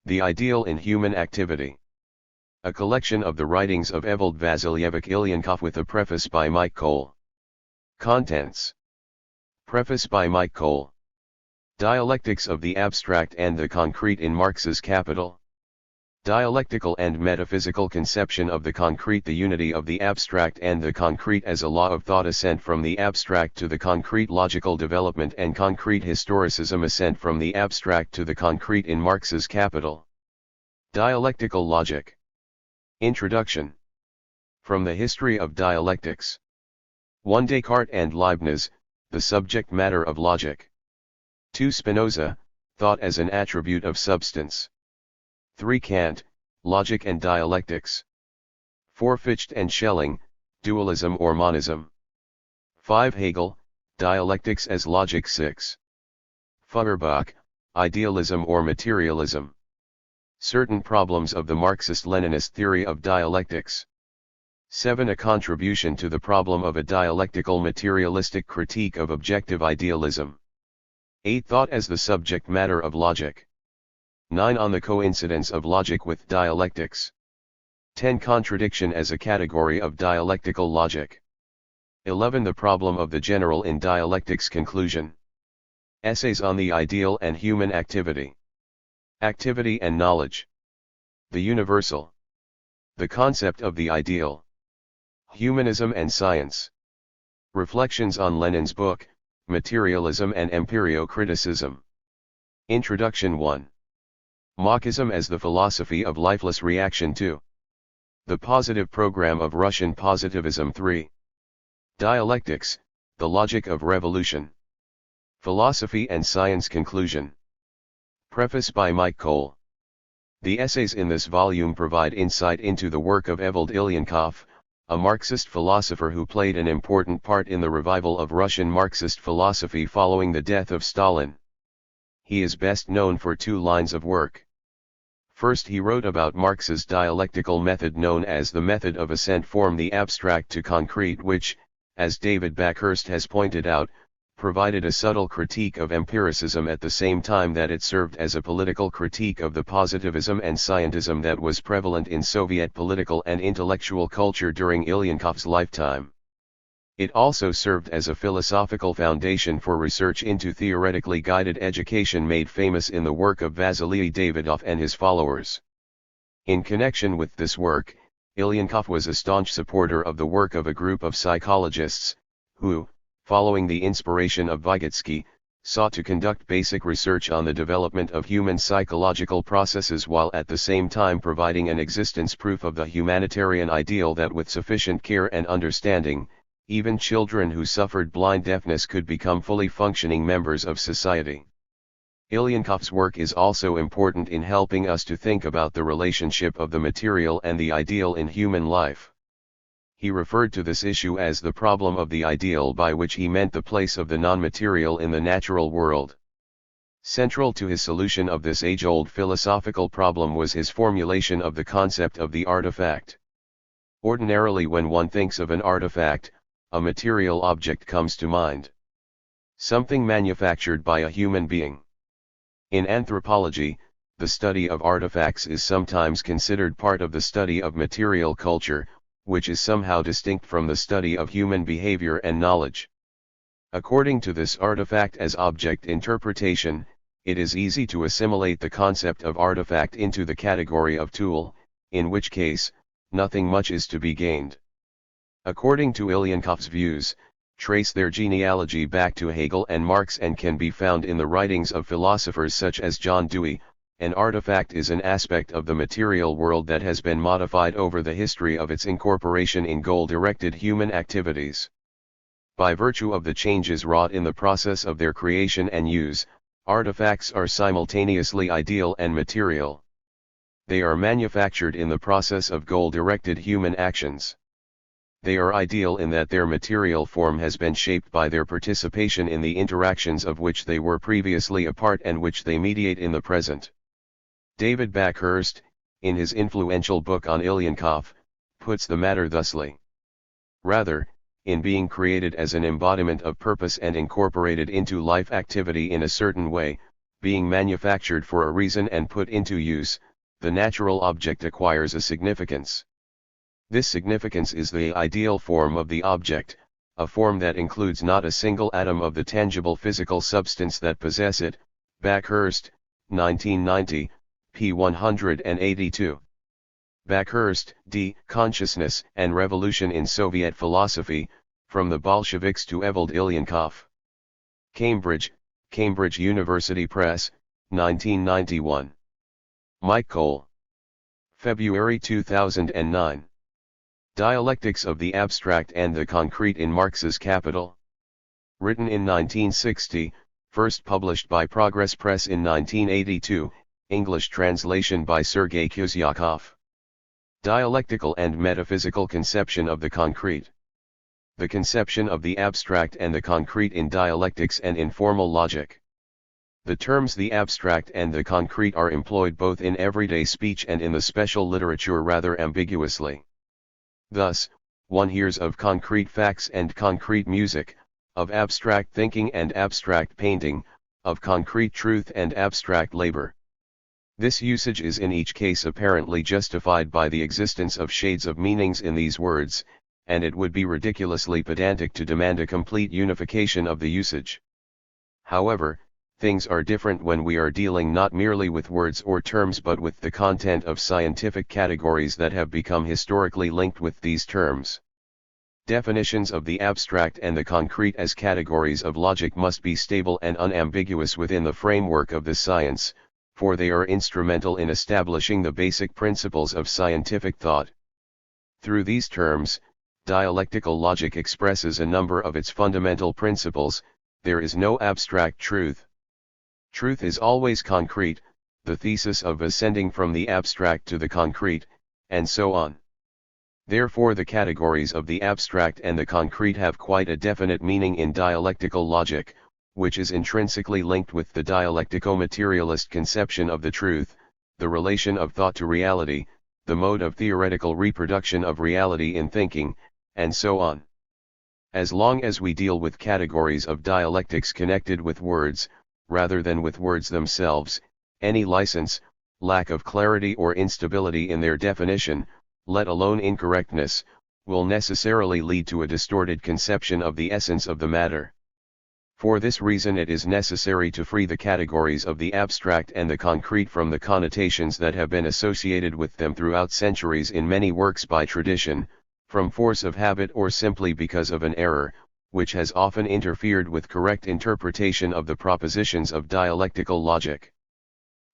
The Ideal in Human Activity. A collection of the writings of Evald Vasilyevich Ilyenkov with a preface by Mike Cole. Contents. Preface by Mike Cole. Dialectics of the Abstract and the Concrete in Marx's Capital. Dialectical and metaphysical conception of the concrete. The unity of the abstract and the concrete as a law of thought. Ascent from the abstract to the concrete. Logical development and concrete historicism. Ascent from the abstract to the concrete in Marx's Capital. Dialectical logic. Introduction. From the history of dialectics. 1. Descartes and Leibniz, the subject matter of logic. 2. Spinoza, thought as an attribute of substance. 3. Kant, logic and dialectics. 4. Fichte and Schelling, dualism or monism. 5. Hegel, dialectics as logic. 6. Feuerbach, idealism or materialism. Certain problems of the Marxist-Leninist theory of dialectics. 7. A contribution to the problem of a dialectical materialistic critique of objective idealism. 8. Thought as the subject matter of logic. 9. On the coincidence of logic with dialectics. 10. Contradiction as a category of dialectical logic. 11. The problem of the general in dialectics. Conclusion. Essays on the ideal and human activity. Activity and knowledge. The universal. The concept of the ideal. Humanism and science. Reflections on Lenin's book, Materialism and Empirio-Criticism. Introduction. 1. Marxism as the philosophy of lifeless reaction. 2. The positive program of Russian positivism. 3. Dialectics, the logic of revolution. Philosophy and science. Conclusion. Preface by Mike Cole. The essays in this volume provide insight into the work of Evald Ilyenkov, a Marxist philosopher who played an important part in the revival of Russian Marxist philosophy following the death of Stalin. He is best known for 2 lines of work. First, he wrote about Marx's dialectical method known as the method of ascent from the abstract to concrete, which, as David Backhurst has pointed out, provided a subtle critique of empiricism at the same time that it served as a political critique of the positivism and scientism that was prevalent in Soviet political and intellectual culture during Ilyenkov's lifetime. It also served as a philosophical foundation for research into theoretically guided education made famous in the work of Vasily Davidov and his followers. In connection with this work, Ilyenkov was a staunch supporter of the work of a group of psychologists, who, following the inspiration of Vygotsky, sought to conduct basic research on the development of human psychological processes while at the same time providing an existence proof of the humanitarian ideal that with sufficient care and understanding, even children who suffered blind deafness could become fully functioning members of society. Ilyenkov's work is also important in helping us to think about the relationship of the material and the ideal in human life. He referred to this issue as the problem of the ideal, by which he meant the place of the non-material in the natural world. Central to his solution of this age-old philosophical problem was his formulation of the concept of the artifact. Ordinarily, when one thinks of an artifact, a material object comes to mind. Something manufactured by a human being. In anthropology, the study of artifacts is sometimes considered part of the study of material culture, which is somehow distinct from the study of human behavior and knowledge. According to this artifact as object interpretation, it is easy to assimilate the concept of artifact into the category of tool, in which case, nothing much is to be gained. According to Ilyenkov's views, trace their genealogy back to Hegel and Marx and can be found in the writings of philosophers such as John Dewey. An artifact is an aspect of the material world that has been modified over the history of its incorporation in goal-directed human activities. By virtue of the changes wrought in the process of their creation and use, artifacts are simultaneously ideal and material. They are manufactured in the process of goal-directed human actions. They are ideal in that their material form has been shaped by their participation in the interactions of which they were previously a part and which they mediate in the present. David Backhurst, in his influential book on Ilyenkov, puts the matter thusly. Rather, in being created as an embodiment of purpose and incorporated into life activity in a certain way, being manufactured for a reason and put into use, the natural object acquires a significance. This significance is the ideal form of the object, a form that includes not a single atom of the tangible physical substance that possess it. Backhurst, 1990, p. 182. Backhurst, D. Consciousness and Revolution in Soviet Philosophy, From the Bolsheviks to Evald Ilyenkov. Cambridge, Cambridge University Press, 1991. Mike Cole. February 2009. Dialectics of the Abstract and the Concrete in Marx's Capital. Written in 1960, first published by Progress Press in 1982, English translation by Sergei Kuzyakov. Dialectical and Metaphysical Conception of the Concrete. The conception of the abstract and the concrete in dialectics and in formal logic. The terms the abstract and the concrete are employed both in everyday speech and in the special literature rather ambiguously. Thus, one hears of concrete facts and concrete music, of abstract thinking and abstract painting, of concrete truth and abstract labor. This usage is in each case apparently justified by the existence of shades of meanings in these words, and it would be ridiculously pedantic to demand a complete unification of the usage. However, things are different when we are dealing not merely with words or terms but with the content of scientific categories that have become historically linked with these terms. Definitions of the abstract and the concrete as categories of logic must be stable and unambiguous within the framework of the science, for they are instrumental in establishing the basic principles of scientific thought. Through these terms, dialectical logic expresses a number of its fundamental principles. There is no abstract truth. Truth is always concrete, the thesis of ascending from the abstract to the concrete, and so on. Therefore the categories of the abstract and the concrete have quite a definite meaning in dialectical logic, which is intrinsically linked with the dialectico-materialist conception of the truth, the relation of thought to reality, the mode of theoretical reproduction of reality in thinking, and so on. As long as we deal with categories of dialectics connected with words, rather than with words themselves, any license, lack of clarity or instability in their definition, let alone incorrectness, will necessarily lead to a distorted conception of the essence of the matter. For this reason it is necessary to free the categories of the abstract and the concrete from the connotations that have been associated with them throughout centuries in many works by tradition, from force of habit or simply because of an error, which has often interfered with correct interpretation of the propositions of dialectical logic.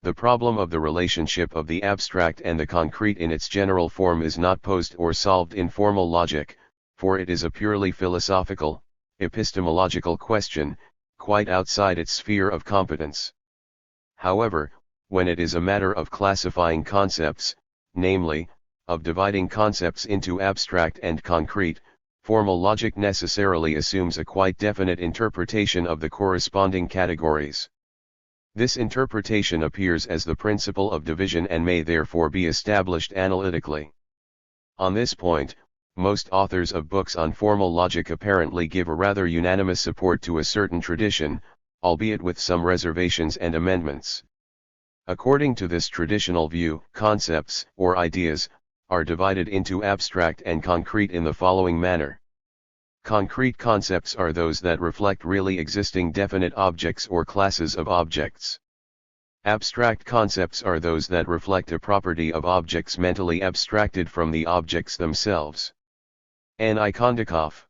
The problem of the relationship of the abstract and the concrete in its general form is not posed or solved in formal logic, for it is a purely philosophical, epistemological question, quite outside its sphere of competence. However, when it is a matter of classifying concepts, namely, of dividing concepts into abstract and concrete, formal logic necessarily assumes a quite definite interpretation of the corresponding categories. This interpretation appears as the principle of division and may therefore be established analytically. On this point, most authors of books on formal logic apparently give a rather unanimous support to a certain tradition, albeit with some reservations and amendments. According to this traditional view, concepts, or ideas, are divided into abstract and concrete in the following manner. Concrete concepts are those that reflect really existing definite objects or classes of objects. Abstract concepts are those that reflect a property of objects mentally abstracted from the objects themselves. N. Ilyenkov.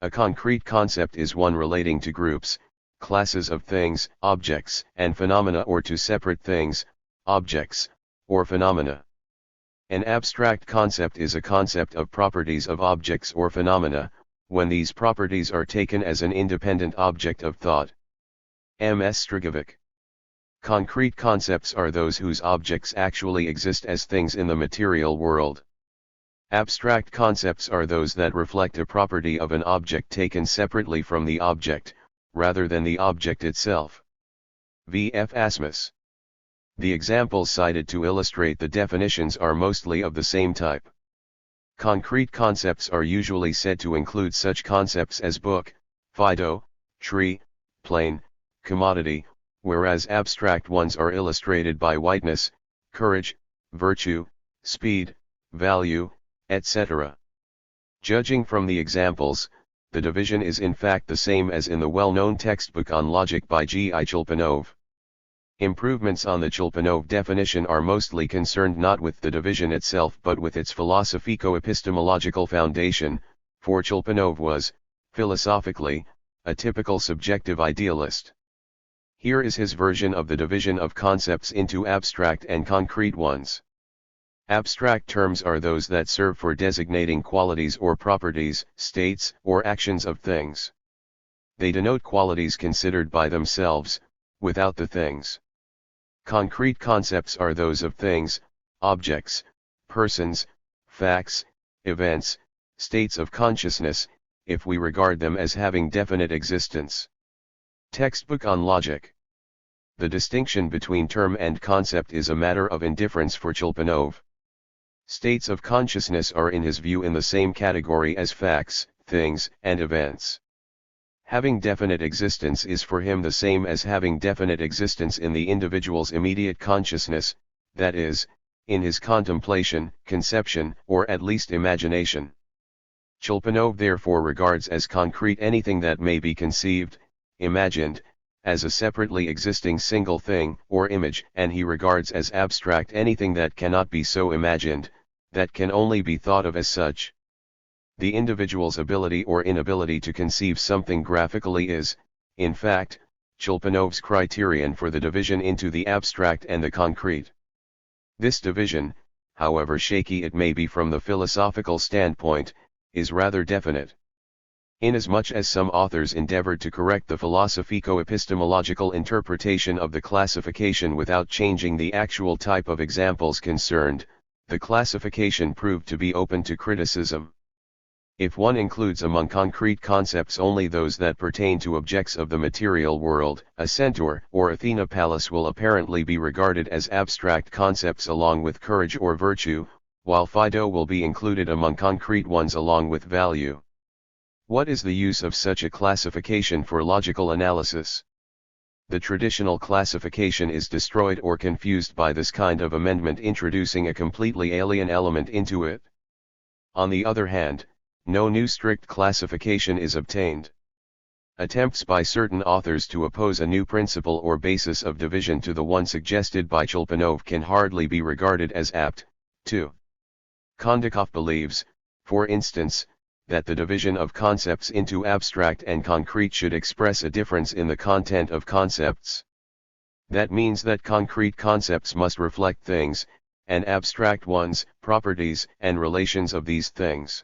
A concrete concept is one relating to groups, classes of things, objects, and phenomena, or to separate things, objects, or phenomena. An abstract concept is a concept of properties of objects or phenomena, when these properties are taken as an independent object of thought. M. S. Strigovic. Concrete concepts are those whose objects actually exist as things in the material world. Abstract concepts are those that reflect a property of an object taken separately from the object, rather than the object itself. V. F. Asmus. The examples cited to illustrate the definitions are mostly of the same type. Concrete concepts are usually said to include such concepts as book, Fido, tree, plane, commodity, whereas abstract ones are illustrated by whiteness, courage, virtue, speed, value, etc. Judging from the examples, the division is in fact the same as in the well-known textbook on logic by G.I. Chulpanov. Improvements on the Chulpanov definition are mostly concerned not with the division itself but with its philosophico-epistemological foundation, for Chulpanov was, philosophically, a typical subjective idealist. Here is his version of the division of concepts into abstract and concrete ones. Abstract terms are those that serve for designating qualities or properties, states, or actions of things. They denote qualities considered by themselves, without the things. Concrete concepts are those of things, objects, persons, facts, events, states of consciousness, if we regard them as having definite existence. Textbook on Logic. The distinction between term and concept is a matter of indifference for Chulpanov. States of consciousness are in his view in the same category as facts, things, and events. Having definite existence is for him the same as having definite existence in the individual's immediate consciousness, that is, in his contemplation, conception, or at least imagination. Chulpanov therefore regards as concrete anything that may be conceived, imagined, as a separately existing single thing or image, and he regards as abstract anything that cannot be so imagined, that can only be thought of as such. The individual's ability or inability to conceive something graphically is, in fact, Chulpanov's criterion for the division into the abstract and the concrete. This division, however shaky it may be from the philosophical standpoint, is rather definite. Inasmuch as some authors endeavored to correct the philosophico-epistemological interpretation of the classification without changing the actual type of examples concerned, the classification proved to be open to criticism. If one includes among concrete concepts only those that pertain to objects of the material world, a centaur or Athena palace will apparently be regarded as abstract concepts along with courage or virtue, while Fido will be included among concrete ones along with value. What is the use of such a classification for logical analysis? The traditional classification is destroyed or confused by this kind of amendment introducing a completely alien element into it. On the other hand, no new strict classification is obtained. Attempts by certain authors to oppose a new principle or basis of division to the one suggested by Chulpanov can hardly be regarded as apt, too. Kondakov believes, for instance, that the division of concepts into abstract and concrete should express a difference in the content of concepts. That means that concrete concepts must reflect things, and abstract ones, properties and relations of these things.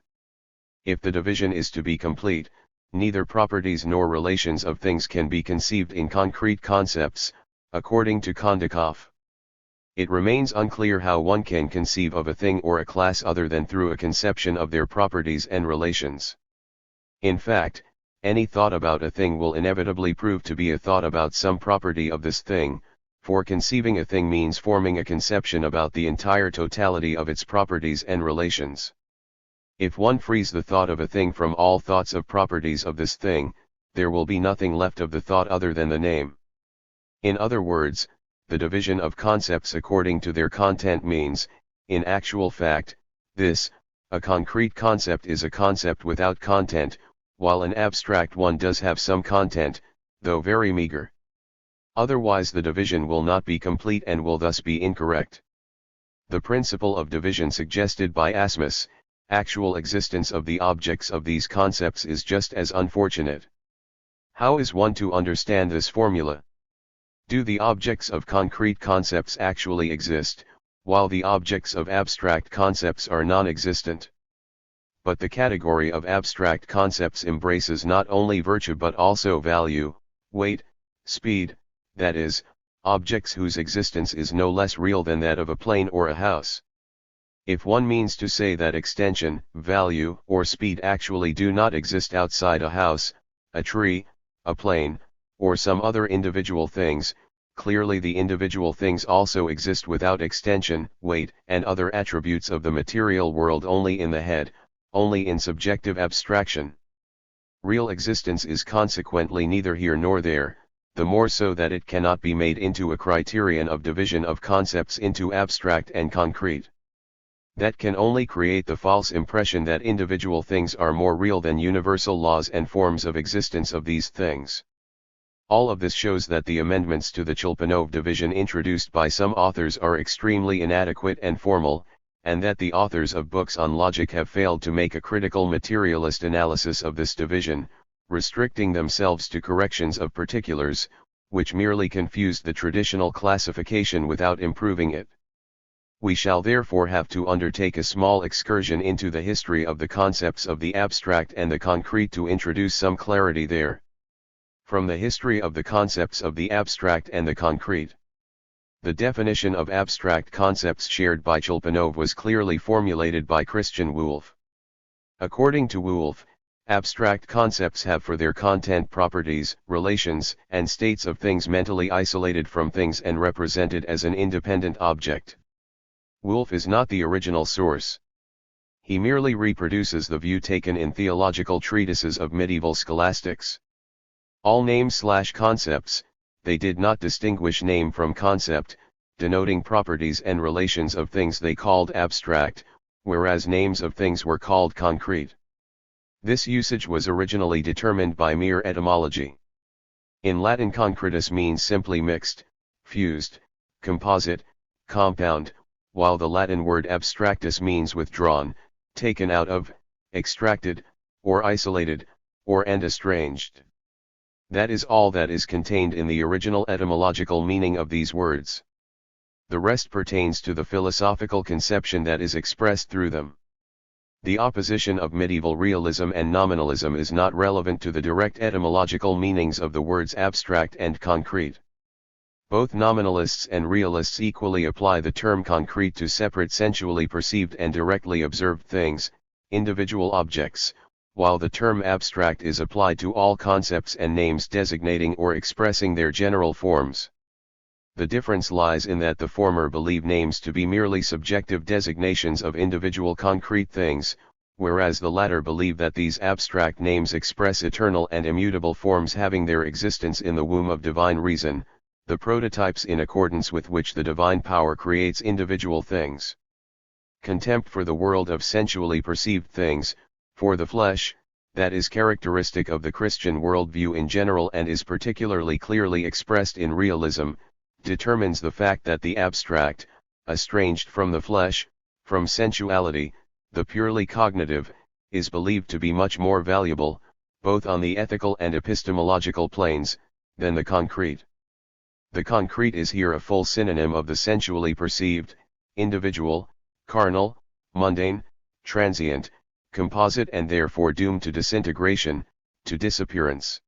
If the division is to be complete, neither properties nor relations of things can be conceived in concrete concepts, according to Kondakov. It remains unclear how one can conceive of a thing or a class other than through a conception of their properties and relations. In fact, any thought about a thing will inevitably prove to be a thought about some property of this thing, for conceiving a thing means forming a conception about the entire totality of its properties and relations. If one frees the thought of a thing from all thoughts of properties of this thing, there will be nothing left of the thought other than the name. In other words, the division of concepts according to their content means, in actual fact, this: a concrete concept is a concept without content, while an abstract one does have some content, though very meager. Otherwise the division will not be complete and will thus be incorrect. The principle of division suggested by Asmus, actual existence of the objects of these concepts, is just as unfortunate. How is one to understand this formula? Do the objects of concrete concepts actually exist, while the objects of abstract concepts are non-existent? But the category of abstract concepts embraces not only virtue but also value, weight, speed, that is, objects whose existence is no less real than that of a plane or a house. If one means to say that extension, value, or speed actually do not exist outside a house, a tree, a plane, or some other individual things, clearly the individual things also exist without extension, weight, and other attributes of the material world only in the head, only in subjective abstraction. Real existence is consequently neither here nor there, the more so that it cannot be made into a criterion of division of concepts into abstract and concrete. That can only create the false impression that individual things are more real than universal laws and forms of existence of these things. All of this shows that the amendments to the Chelpanov division introduced by some authors are extremely inadequate and formal, and that the authors of books on logic have failed to make a critical materialist analysis of this division, restricting themselves to corrections of particulars, which merely confused the traditional classification without improving it. We shall therefore have to undertake a small excursion into the history of the concepts of the abstract and the concrete to introduce some clarity there. From the history of the concepts of the abstract and the concrete. The definition of abstract concepts shared by Chelpanov was clearly formulated by Christian Wolff. According to Wolff, abstract concepts have for their content properties, relations, and states of things mentally isolated from things and represented as an independent object. Wolff is not the original source. He merely reproduces the view taken in theological treatises of medieval scholastics. All names/concepts, they did not distinguish name from concept, denoting properties and relations of things they called abstract, whereas names of things were called concrete. This usage was originally determined by mere etymology. In Latin concretus means simply mixed, fused, composite, compound, while the Latin word abstractus means withdrawn, taken out of, extracted, or isolated, and estranged. That is all that is contained in the original etymological meaning of these words. The rest pertains to the philosophical conception that is expressed through them. The opposition of medieval realism and nominalism is not relevant to the direct etymological meanings of the words abstract and concrete. Both nominalists and realists equally apply the term concrete to separate sensually perceived and directly observed things, individual objects, while the term abstract is applied to all concepts and names designating or expressing their general forms. The difference lies in that the former believe names to be merely subjective designations of individual concrete things, whereas the latter believe that these abstract names express eternal and immutable forms having their existence in the womb of divine reason, the prototypes in accordance with which the divine power creates individual things. Contempt for the world of sensually perceived things, for the flesh, that is characteristic of the Christian worldview in general and is particularly clearly expressed in realism, determines the fact that the abstract, estranged from the flesh, from sensuality, the purely cognitive, is believed to be much more valuable, both on the ethical and epistemological planes, than the concrete. The concrete is here a full synonym of the sensually perceived, individual, carnal, mundane, transient, composite and therefore doomed to disintegration, to disappearance.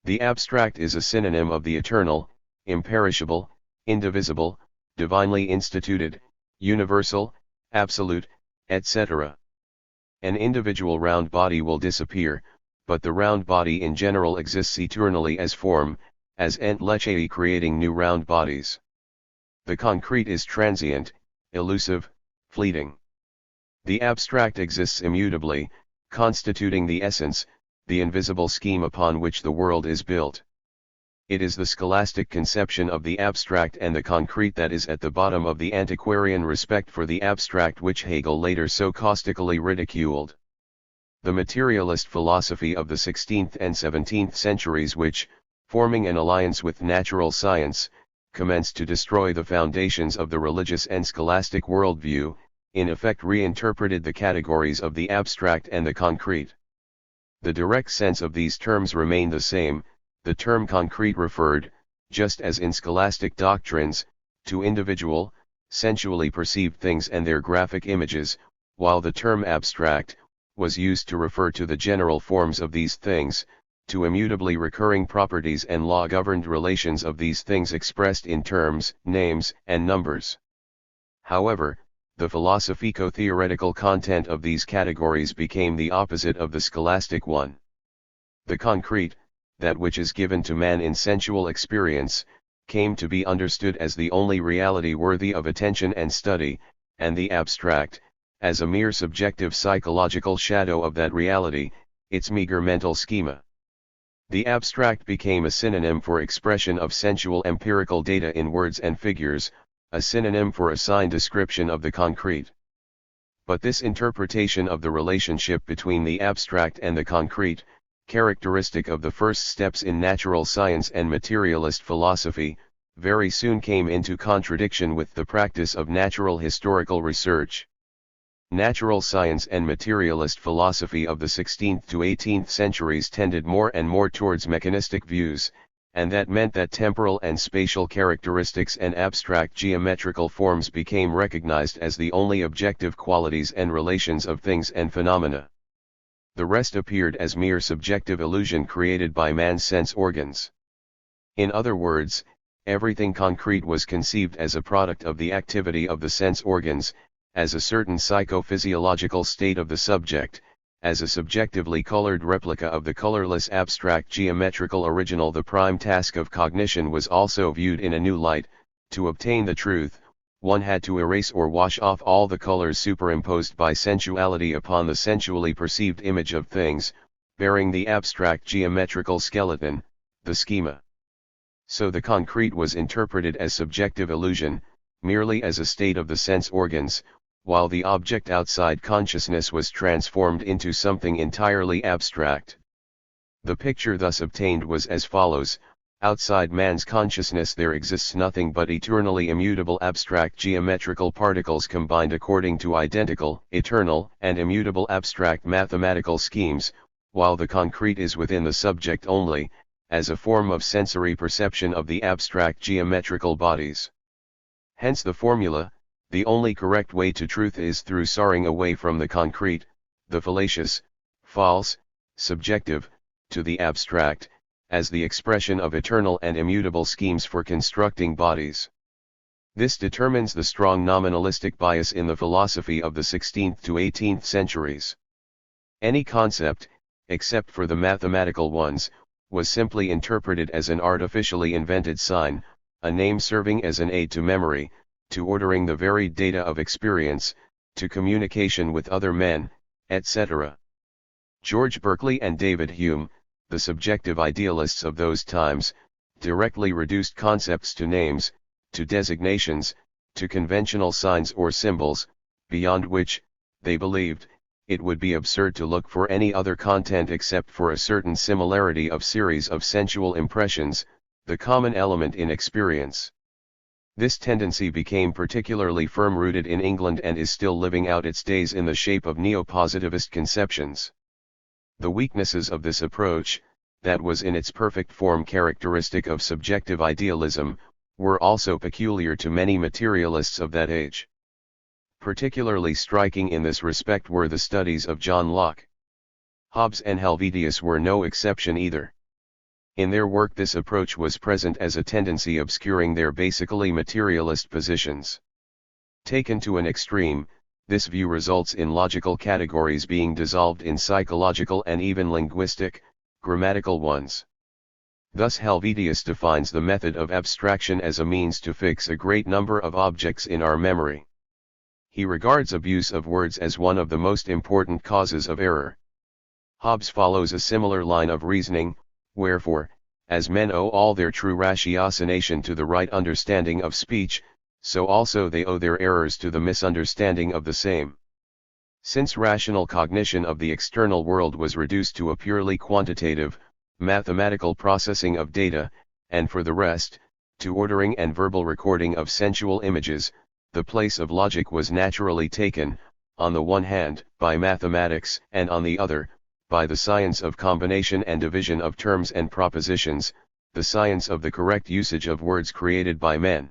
The abstract is a synonym of the eternal, imperishable, indivisible, divinely instituted, universal, absolute, etc. An individual round body will disappear, but the round body in general exists eternally as form, as entelecheia creating new round bodies. The concrete is transient, elusive, fleeting. The abstract exists immutably, constituting the essence, the invisible scheme upon which the world is built. It is the scholastic conception of the abstract and the concrete that is at the bottom of the antiquarian respect for the abstract which Hegel later so caustically ridiculed. The materialist philosophy of the 16th and 17th centuries which, forming an alliance with natural science, commenced to destroy the foundations of the religious and scholastic worldview, in effect reinterpreted the categories of the abstract and the concrete. The direct sense of these terms remained the same. The term concrete referred, just as in scholastic doctrines, to individual, sensually perceived things and their graphic images, while the term abstract was used to refer to the general forms of these things, to immutably recurring properties and law-governed relations of these things expressed in terms, names, and numbers. However, the philosophico-theoretical content of these categories became the opposite of the scholastic one. The concrete, that which is given to man in sensual experience, came to be understood as the only reality worthy of attention and study, and the abstract, as a mere subjective psychological shadow of that reality, its meager mental schema. The abstract became a synonym for expression of sensual empirical data in words and figures, a synonym for a sign description of the concrete. But this interpretation of the relationship between the abstract and the concrete, characteristic of the first steps in natural science and materialist philosophy, very soon came into contradiction with the practice of natural historical research. Natural science and materialist philosophy of the 16th to 18th centuries tended more and more towards mechanistic views, and that meant that temporal and spatial characteristics and abstract geometrical forms became recognized as the only objective qualities and relations of things and phenomena. The rest appeared as mere subjective illusion created by man's sense organs. In other words, everything concrete was conceived as a product of the activity of the sense organs, as a certain psychophysiological state of the subject, as a subjectively colored replica of the colorless abstract geometrical original. The prime task of cognition was also viewed in a new light. To obtain the truth, one had to erase or wash off all the colors superimposed by sensuality upon the sensually perceived image of things, bearing the abstract geometrical skeleton, the schema. So the concrete was interpreted as subjective illusion, merely as a state of the sense organs, while the object outside consciousness was transformed into something entirely abstract. The picture thus obtained was as follows: outside man's consciousness there exists nothing but eternally immutable abstract geometrical particles combined according to identical, eternal, and immutable abstract mathematical schemes, while the concrete is within the subject only, as a form of sensory perception of the abstract geometrical bodies. Hence the formula: the only correct way to truth is through soaring away from the concrete, the fallacious, false, subjective, to the abstract, as the expression of eternal and immutable schemes for constructing bodies. This determines the strong nominalistic bias in the philosophy of the 16th to 18th centuries. Any concept, except for the mathematical ones, was simply interpreted as an artificially invented sign, a name serving as an aid to memory, to ordering the varied data of experience, to communication with other men, etc. George Berkeley and David Hume, the subjective idealists of those times, directly reduced concepts to names, to designations, to conventional signs or symbols, beyond which, they believed, it would be absurd to look for any other content except for a certain similarity of series of sensual impressions, the common element in experience. This tendency became particularly firm-rooted in England and is still living out its days in the shape of neo-positivist conceptions. The weaknesses of this approach, that was in its perfect form characteristic of subjective idealism, were also peculiar to many materialists of that age. Particularly striking in this respect were the studies of John Locke. Hobbes and Helvetius were no exception either. In their work this approach was present as a tendency obscuring their basically materialist positions. Taken to an extreme, this view results in logical categories being dissolved in psychological and even linguistic, grammatical ones. Thus Helvetius defines the method of abstraction as a means to fix a great number of objects in our memory. He regards abuse of words as one of the most important causes of error. Hobbes follows a similar line of reasoning. Wherefore, as men owe all their true ratiocination to the right understanding of speech, so also they owe their errors to the misunderstanding of the same. Since rational cognition of the external world was reduced to a purely quantitative, mathematical processing of data, and for the rest, to ordering and verbal recording of sensual images, the place of logic was naturally taken, on the one hand, by mathematics, and on the other, by the science of combination and division of terms and propositions, the science of the correct usage of words created by men.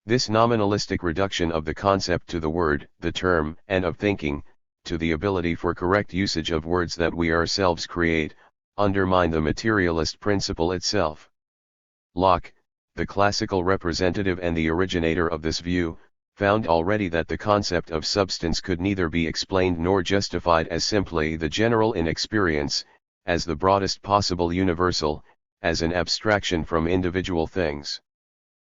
This nominalistic reduction of the concept to the word, the term, and of thinking, to the ability for correct usage of words that we ourselves create, undermined the materialist principle itself. Locke, the classical representative and the originator of this view, found already that the concept of substance could neither be explained nor justified as simply the general in experience, as the broadest possible universal, as an abstraction from individual things.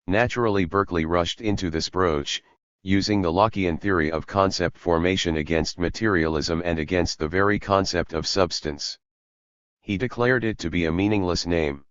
Naturally Berkeley rushed into this broach, using the Lockean theory of concept formation against materialism and against the very concept of substance. He declared it to be a meaningless name.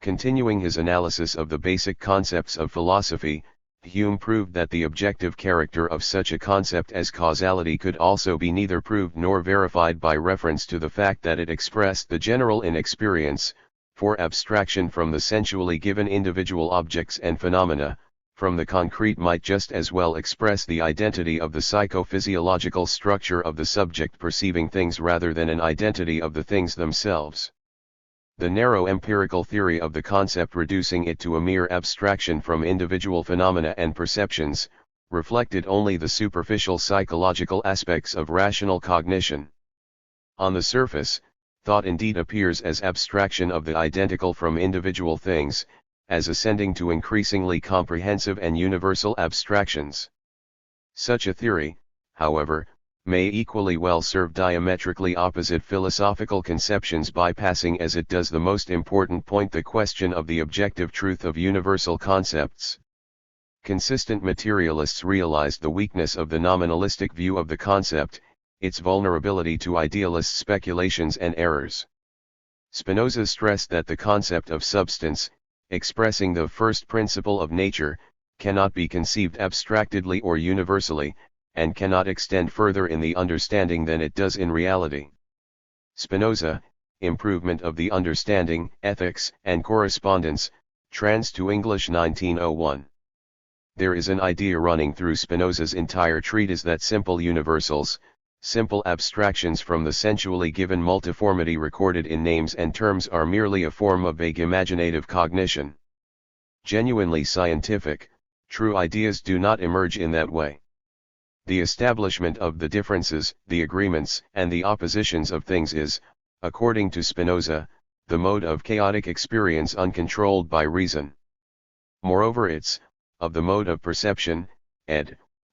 Continuing his analysis of the basic concepts of philosophy, Hume proved that the objective character of such a concept as causality could also be neither proved nor verified by reference to the fact that it expressed the general in experience, for abstraction from the sensually given individual objects and phenomena, from the concrete might just as well express the identity of the psychophysiological structure of the subject perceiving things rather than an identity of the things themselves. The narrow empirical theory of the concept reducing it to a mere abstraction from individual phenomena and perceptions, reflected only the superficial psychological aspects of rational cognition. On the surface, thought indeed appears as abstraction of the identical from individual things, as ascending to increasingly comprehensive and universal abstractions. Such a theory, however, may equally well serve diametrically opposite philosophical conceptions, bypassing as it does the most important point, the question of the objective truth of universal concepts. Consistent materialists realized the weakness of the nominalistic view of the concept, its vulnerability to idealist speculations and errors. Spinoza stressed that the concept of substance, expressing the first principle of nature, cannot be conceived abstractedly or universally, and cannot extend further in the understanding than it does in reality. Spinoza, Improvement of the Understanding, Ethics and Correspondence, trans to English 1901. There is an idea running through Spinoza's entire treatise that simple universals, simple abstractions from the sensually given multiformity recorded in names and terms, are merely a form of vague imaginative cognition. Genuinely scientific, true ideas do not emerge in that way. The establishment of the differences, the agreements, and the oppositions of things is, according to Spinoza, the mode of chaotic experience uncontrolled by reason. Moreover, of the mode of perception,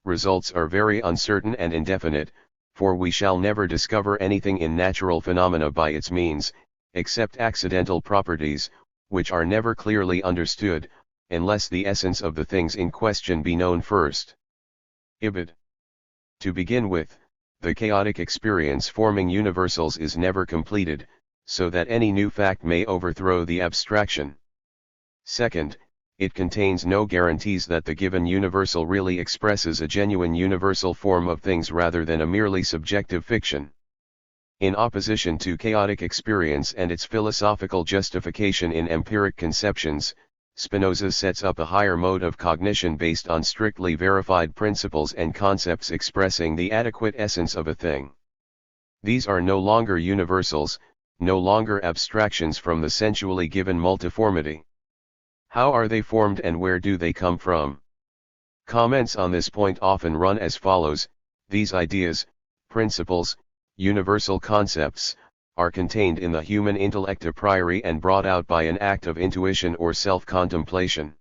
results are very uncertain and indefinite, for we shall never discover anything in natural phenomena by its means, except accidental properties, which are never clearly understood, unless the essence of the things in question be known first. Ibid. To begin with, the chaotic experience forming universals is never completed, so that any new fact may overthrow the abstraction. Second, it contains no guarantees that the given universal really expresses a genuine universal form of things rather than a merely subjective fiction. In opposition to chaotic experience and its philosophical justification in empiric conceptions, Spinoza sets up a higher mode of cognition based on strictly verified principles and concepts expressing the adequate essence of a thing. These are no longer universals, no longer abstractions from the sensually given multiformity. How are they formed and where do they come from? Comments on this point often run as follows: these ideas, principles, universal concepts, are contained in the human intellect a priori and brought out by an act of intuition or self-contemplation.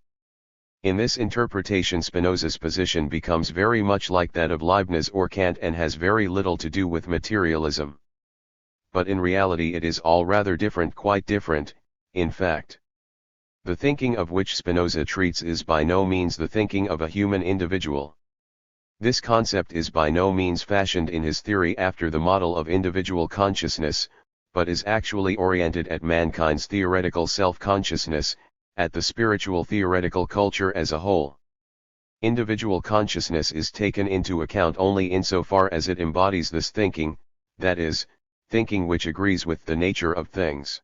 In this interpretation, Spinoza's position becomes very much like that of Leibniz or Kant and has very little to do with materialism. But in reality it is all rather different, quite different, in fact. The thinking of which Spinoza treats is by no means the thinking of a human individual. This concept is by no means fashioned in his theory after the model of individual consciousness, but is actually oriented at mankind's theoretical self-consciousness, at the spiritual theoretical culture as a whole. Individual consciousness is taken into account only insofar as it embodies this thinking, that is, thinking which agrees with the nature of things.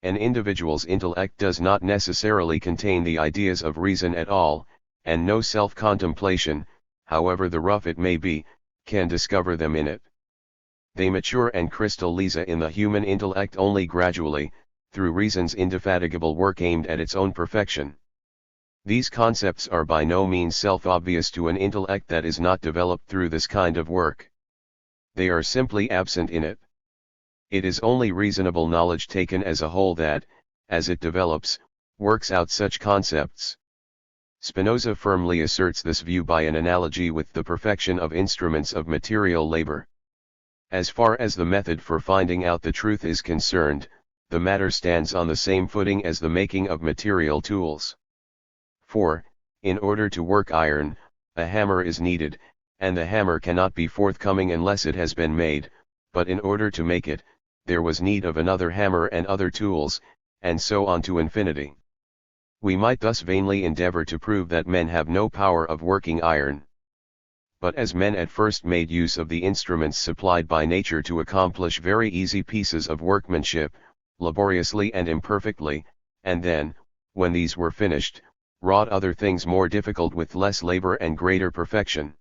An individual's intellect does not necessarily contain the ideas of reason at all, and no self-contemplation, however the rough it may be, can discover them in it. They mature and crystallize in the human intellect only gradually, through reason's indefatigable work aimed at its own perfection. These concepts are by no means self-obvious to an intellect that is not developed through this kind of work. They are simply absent in it. It is only reasonable knowledge taken as a whole that, as it develops, works out such concepts. Spinoza firmly asserts this view by an analogy with the perfection of instruments of material labor. As far as the method for finding out the truth is concerned, the matter stands on the same footing as the making of material tools. For, in order to work iron, a hammer is needed, and the hammer cannot be forthcoming unless it has been made, but in order to make it, there was need of another hammer and other tools, and so on to infinity. We might thus vainly endeavor to prove that men have no power of working iron. But as men at first made use of the instruments supplied by nature to accomplish very easy pieces of workmanship, laboriously and imperfectly, and then, when these were finished, wrought other things more difficult with less labor and greater perfection.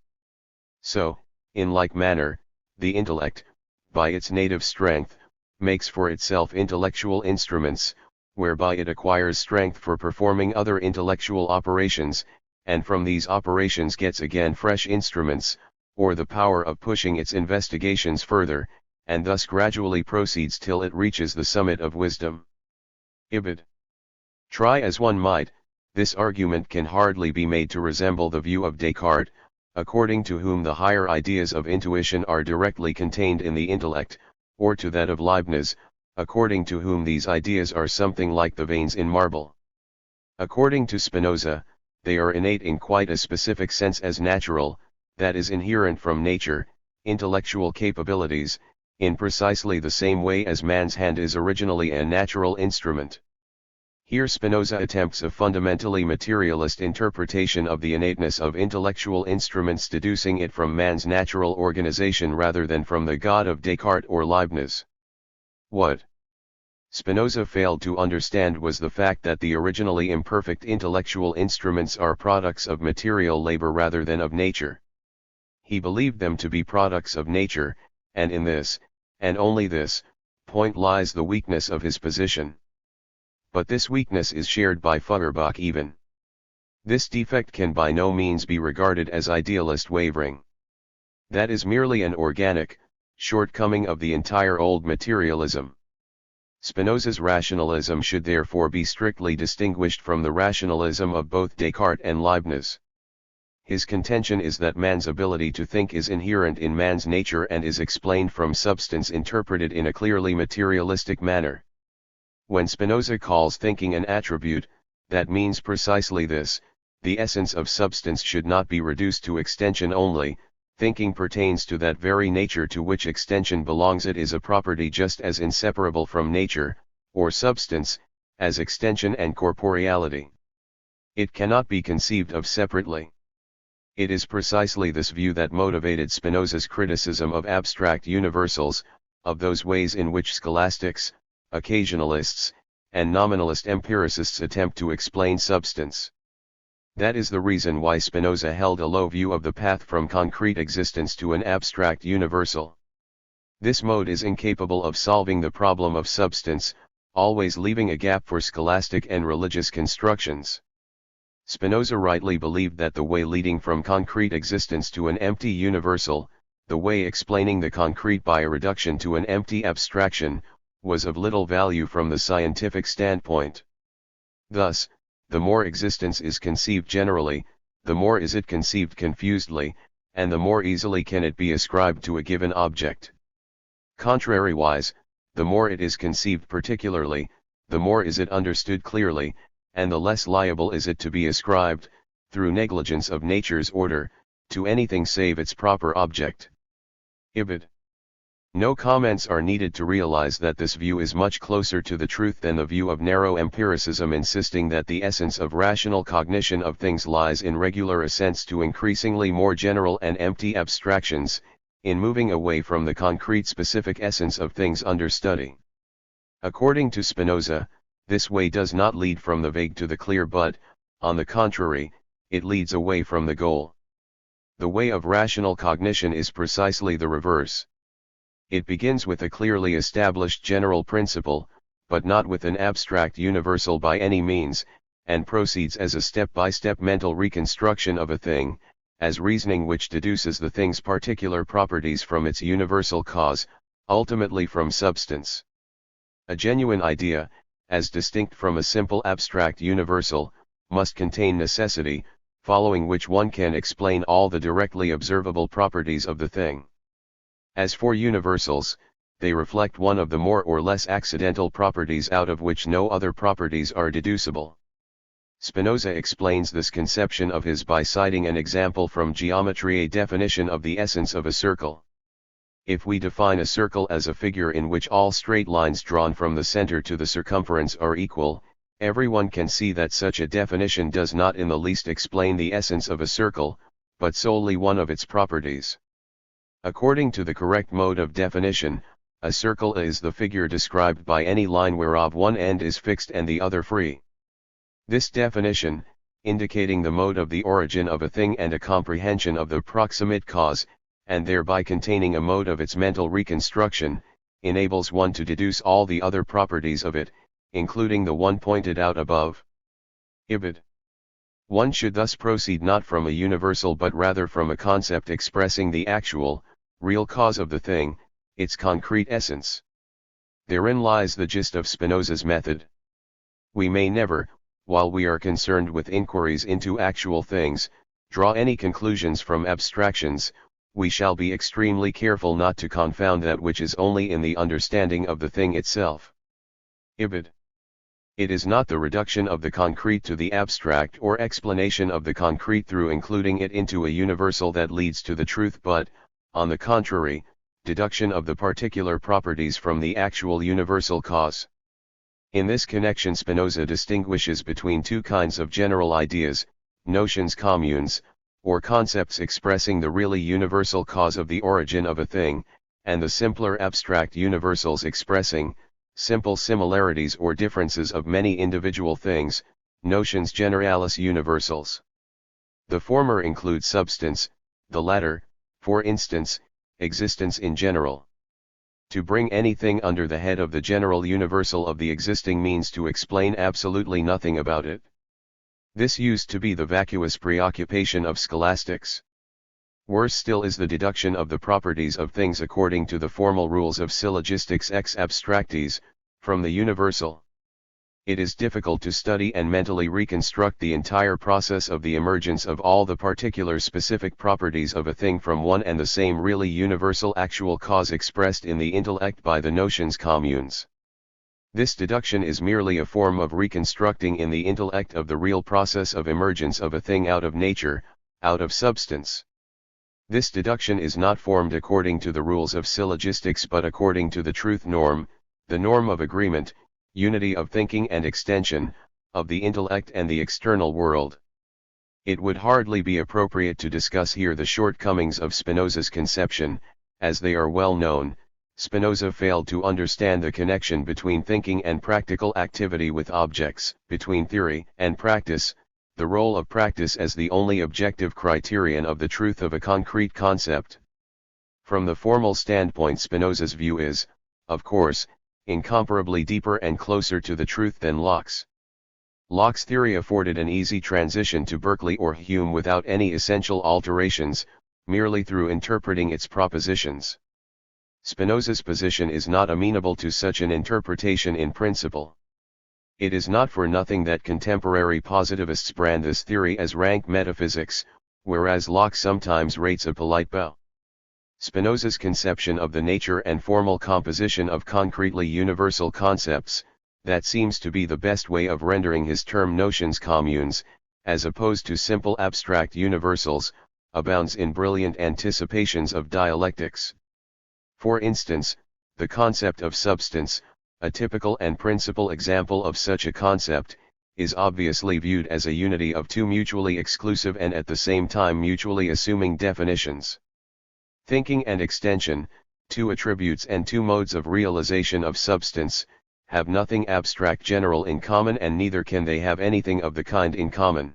So, in like manner, the intellect, by its native strength, makes for itself intellectual instruments, whereby it acquires strength for performing other intellectual operations, and from these operations gets again fresh instruments, or the power of pushing its investigations further, and thus gradually proceeds till it reaches the summit of wisdom. Ibid. Try as one might, this argument can hardly be made to resemble the view of Descartes, according to whom the higher ideas of intuition are directly contained in the intellect, or to that of Leibniz, according to whom these ideas are something like the veins in marble. According to Spinoza, they are innate in quite a specific sense as natural, that is inherent from nature, intellectual capabilities, in precisely the same way as man's hand is originally a natural instrument. Here Spinoza attempts a fundamentally materialist interpretation of the innateness of intellectual instruments, deducing it from man's natural organization rather than from the God of Descartes or Leibniz. What Spinoza failed to understand was the fact that the originally imperfect intellectual instruments are products of material labor rather than of nature. He believed them to be products of nature, and in this, and only this, point lies the weakness of his position. But this weakness is shared by Feuerbach even. This defect can by no means be regarded as idealist wavering. That is merely an organic shortcoming of the entire old materialism. Spinoza's rationalism should therefore be strictly distinguished from the rationalism of both Descartes and Leibniz. His contention is that man's ability to think is inherent in man's nature and is explained from substance interpreted in a clearly materialistic manner. When Spinoza calls thinking an attribute, that means precisely this: the essence of substance should not be reduced to extension only. Thinking pertains to that very nature to which extension belongs. It is a property just as inseparable from nature, or substance, as extension and corporeality. It cannot be conceived of separately. It is precisely this view that motivated Spinoza's criticism of abstract universals, of those ways in which scholastics, occasionalists, and nominalist empiricists attempt to explain substance. That is the reason why Spinoza held a low view of the path from concrete existence to an abstract universal. This mode is incapable of solving the problem of substance, always leaving a gap for scholastic and religious constructions. Spinoza rightly believed that the way leading from concrete existence to an empty universal, the way explaining the concrete by a reduction to an empty abstraction, was of little value from the scientific standpoint. Thus, the more existence is conceived generally, the more is it conceived confusedly, and the more easily can it be ascribed to a given object. Contrariwise, the more it is conceived particularly, the more is it understood clearly, and the less liable is it to be ascribed, through negligence of nature's order, to anything save its proper object. Ibid. No comments are needed to realize that this view is much closer to the truth than the view of narrow empiricism, insisting that the essence of rational cognition of things lies in regular assents to increasingly more general and empty abstractions, in moving away from the concrete specific essence of things under study. According to Spinoza, this way does not lead from the vague to the clear, but, on the contrary, it leads away from the goal. The way of rational cognition is precisely the reverse. It begins with a clearly established general principle, but not with an abstract universal by any means, and proceeds as a step-by-step mental reconstruction of a thing, as reasoning which deduces the thing's particular properties from its universal cause, ultimately from substance. A genuine idea, as distinct from a simple abstract universal, must contain necessity, following which one can explain all the directly observable properties of the thing. As for universals, they reflect one of the more or less accidental properties out of which no other properties are deducible. Spinoza explains this conception of his by citing an example from geometry, a definition of the essence of a circle. If we define a circle as a figure in which all straight lines drawn from the center to the circumference are equal, everyone can see that such a definition does not in the least explain the essence of a circle, but solely one of its properties. According to the correct mode of definition, a circle is the figure described by any line whereof one end is fixed and the other free. This definition, indicating the mode of the origin of a thing and a comprehension of the proximate cause, and thereby containing a mode of its mental reconstruction, enables one to deduce all the other properties of it, including the one pointed out above. Ibid. One should thus proceed not from a universal but rather from a concept expressing the actual, real cause of the thing, its concrete essence. Therein lies the gist of Spinoza's method. We may never, while we are concerned with inquiries into actual things, draw any conclusions from abstractions. We shall be extremely careful not to confound that which is only in the understanding of the thing itself. Ibid. It is not the reduction of the concrete to the abstract or explanation of the concrete through including it into a universal that leads to the truth but, on the contrary, deduction of the particular properties from the actual universal cause. In this connection Spinoza distinguishes between two kinds of general ideas, notions communes, or concepts expressing the really universal cause of the origin of a thing, and the simpler abstract universals expressing simple similarities or differences of many individual things, notions generalis universals. The former include substance, the latter, for instance, existence in general. To bring anything under the head of the general universal of the existing means to explain absolutely nothing about it. This used to be the vacuous preoccupation of scholastics. Worse still is the deduction of the properties of things according to the formal rules of syllogistics ex abstractis, from the universal. It is difficult to study and mentally reconstruct the entire process of the emergence of all the particular specific properties of a thing from one and the same really universal actual cause expressed in the intellect by the notions communes. This deduction is merely a form of reconstructing in the intellect of the real process of emergence of a thing out of nature, out of substance. This deduction is not formed according to the rules of syllogistics but according to the truth norm, the norm of agreement, unity of thinking and extension, of the intellect and the external world. It would hardly be appropriate to discuss here the shortcomings of Spinoza's conception, as they are well known. Spinoza failed to understand the connection between thinking and practical activity with objects, between theory and practice, the role of practice as the only objective criterion of the truth of a concrete concept. From the formal standpoint Spinoza's view is, of course, incomparably deeper and closer to the truth than Locke's. Locke's theory afforded an easy transition to Berkeley or Hume without any essential alterations, merely through interpreting its propositions. Spinoza's position is not amenable to such an interpretation in principle. It is not for nothing that contemporary positivists brand this theory as rank metaphysics, whereas Locke sometimes rates a polite bow. Spinoza's conception of the nature and formal composition of concretely universal concepts, that seems to be the best way of rendering his term notions communes, as opposed to simple abstract universals, abounds in brilliant anticipations of dialectics. For instance, the concept of substance, a typical and principal example of such a concept, is obviously viewed as a unity of two mutually exclusive and at the same time mutually assuming definitions. Thinking and extension, two attributes and two modes of realization of substance, have nothing abstract general in common and neither can they have anything of the kind in common.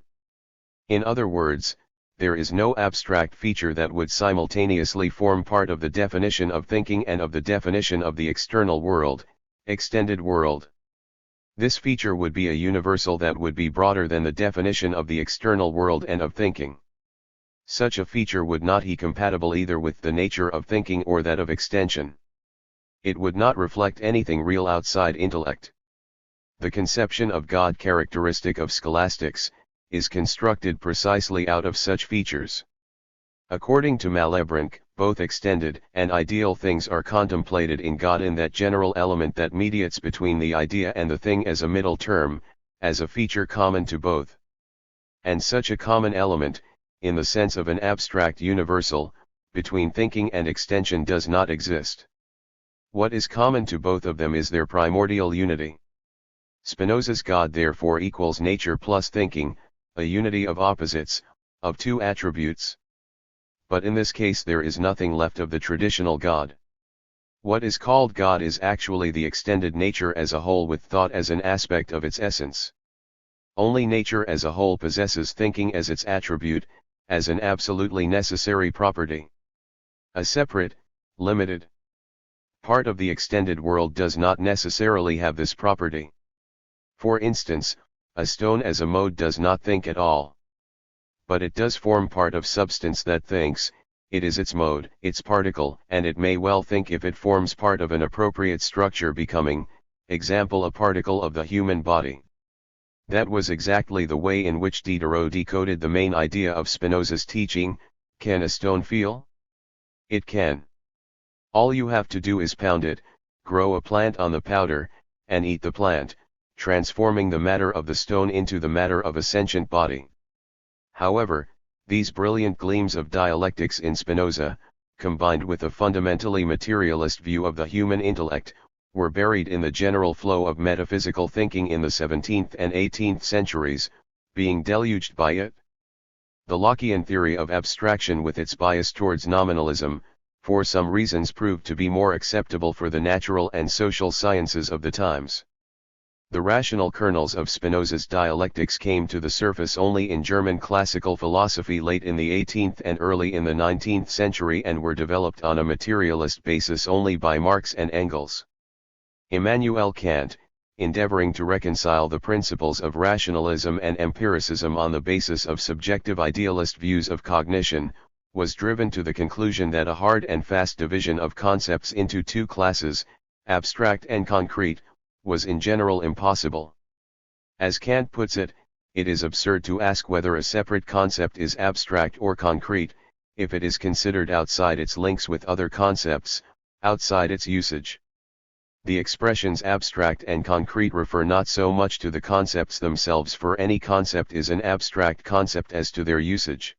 In other words, there is no abstract feature that would simultaneously form part of the definition of thinking and of the definition of the external world, extended world. This feature would be a universal that would be broader than the definition of the external world and of thinking. Such a feature would not be compatible either with the nature of thinking or that of extension. It would not reflect anything real outside intellect. The conception of God characteristic of scholastics, is constructed precisely out of such features. According to Malebranche, both extended and ideal things are contemplated in God in that general element that mediates between the idea and the thing as a middle term, as a feature common to both. And such a common element, in the sense of an abstract universal, between thinking and extension does not exist. What is common to both of them is their primordial unity. Spinoza's God therefore equals nature plus thinking, a unity of opposites, of two attributes. But in this case there is nothing left of the traditional God. What is called God is actually the extended nature as a whole with thought as an aspect of its essence. Only nature as a whole possesses thinking as its attribute, as an absolutely necessary property. A separate, limited part of the extended world does not necessarily have this property. For instance, a stone as a mode does not think at all. But it does form part of substance that thinks, it is its mode, its particle, and it may well think if it forms part of an appropriate structure becoming, example a particle of the human body. That was exactly the way in which Diderot decoded the main idea of Spinoza's teaching. Can a stone feel? It can. All you have to do is pound it, grow a plant on the powder, and eat the plant, transforming the matter of the stone into the matter of a sentient body. However, these brilliant gleams of dialectics in Spinoza, combined with a fundamentally materialist view of the human intellect, were buried in the general flow of metaphysical thinking in the 17th and 18th centuries, being deluged by it. The Lockean theory of abstraction with its bias towards nominalism, for some reasons proved to be more acceptable for the natural and social sciences of the times. The rational kernels of Spinoza's dialectics came to the surface only in German classical philosophy late in the 18th and early in the 19th century and were developed on a materialist basis only by Marx and Engels. Immanuel Kant, endeavoring to reconcile the principles of rationalism and empiricism on the basis of subjective idealist views of cognition, was driven to the conclusion that a hard and fast division of concepts into two classes, abstract and concrete, was in general impossible. As Kant puts it, it is absurd to ask whether a separate concept is abstract or concrete, if it is considered outside its links with other concepts, outside its usage. The expressions abstract and concrete refer not so much to the concepts themselves, for any concept is an abstract concept, as to their usage.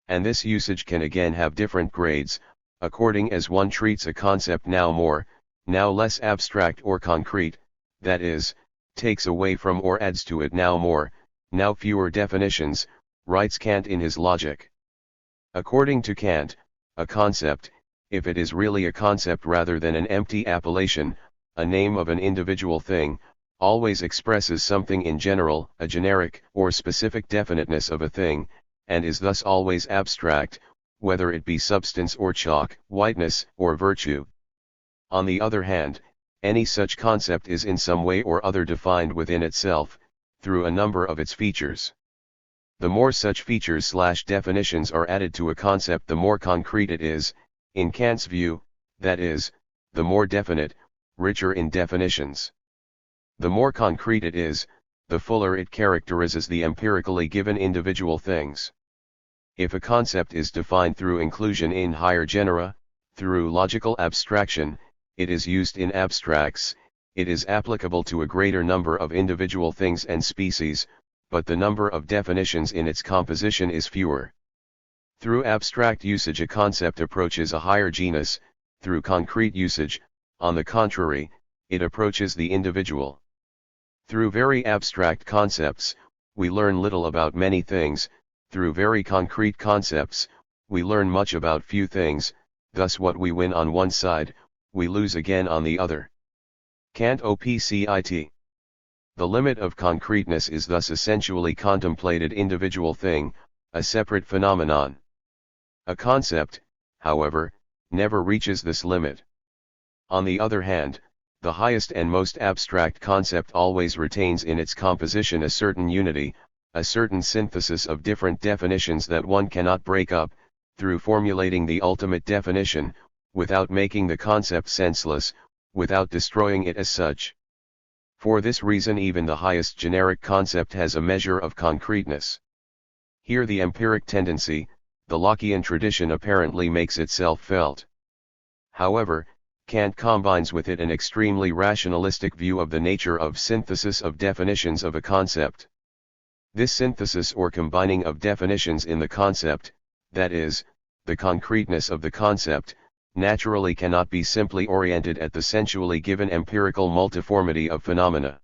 And this usage can again have different grades, according as one treats a concept now more, now less abstract or concrete, that is, takes away from or adds to it now more, now fewer definitions, writes Kant in his Logic. According to Kant, a concept, if it is really a concept rather than an empty appellation, a name of an individual thing, always expresses something in general, a generic or specific definiteness of a thing, and is thus always abstract, whether it be substance or chalk, whiteness or virtue. On the other hand, any such concept is in some way or other defined within itself, through a number of its features. The more such features/definitions are added to a concept, the more concrete it is, in Kant's view, that is, the more definite, richer in definitions. The more concrete it is, the fuller it characterizes the empirically given individual things. If a concept is defined through inclusion in higher genera, through logical abstraction, it is used in abstracts, it is applicable to a greater number of individual things and species, but the number of definitions in its composition is fewer. Through abstract usage a concept approaches a higher genus, through concrete usage, on the contrary, it approaches the individual. Through very abstract concepts, we learn little about many things, through very concrete concepts, we learn much about few things, thus what we win on one side, we lose again on the other. Kant opcit. The limit of concreteness is thus essentially contemplated individual thing, a separate phenomenon. A concept, however, never reaches this limit. On the other hand, the highest and most abstract concept always retains in its composition a certain unity, a certain synthesis of different definitions that one cannot break up, through formulating the ultimate definition, without making the concept senseless, without destroying it as such. For this reason even the highest generic concept has a measure of concreteness. Here the empiric tendency, the Lockean tradition apparently makes itself felt. However, Kant combines with it an extremely rationalistic view of the nature of synthesis of definitions of a concept. This synthesis or combining of definitions in the concept, that is, the concreteness of the concept, naturally cannot be simply oriented at the sensually given empirical multiformity of phenomena.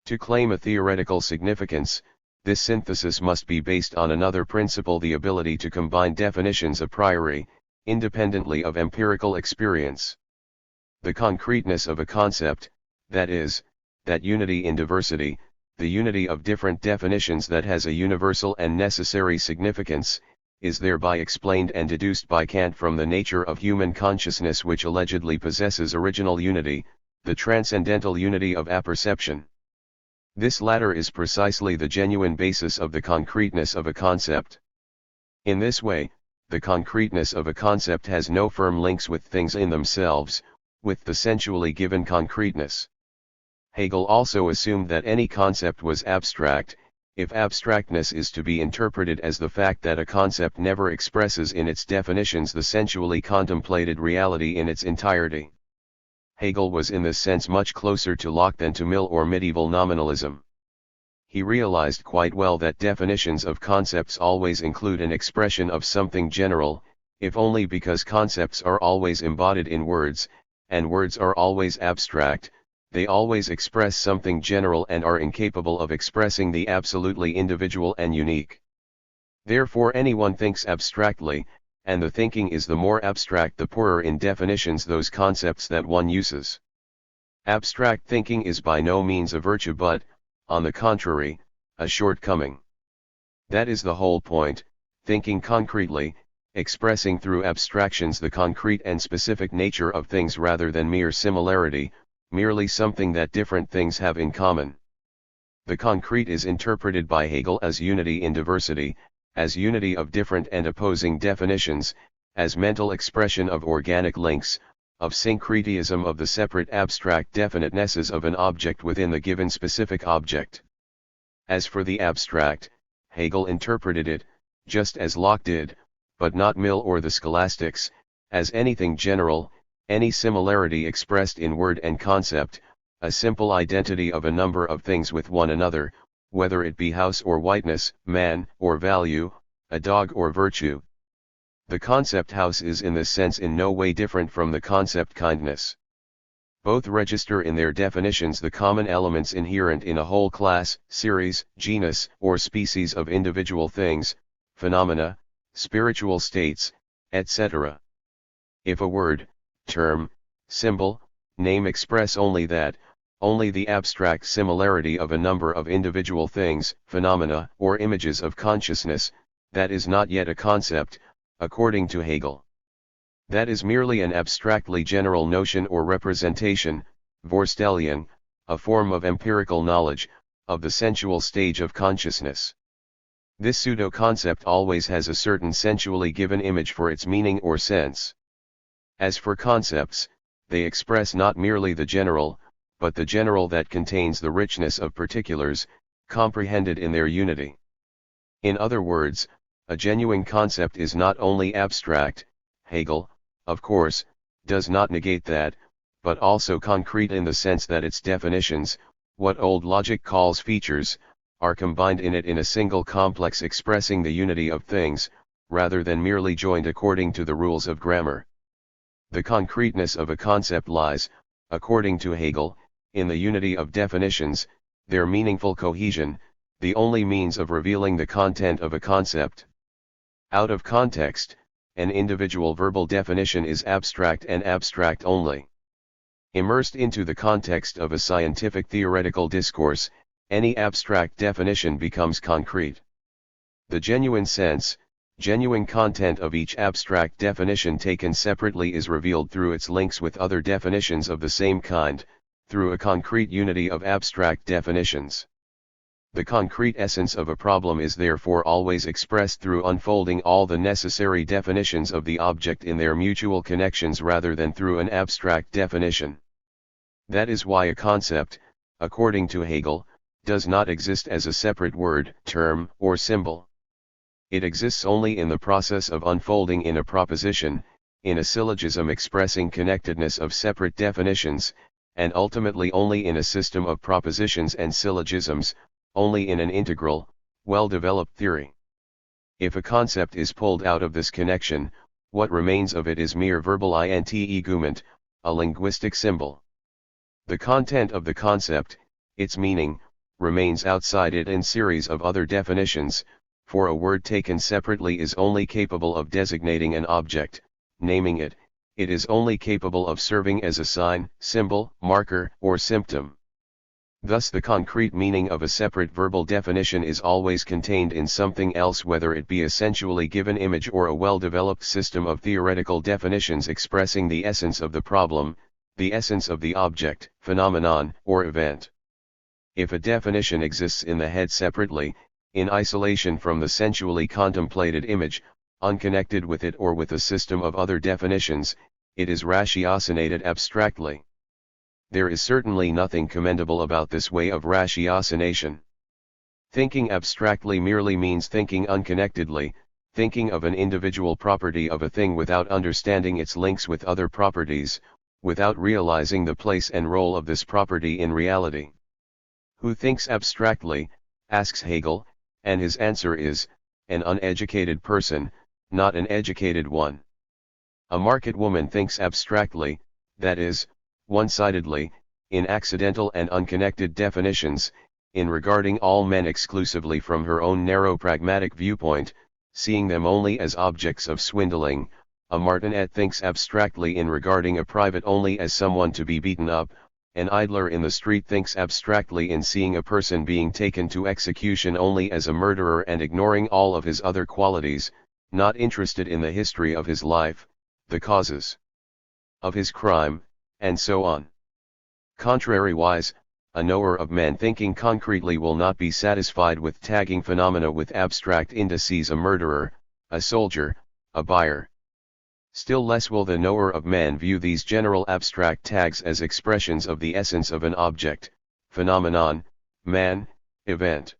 To claim a theoretical significance, this synthesis must be based on another principle: the ability to combine definitions a priori, independently of empirical experience. The concreteness of a concept, that is, that unity in diversity, the unity of different definitions that has a universal and necessary significance, is thereby explained and deduced by Kant from the nature of human consciousness, which allegedly possesses original unity, the transcendental unity of apperception. This latter is precisely the genuine basis of the concreteness of a concept. In this way, the concreteness of a concept has no firm links with things in themselves, with the sensually given concreteness. Hegel also assumed that any concept was abstract, if abstractness is to be interpreted as the fact that a concept never expresses in its definitions the sensually contemplated reality in its entirety. Hegel was in this sense much closer to Locke than to Mill or medieval nominalism. He realized quite well that definitions of concepts always include an expression of something general, if only because concepts are always embodied in words, and words are always abstract, they always express something general and are incapable of expressing the absolutely individual and unique. Therefore anyone thinks abstractly, and the thinking is the more abstract the poorer in definitions those concepts that one uses. Abstract thinking is by no means a virtue but, on the contrary, a shortcoming. That is the whole point: thinking concretely, expressing through abstractions the concrete and specific nature of things rather than mere similarity, merely something that different things have in common. The concrete is interpreted by Hegel as unity in diversity, as unity of different and opposing definitions, as mental expression of organic links, of syncretism of the separate abstract definitenesses of an object within the given specific object. As for the abstract, Hegel interpreted it, just as Locke did, but not Mill or the scholastics, as anything general, any similarity expressed in word and concept, a simple identity of a number of things with one another, whether it be house or whiteness, man or value, a dog or virtue. The concept house is in this sense in no way different from the concept kindness. Both register in their definitions the common elements inherent in a whole class, series, genus, or species of individual things, phenomena, spiritual states, etc. If a word, term, symbol, name express only that, only the abstract similarity of a number of individual things, phenomena, or images of consciousness, that is not yet a concept, according to Hegel. That is merely an abstractly general notion or representation, Vorstellung, a form of empirical knowledge, of the sensual stage of consciousness. This pseudo-concept always has a certain sensually given image for its meaning or sense. As for concepts, they express not merely the general, but the general that contains the richness of particulars, comprehended in their unity. In other words, a genuine concept is not only abstract, Hegel, of course, does not negate that, but also concrete in the sense that its definitions, what old logic calls features, are combined in it in a single complex expressing the unity of things, rather than merely joined according to the rules of grammar. The concreteness of a concept lies, according to Hegel, in the unity of definitions, their meaningful cohesion, the only means of revealing the content of a concept. Out of context, an individual verbal definition is abstract and abstract only. Immersed into the context of a scientific theoretical discourse, any abstract definition becomes concrete. The genuine sense, genuine content of each abstract definition taken separately is revealed through its links with other definitions of the same kind, through a concrete unity of abstract definitions. The concrete essence of a problem is therefore always expressed through unfolding all the necessary definitions of the object in their mutual connections rather than through an abstract definition. That is why a concept, according to Hegel, does not exist as a separate word, term, or symbol. It exists only in the process of unfolding in a proposition, in a syllogism expressing connectedness of separate definitions, and ultimately only in a system of propositions and syllogisms, only in an integral, well-developed theory. If a concept is pulled out of this connection, what remains of it is mere verbal integument, a linguistic symbol. The content of the concept, its meaning, remains outside it in series of other definitions, for a word taken separately is only capable of designating an object, naming it. It is only capable of serving as a sign, symbol, marker, or symptom. Thus the concrete meaning of a separate verbal definition is always contained in something else, whether it be a sensually given image or a well-developed system of theoretical definitions expressing the essence of the problem, the essence of the object, phenomenon, or event. If a definition exists in the head separately, in isolation from the sensually contemplated image, unconnected with it or with a system of other definitions, it is ratiocinated abstractly. There is certainly nothing commendable about this way of ratiocination. Thinking abstractly merely means thinking unconnectedly, thinking of an individual property of a thing without understanding its links with other properties, without realizing the place and role of this property in reality. Who thinks abstractly, asks Hegel, and his answer is, an uneducated person, not an educated one. A market woman thinks abstractly, that is, one-sidedly, in accidental and unconnected definitions, in regarding all men exclusively from her own narrow pragmatic viewpoint, seeing them only as objects of swindling. A martinet thinks abstractly in regarding a private only as someone to be beaten up. An idler in the street thinks abstractly in seeing a person being taken to execution only as a murderer and ignoring all of his other qualities, not interested in the history of his life, the causes of his crime, and so on. Contrariwise, a knower of men thinking concretely will not be satisfied with tagging phenomena with abstract indices: a murderer, a soldier, a buyer. Still less will the knower of men view these general abstract tags as expressions of the essence of an object, phenomenon, man, event.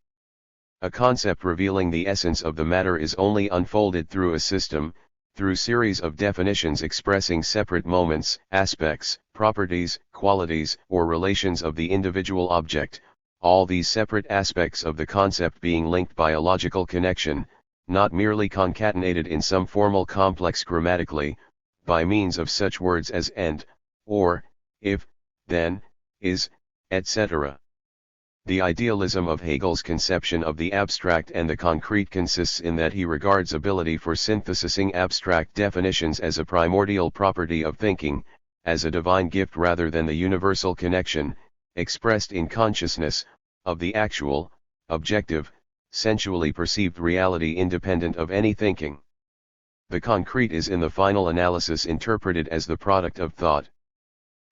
A concept revealing the essence of the matter is only unfolded through a system, through series of definitions expressing separate moments, aspects, properties, qualities, or relations of the individual object, all these separate aspects of the concept being linked by a logical connection, not merely concatenated in some formal complex grammatically, by means of such words as and, or, if, then, is, etc. The idealism of Hegel's conception of the abstract and the concrete consists in that he regards ability for synthesizing abstract definitions as a primordial property of thinking, as a divine gift rather than the universal connection, expressed in consciousness, of the actual, objective, sensually perceived reality independent of any thinking. The concrete is in the final analysis interpreted as the product of thought.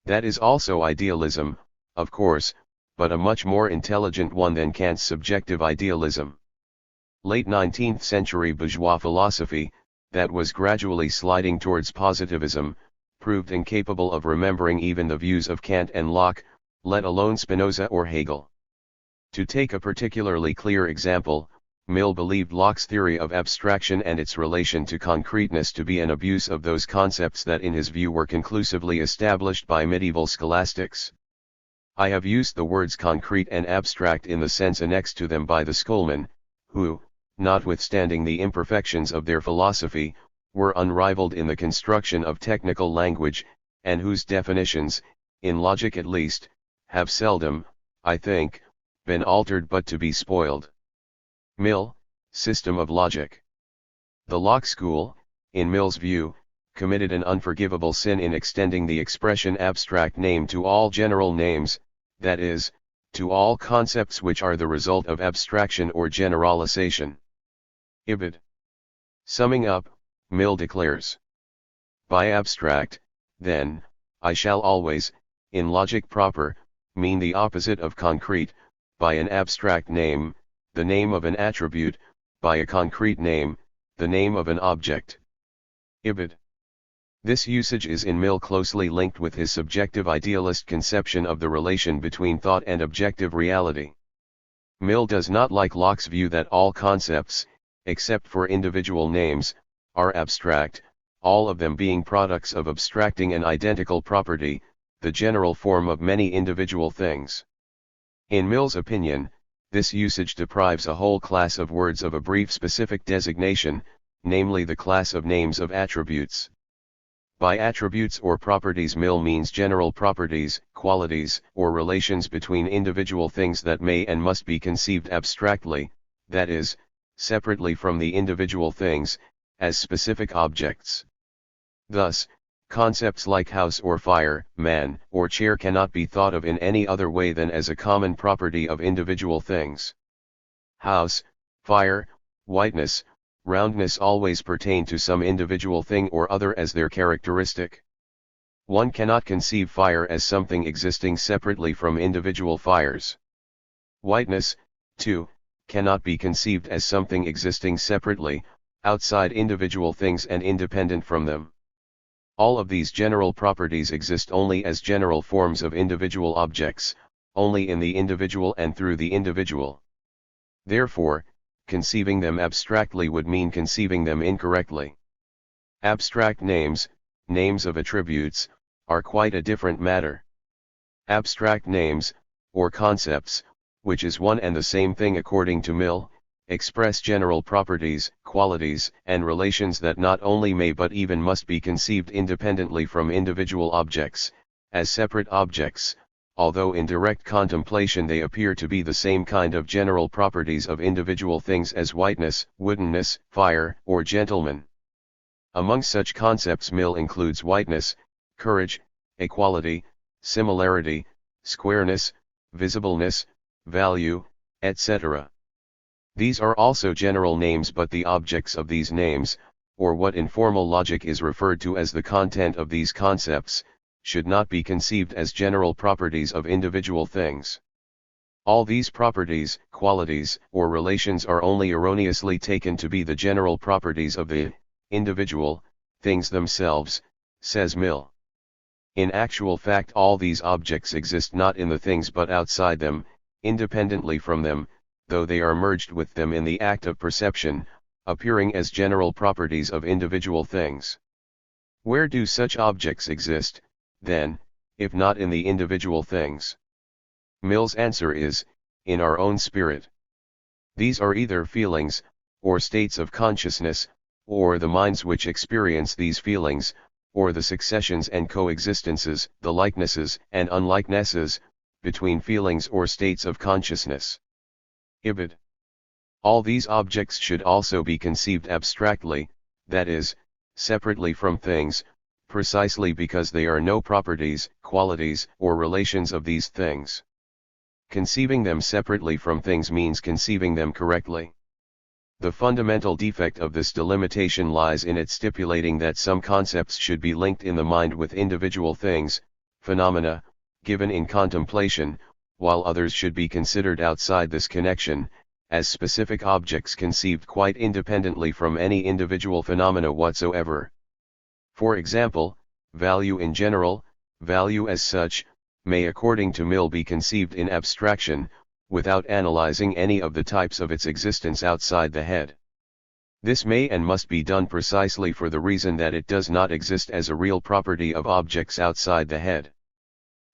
That is also idealism, of course, but a much more intelligent one than Kant's subjective idealism. Late 19th century bourgeois philosophy, that was gradually sliding towards positivism, proved incapable of remembering even the views of Kant and Locke, let alone Spinoza or Hegel. To take a particularly clear example, Mill believed Locke's theory of abstraction and its relation to concreteness to be an abuse of those concepts that in his view were conclusively established by medieval scholastics. I have used the words concrete and abstract in the sense annexed to them by the schoolmen, who, notwithstanding the imperfections of their philosophy, were unrivaled in the construction of technical language, and whose definitions, in logic at least, have seldom, I think, been altered but to be spoiled. Mill, System of Logic. The Locke school, in Mill's view, committed an unforgivable sin in extending the expression abstract name to all general names, that is, to all concepts which are the result of abstraction or generalization. Ibid. Summing up, Mill declares: by abstract, then, I shall always, in logic proper, mean the opposite of concrete. By an abstract name, the name of an attribute; by a concrete name, the name of an object. Ibid. This usage is in Mill closely linked with his subjective idealist conception of the relation between thought and objective reality. Mill does not like Locke's view that all concepts, except for individual names, are abstract, all of them being products of abstracting an identical property, the general form of many individual things. In Mill's opinion, This usage deprives a whole class of words of a brief specific designation, namely the class of names of attributes. By attributes or properties, Mill means general properties, qualities, or relations between individual things that may and must be conceived abstractly, that is, separately from the individual things, as specific objects. Thus, concepts like house or fire, man, or chair cannot be thought of in any other way than as a common property of individual things. House, fire, whiteness, roundness always pertain to some individual thing or other as their characteristic. One cannot conceive fire as something existing separately from individual fires. Whiteness, too, cannot be conceived as something existing separately, outside individual things and independent from them. All of these general properties exist only as general forms of individual objects, only in the individual and through the individual. Therefore, conceiving them abstractly would mean conceiving them incorrectly. Abstract names, names of attributes, are quite a different matter. Abstract names, or concepts, which is one and the same thing according to Mill, express general properties, qualities, and relations that not only may but even must be conceived independently from individual objects, as separate objects, although in direct contemplation they appear to be the same kind of general properties of individual things as whiteness, woodenness, fire, or gentleman. Among such concepts Mill includes whiteness, courage, equality, similarity, squareness, visibleness, value, etc. These are also general names, but the objects of these names, or what in formal logic is referred to as the content of these concepts, should not be conceived as general properties of individual things. All these properties, qualities, or relations are only erroneously taken to be the general properties of the individual things themselves, says Mill. In actual fact, all these objects exist not in the things but outside them, independently from them, though they are merged with them in the act of perception, appearing as general properties of individual things. Where do such objects exist, then, if not in the individual things? Mill's answer is, in our own spirit. These are either feelings, or states of consciousness, or the minds which experience these feelings, or the successions and coexistences, the likenesses and unlikenesses, between feelings or states of consciousness. Evald. All these objects should also be conceived abstractly, that is, separately from things, precisely because they are no properties, qualities, or relations of these things. Conceiving them separately from things means conceiving them correctly. The fundamental defect of this delimitation lies in its stipulating that some concepts should be linked in the mind with individual things, phenomena, given in contemplation, while others should be considered outside this connection, as specific objects conceived quite independently from any individual phenomena whatsoever. For example, value in general, value as such, may according to Mill be conceived in abstraction, without analyzing any of the types of its existence outside the head. This may and must be done precisely for the reason that it does not exist as a real property of objects outside the head.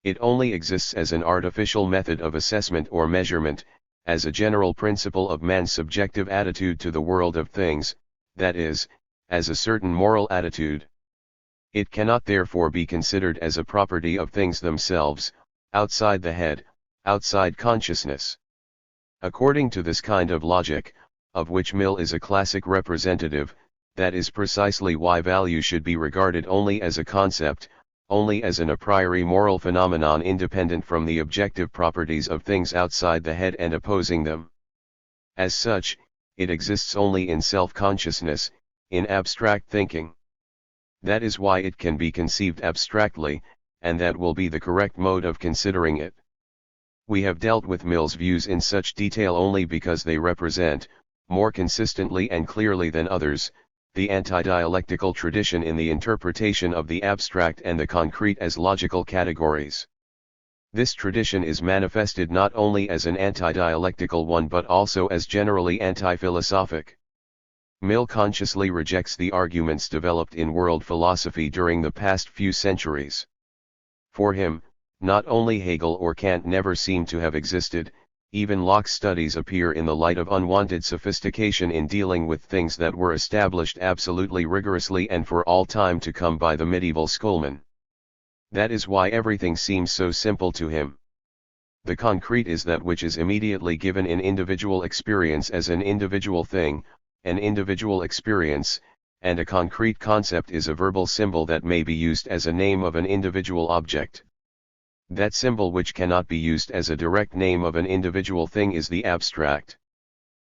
It only exists as an artificial method of assessment or measurement, as a general principle of man's subjective attitude to the world of things, that is, as a certain moral attitude. It cannot therefore be considered as a property of things themselves, outside the head, outside consciousness. According to this kind of logic, of which Mill is a classic representative, that is precisely why value should be regarded only as a concept, only as an a priori moral phenomenon independent from the objective properties of things outside the head and opposing them. As such, it exists only in self-consciousness, in abstract thinking. That is why it can be conceived abstractly, and that will be the correct mode of considering it. We have dealt with Mill's views in such detail only because they represent, more consistently and clearly than others, the anti-dialectical tradition in the interpretation of the abstract and the concrete as logical categories. This tradition is manifested not only as an anti-dialectical one but also as generally anti-philosophic. Mill consciously rejects the arguments developed in world philosophy during the past few centuries. For him, not only Hegel or Kant never seem to have existed, even Locke's studies appear in the light of unwanted sophistication in dealing with things that were established absolutely rigorously and for all time to come by the medieval schoolman. That is why everything seems so simple to him. The concrete is that which is immediately given in individual experience as an individual thing, an individual experience, and a concrete concept is a verbal symbol that may be used as a name of an individual object. That symbol which cannot be used as a direct name of an individual thing is the abstract.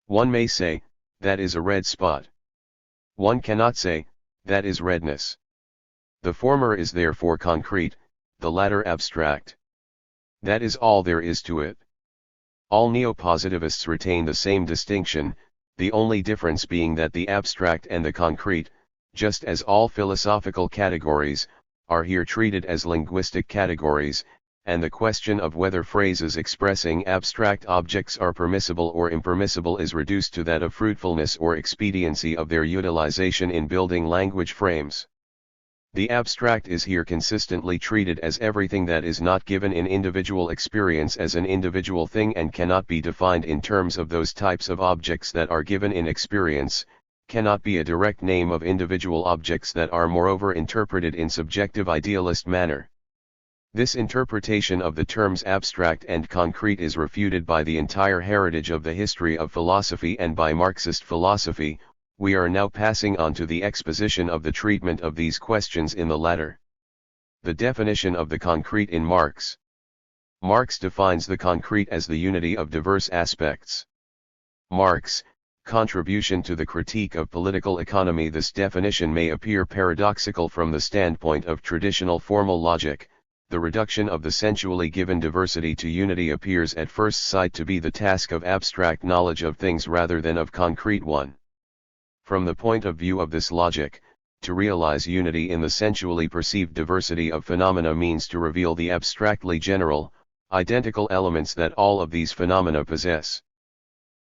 One may say, that is a red spot. One cannot say, that is redness. The former is therefore concrete, the latter abstract. That is all there is to it. All neo-positivists retain the same distinction, the only difference being that the abstract and the concrete, just as all philosophical categories, are here treated as linguistic categories, and the question of whether phrases expressing abstract objects are permissible or impermissible is reduced to that of fruitfulness or expediency of their utilization in building language frames. The abstract is here consistently treated as everything that is not given in individual experience as an individual thing and cannot be defined in terms of those types of objects that are given in experience, cannot be a direct name of individual objects that are moreover interpreted in subjective idealist manner. This interpretation of the terms abstract and concrete is refuted by the entire heritage of the history of philosophy and by Marxist philosophy. We are now passing on to the exposition of the treatment of these questions in the latter. The definition of the concrete in Marx. Marx defines the concrete as the unity of diverse aspects. Marx, contribution to the critique of political economy. This definition may appear paradoxical from the standpoint of traditional formal logic. The reduction of the sensually given diversity to unity appears at first sight to be the task of abstract knowledge of things rather than of concrete one. From the point of view of this logic, to realize unity in the sensually perceived diversity of phenomena means to reveal the abstractly general, identical elements that all of these phenomena possess.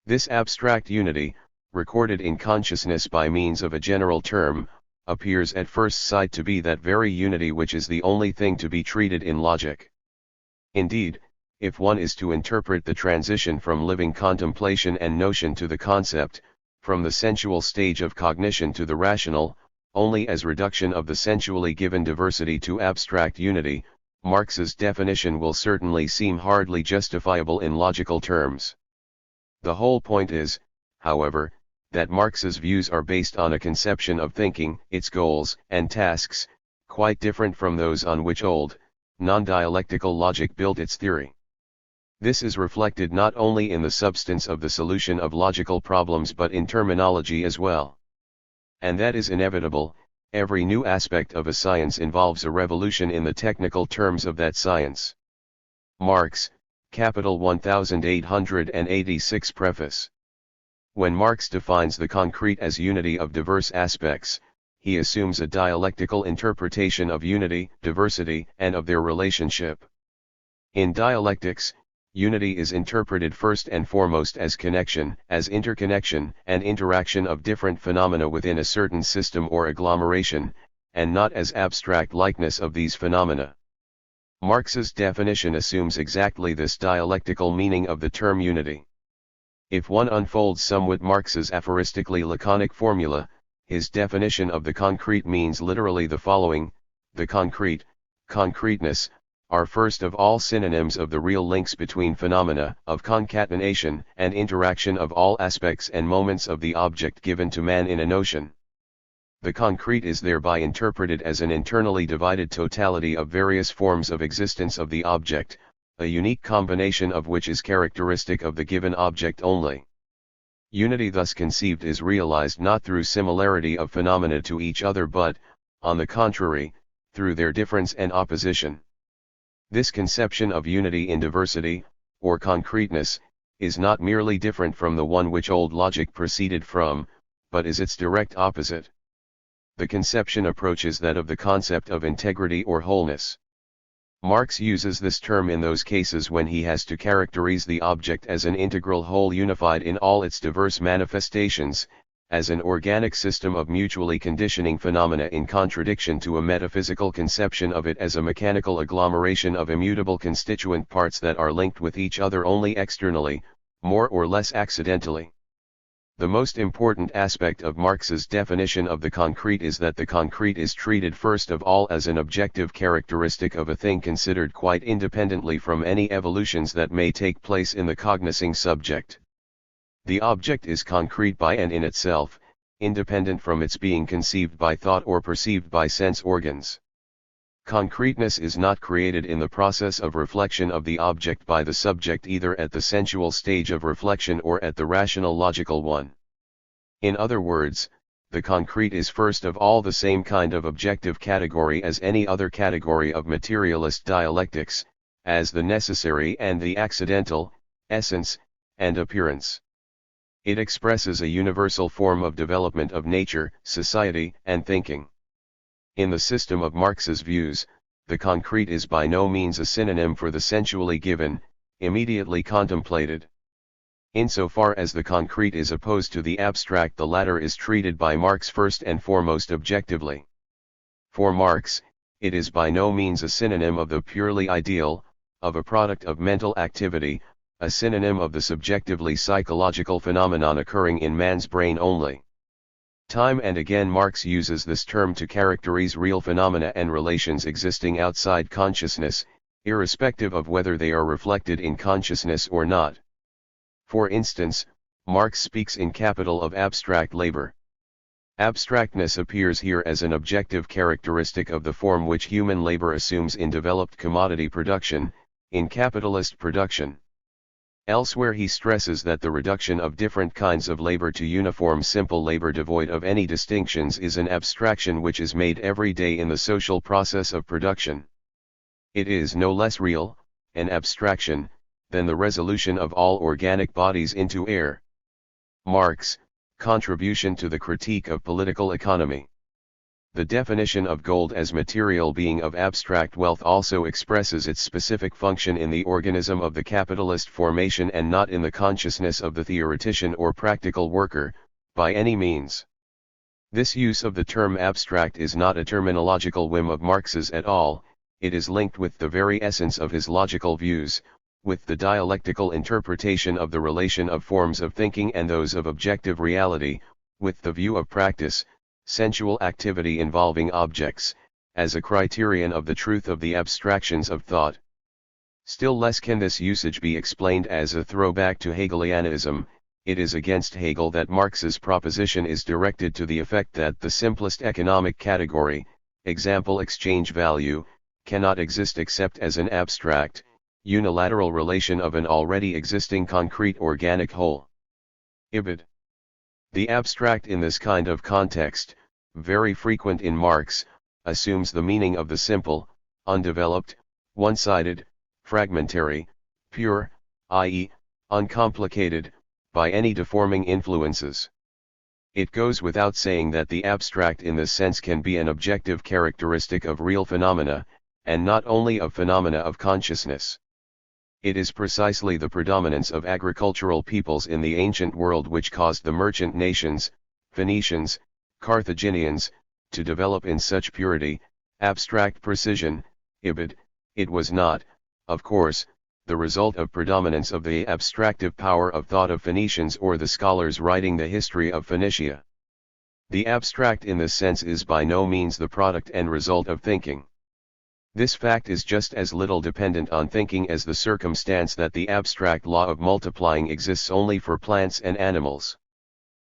This abstract unity, recorded in consciousness by means of a general term, appears at first sight to be that very unity which is the only thing to be treated in logic. Indeed, if one is to interpret the transition from living contemplation and notion to the concept, from the sensual stage of cognition to the rational, only as reduction of the sensually given diversity to abstract unity, Marx's definition will certainly seem hardly justifiable in logical terms. The whole point is, however, that Marx's views are based on a conception of thinking, its goals and tasks, quite different from those on which old, non-dialectical logic built its theory. This is reflected not only in the substance of the solution of logical problems but in terminology as well. And that is inevitable. Every new aspect of a science involves a revolution in the technical terms of that science. Marx, Capital 1886 Preface. When Marx defines the concrete as unity of diverse aspects, he assumes a dialectical interpretation of unity, diversity, and of their relationship. In dialectics, unity is interpreted first and foremost as connection, as interconnection and interaction of different phenomena within a certain system or agglomeration, and not as abstract likeness of these phenomena. Marx's definition assumes exactly this dialectical meaning of the term unity. If one unfolds somewhat Marx's aphoristically laconic formula, his definition of the concrete means literally the following: the concrete, concreteness, are first of all synonyms of the real links between phenomena, of concatenation and interaction of all aspects and moments of the object given to man in a notion. The concrete is thereby interpreted as an internally divided totality of various forms of existence of the object, a unique combination of which is characteristic of the given object only. Unity thus conceived is realized not through similarity of phenomena to each other but, on the contrary, through their difference and opposition. This conception of unity in diversity, or concreteness, is not merely different from the one which old logic proceeded from, but is its direct opposite. The conception approaches that of the concept of integrity or wholeness. Marx uses this term in those cases when he has to characterize the object as an integral whole unified in all its diverse manifestations, as an organic system of mutually conditioning phenomena in contradiction to a metaphysical conception of it as a mechanical agglomeration of immutable constituent parts that are linked with each other only externally, more or less accidentally. The most important aspect of Marx's definition of the concrete is that the concrete is treated first of all as an objective characteristic of a thing considered quite independently from any evolutions that may take place in the cognizing subject. The object is concrete by and in itself, independent from its being conceived by thought or perceived by sense organs. Concreteness is not created in the process of reflection of the object by the subject either at the sensual stage of reflection or at the rational logical one. In other words, the concrete is first of all the same kind of objective category as any other category of materialist dialectics, as the necessary and the accidental, essence, and appearance. It expresses a universal form of development of nature, society, and thinking. In the system of Marx's views, the concrete is by no means a synonym for the sensually given, immediately contemplated. Insofar as the concrete is opposed to the abstract, the latter is treated by Marx first and foremost objectively. For Marx, it is by no means a synonym of the purely ideal, of a product of mental activity, a synonym of the subjectively psychological phenomenon occurring in man's brain only. Time and again Marx uses this term to characterize real phenomena and relations existing outside consciousness, irrespective of whether they are reflected in consciousness or not. For instance, Marx speaks in Capital of abstract labor. Abstractness appears here as an objective characteristic of the form which human labor assumes in developed commodity production, in capitalist production. Elsewhere he stresses that the reduction of different kinds of labor to uniform simple labor devoid of any distinctions is an abstraction which is made every day in the social process of production. It is no less real, an abstraction, than the resolution of all organic bodies into air. Marx, Contribution to the Critique of Political Economy. The definition of gold as material being of abstract wealth also expresses its specific function in the organism of the capitalist formation and not in the consciousness of the theoretician or practical worker, by any means. This use of the term abstract is not a terminological whim of Marx's at all, it is linked with the very essence of his logical views, with the dialectical interpretation of the relation of forms of thinking and those of objective reality, with the view of practice, sensual activity involving objects, as a criterion of the truth of the abstractions of thought. Still less can this usage be explained as a throwback to Hegelianism. It is against Hegel that Marx's proposition is directed to the effect that the simplest economic category, example exchange value, cannot exist except as an abstract, unilateral relation of an already existing concrete organic whole. Evald. The abstract in this kind of context, very frequent in Marx, assumes the meaning of the simple, undeveloped, one-sided, fragmentary, pure, i.e., uncomplicated, by any deforming influences. It goes without saying that the abstract in this sense can be an objective characteristic of real phenomena, and not only of phenomena of consciousness. It is precisely the predominance of agricultural peoples in the ancient world which caused the merchant nations, Phoenicians, Carthaginians, to develop in such purity, abstract precision. Evald. It was not, of course, the result of predominance of the abstractive power of thought of Phoenicians or the scholars writing the history of Phoenicia. The abstract in this sense is by no means the product and result of thinking. This fact is just as little dependent on thinking as the circumstance that the abstract law of multiplying exists only for plants and animals.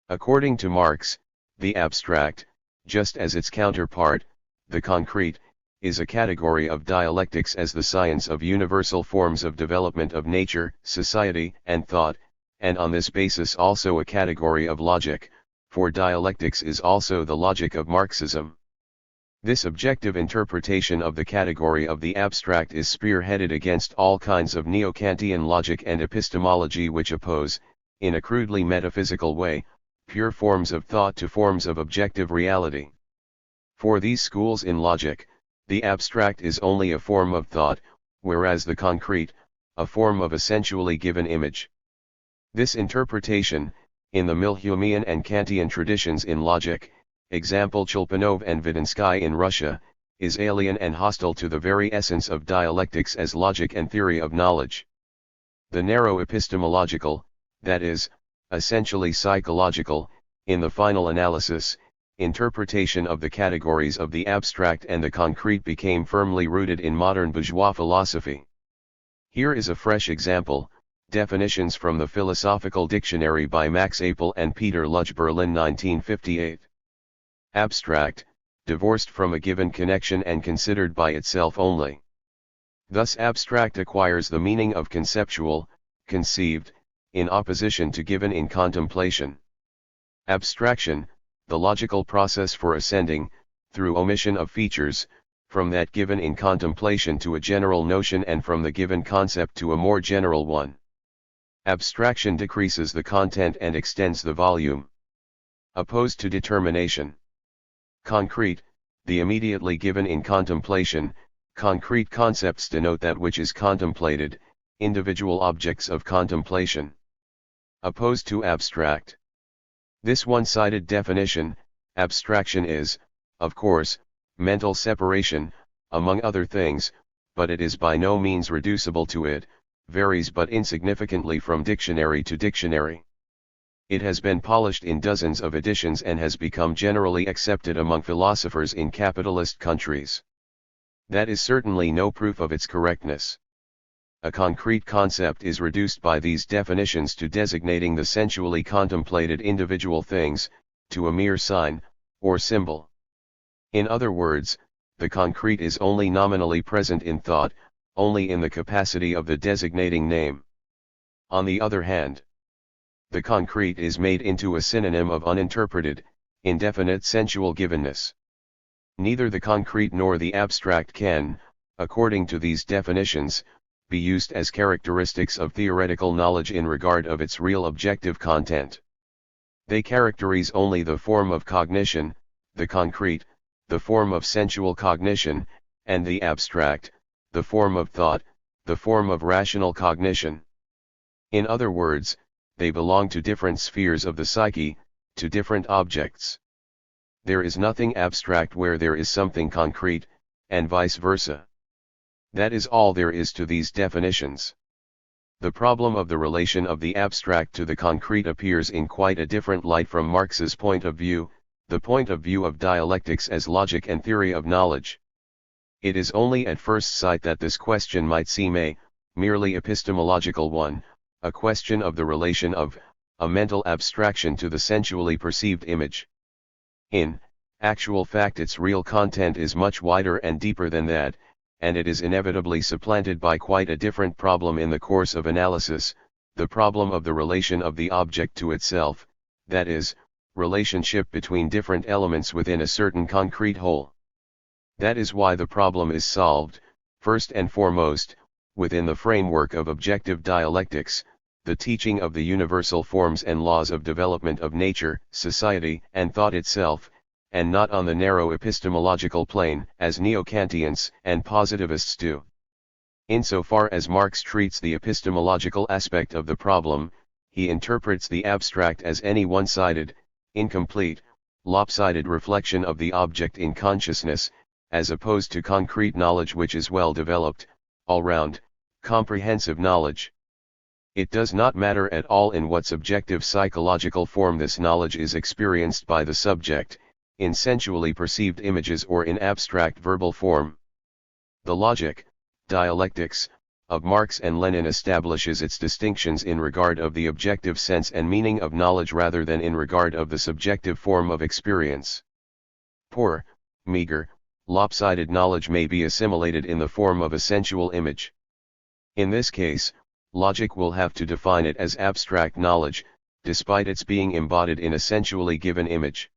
According to Marx, the abstract, just as its counterpart, the concrete, is a category of dialectics as the science of universal forms of development of nature, society, and thought, and on this basis also a category of logic, for dialectics is also the logic of Marxism. This objective interpretation of the category of the abstract is spearheaded against all kinds of neo-Kantian logic and epistemology which oppose, in a crudely metaphysical way, pure forms of thought to forms of objective reality. For these schools in logic, the abstract is only a form of thought, whereas the concrete, a form of a sensually given image. This interpretation, in the Milhumian and Kantian traditions in logic, example Cholpanov and Vidinsky in Russia, is alien and hostile to the very essence of dialectics as logic and theory of knowledge. The narrow epistemological, that is, essentially psychological, in the final analysis, interpretation of the categories of the abstract and the concrete became firmly rooted in modern bourgeois philosophy. Here is a fresh example: definitions from the Philosophical Dictionary by Max Apel and Peter Luch, Berlin 1958. Abstract, divorced from a given connection and considered by itself only. Thus abstract acquires the meaning of conceptual, conceived, in opposition to given in contemplation. Abstraction, the logical process for ascending, through omission of features, from that given in contemplation to a general notion and from the given concept to a more general one. Abstraction decreases the content and extends the volume. Opposed to determination. Concrete, the immediately given in contemplation. Concrete concepts denote that which is contemplated, individual objects of contemplation. Opposed to abstract. This one-sided definition, abstraction is, of course, mental separation, among other things, but it is by no means reducible to it, varies but insignificantly from dictionary to dictionary. It has been polished in dozens of editions and has become generally accepted among philosophers in capitalist countries. That is certainly no proof of its correctness. A concrete concept is reduced by these definitions to designating the sensually contemplated individual things, to a mere sign, or symbol. In other words, the concrete is only nominally present in thought, only in the capacity of the designating name. On the other hand, the concrete is made into a synonym of uninterpreted, indefinite sensual givenness. Neither the concrete nor the abstract can, according to these definitions, be used as characteristics of theoretical knowledge in regard of its real objective content. They characterize only the form of cognition, the concrete, the form of sensual cognition, and the abstract, the form of thought, the form of rational cognition. In other words, they belong to different spheres of the psyche, to different objects. There is nothing abstract where there is something concrete, and vice versa. That is all there is to these definitions. The problem of the relation of the abstract to the concrete appears in quite a different light from Marx's point of view, the point of view of dialectics as logic and theory of knowledge. It is only at first sight that this question might seem a merely epistemological one, a question of the relation of a mental abstraction to the sensually perceived image. In actual fact, its real content is much wider and deeper than that, and it is inevitably supplanted by quite a different problem in the course of analysis, the problem of the relation of the object to itself, that is, relationship between different elements within a certain concrete whole. That is why the problem is solved, first and foremost, within the framework of objective dialectics, the teaching of the universal forms and laws of development of nature, society, and thought itself, and not on the narrow epistemological plane, as neo-Kantians and positivists do. Insofar as Marx treats the epistemological aspect of the problem, he interprets the abstract as any one-sided, incomplete, lopsided reflection of the object in consciousness, as opposed to concrete knowledge which is well-developed, all-round, comprehensive knowledge. It does not matter at all in what subjective psychological form this knowledge is experienced by the subject, in sensually perceived images or in abstract verbal form. The logic, dialectics, of Marx and Lenin establishes its distinctions in regard of the objective sense and meaning of knowledge rather than in regard of the subjective form of experience. Poor, meager, lopsided knowledge may be assimilated in the form of a sensual image. In this case, logic will have to define it as abstract knowledge, despite its being embodied in a sensually given image.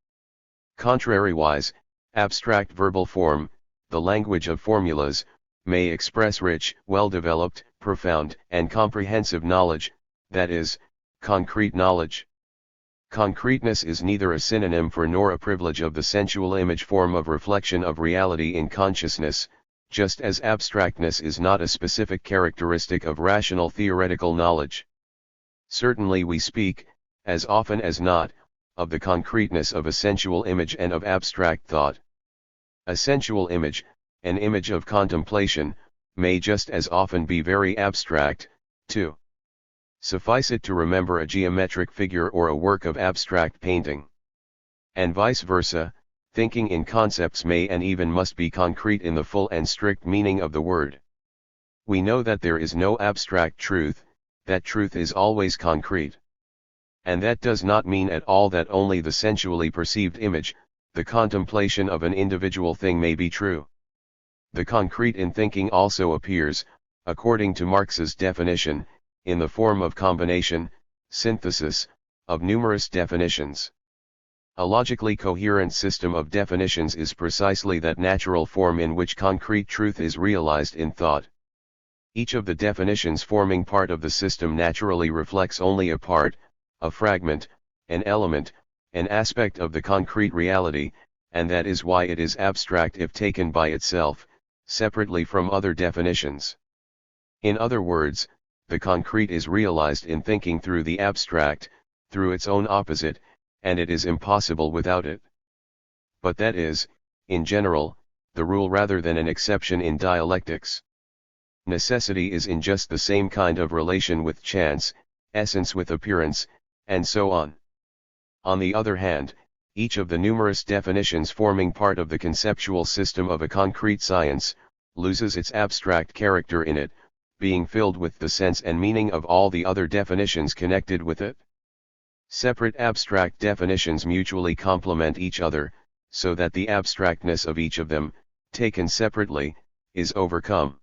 Contrariwise, abstract verbal form, the language of formulas, may express rich, well-developed, profound, and comprehensive knowledge, that is, concrete knowledge. Concreteness is neither a synonym for nor a privilege of the sensual image form of reflection of reality in consciousness, just as abstractness is not a specific characteristic of rational theoretical knowledge. Certainly we speak, as often as not, of the concreteness of a sensual image and of abstract thought. A sensual image, an image of contemplation, may just as often be very abstract, too. Suffice it to remember a geometric figure or a work of abstract painting. And vice versa, thinking in concepts may and even must be concrete in the full and strict meaning of the word. We know that there is no abstract truth, that truth is always concrete. And that does not mean at all that only the sensually perceived image, the contemplation of an individual thing may be true. The concrete in thinking also appears, according to Marx's definition, in the form of combination, synthesis, of numerous definitions. A logically coherent system of definitions is precisely that natural form in which concrete truth is realized in thought. Each of the definitions forming part of the system naturally reflects only a part, a fragment, an element, an aspect of the concrete reality, and that is why it is abstract if taken by itself, separately from other definitions. In other words, the concrete is realized in thinking through the abstract, through its own opposite, and it is impossible without it. But that is, in general, the rule rather than an exception in dialectics. Necessity is in just the same kind of relation with chance, essence with appearance, and so on. On the other hand, each of the numerous definitions forming part of the conceptual system of a concrete science, loses its abstract character in it, being filled with the sense and meaning of all the other definitions connected with it. Separate abstract definitions mutually complement each other, so that the abstractness of each of them, taken separately, is overcome.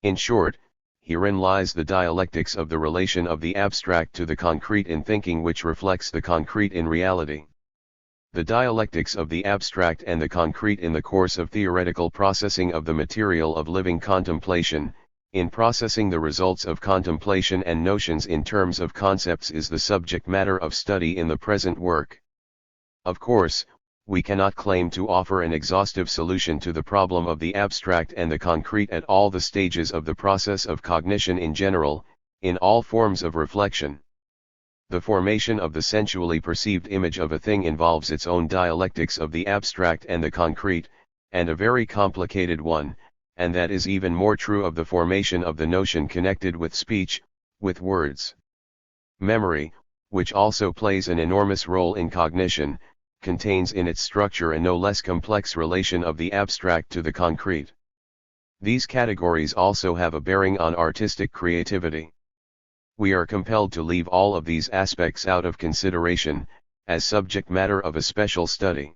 In short, herein lies the dialectics of the relation of the abstract to the concrete in thinking, which reflects the concrete in reality. The dialectics of the abstract and the concrete in the course of theoretical processing of the material of living contemplation, in processing the results of contemplation and notions in terms of concepts, is the subject matter of study in the present work. Of course, we cannot claim to offer an exhaustive solution to the problem of the abstract and the concrete at all the stages of the process of cognition in general, in all forms of reflection. The formation of the sensually perceived image of a thing involves its own dialectics of the abstract and the concrete, and a very complicated one, and that is even more true of the formation of the notion connected with speech, with words. Memory, which also plays an enormous role in cognition, contains in its structure a no less complex relation of the abstract to the concrete. These categories also have a bearing on artistic creativity. We are compelled to leave all of these aspects out of consideration, as subject matter of a special study.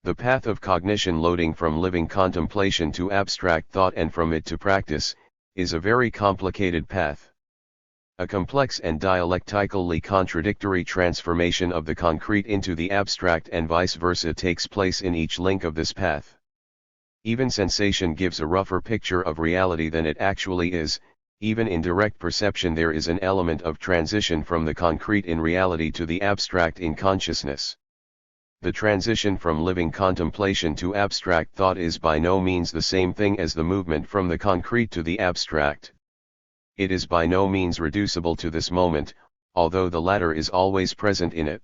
The path of cognition loading from living contemplation to abstract thought and from it to practice, is a very complicated path. A complex and dialectically contradictory transformation of the concrete into the abstract and vice versa takes place in each link of this path. Even sensation gives a rougher picture of reality than it actually is. Even in direct perception there is an element of transition from the concrete in reality to the abstract in consciousness. The transition from living contemplation to abstract thought is by no means the same thing as the movement from the concrete to the abstract. It is by no means reducible to this moment, although the latter is always present in it.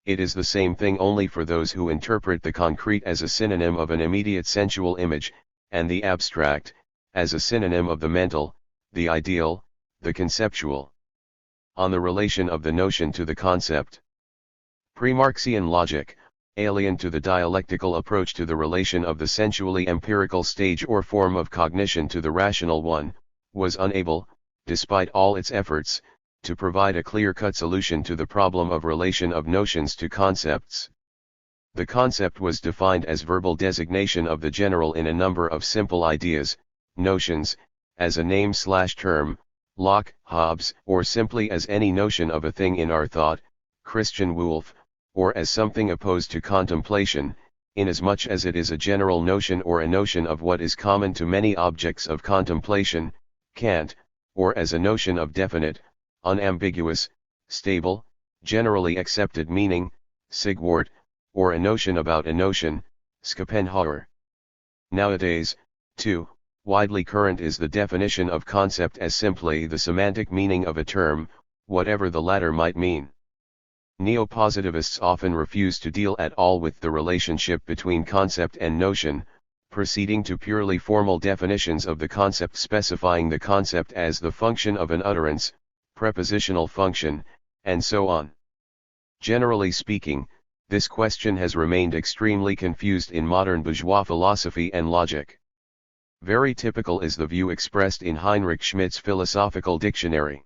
It is the same thing only for those who interpret the concrete as a synonym of an immediate sensual image, and the abstract, as a synonym of the mental, the ideal, the conceptual. On the relation of the notion to the concept. Pre-Marxian logic, alien to the dialectical approach to the relation of the sensually empirical stage or form of cognition to the rational one, was unable, despite all its efforts, to provide a clear-cut solution to the problem of relation of notions to concepts. The concept was defined as verbal designation of the general in a number of simple ideas, notions, as a name/term, Locke, Hobbes, or simply as any notion of a thing in our thought, Christian Wolff, or as something opposed to contemplation, inasmuch as it is a general notion or a notion of what is common to many objects of contemplation, Kant, or as a notion of definite, unambiguous, stable, generally accepted meaning, Sigwart, or a notion about a notion, Schopenhauer. Nowadays, too, widely current is the definition of concept as simply the semantic meaning of a term, whatever the latter might mean. Neo-positivists often refuse to deal at all with the relationship between concept and notion, proceeding to purely formal definitions of the concept, specifying the concept as the function of an utterance, prepositional function, and so on. Generally speaking, this question has remained extremely confused in modern bourgeois philosophy and logic. Very typical is the view expressed in Heinrich Schmidt's Philosophical Dictionary.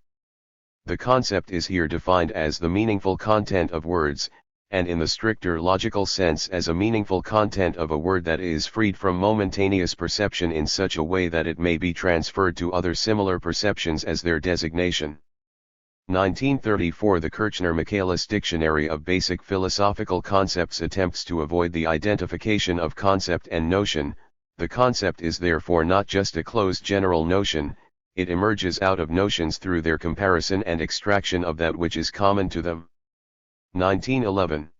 The concept is here defined as the meaningful content of words, and in the stricter logical sense as a meaningful content of a word that is freed from momentaneous perception in such a way that it may be transferred to other similar perceptions as their designation. 1934 The Kirchner-Michaelis Dictionary of Basic Philosophical Concepts attempts to avoid the identification of concept and notion. The concept is therefore not just a closed general notion, it emerges out of notions through their comparison and extraction of that which is common to them. 1911.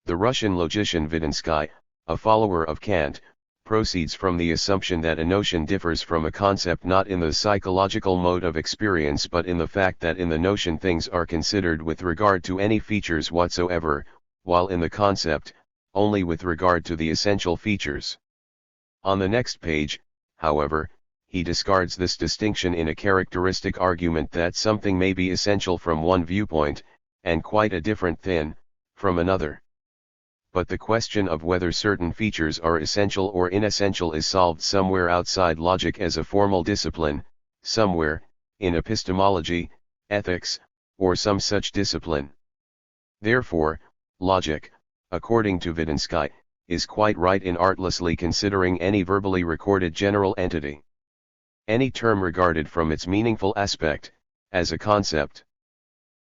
The Russian logician Wittgenstein, a follower of Kant, proceeds from the assumption that a notion differs from a concept not in the psychological mode of experience but in the fact that in the notion things are considered with regard to any features whatsoever, while in the concept, only with regard to the essential features. On the next page, however, he discards this distinction in a characteristic argument that something may be essential from one viewpoint, and quite a different thing, from another. But the question of whether certain features are essential or inessential is solved somewhere outside logic as a formal discipline, somewhere, in epistemology, ethics, or some such discipline. Therefore, logic, according to Wittgenstein, is quite right in artlessly considering any verbally recorded general entity, any term regarded from its meaningful aspect, as a concept.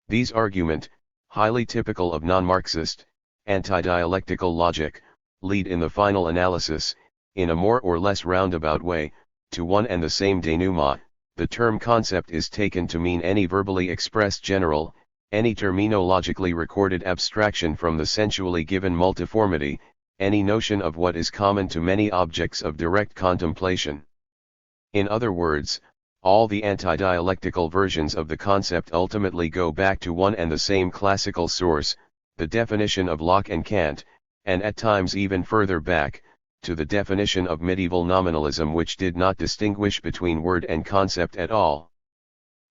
These argument, highly typical of non-Marxist, anti-dialectical logic, lead in the final analysis, in a more or less roundabout way, to one and the same denouement. The term concept is taken to mean any verbally expressed general, any terminologically recorded abstraction from the sensually given multiformity, any notion of what is common to many objects of direct contemplation. In other words, all the anti-dialectical versions of the concept ultimately go back to one and the same classical source, the definition of Locke and Kant, and at times even further back, to the definition of medieval nominalism, which did not distinguish between word and concept at all.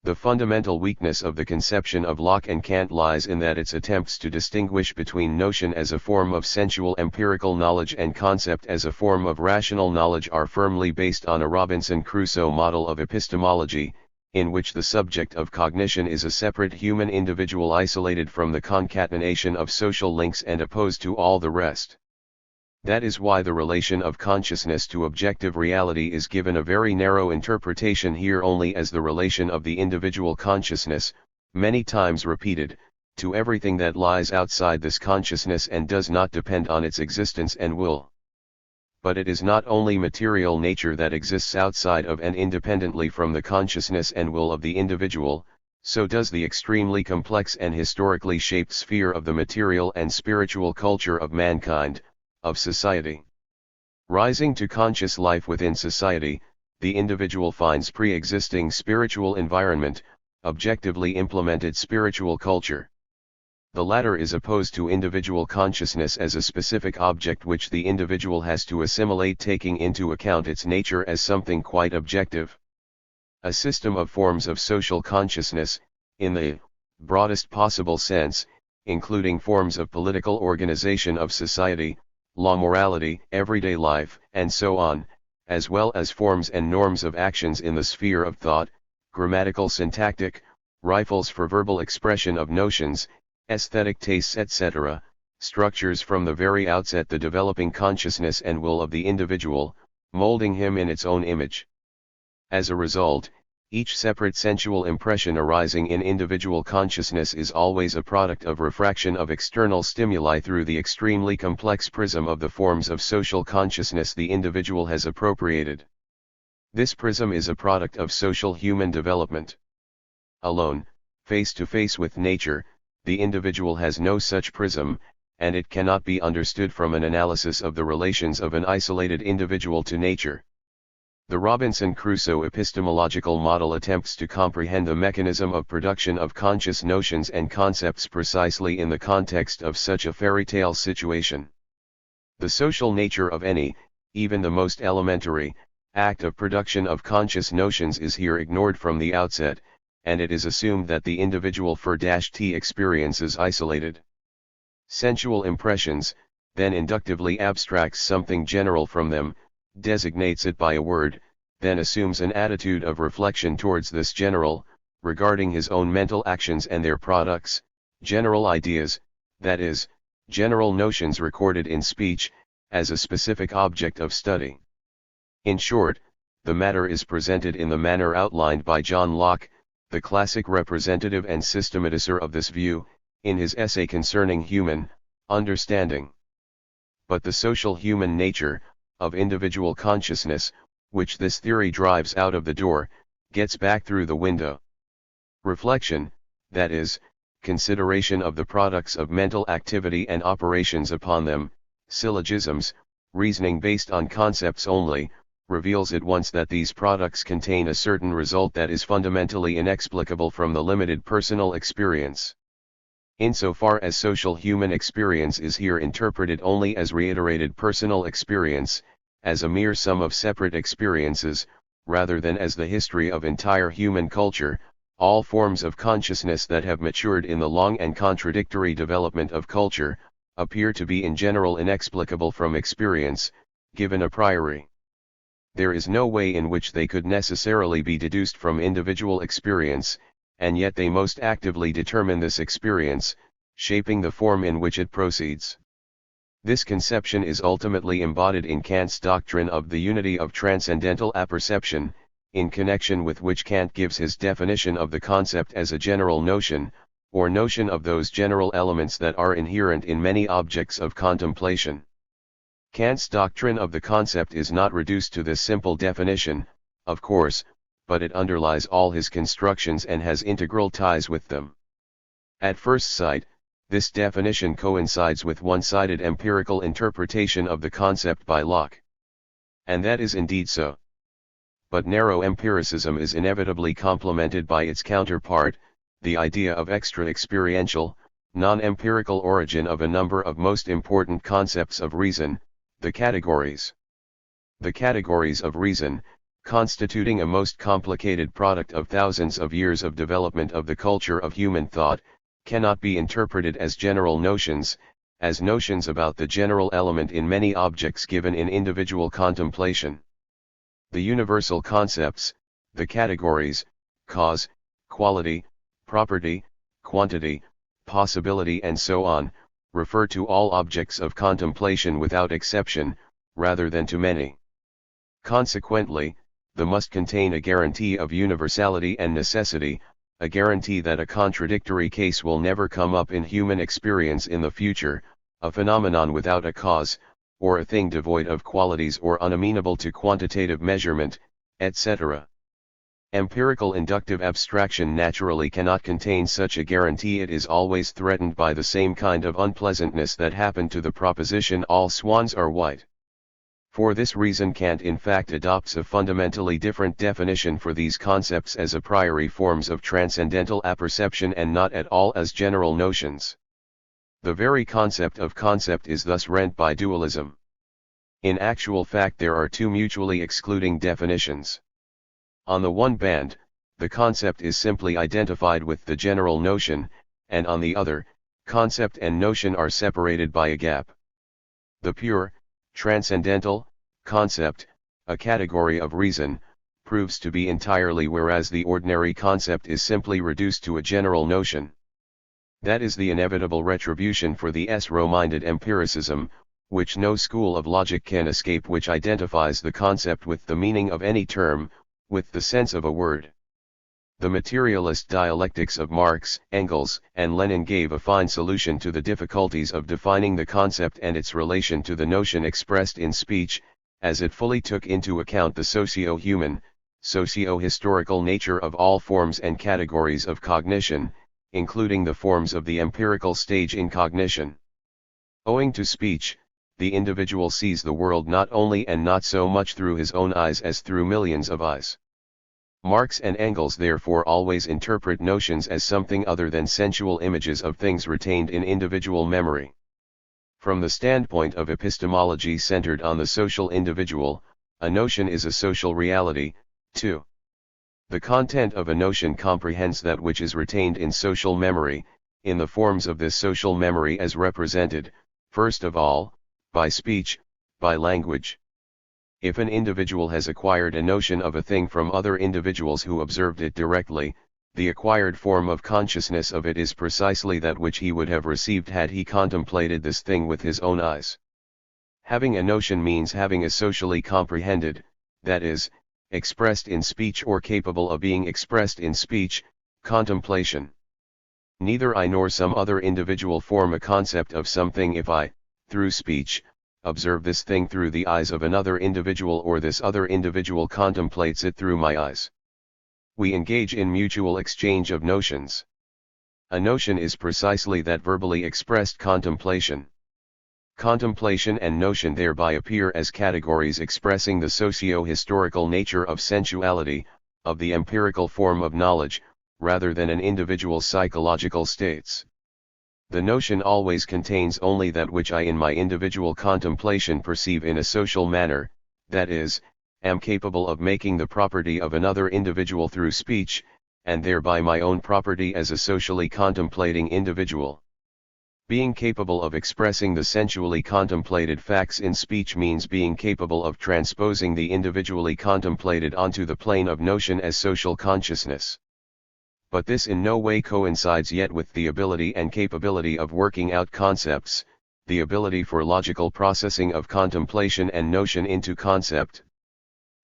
The fundamental weakness of the conception of Locke and Kant lies in that its attempts to distinguish between notion as a form of sensual empirical knowledge and concept as a form of rational knowledge are firmly based on a Robinson Crusoe model of epistemology, in which the subject of cognition is a separate human individual isolated from the concatenation of social links and opposed to all the rest. That is why the relation of consciousness to objective reality is given a very narrow interpretation here only as the relation of the individual consciousness, many times repeated, to everything that lies outside this consciousness and does not depend on its existence and will. But it is not only material nature that exists outside of and independently from the consciousness and will of the individual, so does the extremely complex and historically shaped sphere of the material and spiritual culture of mankind, of society. Rising to conscious life within society, the individual finds pre-existing spiritual environment, objectively implemented spiritual culture. The latter is opposed to individual consciousness as a specific object which the individual has to assimilate, taking into account its nature as something quite objective. A system of forms of social consciousness, in the broadest possible sense, including forms of political organization of society, law, morality, everyday life, and so on, as well as forms and norms of actions in the sphere of thought, grammatical, syntactic, rifles for verbal expression of notions, aesthetic tastes, etc., structures from the very outset the developing consciousness and will of the individual, molding him in its own image. As a result, each separate sensual impression arising in individual consciousness is always a product of refraction of external stimuli through the extremely complex prism of the forms of social consciousness the individual has appropriated. This prism is a product of social human development. Alone, face to face with nature, the individual has no such prism, and it cannot be understood from an analysis of the relations of an isolated individual to nature. The Robinson Crusoe epistemological model attempts to comprehend the mechanism of production of conscious notions and concepts precisely in the context of such a fairy tale situation. The social nature of any, even the most elementary, act of production of conscious notions is here ignored from the outset, and it is assumed that the individual THIRD-T experiences isolated sensual impressions, then inductively abstracts something general from them, designates it by a word, then assumes an attitude of reflection towards this general, regarding his own mental actions and their products, general ideas, that is, general notions recorded in speech, as a specific object of study. In short, the matter is presented in the manner outlined by John Locke, the classic representative and systematizer of this view, in his essay concerning human understanding. But the social human nature, of individual consciousness, which this theory drives out of the door, gets back through the window. Reflection, that is, consideration of the products of mental activity and operations upon them, syllogisms, reasoning based on concepts only, reveals at once that these products contain a certain result that is fundamentally inexplicable from the limited personal experience. Insofar as social human experience is here interpreted only as reiterated personal experience, as a mere sum of separate experiences, rather than as the history of entire human culture, all forms of consciousness that have matured in the long and contradictory development of culture, appear to be in general inexplicable from experience, given a priori. There is no way in which they could necessarily be deduced from individual experience, and yet they most actively determine this experience, shaping the form in which it proceeds. This conception is ultimately embodied in Kant's doctrine of the unity of transcendental apperception, in connection with which Kant gives his definition of the concept as a general notion, or notion of those general elements that are inherent in many objects of contemplation. Kant's doctrine of the concept is not reduced to this simple definition, of course, but it underlies all his constructions and has integral ties with them. At first sight, this definition coincides with one-sided empirical interpretation of the concept by Locke. And that is indeed so. But narrow empiricism is inevitably complemented by its counterpart, the idea of extra-experiential, non-empirical origin of a number of most important concepts of reason, the categories. The categories of reason, constituting a most complicated product of thousands of years of development of the culture of human thought, cannot be interpreted as general notions, as notions about the general element in many objects given in individual contemplation. The universal concepts, the categories, cause, quality, property, quantity, possibility and so on, refer to all objects of contemplation without exception, rather than to many. Consequently, they must contain a guarantee of universality and necessity, a guarantee that a contradictory case will never come up in human experience in the future, a phenomenon without a cause, or a thing devoid of qualities or unamenable to quantitative measurement, etc. Empirical inductive abstraction naturally cannot contain such a guarantee. It is always threatened by the same kind of unpleasantness that happened to the proposition all swans are white. For this reason Kant in fact adopts a fundamentally different definition for these concepts as a priori forms of transcendental apperception and not at all as general notions. The very concept of concept is thus rent by dualism. In actual fact there are two mutually excluding definitions. On the one band, the concept is simply identified with the general notion, and on the other, concept and notion are separated by a gap. The pure, transcendental concept, a category of reason, proves to be entirely, whereas the ordinary concept is simply reduced to a general notion. That is the inevitable retribution for the S-row-minded empiricism, which no school of logic can escape, which identifies the concept with the meaning of any term, with the sense of a word. The materialist dialectics of Marx, Engels, and Lenin gave a fine solution to the difficulties of defining the concept and its relation to the notion expressed in speech, as it fully took into account the socio-human, socio-historical nature of all forms and categories of cognition, including the forms of the empirical stage in cognition. Owing to speech, the individual sees the world not only and not so much through his own eyes as through millions of eyes. Marx and Engels therefore always interpret notions as something other than sensual images of things retained in individual memory. From the standpoint of epistemology centered on the social individual, a notion is a social reality, too. The content of a notion comprehends that which is retained in social memory, in the forms of this social memory as represented, first of all, by speech, by language. If an individual has acquired a notion of a thing from other individuals who observed it directly, the acquired form of consciousness of it is precisely that which he would have received had he contemplated this thing with his own eyes. Having a notion means having a socially comprehended, that is, expressed in speech or capable of being expressed in speech, contemplation. Neither I nor some other individual form a concept of something if I, through speech, observe this thing through the eyes of another individual or this other individual contemplates it through my eyes. We engage in mutual exchange of notions. A notion is precisely that verbally expressed contemplation. Contemplation and notion thereby appear as categories expressing the socio-historical nature of sensuality, of the empirical form of knowledge, rather than an individual's psychological states. The notion always contains only that which I in my individual contemplation perceive in a social manner, that is, am capable of making the property of another individual through speech, and thereby my own property as a socially contemplating individual. Being capable of expressing the sensually contemplated facts in speech means being capable of transposing the individually contemplated onto the plane of notion as social consciousness. But this in no way coincides yet with the ability and capability of working out concepts, the ability for logical processing of contemplation and notion into concept.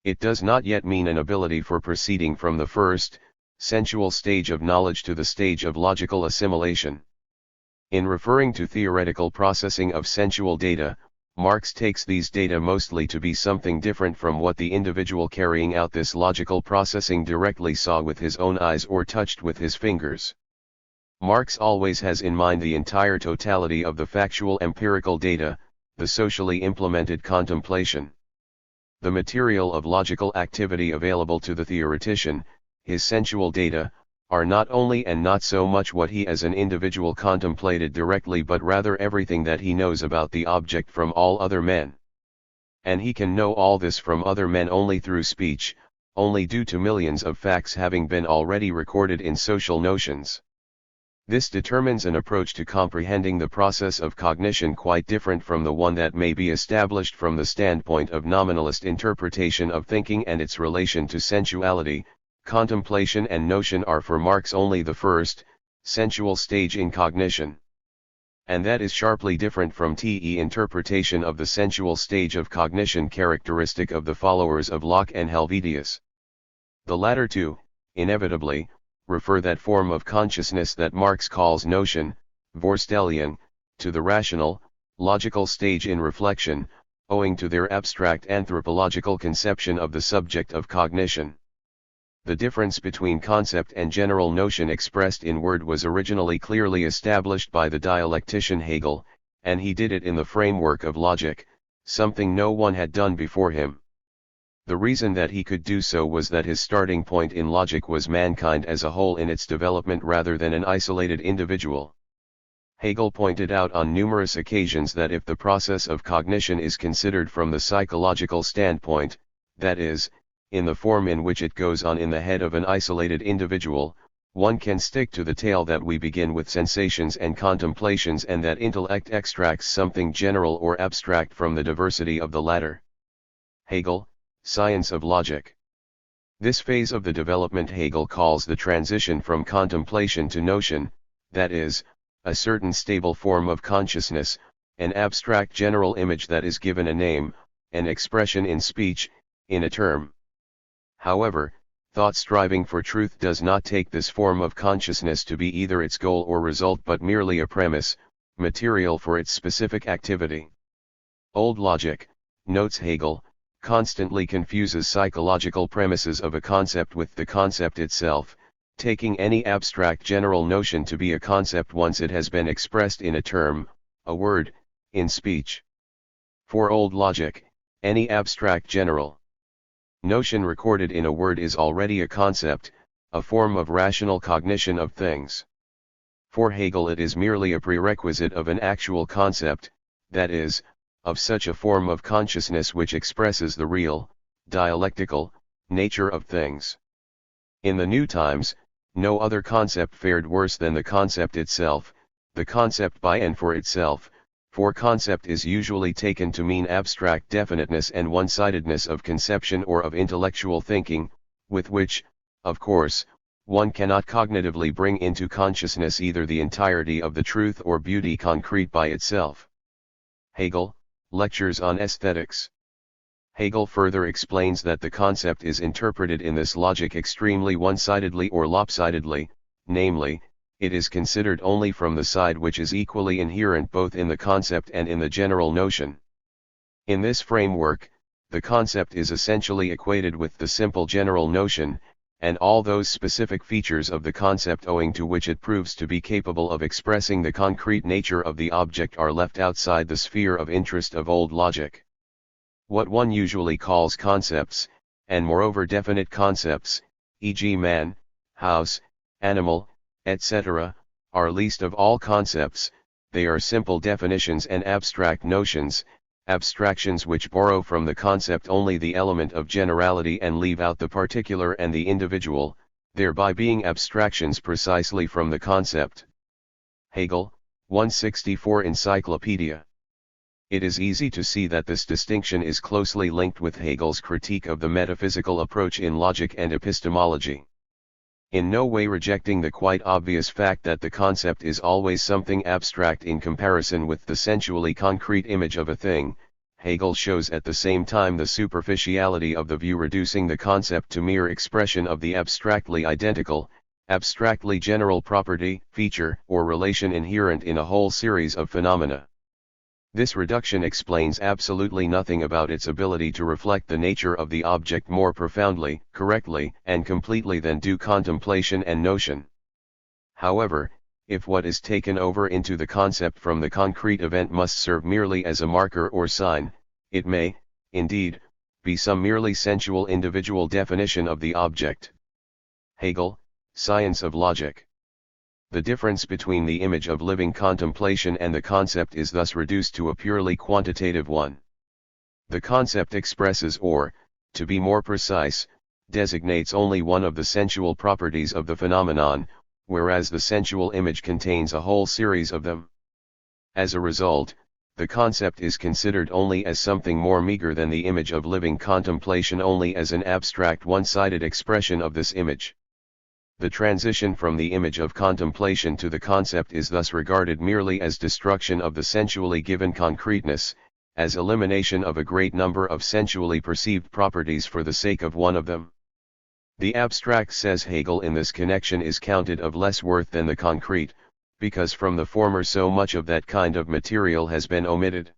It does not yet mean an ability for proceeding from the first, sensual stage of knowledge to the stage of logical assimilation. In referring to theoretical processing of sensual data, Marx takes these data mostly to be something different from what the individual carrying out this logical processing directly saw with his own eyes or touched with his fingers. Marx always has in mind the entire totality of the factual empirical data, the socially implemented contemplation. The material of logical activity available to the theoretician, his sensual data, are not only and not so much what he as an individual contemplated directly but rather everything that he knows about the object from all other men. And he can know all this from other men only through speech, only due to millions of facts having been already recorded in social notions. This determines an approach to comprehending the process of cognition quite different from the one that may be established from the standpoint of nominalist interpretation of thinking and its relation to sensuality. Contemplation and notion are for Marx only the first, sensual stage in cognition. And that is sharply different from the interpretation of the sensual stage of cognition characteristic of the followers of Locke and Helvetius. The latter two, inevitably, refer that form of consciousness that Marx calls notion, Vorstellung, to the rational, logical stage in reflection, owing to their abstract anthropological conception of the subject of cognition. The difference between concept and general notion expressed in word was originally clearly established by the dialectician Hegel, and he did it in the framework of logic, something no one had done before him. The reason that he could do so was that his starting point in logic was mankind as a whole in its development rather than an isolated individual. Hegel pointed out on numerous occasions that if the process of cognition is considered from the psychological standpoint, that is, in the form in which it goes on in the head of an isolated individual, one can stick to the tale that we begin with sensations and contemplations and that intellect extracts something general or abstract from the diversity of the latter. Hegel, Science of Logic. This phase of the development Hegel calls the transition from contemplation to notion, that is, a certain stable form of consciousness, an abstract general image that is given a name, an expression in speech, in a term. However, thought striving for truth does not take this form of consciousness to be either its goal or result but merely a premise, material for its specific activity. Old logic, notes Hegel, constantly confuses psychological premises of a concept with the concept itself, taking any abstract general notion to be a concept once it has been expressed in a term, a word, in speech. For old logic, any abstract general notion recorded in a word is already a concept, a form of rational cognition of things. For Hegel it is merely a prerequisite of an actual concept, that is, of such a form of consciousness which expresses the real, dialectical, nature of things. In the new times, no other concept fared worse than the concept itself, the concept by and for itself, for concept is usually taken to mean abstract definiteness and one-sidedness of conception or of intellectual thinking, with which, of course, one cannot cognitively bring into consciousness either the entirety of the truth or beauty concrete by itself. Hegel, Lectures on Aesthetics. Hegel further explains that the concept is interpreted in this logic extremely one-sidedly or lopsidedly, namely, it is considered only from the side which is equally inherent both in the concept and in the general notion. In this framework, the concept is essentially equated with the simple general notion, and all those specific features of the concept owing to which it proves to be capable of expressing the concrete nature of the object are left outside the sphere of interest of old logic. What one usually calls concepts, and moreover definite concepts, e.g. man, house, animal, etc., are least of all concepts. They are simple definitions and abstract notions, abstractions which borrow from the concept only the element of generality and leave out the particular and the individual, thereby being abstractions precisely from the concept. Hegel, 164 Encyclopedia. It is easy to see that this distinction is closely linked with Hegel's critique of the metaphysical approach in logic and epistemology. In no way rejecting the quite obvious fact that the concept is always something abstract in comparison with the sensually concrete image of a thing, Hegel shows at the same time the superficiality of the view reducing the concept to mere expression of the abstractly identical, abstractly general property, feature, or relation inherent in a whole series of phenomena. This reduction explains absolutely nothing about its ability to reflect the nature of the object more profoundly, correctly, and completely than do contemplation and notion. However, if what is taken over into the concept from the concrete event must serve merely as a marker or sign, it may, indeed, be some merely sensual individual definition of the object. Hegel, Science of Logic. The difference between the image of living contemplation and the concept is thus reduced to a purely quantitative one. The concept expresses or, to be more precise, designates only one of the sensual properties of the phenomenon, whereas the sensual image contains a whole series of them. As a result, the concept is considered only as something more meager than the image of living contemplation only as an abstract one-sided expression of this image. The transition from the image of contemplation to the concept is thus regarded merely as destruction of the sensually given concreteness, as elimination of a great number of sensually perceived properties for the sake of one of them. The abstract, says Hegel in this connection, is counted of less worth than the concrete, because from the former so much of that kind of material has been omitted.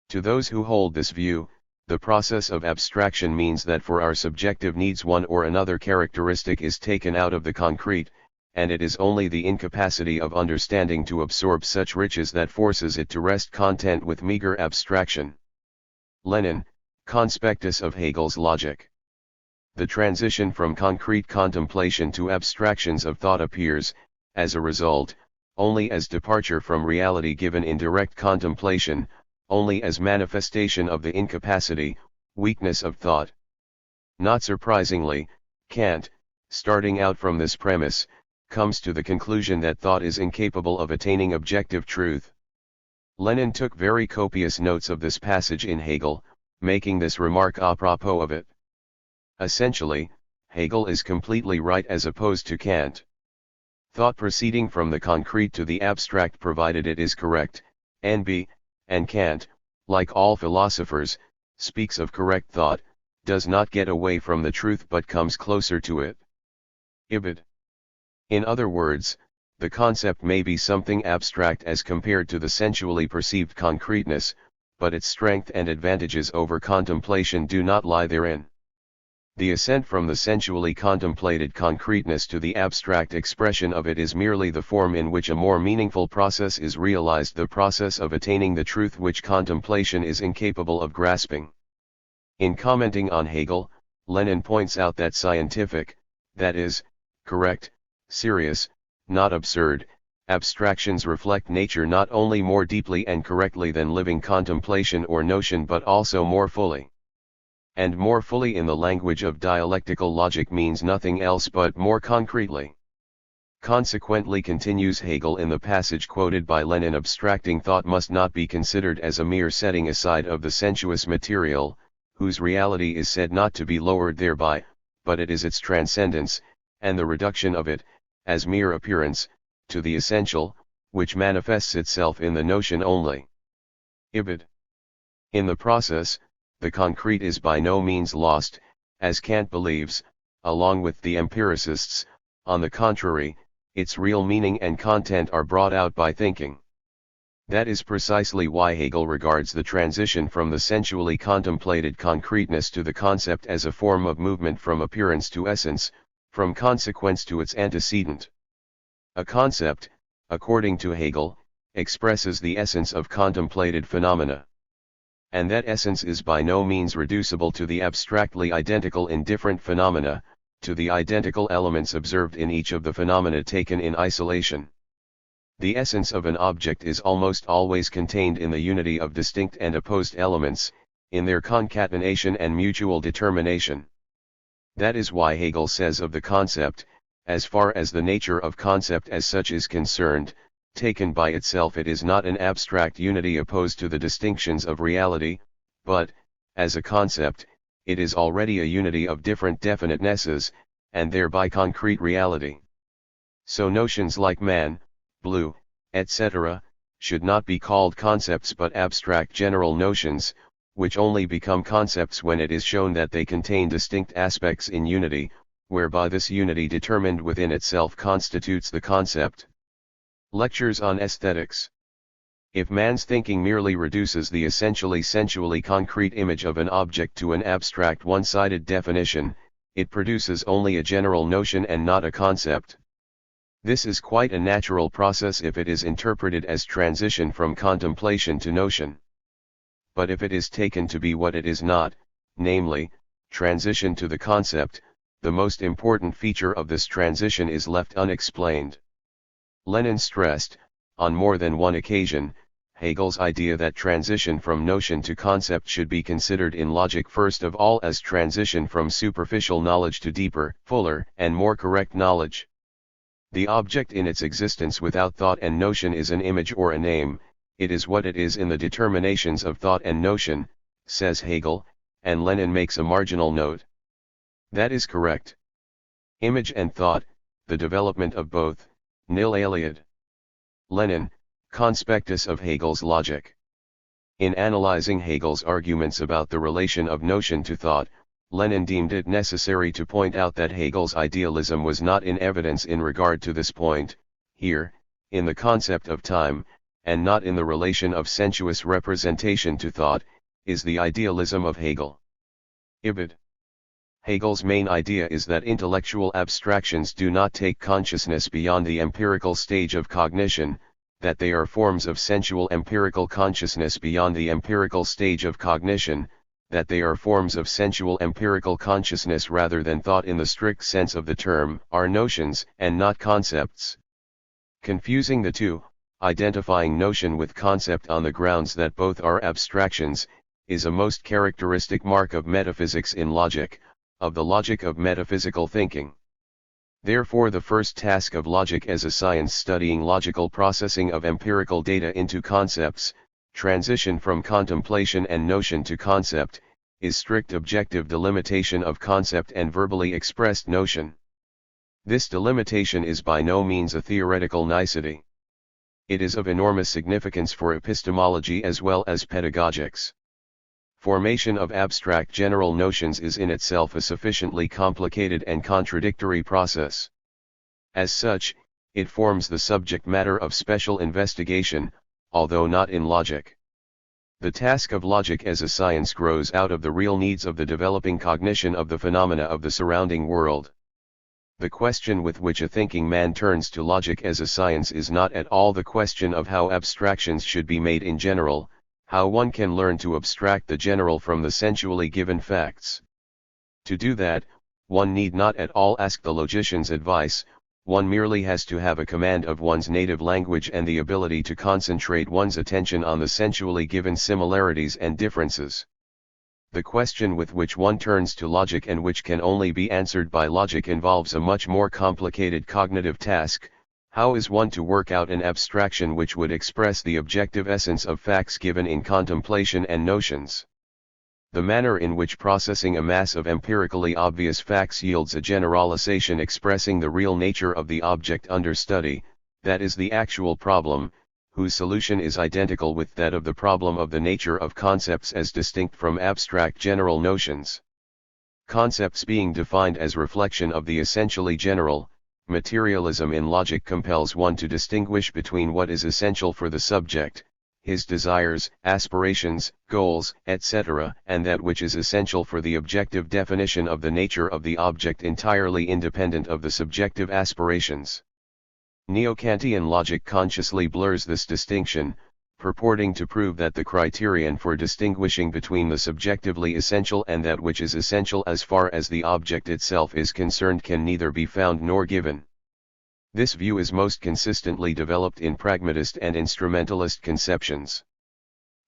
To those who hold this view, the process of abstraction means that for our subjective needs one or another characteristic is taken out of the concrete, and it is only the incapacity of understanding to absorb such riches that forces it to rest content with meager abstraction. Lenin, Conspectus of Hegel's Logic. The transition from concrete contemplation to abstractions of thought appears, as a result, only as departure from reality given in direct contemplation, only as manifestation of the incapacity, weakness of thought. Not surprisingly, Kant, starting out from this premise, comes to the conclusion that thought is incapable of attaining objective truth. Lenin took very copious notes of this passage in Hegel, making this remark à propos of it. Essentially, Hegel is completely right as opposed to Kant. Thought proceeding from the concrete to the abstract, provided it is correct, and Kant, like all philosophers, speaks of correct thought, does not get away from the truth but comes closer to it. Ibid. In other words, the concept may be something abstract as compared to the sensually perceived concreteness, but its strength and advantages over contemplation do not lie therein. The ascent from the sensually contemplated concreteness to the abstract expression of it is merely the form in which a more meaningful process is realized, the process of attaining the truth which contemplation is incapable of grasping. In commenting on Hegel, Lenin points out that scientific, that is, correct, serious, not absurd, abstractions reflect nature not only more deeply and correctly than living contemplation or notion, but also more fully. And more fully in the language of dialectical logic means nothing else but more concretely. Consequently, continues Hegel in the passage quoted by Lenin, abstracting thought must not be considered as a mere setting aside of the sensuous material, whose reality is said not to be lowered thereby, but it is its transcendence, and the reduction of it, as mere appearance, to the essential, which manifests itself in the notion only. Ibid. In the process, the concrete is by no means lost, as Kant believes, along with the empiricists. On the contrary, its real meaning and content are brought out by thinking. That is precisely why Hegel regards the transition from the sensually contemplated concreteness to the concept as a form of movement from appearance to essence, from consequence to its antecedent. A concept, according to Hegel, expresses the essence of contemplated phenomena. And that essence is by no means reducible to the abstractly identical in different phenomena, to the identical elements observed in each of the phenomena taken in isolation. The essence of an object is almost always contained in the unity of distinct and opposed elements, in their concatenation and mutual determination. That is why Hegel says of the concept, as far as the nature of concept as such is concerned, taken by itself it is not an abstract unity opposed to the distinctions of reality, but, as a concept, it is already a unity of different definitenesses, and thereby concrete reality. So notions like man, blue, etc., should not be called concepts but abstract general notions, which only become concepts when it is shown that they contain distinct aspects in unity, whereby this unity determined within itself constitutes the concept. Lectures on Aesthetics. If man's thinking merely reduces the essentially sensually concrete image of an object to an abstract one-sided definition, it produces only a general notion and not a concept. This is quite a natural process if it is interpreted as transition from contemplation to notion. But if it is taken to be what it is not, namely, transition to the concept, the most important feature of this transition is left unexplained. Lenin stressed, on more than one occasion, Hegel's idea that transition from notion to concept should be considered in logic first of all as transition from superficial knowledge to deeper, fuller, and more correct knowledge. The object in its existence without thought and notion is an image or a name, it is what it is in the determinations of thought and notion, says Hegel, and Lenin makes a marginal note. That is correct. Image and thought, the development of both, nil aliud. Lenin, Conspectus of Hegel's Logic. In analyzing Hegel's arguments about the relation of notion to thought, Lenin deemed it necessary to point out that Hegel's idealism was not in evidence in regard to this point, here, in the concept of time, and not in the relation of sensuous representation to thought, is the idealism of Hegel. Ibid. Hegel's main idea is that intellectual abstractions do not take consciousness beyond the empirical stage of cognition, that they are forms of sensual empirical consciousness beyond the empirical stage of cognition, that they are forms of sensual empirical consciousness rather than thought in the strict sense of the term, are notions and not concepts. Confusing the two, identifying notion with concept on the grounds that both are abstractions, is a most characteristic mark of metaphysics in logic, of the logic of metaphysical thinking. Therefore, the first task of logic as a science studying logical processing of empirical data into concepts, transition from contemplation and notion to concept, is strict objective delimitation of concept and verbally expressed notion. This delimitation is by no means a theoretical nicety. It is of enormous significance for epistemology as well as pedagogics. Formation of abstract general notions is in itself a sufficiently complicated and contradictory process. As such, it forms the subject matter of special investigation, although not in logic. The task of logic as a science grows out of the real needs of the developing cognition of the phenomena of the surrounding world. The question with which a thinking man turns to logic as a science is not at all the question of how abstractions should be made in general, how one can learn to abstract the general from the sensually given facts. To do that, one need not at all ask the logician's advice, one merely has to have a command of one's native language and the ability to concentrate one's attention on the sensually given similarities and differences. The question with which one turns to logic and which can only be answered by logic involves a much more complicated cognitive task: how is one to work out an abstraction which would express the objective essence of facts given in contemplation and notions? The manner in which processing a mass of empirically obvious facts yields a generalization expressing the real nature of the object under study, that is the actual problem, whose solution is identical with that of the problem of the nature of concepts as distinct from abstract general notions. Concepts being defined as reflection of the essentially general, materialism in logic compels one to distinguish between what is essential for the subject, his desires, aspirations, goals, etc., and that which is essential for the objective definition of the nature of the object entirely independent of the subjective aspirations. Neo-Kantian logic consciously blurs this distinction, purporting to prove that the criterion for distinguishing between the subjectively essential and that which is essential as far as the object itself is concerned can neither be found nor given. This view is most consistently developed in pragmatist and instrumentalist conceptions.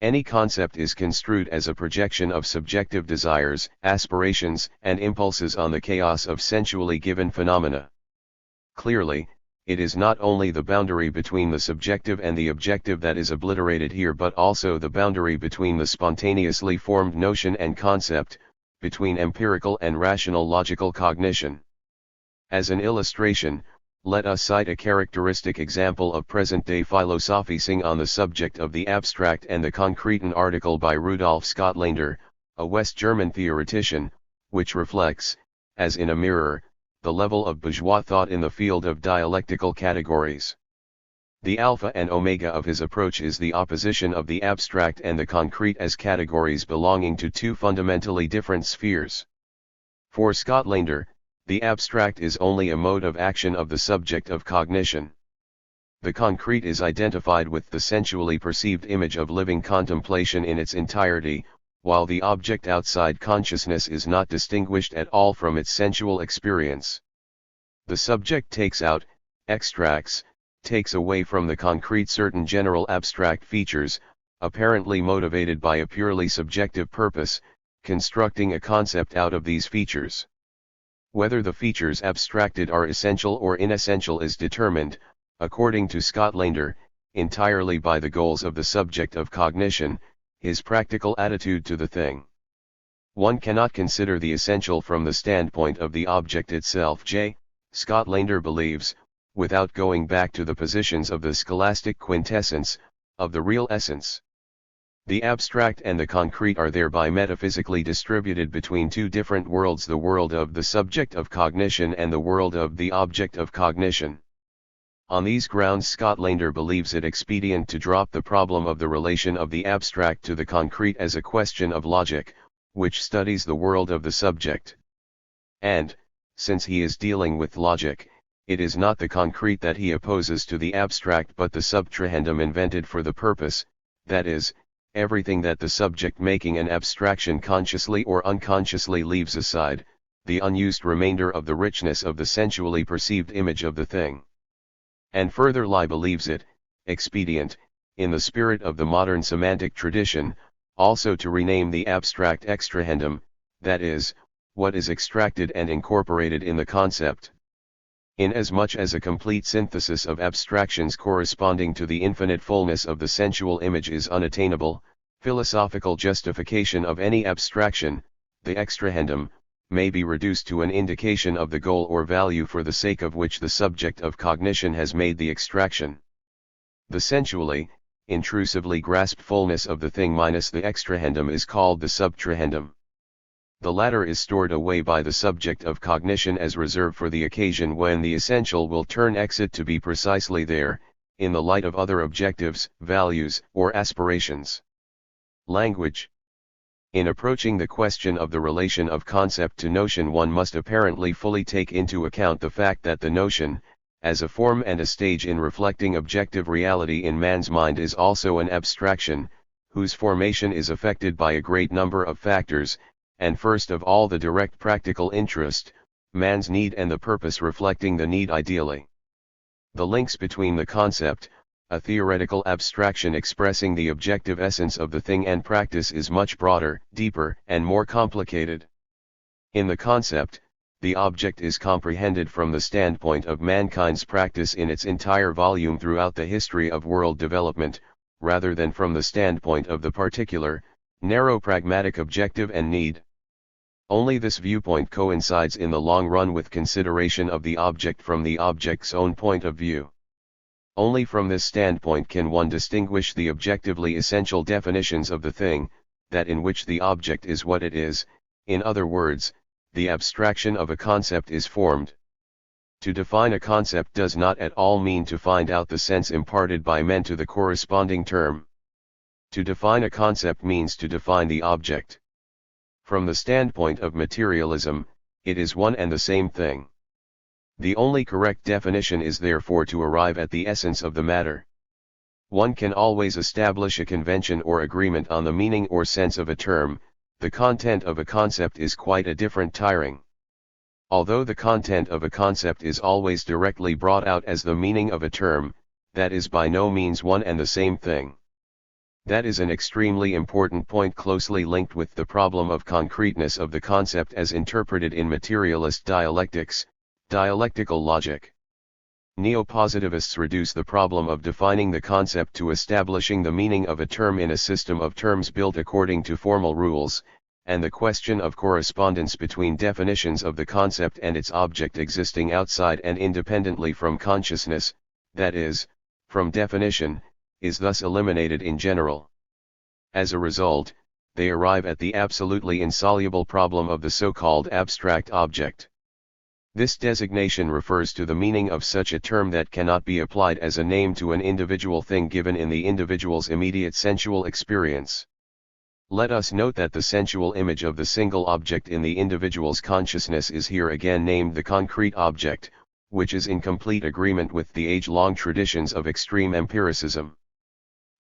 Any concept is construed as a projection of subjective desires, aspirations, and impulses on the chaos of sensually given phenomena. Clearly, it is not only the boundary between the subjective and the objective that is obliterated here, but also the boundary between the spontaneously formed notion and concept, between empirical and rational logical cognition. As an illustration, let us cite a characteristic example of present-day philosophizing on the subject of the abstract and the concrete, an article by Rudolf Schottlaender, a West German theoretician, which reflects, as in a mirror, the level of bourgeois thought in the field of dialectical categories. The alpha and omega of his approach is the opposition of the abstract and the concrete as categories belonging to two fundamentally different spheres. For Schottlaender, the abstract is only a mode of action of the subject of cognition. The concrete is identified with the sensually perceived image of living contemplation in its entirety, while the object outside consciousness is not distinguished at all from its sensual experience. The subject takes out, extracts, takes away from the concrete certain general abstract features, apparently motivated by a purely subjective purpose, constructing a concept out of these features. Whether the features abstracted are essential or inessential is determined, according to Schottlaender, entirely by the goals of the subject of cognition, his practical attitude to the thing. One cannot consider the essential from the standpoint of the object itself, Schottlaender believes, without going back to the positions of the scholastic quintessence, of the real essence. The abstract and the concrete are thereby metaphysically distributed between two different worlds, the world of the subject of cognition and the world of the object of cognition. On these grounds, Schottlaender believes it expedient to drop the problem of the relation of the abstract to the concrete as a question of logic, which studies the world of the subject. And, since he is dealing with logic, it is not the concrete that he opposes to the abstract but the subtrahendum invented for the purpose, that is, everything that the subject making an abstraction consciously or unconsciously leaves aside, the unused remainder of the richness of the sensually perceived image of the thing. And further, Lie believes it expedient, in the spirit of the modern semantic tradition, also to rename the abstract extrahendum, that is, what is extracted and incorporated in the concept. Inasmuch as a complete synthesis of abstractions corresponding to the infinite fullness of the sensual image is unattainable, philosophical justification of any abstraction, the extrahendum, may be reduced to an indication of the goal or value for the sake of which the subject of cognition has made the extraction. The sensually, intrusively grasped fullness of the thing minus the extrahendum is called the subtrahendum. The latter is stored away by the subject of cognition as reserve for the occasion when the essential will turn exit to be precisely there, in the light of other objectives, values, or aspirations. Language. In approaching the question of the relation of concept to notion, one must apparently fully take into account the fact that the notion, as a form and a stage in reflecting objective reality in man's mind, is also an abstraction, whose formation is affected by a great number of factors, and first of all the direct practical interest, man's need, and the purpose reflecting the need ideally. The links between the concept, a theoretical abstraction expressing the objective essence of the thing, and practice is much broader, deeper, and more complicated. In the concept, the object is comprehended from the standpoint of mankind's practice in its entire volume throughout the history of world development, rather than from the standpoint of the particular, narrow pragmatic objective and need. Only this viewpoint coincides in the long run with consideration of the object from the object's own point of view. Only from this standpoint can one distinguish the objectively essential definitions of the thing, that in which the object is what it is. In other words, the abstraction of a concept is formed. To define a concept does not at all mean to find out the sense imparted by men to the corresponding term. To define a concept means to define the object. From the standpoint of materialism, it is one and the same thing. The only correct definition is therefore to arrive at the essence of the matter. One can always establish a convention or agreement on the meaning or sense of a term. The content of a concept is quite a different tiring. Although the content of a concept is always directly brought out as the meaning of a term, that is by no means one and the same thing. That is an extremely important point closely linked with the problem of concreteness of the concept as interpreted in materialist dialectics, dialectical logic. Neo-positivists reduce the problem of defining the concept to establishing the meaning of a term in a system of terms built according to formal rules, and the question of correspondence between definitions of the concept and its object existing outside and independently from consciousness, that is, from definition, is thus eliminated in general. As a result, they arrive at the absolutely insoluble problem of the so-called abstract object. This designation refers to the meaning of such a term that cannot be applied as a name to an individual thing given in the individual's immediate sensual experience. Let us note that the sensual image of the single object in the individual's consciousness is here again named the concrete object, which is in complete agreement with the age-long traditions of extreme empiricism.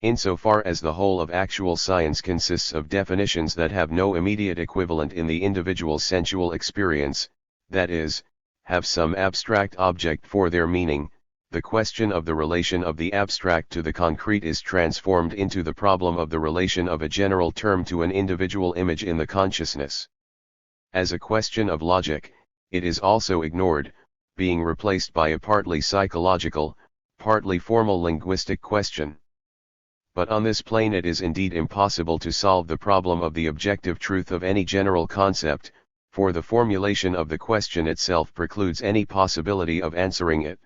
Insofar as the whole of actual science consists of definitions that have no immediate equivalent in the individual's sensual experience, that is, have some abstract object for their meaning, the question of the relation of the abstract to the concrete is transformed into the problem of the relation of a general term to an individual image in the consciousness. As a question of logic, it is also ignored, being replaced by a partly psychological, partly formal linguistic question. But on this plane it is indeed impossible to solve the problem of the objective truth of any general concept, for the formulation of the question itself precludes any possibility of answering it.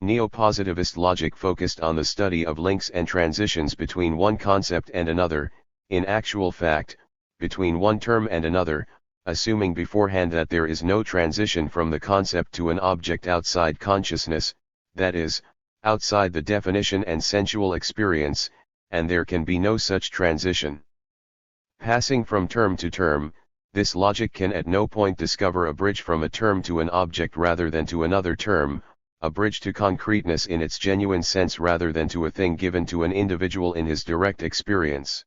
Neo-positivist logic focused on the study of links and transitions between one concept and another, in actual fact, between one term and another, assuming beforehand that there is no transition from the concept to an object outside consciousness, that is, outside the definition and sensual experience, and there can be no such transition. Passing from term to term, this logic can at no point discover a bridge from a term to an object rather than to another term, a bridge to concreteness in its genuine sense rather than to a thing given to an individual in his direct experience.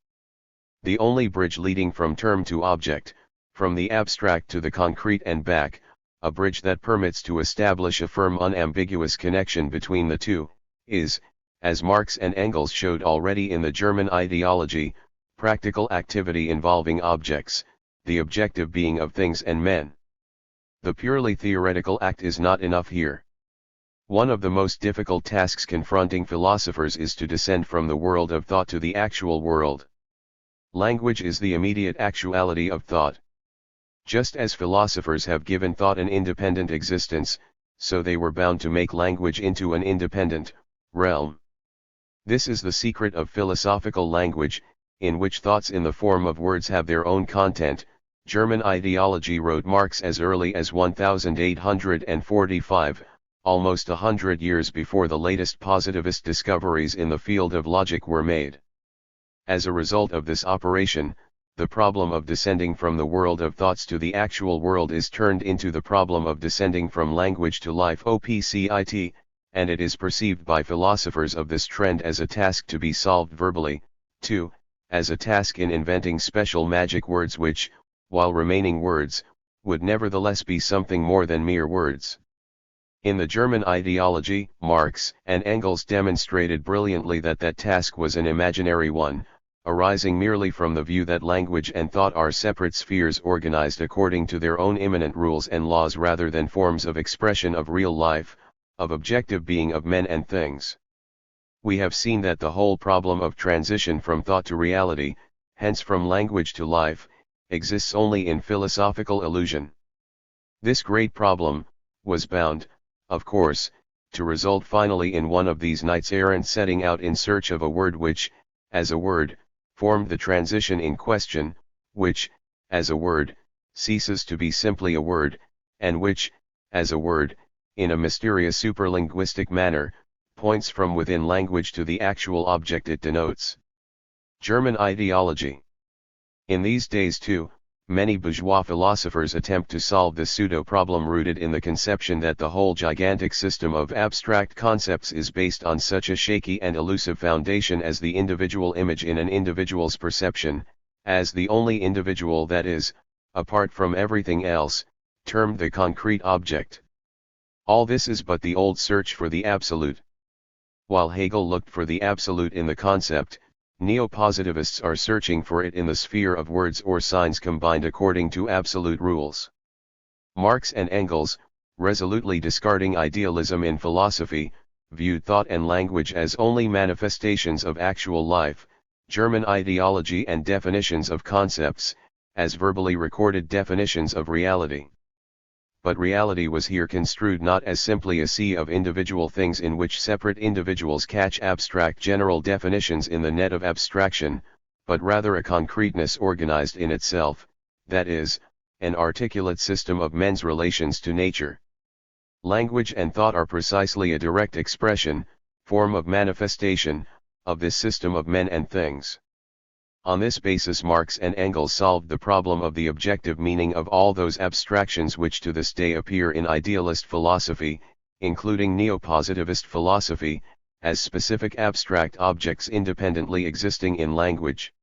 The only bridge leading from term to object, from the abstract to the concrete and back, a bridge that permits to establish a firm unambiguous connection between the two, is, as Marx and Engels showed already in the German ideology, practical activity involving objects, the objective being of things and men. The purely theoretical act is not enough here. One of the most difficult tasks confronting philosophers is to descend from the world of thought to the actual world. Language is the immediate actuality of thought. Just as philosophers have given thought an independent existence, so they were bound to make language into an independent realm. This is the secret of philosophical language, in which thoughts in the form of words have their own content. German ideology wrote Marx as early as 1845, almost 100 years before the latest positivist discoveries in the field of logic were made. As a result of this operation, the problem of descending from the world of thoughts to the actual world is turned into the problem of descending from language to life opcit, and it is perceived by philosophers of this trend as a task to be solved verbally, too, as a task in inventing special magic words which, while remaining words, would nevertheless be something more than mere words. In the German ideology, Marx and Engels demonstrated brilliantly that that task was an imaginary one, arising merely from the view that language and thought are separate spheres organized according to their own immanent rules and laws rather than forms of expression of real life, of objective being of men and things. We have seen that the whole problem of transition from thought to reality, hence from language to life, exists only in philosophical illusion. This great problem was bound, of course, to result finally in one of these knights-errant setting out in search of a word which, as a word, formed the transition in question, which, as a word, ceases to be simply a word, and which, as a word, in a mysterious superlinguistic manner, points from within language to the actual object it denotes. German ideology. In these days too, many bourgeois philosophers attempt to solve the pseudo-problem rooted in the conception that the whole gigantic system of abstract concepts is based on such a shaky and elusive foundation as the individual image in an individual's perception, as the only individual that is, apart from everything else, termed the concrete object. All this is but the old search for the absolute. While Hegel looked for the absolute in the concept, neo-positivists are searching for it in the sphere of words or signs combined according to absolute rules. Marx and Engels, resolutely discarding idealism in philosophy, viewed thought and language as only manifestations of actual life, German ideology and definitions of concepts, as verbally recorded definitions of reality. But reality was here construed not as simply a sea of individual things in which separate individuals catch abstract general definitions in the net of abstraction, but rather a concreteness organized in itself, that is, an articulate system of men's relations to nature. Language and thought are precisely a direct expression, form of manifestation, of this system of men and things. On this basis Marx and Engels solved the problem of the objective meaning of all those abstractions which to this day appear in idealist philosophy, including neo-positivist philosophy, as specific abstract objects independently existing in language.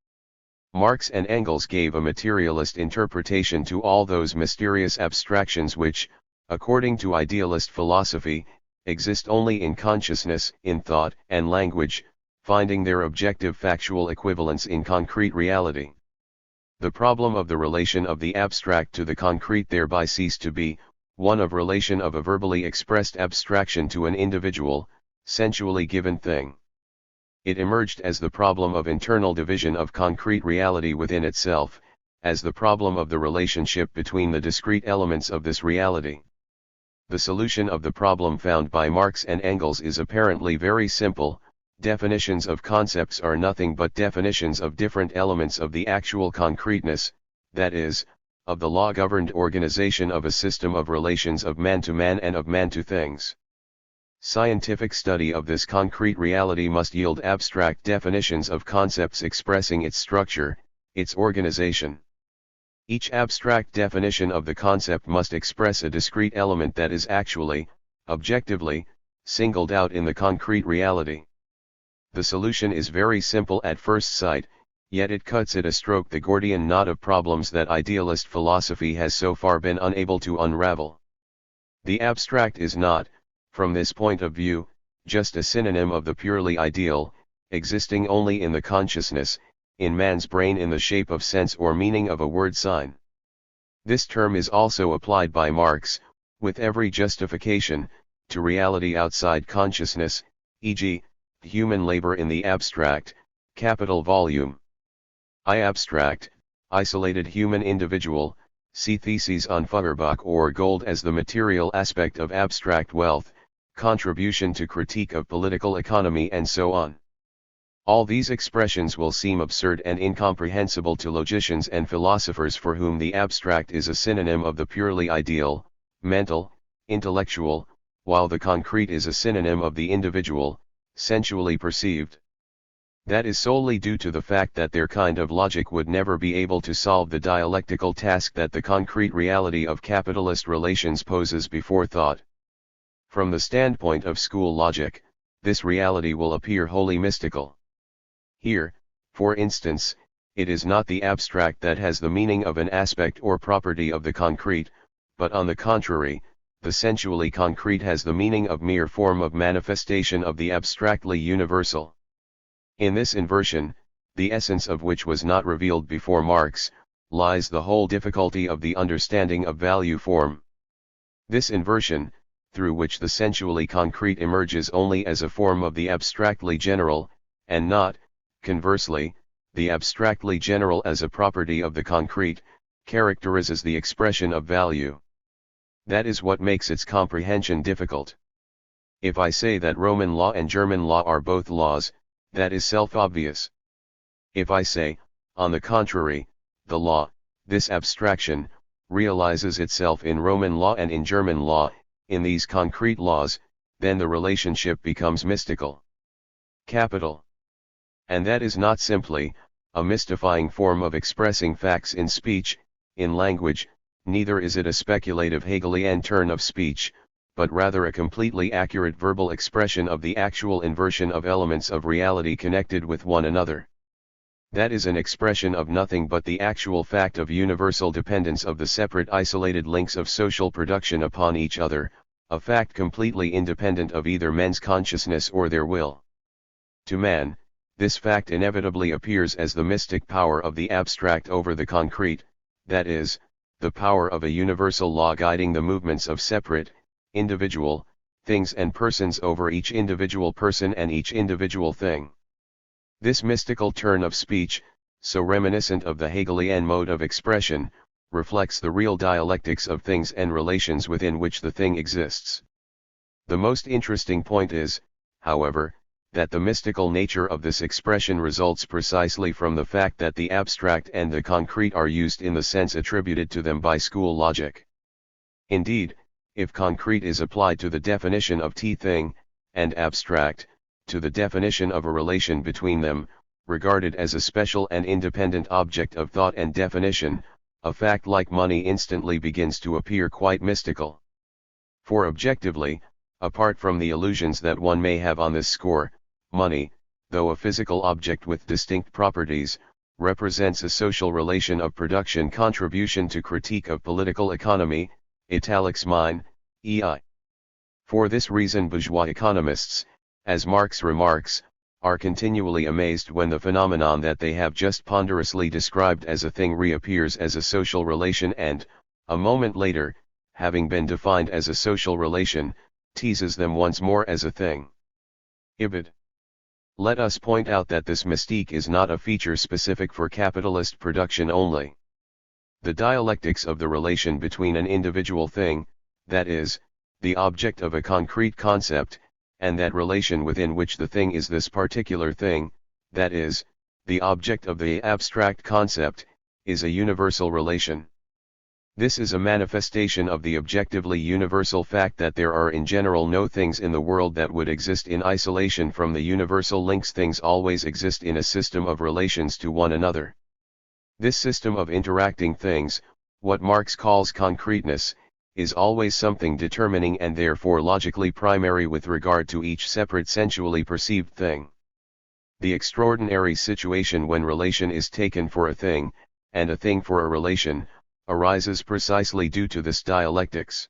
Marx and Engels gave a materialist interpretation to all those mysterious abstractions which, according to idealist philosophy, exist only in consciousness, in thought and language, finding their objective factual equivalence in concrete reality. The problem of the relation of the abstract to the concrete thereby ceased to be one of relation of a verbally expressed abstraction to an individual, sensually given thing. It emerged as the problem of internal division of concrete reality within itself, as the problem of the relationship between the discrete elements of this reality. The solution of the problem found by Marx and Engels is apparently very simple. Definitions of concepts are nothing but definitions of different elements of the actual concreteness, that is, of the law-governed organization of a system of relations of man to man and of man to things. Scientific study of this concrete reality must yield abstract definitions of concepts expressing its structure, its organization. Each abstract definition of the concept must express a discrete element that is actually, objectively, singled out in the concrete reality. The solution is very simple at first sight, yet it cuts at a stroke the Gordian knot of problems that idealist philosophy has so far been unable to unravel. The abstract is not, from this point of view, just a synonym of the purely ideal, existing only in the consciousness, in man's brain in the shape of sense or meaning of a word sign. This term is also applied by Marx, with every justification, to reality outside consciousness, e.g., human labor in the abstract, capital volume. I abstract, isolated human individual, see theses on Feuerbach or gold as the material aspect of abstract wealth, contribution to critique of political economy and so on. All these expressions will seem absurd and incomprehensible to logicians and philosophers for whom the abstract is a synonym of the purely ideal, mental, intellectual, while the concrete is a synonym of the individual, sensually perceived. That is solely due to the fact that their kind of logic would never be able to solve the dialectical task that the concrete reality of capitalist relations poses before thought. From the standpoint of school logic, this reality will appear wholly mystical. Here, for instance, it is not the abstract that has the meaning of an aspect or property of the concrete, but on the contrary, the sensually concrete has the meaning of mere form of manifestation of the abstractly universal. In this inversion, the essence of which was not revealed before Marx, lies the whole difficulty of the understanding of value form. This inversion, through which the sensually concrete emerges only as a form of the abstractly general, and not, conversely, the abstractly general as a property of the concrete, characterizes the expression of value. That is what makes its comprehension difficult. If I say that Roman law and German law are both laws, that is self-obvious. If I say, on the contrary, the law, this abstraction, realizes itself in Roman law and in German law, in these concrete laws, then the relationship becomes mystical. Capital. And that is not simply a mystifying form of expressing facts in speech, in language, neither is it a speculative Hegelian turn of speech, but rather a completely accurate verbal expression of the actual inversion of elements of reality connected with one another. That is an expression of nothing but the actual fact of universal dependence of the separate isolated links of social production upon each other, a fact completely independent of either men's consciousness or their will. To man, this fact inevitably appears as the mystic power of the abstract over the concrete, that is, the power of a universal law guiding the movements of separate, individual, things and persons over each individual person and each individual thing. This mystical turn of speech, so reminiscent of the Hegelian mode of expression, reflects the real dialectics of things and relations within which the thing exists. The most interesting point is, however, that the mystical nature of this expression results precisely from the fact that the abstract and the concrete are used in the sense attributed to them by school logic. Indeed, if concrete is applied to the definition of thing, and abstract, to the definition of a relation between them, regarded as a special and independent object of thought and definition, a fact like money instantly begins to appear quite mystical. For objectively, apart from the illusions that one may have on this score, money, though a physical object with distinct properties, represents a social relation of production contribution to critique of political economy, italics mine, EI. For this reason bourgeois economists, as Marx remarks, are continually amazed when the phenomenon that they have just ponderously described as a thing reappears as a social relation and, a moment later, having been defined as a social relation, teases them once more as a thing. Evald. Let us point out that this mystique is not a feature specific for capitalist production only. The dialectics of the relation between an individual thing, that is, the object of a concrete concept, and that relation within which the thing is this particular thing, that is, the object of the abstract concept, is a universal relation. This is a manifestation of the objectively universal fact that there are in general no things in the world that would exist in isolation from the universal links. Things always exist in a system of relations to one another. This system of interacting things, what Marx calls concreteness, is always something determining and therefore logically primary with regard to each separate sensually perceived thing. The extraordinary situation when relation is taken for a thing, and a thing for a relation, arises precisely due to this dialectics.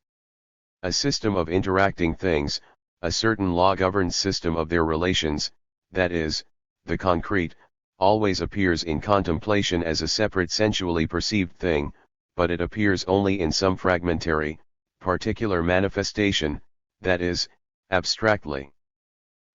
A system of interacting things, a certain law-governed system of their relations, that is, the concrete, always appears in contemplation as a separate sensually perceived thing, but it appears only in some fragmentary, particular manifestation, that is, abstractly.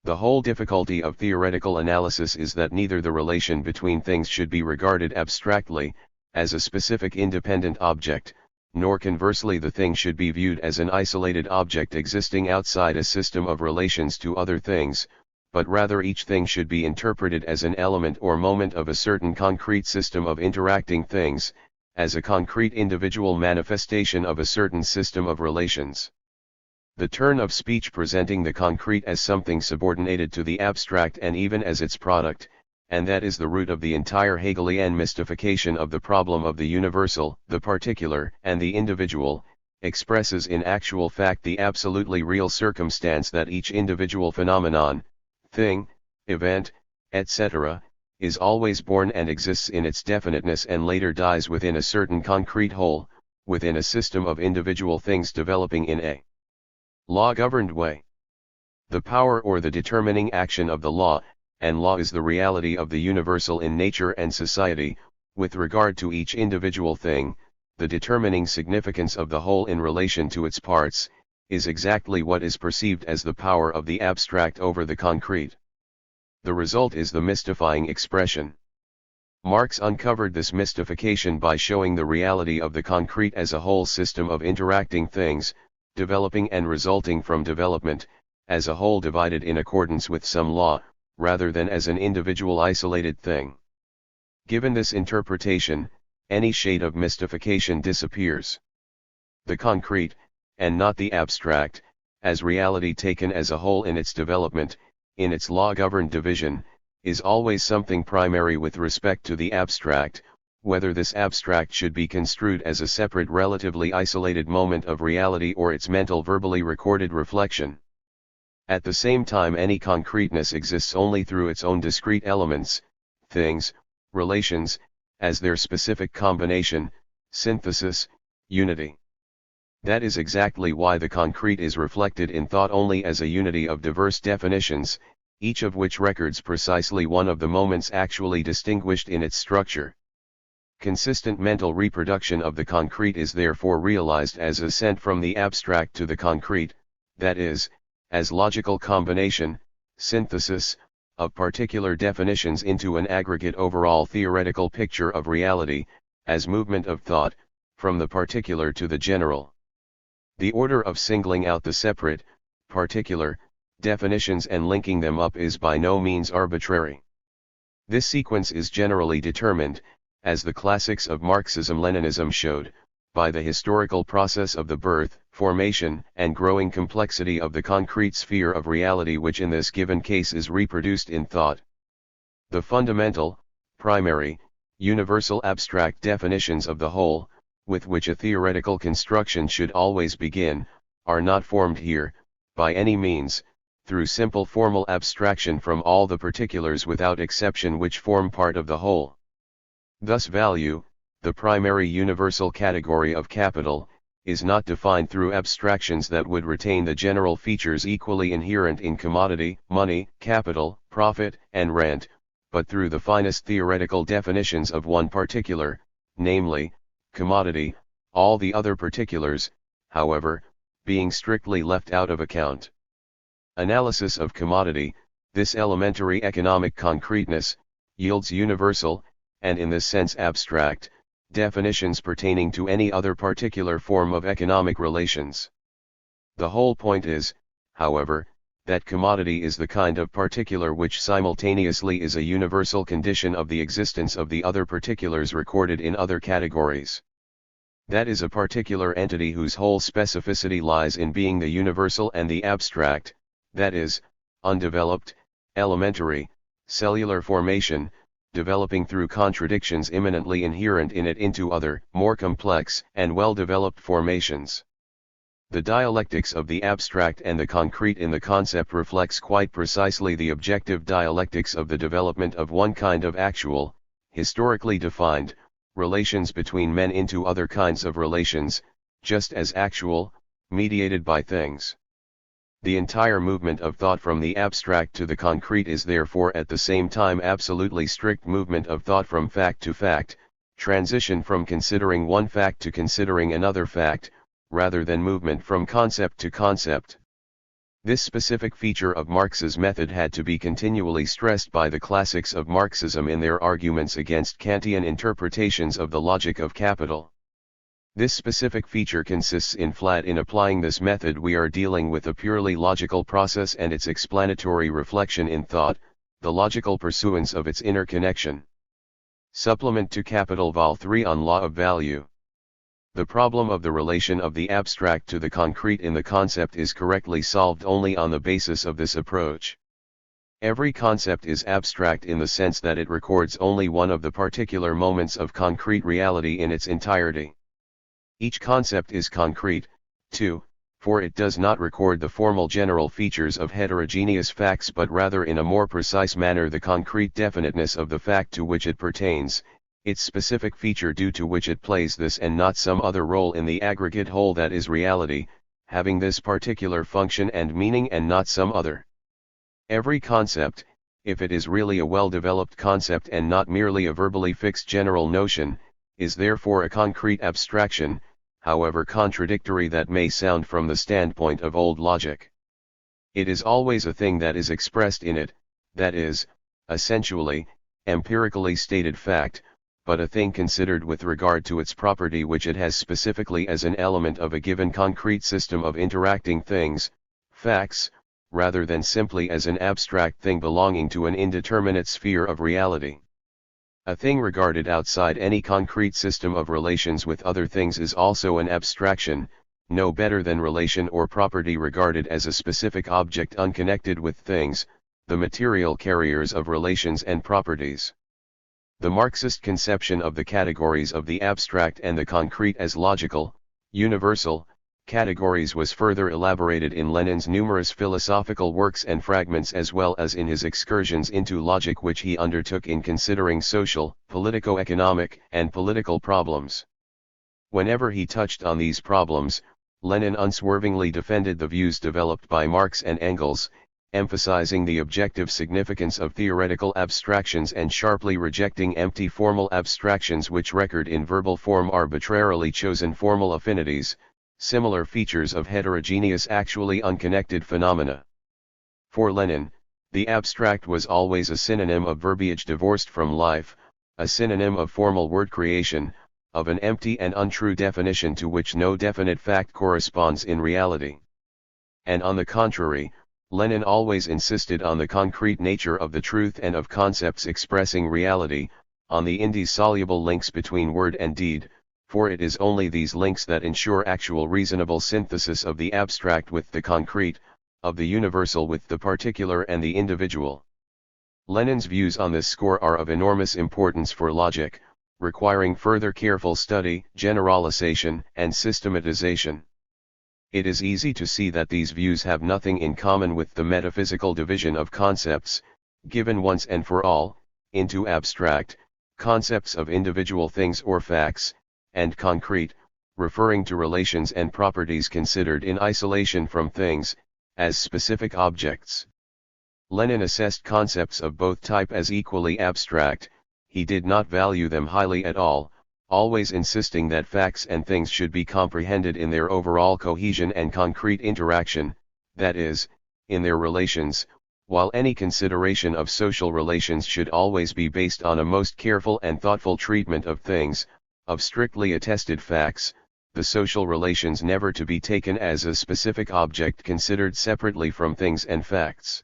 The whole difficulty of theoretical analysis is that neither the relation between things should be regarded abstractly, as a specific independent object, nor conversely the thing should be viewed as an isolated object existing outside a system of relations to other things, but rather each thing should be interpreted as an element or moment of a certain concrete system of interacting things, as a concrete individual manifestation of a certain system of relations. The turn of speech presenting the concrete as something subordinated to the abstract and even as its product, and that is the root of the entire Hegelian mystification of the problem of the universal, the particular, and the individual, expresses in actual fact the absolutely real circumstance that each individual phenomenon, thing, event, etc., is always born and exists in its definiteness and later dies within a certain concrete whole, within a system of individual things developing in a law-governed way. The power or the determining action of the law, and law is the reality of the universal in nature and society, with regard to each individual thing, the determining significance of the whole in relation to its parts, is exactly what is perceived as the power of the abstract over the concrete. The result is the mystifying expression. Marx uncovered this mystification by showing the reality of the concrete as a whole system of interacting things, developing and resulting from development, as a whole divided in accordance with some law, rather than as an individual isolated thing. Given this interpretation, any shade of mystification disappears. The concrete, and not the abstract, as reality taken as a whole in its development, in its law-governed division, is always something primary with respect to the abstract, whether this abstract should be construed as a separate relatively isolated moment of reality or its mental verbally recorded reflection. At the same time, any concreteness exists only through its own discrete elements, things, relations, as their specific combination, synthesis, unity. That is exactly why the concrete is reflected in thought only as a unity of diverse definitions, each of which records precisely one of the moments actually distinguished in its structure. Consistent mental reproduction of the concrete is therefore realized as ascent from the abstract to the concrete, that is, as logical combination, synthesis, of particular definitions into an aggregate overall theoretical picture of reality, as movement of thought, from the particular to the general. The order of singling out the separate, particular, definitions and linking them up is by no means arbitrary. This sequence is generally determined, as the classics of Marxism-Leninism showed, by the historical process of the birth, formation, and growing complexity of the concrete sphere of reality which in this given case is reproduced in thought. The fundamental, primary, universal abstract definitions of the whole, with which a theoretical construction should always begin, are not formed here, by any means, through simple formal abstraction from all the particulars without exception which form part of the whole. Thus value, the primary universal category of capital, is not defined through abstractions that would retain the general features equally inherent in commodity, money, capital, profit, and rent, but through the finest theoretical definitions of one particular, namely, commodity, all the other particulars, however, being strictly left out of account. Analysis of commodity, this elementary economic concreteness, yields universal, and in this sense abstract, definitions pertaining to any other particular form of economic relations. The whole point is, however, that commodity is the kind of particular which simultaneously is a universal condition of the existence of the other particulars recorded in other categories. That is a particular entity whose whole specificity lies in being the universal and the abstract, that is, undeveloped, elementary, cellular formation, developing through contradictions immanently inherent in it into other, more complex and well-developed formations. The dialectics of the abstract and the concrete in the concept reflects quite precisely the objective dialectics of the development of one kind of actual, historically defined, relations between men into other kinds of relations, just as actual, mediated by things. The entire movement of thought from the abstract to the concrete is therefore at the same time absolutely strict movement of thought from fact to fact, transition from considering one fact to considering another fact, rather than movement from concept to concept. This specific feature of Marx's method had to be continually stressed by the classics of Marxism in their arguments against Kantian interpretations of the logic of capital. This specific feature consists in applying this method we are dealing with a purely logical process and its explanatory reflection in thought, the logical pursuance of its inner connection. Supplement to Capital Vol 3 on Law of Value. The problem of the relation of the abstract to the concrete in the concept is correctly solved only on the basis of this approach. Every concept is abstract in the sense that it records only one of the particular moments of concrete reality in its entirety. Each concept is concrete, too, for it does not record the formal general features of heterogeneous facts but rather in a more precise manner the concrete definiteness of the fact to which it pertains, its specific feature due to which it plays this and not some other role in the aggregate whole that is reality, having this particular function and meaning and not some other. Every concept, if it is really a well-developed concept and not merely a verbally fixed general notion, is therefore a concrete abstraction, however contradictory that may sound from the standpoint of old logic. It is always a thing that is expressed in it, that is, a sensually, empirically stated fact, but a thing considered with regard to its property which it has specifically as an element of a given concrete system of interacting things, facts, rather than simply as an abstract thing belonging to an indeterminate sphere of reality. A thing regarded outside any concrete system of relations with other things is also an abstraction, no better than relation or property regarded as a specific object unconnected with things, the material carriers of relations and properties. The Marxist conception of the categories of the abstract and the concrete as logical, universal, categories was further elaborated in Lenin's numerous philosophical works and fragments as well as in his excursions into logic which he undertook in considering social, politico-economic, and political problems. Whenever he touched on these problems, Lenin unswervingly defended the views developed by Marx and Engels, emphasizing the objective significance of theoretical abstractions and sharply rejecting empty formal abstractions which record in verbal form arbitrarily chosen formal affinities, similar features of heterogeneous actually unconnected phenomena. For Lenin, the abstract was always a synonym of verbiage divorced from life, a synonym of formal word creation, of an empty and untrue definition to which no definite fact corresponds in reality. And on the contrary, Lenin always insisted on the concrete nature of the truth and of concepts expressing reality, on the indissoluble links between word and deed, for it is only these links that ensure actual reasonable synthesis of the abstract with the concrete, of the universal with the particular and the individual. Lenin's views on this score are of enormous importance for logic, requiring further careful study, generalization, and systematization. It is easy to see that these views have nothing in common with the metaphysical division of concepts, given once and for all, into abstract, concepts of individual things or facts, and concrete, referring to relations and properties considered in isolation from things, as specific objects. Lenin assessed concepts of both type as equally abstract, he did not value them highly at all, always insisting that facts and things should be comprehended in their overall cohesion and concrete interaction, that is, in their relations, while any consideration of social relations should always be based on a most careful and thoughtful treatment of things, of strictly attested facts, the social relations never to be taken as a specific object considered separately from things and facts.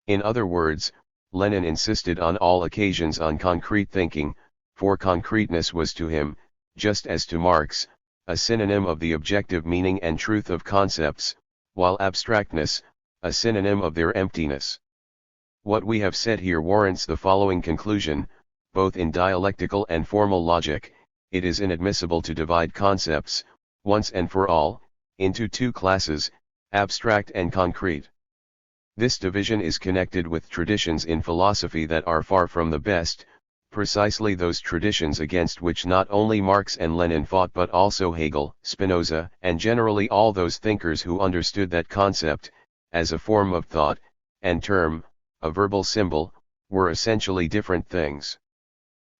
In other words, Lenin insisted on all occasions on concrete thinking, for concreteness was to him, just as to Marx, a synonym of the objective meaning and truth of concepts, while abstractness, a synonym of their emptiness. What we have said here warrants the following conclusion: both in dialectical and formal logic, it is inadmissible to divide concepts, once and for all, into two classes, abstract and concrete. This division is connected with traditions in philosophy that are far from the best, precisely those traditions against which not only Marx and Lenin fought but also Hegel, Spinoza, and generally all those thinkers who understood that concept, as a form of thought, and term, a verbal symbol, were essentially different things.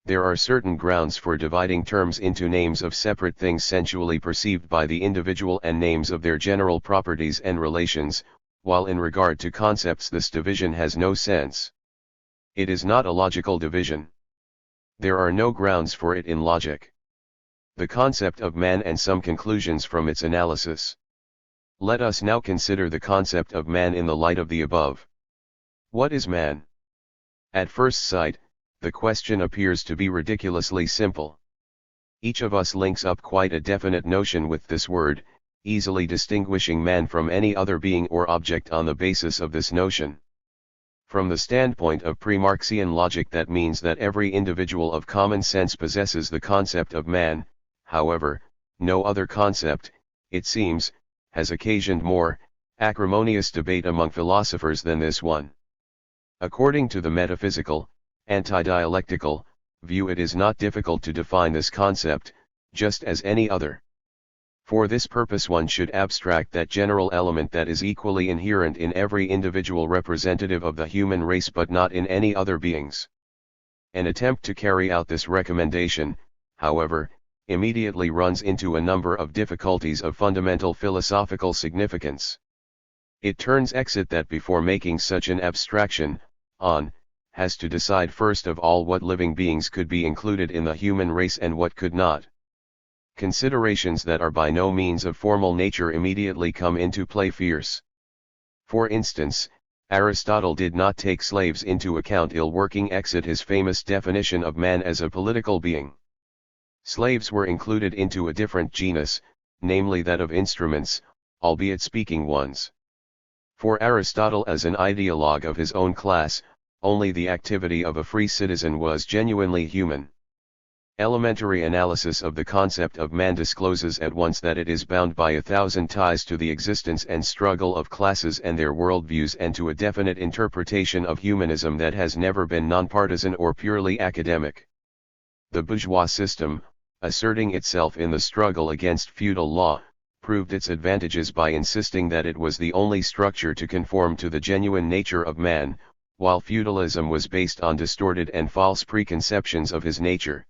There are certain grounds for dividing terms into names of separate things sensually perceived by the individual and names of their general properties and relations, while in regard to concepts this division has no sense. It is not a logical division. There are no grounds for it in logic. The concept of man and some conclusions from its analysis. Let us now consider the concept of man in the light of the above. What is man? At first sight, the question appears to be ridiculously simple. Each of us links up quite a definite notion with this word, easily distinguishing man from any other being or object on the basis of this notion. From the standpoint of pre-Marxian logic, that means that every individual of common sense possesses the concept of man. However, no other concept, it seems, has occasioned more acrimonious debate among philosophers than this one. According to the metaphysical, anti-dialectical view, it is not difficult to define this concept, just as any other. For this purpose one should abstract that general element that is equally inherent in every individual representative of the human race but not in any other beings. An attempt to carry out this recommendation, however, immediately runs into a number of difficulties of fundamental philosophical significance. It turns out that before making such an abstraction, one has to decide first of all what living beings could be included in the human race and what could not. Considerations that are by no means of formal nature immediately come into play fierce. For instance, Aristotle did not take slaves into account till working exit his famous definition of man as a political being. Slaves were included into a different genus, namely that of instruments, albeit speaking ones. For Aristotle, as an ideologue of his own class, only the activity of a free citizen was genuinely human. Elementary analysis of the concept of man discloses at once that it is bound by 1,000 ties to the existence and struggle of classes and their worldviews, and to a definite interpretation of humanism that has never been nonpartisan or purely academic. The bourgeois system, asserting itself in the struggle against feudal law, proved its advantages by insisting that it was the only structure to conform to the genuine nature of man, while feudalism was based on distorted and false preconceptions of his nature.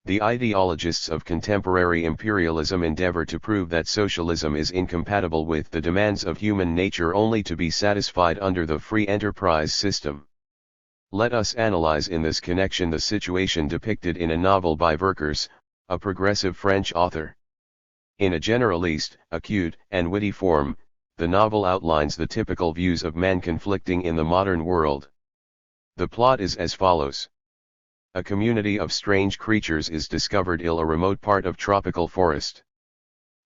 The ideologists of contemporary imperialism endeavor to prove that socialism is incompatible with the demands of human nature, only to be satisfied under the free enterprise system. Let us analyze in this connection the situation depicted in a novel by Verkers, a progressive French author. In a generaliste, acute, and witty form, the novel outlines the typical views of man conflicting in the modern world. The plot is as follows. A community of strange creatures is discovered in a remote part of tropical forest.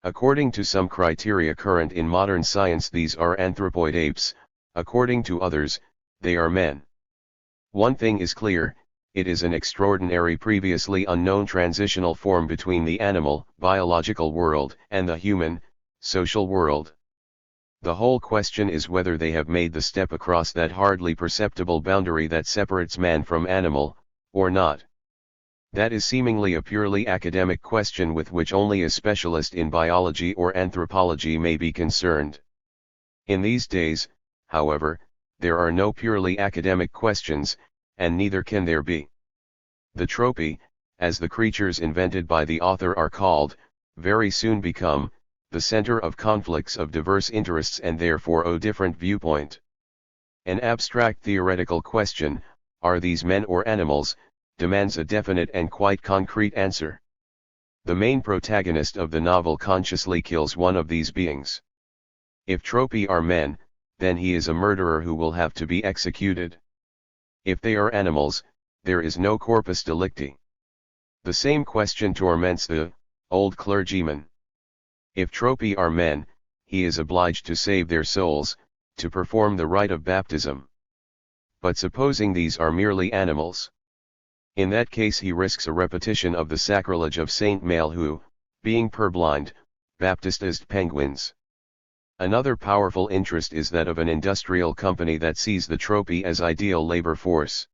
According to some criteria current in modern science, these are anthropoid apes; according to others, they are men. One thing is clear: it is an extraordinary, previously unknown transitional form between the animal, biological world and the human, social world. The whole question is whether they have made the step across that hardly perceptible boundary that separates man from animal, or not. That is seemingly a purely academic question with which only a specialist in biology or anthropology may be concerned. In these days, however, there are no purely academic questions, and neither can there be. The tropy, as the creatures invented by the author are called, very soon become the center of conflicts of diverse interests and therefore a different viewpoint. An abstract theoretical question, are these men or animals, demands a definite and quite concrete answer. The main protagonist of the novel consciously kills one of these beings. If tropy are men, then he is a murderer who will have to be executed. If they are animals, there is no corpus delicti. The same question torments the old clergyman. If tropy are men, he is obliged to save their souls, to perform the rite of baptism. But supposing these are merely animals? In that case he risks a repetition of the sacrilege of Saint Maël, who, being purblind, baptized penguins. Another powerful interest is that of an industrial company that sees the tropy as ideal labor force.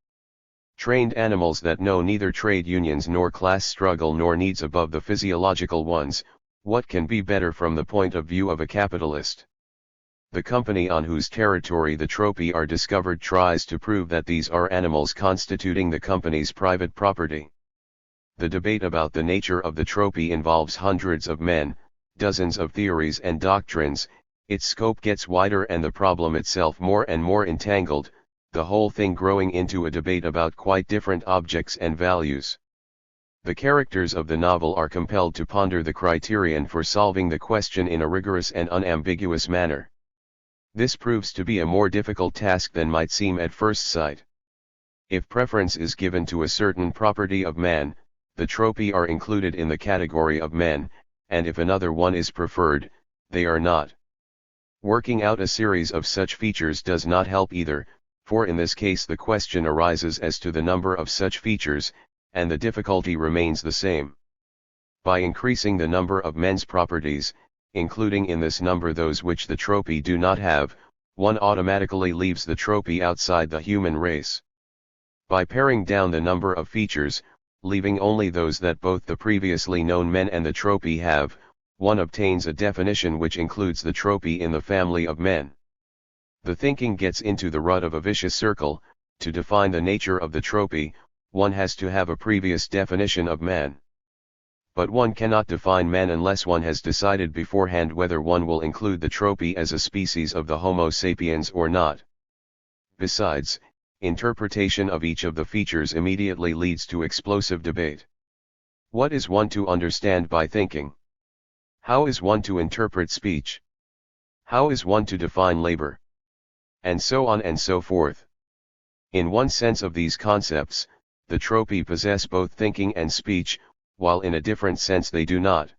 Trained animals that know neither trade unions nor class struggle nor needs above the physiological ones, what can be better from the point of view of a capitalist? The company on whose territory the tropy are discovered tries to prove that these are animals constituting the company's private property. The debate about the nature of the tropy involves hundreds of men, dozens of theories and doctrines. Its scope gets wider and the problem itself more and more entangled, the whole thing growing into a debate about quite different objects and values. The characters of the novel are compelled to ponder the criterion for solving the question in a rigorous and unambiguous manner. This proves to be a more difficult task than might seem at first sight. If preference is given to a certain property of man, the tropy are included in the category of men, and if another one is preferred, they are not. Working out a series of such features does not help either, for in this case the question arises as to the number of such features, and the difficulty remains the same. By increasing the number of men's properties, including in this number those which the tropy do not have, one automatically leaves the tropy outside the human race. By paring down the number of features, leaving only those that both the previously known men and the tropy have, one obtains a definition which includes the tropy in the family of men. The thinking gets into the rut of a vicious circle. To define the nature of the tropy, one has to have a previous definition of man. But one cannot define man unless one has decided beforehand whether one will include the tropy as a species of the Homo sapiens or not. Besides, interpretation of each of the features immediately leads to explosive debate. What is one to understand by thinking? How is one to interpret speech? How is one to define labor? And so on and so forth. In one sense of these concepts, the tropy possess both thinking and speech, while in a different sense they do not.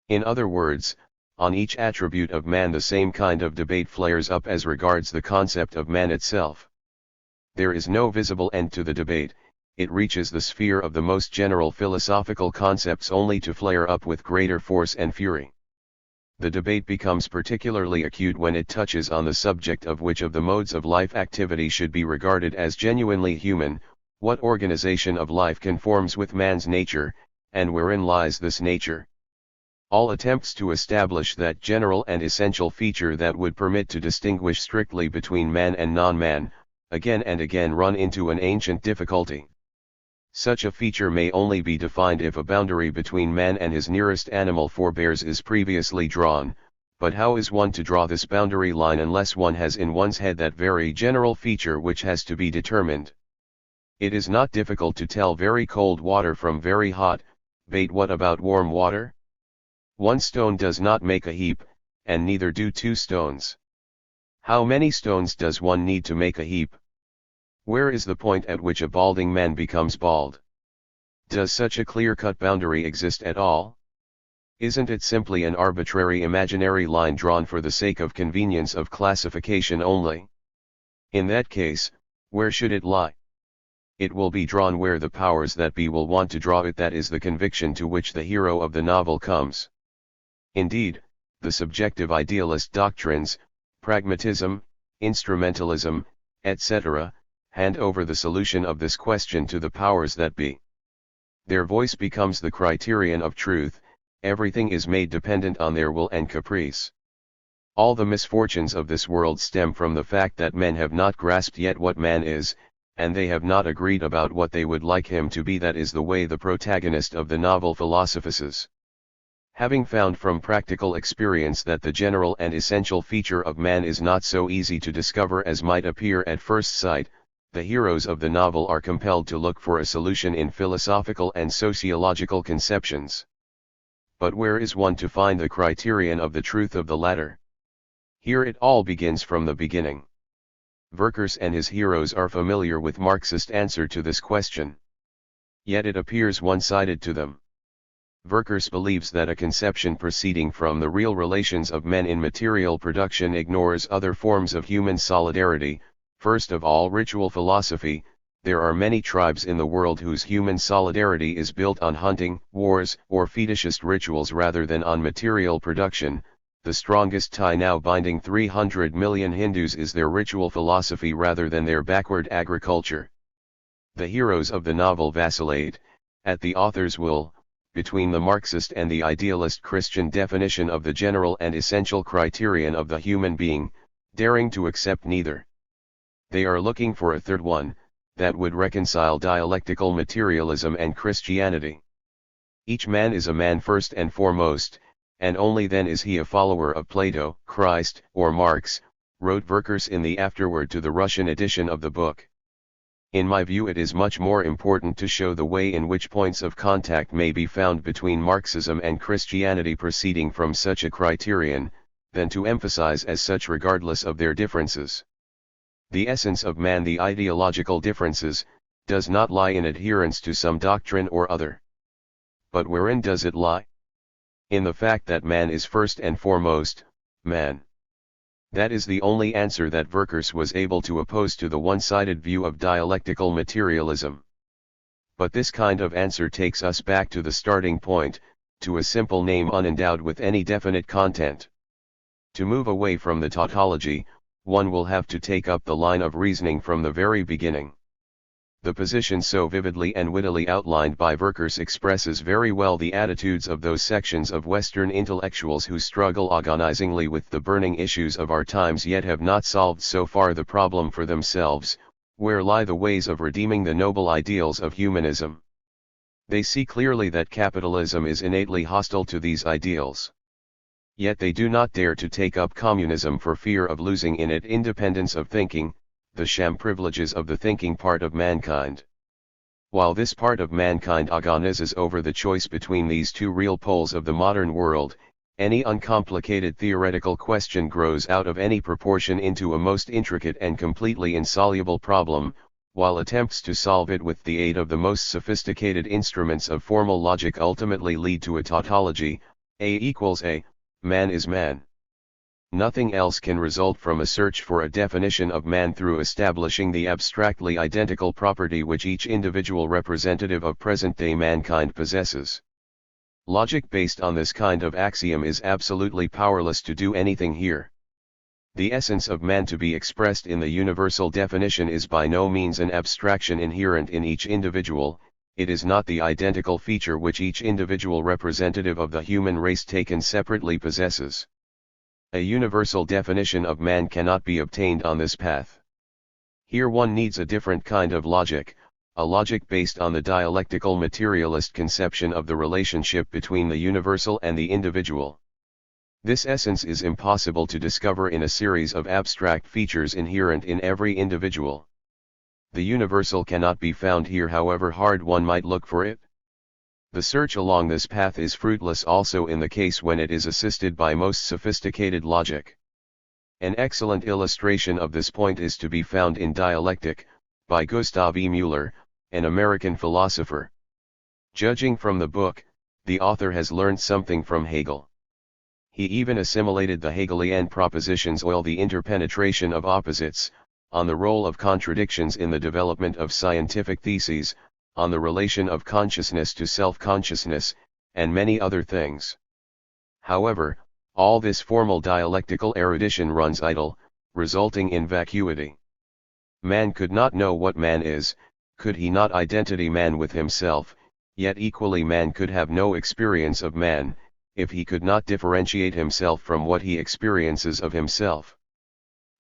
In other words, on each attribute of man the same kind of debate flares up as regards the concept of man itself. There is no visible end to the debate. It reaches the sphere of the most general philosophical concepts only to flare up with greater force and fury. The debate becomes particularly acute when it touches on the subject of which of the modes of life activity should be regarded as genuinely human, what organization of life conforms with man's nature, and wherein lies this nature. All attempts to establish that general and essential feature that would permit to distinguish strictly between man and non-man, again and again run into an ancient difficulty. Such a feature may only be defined if a boundary between man and his nearest animal forebears is previously drawn, but how is one to draw this boundary line unless one has in one's head that very general feature which has to be determined? It is not difficult to tell very cold water from very hot, but what about warm water? One stone does not make a heap, and neither do two stones. How many stones does one need to make a heap? Where is the point at which a balding man becomes bald? Does such a clear-cut boundary exist at all? Isn't it simply an arbitrary imaginary line drawn for the sake of convenience of classification only? In that case, where should it lie? It will be drawn where the powers that be will want to draw it. That is the conviction to which the hero of the novel comes. Indeed, the subjective idealist doctrines, pragmatism, instrumentalism, etc., hand over the solution of this question to the powers that be. Their voice becomes the criterion of truth. Everything is made dependent on their will and caprice. All the misfortunes of this world stem from the fact that men have not grasped yet what man is, and they have not agreed about what they would like him to be. That is the way the protagonist of the novel philosophizes. Having found from practical experience that the general and essential feature of man is not so easy to discover as might appear at first sight, the heroes of the novel are compelled to look for a solution in philosophical and sociological conceptions. But where is one to find the criterion of the truth of the latter? Here it all begins from the beginning. Verkers and his heroes are familiar with Marxist answer to this question. Yet it appears one-sided to them. Verkers believes that a conception proceeding from the real relations of men in material production ignores other forms of human solidarity. First of all, ritual philosophy. There are many tribes in the world whose human solidarity is built on hunting, wars, or fetishist rituals rather than on material production. The strongest tie now binding 300 million Hindus is their ritual philosophy rather than their backward agriculture. The heroes of the novel vacillate, at the author's will, between the Marxist and the idealist Christian definition of the general and essential criterion of the human being, daring to accept neither. They are looking for a third one, that would reconcile dialectical materialism and Christianity. Each man is a man first and foremost, and only then is he a follower of Plato, Christ, or Marx, wrote Verkers in the afterword to the Russian edition of the book. In my view, it is much more important to show the way in which points of contact may be found between Marxism and Christianity proceeding from such a criterion, than to emphasize as such regardless of their differences. The essence of man, the ideological differences, does not lie in adherence to some doctrine or other. But wherein does it lie? In the fact that man is first and foremost, man. That is the only answer that Verkers was able to oppose to the one-sided view of dialectical materialism. But this kind of answer takes us back to the starting point, to a simple name unendowed with any definite content. To move away from the tautology, one will have to take up the line of reasoning from the very beginning. The position so vividly and wittily outlined by Verkers expresses very well the attitudes of those sections of Western intellectuals who struggle agonizingly with the burning issues of our times yet have not solved so far the problem for themselves, where lie the ways of redeeming the noble ideals of humanism. They see clearly that capitalism is innately hostile to these ideals. Yet they do not dare to take up communism for fear of losing in it independence of thinking, the sham privileges of the thinking part of mankind. While this part of mankind agonizes over the choice between these two real poles of the modern world, any uncomplicated theoretical question grows out of any proportion into a most intricate and completely insoluble problem, while attempts to solve it with the aid of the most sophisticated instruments of formal logic ultimately lead to a tautology: A equals A, man is man. Nothing else can result from a search for a definition of man through establishing the abstractly identical property which each individual representative of present-day mankind possesses. Logic based on this kind of axiom is absolutely powerless to do anything here. The essence of man to be expressed in the universal definition is by no means an abstraction inherent in each individual, it is not the identical feature which each individual representative of the human race taken separately possesses. A universal definition of man cannot be obtained on this path. Here one needs a different kind of logic, a logic based on the dialectical materialist conception of the relationship between the universal and the individual. This essence is impossible to discover in a series of abstract features inherent in every individual. The universal cannot be found here however hard one might look for it. The search along this path is fruitless also in the case when it is assisted by most sophisticated logic. An excellent illustration of this point is to be found in Dialectic, by Gustav E. Müller, an American philosopher. Judging from the book, the author has learned something from Hegel. He even assimilated the Hegelian propositions on the interpenetration of opposites, on the role of contradictions in the development of scientific theses, on the relation of consciousness to self-consciousness, and many other things. However, all this formal dialectical erudition runs idle, resulting in vacuity. Man could not know what man is, could he not identity man with himself, yet equally man could have no experience of man, if he could not differentiate himself from what he experiences of himself.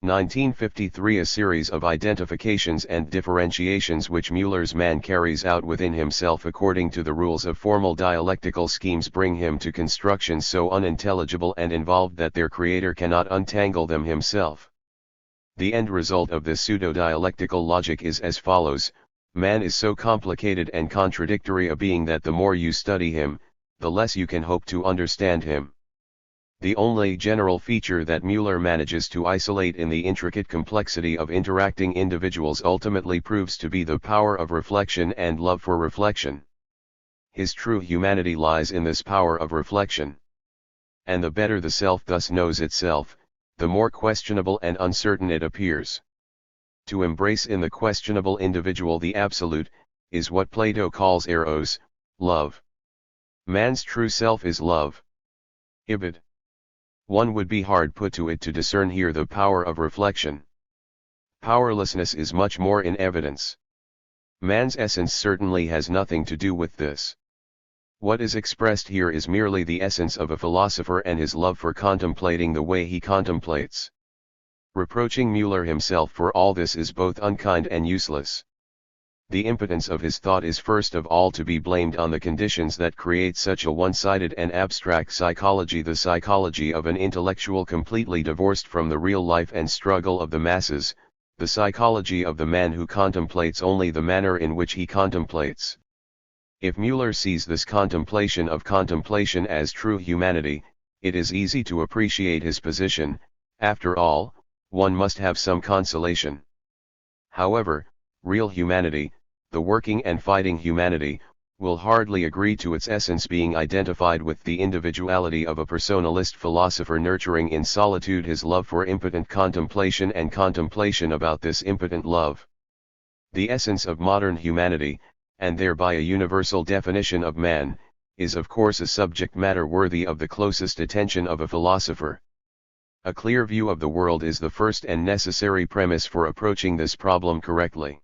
1953 A series of identifications and differentiations which Müller's man carries out within himself according to the rules of formal dialectical schemes bring him to constructions so unintelligible and involved that their creator cannot untangle them himself. The end result of this pseudo-dialectical logic is as follows: man is so complicated and contradictory a being that the more you study him, the less you can hope to understand him. The only general feature that Müller manages to isolate in the intricate complexity of interacting individuals ultimately proves to be the power of reflection and love for reflection. His true humanity lies in this power of reflection. And the better the self thus knows itself, the more questionable and uncertain it appears. To embrace in the questionable individual the absolute, is what Plato calls eros, love. Man's true self is love. Ibid. One would be hard put to it to discern here the power of reflection. Powerlessness is much more in evidence. Man's essence certainly has nothing to do with this. What is expressed here is merely the essence of a philosopher and his love for contemplating the way he contemplates. Reproaching Müller himself for all this is both unkind and useless. The impotence of his thought is first of all to be blamed on the conditions that create such a one-sided and abstract psychology, the psychology of an intellectual completely divorced from the real life and struggle of the masses, the psychology of the man who contemplates only the manner in which he contemplates. If Müller sees this contemplation of contemplation as true humanity, it is easy to appreciate his position. After all, one must have some consolation. However, real humanity, the working and fighting humanity, will hardly agree to its essence being identified with the individuality of a personalist philosopher nurturing in solitude his love for impotent contemplation and contemplation about this impotent love. The essence of modern humanity, and thereby a universal definition of man, is of course a subject matter worthy of the closest attention of a philosopher. A clear view of the world is the first and necessary premise for approaching this problem correctly.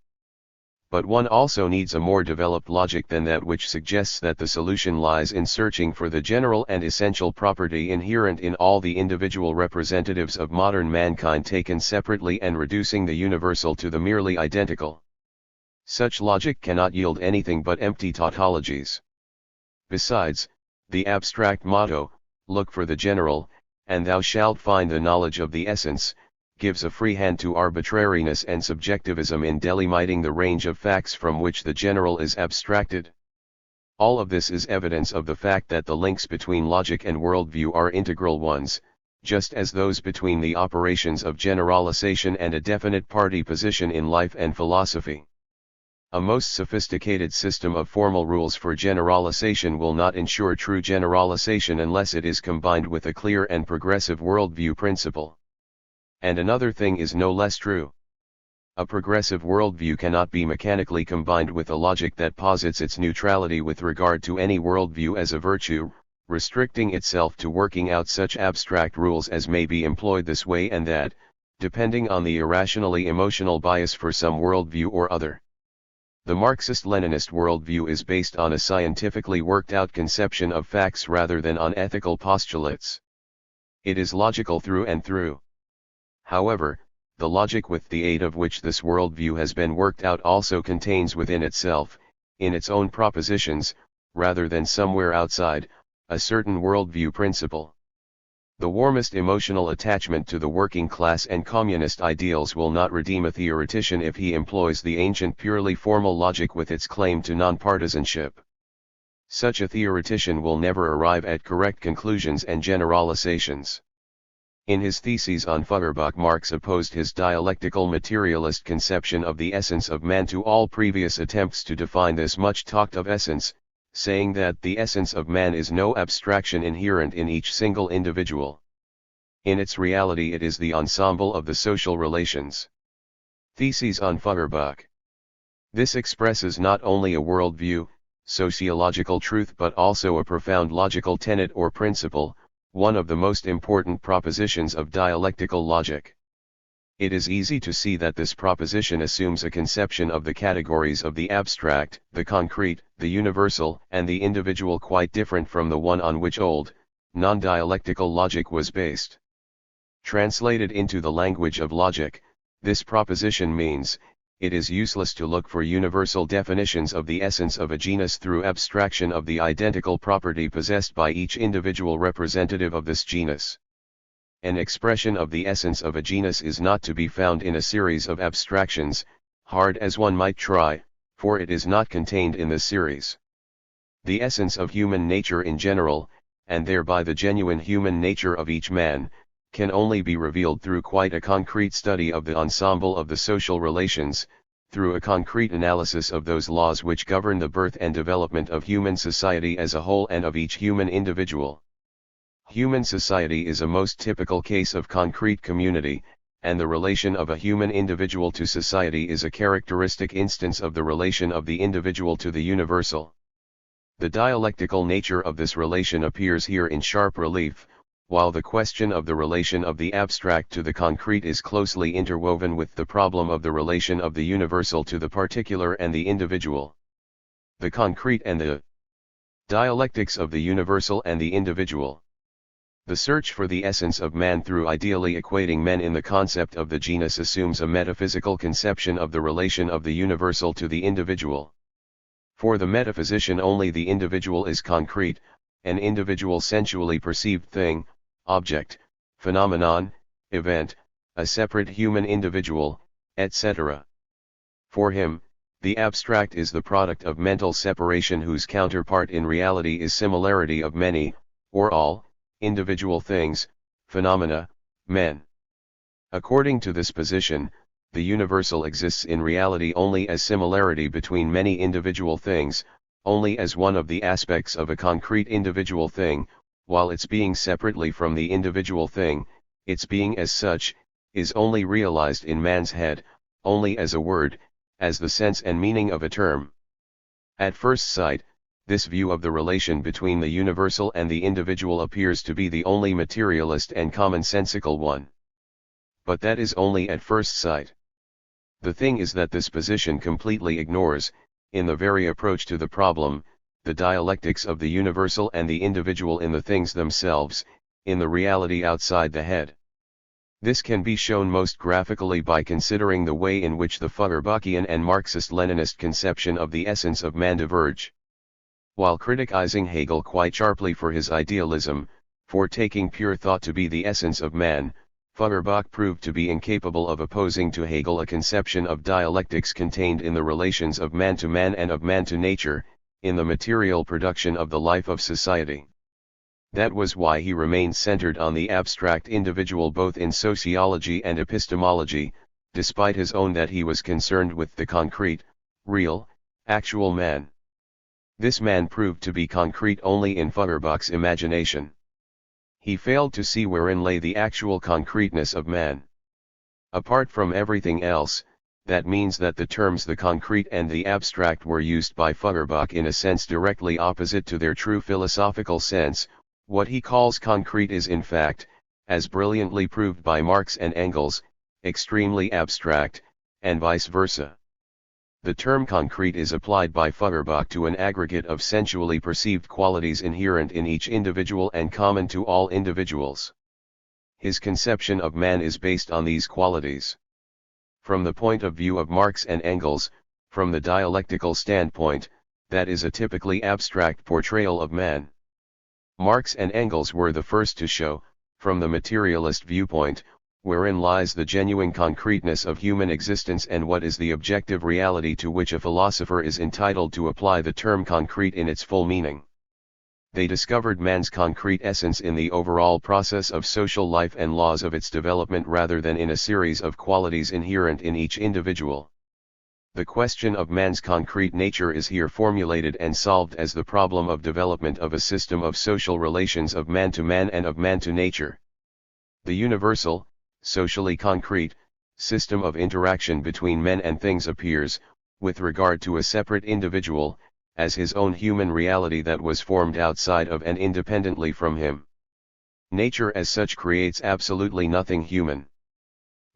But one also needs a more developed logic than that which suggests that the solution lies in searching for the general and essential property inherent in all the individual representatives of modern mankind taken separately and reducing the universal to the merely identical. Such logic cannot yield anything but empty tautologies. Besides, the abstract motto, "Look for the general, and thou shalt find the knowledge of the essence," gives a free hand to arbitrariness and subjectivism in delimiting the range of facts from which the general is abstracted. All of this is evidence of the fact that the links between logic and worldview are integral ones, just as those between the operations of generalization and a definite party position in life and philosophy. A most sophisticated system of formal rules for generalization will not ensure true generalization unless it is combined with a clear and progressive worldview principle. And another thing is no less true. A progressive worldview cannot be mechanically combined with a logic that posits its neutrality with regard to any worldview as a virtue, restricting itself to working out such abstract rules as may be employed this way and that, depending on the irrationally emotional bias for some worldview or other. The Marxist-Leninist worldview is based on a scientifically worked-out conception of facts rather than on ethical postulates. It is logical through and through. However, the logic with the aid of which this worldview has been worked out also contains within itself, in its own propositions, rather than somewhere outside, a certain worldview principle. The warmest emotional attachment to the working class and communist ideals will not redeem a theoretician if he employs the ancient purely formal logic with its claim to nonpartisanship. Such a theoretician will never arrive at correct conclusions and generalizations. In his theses on Feuerbach, Marx opposed his dialectical materialist conception of the essence of man to all previous attempts to define this much talked of essence, saying that the essence of man is no abstraction inherent in each single individual. In its reality it is the ensemble of the social relations. Theses on Feuerbach. This expresses not only a worldview, sociological truth, but also a profound logical tenet or principle, one of the most important propositions of dialectical logic. It is easy to see that this proposition assumes a conception of the categories of the abstract, the concrete, the universal, and the individual quite different from the one on which old, non-dialectical logic was based. Translated into the language of logic, this proposition means, it is useless to look for universal definitions of the essence of a genus through abstraction of the identical property possessed by each individual representative of this genus. An expression of the essence of a genus is not to be found in a series of abstractions, hard as one might try, for it is not contained in the series. The essence of human nature in general, and thereby the genuine human nature of each man, can only be revealed through quite a concrete study of the ensemble of the social relations, through a concrete analysis of those laws which govern the birth and development of human society as a whole and of each human individual. Human society is a most typical case of concrete community, and the relation of a human individual to society is a characteristic instance of the relation of the individual to the universal. The dialectical nature of this relation appears here in sharp relief, while the question of the relation of the abstract to the concrete is closely interwoven with the problem of the relation of the universal to the particular and the individual. The concrete and the dialectics of the universal and the individual. The search for the essence of man through ideally equating men in the concept of the genus assumes a metaphysical conception of the relation of the universal to the individual. For the metaphysician only the individual is concrete, an individual sensually perceived thing, object, phenomenon, event, a separate human individual, etc. For him, the abstract is the product of mental separation whose counterpart in reality is similarity of many, or all, individual things, phenomena, men. According to this position, the universal exists in reality only as similarity between many individual things, only as one of the aspects of a concrete individual thing, while its being separately from the individual thing, its being as such, is only realized in man's head, only as a word, as the sense and meaning of a term. At first sight, this view of the relation between the universal and the individual appears to be the only materialist and commonsensical one. But that is only at first sight. The thing is that this position completely ignores, in the very approach to the problem, the dialectics of the universal and the individual in the things themselves, in the reality outside the head. This can be shown most graphically by considering the way in which the Feuerbachian and Marxist-Leninist conception of the essence of man diverge. While criticizing Hegel quite sharply for his idealism, for taking pure thought to be the essence of man, Feuerbach proved to be incapable of opposing to Hegel a conception of dialectics contained in the relations of man to man and of man to nature, in the material production of the life of society. That was why he remained centered on the abstract individual both in sociology and epistemology, despite his own that he was concerned with the concrete, real, actual man. This man proved to be concrete only in Feuerbach's imagination. He failed to see wherein lay the actual concreteness of man. Apart from everything else, that means that the terms the concrete and the abstract were used by Feuerbach in a sense directly opposite to their true philosophical sense. What he calls concrete is in fact, as brilliantly proved by Marx and Engels, extremely abstract, and vice versa. The term concrete is applied by Feuerbach to an aggregate of sensually perceived qualities inherent in each individual and common to all individuals. His conception of man is based on these qualities. From the point of view of Marx and Engels, from the dialectical standpoint, that is a typically abstract portrayal of man. Marx and Engels were the first to show, from the materialist viewpoint, wherein lies the genuine concreteness of human existence and what is the objective reality to which a philosopher is entitled to apply the term concrete in its full meaning. They discovered man's concrete essence in the overall process of social life and laws of its development rather than in a series of qualities inherent in each individual. The question of man's concrete nature is here formulated and solved as the problem of development of a system of social relations of man to man and of man to nature. The universal, socially concrete, system of interaction between men and things appears, with regard to a separate individual, as his own human reality that was formed outside of and independently from him. Nature as such creates absolutely nothing human.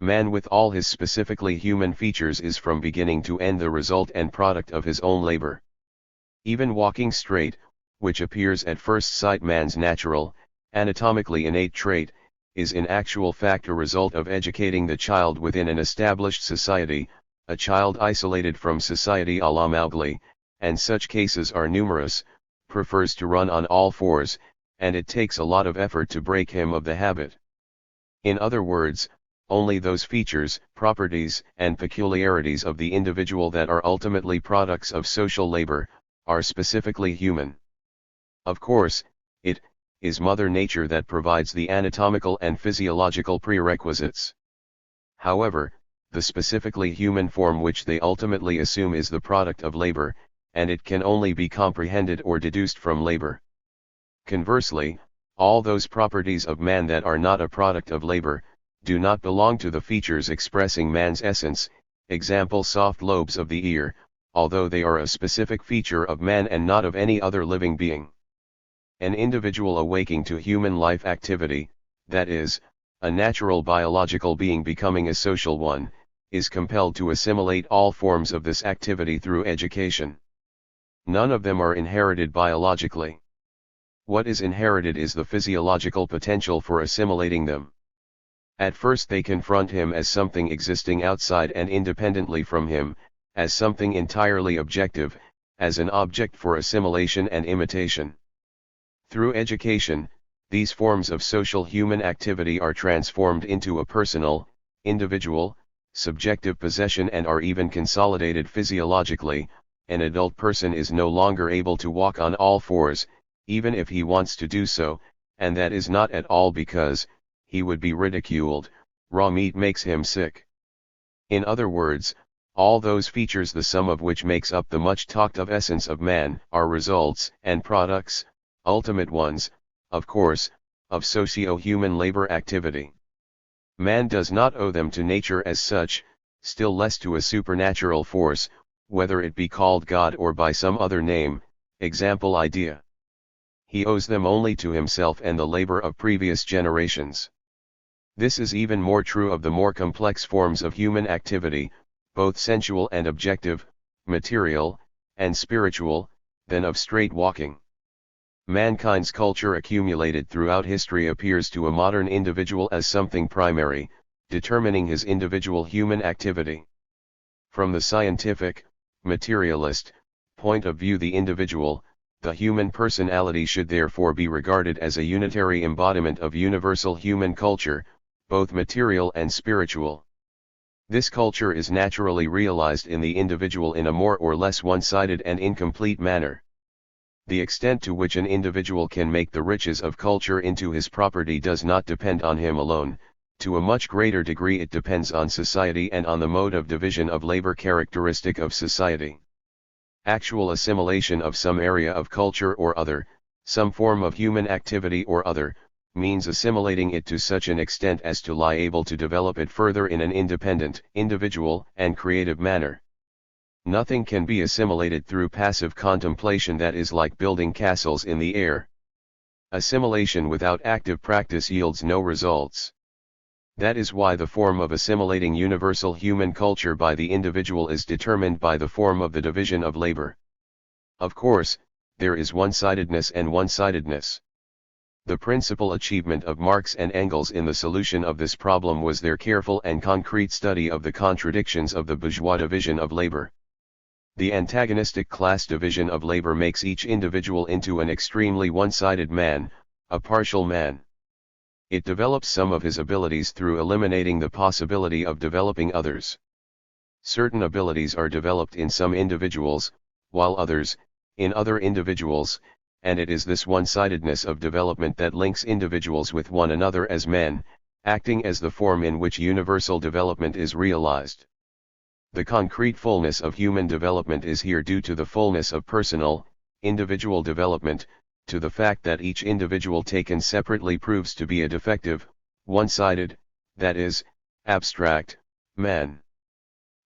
Man with all his specifically human features is from beginning to end the result and product of his own labor. Even walking straight, which appears at first sight man's natural, anatomically innate trait, is in actual fact a result of educating the child within an established society, a child isolated from society à la Mowgli, and such cases are numerous, prefers to run on all fours, and it takes a lot of effort to break him of the habit. In other words, only those features, properties, and peculiarities of the individual that are ultimately products of social labor, are specifically human. Of course, it is Mother Nature that provides the anatomical and physiological prerequisites. However, the specifically human form which they ultimately assume is the product of labor, and it can only be comprehended or deduced from labor. Conversely, all those properties of man that are not a product of labor, do not belong to the features expressing man's essence, example soft lobes of the ear, although they are a specific feature of man and not of any other living being. An individual awaking to human life activity, that is, a natural biological being becoming a social one, is compelled to assimilate all forms of this activity through education. None of them are inherited biologically. What is inherited is the physiological potential for assimilating them. At first they confront him as something existing outside and independently from him, as something entirely objective, as an object for assimilation and imitation. Through education, these forms of social human activity are transformed into a personal, individual, subjective possession and are even consolidated physiologically. An adult person is no longer able to walk on all fours, even if he wants to do so, and that is not at all because he would be ridiculed. Raw meat makes him sick. In other words, All those features, the sum of which makes up the much talked of essence of man, are results and products, ultimate ones, of course, of socio-human labor activity. Man does not owe them to nature as such, still less to a supernatural force, whether it be called God or by some other name, example idea. He owes them only to himself and the labor of previous generations. This is even more true of the more complex forms of human activity, both sensual and objective, material, and spiritual, than of straight walking. Mankind's culture accumulated throughout history appears to a modern individual as something primary, determining his individual human activity. From the scientific, materialist, point of view, the individual, the human personality should therefore be regarded as a unitary embodiment of universal human culture, both material and spiritual. This culture is naturally realized in the individual in a more or less one-sided and incomplete manner. The extent to which an individual can make the riches of culture into his property does not depend on him alone, to a much greater degree it depends on society and on the mode of division of labor characteristic of society. Actual assimilation of some area of culture or other, some form of human activity or other, means assimilating it to such an extent as to lie able to develop it further in an independent, individual, and creative manner. Nothing can be assimilated through passive contemplation, that is like building castles in the air. Assimilation without active practice yields no results. That is why the form of assimilating universal human culture by the individual is determined by the form of the division of labor. Of course, there is one-sidedness and one-sidedness. The principal achievement of Marx and Engels in the solution of this problem was their careful and concrete study of the contradictions of the bourgeois division of labor. The antagonistic class division of labor makes each individual into an extremely one-sided man, a partial man. It develops some of his abilities through eliminating the possibility of developing others. Certain abilities are developed in some individuals, while others, in other individuals, and it is this one-sidedness of development that links individuals with one another as men, acting as the form in which universal development is realized. The concrete fullness of human development is here due to the fullness of personal, individual development, to the fact that each individual taken separately proves to be a defective, one-sided, that is, abstract, man.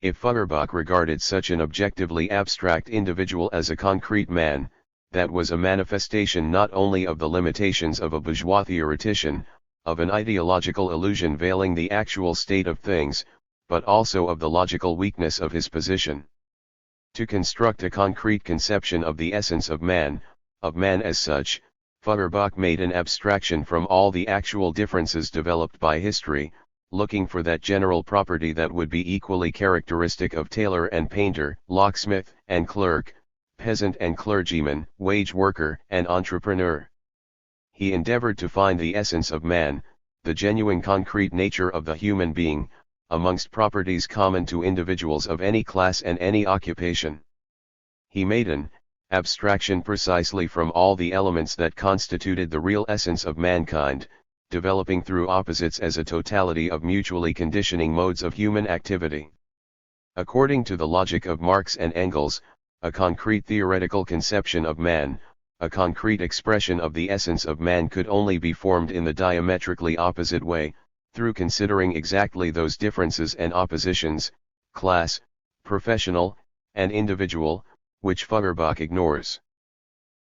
If Feuerbach regarded such an objectively abstract individual as a concrete man, that was a manifestation not only of the limitations of a bourgeois theoretician, of an ideological illusion veiling the actual state of things, but also of the logical weakness of his position. To construct a concrete conception of the essence of man as such, Feuerbach made an abstraction from all the actual differences developed by history, looking for that general property that would be equally characteristic of tailor and painter, locksmith and clerk, peasant and clergyman, wage worker and entrepreneur. He endeavored to find the essence of man, the genuine concrete nature of the human being, amongst properties common to individuals of any class and any occupation. He made an abstraction precisely from all the elements that constituted the real essence of mankind, developing through opposites as a totality of mutually conditioning modes of human activity. According to the logic of Marx and Engels, a concrete theoretical conception of man, a concrete expression of the essence of man could only be formed in the diametrically opposite way, through considering exactly those differences and oppositions, class, professional, and individual, which Feuerbach ignores.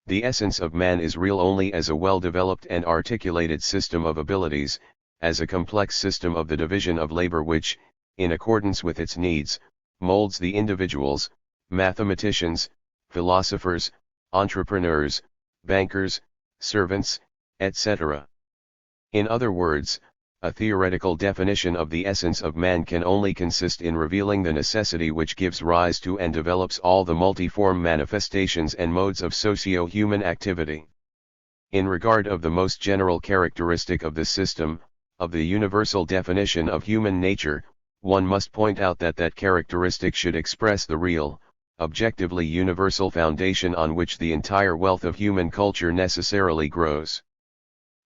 The essence of man is real only as a well-developed and articulated system of abilities, as a complex system of the division of labor which, in accordance with its needs, molds the individuals, mathematicians, philosophers, entrepreneurs, bankers, servants, etc. In other words, a theoretical definition of the essence of man can only consist in revealing the necessity which gives rise to and develops all the multiform manifestations and modes of socio-human activity. In regard of the most general characteristic of this system, of the universal definition of human nature, one must point out that that characteristic should express the real, objectively universal foundation on which the entire wealth of human culture necessarily grows.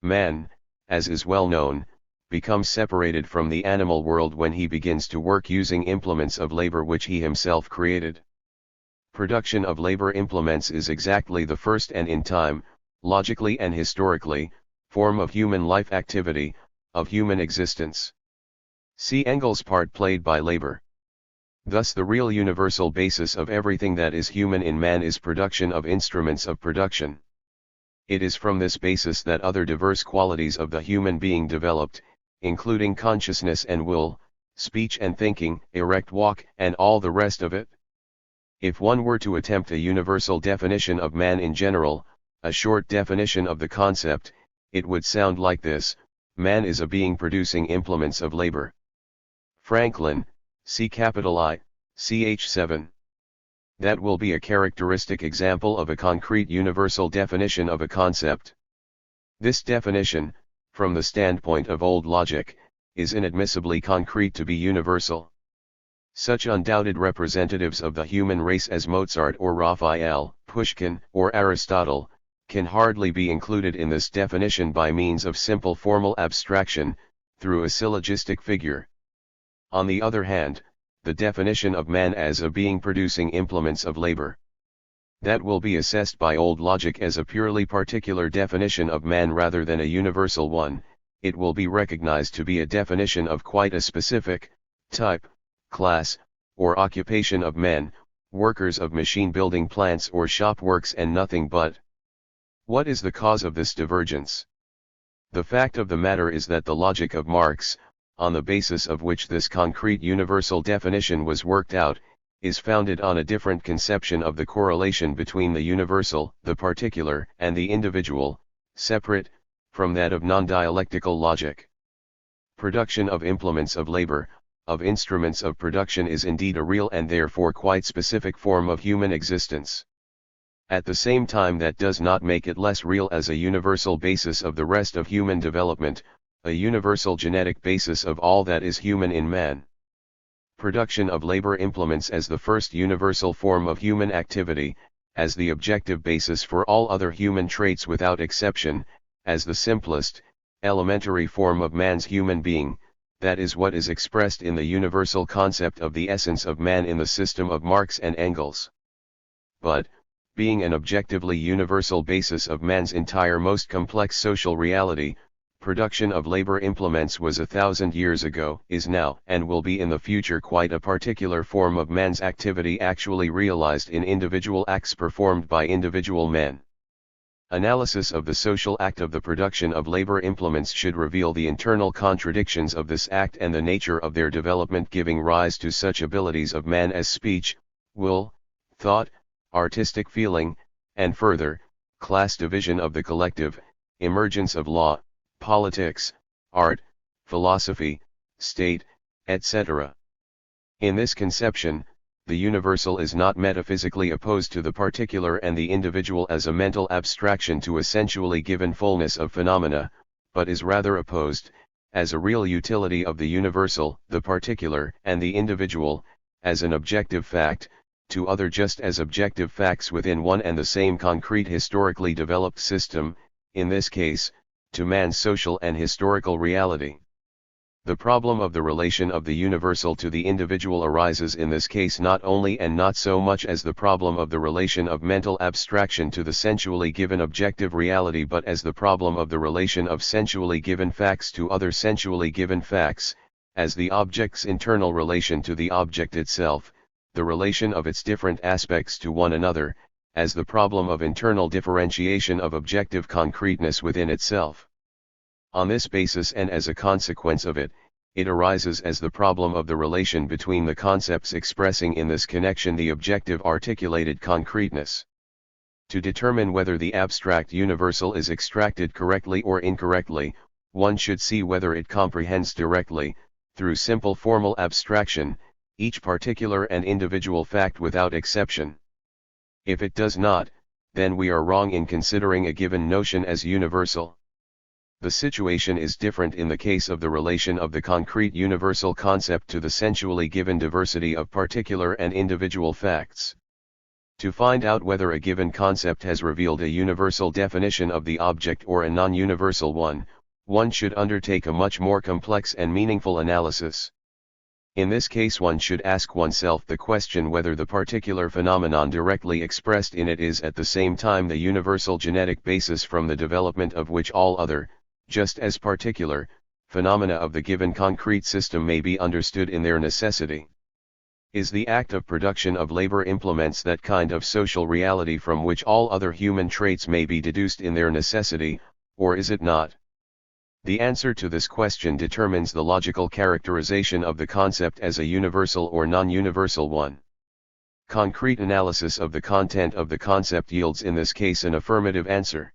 Man, as is well known, becomes separated from the animal world when he begins to work using implements of labor which he himself created. Production of labor implements is exactly the first and in time, logically and historically, form of human life activity, of human existence. See Engels' part played by labor. Thus the real universal basis of everything that is human in man is production of instruments of production. It is from this basis that other diverse qualities of the human being developed, including consciousness and will, speech and thinking, erect walk, and all the rest of it. If one were to attempt a universal definition of man in general, a short definition of the concept, it would sound like this: man is a being producing implements of labor. Franklin, I, ch. 7. That will be a characteristic example of a concrete universal definition of a concept. This definition, from the standpoint of old logic, is inadmissibly concrete to be universal. Such undoubted representatives of the human race as Mozart or Raphael, Pushkin, or Aristotle, can hardly be included in this definition by means of simple formal abstraction, through a syllogistic figure. On the other hand, the definition of man as a being producing implements of labor, that will be assessed by old logic as a purely particular definition of man rather than a universal one. It will be recognized to be a definition of quite a specific type, class, or occupation of men, workers of machine-building plants or shop works, and nothing but. What is the cause of this divergence? The fact of the matter is that the logic of Marx, on the basis of which this concrete universal definition was worked out, is founded on a different conception of the correlation between the universal, the particular, and the individual, separate from that of non-dialectical logic. Production of implements of labor, of instruments of production, is indeed a real and therefore quite specific form of human existence. At the same time, that does not make it less real as a universal basis of the rest of human development, a universal genetic basis of all that is human in man. Production of labor implements as the first universal form of human activity, as the objective basis for all other human traits without exception, as the simplest, elementary form of man's human being, that is what is expressed in the universal concept of the essence of man in the system of Marx and Engels. But, being an objectively universal basis of man's entire most complex social reality, production of labor implements was 1,000 years ago, is now, and will be in the future quite a particular form of man's activity actually realized in individual acts performed by individual men. Analysis of the social act of the production of labor implements should reveal the internal contradictions of this act and the nature of their development giving rise to such abilities of man as speech, will, thought, artistic feeling, and further, class division of the collective, emergence of law, politics, art, philosophy, state, etc. In this conception, the universal is not metaphysically opposed to the particular and the individual as a mental abstraction to a sensually given fullness of phenomena, but is rather opposed, as a real utility of the universal, the particular, and the individual, as an objective fact, to other just as objective facts within one and the same concrete historically developed system, in this case, to man's social and historical reality. The problem of the relation of the universal to the individual arises in this case not only and not so much as the problem of the relation of mental abstraction to the sensually given objective reality, but as the problem of the relation of sensually given facts to other sensually given facts, as the object's internal relation to the object itself, the relation of its different aspects to one another, as the problem of internal differentiation of objective concreteness within itself. On this basis and as a consequence of it, it arises as the problem of the relation between the concepts expressing in this connection the objective articulated concreteness. To determine whether the abstract universal is extracted correctly or incorrectly, one should see whether it comprehends directly, through simple formal abstraction, each particular and individual fact without exception. If it does not, then we are wrong in considering a given notion as universal. The situation is different in the case of the relation of the concrete universal concept to the sensually given diversity of particular and individual facts. To find out whether a given concept has revealed a universal definition of the object or a non-universal one, one should undertake a much more complex and meaningful analysis. In this case one should ask oneself the question whether the particular phenomenon directly expressed in it is at the same time the universal genetic basis from the development of which all other, just as particular, phenomena of the given concrete system may be understood in their necessity. Is the act of production of labor implements that kind of social reality from which all other human traits may be deduced in their necessity, or is it not? The answer to this question determines the logical characterization of the concept as a universal or non-universal one. Concrete analysis of the content of the concept yields in this case an affirmative answer.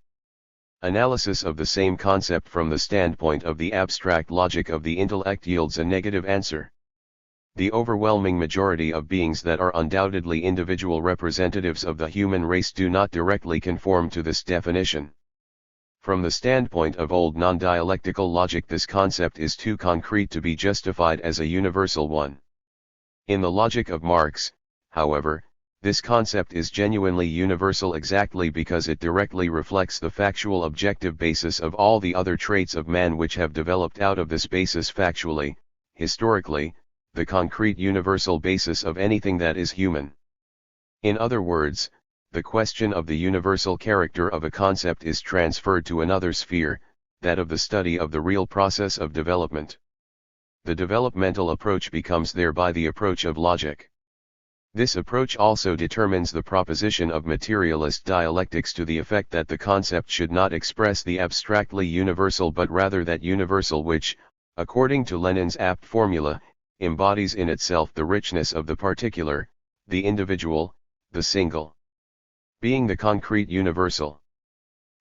Analysis of the same concept from the standpoint of the abstract logic of the intellect yields a negative answer. The overwhelming majority of beings that are undoubtedly individual representatives of the human race do not directly conform to this definition. From the standpoint of old non-dialectical logic, this concept is too concrete to be justified as a universal one. In the logic of Marx, however, this concept is genuinely universal exactly because it directly reflects the factual objective basis of all the other traits of man which have developed out of this basis factually, historically, the concrete universal basis of anything that is human. In other words, the question of the universal character of a concept is transferred to another sphere, that of the study of the real process of development. The developmental approach becomes thereby the approach of logic. This approach also determines the proposition of materialist dialectics to the effect that the concept should not express the abstractly universal but rather that universal which, according to Lenin's apt formula, embodies in itself the richness of the particular, the individual, the single. Being the concrete universal.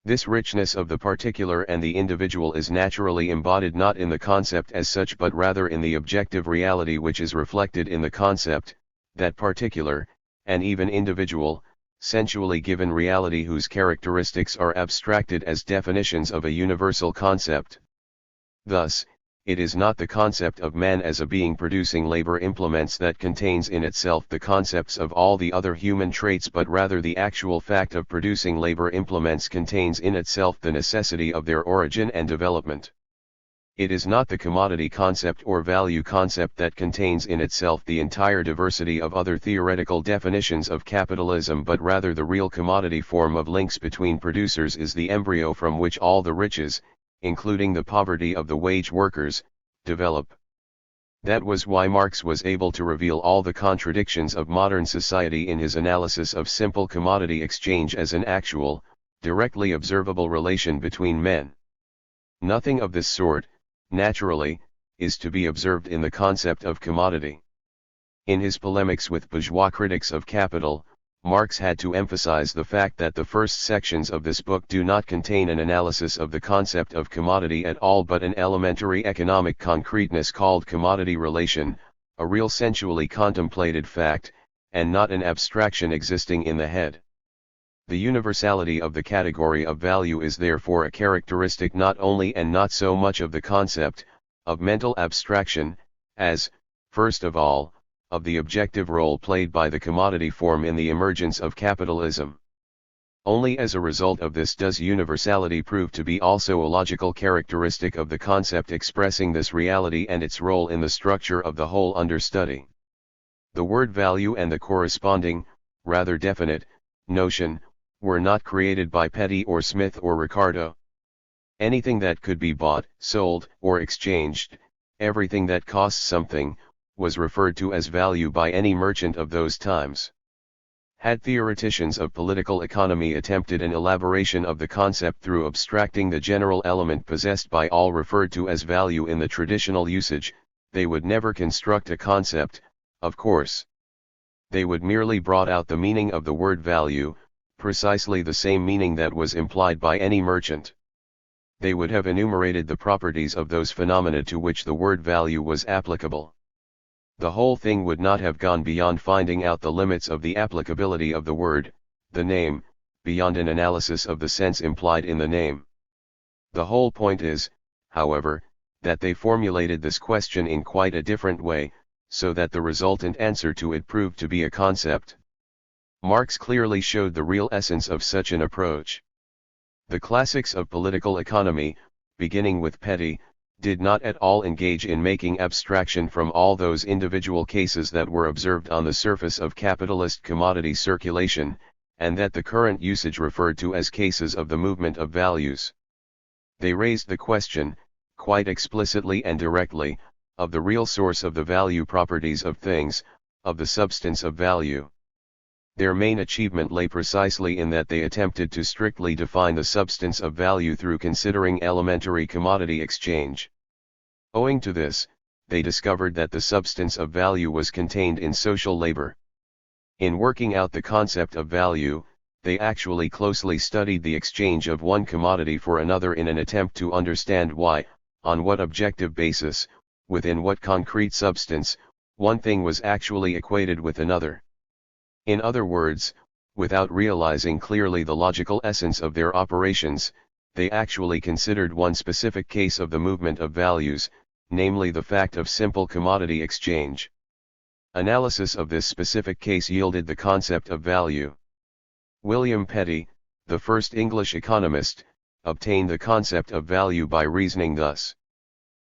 This richness of the particular and the individual is naturally embodied not in the concept as such but rather in the objective reality which is reflected in the concept, that particular, and even individual, sensually given reality whose characteristics are abstracted as definitions of a universal concept. Thus, it is not the concept of man as a being producing labor implements that contains in itself the concepts of all the other human traits but rather the actual fact of producing labor implements contains in itself the necessity of their origin and development. It is not the commodity concept or value concept that contains in itself the entire diversity of other theoretical definitions of capitalism but rather the real commodity form of links between producers is the embryo from which all the riches, including the poverty of the wage workers, develop. That was why Marx was able to reveal all the contradictions of modern society in his analysis of simple commodity exchange as an actual, directly observable relation between men. Nothing of this sort, naturally, is to be observed in the concept of commodity. In his polemics with bourgeois critics of capital, Marx had to emphasize the fact that the first sections of this book do not contain an analysis of the concept of commodity at all but an elementary economic concreteness called commodity relation, a real sensually contemplated fact, and not an abstraction existing in the head. The universality of the category of value is therefore a characteristic not only and not so much of the concept, of mental abstraction, as, first of all, of the objective role played by the commodity form in the emergence of capitalism. Only as a result of this does universality prove to be also a logical characteristic of the concept expressing this reality and its role in the structure of the whole under study. The word value and the corresponding, rather definite, notion, were not created by Petty or Smith or Ricardo. Anything that could be bought, sold, or exchanged, everything that costs something, was referred to as value by any merchant of those times. Had theoreticians of political economy attempted an elaboration of the concept through abstracting the general element possessed by all referred to as value in the traditional usage, they would never construct a concept, of course. They would merely brought out the meaning of the word value, precisely the same meaning that was implied by any merchant. They would have enumerated the properties of those phenomena to which the word value was applicable. The whole thing would not have gone beyond finding out the limits of the applicability of the word, the name, beyond an analysis of the sense implied in the name. The whole point is, however, that they formulated this question in quite a different way, so that the resultant answer to it proved to be a concept. Marx clearly showed the real essence of such an approach. The classics of political economy, beginning with petty, did not at all engage in making abstraction from all those individual cases that were observed on the surface of capitalist commodity circulation, and that the current usage referred to as cases of the movement of values. They raised the question, quite explicitly and directly, of the real source of the value properties of things, of the substance of value. Their main achievement lay precisely in that they attempted to strictly define the substance of value through considering elementary commodity exchange. Owing to this, they discovered that the substance of value was contained in social labor. In working out the concept of value, they actually closely studied the exchange of one commodity for another in an attempt to understand why, on what objective basis, within what concrete substance, one thing was actually equated with another. In other words, without realizing clearly the logical essence of their operations, they actually considered one specific case of the movement of values, namely the fact of simple commodity exchange. Analysis of this specific case yielded the concept of value. William Petty, the first English economist, obtained the concept of value by reasoning thus.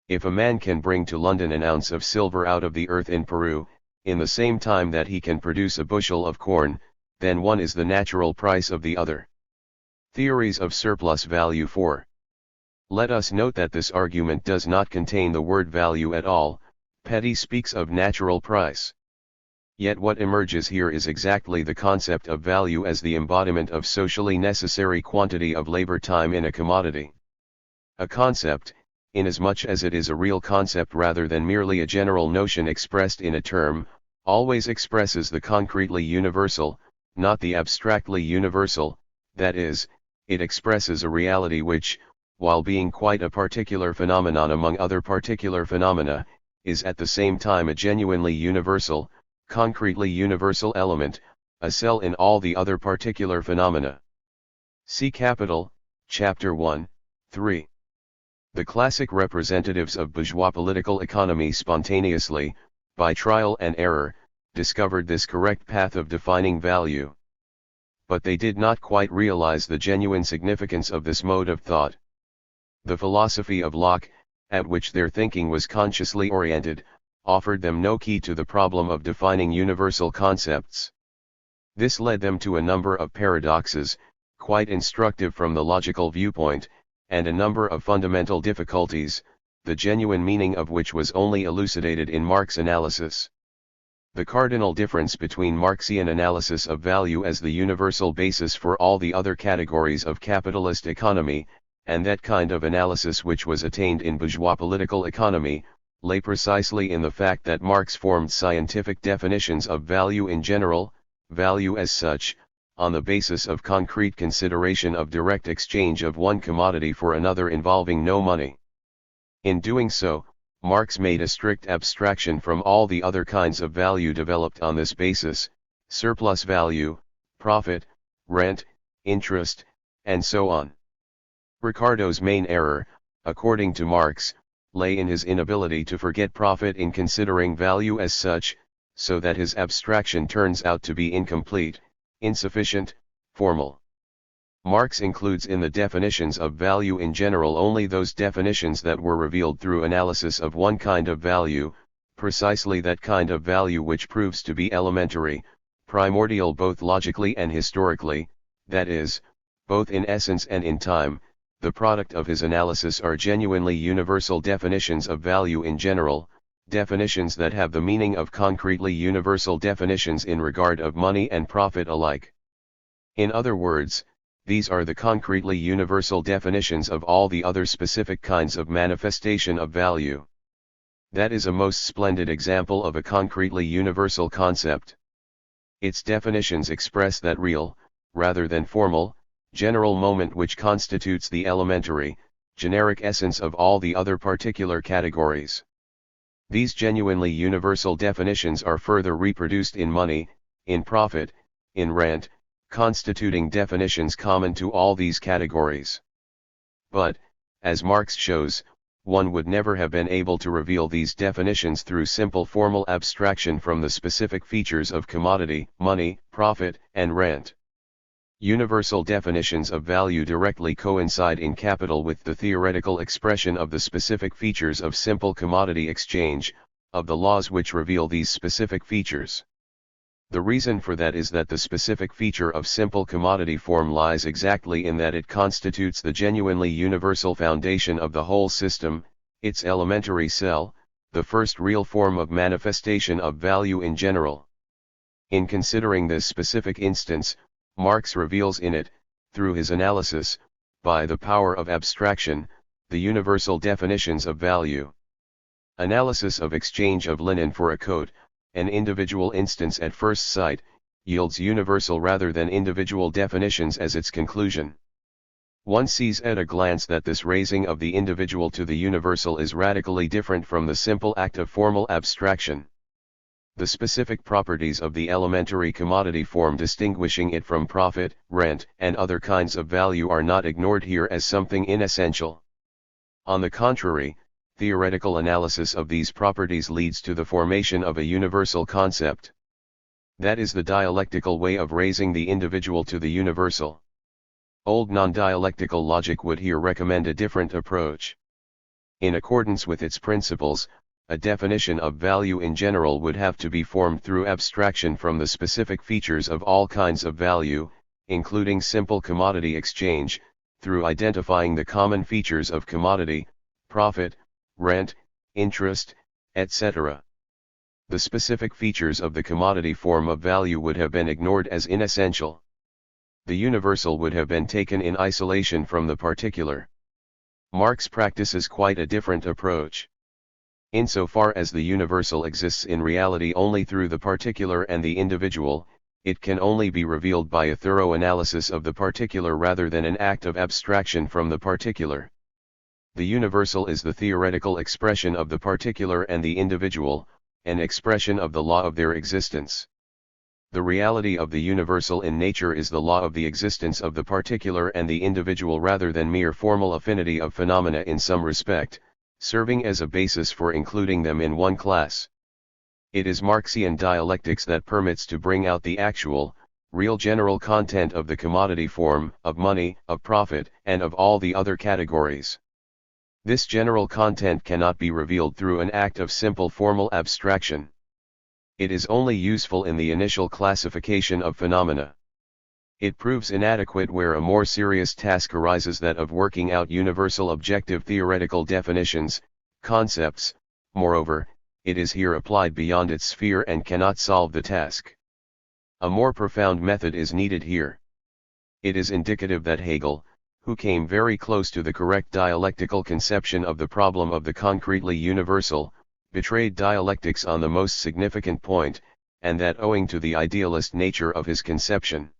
If a man can bring to London an ounce of silver out of the earth in Peru, in the same time that he can produce a bushel of corn, then one is the natural price of the other. Theories of surplus value 4. Let us note that this argument does not contain the word value at all. Petty speaks of natural price. Yet what emerges here is exactly the concept of value as the embodiment of socially necessary quantity of labor time in a commodity. A concept, inasmuch as it is a real concept rather than merely a general notion expressed in a term, always expresses the concretely universal, not the abstractly universal, that is, it expresses a reality which, while being quite a particular phenomenon among other particular phenomena, is at the same time a genuinely universal, concretely universal element, a cell in all the other particular phenomena. See Capital, Chapter 1, 3. The classic representatives of bourgeois political economy spontaneously, by trial and error, discovered this correct path of defining value. But they did not quite realize the genuine significance of this mode of thought. The philosophy of Locke, at which their thinking was consciously oriented, offered them no key to the problem of defining universal concepts. This led them to a number of paradoxes, quite instructive from the logical viewpoint, and a number of fundamental difficulties, the genuine meaning of which was only elucidated in Marx's analysis. The cardinal difference between Marxian analysis of value as the universal basis for all the other categories of capitalist economy, and that kind of analysis which was attained in bourgeois political economy, lay precisely in the fact that Marx formed scientific definitions of value in general, value as such, on the basis of concrete consideration of direct exchange of one commodity for another involving no money. In doing so, Marx made a strict abstraction from all the other kinds of value developed on this basis, surplus value, profit, rent, interest, and so on. Ricardo's main error, according to Marx, lay in his inability to forget profit in considering value as such, so that his abstraction turns out to be incomplete, insufficient, formal. Marx includes in the definitions of value in general only those definitions that were revealed through analysis of one kind of value, precisely that kind of value which proves to be elementary, primordial both logically and historically, that is, both in essence and in time. The product of his analysis are genuinely universal definitions of value in general, definitions that have the meaning of concretely universal definitions in regard of money and profit alike. In other words, these are the concretely universal definitions of all the other specific kinds of manifestation of value. That is a most splendid example of a concretely universal concept. Its definitions express that real, rather than formal, general moment which constitutes the elementary, generic essence of all the other particular categories. These genuinely universal definitions are further reproduced in money, in profit, in rent, constituting definitions common to all these categories. But, as Marx shows, one would never have been able to reveal these definitions through simple formal abstraction from the specific features of commodity, money, profit, and rent. Universal definitions of value directly coincide in capital with the theoretical expression of the specific features of simple commodity exchange, of the laws which reveal these specific features. The reason for that is that the specific feature of simple commodity form lies exactly in that it constitutes the genuinely universal foundation of the whole system, its elementary cell, the first real form of manifestation of value in general. In considering this specific instance, Marx reveals in it, through his analysis, by the power of abstraction, the universal definitions of value. Analysis of exchange of linen for a coat, an individual instance at first sight, yields universal rather than individual definitions as its conclusion. One sees at a glance that this raising of the individual to the universal is radically different from the simple act of formal abstraction. The specific properties of the elementary commodity form distinguishing it from profit, rent, and other kinds of value are not ignored here as something inessential. On the contrary, theoretical analysis of these properties leads to the formation of a universal concept. That is the dialectical way of raising the individual to the universal. Old non-dialectical logic would here recommend a different approach. In accordance with its principles, a definition of value in general would have to be formed through abstraction from the specific features of all kinds of value, including simple commodity exchange, through identifying the common features of commodity, profit, rent, interest, etc. The specific features of the commodity form of value would have been ignored as inessential. The universal would have been taken in isolation from the particular. Marx practices quite a different approach. Insofar as the universal exists in reality only through the particular and the individual, it can only be revealed by a thorough analysis of the particular rather than an act of abstraction from the particular. The universal is the theoretical expression of the particular and the individual, an expression of the law of their existence. The reality of the universal in nature is the law of the existence of the particular and the individual rather than mere formal affinity of phenomena in some respect, serving as a basis for including them in one class. It is Marxian dialectics that permits to bring out the actual, real general content of the commodity form, of money, of profit, and of all the other categories. This general content cannot be revealed through an act of simple formal abstraction. It is only useful in the initial classification of phenomena. It proves inadequate where a more serious task arises, that of working out universal objective theoretical definitions, concepts. Moreover, it is here applied beyond its sphere and cannot solve the task. A more profound method is needed here. It is indicative that Hegel, who came very close to the correct dialectical conception of the problem of the concretely universal, betrayed dialectics on the most significant point, and that owing to the idealist nature of his conception.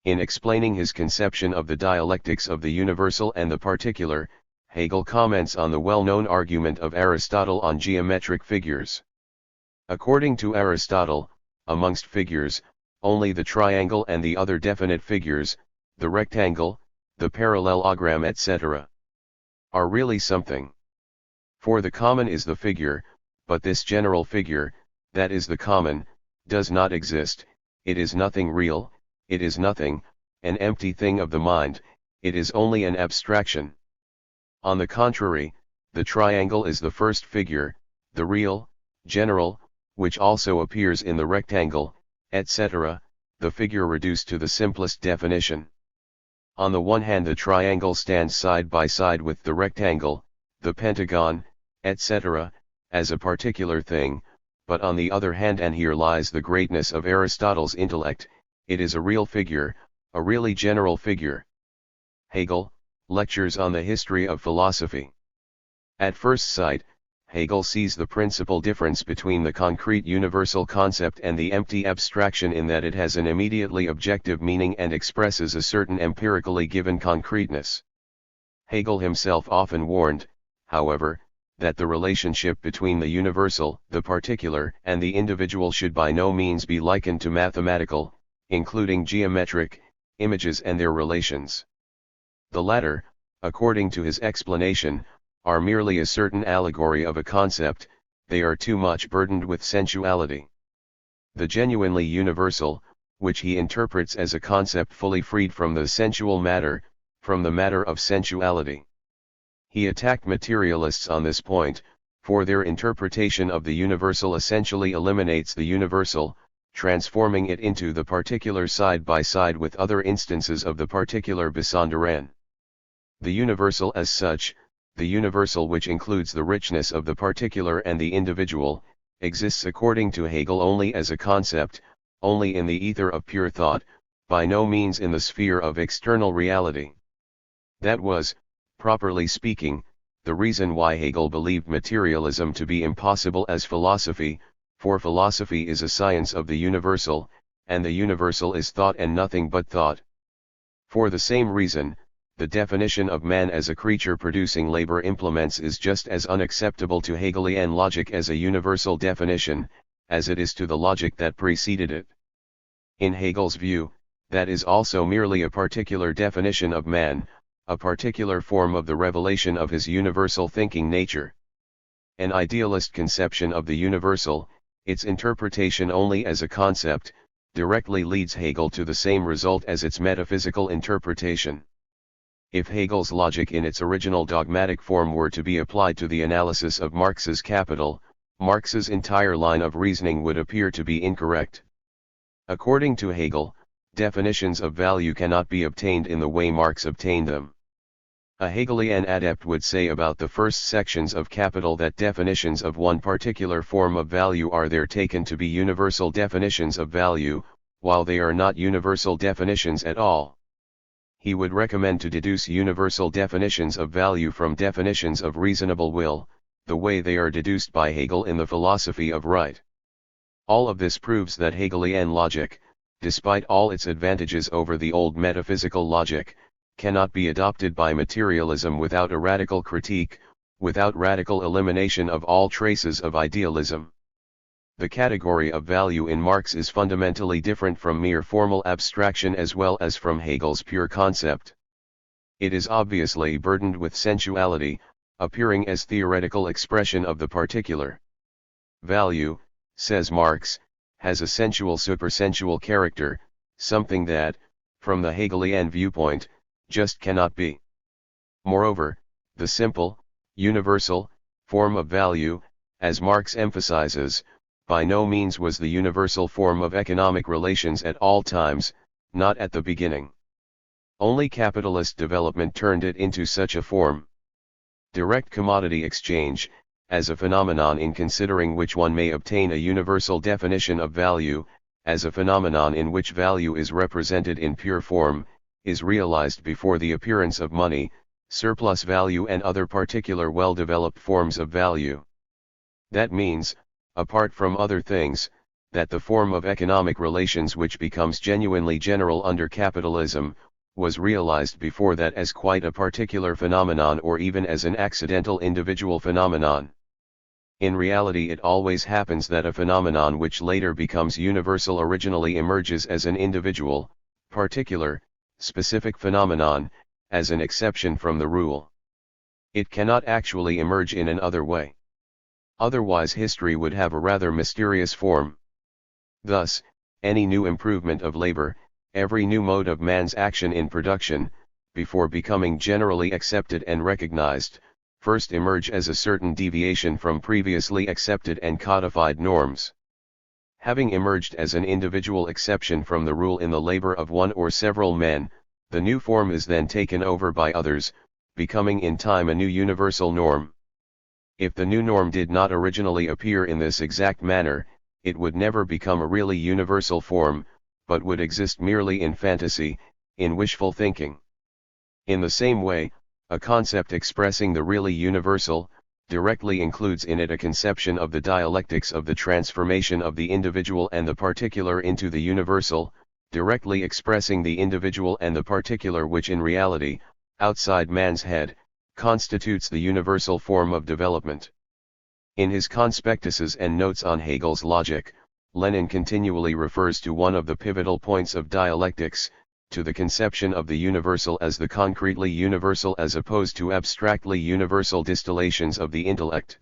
In explaining his conception of the dialectics of the universal and the particular, Hegel comments on the well-known argument of Aristotle on geometric figures. According to Aristotle, amongst figures, only the triangle and the other definite figures, the rectangle, the parallelogram etc., are really something. For the common is the figure, but this general figure, that is the common, does not exist, it is nothing real, it is nothing, an empty thing of the mind, it is only an abstraction. On the contrary, the triangle is the first figure, the real, general, which also appears in the rectangle, etc., the figure reduced to the simplest definition. On the one hand, the triangle stands side by side with the rectangle, the pentagon, etc., as a particular thing, but on the other hand, and here lies the greatness of Aristotle's intellect, it is a real figure, a really general figure. Hegel, Lectures on the History of Philosophy. At first sight, Hegel sees the principal difference between the concrete universal concept and the empty abstraction in that it has an immediately objective meaning and expresses a certain empirically given concreteness. Hegel himself often warned, however, that the relationship between the universal, the particular, and the individual should by no means be likened to mathematical, including geometric, images and their relations. The latter, according to his explanation, are merely a certain allegory of a concept, they are too much burdened with sensuality. The genuinely universal, which he interprets as a concept fully freed from the sensual matter, from the matter of sensuality. He attacked materialists on this point, for their interpretation of the universal essentially eliminates the universal, transforming it into the particular side by side with other instances of the particular besonderen. The universal as such, the universal which includes the richness of the particular and the individual, exists according to Hegel only as a concept, only in the ether of pure thought, by no means in the sphere of external reality. That was, properly speaking, the reason why Hegel believed materialism to be impossible as philosophy, for philosophy is a science of the universal, and the universal is thought and nothing but thought. For the same reason, the definition of man as a creature producing labor implements is just as unacceptable to Hegelian logic as a universal definition, as it is to the logic that preceded it. In Hegel's view, that is also merely a particular definition of man, a particular form of the revelation of his universal thinking nature. An idealist conception of the universal, its interpretation only as a concept, directly leads Hegel to the same result as its metaphysical interpretation. If Hegel's logic in its original dogmatic form were to be applied to the analysis of Marx's Capital, Marx's entire line of reasoning would appear to be incorrect. According to Hegel, definitions of value cannot be obtained in the way Marx obtained them. A Hegelian adept would say about the first sections of Capital that definitions of one particular form of value are there taken to be universal definitions of value, while they are not universal definitions at all. He would recommend to deduce universal definitions of value from definitions of reasonable will, the way they are deduced by Hegel in the philosophy of right. All of this proves that Hegelian logic, despite all its advantages over the old metaphysical logic, cannot be adopted by materialism without a radical critique, without radical elimination of all traces of idealism. The category of value in Marx is fundamentally different from mere formal abstraction as well as from Hegel's pure concept. It is obviously burdened with sensuality, appearing as theoretical expression of the particular. Value, says Marx, has a sensual supersensual character, something that, from the Hegelian viewpoint, just cannot be. Moreover, the simple, universal, form of value, as Marx emphasizes, by no means was the universal form of economic relations at all times, not at the beginning. Only capitalist development turned it into such a form. Direct commodity exchange, as a phenomenon in considering which one may obtain a universal definition of value, as a phenomenon in which value is represented in pure form, is realized before the appearance of money, surplus value and other particular well-developed forms of value. That means, apart from other things, that the form of economic relations which becomes genuinely general under capitalism, was realized before that as quite a particular phenomenon or even as an accidental individual phenomenon. In reality it always happens that a phenomenon which later becomes universal originally emerges as an individual, particular, specific phenomenon, as an exception from the rule. It cannot actually emerge in an other way. Otherwise history would have a rather mysterious form. Thus, any new improvement of labor, every new mode of man's action in production, before becoming generally accepted and recognized, first emerge as a certain deviation from previously accepted and codified norms. Having emerged as an individual exception from the rule in the labor of one or several men, the new form is then taken over by others, becoming in time a new universal norm. If the new norm did not originally appear in this exact manner, it would never become a really universal form, but would exist merely in fantasy, in wishful thinking. In the same way, a concept expressing the really universal, directly includes in it a conception of the dialectics of the transformation of the individual and the particular into the universal, directly expressing the individual and the particular which in reality, outside man's head, constitutes the universal form of development. In his conspectuses and notes on Hegel's logic, Lenin continually refers to one of the pivotal points of dialectics, to the conception of the universal as the concretely universal as opposed to abstractly universal distillations of the intellect.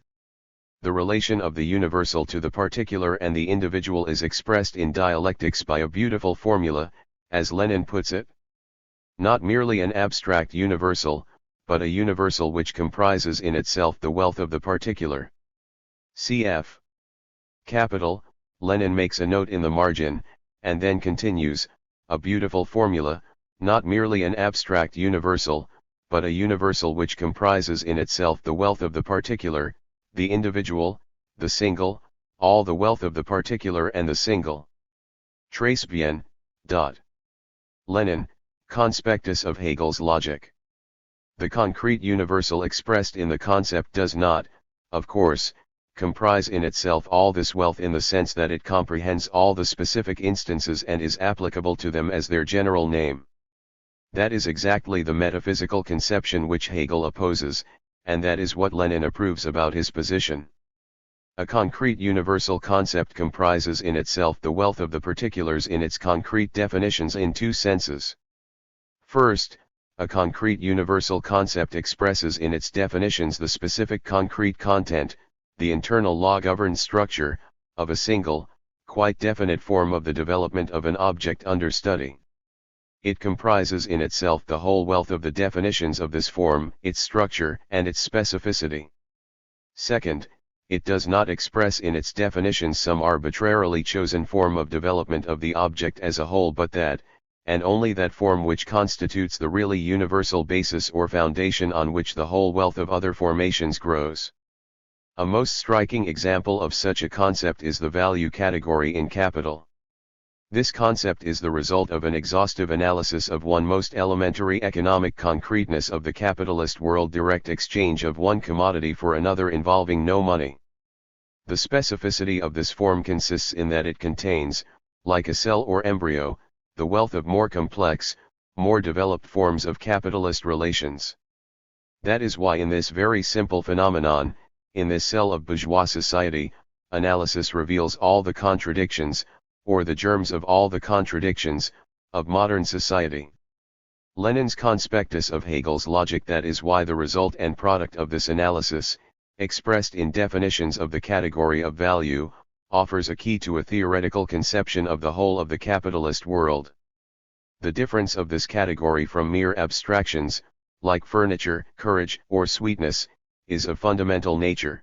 The relation of the universal to the particular and the individual is expressed in dialectics by a beautiful formula, as Lenin puts it. Not merely an abstract universal, but a universal which comprises in itself the wealth of the particular. Cf. Capital, Lenin makes a note in the margin, and then continues, a beautiful formula, not merely an abstract universal, but a universal which comprises in itself the wealth of the particular, the individual, the single, all the wealth of the particular and the single. Trace bien. Lenin, Conspectus of Hegel's Logic. The concrete universal expressed in the concept does not, of course, comprise in itself all this wealth in the sense that it comprehends all the specific instances and is applicable to them as their general name. That is exactly the metaphysical conception which Hegel opposes, and that is what Lenin approves about his position. A concrete universal concept comprises in itself the wealth of the particulars in its concrete definitions in two senses. First, a concrete universal concept expresses in its definitions the specific concrete content, the internal law-governed structure, of a single, quite definite form of the development of an object under study. It comprises in itself the whole wealth of the definitions of this form, its structure and its specificity. Second, it does not express in its definitions some arbitrarily chosen form of development of the object as a whole, but that, and only that form which constitutes the really universal basis or foundation on which the whole wealth of other formations grows. A most striking example of such a concept is the value category in capital. This concept is the result of an exhaustive analysis of one most elementary economic concreteness of the capitalist world: direct exchange of one commodity for another involving no money. The specificity of this form consists in that it contains, like a cell or embryo, the wealth of more complex, more developed forms of capitalist relations. That is why in this very simple phenomenon, in this cell of bourgeois society, analysis reveals all the contradictions, or the germs of all the contradictions, of modern society. Lenin's Conspectus of Hegel's Logic. That is why the result and product of this analysis, expressed in definitions of the category of value, offers a key to a theoretical conception of the whole of the capitalist world. The difference of this category from mere abstractions, like furniture, courage, or sweetness, is of fundamental nature.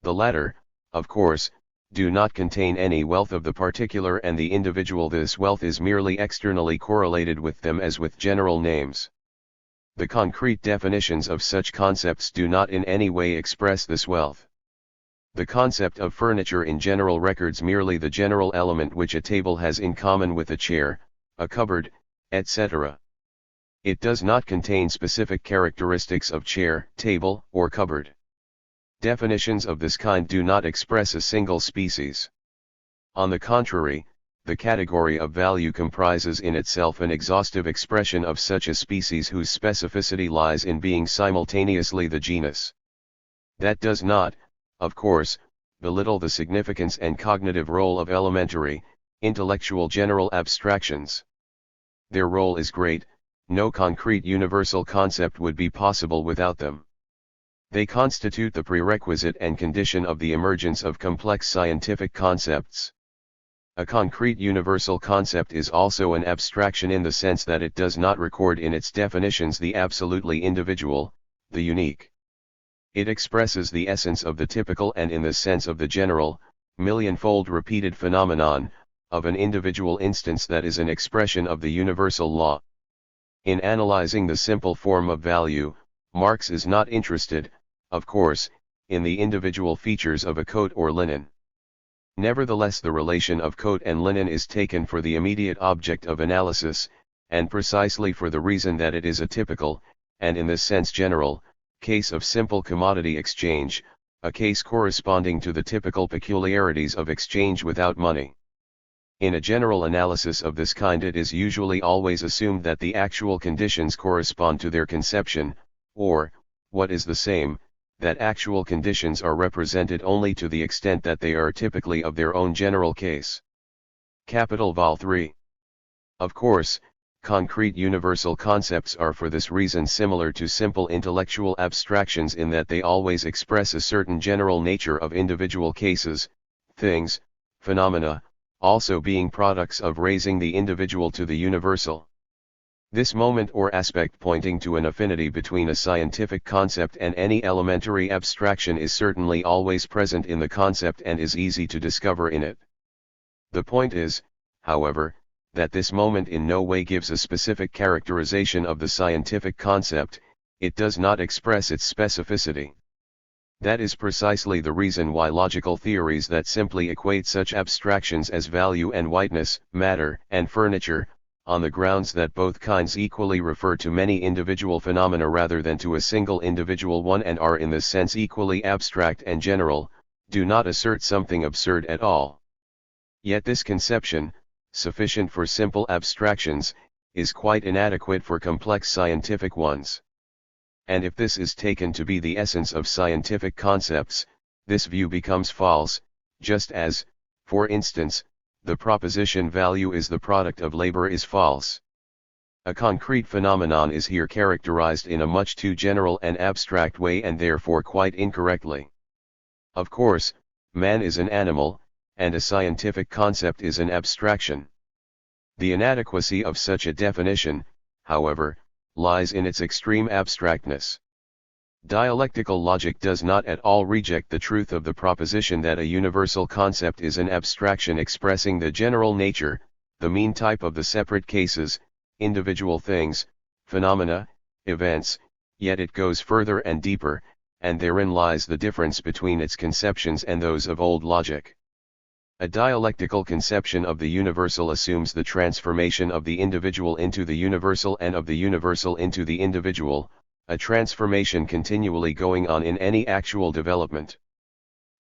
The latter, of course, do not contain any wealth of the particular and the individual. This wealth is merely externally correlated with them as with general names. The concrete definitions of such concepts do not in any way express this wealth. The concept of furniture in general records merely the general element which a table has in common with a chair, a cupboard, etc. It does not contain specific characteristics of chair, table, or cupboard. Definitions of this kind do not express a single species. On the contrary, the category of value comprises in itself an exhaustive expression of such a species whose specificity lies in being simultaneously the genus. That does not, of course, belittle the significance and cognitive role of elementary, intellectual general abstractions. Their role is great, no concrete universal concept would be possible without them. They constitute the prerequisite and condition of the emergence of complex scientific concepts. A concrete universal concept is also an abstraction in the sense that it does not record in its definitions the absolutely individual, the unique. It expresses the essence of the typical and in the sense of the general, millionfold repeated phenomenon, of an individual instance that is an expression of the universal law. In analyzing the simple form of value, Marx is not interested, of course, in the individual features of a coat or linen. Nevertheless, the relation of coat and linen is taken for the immediate object of analysis, and precisely for the reason that it is a typical, and in this sense general, case of simple commodity exchange, a case corresponding to the typical peculiarities of exchange without money. In a general analysis of this kind, it is usually always assumed that the actual conditions correspond to their conception, or, what is the same, that actual conditions are represented only to the extent that they are typically of their own general case. Capital Vol. 3. Of course, Concrete universal concepts are for this reason similar to simple intellectual abstractions in that they always express a certain general nature of individual cases, things, phenomena, also being products of raising the individual to the universal. This moment or aspect pointing to an affinity between a scientific concept and any elementary abstraction is certainly always present in the concept and is easy to discover in it. The point is, however, that this moment in no way gives a specific characterization of the scientific concept, it does not express its specificity. That is precisely the reason why logical theories that simply equate such abstractions as value and whiteness, matter and furniture, on the grounds that both kinds equally refer to many individual phenomena rather than to a single individual one and are in this sense equally abstract and general, do not assert something absurd at all. Yet this conception, sufficient for simple abstractions, is quite inadequate for complex scientific ones. And if this is taken to be the essence of scientific concepts, this view becomes false, just as, for instance, the proposition value is the product of labor is false. A concrete phenomenon is here characterized in a much too general and abstract way and therefore quite incorrectly. Of course, man is an animal, and a scientific concept is an abstraction. The inadequacy of such a definition, however, lies in its extreme abstractness. Dialectical logic does not at all reject the truth of the proposition that a universal concept is an abstraction expressing the general nature, the mean type of the separate cases, individual things, phenomena, events, yet it goes further and deeper, and therein lies the difference between its conceptions and those of old logic. A dialectical conception of the universal assumes the transformation of the individual into the universal and of the universal into the individual, a transformation continually going on in any actual development.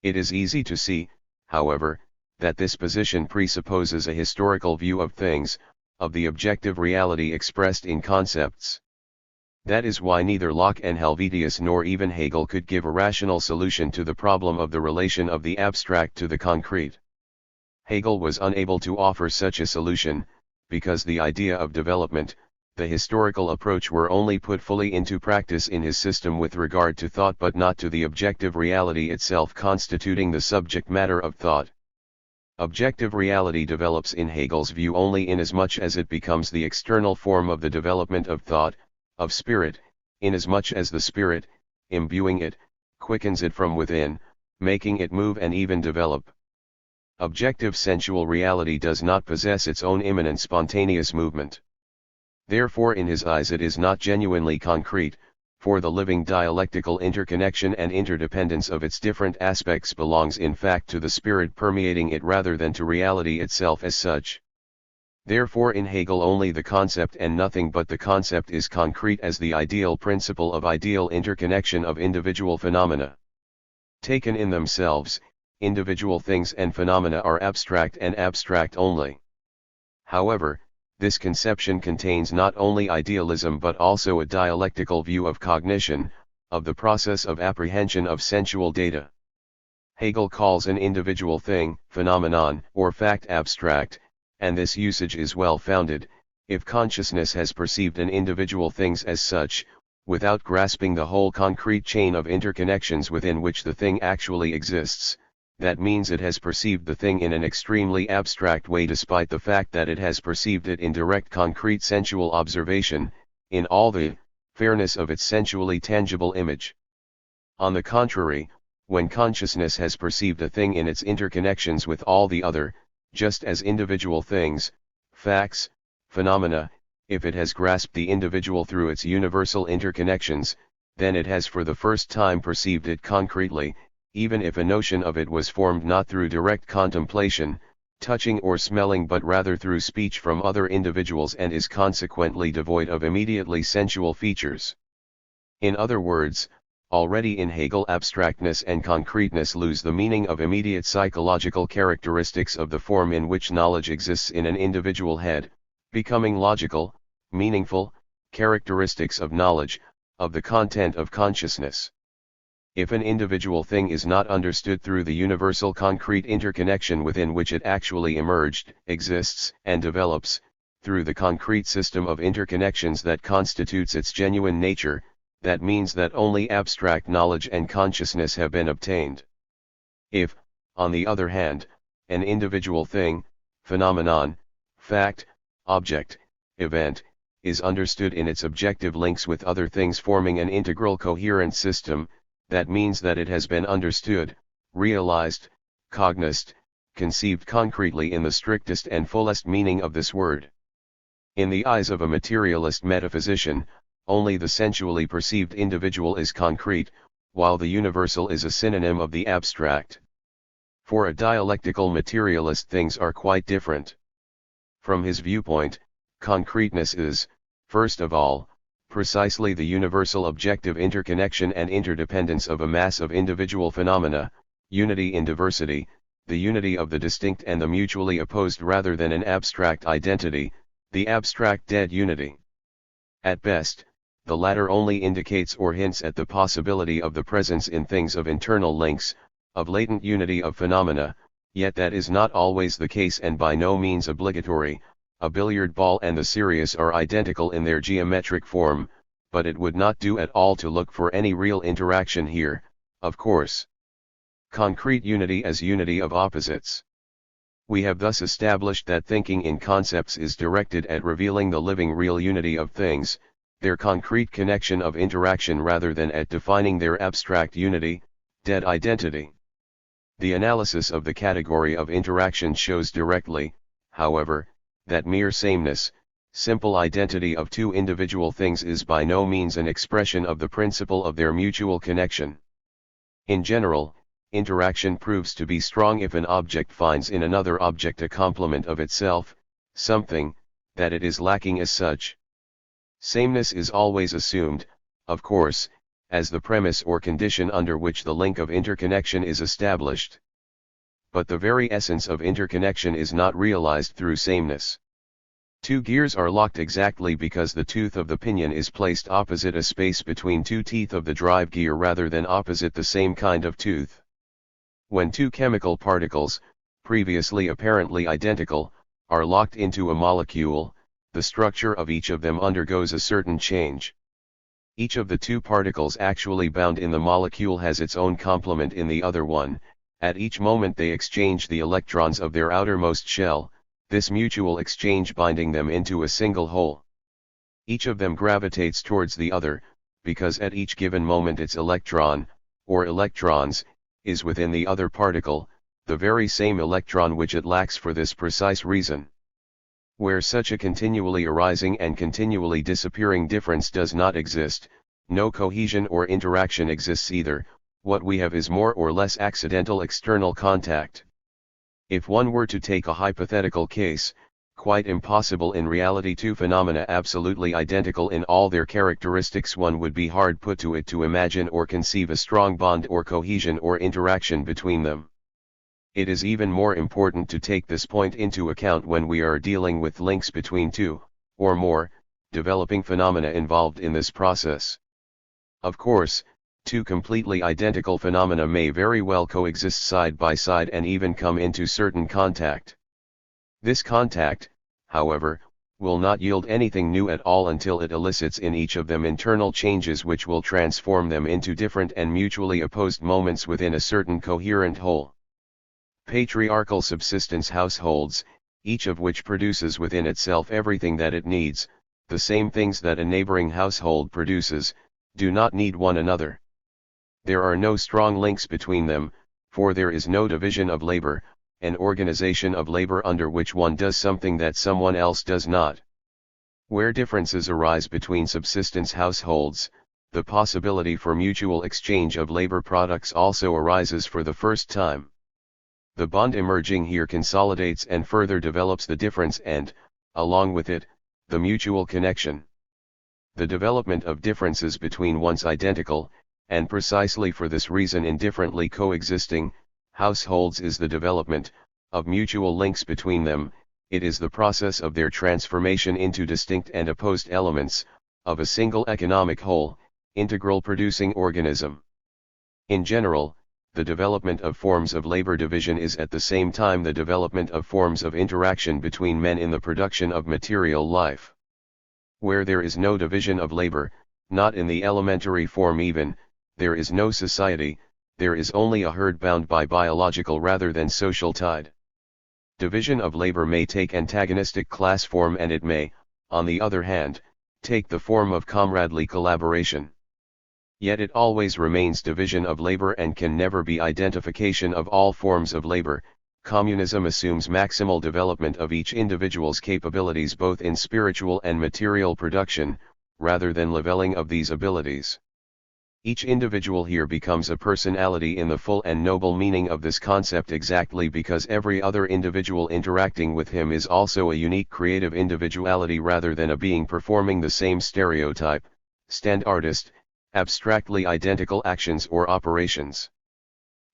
It is easy to see, however, that this position presupposes a historical view of things, of the objective reality expressed in concepts. That is why neither Locke and Helvetius nor even Hegel could give a rational solution to the problem of the relation of the abstract to the concrete. Hegel was unable to offer such a solution, because the idea of development, the historical approach were only put fully into practice in his system with regard to thought but not to the objective reality itself constituting the subject matter of thought. Objective reality develops in Hegel's view only inasmuch as it becomes the external form of the development of thought, of spirit, inasmuch as the spirit, imbuing it, quickens it from within, making it move and even develop. Objective sensual reality does not possess its own immanent spontaneous movement. Therefore in his eyes it is not genuinely concrete, for the living dialectical interconnection and interdependence of its different aspects belongs in fact to the spirit permeating it rather than to reality itself as such. Therefore in Hegel only the concept and nothing but the concept is concrete as the ideal principle of ideal interconnection of individual phenomena. Taken in themselves, individual things and phenomena are abstract and abstract only. However, this conception contains not only idealism but also a dialectical view of cognition, of the process of apprehension of sensual data. Hegel calls an individual thing, phenomenon, or fact abstract, and this usage is well founded, if consciousness has perceived an individual things as such, without grasping the whole concrete chain of interconnections within which the thing actually exists. That means it has perceived the thing in an extremely abstract way despite the fact that it has perceived it in direct concrete sensual observation, in all the fairness of its sensually tangible image. On the contrary, when consciousness has perceived a thing in its interconnections with all the other, just as individual things, facts, phenomena, if it has grasped the individual through its universal interconnections, then it has for the first time perceived it concretely, even if a notion of it was formed not through direct contemplation, touching or smelling but rather through speech from other individuals and is consequently devoid of immediately sensual features. In other words, already in Hegel abstractness and concreteness lose the meaning of immediate psychological characteristics of the form in which knowledge exists in an individual head, becoming logical, meaningful, characteristics of knowledge, of the content of consciousness. If an individual thing is not understood through the universal concrete interconnection within which it actually emerged, exists, and develops, through the concrete system of interconnections that constitutes its genuine nature, that means that only abstract knowledge and consciousness have been obtained. If, on the other hand, an individual thing, phenomenon, fact, object, event, is understood in its objective links with other things forming an integral coherent system, that means that it has been understood, realized, cognized, conceived concretely in the strictest and fullest meaning of this word. In the eyes of a materialist metaphysician, only the sensually perceived individual is concrete, while the universal is a synonym of the abstract. For a dialectical materialist, things are quite different. From his viewpoint, concreteness is, first of all, precisely the universal objective interconnection and interdependence of a mass of individual phenomena, unity in diversity, the unity of the distinct and the mutually opposed rather than an abstract identity, the abstract dead unity. At best, the latter only indicates or hints at the possibility of the presence in things of internal links, of latent unity of phenomena, yet that is not always the case and by no means obligatory. A billiard ball and the Sirius are identical in their geometric form, but it would not do at all to look for any real interaction here, of course. Concrete unity as unity of opposites. We have thus established that thinking in concepts is directed at revealing the living real unity of things, their concrete connection of interaction rather than at defining their abstract unity, dead identity. The analysis of the category of interaction shows directly, however, that mere sameness, simple identity of two individual things is by no means an expression of the principle of their mutual connection. In general, interaction proves to be strong if an object finds in another object a complement of itself, something that it is lacking as such. Sameness is always assumed, of course, as the premise or condition under which the link of interconnection is established. But the very essence of interconnection is not realized through sameness. Two gears are locked exactly because the tooth of the pinion is placed opposite a space between two teeth of the drive gear rather than opposite the same kind of tooth. When two chemical particles, previously apparently identical, are locked into a molecule, the structure of each of them undergoes a certain change. Each of the two particles actually bound in the molecule has its own complement in the other one. At each moment they exchange the electrons of their outermost shell, this mutual exchange binding them into a single whole. Each of them gravitates towards the other, because at each given moment its electron, or electrons, is within the other particle, the very same electron which it lacks for this precise reason. Where such a continually arising and continually disappearing difference does not exist, no cohesion or interaction exists either. What we have is more or less accidental external contact. If one were to take a hypothetical case, quite impossible in reality, two phenomena absolutely identical in all their characteristics, one would be hard put to it to imagine or conceive a strong bond or cohesion or interaction between them. It is even more important to take this point into account when we are dealing with links between two, or more, developing phenomena involved in this process. Of course, two completely identical phenomena may very well coexist side by side and even come into certain contact. This contact, however, will not yield anything new at all until it elicits in each of them internal changes which will transform them into different and mutually opposed moments within a certain coherent whole. Patriarchal subsistence households, each of which produces within itself everything that it needs, the same things that a neighboring household produces, do not need one another. There are no strong links between them, for there is no division of labor, an organization of labor under which one does something that someone else does not. Where differences arise between subsistence households, the possibility for mutual exchange of labor products also arises for the first time. The bond emerging here consolidates and further develops the difference and, along with it, the mutual connection. The development of differences between once identical, and precisely for this reason indifferently coexisting, households is the development of mutual links between them. It is the process of their transformation into distinct and opposed elements, of a single economic whole, integral producing organism. In general, the development of forms of labor division is at the same time the development of forms of interaction between men in the production of material life. Where there is no division of labor, not in the elementary form even, there is no society, there is only a herd bound by biological rather than social tide. Division of labor may take antagonistic class form, and it may, on the other hand, take the form of comradely collaboration. Yet it always remains division of labor and can never be identification of all forms of labor. Communism assumes maximal development of each individual's capabilities both in spiritual and material production, rather than leveling of these abilities. Each individual here becomes a personality in the full and noble meaning of this concept, exactly because every other individual interacting with him is also a unique creative individuality rather than a being performing the same stereotype, standardist, abstractly identical actions or operations.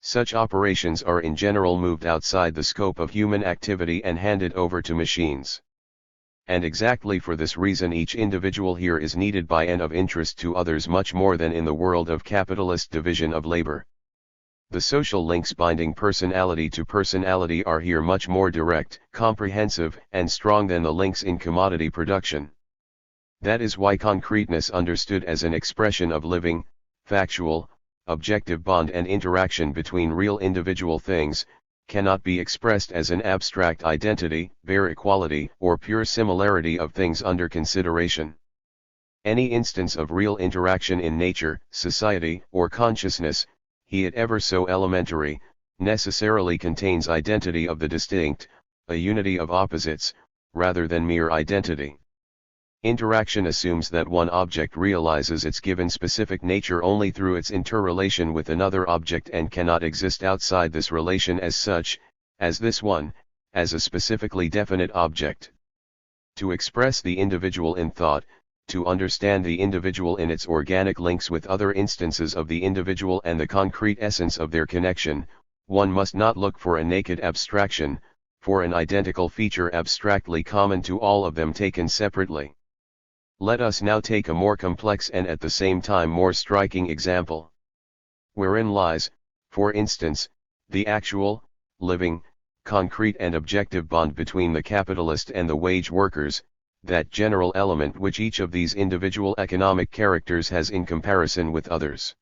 Such operations are in general moved outside the scope of human activity and handed over to machines. And exactly for this reason each individual here is needed by and of interest to others much more than in the world of capitalist division of labor. The social links binding personality to personality are here much more direct, comprehensive, and strong than the links in commodity production. That is why concreteness understood as an expression of living, factual, objective bond and interaction between real individual things, cannot be expressed as an abstract identity, bare equality, or pure similarity of things under consideration. Any instance of real interaction in nature, society, or consciousness, be it ever so elementary, necessarily contains identity of the distinct, a unity of opposites, rather than mere identity. Interaction assumes that one object realizes its given specific nature only through its interrelation with another object and cannot exist outside this relation as such, as this one, as a specifically definite object. To express the individual in thought, to understand the individual in its organic links with other instances of the individual and the concrete essence of their connection, one must not look for a naked abstraction, for an identical feature abstractly common to all of them taken separately. Let us now take a more complex and at the same time more striking example. Wherein lies, for instance, the actual, living, concrete and objective bond between the capitalist and the wage workers, that general element which each of these individual economic characters has in comparison with others.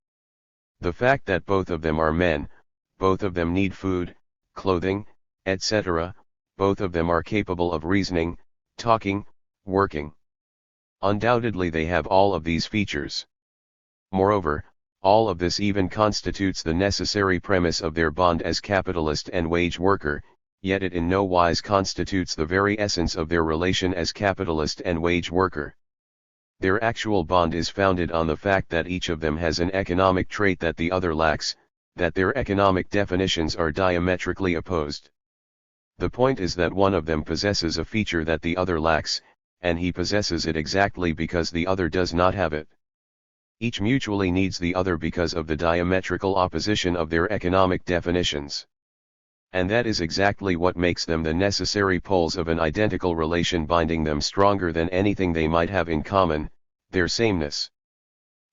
The fact that both of them are men, both of them need food, clothing, etc., both of them are capable of reasoning, talking, working. Undoubtedly they have all of these features. Moreover, all of this even constitutes the necessary premise of their bond as capitalist and wage worker, yet it in no wise constitutes the very essence of their relation as capitalist and wage worker. Their actual bond is founded on the fact that each of them has an economic trait that the other lacks, that their economic definitions are diametrically opposed. The point is that one of them possesses a feature that the other lacks, and he possesses it exactly because the other does not have it. Each mutually needs the other because of the diametrical opposition of their economic definitions. And that is exactly what makes them the necessary poles of an identical relation binding them stronger than anything they might have in common, their sameness.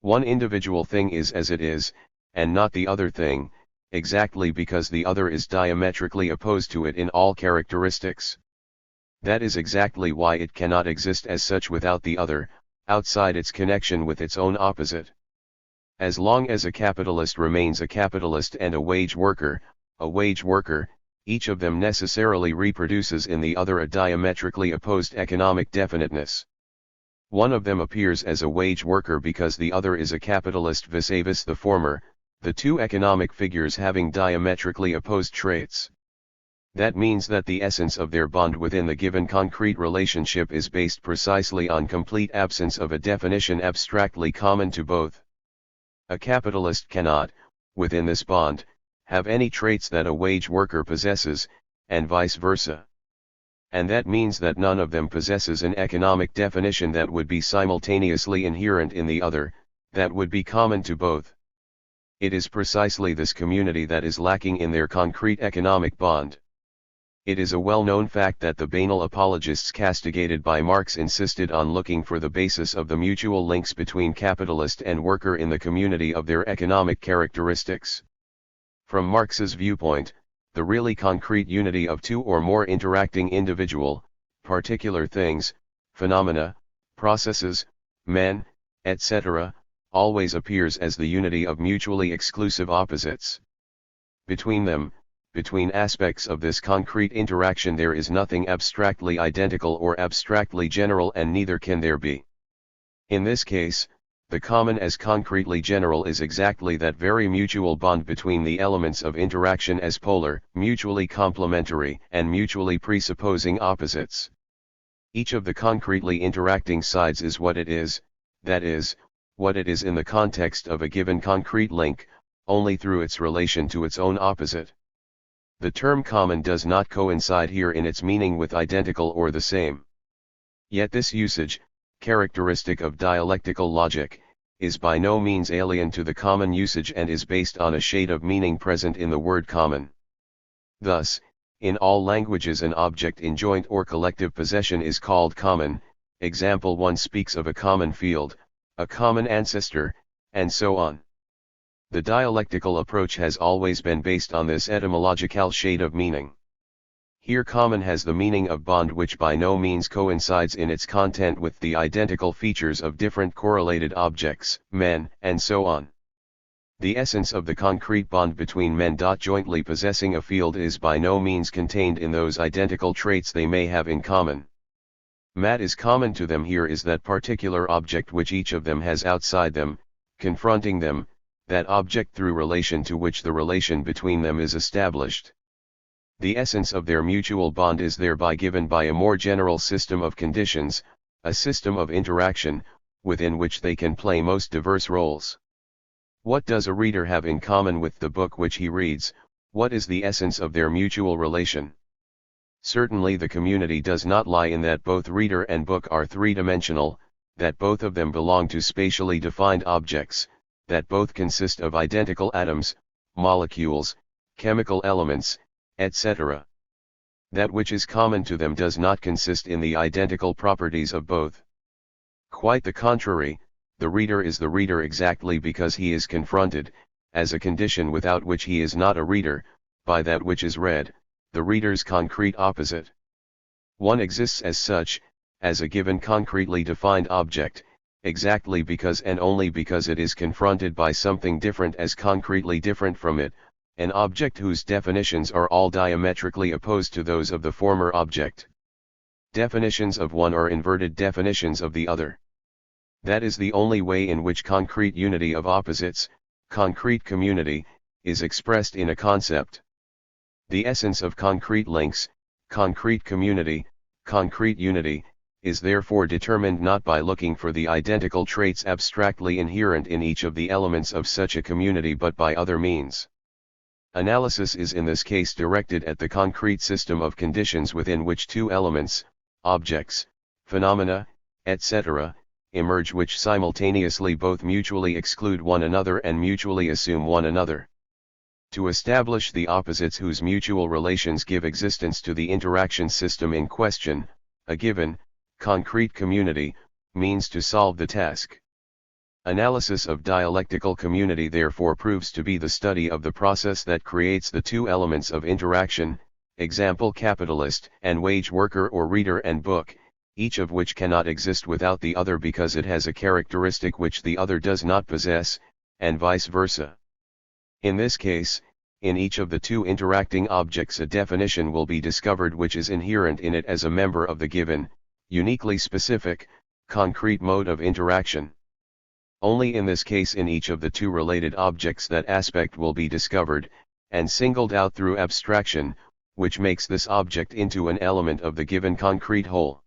One individual thing is as it is, and not the other thing, exactly because the other is diametrically opposed to it in all characteristics. That is exactly why it cannot exist as such without the other, outside its connection with its own opposite. As long as a capitalist remains a capitalist and a wage worker, each of them necessarily reproduces in the other a diametrically opposed economic definiteness. One of them appears as a wage worker because the other is a capitalist vis-a-vis the former, the two economic figures having diametrically opposed traits. That means that the essence of their bond within the given concrete relationship is based precisely on complete absence of a definition abstractly common to both. A capitalist cannot, within this bond, have any traits that a wage worker possesses, and vice versa. And that means that none of them possesses an economic definition that would be simultaneously inherent in the other, that would be common to both. It is precisely this community that is lacking in their concrete economic bond. It is a well-known fact that the banal apologists castigated by Marx insisted on looking for the basis of the mutual links between capitalist and worker in the community of their economic characteristics. From Marx's viewpoint, the really concrete unity of two or more interacting individual, particular things, phenomena, processes, men, etc., always appears as the unity of mutually exclusive opposites. Between them, between aspects of this concrete interaction, there is nothing abstractly identical or abstractly general, and neither can there be. In this case, the common as concretely general is exactly that very mutual bond between the elements of interaction as polar, mutually complementary, and mutually presupposing opposites. Each of the concretely interacting sides is what it is, that is, what it is in the context of a given concrete link, only through its relation to its own opposite. The term common does not coincide here in its meaning with identical or the same. Yet this usage, characteristic of dialectical logic, is by no means alien to the common usage and is based on a shade of meaning present in the word common. Thus, in all languages an object in joint or collective possession is called common. Example 1 speaks of a common field, a common ancestor, and so on. The dialectical approach has always been based on this etymological shade of meaning. Here common has the meaning of bond, which by no means coincides in its content with the identical features of different correlated objects, men, and so on. The essence of the concrete bond between men jointly possessing a field is by no means contained in those identical traits they may have in common. What is common to them here is that particular object which each of them has outside them, confronting them, that object through relation to which the relation between them is established. The essence of their mutual bond is thereby given by a more general system of conditions, a system of interaction, within which they can play most diverse roles. What does a reader have in common with the book which he reads? What is the essence of their mutual relation? Certainly the community does not lie in that both reader and book are three-dimensional, that both of them belong to spatially defined objects, that both consist of identical atoms, molecules, chemical elements, etc. That which is common to them does not consist in the identical properties of both. Quite the contrary, the reader is the reader exactly because he is confronted, as a condition without which he is not a reader, by that which is read, the reader's concrete opposite. One exists as such, as a given concretely defined object, exactly because and only because it is confronted by something different as concretely different from it, an object whose definitions are all diametrically opposed to those of the former object. Definitions of one are inverted definitions of the other. That is the only way in which concrete unity of opposites, concrete community, is expressed in a concept. The essence of concrete links, concrete community, concrete unity, is therefore determined not by looking for the identical traits abstractly inherent in each of the elements of such a community but by other means. Analysis is in this case directed at the concrete system of conditions within which two elements, objects, phenomena, etc., emerge, which simultaneously both mutually exclude one another and mutually assume one another. To establish the opposites whose mutual relations give existence to the interaction system in question, a given, concrete community, means to solve the task. Analysis of dialectical community therefore proves to be the study of the process that creates the two elements of interaction, example capitalist and wage worker or reader and book, each of which cannot exist without the other because it has a characteristic which the other does not possess, and vice versa. In this case, in each of the two interacting objects a definition will be discovered which is inherent in it as a member of the given, uniquely specific, concrete mode of interaction. Only in this case in each of the two related objects that aspect will be discovered, and singled out through abstraction, which makes this object into an element of the given concrete whole.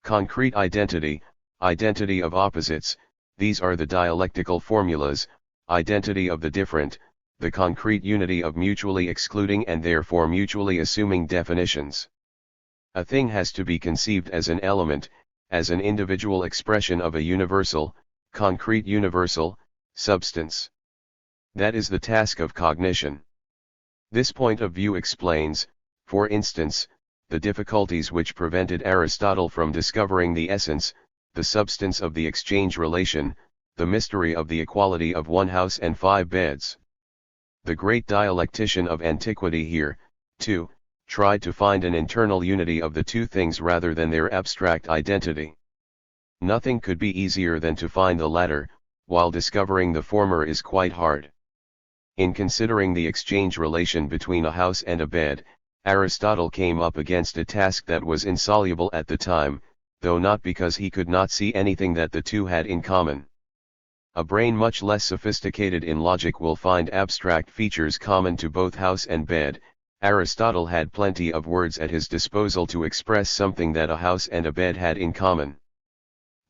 Concrete identity, identity of opposites, these are the dialectical formulas, identity of the different, the concrete unity of mutually excluding and therefore mutually assuming definitions. A thing has to be conceived as an element, as an individual expression of a universal, concrete universal, substance. That is the task of cognition. This point of view explains, for instance, the difficulties which prevented Aristotle from discovering the essence, the substance of the exchange relation, the mystery of the equality of one house and 5 beds. The great dialectician of antiquity here, too, tried to find an internal unity of the two things rather than their abstract identity. Nothing could be easier than to find the latter, while discovering the former is quite hard. In considering the exchange relation between a house and a bed, Aristotle came up against a task that was insoluble at the time, though not because he could not see anything that the two had in common. A brain much less sophisticated in logic will find abstract features common to both house and bed. Aristotle had plenty of words at his disposal to express something that a house and a bed had in common.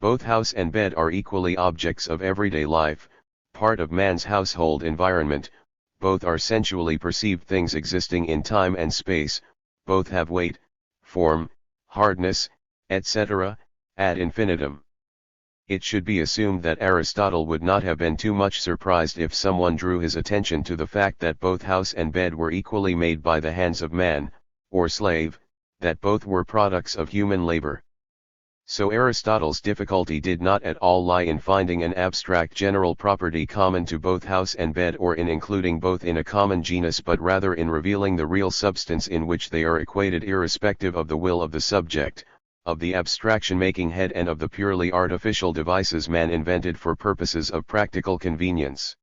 Both house and bed are equally objects of everyday life, part of man's household environment, both are sensually perceived things existing in time and space, both have weight, form, hardness, etc., ad infinitum. It should be assumed that Aristotle would not have been too much surprised if someone drew his attention to the fact that both house and bed were equally made by the hands of man, or slave, that both were products of human labor. So Aristotle's difficulty did not at all lie in finding an abstract general property common to both house and bed or in including both in a common genus, but rather in revealing the real substance in which they are equated irrespective of the will of the subject, of the abstraction-making head and of the purely artificial devices man invented for purposes of practical convenience.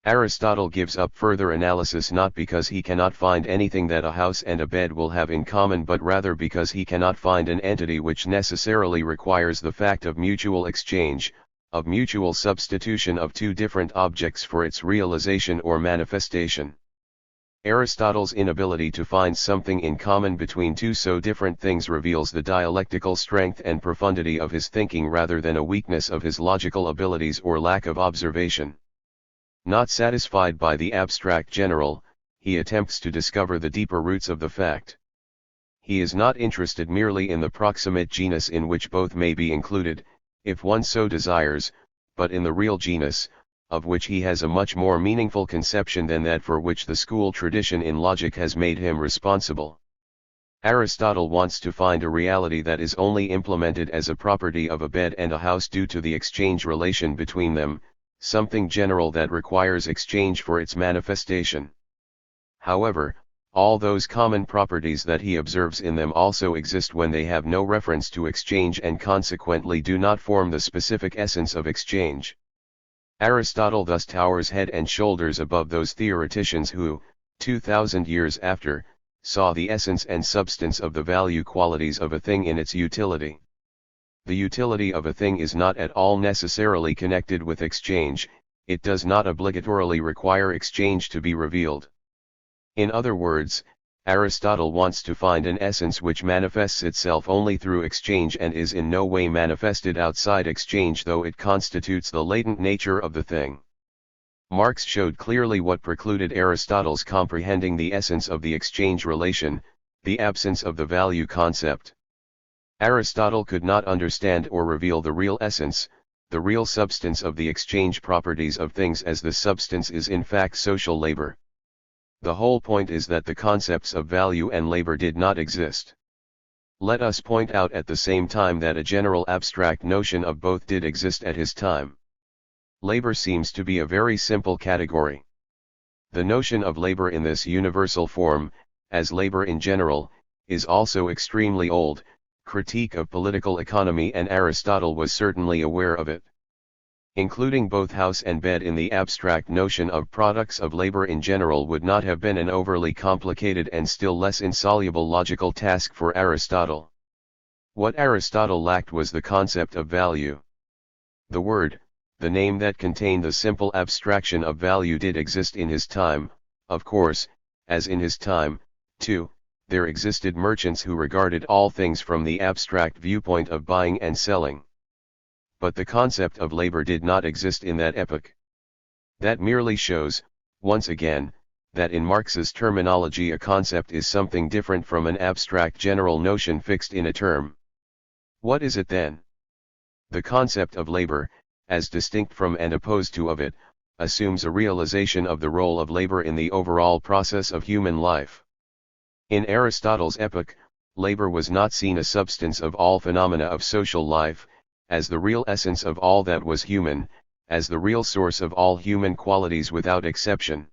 Aristotle gives up further analysis not because he cannot find anything that a house and a bed will have in common, but rather because he cannot find an entity which necessarily requires the fact of mutual exchange, of mutual substitution of two different objects for its realization or manifestation. Aristotle's inability to find something in common between two so different things reveals the dialectical strength and profundity of his thinking rather than a weakness of his logical abilities or lack of observation. Not satisfied by the abstract general, he attempts to discover the deeper roots of the fact. He is not interested merely in the proximate genus in which both may be included, if one so desires, but in the real genus, of which he has a much more meaningful conception than that for which the school tradition in logic has made him responsible. Aristotle wants to find a reality that is only implemented as a property of a bed and a house due to the exchange relation between them, something general that requires exchange for its manifestation. However, all those common properties that he observes in them also exist when they have no reference to exchange and consequently do not form the specific essence of exchange. Aristotle thus towers head and shoulders above those theoreticians who, 2,000 years after, saw the essence and substance of the value qualities of a thing in its utility. The utility of a thing is not at all necessarily connected with exchange, it does not obligatorily require exchange to be revealed. In other words, Aristotle wants to find an essence which manifests itself only through exchange and is in no way manifested outside exchange, though it constitutes the latent nature of the thing. Marx showed clearly what precluded Aristotle's comprehending the essence of the exchange relation, the absence of the value concept. Aristotle could not understand or reveal the real essence, the real substance of the exchange properties of things, as the substance is in fact social labor. The whole point is that the concepts of value and labor did not exist. Let us point out at the same time that a general abstract notion of both did exist at his time. Labor seems to be a very simple category. The notion of labor in this universal form, as labor in general, is also extremely old. Critique of political economy, and Aristotle was certainly aware of it. Including both house and bed in the abstract notion of products of labor in general would not have been an overly complicated and still less insoluble logical task for Aristotle. What Aristotle lacked was the concept of value. The word, the name that contained the simple abstraction of value, did exist in his time, of course, as in his time, too, there existed merchants who regarded all things from the abstract viewpoint of buying and selling. But the concept of labor did not exist in that epoch. That merely shows, once again, that in Marx's terminology a concept is something different from an abstract general notion fixed in a term. What is it then? The concept of labor, as distinct from and opposed to of it, assumes a realization of the role of labor in the overall process of human life. In Aristotle's epoch, labor was not seen as substance of all phenomena of social life, as the real essence of all that was human, as the real source of all human qualities without exception.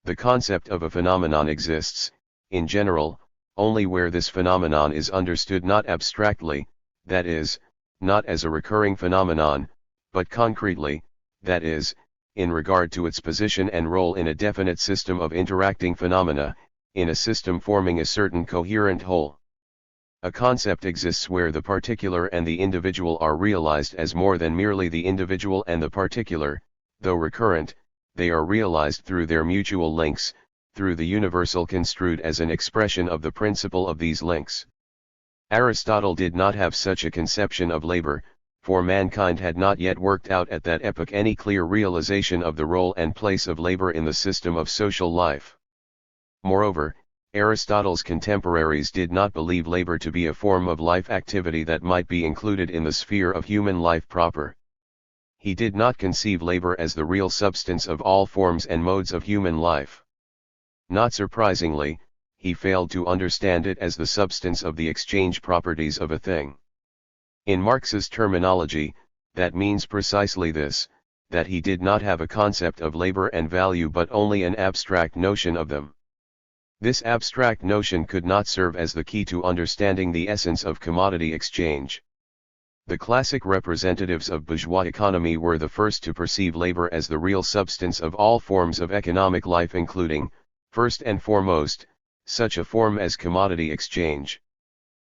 The concept of a phenomenon exists, in general, only where this phenomenon is understood not abstractly, that is, not as a recurring phenomenon, but concretely, that is, in regard to its position and role in a definite system of interacting phenomena, in a system forming a certain coherent whole. A concept exists where the particular and the individual are realized as more than merely the individual and the particular. Though recurrent, they are realized through their mutual links, through the universal construed as an expression of the principle of these links. Aristotle did not have such a conception of labor, for mankind had not yet worked out at that epoch any clear realization of the role and place of labor in the system of social life. Moreover, Aristotle's contemporaries did not believe labor to be a form of life activity that might be included in the sphere of human life proper. He did not conceive labor as the real substance of all forms and modes of human life. Not surprisingly, he failed to understand it as the substance of the exchange properties of a thing. In Marx's terminology, that means precisely this, that he did not have a concept of labor and value but only an abstract notion of them. This abstract notion could not serve as the key to understanding the essence of commodity exchange. The classic representatives of bourgeois economy were the first to perceive labor as the real substance of all forms of economic life, including, first and foremost, such a form as commodity exchange.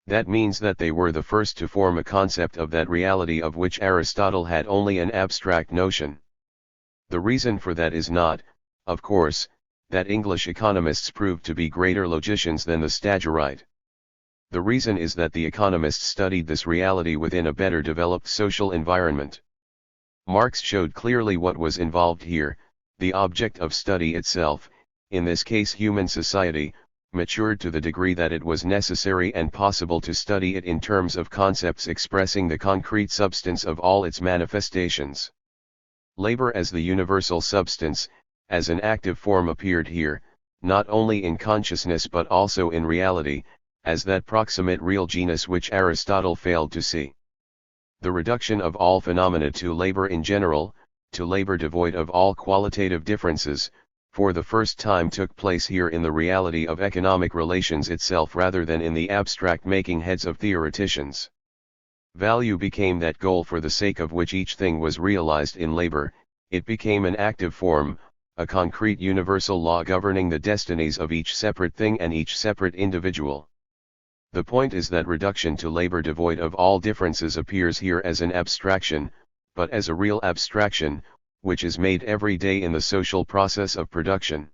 That means that they were the first to form a concept of that reality of which Aristotle had only an abstract notion. The reason for that is not, of course, that English economists proved to be greater logicians than the Stagirite. The reason is that the economists studied this reality within a better developed social environment. Marx showed clearly what was involved here: the object of study itself, in this case human society, matured to the degree that it was necessary and possible to study it in terms of concepts expressing the concrete substance of all its manifestations. Labor as the universal substance, as an active form appeared here, not only in consciousness but also in reality, as that proximate real genus which Aristotle failed to see. The reduction of all phenomena to labor in general, to labor devoid of all qualitative differences, for the first time took place here in the reality of economic relations itself rather than in the abstract making heads of theoreticians. Value became that goal for the sake of which each thing was realized in labor. It became an active form, a concrete universal law governing the destinies of each separate thing and each separate individual. The point is that reduction to labor devoid of all differences appears here as an abstraction, but as a real abstraction, which is made every day in the social process of production.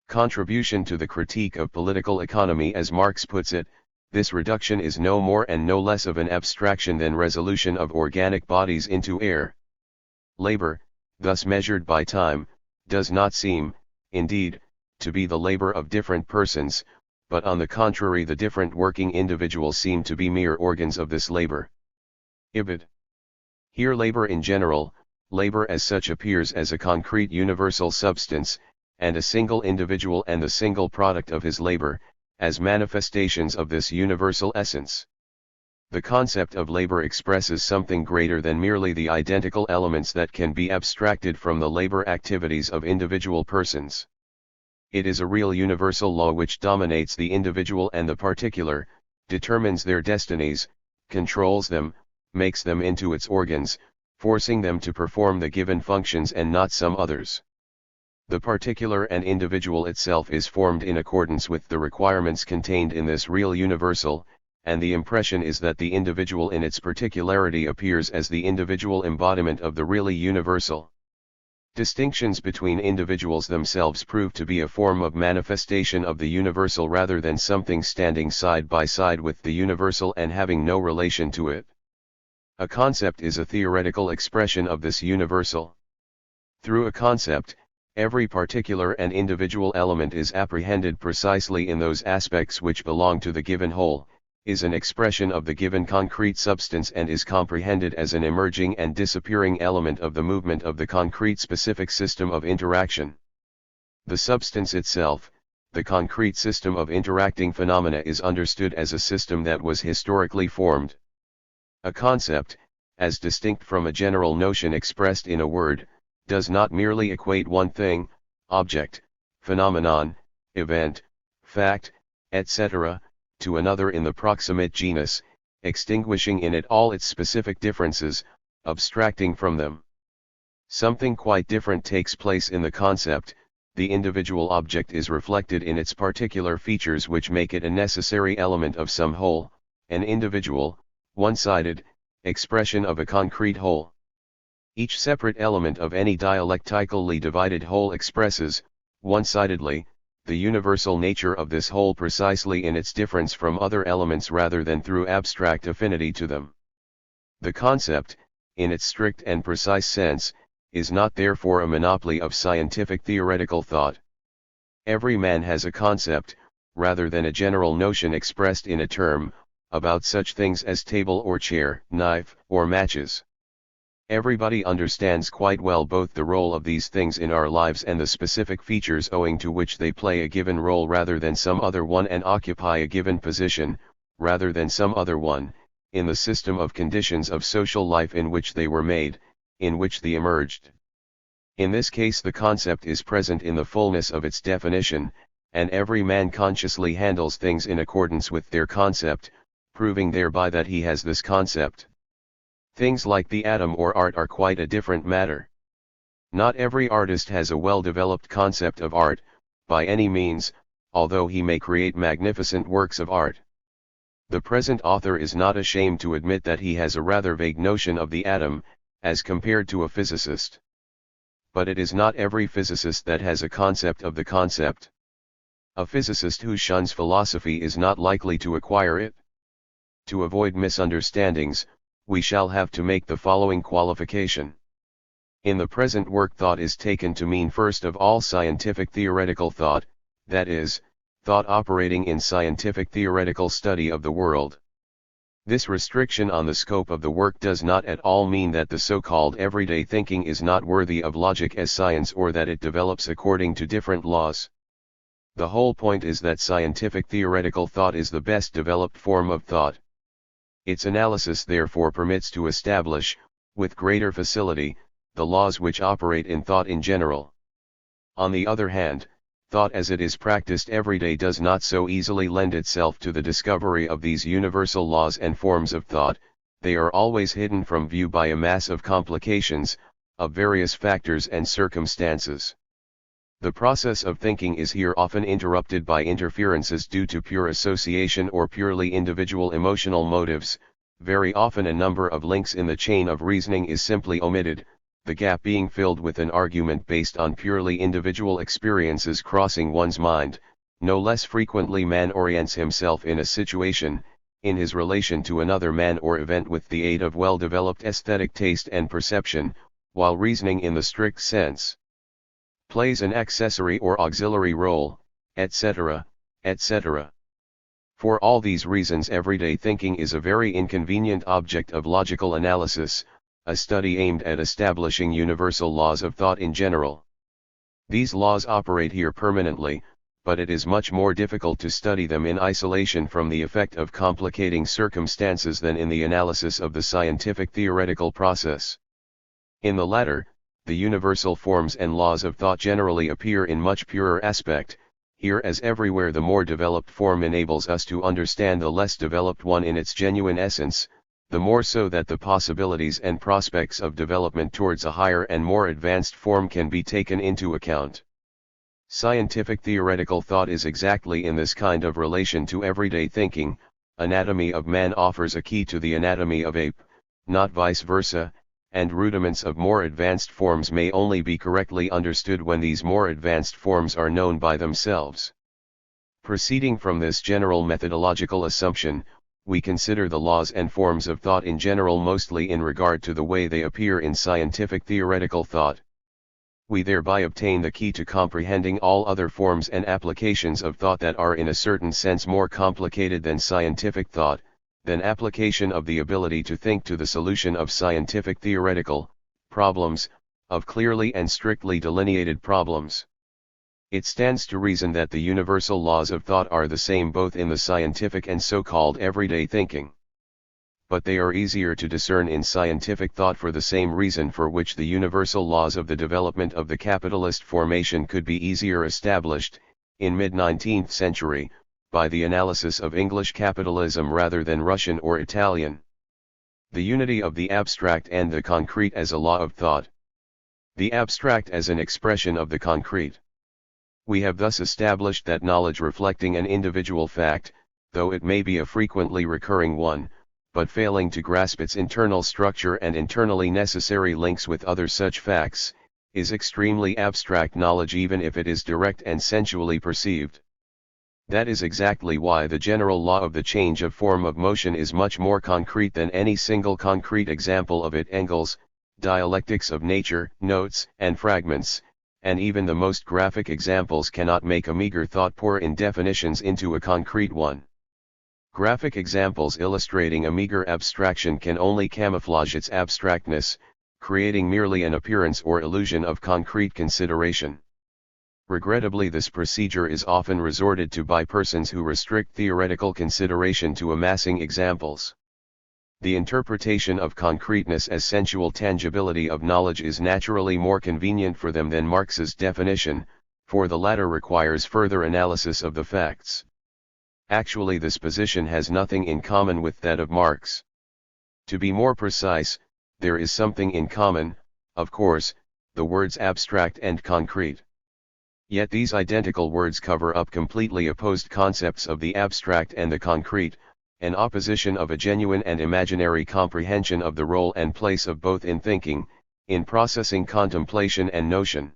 Contribution to the critique of political economy, as Marx puts it, this reduction is no more and no less of an abstraction than resolution of organic bodies into air. Labor, thus measured by time, does not seem, indeed, to be the labor of different persons, but on the contrary the different working individuals seem to be mere organs of this labor. Evald. Here labor in general, labor as such appears as a concrete universal substance, and a single individual and the single product of his labor, as manifestations of this universal essence. The concept of labor expresses something greater than merely the identical elements that can be abstracted from the labor activities of individual persons. It is a real universal law which dominates the individual and the particular, determines their destinies, controls them, makes them into its organs, forcing them to perform the given functions and not some others. The particular and individual itself is formed in accordance with the requirements contained in this real universal, and the impression is that the individual in its particularity appears as the individual embodiment of the really universal. Distinctions between individuals themselves prove to be a form of manifestation of the universal rather than something standing side by side with the universal and having no relation to it. A concept is a theoretical expression of this universal. Through a concept, every particular and individual element is apprehended precisely in those aspects which belong to the given whole, is an expression of the given concrete substance and is comprehended as an emerging and disappearing element of the movement of the concrete specific system of interaction. The substance itself, the concrete system of interacting phenomena, is understood as a system that was historically formed. A concept, as distinct from a general notion expressed in a word, does not merely equate one thing, object, phenomenon, event, fact, etc., to another in the proximate genus, extinguishing in it all its specific differences, abstracting from them. Something quite different takes place in the concept. The individual object is reflected in its particular features which make it a necessary element of some whole, an individual, one-sided, expression of a concrete whole. Each separate element of any dialectically divided whole expresses, one-sidedly, the universal nature of this whole precisely in its difference from other elements rather than through abstract affinity to them. The concept, in its strict and precise sense, is not therefore a monopoly of scientific theoretical thought. Every man has a concept, rather than a general notion expressed in a term, about such things as table or chair, knife, or matches. Everybody understands quite well both the role of these things in our lives and the specific features owing to which they play a given role rather than some other one and occupy a given position, rather than some other one, in the system of conditions of social life in which they were made, in which they emerged. In this case the concept is present in the fullness of its definition, and every man consciously handles things in accordance with their concept, proving thereby that he has this concept. Things like the atom or art are quite a different matter. Not every artist has a well-developed concept of art, by any means, although he may create magnificent works of art. The present author is not ashamed to admit that he has a rather vague notion of the atom, as compared to a physicist. But it is not every physicist that has a concept of the concept. A physicist who shuns philosophy is not likely to acquire it. To avoid misunderstandings, we shall have to make the following qualification. In the present work thought is taken to mean first of all scientific theoretical thought, that is, thought operating in scientific theoretical study of the world. This restriction on the scope of the work does not at all mean that the so-called everyday thinking is not worthy of logic as science or that it develops according to different laws. The whole point is that scientific theoretical thought is the best developed form of thought. Its analysis therefore permits to establish, with greater facility, the laws which operate in thought in general. On the other hand, thought as it is practiced every day does not so easily lend itself to the discovery of these universal laws and forms of thought. They are always hidden from view by a mass of complications, of various factors and circumstances. The process of thinking is here often interrupted by interferences due to pure association or purely individual emotional motives. Very often a number of links in the chain of reasoning is simply omitted, the gap being filled with an argument based on purely individual experiences crossing one's mind. No less frequently man orients himself in a situation, in his relation to another man or event with the aid of well-developed aesthetic taste and perception, while reasoning in the strict sense plays an accessory or auxiliary role, etc., etc. For all these reasons everyday thinking is a very inconvenient object of logical analysis, a study aimed at establishing universal laws of thought in general. These laws operate here permanently, but it is much more difficult to study them in isolation from the effect of complicating circumstances than in the analysis of the scientific theoretical process. In the latter, the universal forms and laws of thought generally appear in much purer aspect. Here as everywhere the more developed form enables us to understand the less developed one in its genuine essence, the more so that the possibilities and prospects of development towards a higher and more advanced form can be taken into account. Scientific theoretical thought is exactly in this kind of relation to everyday thinking. Anatomy of man offers a key to the anatomy of ape, not vice versa, and rudiments of more advanced forms may only be correctly understood when these more advanced forms are known by themselves. Proceeding from this general methodological assumption, we consider the laws and forms of thought in general mostly in regard to the way they appear in scientific theoretical thought. We thereby obtain the key to comprehending all other forms and applications of thought that are in a certain sense more complicated than scientific thought, than application of the ability to think to the solution of scientific theoretical problems, of clearly and strictly delineated problems. It stands to reason that the universal laws of thought are the same both in the scientific and so-called everyday thinking. but they are easier to discern in scientific thought for the same reason for which the universal laws of the development of the capitalist formation could be easier established, in mid-19th century, by the analysis of English capitalism rather than Russian or Italian. The unity of the abstract and the concrete as a law of thought. The abstract as an expression of the concrete. We have thus established that knowledge reflecting an individual fact, though it may be a frequently recurring one, but failing to grasp its internal structure and internally necessary links with other such facts, is extremely abstract knowledge even if it is direct and sensually perceived. That is exactly why the general law of the change of form of motion is much more concrete than any single concrete example of it. Engels, Dialectics of Nature, notes and fragments, and even the most graphic examples cannot make a meager thought pour in definitions into a concrete one. Graphic examples illustrating a meager abstraction can only camouflage its abstractness, creating merely an appearance or illusion of concrete consideration. Regrettably, this procedure is often resorted to by persons who restrict theoretical consideration to amassing examples. The interpretation of concreteness as sensual tangibility of knowledge is naturally more convenient for them than Marx's definition, for the latter requires further analysis of the facts. Actually, this position has nothing in common with that of Marx. To be more precise, there is something in common, of course, the words abstract and concrete. Yet these identical words cover up completely opposed concepts of the abstract and the concrete, an opposition of a genuine and imaginary comprehension of the role and place of both in thinking, in processing contemplation and notion.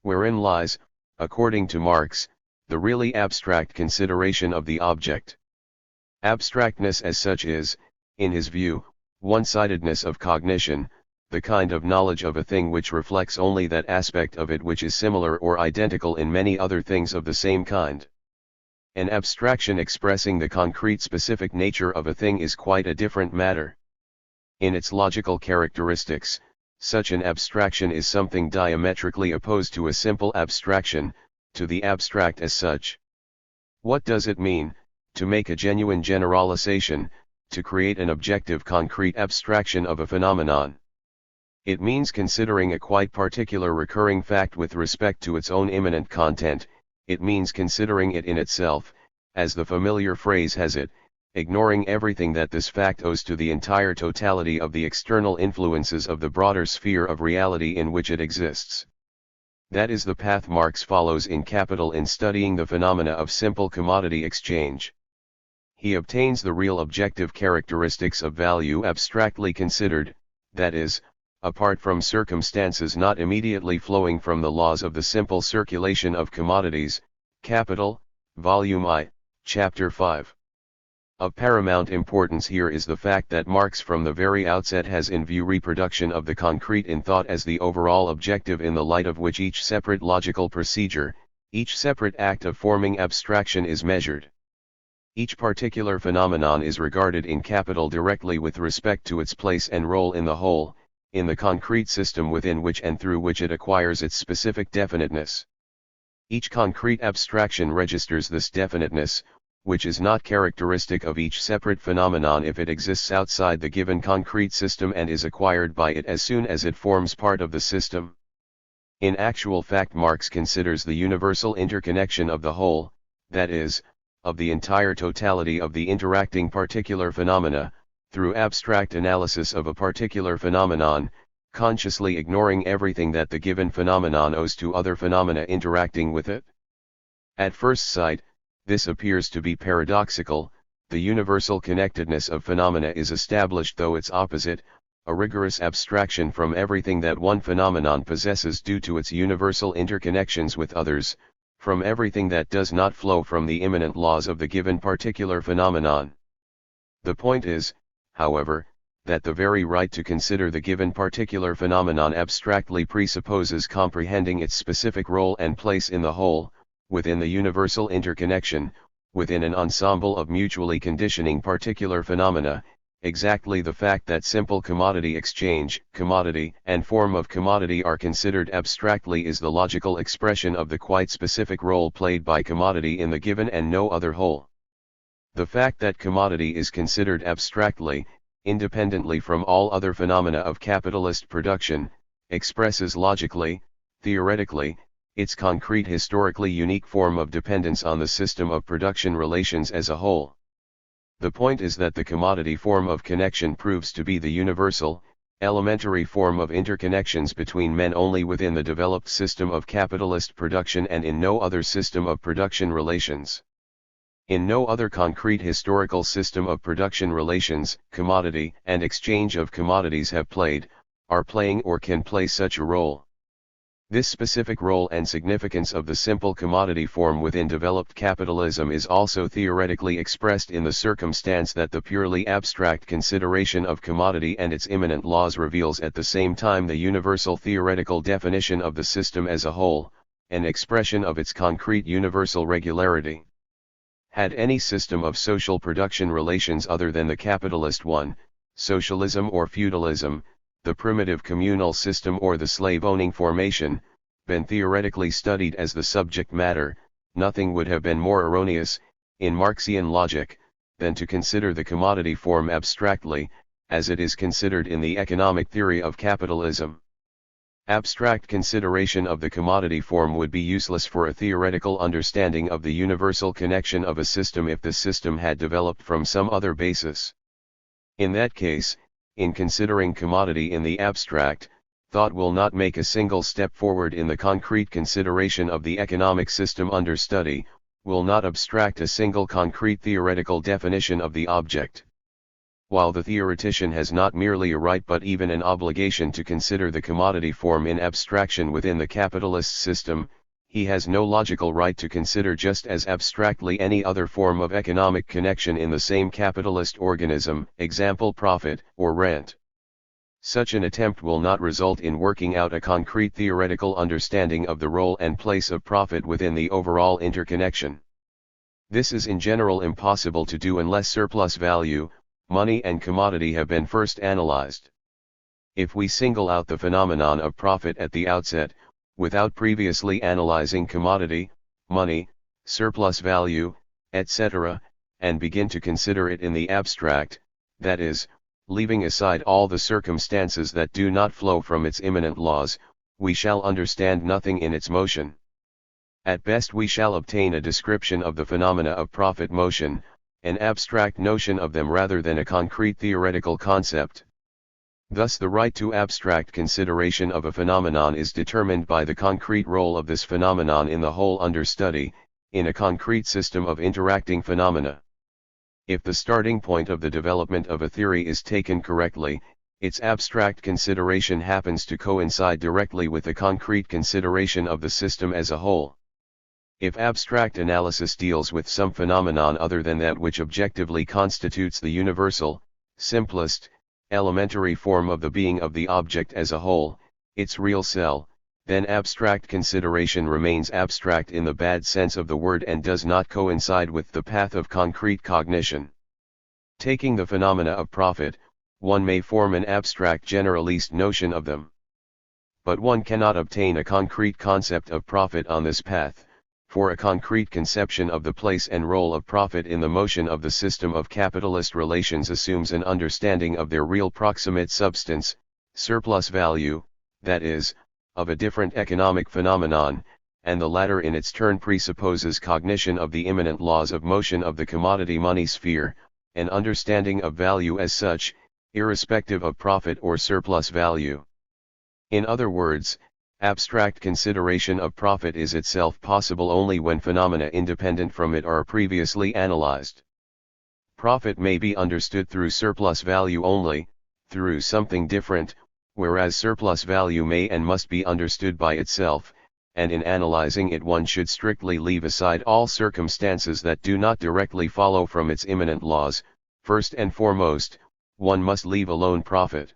Wherein lies, according to Marx, the really abstract consideration of the object. Abstractness as such is, in his view, one-sidedness of cognition, the kind of knowledge of a thing which reflects only that aspect of it which is similar or identical in many other things of the same kind. An abstraction expressing the concrete specific nature of a thing is quite a different matter. In its logical characteristics, such an abstraction is something diametrically opposed to a simple abstraction, to the abstract as such. What does it mean, to make a genuine generalization, to create an objective concrete abstraction of a phenomenon? It means considering a quite particular recurring fact with respect to its own immanent content. It means considering it in itself, as the familiar phrase has it, ignoring everything that this fact owes to the entire totality of the external influences of the broader sphere of reality in which it exists. That is the path Marx follows in Capital in studying the phenomena of simple commodity exchange. He obtains the real objective characteristics of value abstractly considered, that is, apart from circumstances not immediately flowing from the laws of the simple circulation of commodities. Capital, Volume I, Chapter 5. Of paramount importance here is the fact that Marx from the very outset has in view reproduction of the concrete in thought as the overall objective in the light of which each separate logical procedure, each separate act of forming abstraction is measured. Each particular phenomenon is regarded in Capital directly with respect to its place and role in the whole, in the concrete system within which and through which it acquires its specific definiteness. Each concrete abstraction registers this definiteness, which is not characteristic of each separate phenomenon if it exists outside the given concrete system and is acquired by it as soon as it forms part of the system. In actual fact, Marx considers the universal interconnection of the whole, that is, of the entire totality of the interacting particular phenomena, through abstract analysis of a particular phenomenon, consciously ignoring everything that the given phenomenon owes to other phenomena interacting with it. At first sight, this appears to be paradoxical. The universal connectedness of phenomena is established, though its opposite, a rigorous abstraction from everything that one phenomenon possesses due to its universal interconnections with others, from everything that does not flow from the immanent laws of the given particular phenomenon. The point is, however, that the very right to consider the given particular phenomenon abstractly presupposes comprehending its specific role and place in the whole, within the universal interconnection, within an ensemble of mutually conditioning particular phenomena. Exactly the fact that simple commodity exchange, commodity, and form of commodity are considered abstractly is the logical expression of the quite specific role played by commodity in the given and no other whole. The fact that commodity is considered abstractly, independently from all other phenomena of capitalist production, expresses logically, theoretically, its concrete historically unique form of dependence on the system of production relations as a whole. The point is that the commodity form of connection proves to be the universal, elementary form of interconnections between men only within the developed system of capitalist production and in no other system of production relations. In no other concrete historical system of production relations, commodity and exchange of commodities have played, are playing or can play such a role. This specific role and significance of the simple commodity form within developed capitalism is also theoretically expressed in the circumstance that the purely abstract consideration of commodity and its immanent laws reveals at the same time the universal theoretical definition of the system as a whole, an expression of its concrete universal regularity. Had any system of social production relations other than the capitalist one, socialism or feudalism, the primitive communal system or the slave-owning formation, been theoretically studied as the subject matter, nothing would have been more erroneous, in Marxian logic, than to consider the commodity form abstractly, as it is considered in the economic theory of capitalism. Abstract consideration of the commodity form would be useless for a theoretical understanding of the universal connection of a system if the system had developed from some other basis. In that case, in considering commodity in the abstract, thought will not make a single step forward in the concrete consideration of the economic system under study, will not abstract a single concrete theoretical definition of the object. While the theoretician has not merely a right but even an obligation to consider the commodity form in abstraction within the capitalist system, he has no logical right to consider just as abstractly any other form of economic connection in the same capitalist organism, example profit or rent. Such an attempt will not result in working out a concrete theoretical understanding of the role and place of profit within the overall interconnection. This is in general impossible to do unless surplus value, money and commodity have been first analyzed. If we single out the phenomenon of profit at the outset, without previously analyzing commodity, money, surplus value, etc., and begin to consider it in the abstract, that is, leaving aside all the circumstances that do not flow from its immanent laws, we shall understand nothing in its motion. At best we shall obtain a description of the phenomena of profit motion, an abstract notion of them rather than a concrete theoretical concept. Thus the right to abstract consideration of a phenomenon is determined by the concrete role of this phenomenon in the whole under study, in a concrete system of interacting phenomena. If the starting point of the development of a theory is taken correctly, its abstract consideration happens to coincide directly with the concrete consideration of the system as a whole. If abstract analysis deals with some phenomenon other than that which objectively constitutes the universal, simplest, elementary form of the being of the object as a whole, its real cell, then abstract consideration remains abstract in the bad sense of the word and does not coincide with the path of concrete cognition. Taking the phenomena of profit, one may form an abstract generalist notion of them. But one cannot obtain a concrete concept of profit on this path, for a concrete conception of the place and role of profit in the motion of the system of capitalist relations assumes an understanding of their real proximate substance, surplus value, that is, of a different economic phenomenon, and the latter in its turn presupposes cognition of the immanent laws of motion of the commodity money sphere, an understanding of value as such, irrespective of profit or surplus value. In other words, abstract consideration of profit is itself possible only when phenomena independent from it are previously analyzed. Profit may be understood through surplus value only, through something different, whereas surplus value may and must be understood by itself, and in analyzing it one should strictly leave aside all circumstances that do not directly follow from its immanent laws. First and foremost, one must leave alone profit.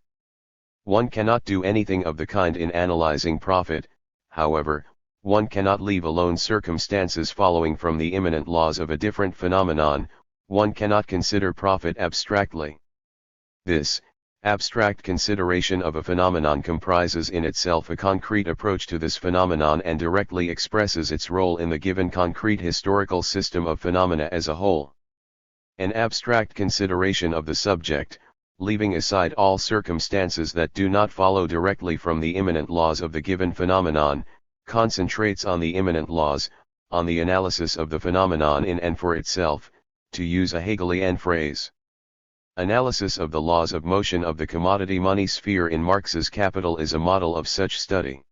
One cannot do anything of the kind in analyzing profit, however, one cannot leave alone circumstances following from the immanent laws of a different phenomenon, one cannot consider profit abstractly. This, abstract consideration of a phenomenon comprises in itself a concrete approach to this phenomenon and directly expresses its role in the given concrete historical system of phenomena as a whole. An abstract consideration of the subject, leaving aside all circumstances that do not follow directly from the immanent laws of the given phenomenon, concentrates on the immanent laws, on the analysis of the phenomenon in and for itself, to use a Hegelian phrase. Analysis of the laws of motion of the commodity money sphere in Marx's Capital is a model of such study.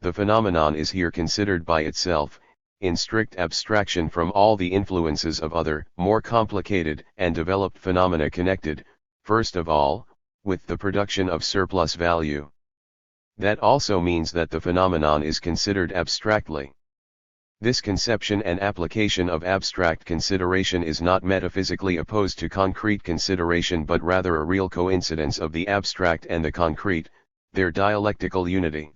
The phenomenon is here considered by itself, in strict abstraction from all the influences of other, more complicated and developed phenomena connected, first of all, with the production of surplus value. That also means that the phenomenon is considered abstractly. This conception and application of abstract consideration is not metaphysically opposed to concrete consideration but rather a real coincidence of the abstract and the concrete, their dialectical unity.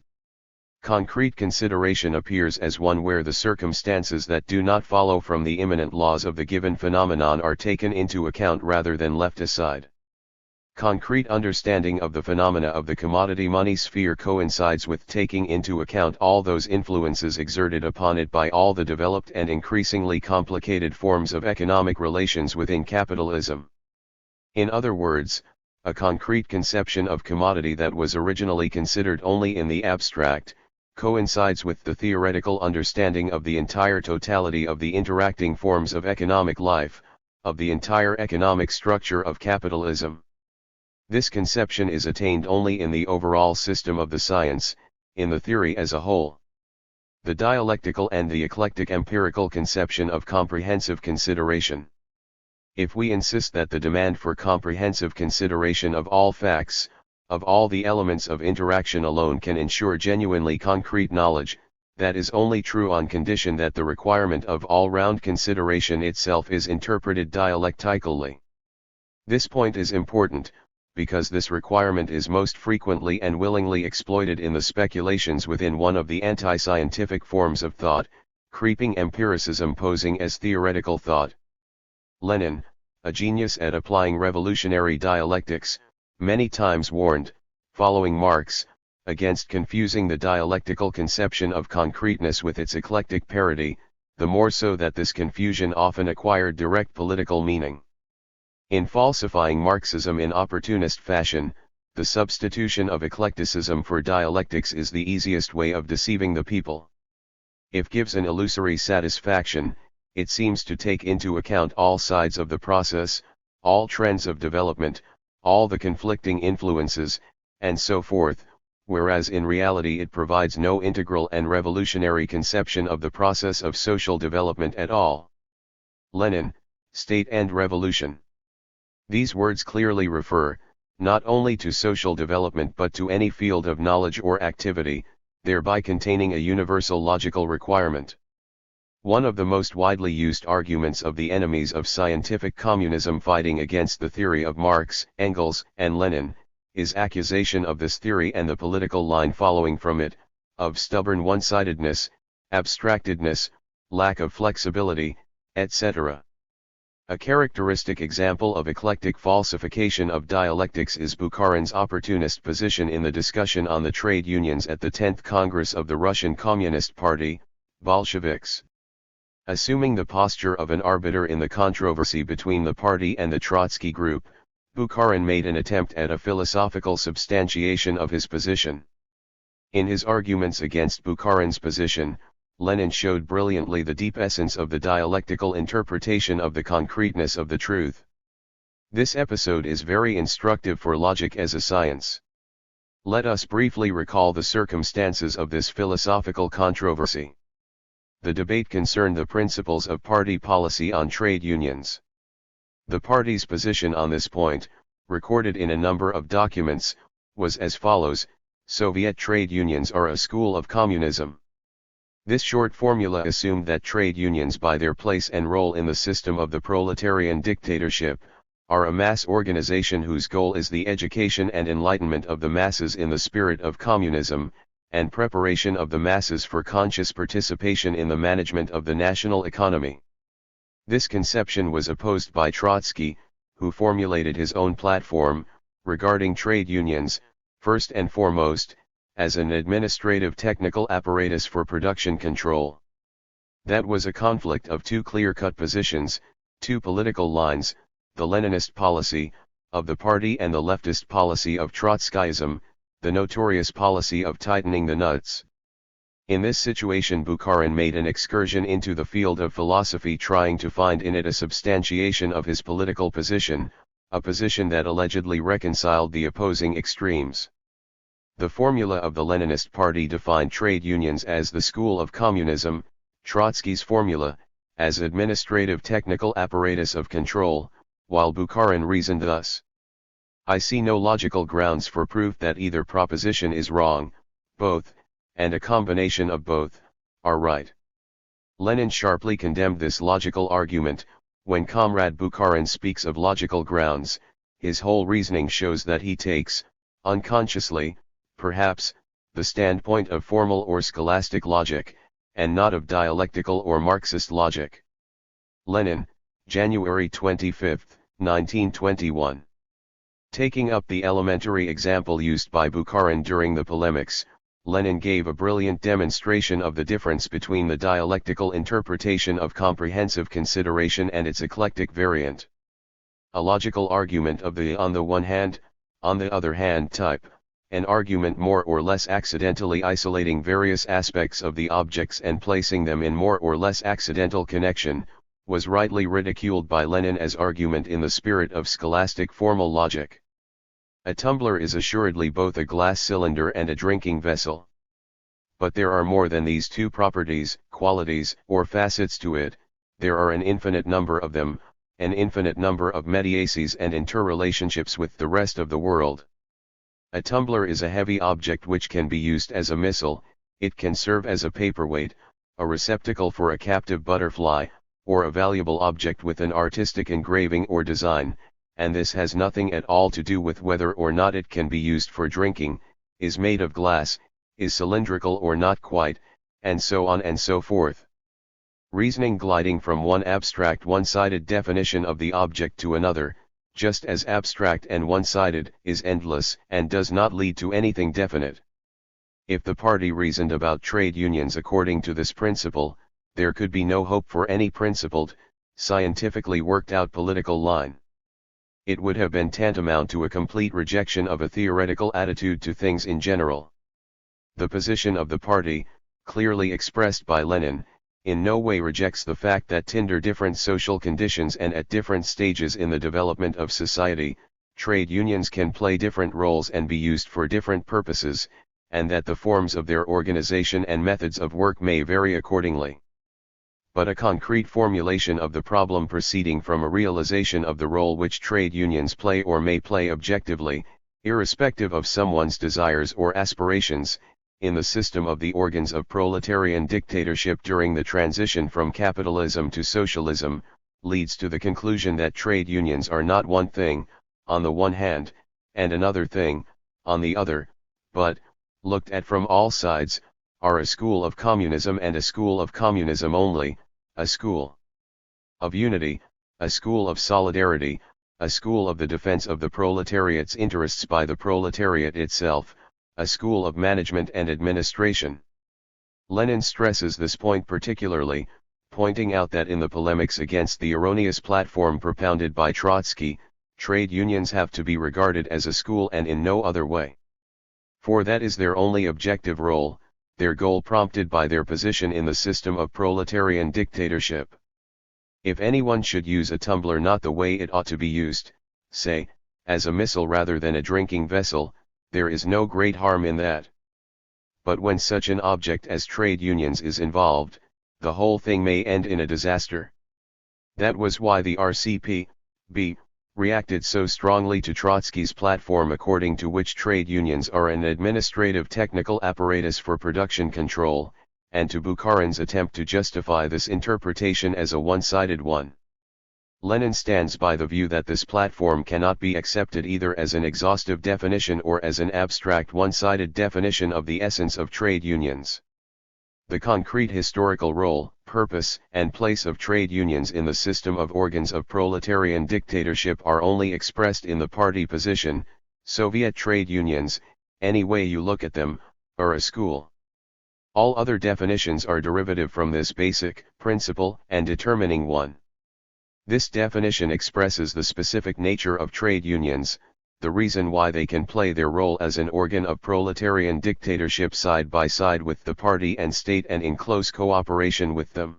Concrete consideration appears as one where the circumstances that do not follow from the immanent laws of the given phenomenon are taken into account rather than left aside. Concrete understanding of the phenomena of the commodity money sphere coincides with taking into account all those influences exerted upon it by all the developed and increasingly complicated forms of economic relations within capitalism. In other words, a concrete conception of commodity that was originally considered only in the abstract, coincides with the theoretical understanding of the entire totality of the interacting forms of economic life, of the entire economic structure of capitalism. This conception is attained only in the overall system of the science, in the theory as a whole. The dialectical and the eclectic empirical conception of comprehensive consideration. If we insist that the demand for comprehensive consideration of all facts, of all the elements of interaction alone can ensure genuinely concrete knowledge, that is only true on condition that the requirement of all-round consideration itself is interpreted dialectically. This point is important, because this requirement is most frequently and willingly exploited in the speculations within one of the anti-scientific forms of thought, creeping empiricism posing as theoretical thought. Lenin, a genius at applying revolutionary dialectics, many times warned, following Marx, against confusing the dialectical conception of concreteness with its eclectic parody, the more so that this confusion often acquired direct political meaning. In falsifying Marxism in opportunist fashion, the substitution of eclecticism for dialectics is the easiest way of deceiving the people. It gives an illusory satisfaction, it seems to take into account all sides of the process, all trends of development, all the conflicting influences, and so forth, whereas in reality it provides no integral and revolutionary conception of the process of social development at all. Lenin, State and Revolution. These words clearly refer, not only to social development but to any field of knowledge or activity, thereby containing a universal logical requirement. One of the most widely used arguments of the enemies of scientific communism fighting against the theory of Marx, Engels, and Lenin, is accusation of this theory and the political line following from it, of stubborn one-sidedness, abstractedness, lack of flexibility, etc. A characteristic example of eclectic falsification of dialectics is Bukharin's opportunist position in the discussion on the trade unions at the 10th Congress of the Russian Communist Party, Bolsheviks. Assuming the posture of an arbiter in the controversy between the party and the Trotsky group, Bukharin made an attempt at a philosophical substantiation of his position. In his arguments against Bukharin's position, Lenin showed brilliantly the deep essence of the dialectical interpretation of the concreteness of the truth. This episode is very instructive for logic as a science. Let us briefly recall the circumstances of this philosophical controversy. The debate concerned the principles of party policy on trade unions. The party's position on this point, recorded in a number of documents, was as follows: Soviet trade unions are a school of communism. This short formula assumed that trade unions by their place and role in the system of the proletarian dictatorship, are a mass organization whose goal is the education and enlightenment of the masses in the spirit of communism, and preparation of the masses for conscious participation in the management of the national economy. This conception was opposed by Trotsky, who formulated his own platform, regarding trade unions, first and foremost, as an administrative technical apparatus for production control. That was a conflict of two clear-cut positions, two political lines: the Leninist policy, of the party and the leftist policy of Trotskyism, the notorious policy of tightening the nuts. In this situation Bukharin made an excursion into the field of philosophy, trying to find in it a substantiation of his political position, a position that allegedly reconciled the opposing extremes. The formula of the Leninist party defined trade unions as the school of communism, Trotsky's formula, as administrative technical apparatus of control, while Bukharin reasoned thus: I see no logical grounds for proof that either proposition is wrong, both, and a combination of both, are right. Lenin sharply condemned this logical argument. When Comrade Bukharin speaks of logical grounds, his whole reasoning shows that he takes, unconsciously, perhaps, the standpoint of formal or scholastic logic, and not of dialectical or Marxist logic. Lenin, January 25, 1921. Taking up the elementary example used by Bukharin during the polemics, Lenin gave a brilliant demonstration of the difference between the dialectical interpretation of comprehensive consideration and its eclectic variant. A logical argument of the on the one hand, on the other hand type, an argument more or less accidentally isolating various aspects of the objects and placing them in more or less accidental connection, was rightly ridiculed by Lenin as argument in the spirit of scholastic formal logic. A tumbler is assuredly both a glass cylinder and a drinking vessel. But there are more than these two properties, qualities, or facets to it. There are an infinite number of them, an infinite number of mediaces and interrelationships with the rest of the world. A tumbler is a heavy object which can be used as a missile, it can serve as a paperweight, a receptacle for a captive butterfly, or a valuable object with an artistic engraving or design, and this has nothing at all to do with whether or not it can be used for drinking, is made of glass, is cylindrical or not quite, and so on and so forth. Reasoning gliding from one abstract one-sided definition of the object to another, just as abstract and one-sided, is endless and does not lead to anything definite. If the party reasoned about trade unions according to this principle, there could be no hope for any principled, scientifically worked-out political line. It would have been tantamount to a complete rejection of a theoretical attitude to things in general. The position of the party, clearly expressed by Lenin, in no way rejects the fact that under different social conditions and at different stages in the development of society, trade unions can play different roles and be used for different purposes, and that the forms of their organization and methods of work may vary accordingly. But a concrete formulation of the problem proceeding from a realization of the role which trade unions play or may play objectively, irrespective of someone's desires or aspirations, in the system of the organs of proletarian dictatorship during the transition from capitalism to socialism, leads to the conclusion that trade unions are not one thing, on the one hand, and another thing, on the other, but, looked at from all sides, are a school of communism and a school of communism only, a school of unity, a school of solidarity, a school of the defense of the proletariat's interests by the proletariat itself, a school of management and administration. Lenin stresses this point particularly, pointing out that in the polemics against the erroneous platform propounded by Trotsky, trade unions have to be regarded as a school and in no other way. For that is their only objective role, their goal prompted by their position in the system of proletarian dictatorship. If anyone should use a tumbler not the way it ought to be used, say, as a missile rather than a drinking vessel, there is no great harm in that. But when such an object as trade unions is involved, the whole thing may end in a disaster. That was why the RCP-B reacted so strongly to Trotsky's platform, according to which trade unions are an administrative technical apparatus for production control, and to Bukharin's attempt to justify this interpretation as a one-sided one. Lenin stands by the view that this platform cannot be accepted either as an exhaustive definition or as an abstract one-sided definition of the essence of trade unions. The concrete historical role, purpose, and place of trade unions in the system of organs of proletarian dictatorship are only expressed in the party position. Soviet trade unions, any way you look at them, are a school. All other definitions are derivative from this basic principle and determining one. This definition expresses the specific nature of trade unions, the reason why they can play their role as an organ of proletarian dictatorship side by side with the party and state and in close cooperation with them.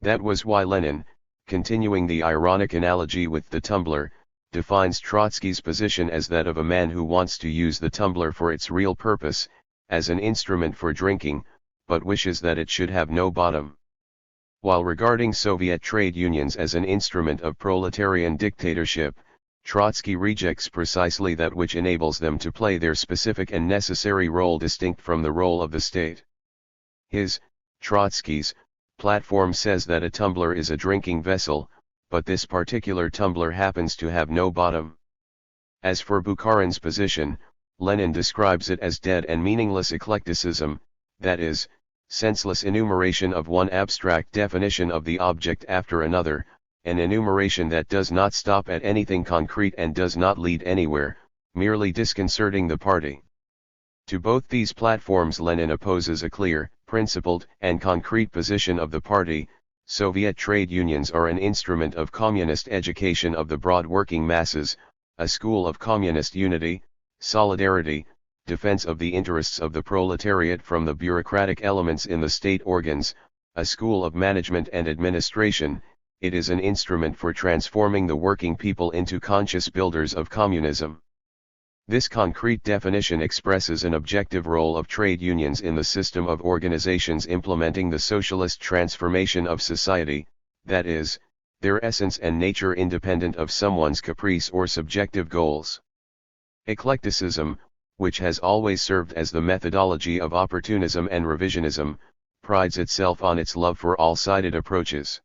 That was why Lenin, continuing the ironic analogy with the tumbler, defines Trotsky's position as that of a man who wants to use the tumbler for its real purpose, as an instrument for drinking, but wishes that it should have no bottom. While regarding Soviet trade unions as an instrument of proletarian dictatorship, Trotsky rejects precisely that which enables them to play their specific and necessary role distinct from the role of the state. His, Trotsky's, platform says that a tumbler is a drinking vessel, but this particular tumbler happens to have no bottom. As for Bukharin's position, Lenin describes it as dead and meaningless eclecticism, that is, senseless enumeration of one abstract definition of the object after another, an enumeration that does not stop at anything concrete and does not lead anywhere, merely disconcerting the party. To both these platforms Lenin opposes a clear, principled, and concrete position of the party. Soviet trade unions are an instrument of communist education of the broad working masses, a school of communist unity, solidarity, defense of the interests of the proletariat from the bureaucratic elements in the state organs, a school of management and administration. It is an instrument for transforming the working people into conscious builders of communism. This concrete definition expresses an objective role of trade unions in the system of organizations implementing the socialist transformation of society, that is, their essence and nature independent of someone's caprice or subjective goals. Eclecticism, which has always served as the methodology of opportunism and revisionism, prides itself on its love for all-sided approaches.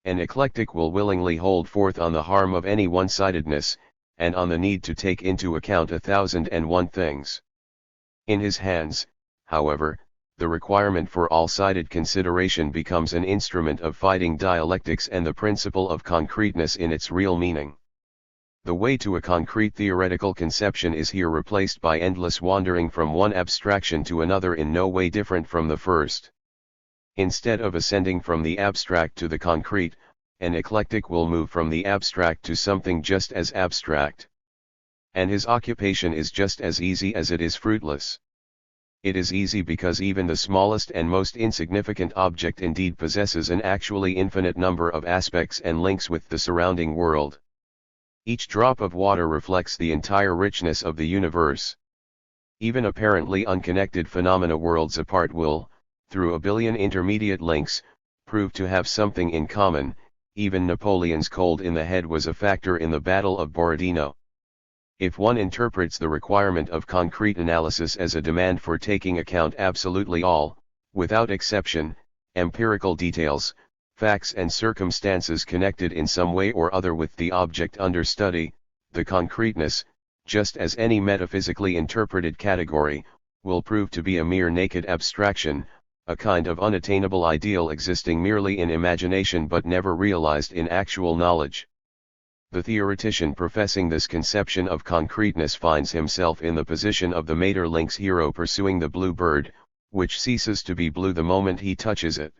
An eclectic will willingly hold forth on the harm of any one-sidedness, and on the need to take into account 1,001 things. In his hands, however, the requirement for all-sided consideration becomes an instrument of fighting dialectics and the principle of concreteness in its real meaning. The way to a concrete theoretical conception is here replaced by endless wandering from one abstraction to another in no way different from the first. Instead of ascending from the abstract to the concrete, an eclectic will move from the abstract to something just as abstract. And his occupation is just as easy as it is fruitless. It is easy because even the smallest and most insignificant object indeed possesses an actually infinite number of aspects and links with the surrounding world. Each drop of water reflects the entire richness of the universe. Even apparently unconnected phenomena worlds apart will, through a billion intermediate links, prove to have something in common. Even Napoleon's cold in the head was a factor in the Battle of Borodino. If one interprets the requirement of concrete analysis as a demand for taking account absolutely all, without exception, empirical details, facts and circumstances connected in some way or other with the object under study, the concreteness, just as any metaphysically interpreted category, will prove to be a mere naked abstraction, a kind of unattainable ideal existing merely in imagination but never realized in actual knowledge. The theoretician professing this conception of concreteness finds himself in the position of the Maeterlinck's hero pursuing the blue bird, which ceases to be blue the moment he touches it.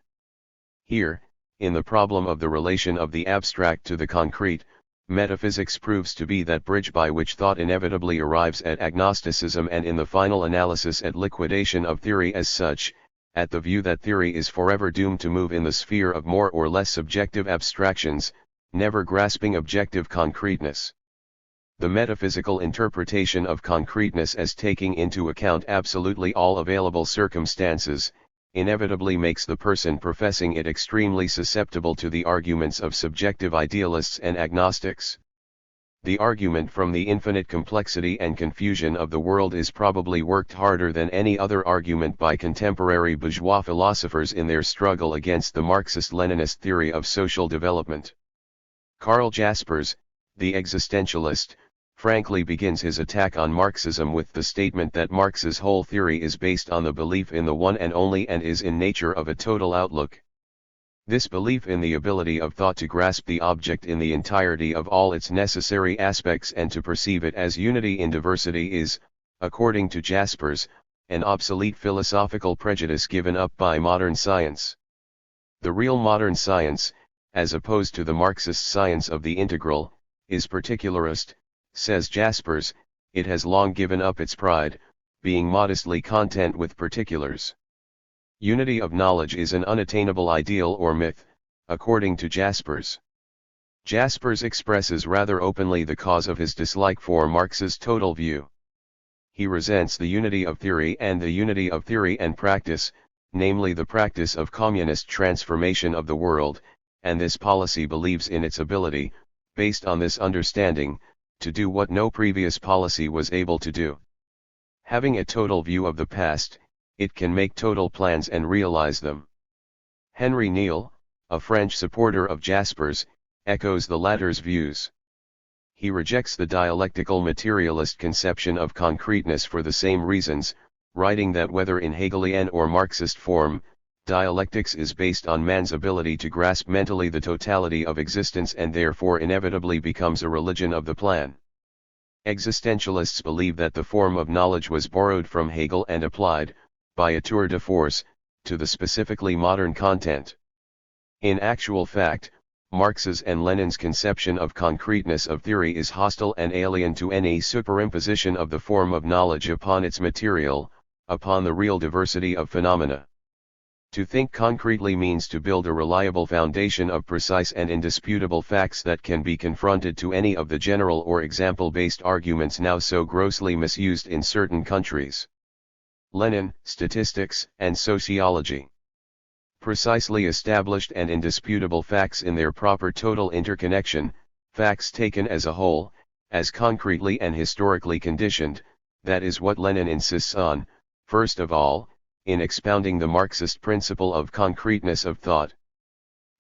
Here, in the problem of the relation of the abstract to the concrete, metaphysics proves to be that bridge by which thought inevitably arrives at agnosticism and in the final analysis at liquidation of theory as such, at the view that theory is forever doomed to move in the sphere of more or less subjective abstractions, never grasping objective concreteness. The metaphysical interpretation of concreteness as taking into account absolutely all available circumstances, inevitably makes the person professing it extremely susceptible to the arguments of subjective idealists and agnostics. The argument from the infinite complexity and confusion of the world is probably worked harder than any other argument by contemporary bourgeois philosophers in their struggle against the Marxist-Leninist theory of social development. Karl Jaspers, the existentialist, frankly begins his attack on Marxism with the statement that Marx's whole theory is based on the belief in the one and only and is in nature of a total outlook. This belief in the ability of thought to grasp the object in the entirety of all its necessary aspects and to perceive it as unity in diversity is, according to Jaspers, an obsolete philosophical prejudice given up by modern science. The real modern science, as opposed to the Marxist science of the integral, is particularist, says Jaspers. It has long given up its pride, being modestly content with particulars. Unity of knowledge is an unattainable ideal or myth, according to Jaspers. Jaspers expresses rather openly the cause of his dislike for Marx's total view. He resents the unity of theory and the unity of theory and practice, namely the practice of communist transformation of the world, and this policy believes in its ability, based on this understanding, to do what no previous policy was able to do. Having a total view of the past, it can make total plans and realize them. Henry Neal, a French supporter of Jaspers, echoes the latter's views. He rejects the dialectical materialist conception of concreteness for the same reasons, writing that whether in Hegelian or Marxist form, dialectics is based on man's ability to grasp mentally the totality of existence and therefore inevitably becomes a religion of the plan. Existentialists believe that the form of knowledge was borrowed from Hegel and applied, by a tour de force, to the specifically modern content. In actual fact, Marx's and Lenin's conception of concreteness of theory is hostile and alien to any superimposition of the form of knowledge upon its material, upon the real diversity of phenomena. To think concretely means to build a reliable foundation of precise and indisputable facts that can be confronted to any of the general or example-based arguments now so grossly misused in certain countries. Lenin, Statistics and Sociology. Precisely established and indisputable facts in their proper total interconnection, facts taken as a whole, as concretely and historically conditioned, that is what Lenin insists on, first of all, in expounding the Marxist principle of concreteness of thought.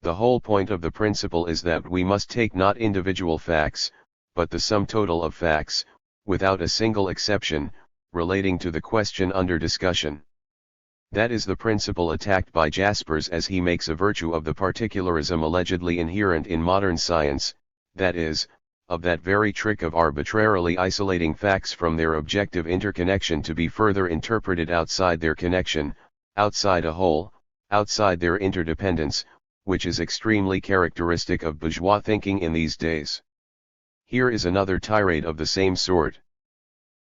The whole point of the principle is that we must take not individual facts, but the sum total of facts, without a single exception, relating to the question under discussion. That is the principle attacked by Jaspers as he makes a virtue of the particularism allegedly inherent in modern science, that is, of that very trick of arbitrarily isolating facts from their objective interconnection to be further interpreted outside their connection, outside a whole, outside their interdependence, which is extremely characteristic of bourgeois thinking in these days. Here is another tirade of the same sort.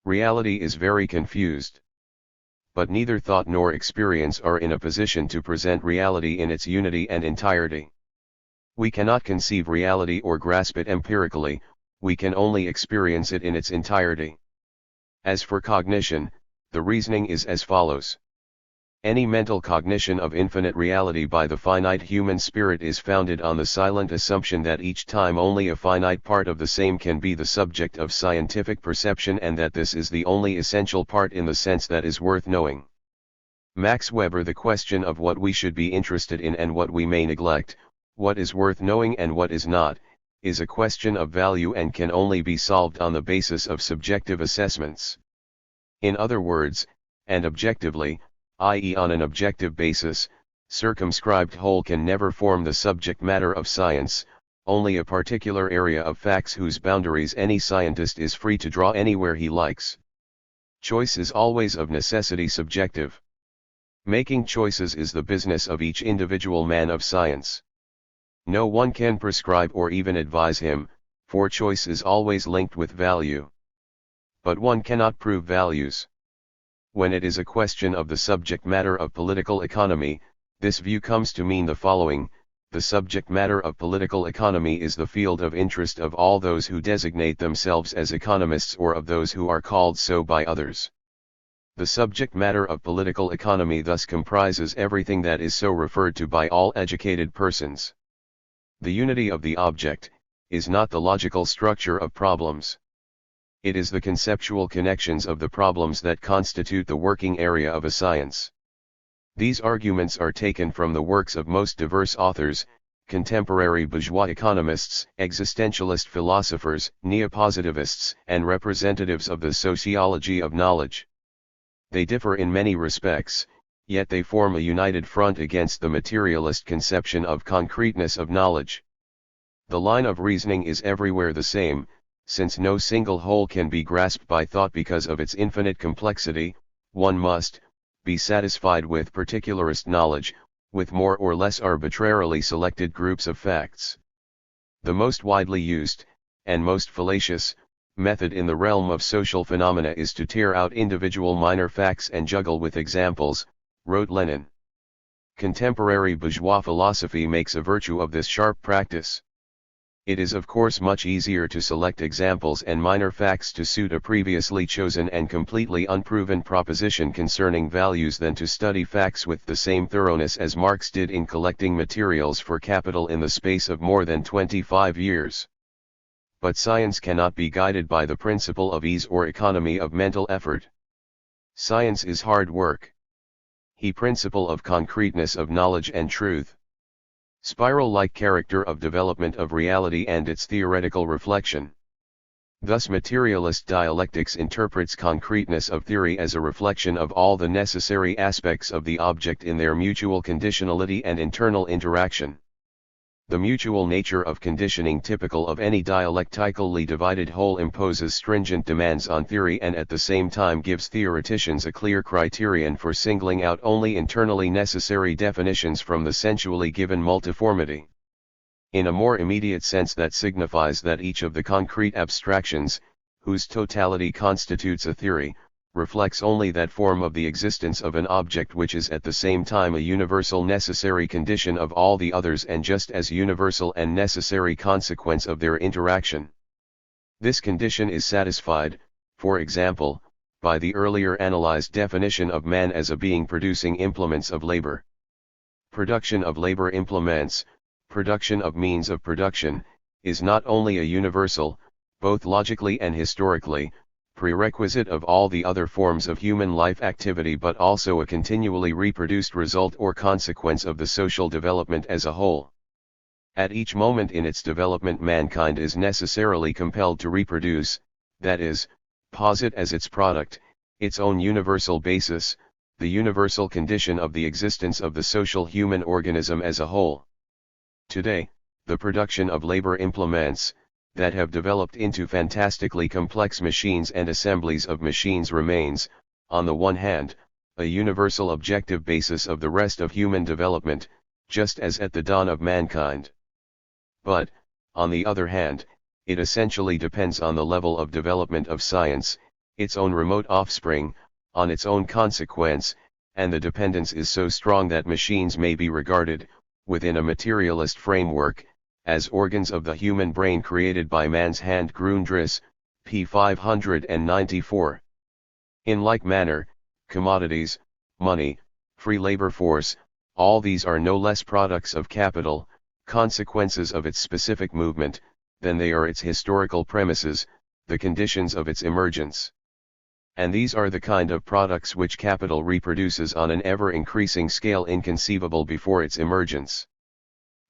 Reality is very confused. But neither thought nor experience are in a position to present reality in its unity and entirety. We cannot conceive reality or grasp it empirically, we can only experience it in its entirety. As for cognition, the reasoning is as follows. Any mental cognition of infinite reality by the finite human spirit is founded on the silent assumption that each time only a finite part of the same can be the subject of scientific perception and that this is the only essential part in the sense that is worth knowing. Max Weber. The question of what we should be interested in and what we may neglect, what is worth knowing and what is not, is a question of value and can only be solved on the basis of subjective assessments. In other words, and objectively, i.e. on an objective basis, circumscribed whole can never form the subject matter of science, only a particular area of facts whose boundaries any scientist is free to draw anywhere he likes. Choice is always of necessity subjective. Making choices is the business of each individual man of science. No one can prescribe or even advise him, for choice is always linked with value. But one cannot prove values. When it is a question of the subject matter of political economy, this view comes to mean the following: the subject matter of political economy is the field of interest of all those who designate themselves as economists or of those who are called so by others. The subject matter of political economy thus comprises everything that is so referred to by all educated persons. The unity of the object is not the logical structure of problems. It is the conceptual connections of the problems that constitute the working area of a science. These arguments are taken from the works of most diverse authors, contemporary bourgeois economists, existentialist philosophers, neopositivists, and representatives of the sociology of knowledge. They differ in many respects, yet they form a united front against the materialist conception of concreteness of knowledge. The line of reasoning is everywhere the same, since no single whole can be grasped by thought because of its infinite complexity. One must be satisfied with particularist knowledge, with more or less arbitrarily selected groups of facts. The most widely used, and most fallacious, method in the realm of social phenomena is to tear out individual minor facts and juggle with examples, wrote Lenin. Contemporary bourgeois philosophy makes a virtue of this sharp practice. It is of course much easier to select examples and minor facts to suit a previously chosen and completely unproven proposition concerning values than to study facts with the same thoroughness as Marx did in collecting materials for Capital in the space of more than 25 years. But science cannot be guided by the principle of ease or economy of mental effort. Science is hard work. The principle of concreteness of knowledge and truth. Spiral-like character of development of reality and its theoretical reflection. Thus materialist dialectics interprets concreteness of theory as a reflection of all the necessary aspects of the object in their mutual conditionality and internal interaction. The mutual nature of conditioning typical of any dialectically divided whole imposes stringent demands on theory and at the same time gives theoreticians a clear criterion for singling out only internally necessary definitions from the sensually given multiformity. In a more immediate sense that signifies that each of the concrete abstractions, whose totality constitutes a theory, reflects only that form of the existence of an object which is at the same time a universal necessary condition of all the others and just as universal and necessary consequence of their interaction. This condition is satisfied, for example, by the earlier analyzed definition of man as a being producing implements of labor. Production of labor implements, production of means of production, is not only a universal, both logically and historically, prerequisite of all the other forms of human life activity but also a continually reproduced result or consequence of the social development as a whole. At each moment in its development mankind is necessarily compelled to reproduce, that is, posit as its product, its own universal basis, the universal condition of the existence of the social human organism as a whole. Today, the production of labor implements, that have developed into fantastically complex machines and assemblies of machines remains, on the one hand, a universal objective basis of the rest of human development, just as at the dawn of mankind. But, on the other hand, it essentially depends on the level of development of science, its own remote offspring, on its own consequence, and the dependence is so strong that machines may be regarded, within a materialist framework, as organs of the human brain created by man's hand. Grundriss, p. 594. In like manner, commodities, money, free labor force, all these are no less products of capital, consequences of its specific movement, than they are its historical premises, the conditions of its emergence. And these are the kind of products which capital reproduces on an ever-increasing scale inconceivable before its emergence.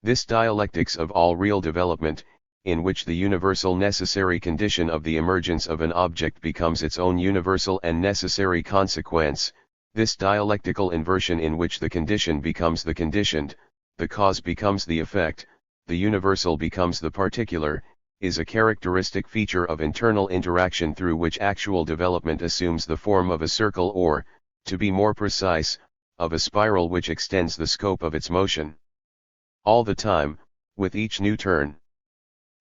This dialectics of all real development, in which the universal necessary condition of the emergence of an object becomes its own universal and necessary consequence, this dialectical inversion in which the condition becomes the conditioned, the cause becomes the effect, the universal becomes the particular, is a characteristic feature of internal interaction through which actual development assumes the form of a circle or, to be more precise, of a spiral which extends the scope of its motion. All the time, with each new turn.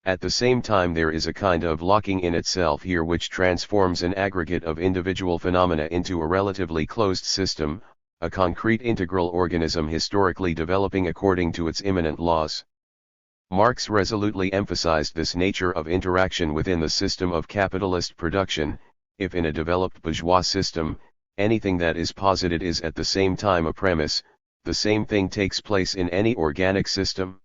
At the same time there is a kind of locking in itself here which transforms an aggregate of individual phenomena into a relatively closed system, a concrete integral organism historically developing according to its immanent laws. Marx resolutely emphasized this nature of interaction within the system of capitalist production. If in a developed bourgeois system, anything that is posited is at the same time a premise, the same thing takes place in any organic system.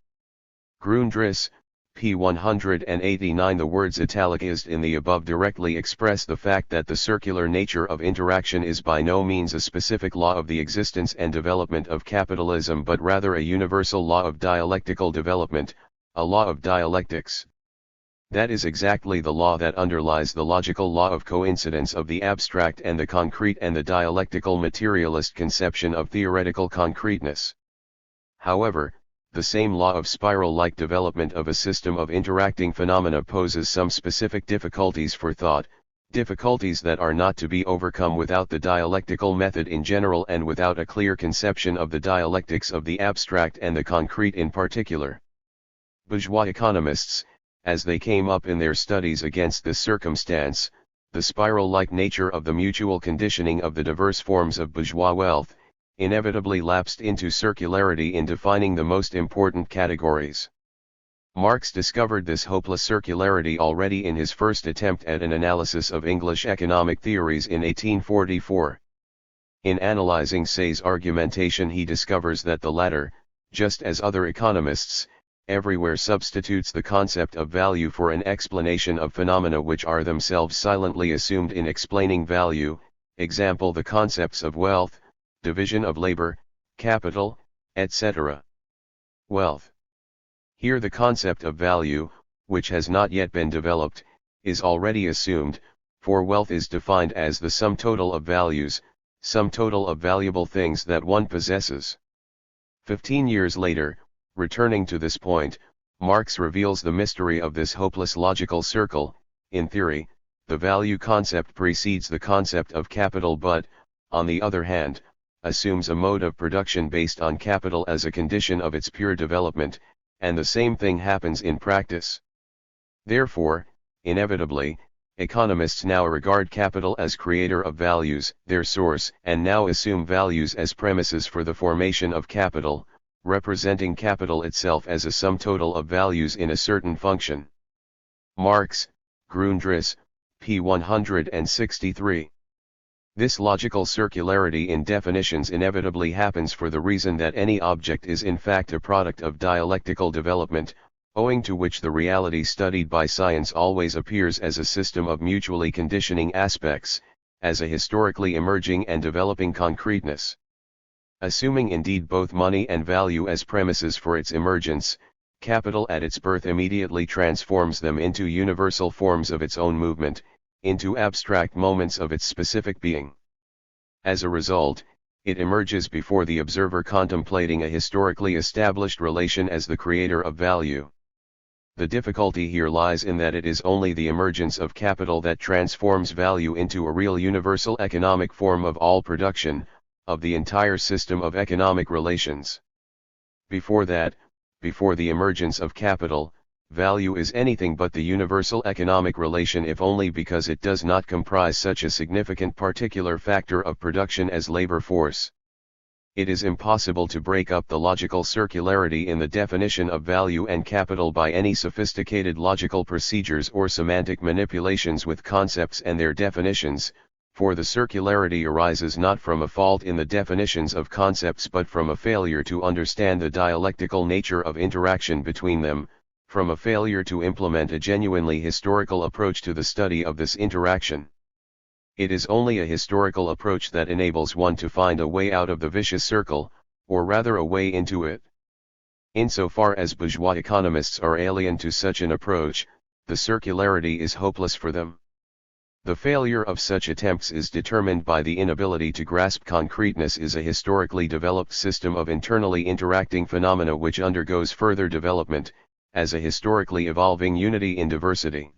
Grundriss, p. 189. The words italicized in the above directly express the fact that the circular nature of interaction is by no means a specific law of the existence and development of capitalism but rather a universal law of dialectical development, a law of dialectics. That is exactly the law that underlies the logical law of coincidence of the abstract and the concrete and the dialectical materialist conception of theoretical concreteness. However, the same law of spiral-like development of a system of interacting phenomena poses some specific difficulties for thought, difficulties that are not to be overcome without the dialectical method in general and without a clear conception of the dialectics of the abstract and the concrete in particular. Bourgeois economists, as they came up in their studies against this circumstance, the spiral-like nature of the mutual conditioning of the diverse forms of bourgeois wealth, inevitably lapsed into circularity in defining the most important categories. Marx discovered this hopeless circularity already in his first attempt at an analysis of English economic theories in 1844. In analyzing Say's argumentation, he discovers that the latter, just as other economists, everywhere substitutes the concept of value for an explanation of phenomena which are themselves silently assumed in explaining value, example the concepts of wealth, division of labor, capital, etc. Wealth. Here the concept of value, which has not yet been developed, is already assumed, for wealth is defined as the sum total of values, sum total of valuable things that one possesses. 15 years later, returning to this point, Marx reveals the mystery of this hopeless logical circle. In theory, the value concept precedes the concept of capital but, on the other hand, assumes a mode of production based on capital as a condition of its pure development, and the same thing happens in practice. Therefore, inevitably, economists now regard capital as creator of values, their source, and now assume values as premises for the formation of capital, representing capital itself as a sum total of values in a certain function. Marx, Grundriss, p. 163. This logical circularity in definitions inevitably happens for the reason that any object is in fact a product of dialectical development, owing to which the reality studied by science always appears as a system of mutually conditioning aspects, as a historically emerging and developing concreteness. Assuming indeed both money and value as premises for its emergence, capital at its birth immediately transforms them into universal forms of its own movement, into abstract moments of its specific being. As a result, it emerges before the observer contemplating a historically established relation as the creator of value. The difficulty here lies in that it is only the emergence of capital that transforms value into a real universal economic form of all production, of the entire system of economic relations. Before that, before the emergence of capital, value is anything but the universal economic relation, if only because it does not comprise such a significant particular factor of production as labor force. It is impossible to break up the logical circularity in the definition of value and capital by any sophisticated logical procedures or semantic manipulations with concepts and their definitions, for the circularity arises not from a fault in the definitions of concepts but from a failure to understand the dialectical nature of interaction between them, from a failure to implement a genuinely historical approach to the study of this interaction. It is only a historical approach that enables one to find a way out of the vicious circle, or rather a way into it. Insofar as bourgeois economists are alien to such an approach, the circularity is hopeless for them. The failure of such attempts is determined by the inability to grasp concreteness is a historically developed system of internally interacting phenomena which undergoes further development, as a historically evolving unity in diversity.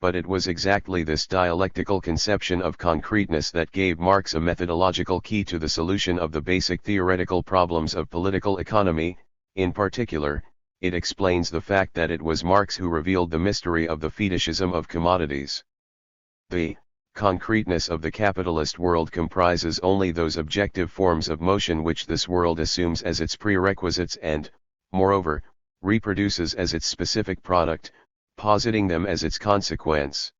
But it was exactly this dialectical conception of concreteness that gave Marx a methodological key to the solution of the basic theoretical problems of political economy. In particular, it explains the fact that it was Marx who revealed the mystery of the fetishism of commodities. The concreteness of the capitalist world comprises only those objective forms of motion which this world assumes as its prerequisites and, moreover, reproduces as its specific product, positing them as its consequence.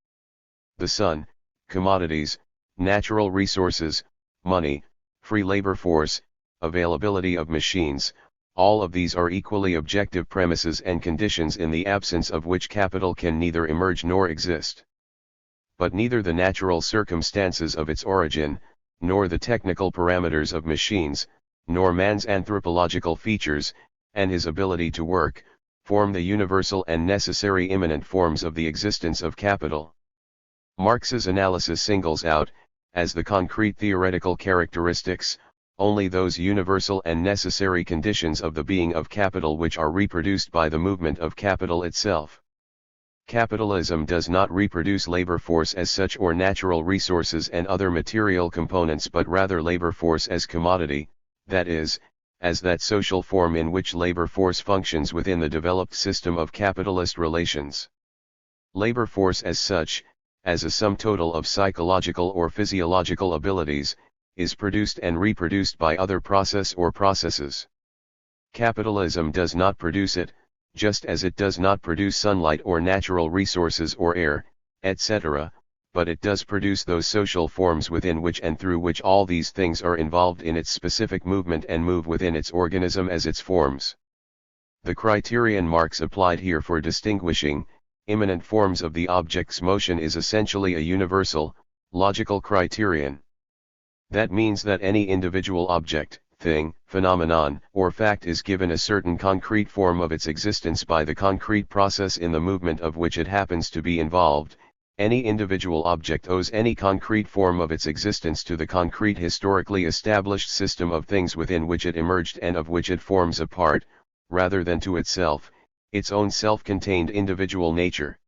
The sun, commodities, natural resources, money, free labor force, availability of machines, all of these are equally objective premises and conditions in the absence of which capital can neither emerge nor exist. But neither the natural circumstances of its origin, nor the technical parameters of machines, nor man's anthropological features, and his ability to work, form the universal and necessary immanent forms of the existence of capital. Marx's analysis singles out, as the concrete theoretical characteristics, only those universal and necessary conditions of the being of capital which are reproduced by the movement of capital itself. Capitalism does not reproduce labor force as such or natural resources and other material components, but rather labor force as commodity, that is, as that social form in which labor force functions within the developed system of capitalist relations. Labor force as such, as a sum total of psychological or physiological abilities, is produced and reproduced by other process or processes. Capitalism does not produce it, just as it does not produce sunlight or natural resources or air, etc., but it does produce those social forms within which and through which all these things are involved in its specific movement and move within its organism as its forms. The criterion Marx applied here for distinguishing immanent forms of the object's motion is essentially a universal, logical criterion. That means that any individual object, thing, phenomenon, or fact is given a certain concrete form of its existence by the concrete process in the movement of which it happens to be involved. Any individual object owes any concrete form of its existence to the concrete historically established system of things within which it emerged and of which it forms a part, rather than to itself, its own self-contained individual nature.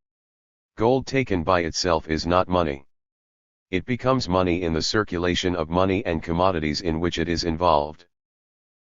Gold taken by itself is not money. It becomes money in the circulation of money and commodities in which it is involved.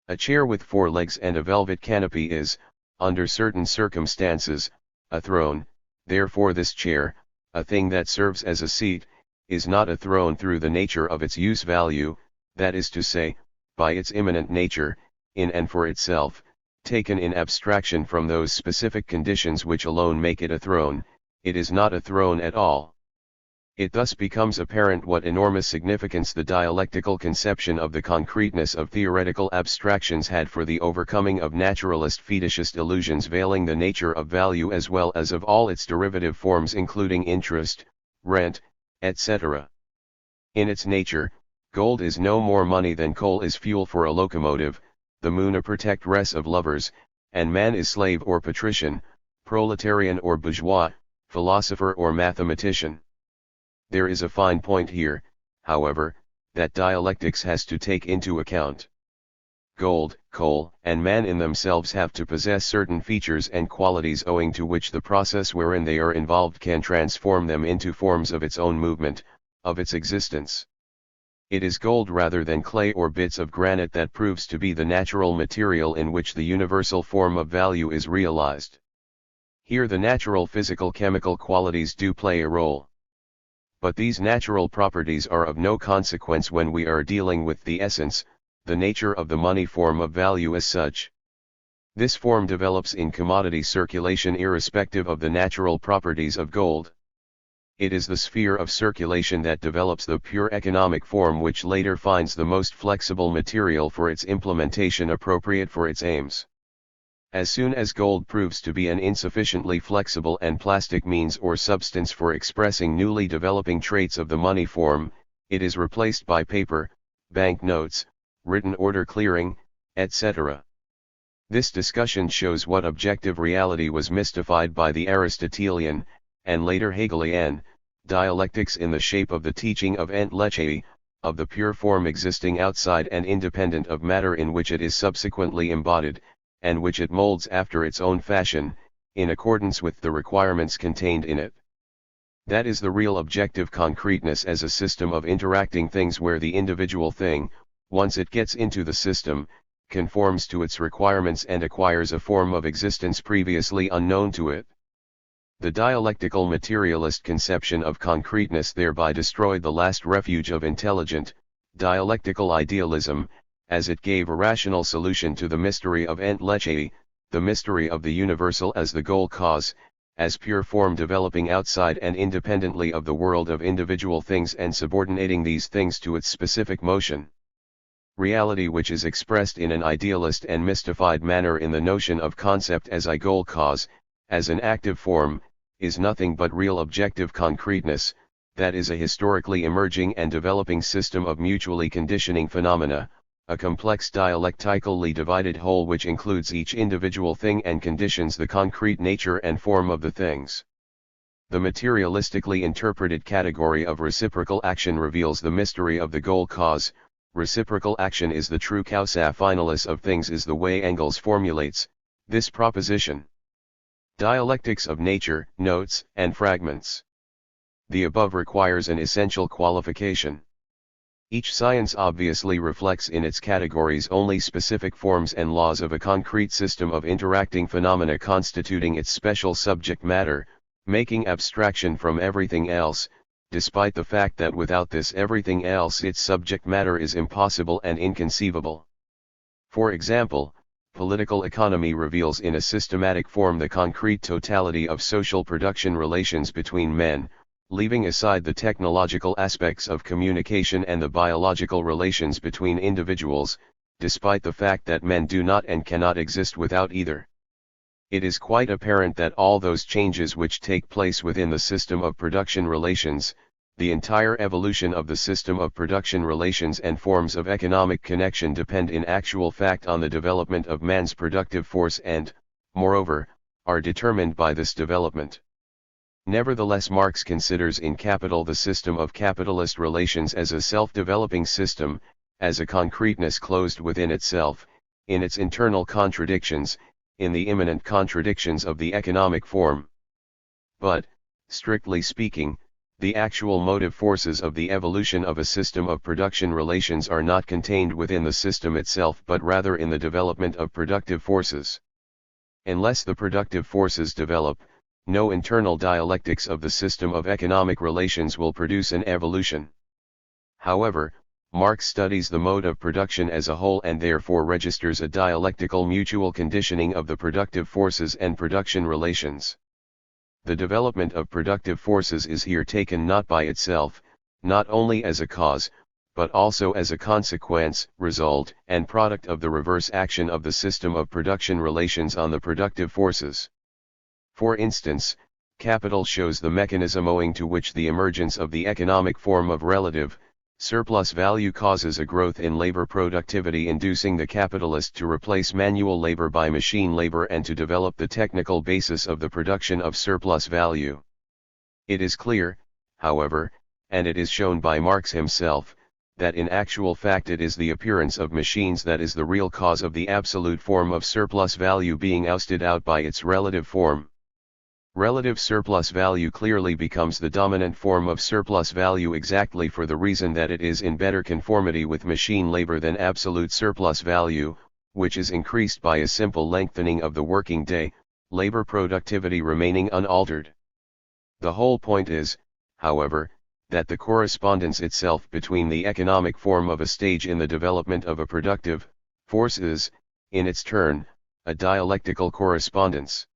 A chair with 4 legs and a velvet canopy is, under certain circumstances, a throne. Therefore this chair, a thing that serves as a seat, is not a throne through the nature of its use value, that is to say, by its immanent nature, in and for itself, taken in abstraction from those specific conditions which alone make it a throne. It is not a throne at all. It thus becomes apparent what enormous significance the dialectical conception of the concreteness of theoretical abstractions had for the overcoming of naturalist fetishist illusions veiling the nature of value as well as of all its derivative forms including interest, rent, etc. In its nature, gold is no more money than coal is fuel for a locomotive, the moon a protectress of lovers, and man is slave or patrician, proletarian or bourgeois, philosopher or mathematician. There is a fine point here, however, that dialectics has to take into account. Gold, coal, and man in themselves have to possess certain features and qualities owing to which the process wherein they are involved can transform them into forms of its own movement, of its existence. It is gold rather than clay or bits of granite that proves to be the natural material in which the universal form of value is realized. Here the natural physical-chemical qualities do play a role. But these natural properties are of no consequence when we are dealing with the essence, the nature of the money form of value as such. This form develops in commodity circulation irrespective of the natural properties of gold. It is the sphere of circulation that develops the pure economic form which later finds the most flexible material for its implementation appropriate for its aims. As soon as gold proves to be an insufficiently flexible and plastic means or substance for expressing newly developing traits of the money form, it is replaced by paper, bank notes, written order clearing, etc. This discussion shows what objective reality was mystified by the Aristotelian, and later Hegelian, dialectics in the shape of the teaching of entelecheia, of the pure form existing outside and independent of matter in which it is subsequently embodied, and which it molds after its own fashion, in accordance with the requirements contained in it. That is the real objective concreteness as a system of interacting things where the individual thing, once it gets into the system, conforms to its requirements and acquires a form of existence previously unknown to it. The dialectical materialist conception of concreteness thereby destroyed the last refuge of intelligent, dialectical idealism, as it gave a rational solution to the mystery of entelecheia, the mystery of the universal as the goal cause, as pure form developing outside and independently of the world of individual things and subordinating these things to its specific motion. Reality which is expressed in an idealist and mystified manner in the notion of concept as a goal cause, as an active form, is nothing but real objective concreteness, that is a historically emerging and developing system of mutually conditioning phenomena, a complex dialectically divided whole which includes each individual thing and conditions the concrete nature and form of the things. The materialistically interpreted category of reciprocal action reveals the mystery of the goal cause. Reciprocal action is the true causa finalis of things is the way Engels formulates this proposition. Dialectics of nature, notes, and fragments. The above requires an essential qualification. Each science obviously reflects in its categories only specific forms and laws of a concrete system of interacting phenomena constituting its special subject matter, making abstraction from everything else, despite the fact that without this everything else its subject matter is impossible and inconceivable. For example, political economy reveals in a systematic form the concrete totality of social production relations between men, leaving aside the technological aspects of communication and the biological relations between individuals, despite the fact that men do not and cannot exist without either. It is quite apparent that all those changes which take place within the system of production relations, the entire evolution of the system of production relations and forms of economic connection depend in actual fact on the development of man's productive force and, moreover, are determined by this development. Nevertheless, Marx considers in Capital the system of capitalist relations as a self-developing system, as a concreteness closed within itself, in its internal contradictions, in the immanent contradictions of the economic form. But, strictly speaking, the actual motive forces of the evolution of a system of production relations are not contained within the system itself but rather in the development of productive forces. Unless the productive forces develop, no internal dialectics of the system of economic relations will produce an evolution. However, Marx studies the mode of production as a whole and therefore registers a dialectical mutual conditioning of the productive forces and production relations. The development of productive forces is here taken not by itself, not only as a cause, but also as a consequence, result, and product of the reverse action of the system of production relations on the productive forces. For instance, Capital shows the mechanism owing to which the emergence of the economic form of relative, surplus value causes a growth in labor productivity, inducing the capitalist to replace manual labor by machine labor and to develop the technical basis of the production of surplus value. It is clear, however, and it is shown by Marx himself, that in actual fact it is the appearance of machines that is the real cause of the absolute form of surplus value being ousted out by its relative form. Relative surplus value clearly becomes the dominant form of surplus value exactly for the reason that it is in better conformity with machine labor than absolute surplus value, which is increased by a simple lengthening of the working day, labor productivity remaining unaltered. The whole point is, however, that the correspondence itself between the economic form of a stage in the development of a productive force is, in its turn, a dialectical correspondence.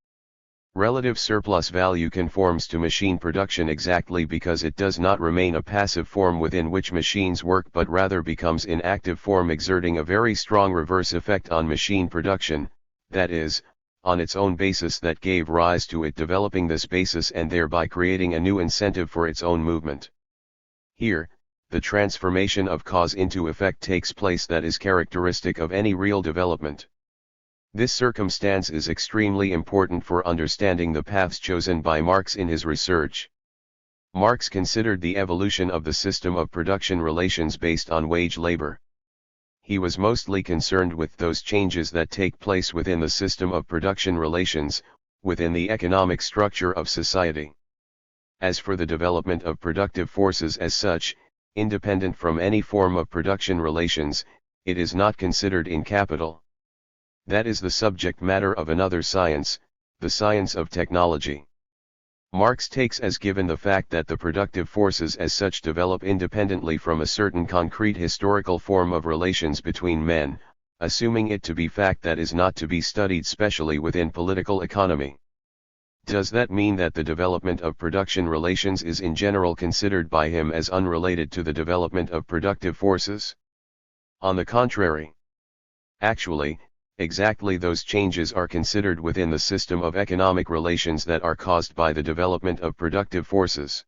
Relative surplus value conforms to machine production exactly because it does not remain a passive form within which machines work but rather becomes in active form, exerting a very strong reverse effect on machine production, that is, on its own basis that gave rise to it, developing this basis and thereby creating a new incentive for its own movement. Here, the transformation of cause into effect takes place that is characteristic of any real development. This circumstance is extremely important for understanding the paths chosen by Marx in his research. Marx considered the evolution of the system of production relations based on wage labor. He was mostly concerned with those changes that take place within the system of production relations, within the economic structure of society. As for the development of productive forces as such, independent from any form of production relations, it is not considered in Capital. That is the subject matter of another science, the science of technology. Marx takes as given the fact that the productive forces as such develop independently from a certain concrete historical form of relations between men, assuming it to be fact that is not to be studied specially within political economy. Does that mean that the development of production relations is in general considered by him as unrelated to the development of productive forces? On the contrary. Actually, exactly those changes are considered within the system of economic relations that are caused by the development of productive forces.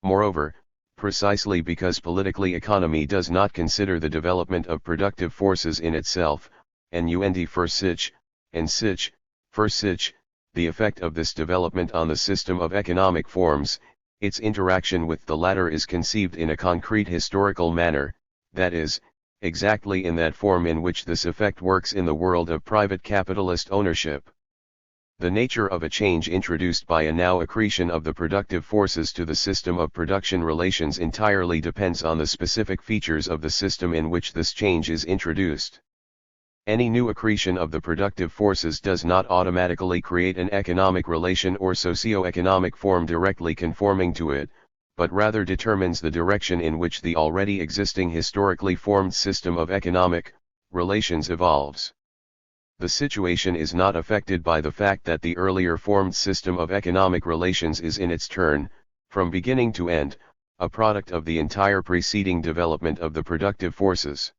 Moreover, precisely because political economy does not consider the development of productive forces in itself, and für sich, and sich, für sich, the effect of this development on the system of economic forms, its interaction with the latter is conceived in a concrete historical manner, that is, exactly in that form in which this effect works in the world of private capitalist ownership. The nature of a change introduced by a now accretion of the productive forces to the system of production relations entirely depends on the specific features of the system in which this change is introduced. Any new accretion of the productive forces does not automatically create an economic relation or socio-economic form directly conforming to it, but rather determines the direction in which the already existing historically formed system of economic relations evolves. The situation is not affected by the fact that the earlier formed system of economic relations is in its turn, from beginning to end, a product of the entire preceding development of the productive forces.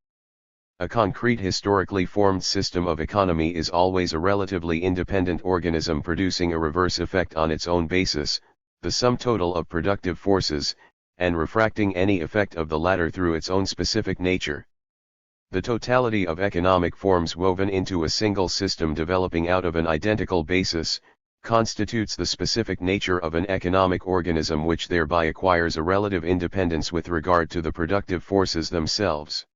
A concrete historically formed system of economy is always a relatively independent organism producing a reverse effect on its own basis, the sum total of productive forces, and refracting any effect of the latter through its own specific nature. The totality of economic forms woven into a single system developing out of an identical basis, constitutes the specific nature of an economic organism, which thereby acquires a relative independence with regard to the productive forces themselves.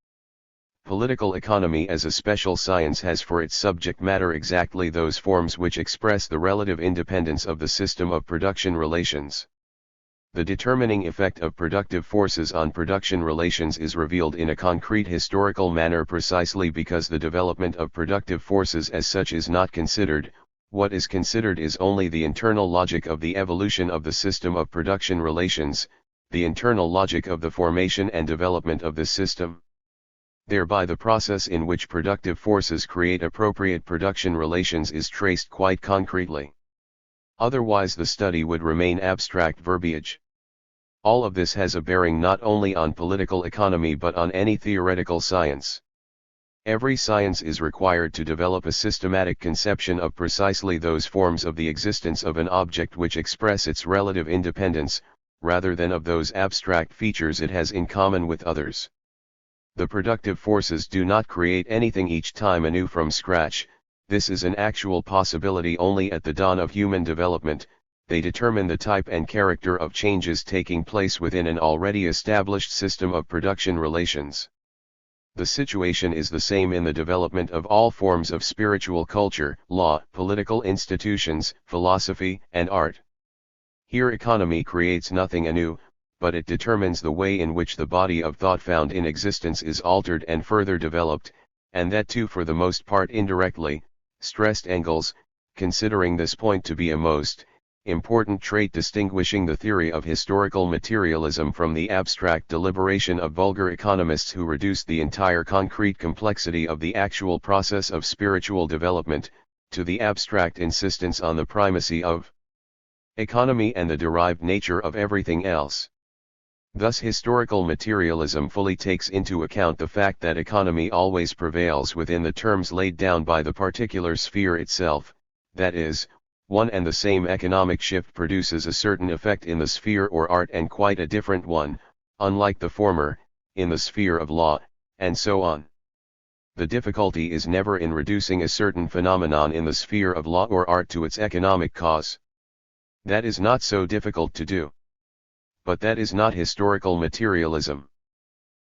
Political economy as a special science has for its subject matter exactly those forms which express the relative independence of the system of production relations. The determining effect of productive forces on production relations is revealed in a concrete historical manner precisely because the development of productive forces as such is not considered. What is considered is only the internal logic of the evolution of the system of production relations, the internal logic of the formation and development of this system. Thereby the process in which productive forces create appropriate production relations is traced quite concretely. Otherwise the study would remain abstract verbiage. All of this has a bearing not only on political economy but on any theoretical science. Every science is required to develop a systematic conception of precisely those forms of the existence of an object which express its relative independence, rather than of those abstract features it has in common with others. The productive forces do not create anything each time anew from scratch. This is an actual possibility only at the dawn of human development. They determine the type and character of changes taking place within an already established system of production relations. The situation is the same in the development of all forms of spiritual culture, law, political institutions, philosophy, and art. Here economy creates nothing anew, but it determines the way in which the body of thought found in existence is altered and further developed, and that too for the most part indirectly, stressed Engels, considering this point to be a most important trait distinguishing the theory of historical materialism from the abstract deliberation of vulgar economists who reduce the entire concrete complexity of the actual process of spiritual development, to the abstract insistence on the primacy of economy and the derived nature of everything else. Thus historical materialism fully takes into account the fact that economy always prevails within the terms laid down by the particular sphere itself, that is, one and the same economic shift produces a certain effect in the sphere or art and quite a different one, unlike the former, in the sphere of law, and so on. The difficulty is never in reducing a certain phenomenon in the sphere of law or art to its economic cause. That is not so difficult to do. But that is not historical materialism.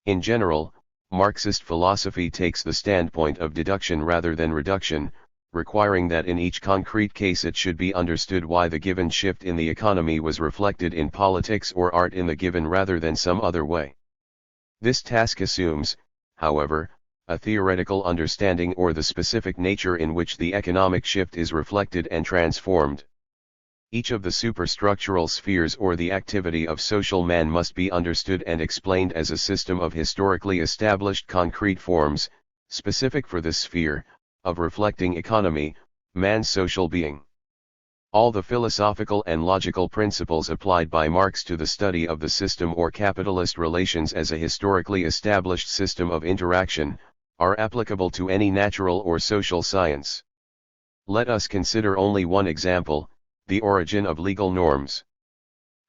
In general, Marxist philosophy takes the standpoint of deduction rather than reduction, requiring that in each concrete case it should be understood why the given shift in the economy was reflected in politics or art in the given rather than some other way. This task assumes, however, a theoretical understanding or the specific nature in which the economic shift is reflected and transformed. Each of the superstructural spheres or the activity of social man must be understood and explained as a system of historically established concrete forms, specific for this sphere, of reflecting economy, man's social being. All the philosophical and logical principles applied by Marx to the study of the system or capitalist relations as a historically established system of interaction, are applicable to any natural or social science. Let us consider only one example: the origin of legal norms.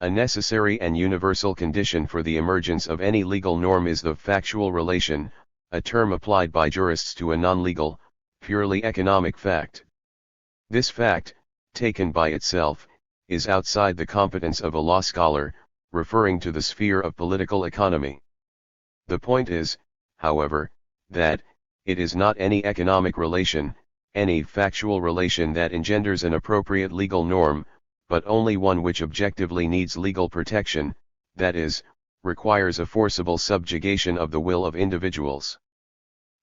A necessary and universal condition for the emergence of any legal norm is the factual relation, a term applied by jurists to a non-legal, purely economic fact. This fact, taken by itself, is outside the competence of a law scholar, referring to the sphere of political economy. The point is, however, that it is not any economic relation, any factual relation that engenders an appropriate legal norm, but only one which objectively needs legal protection, that is, requires a forcible subjugation of the will of individuals.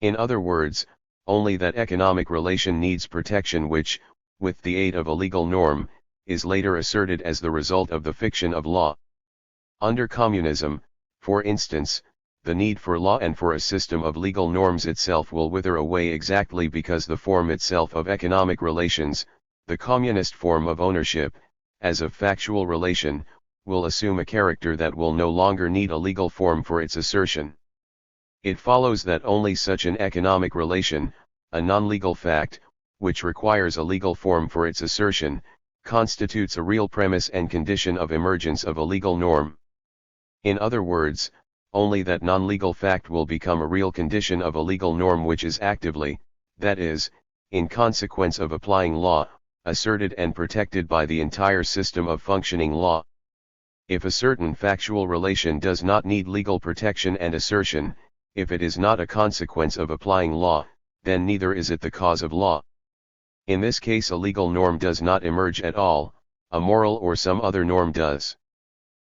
In other words, only that economic relation needs protection which, with the aid of a legal norm, is later asserted as the result of the fiction of law. Under communism, for instance, the need for law and for a system of legal norms itself will wither away exactly because the form itself of economic relations, the communist form of ownership, as a factual relation, will assume a character that will no longer need a legal form for its assertion. It follows that only such an economic relation, a non-legal fact, which requires a legal form for its assertion, constitutes a real premise and condition of emergence of a legal norm. In other words, only that non-legal fact will become a real condition of a legal norm which is actively, that is, in consequence of applying law, asserted and protected by the entire system of functioning law. If a certain factual relation does not need legal protection and assertion, if it is not a consequence of applying law, then neither is it the cause of law. In this case a legal norm does not emerge at all, a moral or some other norm does.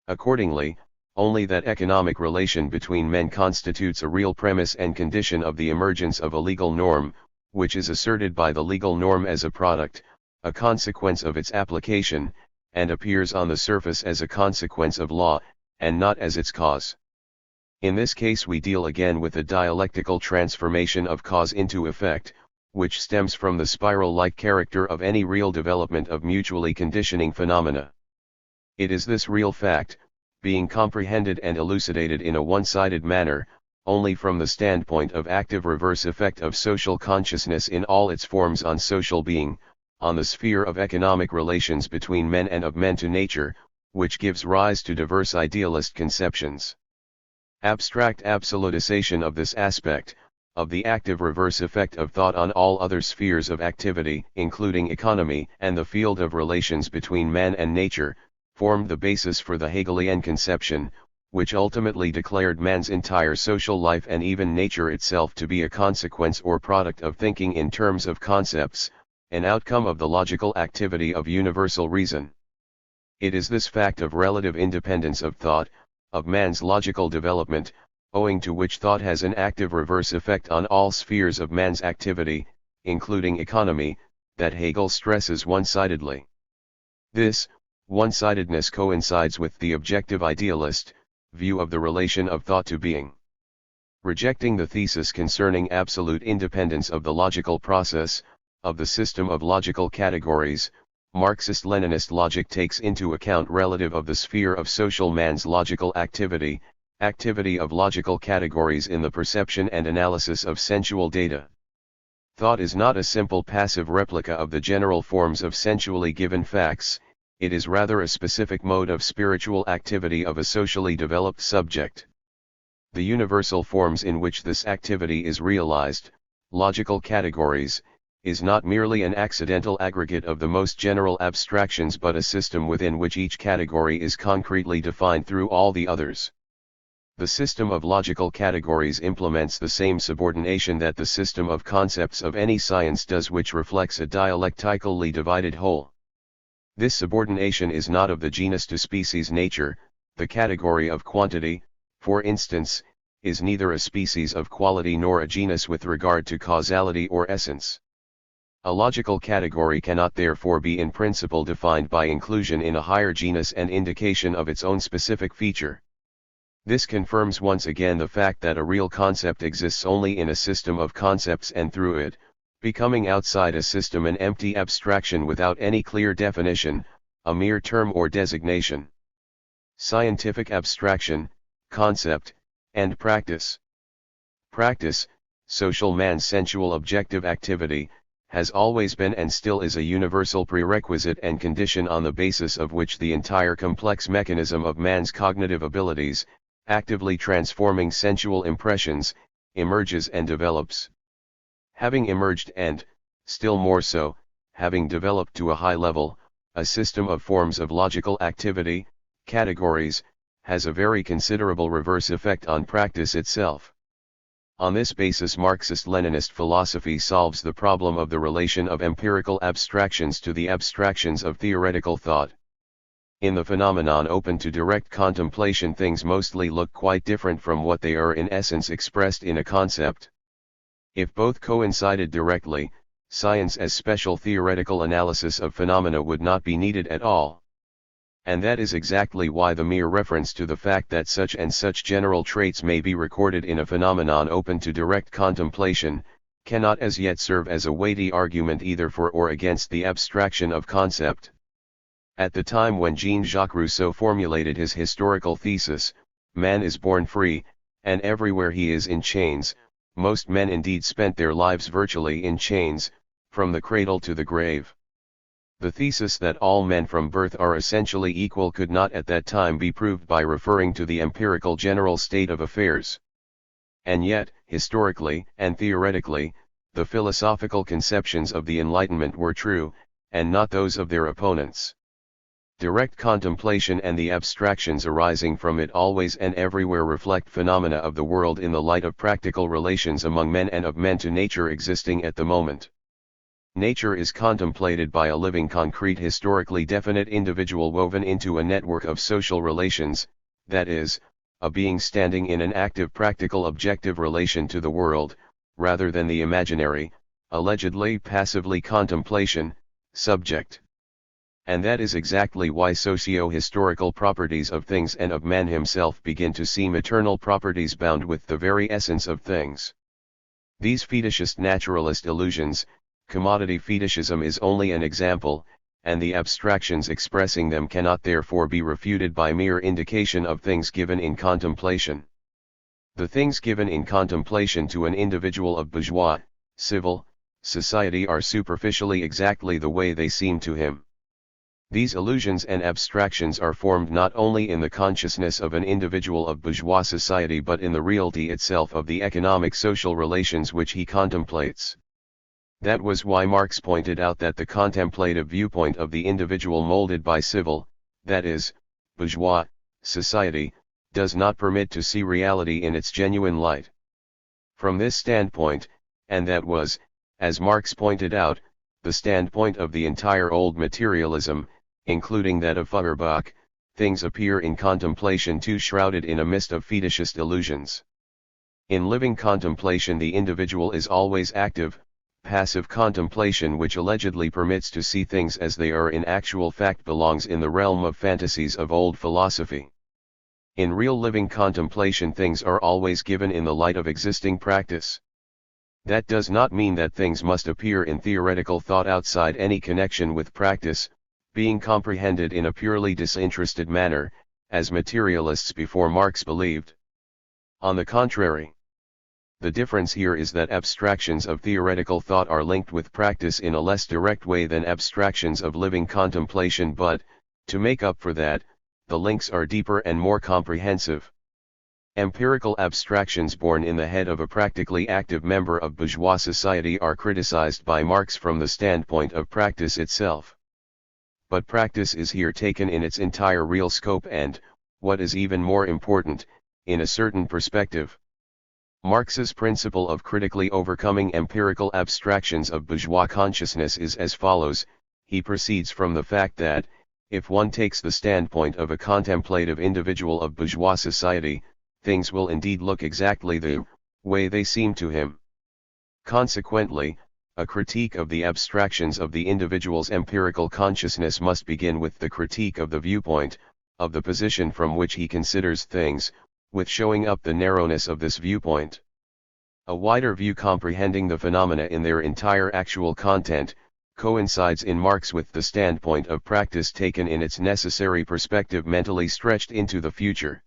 Accordingly, only that economic relation between men constitutes a real premise and condition of the emergence of a legal norm, which is asserted by the legal norm as a product, a consequence of its application, and appears on the surface as a consequence of law, and not as its cause. In this case we deal again with a dialectical transformation of cause into effect, which stems from the spiral-like character of any real development of mutually conditioning phenomena. It is this real fact, being comprehended and elucidated in a one-sided manner, only from the standpoint of active reverse effect of social consciousness in all its forms on social being, on the sphere of economic relations between men and of men to nature, which gives rise to diverse idealist conceptions. Abstract absolutization of this aspect, of the active reverse effect of thought on all other spheres of activity, including economy and the field of relations between man and nature, formed the basis for the Hegelian conception, which ultimately declared man's entire social life and even nature itself to be a consequence or product of thinking in terms of concepts, an outcome of the logical activity of universal reason. It is this fact of relative independence of thought, of man's logical development, owing to which thought has an active reverse effect on all spheres of man's activity, including economy, that Hegel stresses one-sidedly. This one-sidedness coincides with the objective idealist view of the relation of thought to being. Rejecting the thesis concerning absolute independence of the logical process, of the system of logical categories, Marxist-Leninist logic takes into account relative of the sphere of social man's logical activity, activity of logical categories in the perception and analysis of sensual data. Thought is not a simple passive replica of the general forms of sensually given facts, it is rather a specific mode of spiritual activity of a socially developed subject. The universal forms in which this activity is realized, logical categories, is not merely an accidental aggregate of the most general abstractions but a system within which each category is concretely defined through all the others. The system of logical categories implements the same subordination that the system of concepts of any science does, which reflects a dialectically divided whole. This subordination is not of the genus to species nature. The category of quantity, for instance, is neither a species of quality nor a genus with regard to causality or essence. A logical category cannot therefore be in principle defined by inclusion in a higher genus and indication of its own specific feature. This confirms once again the fact that a real concept exists only in a system of concepts and through it, becoming outside a system an empty abstraction without any clear definition, a mere term or designation. Scientific abstraction, concept, and practice. Practice, social man's sensual objective activity, has always been and still is a universal prerequisite and condition on the basis of which the entire complex mechanism of man's cognitive abilities, actively transforming sensual impressions, emerges and develops. Having emerged and, still more so, having developed to a high level, a system of forms of logical activity, categories, has a very considerable reverse effect on practice itself. On this basis Marxist-Leninist philosophy solves the problem of the relation of empirical abstractions to the abstractions of theoretical thought. In the phenomenon open to direct contemplation, things mostly look quite different from what they are in essence expressed in a concept. If both coincided directly, science as special theoretical analysis of phenomena would not be needed at all. And that is exactly why the mere reference to the fact that such and such general traits may be recorded in a phenomenon open to direct contemplation, cannot as yet serve as a weighty argument either for or against the abstraction of concept. At the time when Jean-Jacques Rousseau formulated his historical thesis, man is born free, and everywhere he is in chains. Most men indeed spent their lives virtually in chains, from the cradle to the grave. The thesis that all men from birth are essentially equal could not at that time be proved by referring to the empirical general state of affairs. And yet, historically and theoretically, the philosophical conceptions of the Enlightenment were true, and not those of their opponents. Direct contemplation and the abstractions arising from it always and everywhere reflect phenomena of the world in the light of practical relations among men and of men to nature existing at the moment. Nature is contemplated by a living concrete historically definite individual woven into a network of social relations, that is, a being standing in an active practical objective relation to the world, rather than the imaginary, allegedly passively contemplation, subject. And that is exactly why socio-historical properties of things and of man himself begin to seem eternal properties bound with the very essence of things. These fetishist naturalist illusions, commodity fetishism is only an example, and the abstractions expressing them cannot therefore be refuted by mere indication of things given in contemplation. The things given in contemplation to an individual of bourgeois, civil, society are superficially exactly the way they seem to him. These illusions and abstractions are formed not only in the consciousness of an individual of bourgeois society but in the reality itself of the economic social relations which he contemplates. That was why Marx pointed out that the contemplative viewpoint of the individual molded by civil, that is, bourgeois, society, does not permit to see reality in its genuine light. From this standpoint, and that was, as Marx pointed out, the standpoint of the entire old materialism, including that of Feuerbach, things appear in contemplation too shrouded in a mist of fetishist illusions. In living contemplation the individual is always active. Passive contemplation which allegedly permits to see things as they are in actual fact belongs in the realm of fantasies of old philosophy. In real living contemplation things are always given in the light of existing practice. That does not mean that things must appear in theoretical thought outside any connection with practice, being comprehended in a purely disinterested manner, as materialists before Marx believed. On the contrary, the difference here is that abstractions of theoretical thought are linked with practice in a less direct way than abstractions of living contemplation, but, to make up for that, the links are deeper and more comprehensive. Empirical abstractions born in the head of a practically active member of bourgeois society are criticized by Marx from the standpoint of practice itself. But practice is here taken in its entire real scope and, what is even more important, in a certain perspective. Marx's principle of critically overcoming empirical abstractions of bourgeois consciousness is as follows. He proceeds from the fact that, if one takes the standpoint of a contemplative individual of bourgeois society, things will indeed look exactly the way they seem to him. Consequently, a critique of the abstractions of the individual's empirical consciousness must begin with the critique of the viewpoint, of the position from which he considers things, with showing up the narrowness of this viewpoint. A wider view comprehending the phenomena in their entire actual content, coincides in Marx with the standpoint of practice taken in its necessary perspective mentally stretched into the future.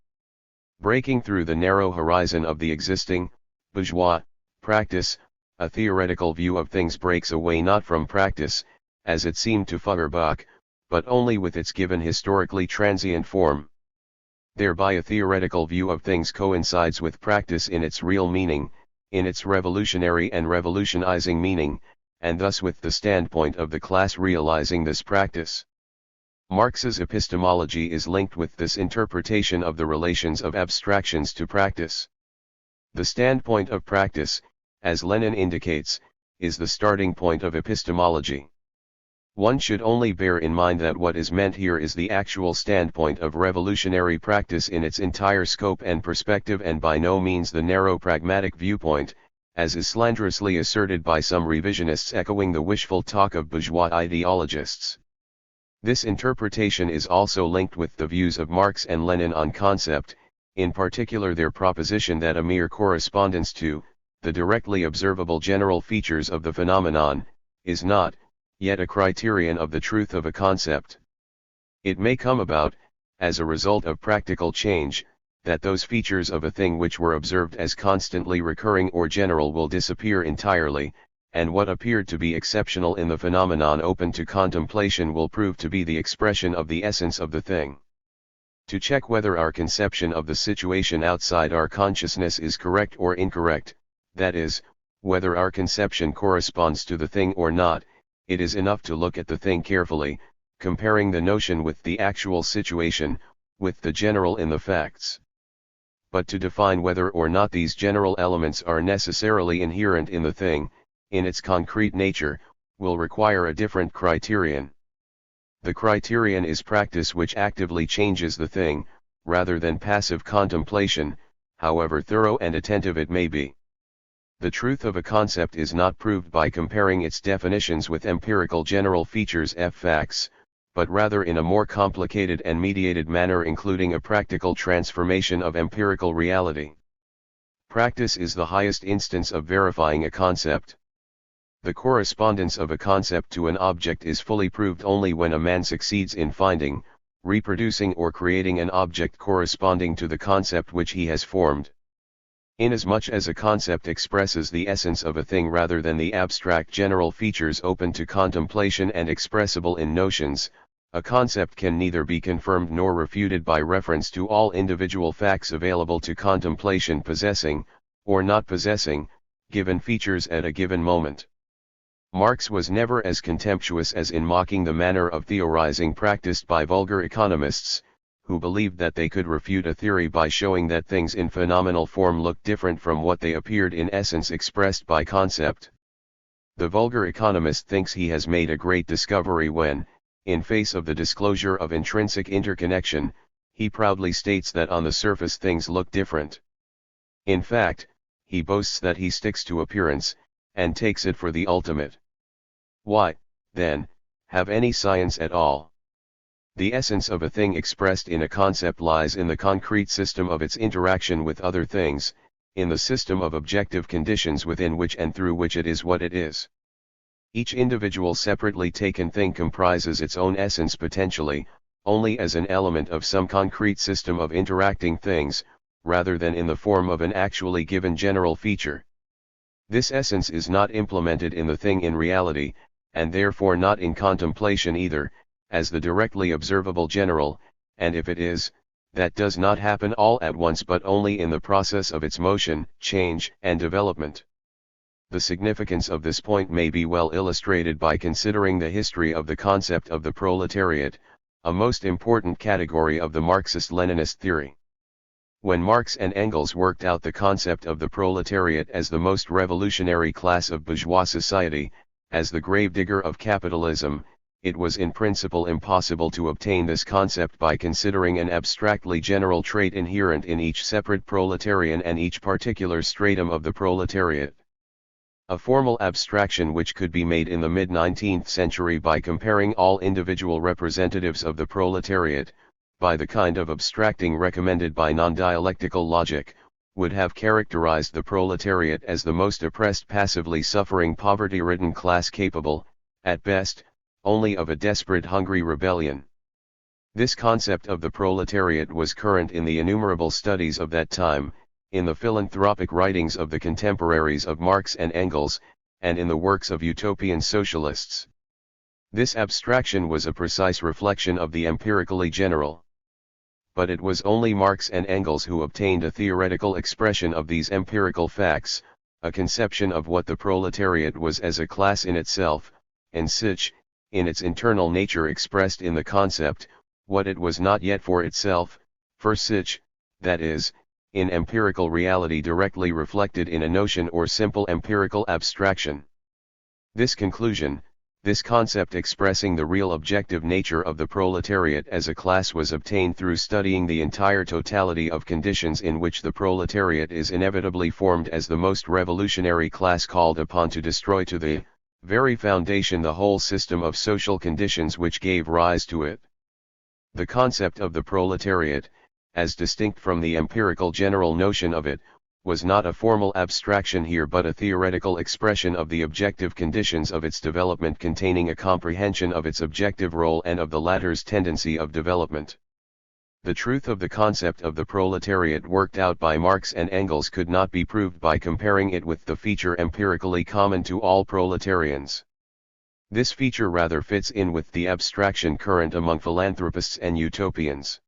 Breaking through the narrow horizon of the existing, bourgeois, practice, a theoretical view of things breaks away not from practice, as it seemed to Feuerbach, but only with its given historically transient form. Thereby a theoretical view of things coincides with practice in its real meaning, in its revolutionary and revolutionizing meaning, and thus with the standpoint of the class realizing this practice. Marx's epistemology is linked with this interpretation of the relations of abstractions to practice. The standpoint of practice, as Lenin indicates, is the starting point of epistemology. One should only bear in mind that what is meant here is the actual standpoint of revolutionary practice in its entire scope and perspective, and by no means the narrow pragmatic viewpoint, as is slanderously asserted by some revisionists echoing the wishful talk of bourgeois ideologists. This interpretation is also linked with the views of Marx and Lenin on concept, in particular their proposition that a mere correspondence to the directly observable general features of the phenomenon is not yet a criterion of the truth of a concept. It may come about, as a result of practical change, that those features of a thing which were observed as constantly recurring or general will disappear entirely, and what appeared to be exceptional in the phenomenon open to contemplation will prove to be the expression of the essence of the thing. To check whether our conception of the situation outside our consciousness is correct or incorrect, that is, whether our conception corresponds to the thing or not, it is enough to look at the thing carefully, comparing the notion with the actual situation, with the general in the facts. But to define whether or not these general elements are necessarily inherent in the thing, in its concrete nature, will require a different criterion. The criterion is practice which actively changes the thing, rather than passive contemplation, however thorough and attentive it may be. The truth of a concept is not proved by comparing its definitions with empirical general features facts, but rather in a more complicated and mediated manner, including a practical transformation of empirical reality. Practice is the highest instance of verifying a concept. The correspondence of a concept to an object is fully proved only when a man succeeds in finding, reproducing or creating an object corresponding to the concept which he has formed. Inasmuch as a concept expresses the essence of a thing rather than the abstract general features open to contemplation and expressible in notions, a concept can neither be confirmed nor refuted by reference to all individual facts available to contemplation possessing, or not possessing, given features at a given moment. Marx was never as contemptuous as in mocking the manner of theorizing practiced by vulgar economists, who believed that they could refute a theory by showing that things in phenomenal form looked different from what they appeared in essence expressed by concept. The vulgar economist thinks he has made a great discovery when, in face of the disclosure of intrinsic interconnection, he proudly states that on the surface things look different. In fact, he boasts that he sticks to appearance, and takes it for the ultimate. Why, then, have any science at all? The essence of a thing expressed in a concept lies in the concrete system of its interaction with other things, in the system of objective conditions within which and through which it is what it is. Each individual separately taken thing comprises its own essence potentially, only as an element of some concrete system of interacting things, rather than in the form of an actually given general feature. This essence is not implemented in the thing in reality, and therefore not in contemplation either, as the directly observable general, and if it is, that does not happen all at once but only in the process of its motion, change, and development. The significance of this point may be well illustrated by considering the history of the concept of the proletariat, a most important category of the Marxist-Leninist theory. When Marx and Engels worked out the concept of the proletariat as the most revolutionary class of bourgeois society, as the gravedigger of capitalism, it was in principle impossible to obtain this concept by considering an abstractly general trait inherent in each separate proletarian and each particular stratum of the proletariat. A formal abstraction which could be made in the mid-19th century by comparing all individual representatives of the proletariat, by the kind of abstracting recommended by non-dialectical logic, would have characterized the proletariat as the most oppressed, passively suffering, poverty-ridden class capable, at best, only of a desperate, hungry rebellion. This concept of the proletariat was current in the innumerable studies of that time, in the philanthropic writings of the contemporaries of Marx and Engels, and in the works of utopian socialists. This abstraction was a precise reflection of the empirically general. But it was only Marx and Engels who obtained a theoretical expression of these empirical facts, a conception of what the proletariat was as a class in itself, and sich, in its internal nature expressed in the concept, what it was not yet for itself, for sich, that is, in empirical reality directly reflected in a notion or simple empirical abstraction. This conclusion, this concept expressing the real objective nature of the proletariat as a class, was obtained through studying the entire totality of conditions in which the proletariat is inevitably formed as the most revolutionary class called upon to destroy to the very foundation the whole system of social conditions which gave rise to it. The concept of the proletariat, as distinct from the empirical general notion of it, was not a formal abstraction here but a theoretical expression of the objective conditions of its development, containing a comprehension of its objective role and of the latter's tendency of development. The truth of the concept of the proletariat worked out by Marx and Engels could not be proved by comparing it with the feature empirically common to all proletarians. This feature rather fits in with the abstraction current among philanthropists and utopians.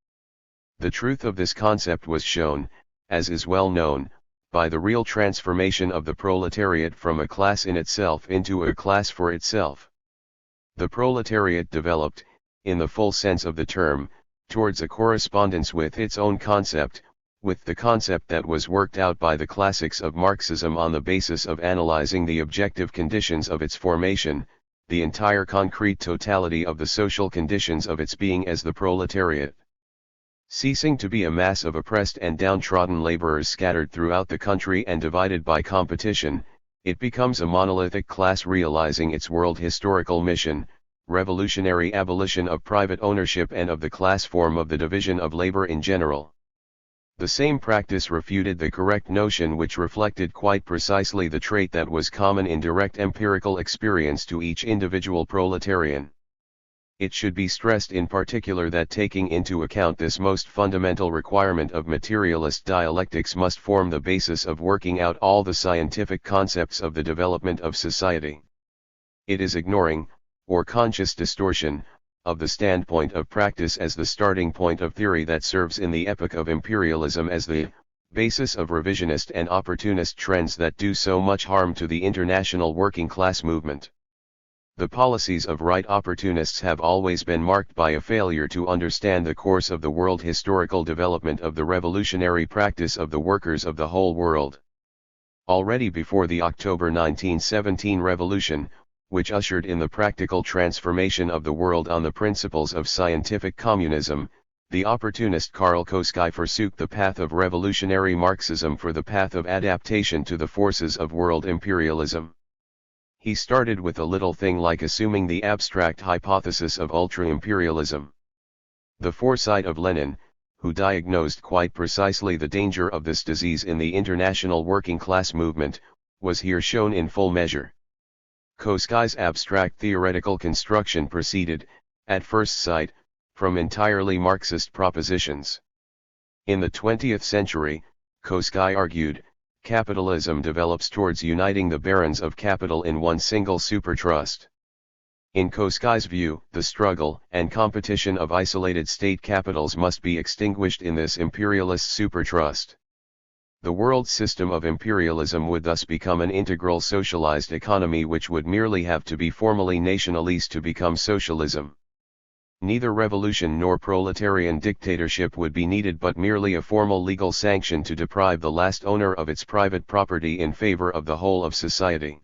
The truth of this concept was shown, as is well known, by the real transformation of the proletariat from a class in itself into a class for itself. The proletariat developed, in the full sense of the term, towards a correspondence with its own concept, with the concept that was worked out by the classics of Marxism on the basis of analyzing the objective conditions of its formation, the entire concrete totality of the social conditions of its being as the proletariat. Ceasing to be a mass of oppressed and downtrodden laborers scattered throughout the country and divided by competition, it becomes a monolithic class realizing its world historical mission, revolutionary abolition of private ownership and of the class form of the division of labor in general. The same practice refuted the correct notion which reflected quite precisely the trait that was common in direct empirical experience to each individual proletarian. It should be stressed in particular that taking into account this most fundamental requirement of materialist dialectics must form the basis of working out all the scientific concepts of the development of society. It is ignoring, or conscious distortion, of the standpoint of practice as the starting point of theory that serves in the epoch of imperialism as the basis of revisionist and opportunist trends that do so much harm to the international working class movement. The policies of right opportunists have always been marked by a failure to understand the course of the world historical development of the revolutionary practice of the workers of the whole world. Already before the October 1917 revolution, which ushered in the practical transformation of the world on the principles of scientific communism, the opportunist Karl Koski forsook the path of revolutionary Marxism for the path of adaptation to the forces of world imperialism. He started with a little thing like assuming the abstract hypothesis of ultra-imperialism. The foresight of Lenin, who diagnosed quite precisely the danger of this disease in the international working class movement, was here shown in full measure. Koski's abstract theoretical construction proceeded, at first sight, from entirely Marxist propositions. In the 20th century, Koski argued, capitalism develops towards uniting the barons of capital in one single supertrust. In Koski's view, the struggle and competition of isolated state capitals must be extinguished in this imperialist supertrust. The world system of imperialism would thus become an integral socialized economy which would merely have to be formally nationalist to become socialism. Neither revolution nor proletarian dictatorship would be needed but merely a formal legal sanction to deprive the last owner of its private property in favor of the whole of society.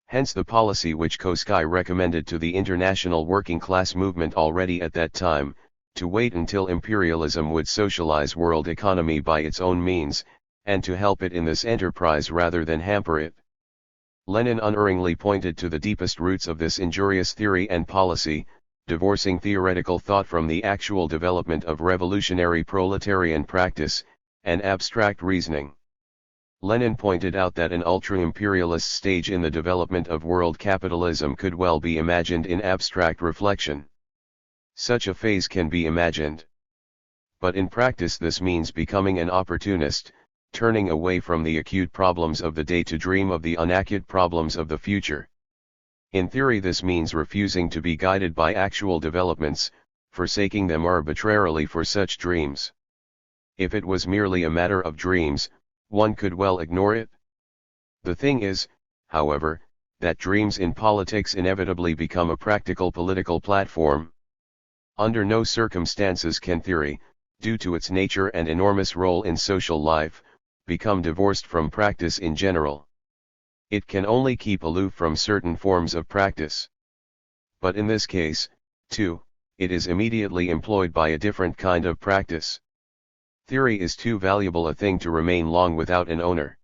Hence the policy which Koski recommended to the international working class movement already at that time, to wait until imperialism would socialize world economy by its own means, and to help it in this enterprise rather than hamper it. Lenin unerringly pointed to the deepest roots of this injurious theory and policy, divorcing theoretical thought from the actual development of revolutionary proletarian practice, and abstract reasoning. Lenin pointed out that an ultra-imperialist stage in the development of world capitalism could well be imagined in abstract reflection. Such a phase can be imagined. But in practice this means becoming an opportunist, turning away from the acute problems of the day to dream of the unacute problems of the future. In theory this means refusing to be guided by actual developments, forsaking them arbitrarily for such dreams. If it was merely a matter of dreams, one could well ignore it. The thing is, however, that dreams in politics inevitably become a practical political platform. Under no circumstances can theory, due to its nature and enormous role in social life, become divorced from practice in general. It can only keep aloof from certain forms of practice. But in this case, too, it is immediately employed by a different kind of practice. Theory is too valuable a thing to remain long without an owner.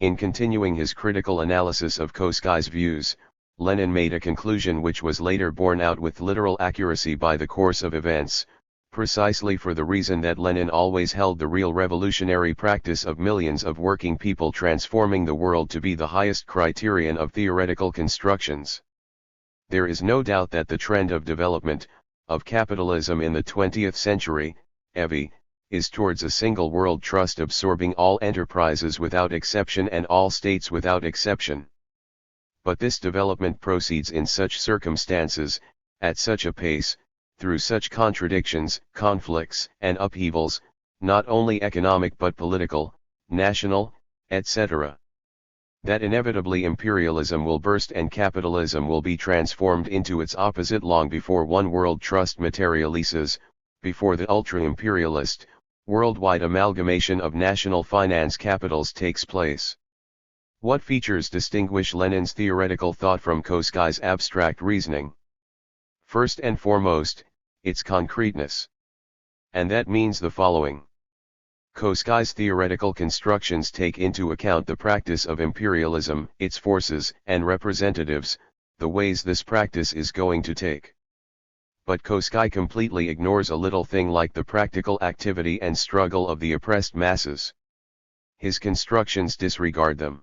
In continuing his critical analysis of Koskai's views, Lenin made a conclusion which was later borne out with literal accuracy by the course of events, precisely for the reason that Lenin always held the real revolutionary practice of millions of working people transforming the world to be the highest criterion of theoretical constructions. There is no doubt that the trend of development, of capitalism in the 20th century, is towards a single world trust absorbing all enterprises without exception and all states without exception. But this development proceeds in such circumstances, at such a pace, through such contradictions, conflicts, and upheavals, not only economic but political, national, etc., that inevitably imperialism will burst and capitalism will be transformed into its opposite long before one world trust materializes, before the ultra-imperialist, worldwide amalgamation of national finance capitals takes place. What features distinguish Lenin's theoretical thought from Koskai's abstract reasoning? First and foremost, its concreteness. And that means the following. Koskai's theoretical constructions take into account the practice of imperialism, its forces and representatives, the ways this practice is going to take. But Koskai completely ignores a little thing like the practical activity and struggle of the oppressed masses. His constructions disregard them.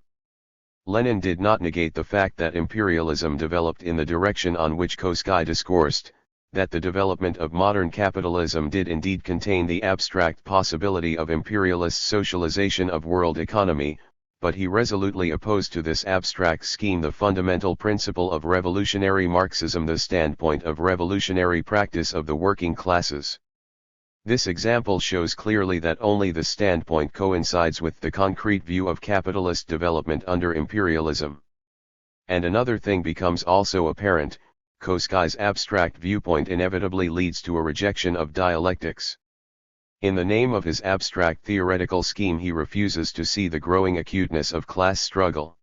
Lenin did not negate the fact that imperialism developed in the direction on which Koskai discoursed, that the development of modern capitalism did indeed contain the abstract possibility of imperialist socialization of world economy, but he resolutely opposed to this abstract scheme the fundamental principle of revolutionary Marxism, the standpoint of revolutionary practice of the working classes. This example shows clearly that only the standpoint coincides with the concrete view of capitalist development under imperialism. And another thing becomes also apparent: Koskai's abstract viewpoint inevitably leads to a rejection of dialectics. In the name of his abstract theoretical scheme he refuses to see the growing acuteness of class struggle.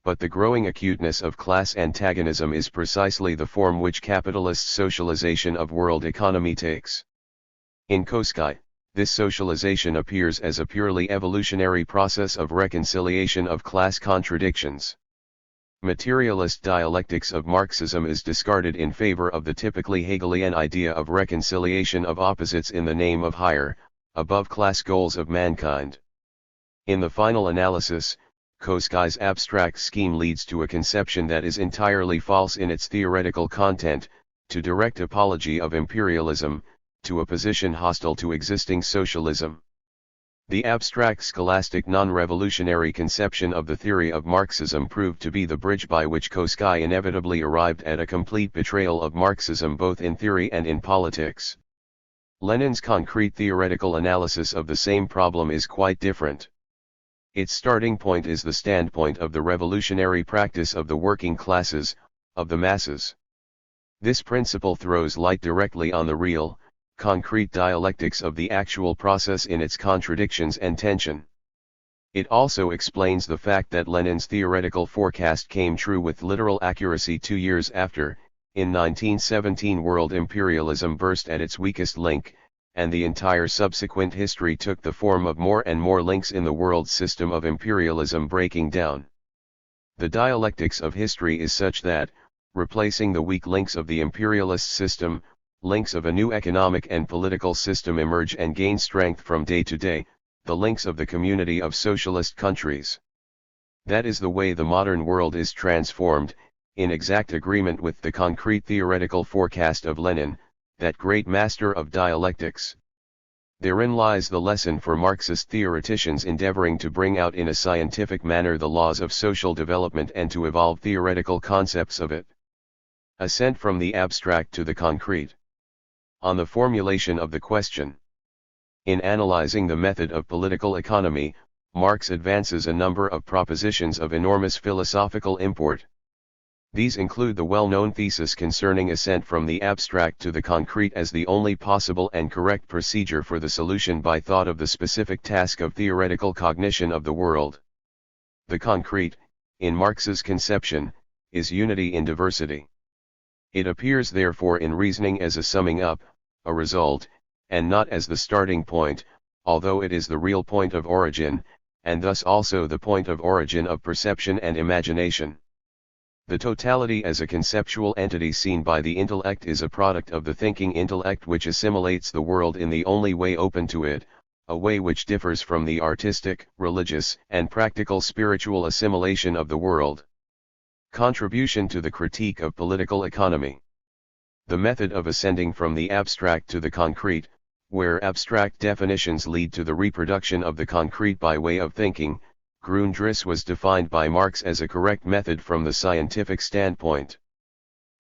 But the growing acuteness of class antagonism is precisely the form which capitalist socialization of world economy takes. In Koskai, this socialization appears as a purely evolutionary process of reconciliation of class contradictions. Materialist dialectics of Marxism is discarded in favor of the typically Hegelian idea of reconciliation of opposites in the name of higher, above-class goals of mankind. In the final analysis, Koskai's abstract scheme leads to a conception that is entirely false in its theoretical content, to direct apology of imperialism, to a position hostile to existing socialism. The abstract scholastic non-revolutionary conception of the theory of Marxism proved to be the bridge by which Koskai inevitably arrived at a complete betrayal of Marxism both in theory and in politics. Lenin's concrete theoretical analysis of the same problem is quite different. Its starting point is the standpoint of the revolutionary practice of the working classes, of the masses. This principle throws light directly on the real, concrete dialectics of the actual process in its contradictions and tension. It also explains the fact that Lenin's theoretical forecast came true with literal accuracy 2 years after, in 1917, world imperialism burst at its weakest link, and the entire subsequent history took the form of more and more links in the world system of imperialism breaking down. The dialectics of history is such that, replacing the weak links of the imperialist system, links of a new economic and political system emerge and gain strength from day to day, the links of the community of socialist countries. That is the way the modern world is transformed, in exact agreement with the concrete theoretical forecast of Lenin, that great master of dialectics. Therein lies the lesson for Marxist theoreticians endeavoring to bring out in a scientific manner the laws of social development and to evolve theoretical concepts of it. Ascent from the abstract to the concrete. On the formulation of the question. In analyzing the method of political economy, Marx advances a number of propositions of enormous philosophical import. These include the well-known thesis concerning ascent from the abstract to the concrete as the only possible and correct procedure for the solution by thought of the specific task of theoretical cognition of the world. The concrete, in Marx's conception, is unity in diversity. It appears therefore in reasoning as a summing up, a result, and not as the starting point, although it is the real point of origin, and thus also the point of origin of perception and imagination. The totality as a conceptual entity seen by the intellect is a product of the thinking intellect which assimilates the world in the only way open to it, a way which differs from the artistic, religious, and practical spiritual assimilation of the world. Contribution to the critique of political economy. The method of ascending from the abstract to the concrete, where abstract definitions lead to the reproduction of the concrete by way of thinking, Grundriss was defined by Marx as a correct method from the scientific standpoint.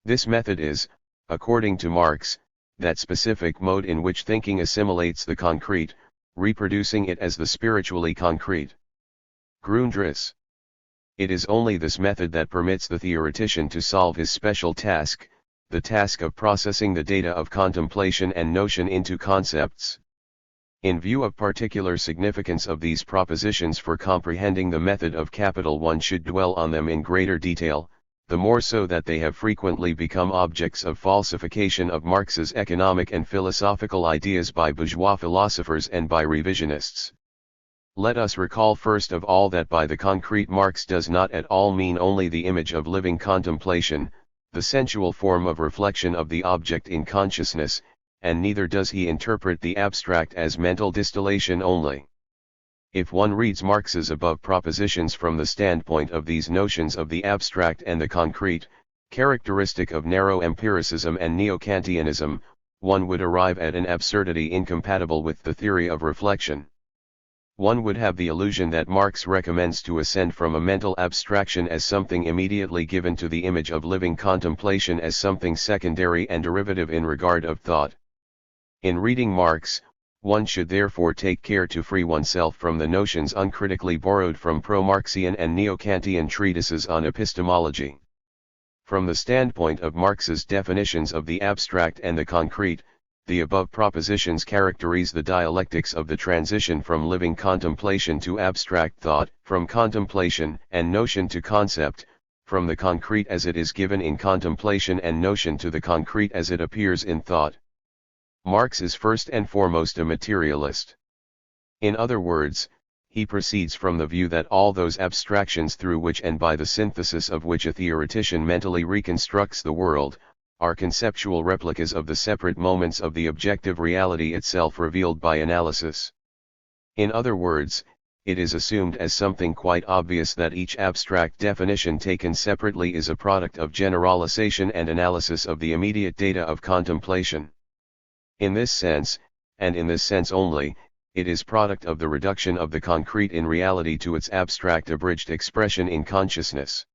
This method is, according to Marx, that specific mode in which thinking assimilates the concrete, reproducing it as the spiritually concrete. Grundriss. It is only this method that permits the theoretician to solve his special task, the task of processing the data of contemplation and notion into concepts. In view of particular significance of these propositions for comprehending the method of capital, one should dwell on them in greater detail, the more so that they have frequently become objects of falsification of Marx's economic and philosophical ideas by bourgeois philosophers and by revisionists. Let us recall first of all that by the concrete Marx does not at all mean only the image of living contemplation, the sensual form of reflection of the object in consciousness, and neither does he interpret the abstract as mental distillation only. If one reads Marx's above propositions from the standpoint of these notions of the abstract and the concrete, characteristic of narrow empiricism and neo-Kantianism, one would arrive at an absurdity incompatible with the theory of reflection. One would have the illusion that Marx recommends to ascend from a mental abstraction as something immediately given to the image of living contemplation as something secondary and derivative in regard of thought. In reading Marx, one should therefore take care to free oneself from the notions uncritically borrowed from pro-Marxian and neo-Kantian treatises on epistemology. From the standpoint of Marx's definitions of the abstract and the concrete, the above propositions characterize the dialectics of the transition from living contemplation to abstract thought, from contemplation and notion to concept, from the concrete as it is given in contemplation and notion to the concrete as it appears in thought. Marx is first and foremost a materialist. In other words, he proceeds from the view that all those abstractions through which and by the synthesis of which a theoretician mentally reconstructs the world, are conceptual replicas of the separate moments of the objective reality itself revealed by analysis. In other words, it is assumed as something quite obvious that each abstract definition taken separately is a product of generalization and analysis of the immediate data of contemplation. In this sense, and in this sense only, it is product of the reduction of the concrete in reality to its abstract abridged expression in consciousness.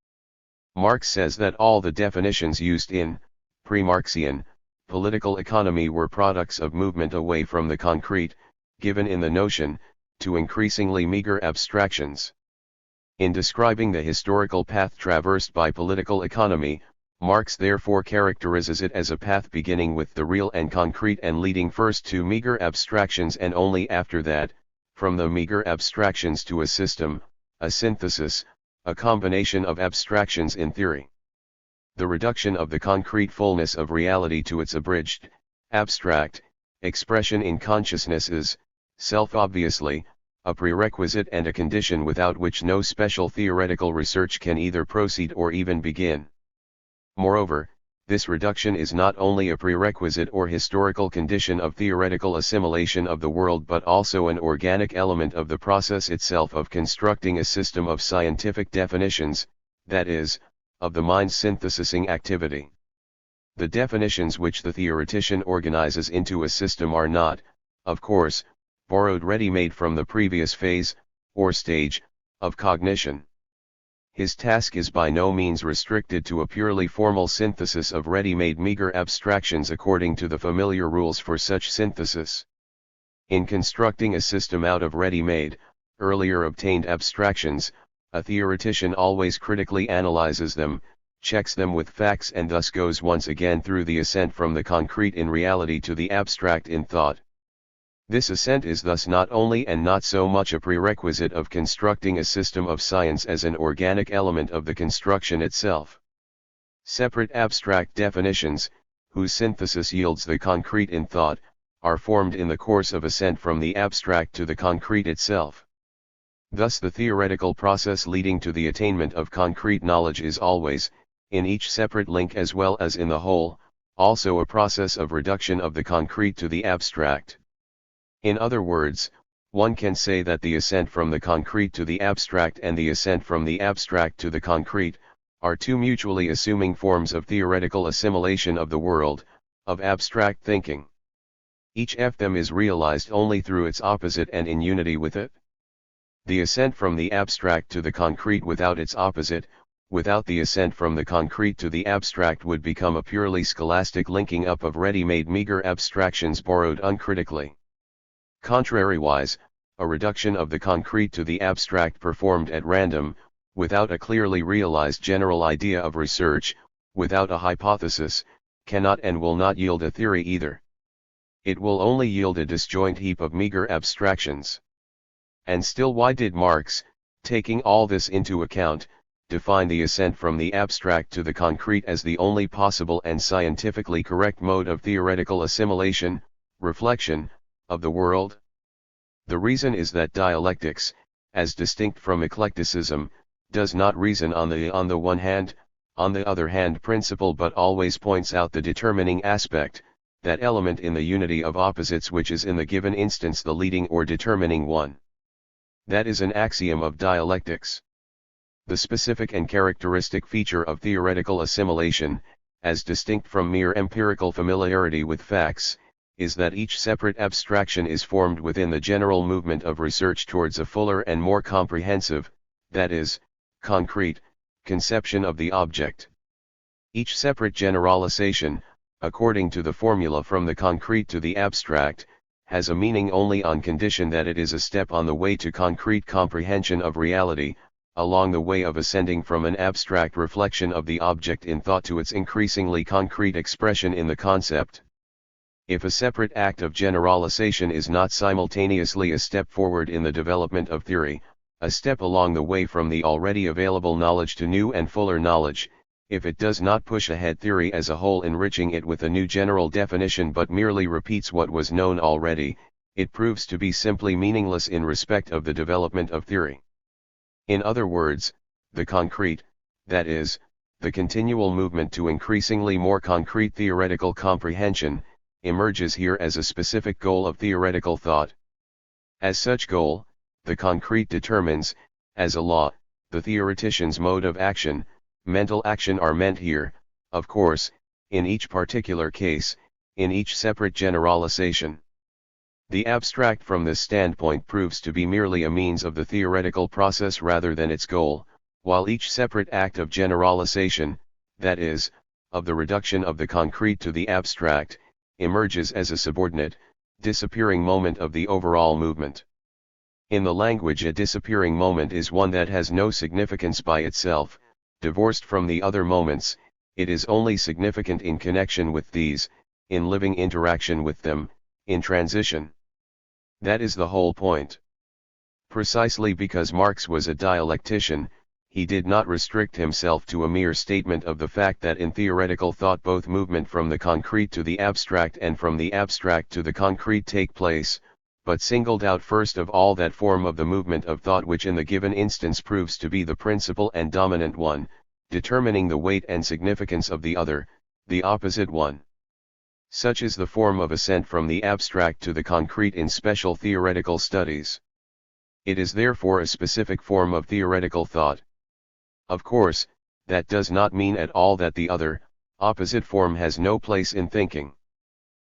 Marx says that all the definitions used in pre-Marxian political economy were products of movement away from the concrete, given in the notion, to increasingly meager abstractions. In describing the historical path traversed by political economy, Marx therefore characterizes it as a path beginning with the real and concrete and leading first to meager abstractions and only after that, from the meager abstractions to a system, a synthesis, a combination of abstractions in theory. The reduction of the concrete fullness of reality to its abridged, abstract, expression in consciousness is, self-obviously, a prerequisite and a condition without which no special theoretical research can either proceed or even begin. Moreover, this reduction is not only a prerequisite or historical condition of theoretical assimilation of the world but also an organic element of the process itself of constructing a system of scientific definitions, that is, of the mind's synthesizing activity. The definitions which the theoretician organizes into a system are not, of course, borrowed ready-made from the previous phase, or stage, of cognition. His task is by no means restricted to a purely formal synthesis of ready-made meager abstractions according to the familiar rules for such synthesis. In constructing a system out of ready-made, earlier obtained abstractions, a theoretician always critically analyzes them, checks them with facts, and thus goes once again through the ascent from the concrete in reality to the abstract in thought. This ascent is thus not only and not so much a prerequisite of constructing a system of science as an organic element of the construction itself. Separate abstract definitions, whose synthesis yields the concrete in thought, are formed in the course of ascent from the abstract to the concrete itself. Thus the theoretical process leading to the attainment of concrete knowledge is always, in each separate link as well as in the whole, also a process of reduction of the concrete to the abstract. In other words, one can say that the ascent from the concrete to the abstract and the ascent from the abstract to the concrete, are two mutually assuming forms of theoretical assimilation of the world, of abstract thinking. Each of them is realized only through its opposite and in unity with it. The ascent from the abstract to the concrete without its opposite, without the ascent from the concrete to the abstract, would become a purely scholastic linking up of ready-made meager abstractions borrowed uncritically. Contrariwise, a reduction of the concrete to the abstract performed at random, without a clearly realized general idea of research, without a hypothesis, cannot and will not yield a theory either. It will only yield a disjoint heap of meager abstractions. And still, why did Marx, taking all this into account, define the ascent from the abstract to the concrete as the only possible and scientifically correct mode of theoretical assimilation, reflection, of the world? The reason is that dialectics, as distinct from eclecticism, does not reason on the one hand, on the other hand principle, but always points out the determining aspect, that element in the unity of opposites which is in the given instance the leading or determining one. That is an axiom of dialectics. The specific and characteristic feature of theoretical assimilation, as distinct from mere empirical familiarity with facts, is that each separate abstraction is formed within the general movement of research towards a fuller and more comprehensive, that is, concrete, conception of the object. Each separate generalization, according to the formula from the concrete to the abstract, has a meaning only on condition that it is a step on the way to concrete comprehension of reality, along the way of ascending from an abstract reflection of the object in thought to its increasingly concrete expression in the concept. If a separate act of generalization is not simultaneously a step forward in the development of theory, a step along the way from the already available knowledge to new and fuller knowledge, if it does not push ahead theory as a whole, enriching it with a new general definition, but merely repeats what was known already, it proves to be simply meaningless in respect of the development of theory. In other words, the concrete, that is, the continual movement to increasingly more concrete theoretical comprehension, emerges here as a specific goal of theoretical thought. As such goal, the concrete determines, as a law, the theoretician's mode of action. Mental action are meant here, of course, in each particular case, in each separate generalization. The abstract from this standpoint proves to be merely a means of the theoretical process rather than its goal, while each separate act of generalization, that is, of the reduction of the concrete to the abstract, emerges as a subordinate, disappearing moment of the overall movement. In the language, a disappearing moment is one that has no significance by itself. Divorced from the other moments, it is only significant in connection with these, in living interaction with them, in transition. That is the whole point. Precisely because Marx was a dialectician, he did not restrict himself to a mere statement of the fact that in theoretical thought both movement from the concrete to the abstract and from the abstract to the concrete take place, but singled out first of all that form of the movement of thought which in the given instance proves to be the principal and dominant one, determining the weight and significance of the other, the opposite one. Such is the form of ascent from the abstract to the concrete in special theoretical studies. It is therefore a specific form of theoretical thought. Of course, that does not mean at all that the other, opposite form has no place in thinking.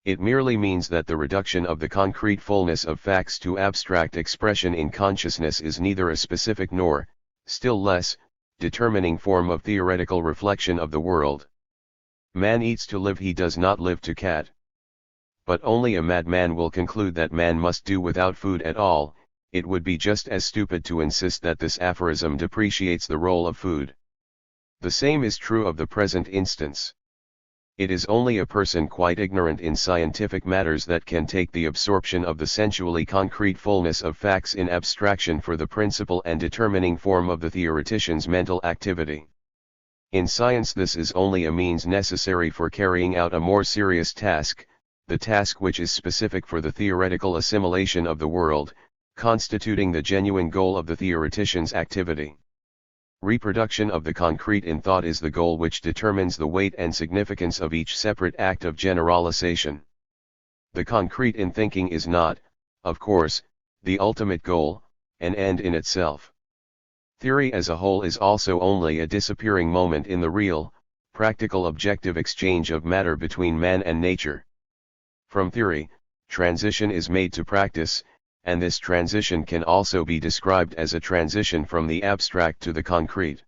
It merely means that the reduction of the concrete fullness of facts to abstract expression in consciousness is neither a specific nor, still less, determining form of theoretical reflection of the world. Man eats to live, he does not live to cat. But only a madman will conclude that man must do without food at all. It would be just as stupid to insist that this aphorism depreciates the role of food. The same is true of the present instance. It is only a person quite ignorant in scientific matters that can take the absorption of the sensually concrete fullness of facts in abstraction for the principal and determining form of the theoretician's mental activity. In science this is only a means necessary for carrying out a more serious task, the task which is specific for the theoretical assimilation of the world, constituting the genuine goal of the theoretician's activity. Reproduction of the concrete in thought is the goal which determines the weight and significance of each separate act of generalization. The concrete in thinking is not, of course, the ultimate goal, an end in itself. Theory as a whole is also only a disappearing moment in the real, practical objective exchange of matter between man and nature. From theory, transition is made to practice, and this transition can also be described as a transition from the abstract to the concrete.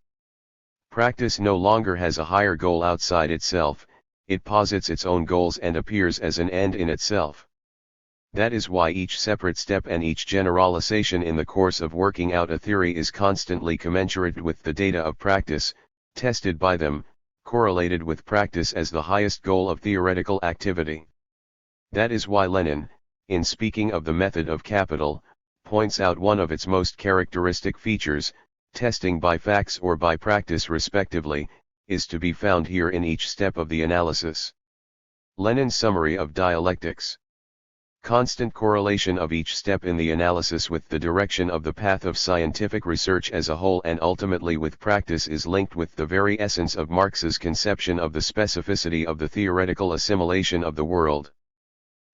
Practice no longer has a higher goal outside itself, it posits its own goals and appears as an end in itself. That is why each separate step and each generalization in the course of working out a theory is constantly commensurate with the data of practice, tested by them, correlated with practice as the highest goal of theoretical activity. That is why Lenin, in speaking of the method of capital, points out one of its most characteristic features, testing by facts or by practice respectively, is to be found here in each step of the analysis. Lenin's summary of dialectics. Constant correlation of each step in the analysis with the direction of the path of scientific research as a whole and ultimately with practice is linked with the very essence of Marx's conception of the specificity of the theoretical assimilation of the world.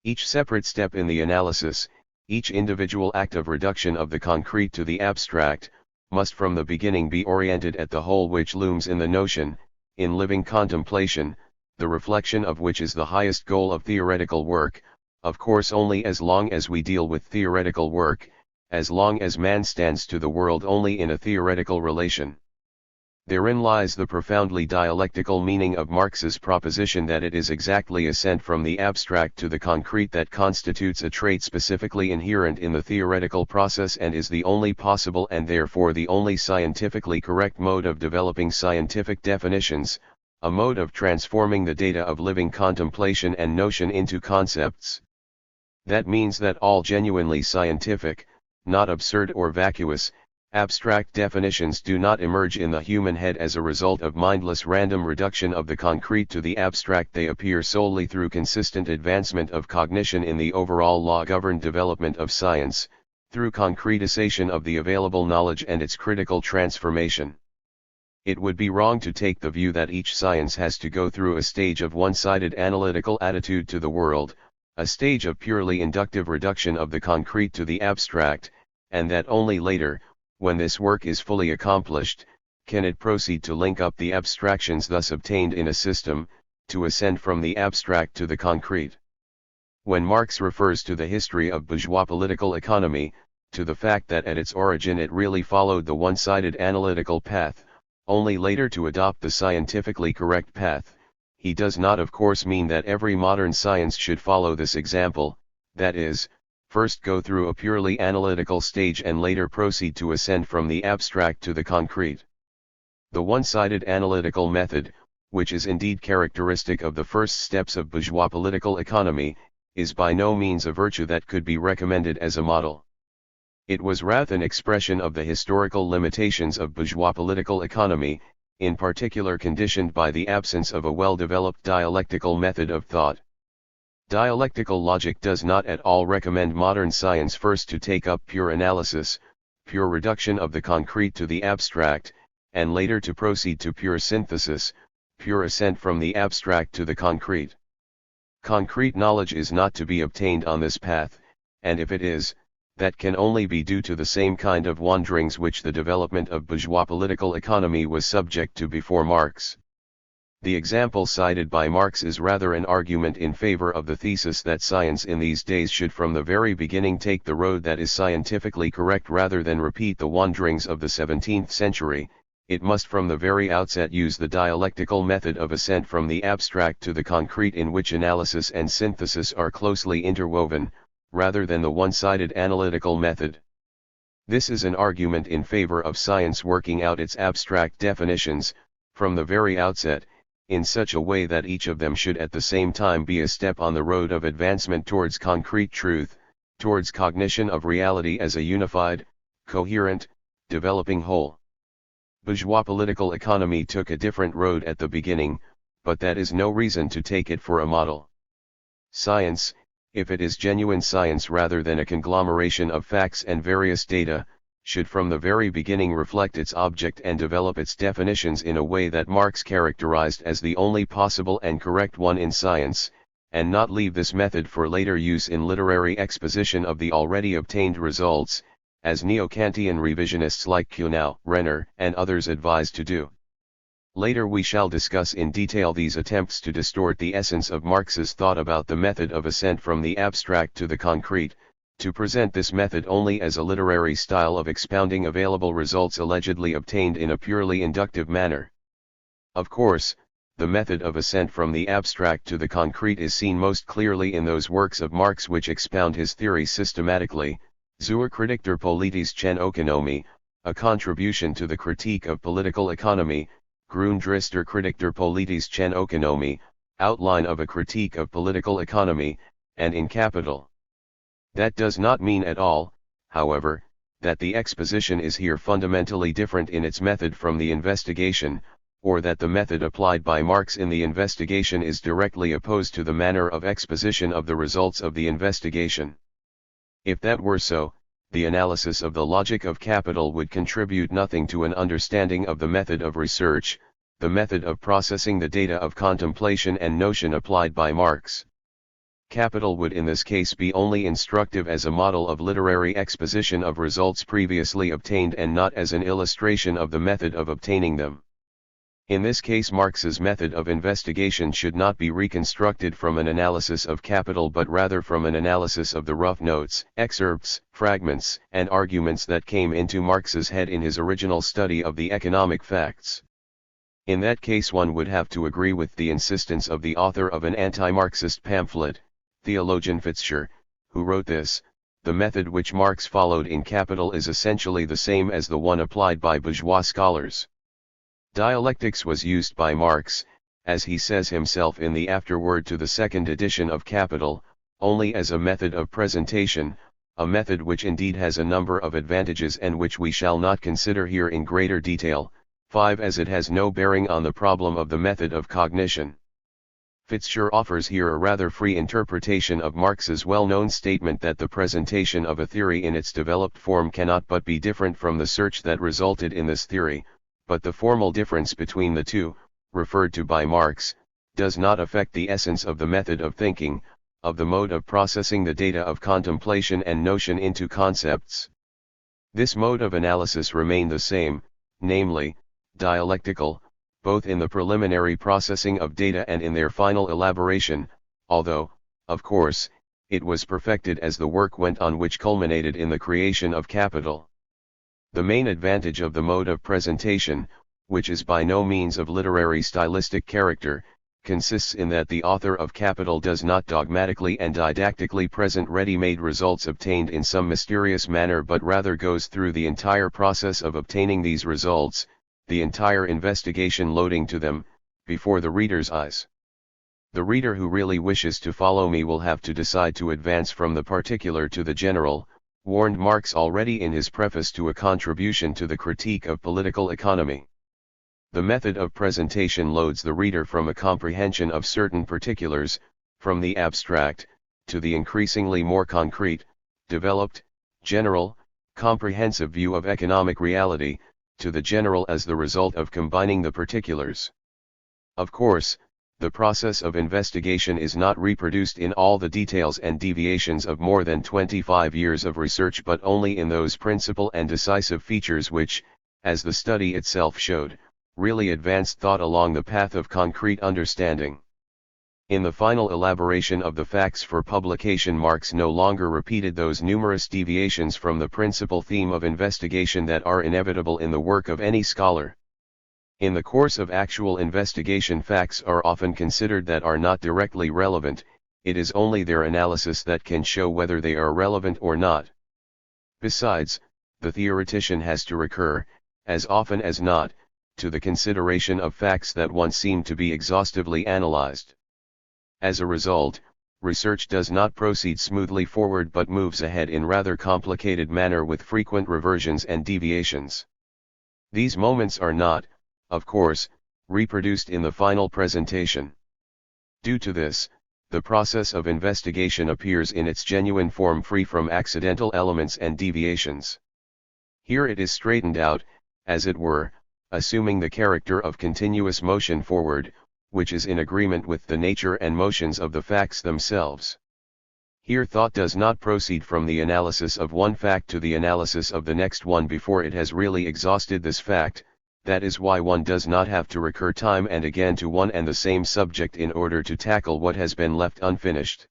Each separate step in the analysis, each individual act of reduction of the concrete to the abstract, must from the beginning be oriented at the whole which looms in the notion, in living contemplation, the reflection of which is the highest goal of theoretical work, of course only as long as we deal with theoretical work, as long as man stands to the world only in a theoretical relation. Therein lies the profoundly dialectical meaning of Marx's proposition that it is exactly ascent from the abstract to the concrete that constitutes a trait specifically inherent in the theoretical process and is the only possible and therefore the only scientifically correct mode of developing scientific definitions, a mode of transforming the data of living contemplation and notion into concepts. That means that all genuinely scientific, not absurd or vacuous, abstract definitions do not emerge in the human head as a result of mindless random reduction of the concrete to the abstract. They appear solely through consistent advancement of cognition in the overall law-governed development of science, through concretization of the available knowledge and its critical transformation. It would be wrong to take the view that each science has to go through a stage of one-sided analytical attitude to the world, a stage of purely inductive reduction of the concrete to the abstract, and that only later, when this work is fully accomplished, can it proceed to link up the abstractions thus obtained in a system, to ascend from the abstract to the concrete. When Marx refers to the history of bourgeois political economy, to the fact that at its origin it really followed the one-sided analytical path, only later to adopt the scientifically correct path, he does not of course mean that every modern science should follow this example, that is, first go through a purely analytical stage and later proceed to ascend from the abstract to the concrete. The one-sided analytical method, which is indeed characteristic of the first steps of bourgeois political economy, is by no means a virtue that could be recommended as a model. It was rather an expression of the historical limitations of bourgeois political economy, in particular conditioned by the absence of a well-developed dialectical method of thought. Dialectical logic does not at all recommend modern science first to take up pure analysis, pure reduction of the concrete to the abstract, and later to proceed to pure synthesis, pure ascent from the abstract to the concrete. Concrete knowledge is not to be obtained on this path, and if it is, that can only be due to the same kind of wanderings which the development of bourgeois political economy was subject to before Marx. The example cited by Marx is rather an argument in favor of the thesis that science in these days should from the very beginning take the road that is scientifically correct rather than repeat the wanderings of the 17th century. It must from the very outset use the dialectical method of ascent from the abstract to the concrete in which analysis and synthesis are closely interwoven, rather than the one-sided analytical method. This is an argument in favor of science working out its abstract definitions, from the very outset, in such a way that each of them should at the same time be a step on the road of advancement towards concrete truth, towards cognition of reality as a unified, coherent, developing whole. Bourgeois political economy took a different road at the beginning, but that is no reason to take it for a model. Science, if it is genuine science rather than a conglomeration of facts and various data, should from the very beginning reflect its object and develop its definitions in a way that Marx characterized as the only possible and correct one in science, and not leave this method for later use in literary exposition of the already obtained results, as neo-Kantian revisionists like Kuhnau, Renner, and others advise to do. Later we shall discuss in detail these attempts to distort the essence of Marx's thought about the method of ascent from the abstract to the concrete, to present this method only as a literary style of expounding available results allegedly obtained in a purely inductive manner. Of course, the method of ascent from the abstract to the concrete is seen most clearly in those works of Marx which expound his theory systematically, Zur Kritik der politischen Ökonomie, a contribution to the critique of political economy, Grundrisse Kritik der politischen Ökonomie, outline of a critique of political economy, and in Capital. That does not mean at all, however, that the exposition is here fundamentally different in its method from the investigation, or that the method applied by Marx in the investigation is directly opposed to the manner of exposition of the results of the investigation. If that were so, the analysis of the logic of Capital would contribute nothing to an understanding of the method of research, the method of processing the data of contemplation and notion applied by Marx. Capital would in this case be only instructive as a model of literary exposition of results previously obtained and not as an illustration of the method of obtaining them. In this case Marx's method of investigation should not be reconstructed from an analysis of Capital but rather from an analysis of the rough notes, excerpts, fragments, and arguments that came into Marx's head in his original study of the economic facts. In that case one would have to agree with the insistence of the author of an anti-Marxist pamphlet, theologian Fitzgerald, who wrote this: the method which Marx followed in Capital is essentially the same as the one applied by bourgeois scholars. Dialectics was used by Marx, as he says himself in the afterword to the second edition of Capital, only as a method of presentation, a method which indeed has a number of advantages and which we shall not consider here in greater detail, 5 as it has no bearing on the problem of the method of cognition. Fitzgerald offers here a rather free interpretation of Marx's well-known statement that the presentation of a theory in its developed form cannot but be different from the search that resulted in this theory, but the formal difference between the two, referred to by Marx, does not affect the essence of the method of thinking, of the mode of processing the data of contemplation and notion into concepts. This mode of analysis remained the same, namely, dialectical, both in the preliminary processing of data and in their final elaboration, although, of course, it was perfected as the work went on which culminated in the creation of Capital. The main advantage of the mode of presentation, which is by no means of literary stylistic character, consists in that the author of Capital does not dogmatically and didactically present ready-made results obtained in some mysterious manner but rather goes through the entire process of obtaining these results, the entire investigation loading to them, before the reader's eyes. The reader who really wishes to follow me will have to decide to advance from the particular to the general, warned Marx already in his preface to a contribution to the critique of political economy. The method of presentation loads the reader from a comprehension of certain particulars, from the abstract, to the increasingly more concrete, developed, general, comprehensive view of economic reality, to the general as the result of combining the particulars. Of course, the process of investigation is not reproduced in all the details and deviations of more than 25 years of research but only in those principal and decisive features which, as the study itself showed, really advanced thought along the path of concrete understanding. In the final elaboration of the facts for publication, Marx no longer repeated those numerous deviations from the principal theme of investigation that are inevitable in the work of any scholar. In the course of actual investigation, facts are often considered that are not directly relevant, it is only their analysis that can show whether they are relevant or not. Besides, the theoretician has to recur, as often as not, to the consideration of facts that once seemed to be exhaustively analyzed. As a result, research does not proceed smoothly forward but moves ahead in rather complicated manner with frequent reversions and deviations. These moments are not, of course, reproduced in the final presentation. Due to this, the process of investigation appears in its genuine form free from accidental elements and deviations. Here it is straightened out, as it were, assuming the character of continuous motion forward, which is in agreement with the nature and motions of the facts themselves. Here thought does not proceed from the analysis of one fact to the analysis of the next one before it has really exhausted this fact. That is why one does not have to recur time and again to one and the same subject in order to tackle what has been left unfinished.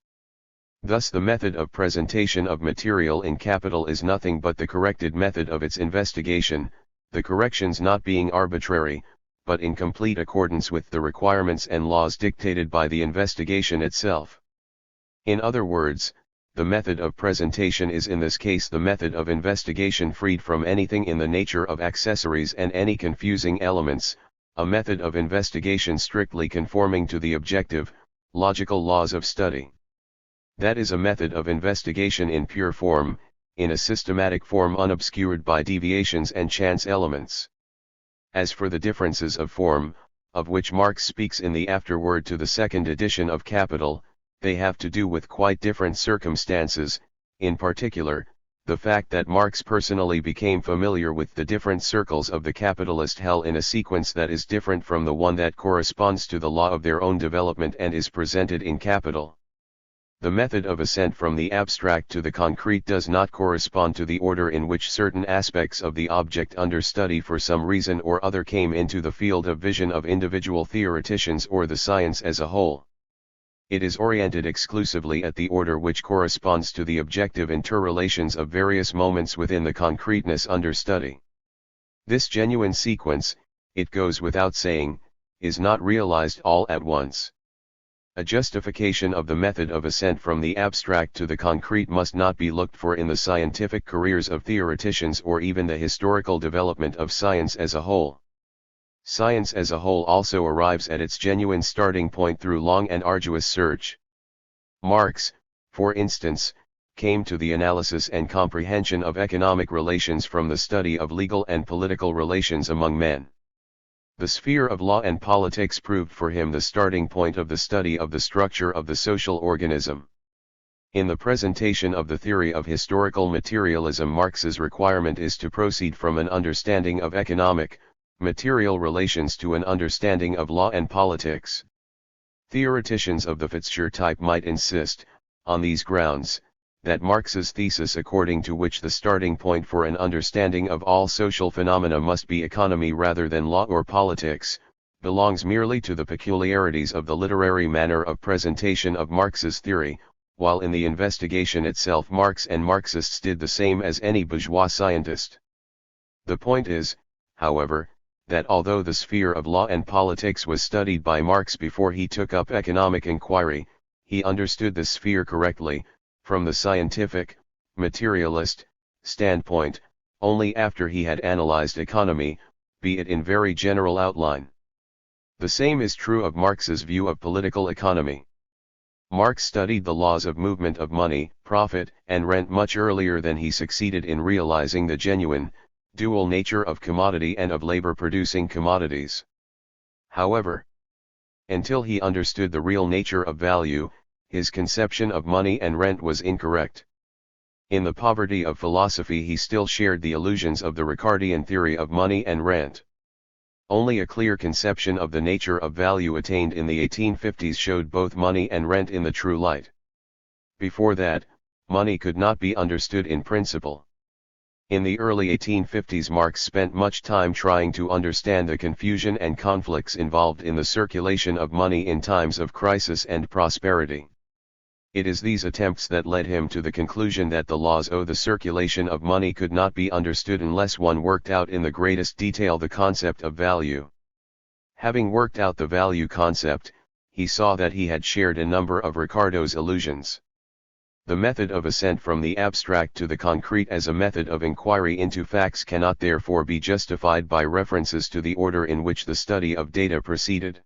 Thus the method of presentation of material in capital is nothing but the corrected method of its investigation, the corrections not being arbitrary, but in complete accordance with the requirements and laws dictated by the investigation itself. In other words, the method of presentation is in this case the method of investigation freed from anything in the nature of accessories and any confusing elements, a method of investigation strictly conforming to the objective, logical laws of study. That is a method of investigation in pure form, in a systematic form unobscured by deviations and chance elements. As for the differences of form, of which Marx speaks in the afterword to the second edition of Capital, they have to do with quite different circumstances, in particular, the fact that Marx personally became familiar with the different circles of the capitalist hell in a sequence that is different from the one that corresponds to the law of their own development and is presented in Capital. The method of ascent from the abstract to the concrete does not correspond to the order in which certain aspects of the object under study for some reason or other came into the field of vision of individual theoreticians or the science as a whole. It is oriented exclusively at the order which corresponds to the objective interrelations of various moments within the concreteness under study. This genuine sequence, it goes without saying, is not realized all at once. A justification of the method of ascent from the abstract to the concrete must not be looked for in the scientific careers of theoreticians or even the historical development of science as a whole. Science as a whole also arrives at its genuine starting point through long and arduous search. Marx, for instance, came to the analysis and comprehension of economic relations from the study of legal and political relations among men. The sphere of law and politics proved for him the starting point of the study of the structure of the social organism. In the presentation of the theory of historical materialism, Marx's requirement is to proceed from an understanding of economic, material relations to an understanding of law and politics. Theoreticians of the Fitzgerald type might insist, on these grounds, that Marx's thesis according to which the starting point for an understanding of all social phenomena must be economy rather than law or politics, belongs merely to the peculiarities of the literary manner of presentation of Marx's theory, while in the investigation itself Marx and Marxists did the same as any bourgeois scientist. The point is, however, that although the sphere of law and politics was studied by Marx before he took up economic inquiry, he understood this sphere correctly, from the scientific, materialist, standpoint, only after he had analyzed economy, be it in very general outline. The same is true of Marx's view of political economy. Marx studied the laws of movement of money, profit, and rent much earlier than he succeeded in realizing the genuine, dual nature of commodity and of labor-producing commodities. However, until he understood the real nature of value, his conception of money and rent was incorrect. In the poverty of philosophy he still shared the illusions of the Ricardian theory of money and rent. Only a clear conception of the nature of value attained in the 1850s showed both money and rent in the true light. Before that, money could not be understood in principle. In the early 1850s Marx spent much time trying to understand the confusion and conflicts involved in the circulation of money in times of crisis and prosperity. It is these attempts that led him to the conclusion that the laws of the circulation of money could not be understood unless one worked out in the greatest detail the concept of value. Having worked out the value concept, he saw that he had shared a number of Ricardo's illusions. The method of ascent from the abstract to the concrete as a method of inquiry into facts cannot therefore be justified by references to the order in which the study of data proceeded.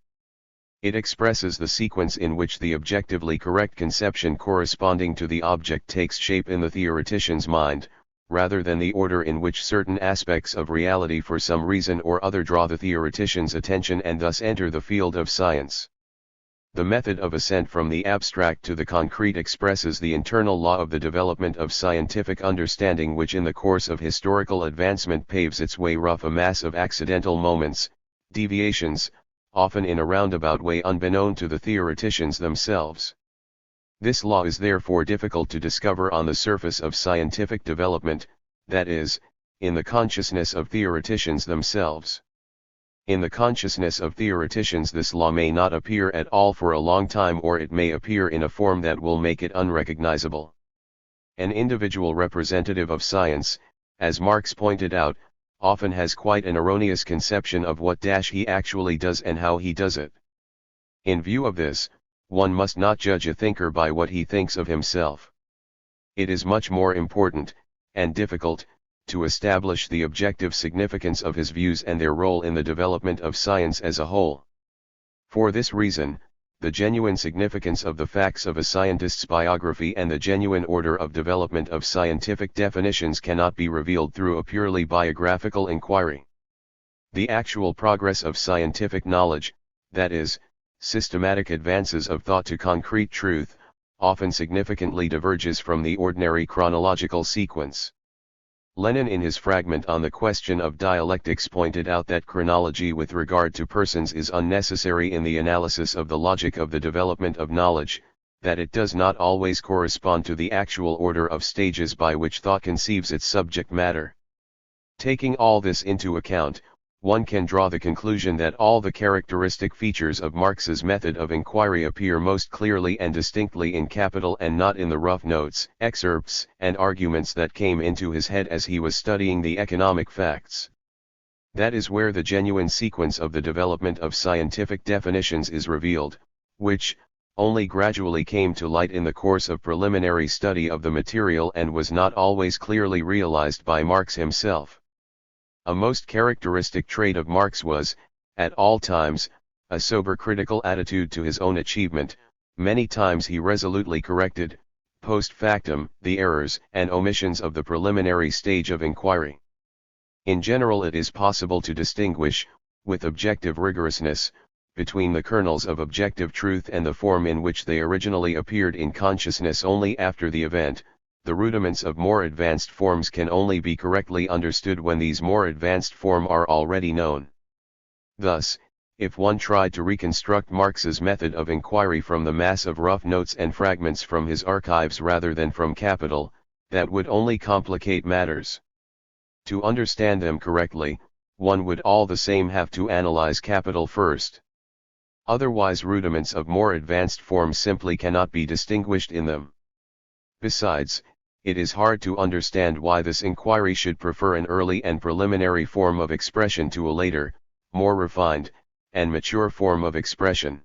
It expresses the sequence in which the objectively correct conception corresponding to the object takes shape in the theoretician's mind, rather than the order in which certain aspects of reality for some reason or other draw the theoretician's attention and thus enter the field of science. The method of ascent from the abstract to the concrete expresses the internal law of the development of scientific understanding, which in the course of historical advancement paves its way rough a mass of accidental moments, deviations, often in a roundabout way unbeknown to the theoreticians themselves. This law is therefore difficult to discover on the surface of scientific development, that is, in the consciousness of theoreticians themselves. In the consciousness of theoreticians this law may not appear at all for a long time, or it may appear in a form that will make it unrecognizable. An individual representative of science, as Marx pointed out, often has quite an erroneous conception of what he actually does and how he does it. In view of this, one must not judge a thinker by what he thinks of himself. It is much more important, and difficult, to establish the objective significance of his views and their role in the development of science as a whole. For this reason, the genuine significance of the facts of a scientist's biography and the genuine order of development of scientific definitions cannot be revealed through a purely biographical inquiry. The actual progress of scientific knowledge, that is, systematic advances of thought to concrete truth, often significantly diverges from the ordinary chronological sequence. Lenin in his fragment on the question of dialectics pointed out that chronology with regard to persons is unnecessary in the analysis of the logic of the development of knowledge, that it does not always correspond to the actual order of stages by which thought conceives its subject matter. Taking all this into account, one can draw the conclusion that all the characteristic features of Marx's method of inquiry appear most clearly and distinctly in Capital and not in the rough notes, excerpts, and arguments that came into his head as he was studying the economic facts. That is where the genuine sequence of the development of scientific definitions is revealed, which only gradually came to light in the course of preliminary study of the material and was not always clearly realized by Marx himself. A most characteristic trait of Marx was, at all times, a sober critical attitude to his own achievement. Many times he resolutely corrected, post factum, the errors and omissions of the preliminary stage of inquiry. In general, it is possible to distinguish, with objective rigorousness, between the kernels of objective truth and the form in which they originally appeared in consciousness only after the event. The rudiments of more advanced forms can only be correctly understood when these more advanced forms are already known. Thus, if one tried to reconstruct Marx's method of inquiry from the mass of rough notes and fragments from his archives rather than from Capital, that would only complicate matters. To understand them correctly, one would all the same have to analyze Capital first. Otherwise, rudiments of more advanced forms simply cannot be distinguished in them. Besides, it is hard to understand why this inquiry should prefer an early and preliminary form of expression to a later, more refined, and mature form of expression.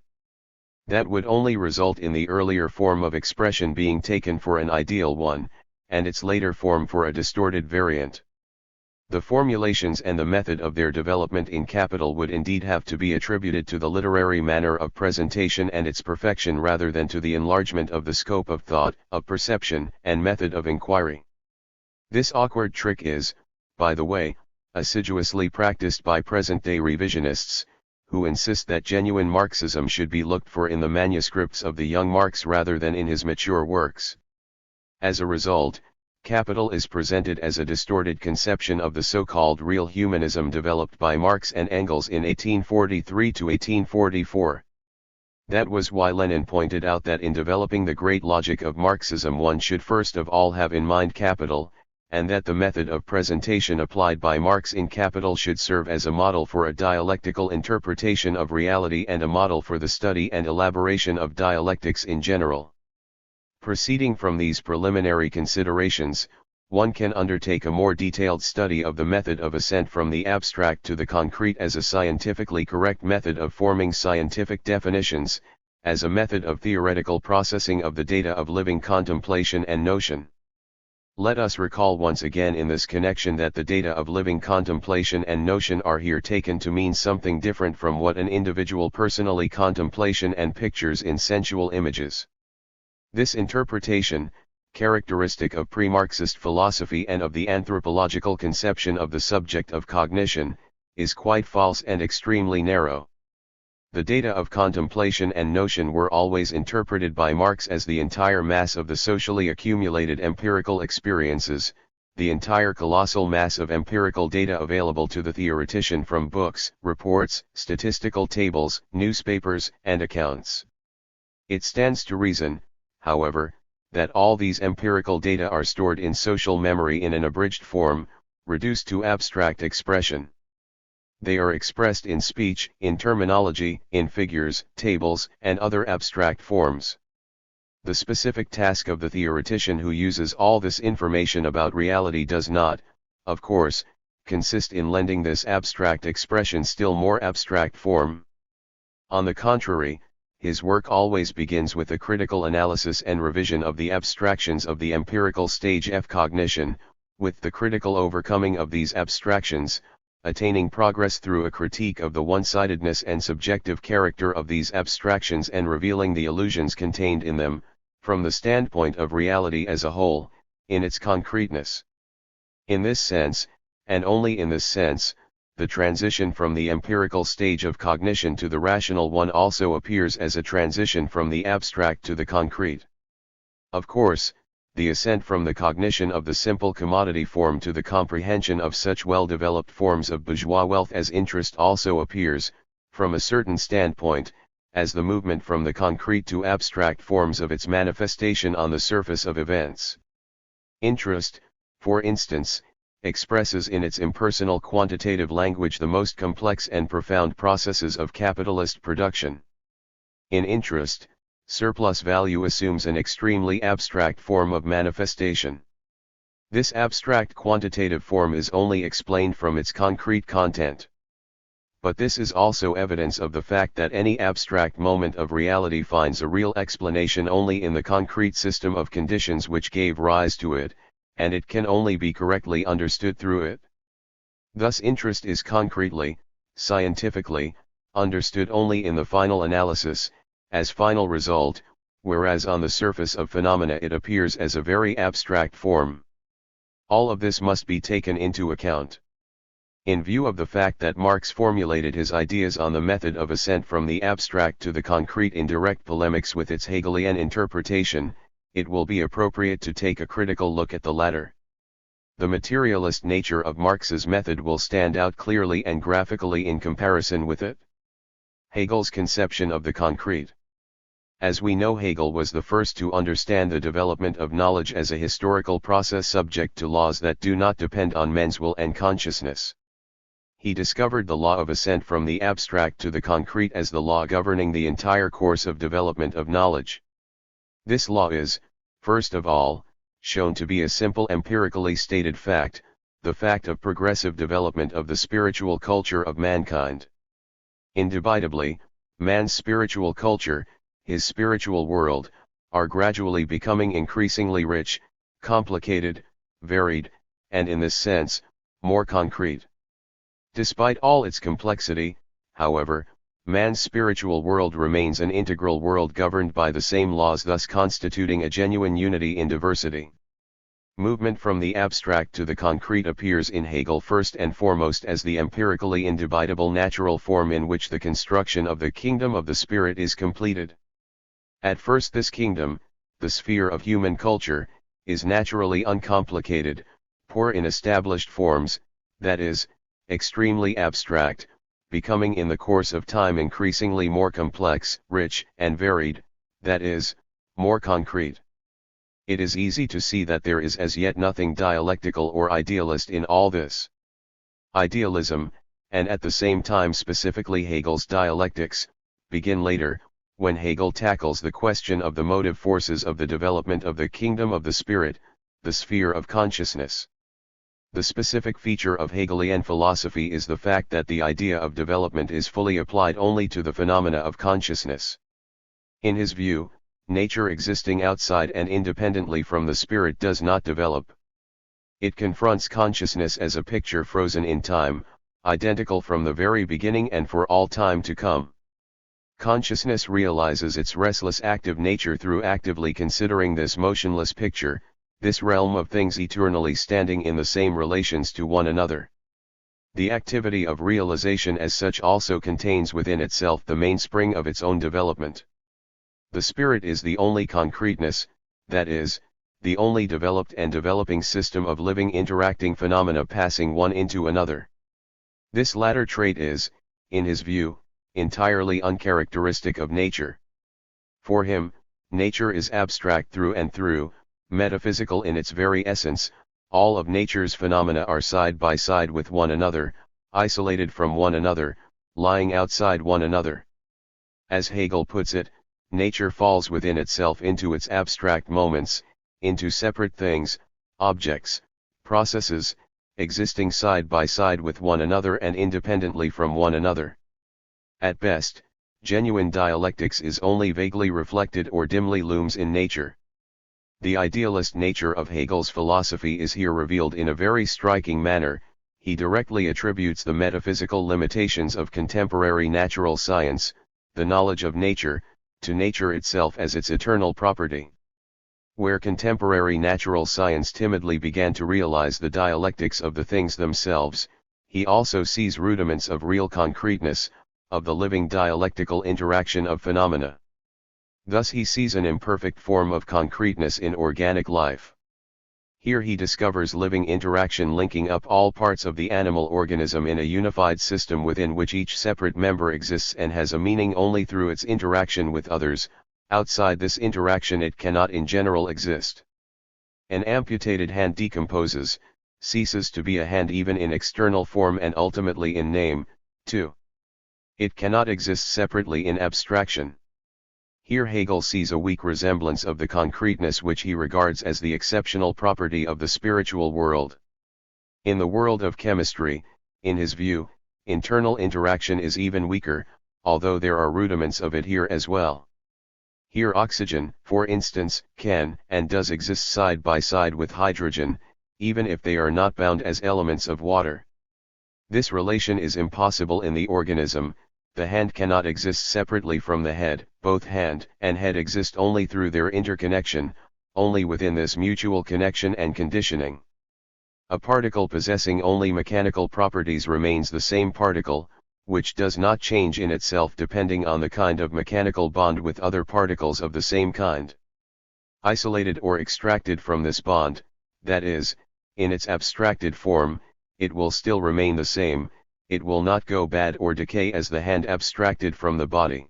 That would only result in the earlier form of expression being taken for an ideal one, and its later form for a distorted variant. The formulations and the method of their development in Capital would indeed have to be attributed to the literary manner of presentation and its perfection rather than to the enlargement of the scope of thought, of perception, and method of inquiry. This awkward trick is, by the way, assiduously practiced by present-day revisionists, who insist that genuine Marxism should be looked for in the manuscripts of the young Marx rather than in his mature works. As a result, Capital is presented as a distorted conception of the so-called real humanism developed by Marx and Engels in 1843 to 1844. That was why Lenin pointed out that in developing the great logic of Marxism one should first of all have in mind Capital, and that the method of presentation applied by Marx in Capital should serve as a model for a dialectical interpretation of reality and a model for the study and elaboration of dialectics in general. Proceeding from these preliminary considerations, one can undertake a more detailed study of the method of ascent from the abstract to the concrete as a scientifically correct method of forming scientific definitions, as a method of theoretical processing of the data of living contemplation and notion. Let us recall once again in this connection that the data of living contemplation and notion are here taken to mean something different from what an individual personally contemplation and pictures in sensual images. This interpretation, characteristic of pre-Marxist philosophy and of the anthropological conception of the subject of cognition, is quite false and extremely narrow. The data of contemplation and notion were always interpreted by Marx as the entire mass of the socially accumulated empirical experiences, the entire colossal mass of empirical data available to the theoretician from books, reports, statistical tables, newspapers, and accounts. It stands to reason, however, that all these empirical data are stored in social memory in an abridged form, reduced to abstract expression. They are expressed in speech, in terminology, in figures, tables, and other abstract forms. The specific task of the theoretician who uses all this information about reality does not, of course, consist in lending this abstract expression still more abstract form. On the contrary, his work always begins with a critical analysis and revision of the abstractions of the empirical stage of cognition, with the critical overcoming of these abstractions, attaining progress through a critique of the one-sidedness and subjective character of these abstractions and revealing the illusions contained in them, from the standpoint of reality as a whole, in its concreteness. In this sense, and only in this sense, the transition from the empirical stage of cognition to the rational one also appears as a transition from the abstract to the concrete. Of course, the ascent from the cognition of the simple commodity form to the comprehension of such well-developed forms of bourgeois wealth as interest also appears, from a certain standpoint, as the movement from the concrete to abstract forms of its manifestation on the surface of events. Interest, for instance, expresses in its impersonal quantitative language the most complex and profound processes of capitalist production. In interest, surplus value assumes an extremely abstract form of manifestation. This abstract quantitative form is only explained from its concrete content. But this is also evidence of the fact that any abstract moment of reality finds a real explanation only in the concrete system of conditions which gave rise to it, and it can only be correctly understood through it. Thus interest is concretely, scientifically, understood only in the final analysis, as final result, whereas on the surface of phenomena it appears as a very abstract form. All of this must be taken into account. In view of the fact that Marx formulated his ideas on the method of ascent from the abstract to the concrete in direct polemics with its Hegelian interpretation, it will be appropriate to take a critical look at the latter. The materialist nature of Marx's method will stand out clearly and graphically in comparison with it. Hegel's conception of the concrete. As we know, Hegel was the first to understand the development of knowledge as a historical process subject to laws that do not depend on men's will and consciousness. He discovered the law of ascent from the abstract to the concrete as the law governing the entire course of development of knowledge. This law is, first of all, shown to be a simple empirically stated fact, the fact of progressive development of the spiritual culture of mankind. Indubitably, man's spiritual culture, his spiritual world, are gradually becoming increasingly rich, complicated, varied, and in this sense, more concrete. Despite all its complexity, however, man's spiritual world remains an integral world governed by the same laws, thus constituting a genuine unity in diversity. Movement from the abstract to the concrete appears in Hegel first and foremost as the empirically indubitable natural form in which the construction of the kingdom of the spirit is completed. At first this kingdom, the sphere of human culture, is naturally uncomplicated, poor in established forms, that is, extremely abstract, becoming in the course of time increasingly more complex, rich, and varied, that is, more concrete. It is easy to see that there is as yet nothing dialectical or idealist in all this. Idealism, and at the same time specifically Hegel's dialectics, begin later, when Hegel tackles the question of the motive forces of the development of the kingdom of the spirit, the sphere of consciousness. The specific feature of Hegelian philosophy is the fact that the idea of development is fully applied only to the phenomena of consciousness. In his view, nature existing outside and independently from the spirit does not develop. It confronts consciousness as a picture frozen in time, identical from the very beginning and for all time to come. Consciousness realizes its restless active nature through actively considering this motionless picture, this realm of things eternally standing in the same relations to one another. The activity of realization as such also contains within itself the mainspring of its own development. The spirit is the only concreteness, that is, the only developed and developing system of living interacting phenomena passing one into another. This latter trait is, in his view, entirely uncharacteristic of nature. For him, nature is abstract through and through, metaphysical in its very essence. All of nature's phenomena are side by side with one another, isolated from one another, lying outside one another. As Hegel puts it, nature falls within itself into its abstract moments, into separate things, objects, processes, existing side by side with one another and independently from one another. At best, genuine dialectics is only vaguely reflected or dimly looms in nature. The idealist nature of Hegel's philosophy is here revealed in a very striking manner. He directly attributes the metaphysical limitations of contemporary natural science, the knowledge of nature, to nature itself as its eternal property. Where contemporary natural science timidly began to realize the dialectics of the things themselves, he also sees rudiments of real concreteness, of the living dialectical interaction of phenomena. Thus he sees an imperfect form of concreteness in organic life. Here he discovers living interaction linking up all parts of the animal organism in a unified system within which each separate member exists and has a meaning only through its interaction with others. Outside this interaction it cannot in general exist. An amputated hand decomposes, ceases to be a hand even in external form and ultimately in name, too. It cannot exist separately in abstraction. Here Hegel sees a weak resemblance of the concreteness which he regards as the exceptional property of the spiritual world. In the world of chemistry, in his view, internal interaction is even weaker, although there are rudiments of it here as well. Here oxygen, for instance, can and does exist side by side with hydrogen, even if they are not bound as elements of water. This relation is impossible in the organism. The hand cannot exist separately from the head, both hand and head exist only through their interconnection, only within this mutual connection and conditioning. A particle possessing only mechanical properties remains the same particle, which does not change in itself depending on the kind of mechanical bond with other particles of the same kind. Isolated or extracted from this bond, that is, in its abstracted form, it will still remain the same. It will not go bad or decay as the hand abstracted from the body.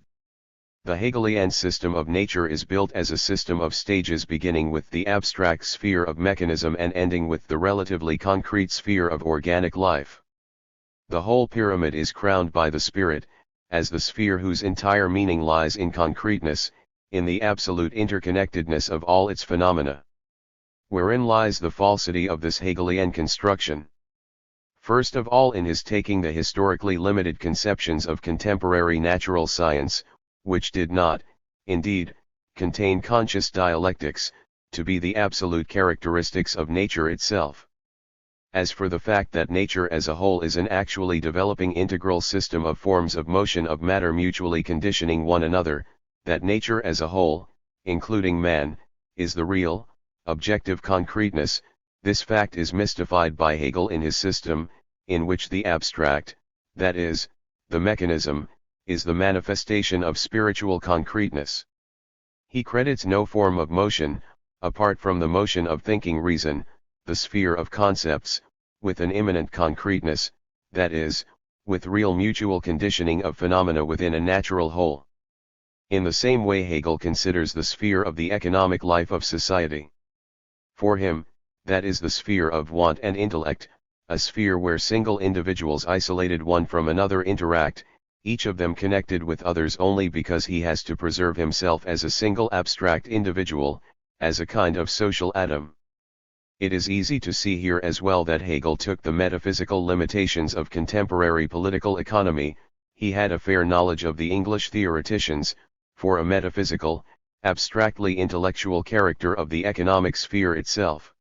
The Hegelian system of nature is built as a system of stages beginning with the abstract sphere of mechanism and ending with the relatively concrete sphere of organic life. The whole pyramid is crowned by the spirit, as the sphere whose entire meaning lies in concreteness, in the absolute interconnectedness of all its phenomena. Wherein lies the falsity of this Hegelian construction? First of all in his taking the historically limited conceptions of contemporary natural science, which did not, indeed, contain conscious dialectics, to be the absolute characteristics of nature itself. As for the fact that nature as a whole is an actually developing integral system of forms of motion of matter mutually conditioning one another, that nature as a whole, including man, is the real, objective concreteness, this fact is mystified by Hegel in his system, in which the abstract, that is, the mechanism, is the manifestation of spiritual concreteness. He credits no form of motion, apart from the motion of thinking reason, the sphere of concepts, with an immanent concreteness, that is, with real mutual conditioning of phenomena within a natural whole. In the same way Hegel considers the sphere of the economic life of society. For him, that is the sphere of want and intellect, a sphere where single individuals isolated one from another interact, each of them connected with others only because he has to preserve himself as a single abstract individual, as a kind of social atom. It is easy to see here as well that Hegel took the metaphysical limitations of contemporary political economy. He had a fair knowledge of the English theoreticians, for a metaphysical, abstractly intellectual character of the economic sphere itself.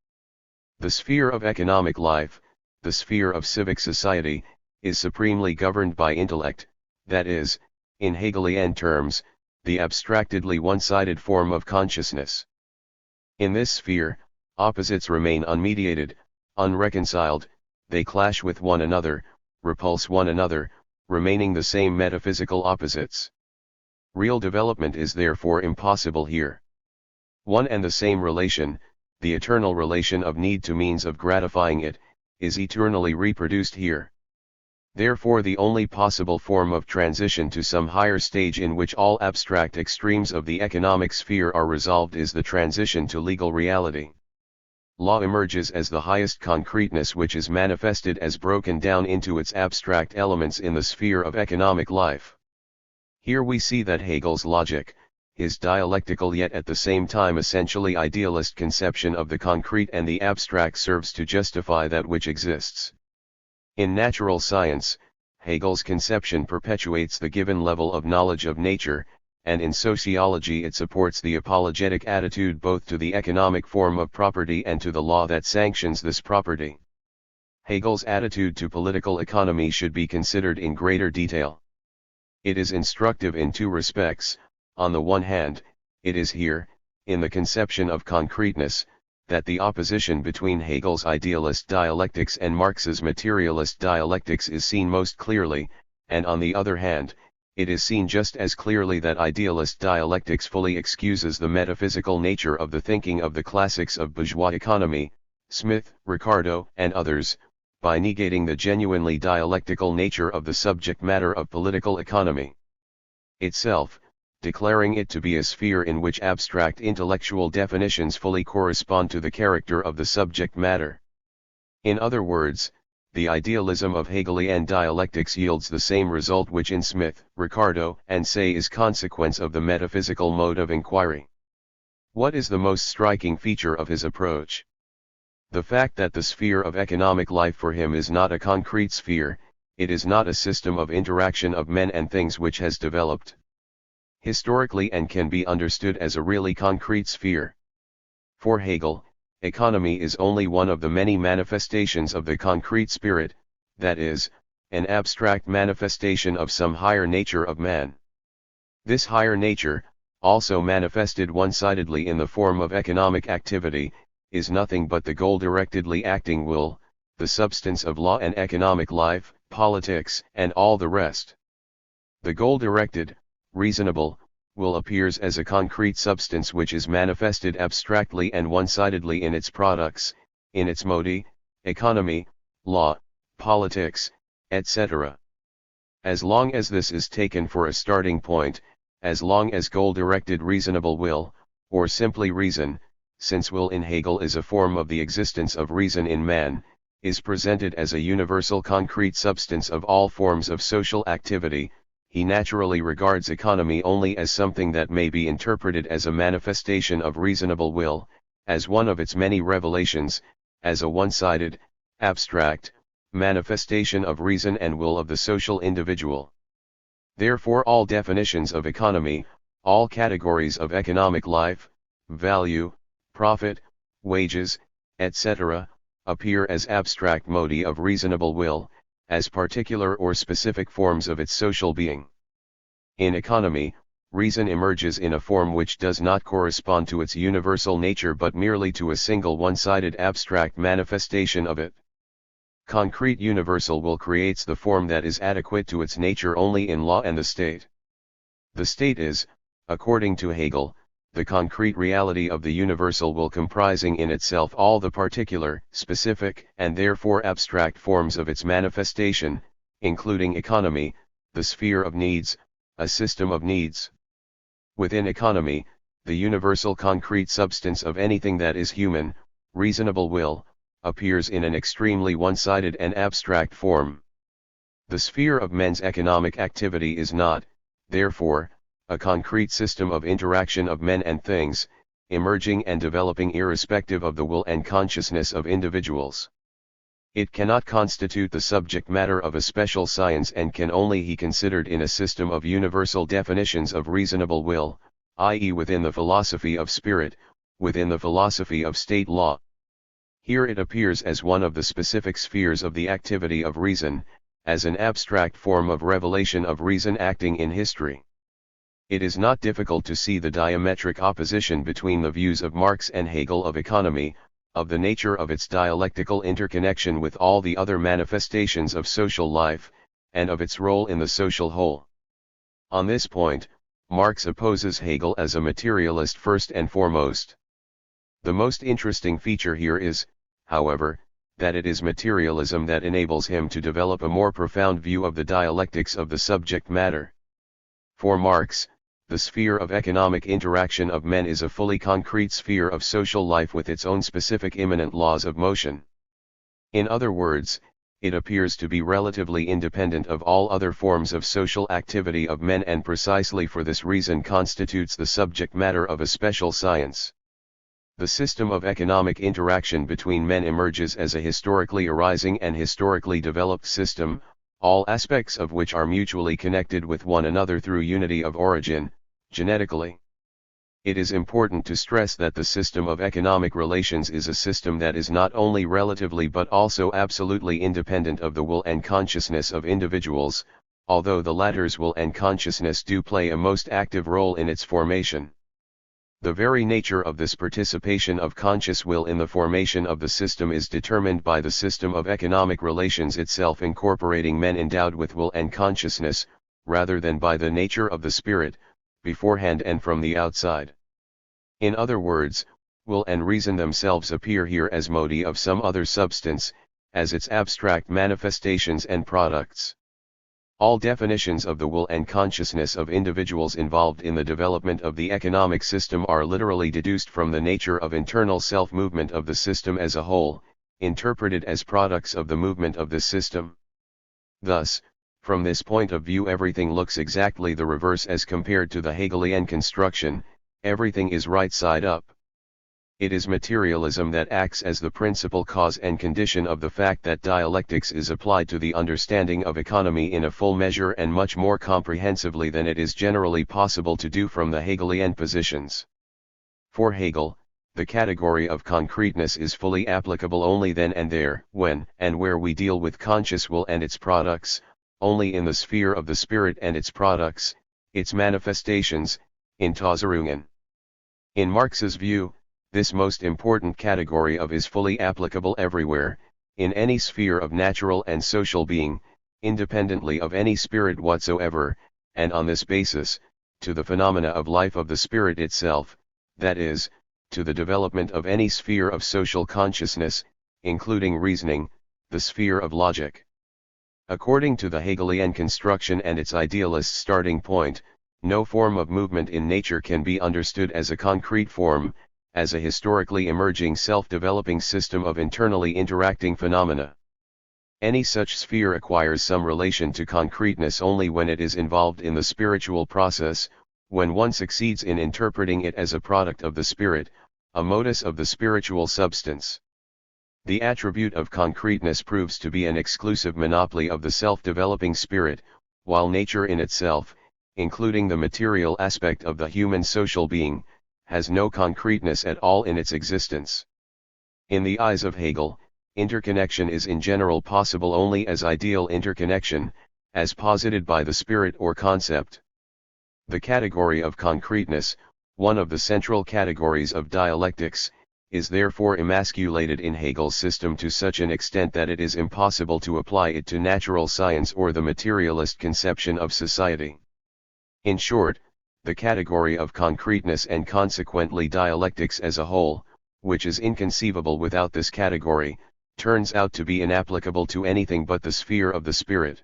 The sphere of economic life, the sphere of civic society, is supremely governed by intellect, that is, in Hegelian terms, the abstractedly one-sided form of consciousness. In this sphere, opposites remain unmediated, unreconciled, they clash with one another, repulse one another, remaining the same metaphysical opposites. Real development is therefore impossible here. One and the same relation, the eternal relation of need to means of gratifying it, is eternally reproduced here. Therefore the only possible form of transition to some higher stage in which all abstract extremes of the economic sphere are resolved is the transition to legal reality. Law emerges as the highest concreteness which is manifested as broken down into its abstract elements in the sphere of economic life. Here we see that Hegel's logic, his dialectical yet at the same time essentially idealist conception of the concrete and the abstract serves to justify that which exists. In natural science, Hegel's conception perpetuates the given level of knowledge of nature, and in sociology it supports the apologetic attitude both to the economic form of property and to the law that sanctions this property. Hegel's attitude to political economy should be considered in greater detail. It is instructive in two respects. On the one hand, it is here, in the conception of concreteness, that the opposition between Hegel's idealist dialectics and Marx's materialist dialectics is seen most clearly, and on the other hand, it is seen just as clearly that idealist dialectics fully excuses the metaphysical nature of the thinking of the classics of bourgeois economy, Smith, Ricardo, and others, by negating the genuinely dialectical nature of the subject matter of political economy itself, declaring it to be a sphere in which abstract intellectual definitions fully correspond to the character of the subject matter. In other words, the idealism of Hegelian dialectics yields the same result which in Smith, Ricardo, and Say is consequence of the metaphysical mode of inquiry. What is the most striking feature of his approach? The fact that the sphere of economic life for him is not a concrete sphere, it is not a system of interaction of men and things which has developed historically and can be understood as a really concrete sphere. For Hegel, economy is only one of the many manifestations of the concrete spirit, that is, an abstract manifestation of some higher nature of man. This higher nature, also manifested one-sidedly in the form of economic activity, is nothing but the goal-directedly acting will, the substance of law and economic life, politics, and all the rest. The goal-directed, reasonable, will appears as a concrete substance which is manifested abstractly and one-sidedly in its products, in its modi, economy, law, politics, etc. As long as this is taken for a starting point, as long as goal-directed reasonable will, or simply reason, since will in Hegel is a form of the existence of reason in man, is presented as a universal concrete substance of all forms of social activity, he naturally regards economy only as something that may be interpreted as a manifestation of reasonable will, as one of its many revelations, as a one-sided, abstract, manifestation of reason and will of the social individual. Therefore all definitions of economy, all categories of economic life, value, profit, wages, etc., appear as abstract modi of reasonable will, as particular or specific forms of its social being. In economy, reason emerges in a form which does not correspond to its universal nature but merely to a single one-sided abstract manifestation of it. Concrete universal will creates the form that is adequate to its nature only in law and the state. The state is, according to Hegel, the concrete reality of the universal will comprising in itself all the particular, specific, and therefore abstract forms of its manifestation, including economy, the sphere of needs, a system of needs. Within economy, the universal concrete substance of anything that is human, reasonable will, appears in an extremely one-sided and abstract form. The sphere of men's economic activity is not, therefore, a concrete system of interaction of men and things, emerging and developing irrespective of the will and consciousness of individuals. It cannot constitute the subject matter of a special science and can only be considered in a system of universal definitions of reasonable will, i.e. within the philosophy of spirit, within the philosophy of state law. Here it appears as one of the specific spheres of the activity of reason, as an abstract form of revelation of reason acting in history. It is not difficult to see the diametric opposition between the views of Marx and Hegel of economy, of the nature of its dialectical interconnection with all the other manifestations of social life, and of its role in the social whole. On this point, Marx opposes Hegel as a materialist first and foremost. The most interesting feature here is, however, that it is materialism that enables him to develop a more profound view of the dialectics of the subject matter. For Marx, the sphere of economic interaction of men is a fully concrete sphere of social life with its own specific immanent laws of motion. In other words, it appears to be relatively independent of all other forms of social activity of men and precisely for this reason constitutes the subject matter of a special science. The system of economic interaction between men emerges as a historically arising and historically developed system, all aspects of which are mutually connected with one another through unity of origin, genetically. It is important to stress that the system of economic relations is a system that is not only relatively but also absolutely independent of the will and consciousness of individuals, although the latter's will and consciousness do play a most active role in its formation. The very nature of this participation of conscious will in the formation of the system is determined by the system of economic relations itself incorporating men endowed with will and consciousness, rather than by the nature of the spirit, beforehand and from the outside. In other words, will and reason themselves appear here as modi of some other substance, as its abstract manifestations and products. All definitions of the will and consciousness of individuals involved in the development of the economic system are literally deduced from the nature of internal self-movement of the system as a whole, interpreted as products of the movement of the system. Thus, from this point of view everything looks exactly the reverse as compared to the Hegelian construction, everything is right side up. It is materialism that acts as the principal cause and condition of the fact that dialectics is applied to the understanding of economy in a full measure and much more comprehensively than it is generally possible to do from the Hegelian positions. For Hegel, the category of concreteness is fully applicable only then and there, when and where we deal with conscious will and its products, only in the sphere of the spirit and its products, its manifestations, in Tauserungen. In Marx's view, this most important category of is fully applicable everywhere, in any sphere of natural and social being, independently of any spirit whatsoever, and on this basis, to the phenomena of life of the spirit itself, that is, to the development of any sphere of social consciousness, including reasoning, the sphere of logic. According to the Hegelian construction and its idealist starting point, no form of movement in nature can be understood as a concrete form, as a historically emerging self-developing system of internally interacting phenomena. Any such sphere acquires some relation to concreteness only when it is involved in the spiritual process, when one succeeds in interpreting it as a product of the spirit, a modus of the spiritual substance. The attribute of concreteness proves to be an exclusive monopoly of the self-developing spirit, while nature in itself, including the material aspect of the human social being, has no concreteness at all in its existence. In the eyes of Hegel, interconnection is in general possible only as ideal interconnection, as posited by the spirit or concept. The category of concreteness, one of the central categories of dialectics, is therefore emasculated in Hegel's system to such an extent that it is impossible to apply it to natural science or the materialist conception of society. In short, the category of concreteness and consequently dialectics as a whole, which is inconceivable without this category, turns out to be inapplicable to anything but the sphere of the spirit.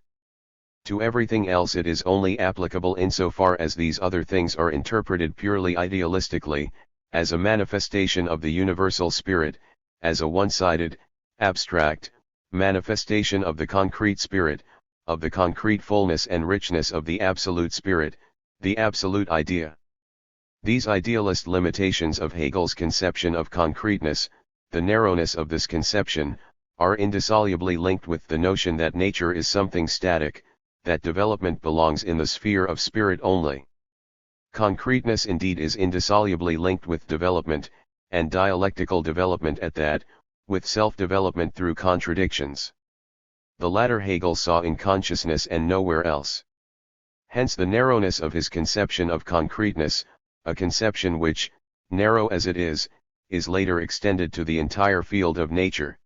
To everything else it is only applicable insofar as these other things are interpreted purely idealistically, as a manifestation of the universal spirit, as a one-sided, abstract, manifestation of the concrete spirit, of the concrete fullness and richness of the absolute spirit, the absolute idea. These idealist limitations of Hegel's conception of concreteness, the narrowness of this conception, are indissolubly linked with the notion that nature is something static, that development belongs in the sphere of spirit only. Concreteness indeed is indissolubly linked with development, and dialectical development at that, with self-development through contradictions. The latter Hegel saw in consciousness and nowhere else. Hence the narrowness of his conception of concreteness, a conception which, narrow as it is later extended to the entire field of nature.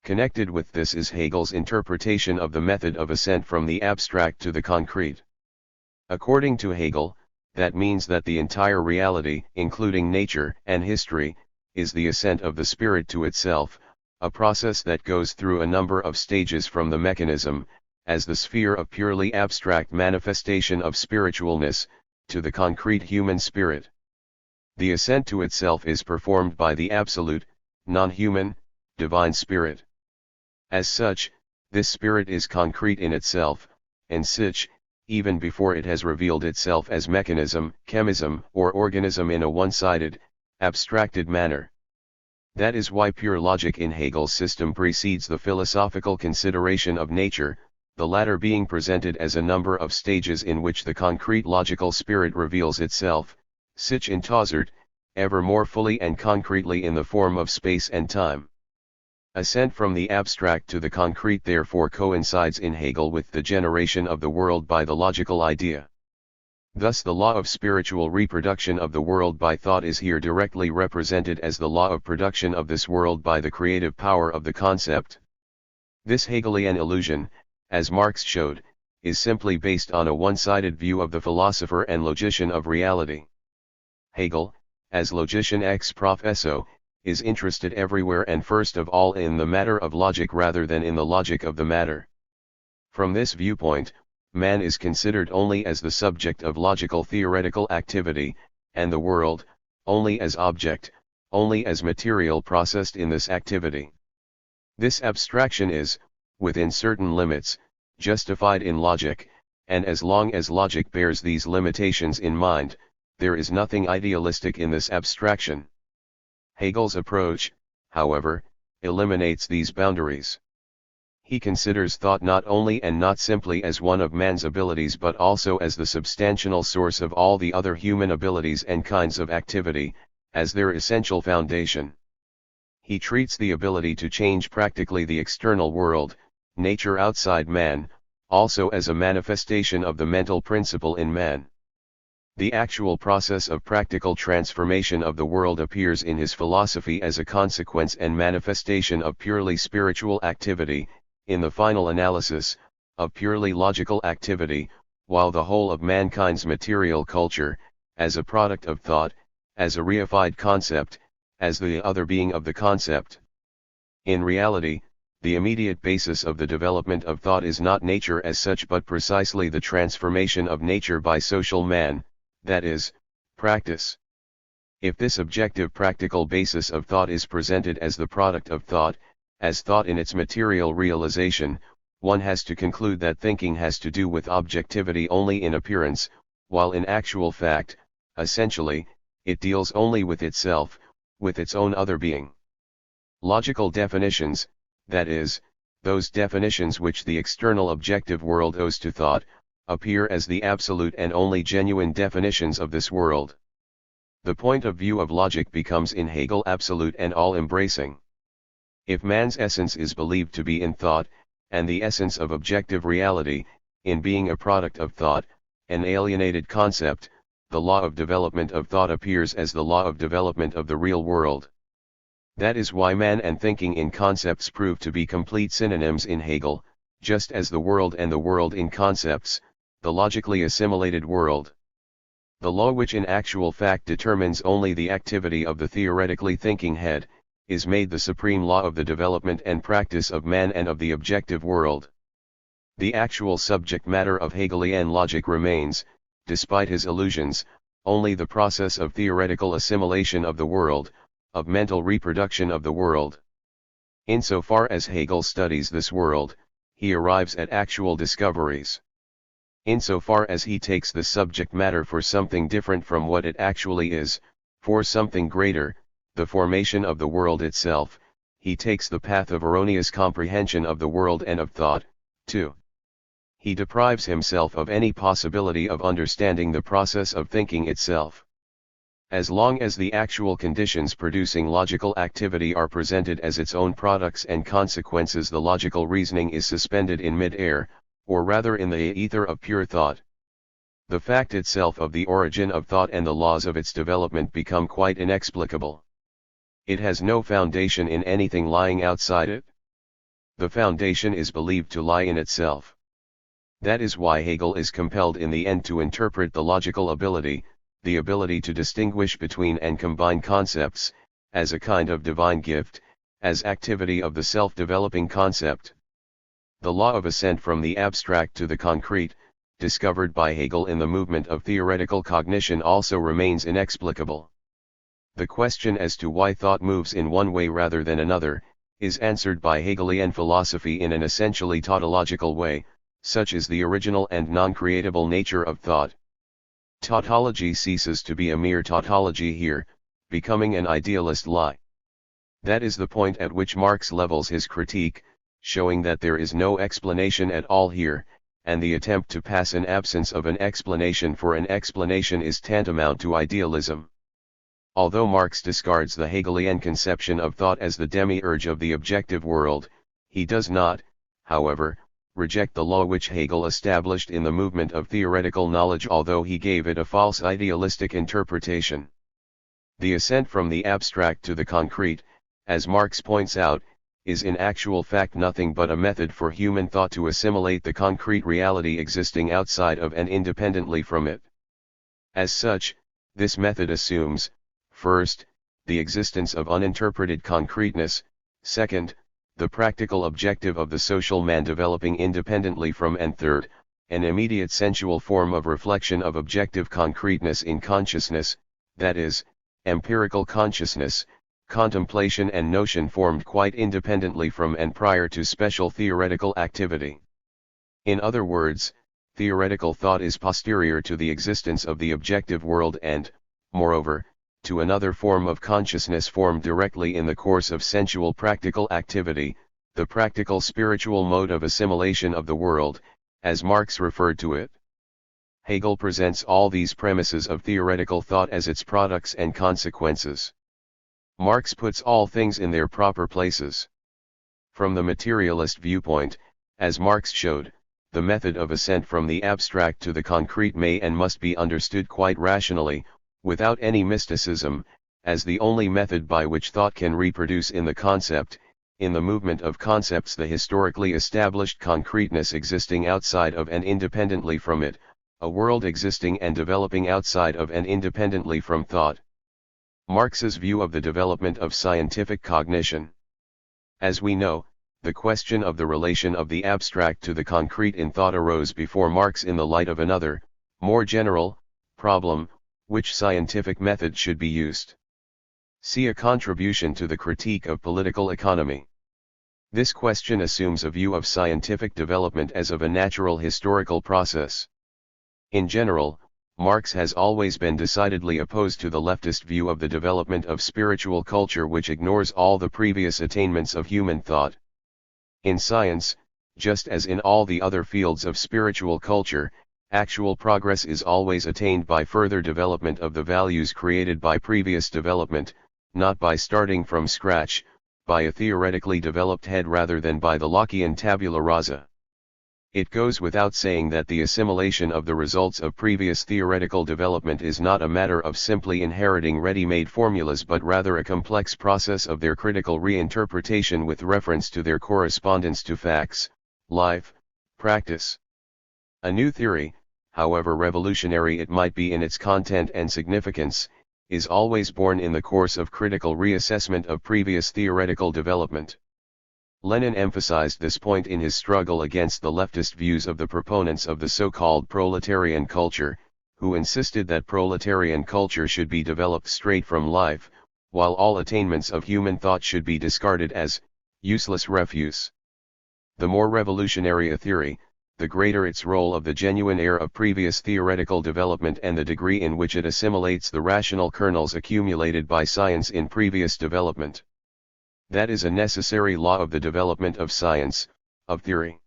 Connected with this is Hegel's interpretation of the method of ascent from the abstract to the concrete. According to Hegel, that means that the entire reality, including nature and history, is the ascent of the spirit to itself, a process that goes through a number of stages from the mechanism, as the sphere of purely abstract manifestation of spiritualness, to the concrete human spirit. The ascent to itself is performed by the absolute, non-human, divine spirit. As such, this spirit is concrete in itself, and sich, even before it has revealed itself as mechanism, chemism, or organism in a one-sided, abstracted manner. That is why pure logic in Hegel's system precedes the philosophical consideration of nature, the latter being presented as a number of stages in which the concrete logical spirit reveals itself, sich in THIRD, ever more fully and concretely in the form of space and time. Ascent from the abstract to the concrete therefore coincides in Hegel with the generation of the world by the logical idea. Thus the law of spiritual reproduction of the world by thought is here directly represented as the law of production of this world by the creative power of the concept. This Hegelian illusion, as Marx showed, is simply based on a one-sided view of the philosopher and logician of reality. Hegel, as logician ex professo, is interested everywhere and first of all in the matter of logic rather than in the logic of the matter. From this viewpoint, man is considered only as the subject of logical theoretical activity, and the world, only as object, only as material processed in this activity. This abstraction is, within certain limits, justified in logic, and as long as logic bears these limitations in mind, there is nothing idealistic in this abstraction. Hegel's approach, however, eliminates these boundaries. He considers thought not only and not simply as one of man's abilities but also as the substantial source of all the other human abilities and kinds of activity, as their essential foundation. He treats the ability to change practically the external world, nature outside man, also as a manifestation of the mental principle in man. The actual process of practical transformation of the world appears in his philosophy as a consequence and manifestation of purely spiritual activity, in the final analysis, of purely logical activity, while the whole of mankind's material culture, as a product of thought, as a reified concept, as the other being of the concept. In reality, the immediate basis of the development of thought is not nature as such but precisely the transformation of nature by social man, that is, practice. If this objective practical basis of thought is presented as the product of thought, as thought in its material realization, one has to conclude that thinking has to do with objectivity only in appearance, while in actual fact, essentially, it deals only with itself, with its own other being. Logical definitions, that is, those definitions which the external objective world owes to thought, appear as the absolute and only genuine definitions of this world. The point of view of logic becomes in Hegel absolute and all-embracing. If man's essence is believed to be in thought, and the essence of objective reality, in being a product of thought, an alienated concept, the law of development of thought appears as the law of development of the real world. That is why man and thinking in concepts prove to be complete synonyms in Hegel, just as the world and the world in concepts, the logically assimilated world. The law which in actual fact determines only the activity of the theoretically thinking head, is made the supreme law of the development and practice of man and of the objective world. The actual subject matter of Hegelian logic remains, despite his illusions, only the process of theoretical assimilation of the world, of mental reproduction of the world. Insofar as Hegel studies this world, he arrives at actual discoveries. Insofar as he takes the subject matter for something different from what it actually is, for something greater, the formation of the world itself, he takes the path of erroneous comprehension of the world and of thought. 2. He deprives himself of any possibility of understanding the process of thinking itself. As long as the actual conditions producing logical activity are presented as its own products and consequences, the logical reasoning is suspended in mid-air, or rather in the ether of pure thought. The fact itself of the origin of thought and the laws of its development become quite inexplicable. It has no foundation in anything lying outside it. The foundation is believed to lie in itself. That is why Hegel is compelled in the end to interpret the logical ability, the ability to distinguish between and combine concepts, as a kind of divine gift, as activity of the self-developing concept. The law of ascent from the abstract to the concrete, discovered by Hegel in the movement of theoretical cognition, also remains inexplicable. The question as to why thought moves in one way rather than another, is answered by Hegelian philosophy in an essentially tautological way, such is the original and non-creatable nature of thought. Tautology ceases to be a mere tautology here, becoming an idealist lie. That is the point at which Marx levels his critique, showing that there is no explanation at all here, and the attempt to pass an absence of an explanation for an explanation is tantamount to idealism. Although Marx discards the Hegelian conception of thought as the demiurge of the objective world, he does not, however, reject the law which Hegel established in the movement of theoretical knowledge, although he gave it a false idealistic interpretation. The ascent from the abstract to the concrete, as Marx points out, is in actual fact nothing but a method for human thought to assimilate the concrete reality existing outside of and independently from it. As such, this method assumes, first, the existence of uninterpreted concreteness, second, the practical objective of the social man developing independently from, and third, an immediate sensual form of reflection of objective concreteness in consciousness, that is, empirical consciousness, contemplation and notion formed quite independently from and prior to special theoretical activity. In other words, theoretical thought is posterior to the existence of the objective world and, moreover, to another form of consciousness formed directly in the course of sensual practical activity, the practical spiritual mode of assimilation of the world, as Marx referred to it. Hegel presents all these premises of theoretical thought as its products and consequences. Marx puts all things in their proper places. From the materialist viewpoint, as Marx showed, the method of ascent from the abstract to the concrete may and must be understood quite rationally, without any mysticism, as the only method by which thought can reproduce in the concept, in the movement of concepts, the historically established concreteness existing outside of and independently from it, a world existing and developing outside of and independently from thought. Marx's view of the development of scientific cognition. As we know, the question of the relation of the abstract to the concrete in thought arose before Marx in the light of another, more general, problem: which scientific method should be used? See a contribution to the critique of political economy. This question assumes a view of scientific development as of a natural historical process. In general, Marx has always been decidedly opposed to the leftist view of the development of spiritual culture, which ignores all the previous attainments of human thought. In science, just as in all the other fields of spiritual culture, actual progress is always attained by further development of the values created by previous development, not by starting from scratch, by a theoretically developed head rather than by the Lockean tabula rasa. It goes without saying that the assimilation of the results of previous theoretical development is not a matter of simply inheriting ready-made formulas, but rather a complex process of their critical reinterpretation with reference to their correspondence to facts, life, practice. A new theory, however revolutionary it might be in its content and significance, is always born in the course of critical reassessment of previous theoretical development. Lenin emphasized this point in his struggle against the leftist views of the proponents of the so-called proletarian culture, who insisted that proletarian culture should be developed straight from life, while all attainments of human thought should be discarded as useless refuse. The more revolutionary a theory, the greater its role of the genuine heir of previous theoretical development and the degree in which it assimilates the rational kernels accumulated by science in previous development. That is a necessary law of the development of science, of theory.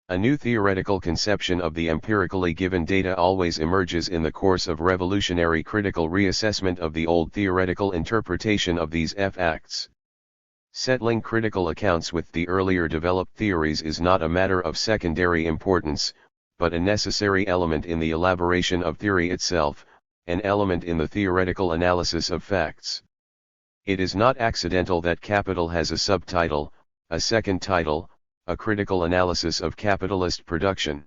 A new theoretical conception of the empirically given data always emerges in the course of revolutionary critical reassessment of the old theoretical interpretation of these facts. Settling critical accounts with the earlier developed theories is not a matter of secondary importance, but a necessary element in the elaboration of theory itself, an element in the theoretical analysis of facts. It is not accidental that Capital has a subtitle, a second title, a critical analysis of capitalist production.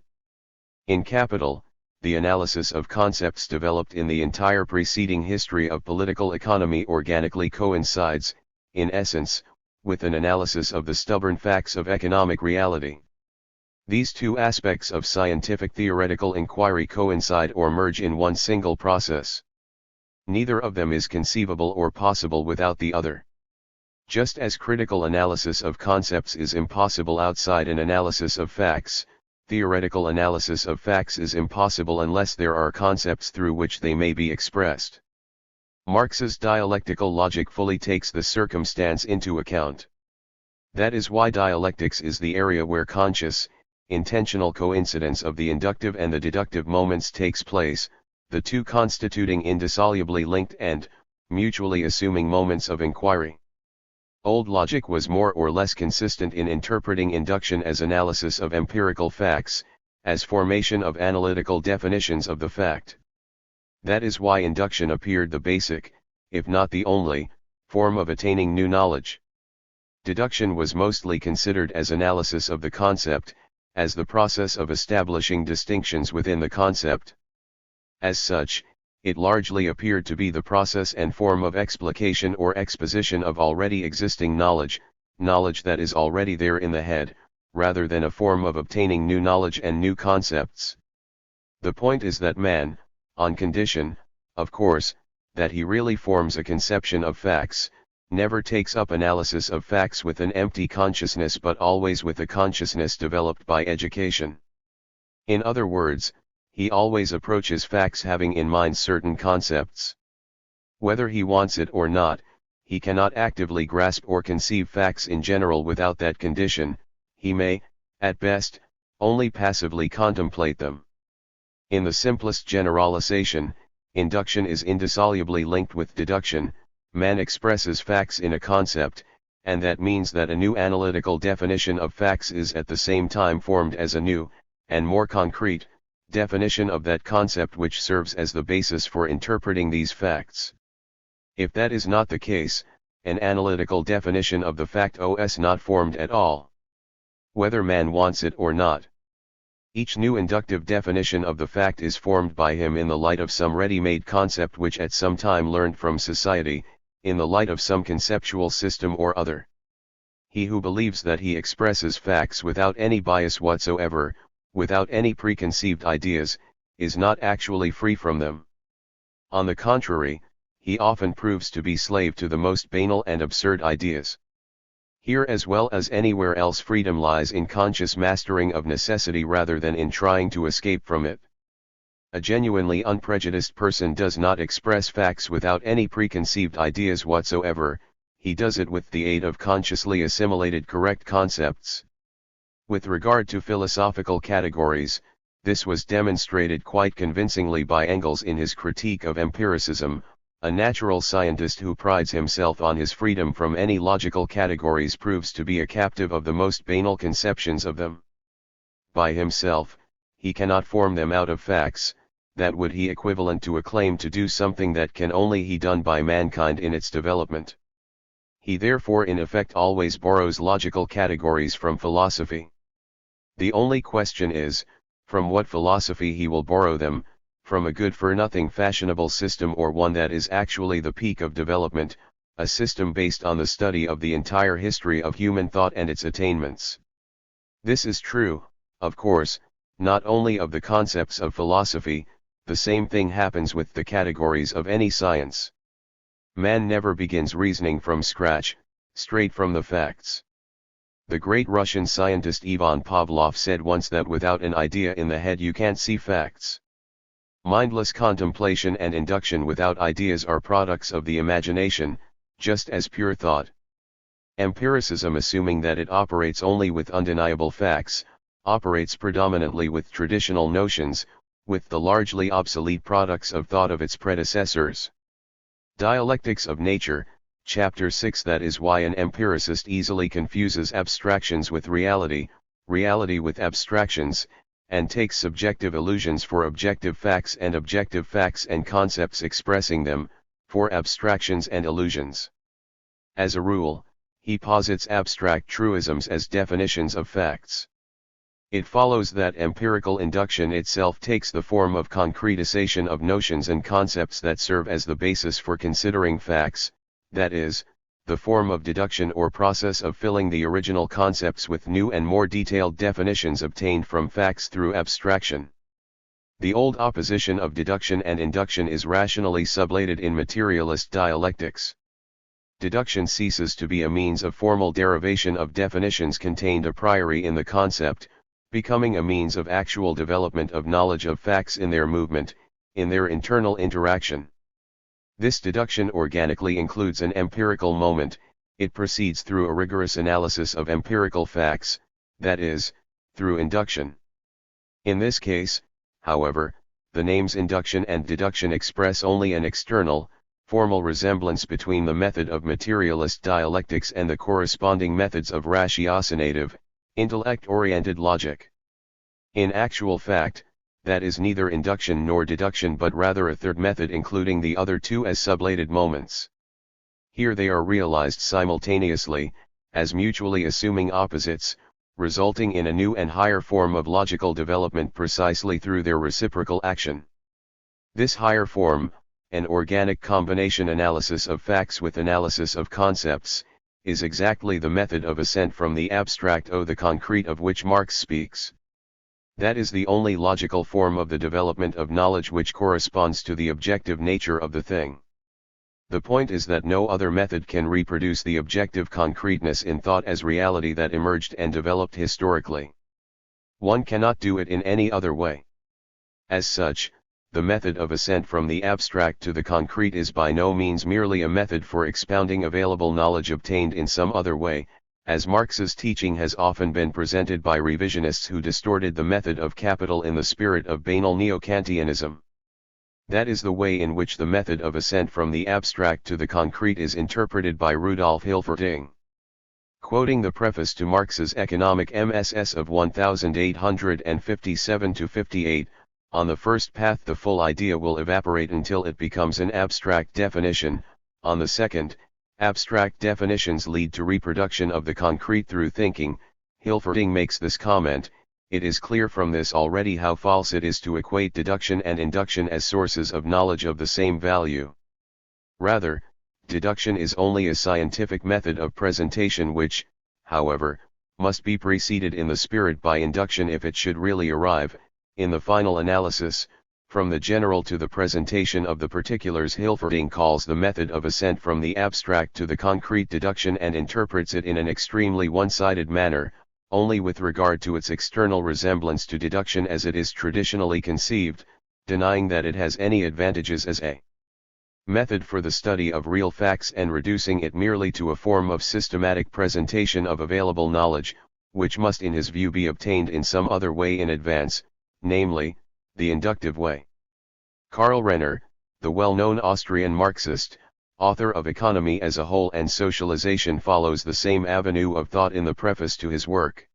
In Capital, the analysis of concepts developed in the entire preceding history of political economy organically coincides, in essence, with an analysis of the stubborn facts of economic reality. These two aspects of scientific theoretical inquiry coincide or merge in one single process. Neither of them is conceivable or possible without the other. Just as critical analysis of concepts is impossible outside an analysis of facts, theoretical analysis of facts is impossible unless there are concepts through which they may be expressed. Marx's dialectical logic fully takes the circumstance into account. That is why dialectics is the area where conscious, intentional coincidence of the inductive and the deductive moments takes place, the two constituting indissolubly linked and, mutually assuming moments of inquiry. Old logic was more or less consistent in interpreting induction as analysis of empirical facts, as formation of analytical definitions of the fact. That is why induction appeared the basic, if not the only, form of attaining new knowledge. Deduction was mostly considered as analysis of the concept, as the process of establishing distinctions within the concept. As such, it largely appeared to be the process and form of explication or exposition of already existing knowledge, knowledge that is already there in the head, rather than a form of obtaining new knowledge and new concepts. The point is that man, on condition, of course, that he really forms a conception of facts, never takes up analysis of facts with an empty consciousness but always with a consciousness developed by education. In other words, he always approaches facts having in mind certain concepts. Whether he wants it or not, he cannot actively grasp or conceive facts in general without that condition. He may, at best, only passively contemplate them. In the simplest generalization, induction is indissolubly linked with deduction. Man expresses facts in a concept, and that means that a new analytical definition of facts is at the same time formed as a new, and more concrete, definition of that concept which serves as the basis for interpreting these facts. If that is not the case, an analytical definition of the fact is not formed at all. Whether man wants it or not. Each new inductive definition of the fact is formed by him in the light of some ready-made concept which at some time learned from society, in the light of some conceptual system or other. He who believes that he expresses facts without any bias whatsoever, without any preconceived ideas, is not actually free from them. On the contrary, he often proves to be slave to the most banal and absurd ideas. Here as well as anywhere else freedom lies in conscious mastering of necessity rather than in trying to escape from it. A genuinely unprejudiced person does not express facts without any preconceived ideas whatsoever, he does it with the aid of consciously assimilated correct concepts. With regard to philosophical categories, this was demonstrated quite convincingly by Engels in his critique of empiricism. A natural scientist who prides himself on his freedom from any logical categories proves to be a captive of the most banal conceptions of them. By himself, he cannot form them out of facts, that would be equivalent to a claim to do something that can only be done by mankind in its development. He therefore in effect always borrows logical categories from philosophy. The only question is, from what philosophy he will borrow them, from a good-for-nothing fashionable system or one that is actually the peak of development, a system based on the study of the entire history of human thought and its attainments. This is true, of course, not only of the concepts of philosophy, the same thing happens with the categories of any science. Man never begins reasoning from scratch, straight from the facts. The great Russian scientist Ivan Pavlov said once that without an idea in the head you can't see facts. Mindless contemplation and induction without ideas are products of the imagination, just as pure thought. Empiricism, assuming that it operates only with undeniable facts, operates predominantly with traditional notions, with the largely obsolete products of thought of its predecessors. Dialectics of Nature, Chapter 6. That is why an empiricist easily confuses abstractions with reality, reality with abstractions, and takes subjective illusions for objective facts and objective facts and concepts expressing them, for abstractions and illusions. As a rule, he posits abstract truisms as definitions of facts. It follows that empirical induction itself takes the form of concretization of notions and concepts that serve as the basis for considering facts, that is, the form of deduction or process of filling the original concepts with new and more detailed definitions obtained from facts through abstraction. The old opposition of deduction and induction is rationally sublated in materialist dialectics. Deduction ceases to be a means of formal derivation of definitions contained a priori in the concept, becoming a means of actual development of knowledge of facts in their movement, in their internal interaction. This deduction organically includes an empirical moment. It proceeds through a rigorous analysis of empirical facts, that is, through induction. In this case, however, the names induction and deduction express only an external, formal resemblance between the method of materialist dialectics and the corresponding methods of ratiocinative, intellect-oriented logic. In actual fact, that is neither induction nor deduction but rather a third method including the other two as sublated moments. Here they are realized simultaneously, as mutually assuming opposites, resulting in a new and higher form of logical development precisely through their reciprocal action. This higher form, an organic combination analysis of facts with analysis of concepts, is exactly the method of ascent from the abstract to the concrete of which Marx speaks. That is the only logical form of the development of knowledge which corresponds to the objective nature of the thing. The point is that no other method can reproduce the objective concreteness in thought as reality that emerged and developed historically. One cannot do it in any other way. As such, the method of ascent from the abstract to the concrete is by no means merely a method for expounding available knowledge obtained in some other way, as Marx's teaching has often been presented by revisionists who distorted the method of capital in the spirit of banal neo-Kantianism. That is the way in which the method of ascent from the abstract to the concrete is interpreted by Rudolf Hilferding. Quoting the preface to Marx's Economic MSS of 1857-58, on the first path the full idea will evaporate until it becomes an abstract definition, on the second, abstract definitions lead to reproduction of the concrete through thinking. Hilferding makes this comment: it is clear from this already how false it is to equate deduction and induction as sources of knowledge of the same value. Rather, deduction is only a scientific method of presentation which, however, must be preceded in the spirit by induction if it should really arrive, in the final analysis, from the general to the presentation of the particulars. Hilferding calls the method of ascent from the abstract to the concrete deduction and interprets it in an extremely one-sided manner, only with regard to its external resemblance to deduction as it is traditionally conceived, denying that it has any advantages as a method for the study of real facts and reducing it merely to a form of systematic presentation of available knowledge, which must in his view be obtained in some other way in advance, namely, the inductive way. Karl Renner, the well-known Austrian Marxist, author of Economy as a Whole and Socialization, follows the same avenue of thought in the preface to his work.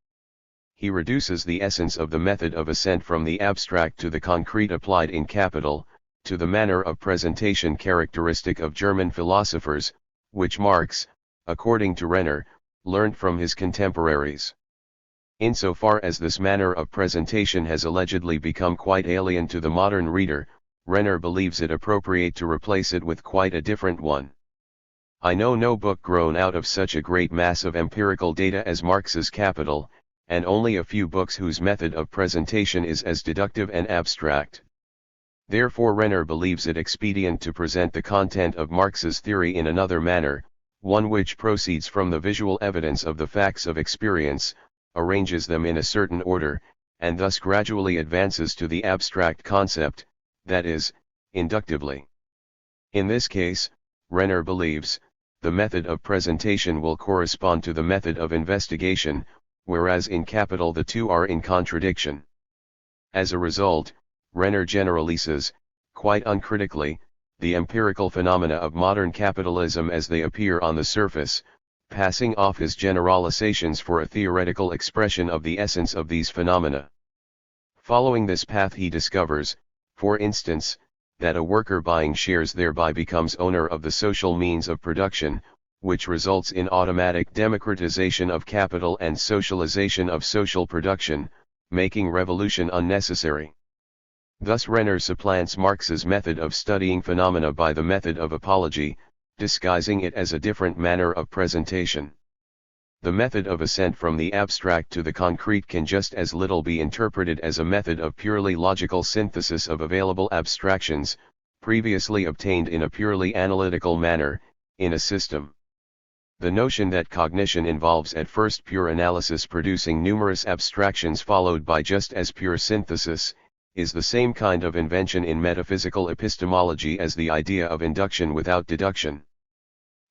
He reduces the essence of the method of ascent from the abstract to the concrete applied in Capital, to the manner of presentation characteristic of German philosophers, which Marx, according to Renner, learned from his contemporaries. Insofar as this manner of presentation has allegedly become quite alien to the modern reader, Renner believes it appropriate to replace it with quite a different one. I know no book grown out of such a great mass of empirical data as Marx's Capital, and only a few books whose method of presentation is as deductive and abstract. Therefore Renner believes it expedient to present the content of Marx's theory in another manner, one which proceeds from the visual evidence of the facts of experience, arranges them in a certain order, and thus gradually advances to the abstract concept, that is, inductively. In this case, Renner believes, the method of presentation will correspond to the method of investigation, whereas in capital the two are in contradiction. As a result, Renner generalizes, quite uncritically, the empirical phenomena of modern capitalism as they appear on the surface, passing off his generalizations for a theoretical expression of the essence of these phenomena. Following this path he discovers, for instance, that a worker buying shares thereby becomes owner of the social means of production, which results in automatic democratization of capital and socialization of social production, making revolution unnecessary. Thus Renner supplants Marx's method of studying phenomena by the method of apology, disguising it as a different manner of presentation. The method of ascent from the abstract to the concrete can just as little be interpreted as a method of purely logical synthesis of available abstractions, previously obtained in a purely analytical manner, in a system. The notion that cognition involves at first pure analysis producing numerous abstractions followed by just as pure synthesis, is the same kind of invention in metaphysical epistemology as the idea of induction without deduction.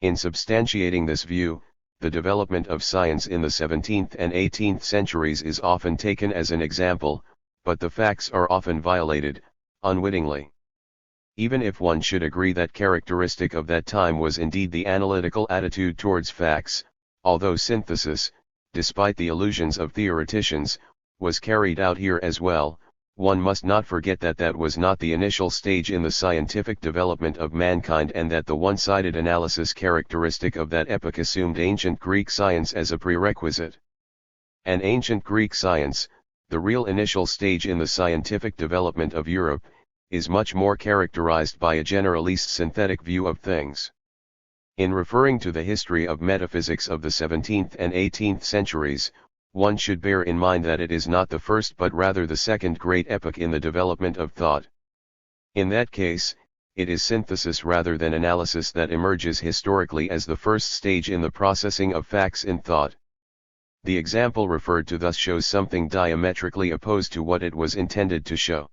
In substantiating this view, the development of science in the 17th and 18th centuries is often taken as an example, but the facts are often violated, unwittingly. Even if one should agree that characteristic of that time was indeed the analytical attitude towards facts, although synthesis, despite the illusions of theoreticians, was carried out here as well, one must not forget that that was not the initial stage in the scientific development of mankind and that the one-sided analysis characteristic of that epoch assumed ancient Greek science as a prerequisite. And ancient Greek science, the real initial stage in the scientific development of Europe, is much more characterized by a generalist synthetic view of things. In referring to the history of metaphysics of the 17th and 18th centuries, one should bear in mind that it is not the first but rather the second great epoch in the development of thought. In that case, it is synthesis rather than analysis that emerges historically as the first stage in the processing of facts in thought. The example referred to thus shows something diametrically opposed to what it was intended to show.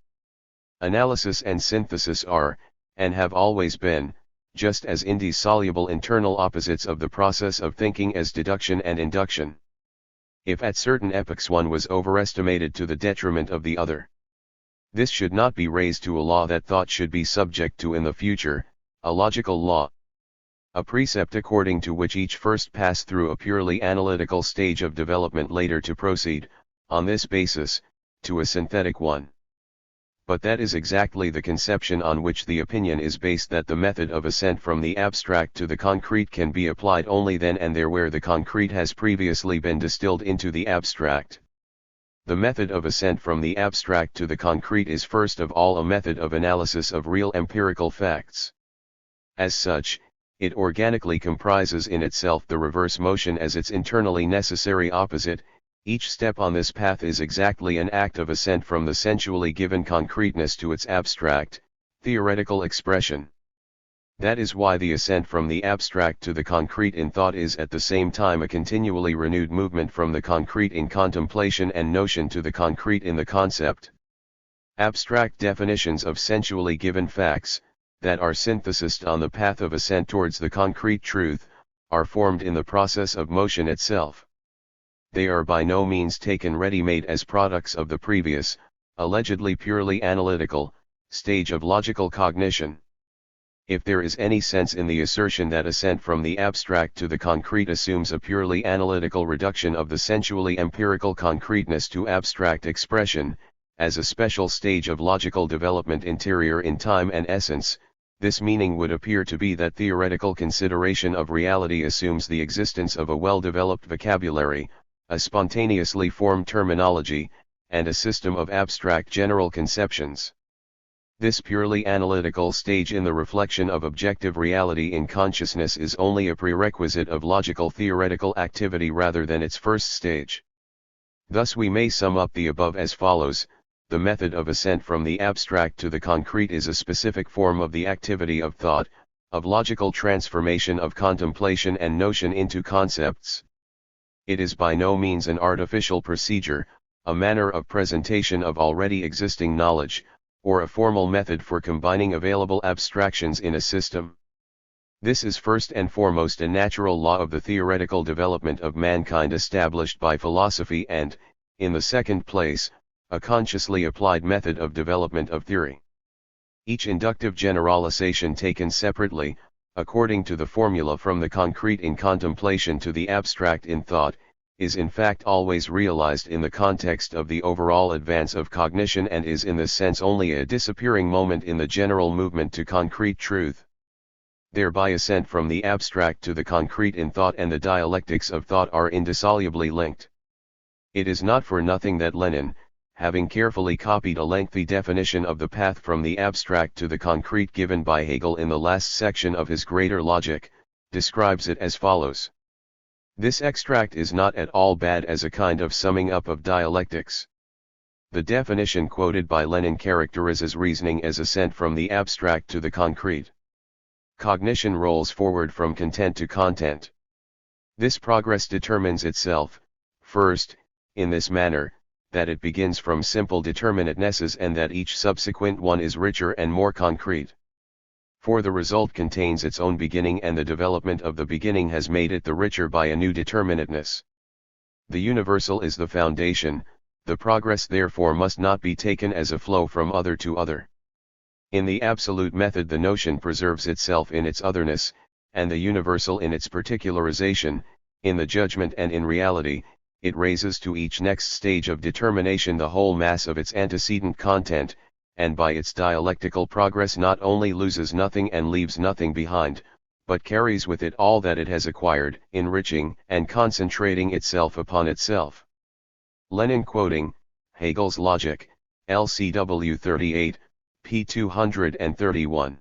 Analysis and synthesis are, and have always been, just as indissoluble internal opposites of the process of thinking as deduction and induction. If at certain epochs one was overestimated to the detriment of the other, this should not be raised to a law that thought should be subject to in the future, a logical law. A precept according to which each first pass through a purely analytical stage of development later to proceed, on this basis, to a synthetic one. But that is exactly the conception on which the opinion is based, that the method of ascent from the abstract to the concrete can be applied only then and there where the concrete has previously been distilled into the abstract. The method of ascent from the abstract to the concrete is first of all a method of analysis of real empirical facts. As such, it organically comprises in itself the reverse motion as its internally necessary opposite. Each step on this path is exactly an act of ascent from the sensually given concreteness to its abstract, theoretical expression. That is why the ascent from the abstract to the concrete in thought is at the same time a continually renewed movement from the concrete in contemplation and notion to the concrete in the concept. Abstract definitions of sensually given facts, that are synthesized on the path of ascent towards the concrete truth, are formed in the process of motion itself. They are by no means taken ready-made as products of the previous, allegedly purely analytical, stage of logical cognition. If there is any sense in the assertion that ascent from the abstract to the concrete assumes a purely analytical reduction of the sensually empirical concreteness to abstract expression, as a special stage of logical development interior in time and essence, this meaning would appear to be that theoretical consideration of reality assumes the existence of a well-developed vocabulary, a spontaneously formed terminology, and a system of abstract general conceptions. This purely analytical stage in the reflection of objective reality in consciousness is only a prerequisite of logical theoretical activity rather than its first stage. Thus we may sum up the above as follows: the method of ascent from the abstract to the concrete is a specific form of the activity of thought, of logical transformation of contemplation and notion into concepts. It is by no means an artificial procedure, a manner of presentation of already existing knowledge, or a formal method for combining available abstractions in a system. This is first and foremost a natural law of the theoretical development of mankind established by philosophy and, in the second place, a consciously applied method of development of theory. Each inductive generalization taken separately, according to the formula from the concrete in contemplation to the abstract in thought, is in fact always realized in the context of the overall advance of cognition and is in this sense only a disappearing moment in the general movement to concrete truth. Thereby ascent from the abstract to the concrete in thought and the dialectics of thought are indissolubly linked. It is not for nothing that Lenin, having carefully copied a lengthy definition of the path from the abstract to the concrete given by Hegel in the last section of his Greater Logic, describes it as follows. This extract is not at all bad as a kind of summing up of dialectics. The definition quoted by Lenin characterizes reasoning as ascent from the abstract to the concrete. Cognition rolls forward from content to content. This progress determines itself, first, in this manner, that it begins from simple determinatenesses and that each subsequent one is richer and more concrete. For the result contains its own beginning and the development of the beginning has made it the richer by a new determinateness. The universal is the foundation, the progress therefore must not be taken as a flow from other to other. In the absolute method the notion preserves itself in its otherness, and the universal in its particularization, in the judgment and in reality, it raises to each next stage of determination the whole mass of its antecedent content, and by its dialectical progress not only loses nothing and leaves nothing behind, but carries with it all that it has acquired, enriching and concentrating itself upon itself. Lenin quoting, Hegel's Logic, LCW 38, p. 231.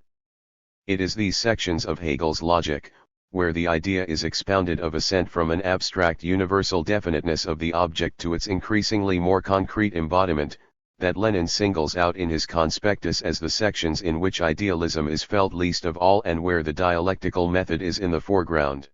It is these sections of Hegel's Logic, where the idea is expounded of ascent from an abstract universal definiteness of the object to its increasingly more concrete embodiment, that Lenin singles out in his conspectus as the sections in which idealism is felt least of all and where the dialectical method is in the foreground.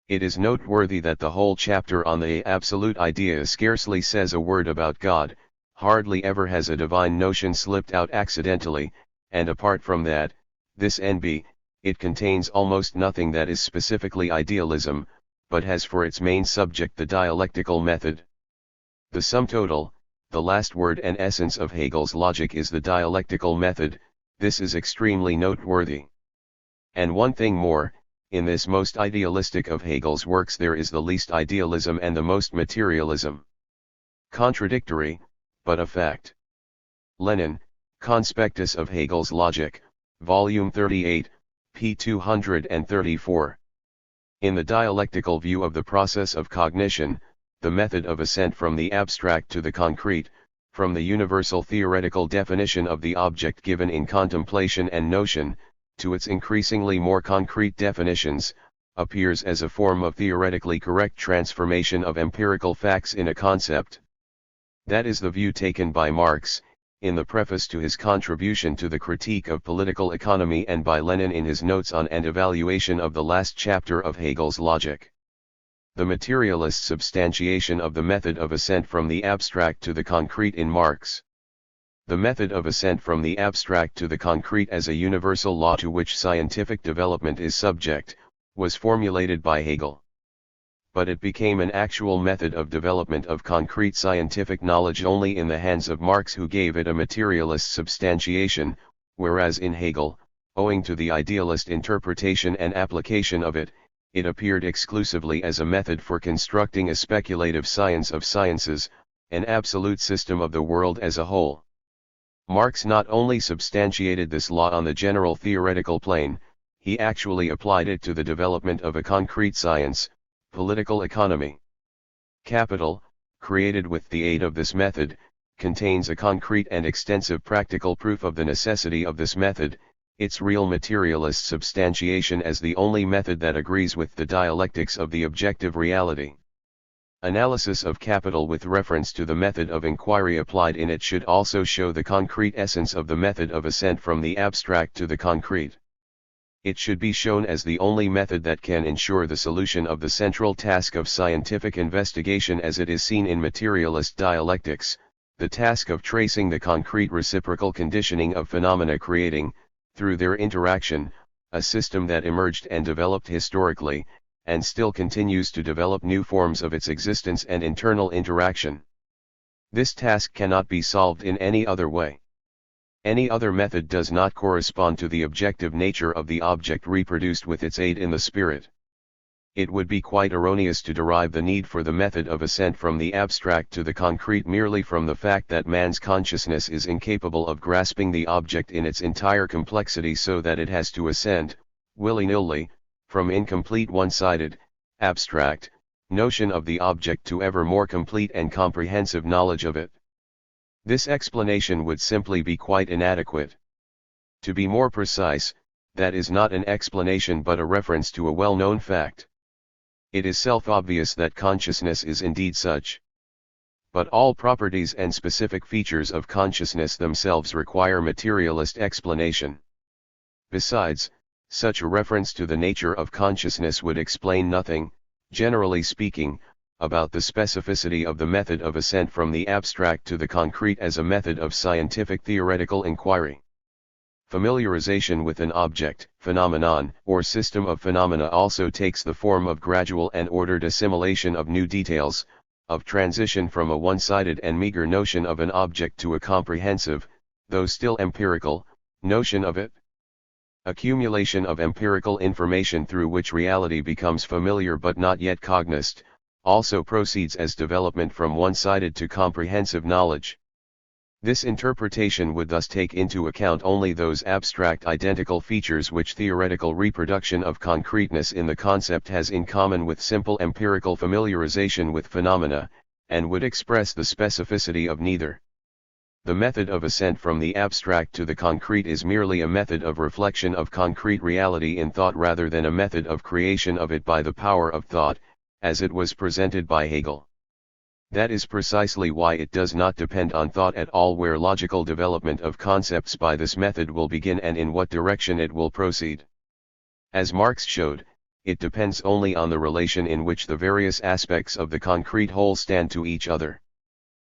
It is noteworthy that the whole chapter on the absolute idea scarcely says a word about God, hardly ever has a divine notion slipped out accidentally, and apart from that, this NB, it contains almost nothing that is specifically idealism, but has for its main subject the dialectical method. The sum total, the last word and essence of Hegel's logic is the dialectical method. This is extremely noteworthy. And one thing more, in this most idealistic of Hegel's works there is the least idealism and the most materialism. Contradictory, but a fact. Lenin, Conspectus of Hegel's Logic, Volume 38, p. 234. In the dialectical view of the process of cognition, the method of ascent from the abstract to the concrete, from the universal theoretical definition of the object given in contemplation and notion, to its increasingly more concrete definitions, appears as a form of theoretically correct transformation of empirical facts in a concept. That is the view taken by Marx, in the preface to his contribution to the Critique of Political Economy, and by Lenin in his notes on and evaluation of the last chapter of Hegel's Logic. The materialist substantiation of the method of ascent from the abstract to the concrete in Marx. The method of ascent from the abstract to the concrete as a universal law to which scientific development is subject, was formulated by Hegel. But it became an actual method of development of concrete scientific knowledge only in the hands of Marx, who gave it a materialist substantiation, whereas in Hegel, owing to the idealist interpretation and application of it, it appeared exclusively as a method for constructing a speculative science of sciences, an absolute system of the world as a whole. Marx not only substantiated this law on the general theoretical plane, he actually applied it to the development of a concrete science, political economy. Capital, created with the aid of this method, contains a concrete and extensive practical proof of the necessity of this method, its real materialist substantiation as the only method that agrees with the dialectics of the objective reality. Analysis of capital with reference to the method of inquiry applied in it should also show the concrete essence of the method of ascent from the abstract to the concrete. It should be shown as the only method that can ensure the solution of the central task of scientific investigation as it is seen in materialist dialectics, the task of tracing the concrete reciprocal conditioning of phenomena, creating, through their interaction, a system that emerged and developed historically, and still continues to develop new forms of its existence and internal interaction. This task cannot be solved in any other way. Any other method does not correspond to the objective nature of the object reproduced with its aid in the spirit. It would be quite erroneous to derive the need for the method of ascent from the abstract to the concrete merely from the fact that man's consciousness is incapable of grasping the object in its entire complexity, so that it has to ascend, willy-nilly, from incomplete one-sided, abstract, notion of the object to ever more complete and comprehensive knowledge of it. This explanation would simply be quite inadequate. To be more precise, that is not an explanation but a reference to a well-known fact. It is self-obvious that consciousness is indeed such. But all properties and specific features of consciousness themselves require materialist explanation. Besides, such a reference to the nature of consciousness would explain nothing, generally speaking, about the specificity of the method of ascent from the abstract to the concrete as a method of scientific theoretical inquiry. Familiarization with an object, phenomenon, or system of phenomena also takes the form of gradual and ordered assimilation of new details, of transition from a one-sided and meager notion of an object to a comprehensive, though still empirical, notion of it. Accumulation of empirical information through which reality becomes familiar but not yet cognized, also proceeds as development from one-sided to comprehensive knowledge. This interpretation would thus take into account only those abstract identical features which theoretical reproduction of concreteness in the concept has in common with simple empirical familiarization with phenomena, and would express the specificity of neither. The method of ascent from the abstract to the concrete is merely a method of reflection of concrete reality in thought rather than a method of creation of it by the power of thought, as it was presented by Hegel. That is precisely why it does not depend on thought at all where logical development of concepts by this method will begin and in what direction it will proceed. As Marx showed, it depends only on the relation in which the various aspects of the concrete whole stand to each other.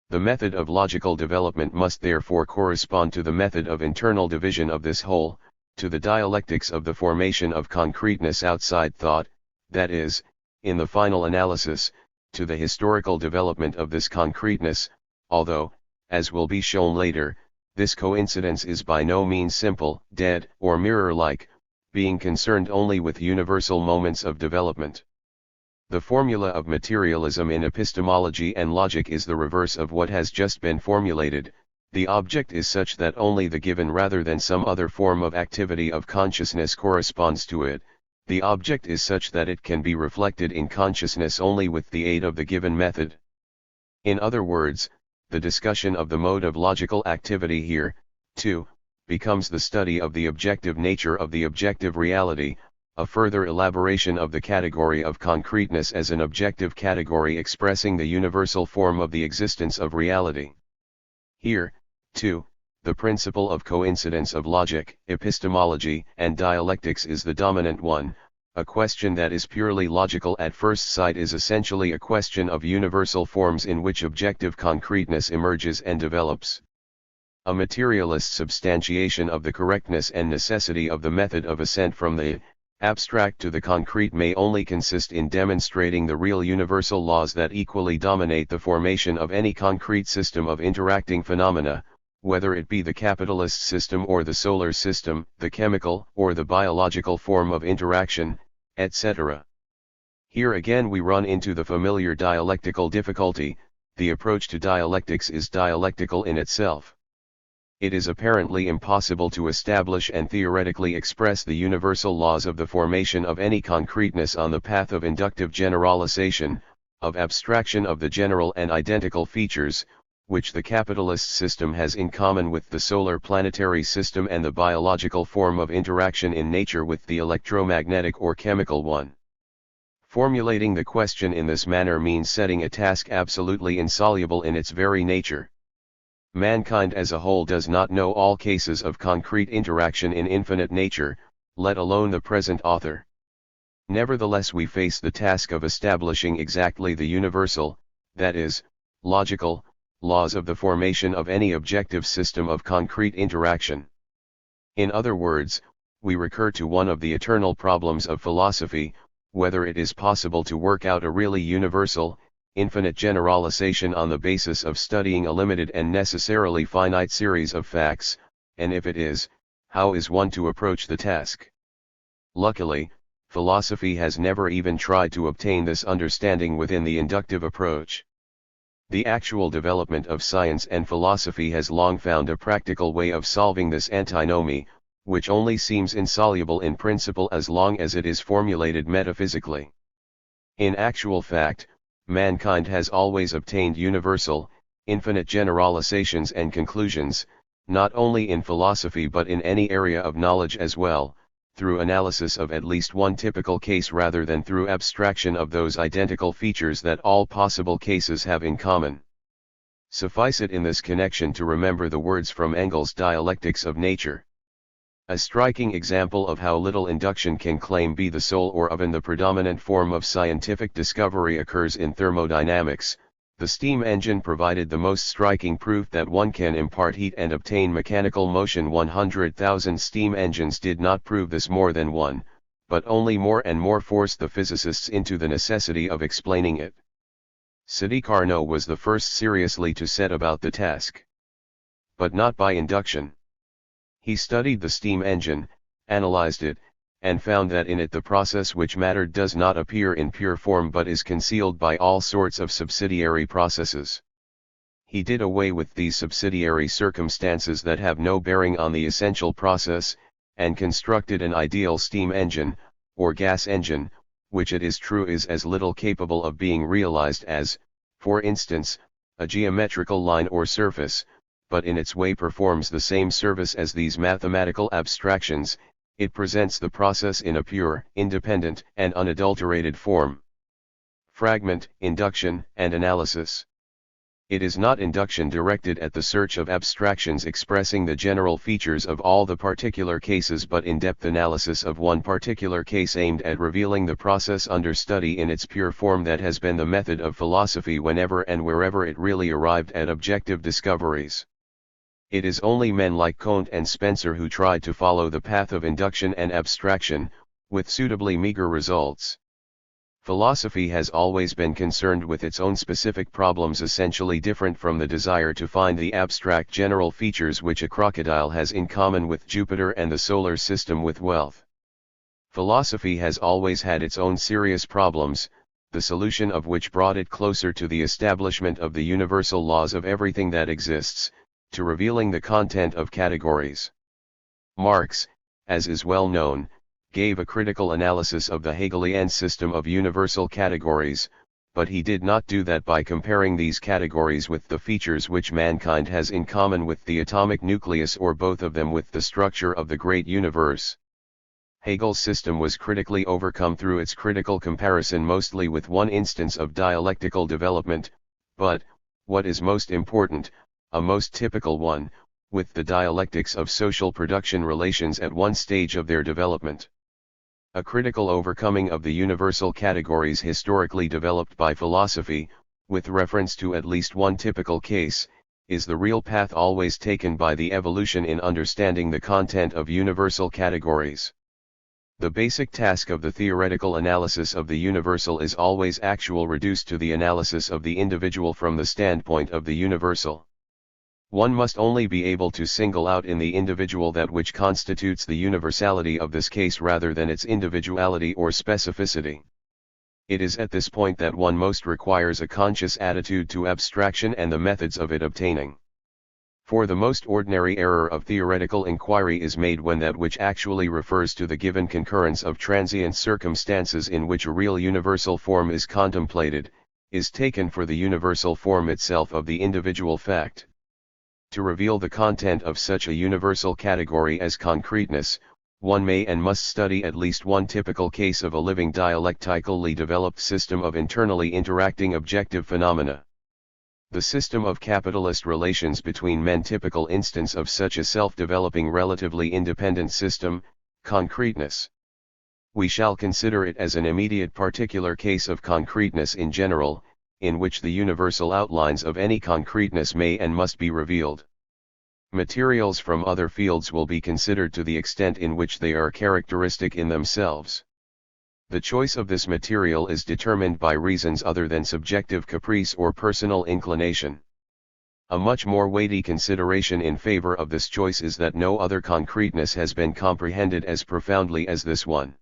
The method of logical development must therefore correspond to the method of internal division of this whole, to the dialectics of the formation of concreteness outside thought, that is, in the final analysis, to the historical development of this concreteness, although, as will be shown later, this coincidence is by no means simple, dead, or mirror-like, being concerned only with universal moments of development. The formula of materialism in epistemology and logic is the reverse of what has just been formulated. The object is such that only the given rather than some other form of activity of consciousness corresponds to it. The object is such that it can be reflected in consciousness only with the aid of the given method. In other words, the discussion of the mode of logical activity here, too, becomes the study of the objective nature of the objective reality, a further elaboration of the category of concreteness as an objective category expressing the universal form of the existence of reality. Here, too, the principle of coincidence of logic, epistemology, and dialectics is the dominant one. A question that is purely logical at first sight is essentially a question of universal forms in which objective concreteness emerges and develops. A materialist substantiation of the correctness and necessity of the method of ascent from the abstract to the concrete may only consist in demonstrating the real universal laws that equally dominate the formation of any concrete system of interacting phenomena, whether it be the capitalist system or the solar system, the chemical or the biological form of interaction, etc. Here again we run into the familiar dialectical difficulty. The approach to dialectics is dialectical in itself. It is apparently impossible to establish and theoretically express the universal laws of the formation of any concreteness on the path of inductive generalization, of abstraction of the general and identical features, which the capitalist system has in common with the solar planetary system and the biological form of interaction in nature with the electromagnetic or chemical one. Formulating the question in this manner means setting a task absolutely insoluble in its very nature. Mankind as a whole does not know all cases of concrete interaction in infinite nature, let alone the present author. Nevertheless, we face the task of establishing exactly the universal, that is, logical, laws of the formation of any objective system of concrete interaction. In other words, we recur to one of the eternal problems of philosophy, whether it is possible to work out a really universal, infinite generalization on the basis of studying a limited and necessarily finite series of facts, and if it is, how is one to approach the task? Luckily, philosophy has never even tried to obtain this understanding within the inductive approach. The actual development of science and philosophy has long found a practical way of solving this antinomy, which only seems insoluble in principle as long as it is formulated metaphysically. In actual fact, mankind has always obtained universal, infinite generalizations and conclusions, not only in philosophy but in any area of knowledge as well, through analysis of at least one typical case rather than through abstraction of those identical features that all possible cases have in common. Suffice it in this connection to remember the words from Engel's Dialectics of Nature. A striking example of how little induction can claim be the sole or even the predominant form of scientific discovery occurs in thermodynamics. The steam engine provided the most striking proof that one can impart heat and obtain mechanical motion. 100,000 steam engines did not prove this more than one, but only more and more forced the physicists into the necessity of explaining it. Sadi Carnot was the first seriously to set about the task. But not by induction. He studied the steam engine, analyzed it, and found that in it the process which mattered does not appear in pure form but is concealed by all sorts of subsidiary processes. He did away with these subsidiary circumstances that have no bearing on the essential process, and constructed an ideal steam engine, or gas engine, which it is true is as little capable of being realized as, for instance, a geometrical line or surface, but in its way performs the same service as these mathematical abstractions. It presents the process in a pure, independent, and unadulterated form. Fragment, induction, and analysis. It is not induction directed at the search of abstractions expressing the general features of all the particular cases but in-depth analysis of one particular case aimed at revealing the process under study in its pure form that has been the method of philosophy whenever and wherever it really arrived at objective discoveries. It is only men like Comte and Spencer who tried to follow the path of induction and abstraction, with suitably meager results. Philosophy has always been concerned with its own specific problems essentially different from the desire to find the abstract general features which a crocodile has in common with Jupiter and the solar system with wealth. Philosophy has always had its own serious problems, the solution of which brought it closer to the establishment of the universal laws of everything that exists, to revealing the content of categories. Marx, as is well known, gave a critical analysis of the Hegelian system of universal categories, but he did not do that by comparing these categories with the features which mankind has in common with the atomic nucleus or both of them with the structure of the great universe. Hegel's system was critically overcome through its critical comparison mostly with one instance of dialectical development, but, what is most important, a most typical one, with the dialectics of social production relations at one stage of their development. A critical overcoming of the universal categories historically developed by philosophy, with reference to at least one typical case, is the real path always taken by the evolution in understanding the content of universal categories. The basic task of the theoretical analysis of the universal is always actual reduced to the analysis of the individual from the standpoint of the universal. One must only be able to single out in the individual that which constitutes the universality of this case rather than its individuality or specificity. It is at this point that one most requires a conscious attitude to abstraction and the methods of it obtaining. For the most ordinary error of theoretical inquiry is made when that which actually refers to the given concurrence of transient circumstances in which a real universal form is contemplated, is taken for the universal form itself of the individual fact. To reveal the content of such a universal category as concreteness, one may and must study at least one typical case of a living dialectically developed system of internally interacting objective phenomena. The system of capitalist relations between men, typical instance of such a self-developing relatively independent system, concreteness. We shall consider it as an immediate particular case of concreteness in general, in which the universal outlines of any concreteness may and must be revealed. Materials from other fields will be considered to the extent in which they are characteristic in themselves. The choice of this material is determined by reasons other than subjective caprice or personal inclination. A much more weighty consideration in favor of this choice is that no other concreteness has been comprehended as profoundly as this one.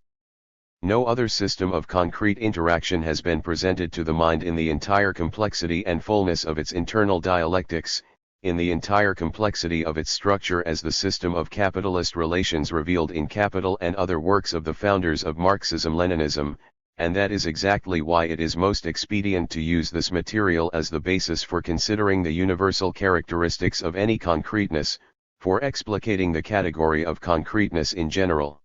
No other system of concrete interaction has been presented to the mind in the entire complexity and fullness of its internal dialectics, in the entire complexity of its structure as the system of capitalist relations revealed in Capital and other works of the founders of Marxism-Leninism, and that is exactly why it is most expedient to use this material as the basis for considering the universal characteristics of any concreteness, for explicating the category of concreteness in general.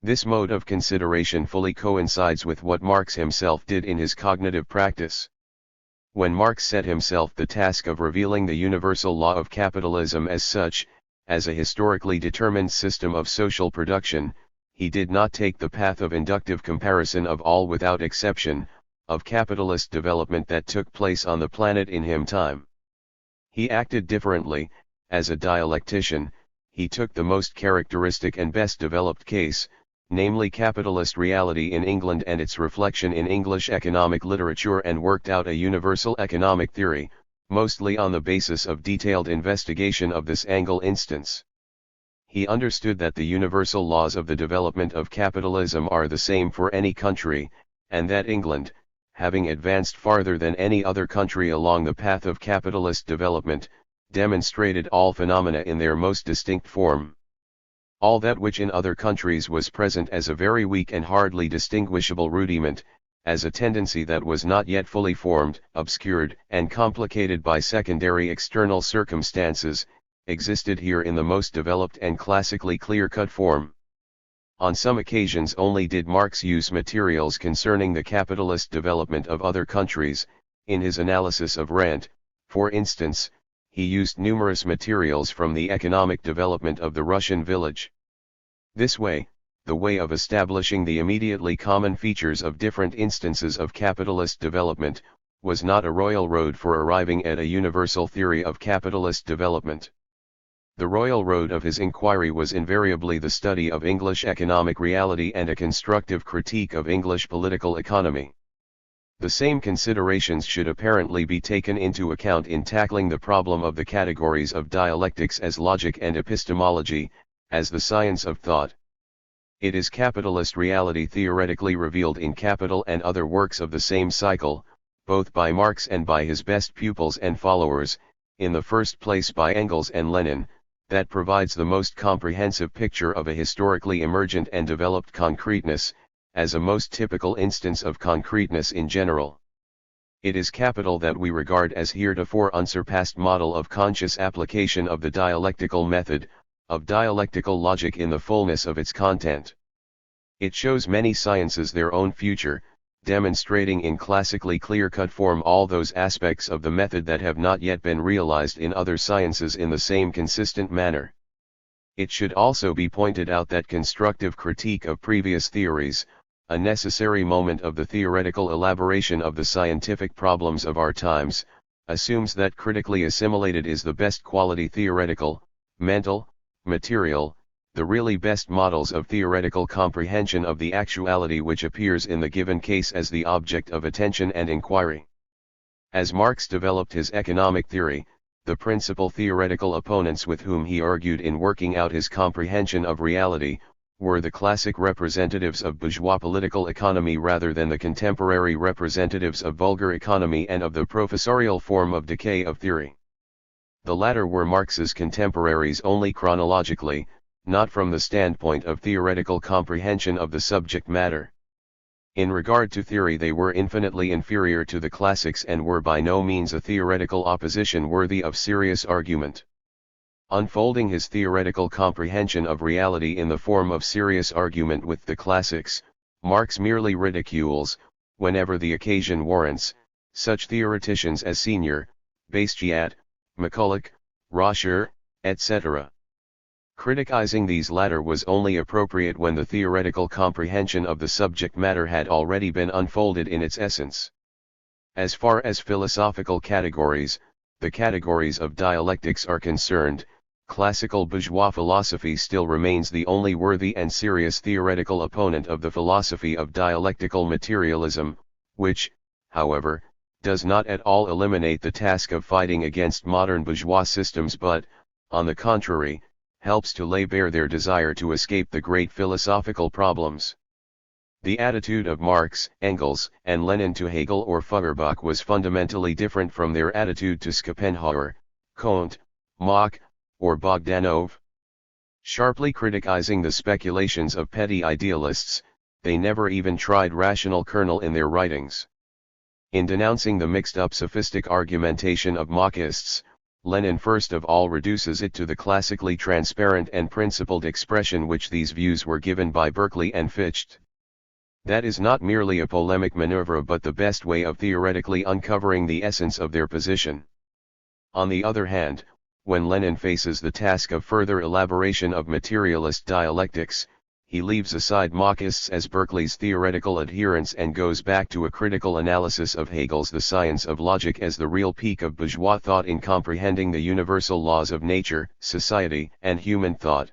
This mode of consideration fully coincides with what Marx himself did in his cognitive practice. When Marx set himself the task of revealing the universal law of capitalism as such, as a historically determined system of social production, he did not take the path of inductive comparison of all without exception, of capitalist development that took place on the planet in him time. He acted differently. As a dialectician, he took the most characteristic and best developed case, namely capitalist reality in England and its reflection in English economic literature, and worked out a universal economic theory, mostly on the basis of detailed investigation of this angle instance. He understood that the universal laws of the development of capitalism are the same for any country, and that England, having advanced farther than any other country along the path of capitalist development, demonstrated all phenomena in their most distinct form. All that which in other countries was present as a very weak and hardly distinguishable rudiment, as a tendency that was not yet fully formed, obscured, and complicated by secondary external circumstances, existed here in the most developed and classically clear-cut form. On some occasions only did Marx use materials concerning the capitalist development of other countries. In his analysis of rent, for instance, he used numerous materials from the economic development of the Russian village. This way, the way of establishing the immediately common features of different instances of capitalist development, was not a royal road for arriving at a universal theory of capitalist development. The royal road of his inquiry was invariably the study of English economic reality and a constructive critique of English political economy. The same considerations should apparently be taken into account in tackling the problem of the categories of dialectics as logic and epistemology, as the science of thought. It is capitalist reality theoretically revealed in Capital and other works of the same cycle, both by Marx and by his best pupils and followers, in the first place by Engels and Lenin, that provides the most comprehensive picture of a historically emergent and developed concreteness, as a most typical instance of concreteness in general. It is Capital that we regard as heretofore unsurpassed model of conscious application of the dialectical method, of dialectical logic in the fullness of its content. It shows many sciences their own future, demonstrating in classically clear-cut form all those aspects of the method that have not yet been realized in other sciences in the same consistent manner. It should also be pointed out that constructive critique of previous theories, a necessary moment of the theoretical elaboration of the scientific problems of our times, assumes that critically assimilated is the best quality theoretical, mental, material, the really best models of theoretical comprehension of the actuality which appears in the given case as the object of attention and inquiry. As Marx developed his economic theory, the principal theoretical opponents with whom he argued in working out his comprehension of reality, were the classic representatives of bourgeois political economy rather than the contemporary representatives of vulgar economy and of the professorial form of decay of theory. The latter were Marx's contemporaries only chronologically, not from the standpoint of theoretical comprehension of the subject matter. In regard to theory they were infinitely inferior to the classics and were by no means a theoretical opposition worthy of serious argument. Unfolding his theoretical comprehension of reality in the form of serious argument with the classics, Marx merely ridicules, whenever the occasion warrants, such theoreticians as Senior, Bastiat, McCulloch, Roscher, etc. Criticizing these latter was only appropriate when the theoretical comprehension of the subject matter had already been unfolded in its essence. As far as philosophical categories, the categories of dialectics are concerned, classical bourgeois philosophy still remains the only worthy and serious theoretical opponent of the philosophy of dialectical materialism, which, however, does not at all eliminate the task of fighting against modern bourgeois systems but, on the contrary, helps to lay bare their desire to escape the great philosophical problems. The attitude of Marx, Engels, and Lenin to Hegel or Feuerbach was fundamentally different from their attitude to Schopenhauer, Comte, Mach, or Bogdanov. Sharply criticizing the speculations of petty idealists, they never even tried rational kernel in their writings. In denouncing the mixed-up sophistic argumentation of Machists, Lenin first of all reduces it to the classically transparent and principled expression which these views were given by Berkeley and Fichte. That is not merely a polemic maneuver but the best way of theoretically uncovering the essence of their position. On the other hand, when Lenin faces the task of further elaboration of materialist dialectics, he leaves aside Machists as Berkeley's theoretical adherents and goes back to a critical analysis of Hegel's The Science of Logic as the real peak of bourgeois thought in comprehending the universal laws of nature, society, and human thought.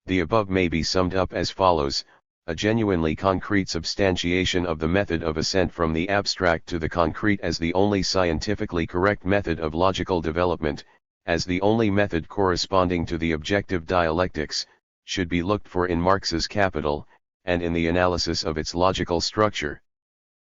The above may be summed up as follows: a genuinely concrete substantiation of the method of ascent from the abstract to the concrete as the only scientifically correct method of logical development, as the only method corresponding to the objective dialectics, should be looked for in Marx's Capital, and in the analysis of its logical structure.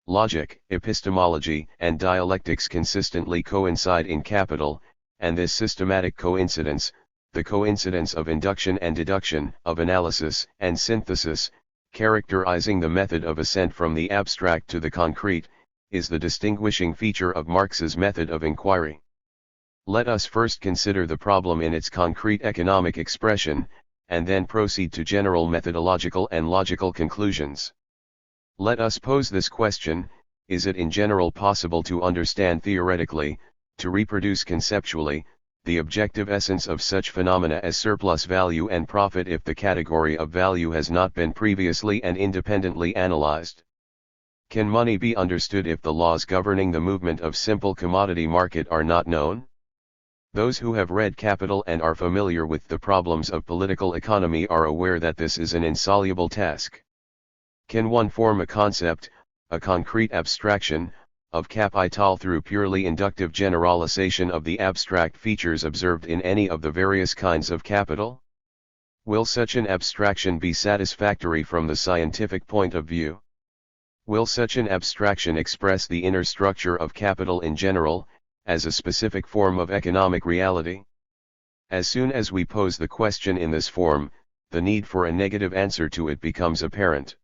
Logic, epistemology, and dialectics consistently coincide in Capital, and this systematic coincidence, the coincidence of induction and deduction, of analysis and synthesis, characterizing the method of ascent from the abstract to the concrete, is the distinguishing feature of Marx's method of inquiry. Let us first consider the problem in its concrete economic expression, and then proceed to general methodological and logical conclusions. Let us pose this question: is it in general possible to understand theoretically, to reproduce conceptually, the objective essence of such phenomena as surplus value and profit if the category of value has not been previously and independently analyzed? Can money be understood if the laws governing the movement of simple commodity market are not known? Those who have read Capital and are familiar with the problems of political economy are aware that this is an insoluble task. Can one form a concept, a concrete abstraction, of capital through purely inductive generalization of the abstract features observed in any of the various kinds of capital? Will such an abstraction be satisfactory from the scientific point of view? Will such an abstraction express the inner structure of capital in general, as a specific form of economic reality? As soon as we pose the question in this form, the need for a negative answer to it becomes apparent.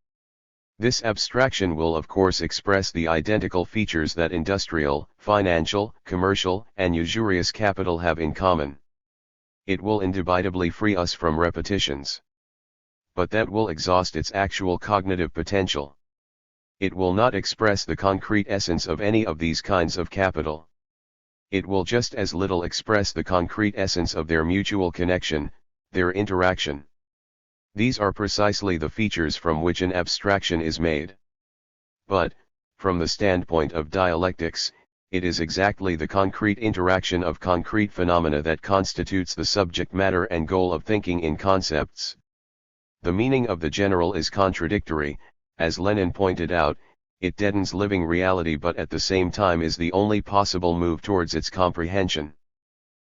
This abstraction will of course express the identical features that industrial, financial, commercial, and usurious capital have in common. It will indubitably free us from repetitions. But that will exhaust its actual cognitive potential. It will not express the concrete essence of any of these kinds of capital. It will just as little express the concrete essence of their mutual connection, their interaction. These are precisely the features from which an abstraction is made. But, from the standpoint of dialectics, it is exactly the concrete interaction of concrete phenomena that constitutes the subject matter and goal of thinking in concepts. The meaning of the general is contradictory, as Lenin pointed out. It deadens living reality but at the same time is the only possible move towards its comprehension.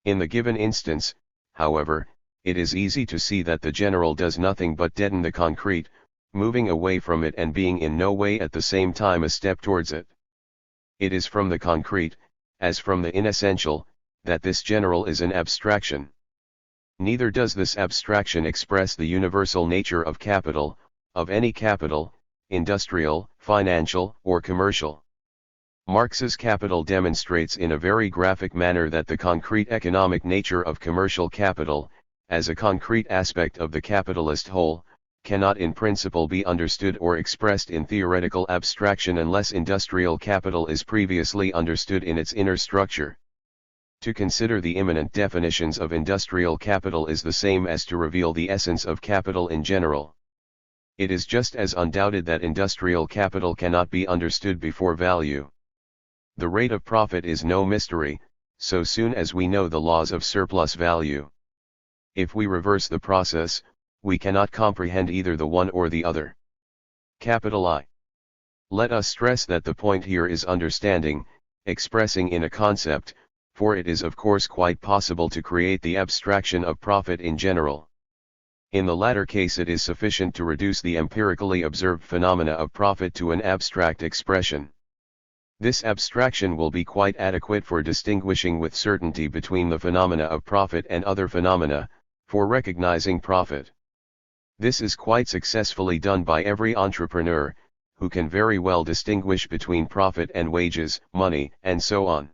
In the given instance, however, it is easy to see that the general does nothing but deaden the concrete, moving away from it and being in no way at the same time a step towards it. It is from the concrete, as from the inessential, that this general is an abstraction. Neither does this abstraction express the universal nature of capital, of any capital, industrial, financial, or commercial. Marx's Capital demonstrates in a very graphic manner that the concrete economic nature of commercial capital, as a concrete aspect of the capitalist whole, cannot in principle be understood or expressed in theoretical abstraction unless industrial capital is previously understood in its inner structure. To consider the immanent definitions of industrial capital is the same as to reveal the essence of capital in general. It is just as undoubted that industrial capital cannot be understood before value. The rate of profit is no mystery, so soon as we know the laws of surplus value. If we reverse the process, we cannot comprehend either the one or the other. I. Let us stress that the point here is understanding, expressing in a concept, for it is of course quite possible to create the abstraction of profit in general. In the latter case it is sufficient to reduce the empirically observed phenomena of profit to an abstract expression. This abstraction will be quite adequate for distinguishing with certainty between the phenomena of profit and other phenomena, for recognizing profit. This is quite successfully done by every entrepreneur, who can very well distinguish between profit and wages, money, and so on.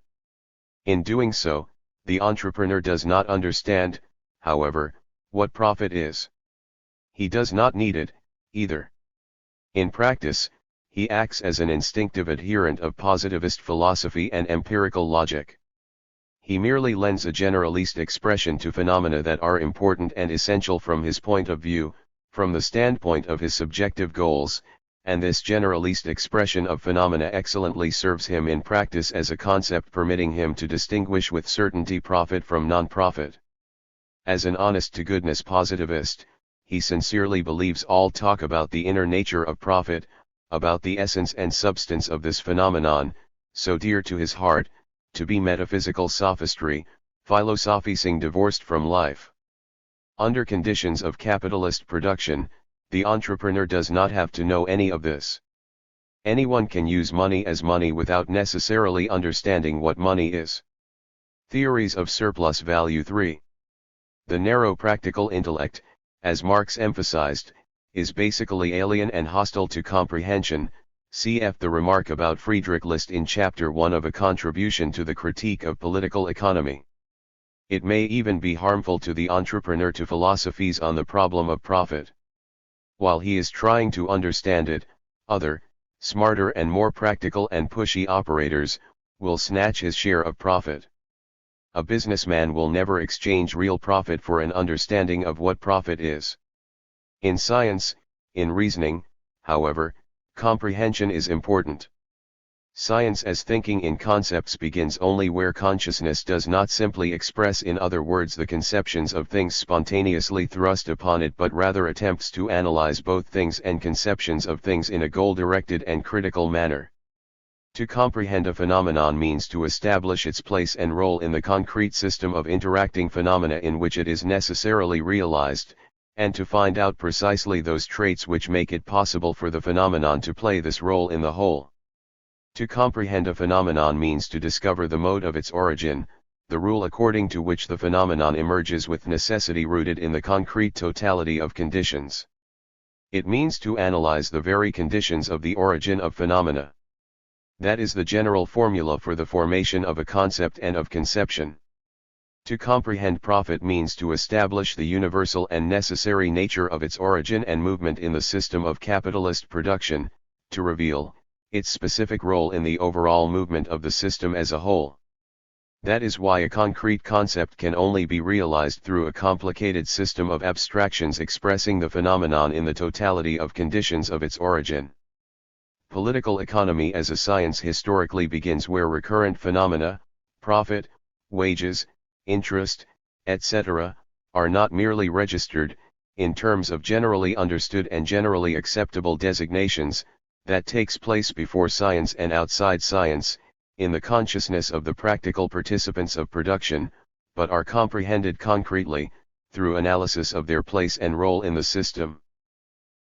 In doing so, the entrepreneur does not understand, however, what profit is. He does not need it, either. In practice, he acts as an instinctive adherent of positivist philosophy and empirical logic. He merely lends a generalist expression to phenomena that are important and essential from his point of view, from the standpoint of his subjective goals, and this generalist expression of phenomena excellently serves him in practice as a concept permitting him to distinguish with certainty profit from non-profit. As an honest-to-goodness positivist, he sincerely believes all talk about the inner nature of profit, about the essence and substance of this phenomenon, so dear to his heart, to be metaphysical sophistry, philosophizing divorced from life. Under conditions of capitalist production, the entrepreneur does not have to know any of this. Anyone can use money as money without necessarily understanding what money is. Theories of surplus value 3. The narrow practical intellect, as Marx emphasized, is basically alien and hostile to comprehension. Cf. the remark about Friedrich List in Chapter 1 of A Contribution to the Critique of Political Economy. It may even be harmful to the entrepreneur to philosophize on the problem of profit. While he is trying to understand it, other, smarter and more practical and pushy operators, will snatch his share of profit. A businessman will never exchange real profit for an understanding of what profit is. In science, in reasoning, however, comprehension is important. Science as thinking in concepts begins only where consciousness does not simply express in other words the conceptions of things spontaneously thrust upon it but rather attempts to analyze both things and conceptions of things in a goal-directed and critical manner. To comprehend a phenomenon means to establish its place and role in the concrete system of interacting phenomena in which it is necessarily realized, and to find out precisely those traits which make it possible for the phenomenon to play this role in the whole. To comprehend a phenomenon means to discover the mode of its origin, the rule according to which the phenomenon emerges with necessity rooted in the concrete totality of conditions. It means to analyze the very conditions of the origin of phenomena. That is the general formula for the formation of a concept and of conception. To comprehend profit means to establish the universal and necessary nature of its origin and movement in the system of capitalist production, to reveal its specific role in the overall movement of the system as a whole. That is why a concrete concept can only be realized through a complicated system of abstractions expressing the phenomenon in the totality of conditions of its origin. Political economy as a science historically begins where recurrent phenomena, profit, wages, interest, etc., are not merely registered, in terms of generally understood and generally acceptable designations, that takes place before science and outside science, in the consciousness of the practical participants of production, but are comprehended concretely, through analysis of their place and role in the system.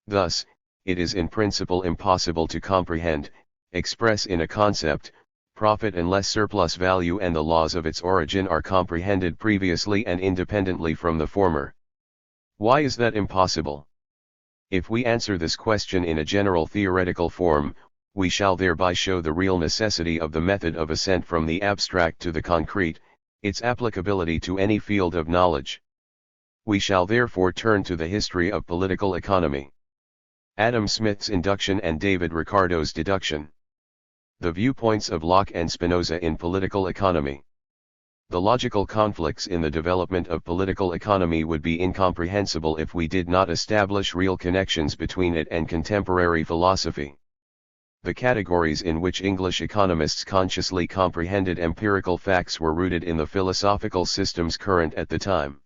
Thus, it is in principle impossible to comprehend, express in a concept, profit unless surplus value and the laws of its origin are comprehended previously and independently from the former. Why is that impossible? If we answer this question in a general theoretical form, we shall thereby show the real necessity of the method of ascent from the abstract to the concrete, its applicability to any field of knowledge. We shall therefore turn to the history of political economy. Adam Smith's induction and David Ricardo's deduction. The viewpoints of Locke and Spinoza in political economy. The logical conflicts in the development of political economy would be incomprehensible if we did not establish real connections between it and contemporary philosophy. The categories in which English economists consciously comprehended empirical facts were rooted in the philosophical systems current at the time.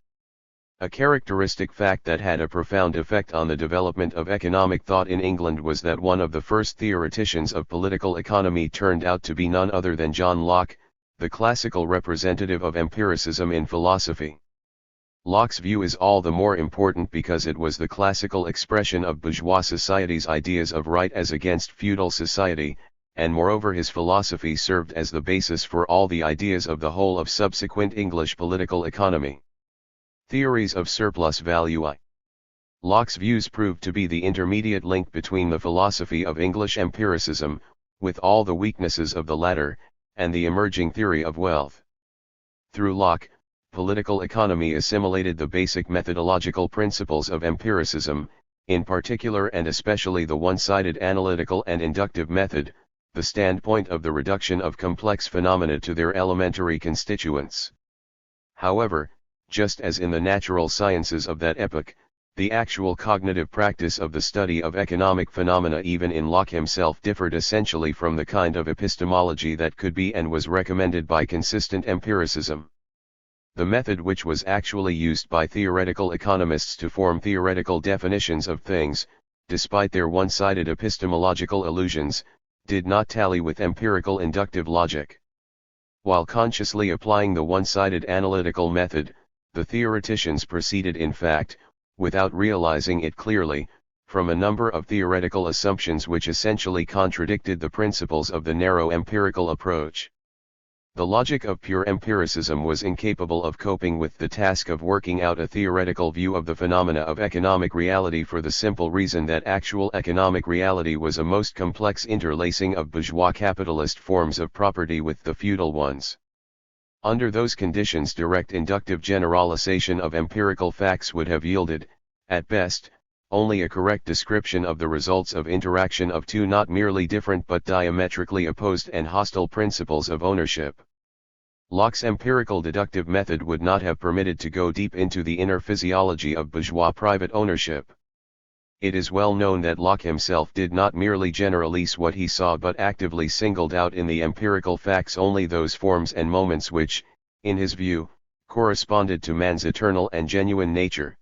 A characteristic fact that had a profound effect on the development of economic thought in England was that one of the first theoreticians of political economy turned out to be none other than John Locke, the classical representative of empiricism in philosophy. Locke's view is all the more important because it was the classical expression of bourgeois society's ideas of right as against feudal society, and moreover his philosophy served as the basis for all the ideas of the whole of subsequent English political economy. Theories of surplus value. Locke's views proved to be the intermediate link between the philosophy of English empiricism, with all the weaknesses of the latter, and the emerging theory of wealth. Through Locke, political economy assimilated the basic methodological principles of empiricism, in particular and especially the one-sided analytical and inductive method, the standpoint of the reduction of complex phenomena to their elementary constituents. However, just as in the natural sciences of that epoch, the actual cognitive practice of the study of economic phenomena even in Locke himself differed essentially from the kind of epistemology that could be and was recommended by consistent empiricism. The method which was actually used by theoretical economists to form theoretical definitions of things, despite their one-sided epistemological illusions, did not tally with empirical inductive logic. While consciously applying the one-sided analytical method, the theoreticians proceeded in fact, without realizing it clearly, from a number of theoretical assumptions which essentially contradicted the principles of the narrow empirical approach. The logic of pure empiricism was incapable of coping with the task of working out a theoretical view of the phenomena of economic reality for the simple reason that actual economic reality was a most complex interlacing of bourgeois capitalist forms of property with the feudal ones. Under those conditions, direct inductive generalization of empirical facts would have yielded, at best, only a correct description of the results of interaction of two not merely different but diametrically opposed and hostile principles of ownership. Locke's empirical deductive method would not have permitted to go deep into the inner physiology of bourgeois private ownership. It is well known that Locke himself did not merely generalize what he saw but actively singled out in the empirical facts only those forms and moments which, in his view, corresponded to man's eternal and genuine nature.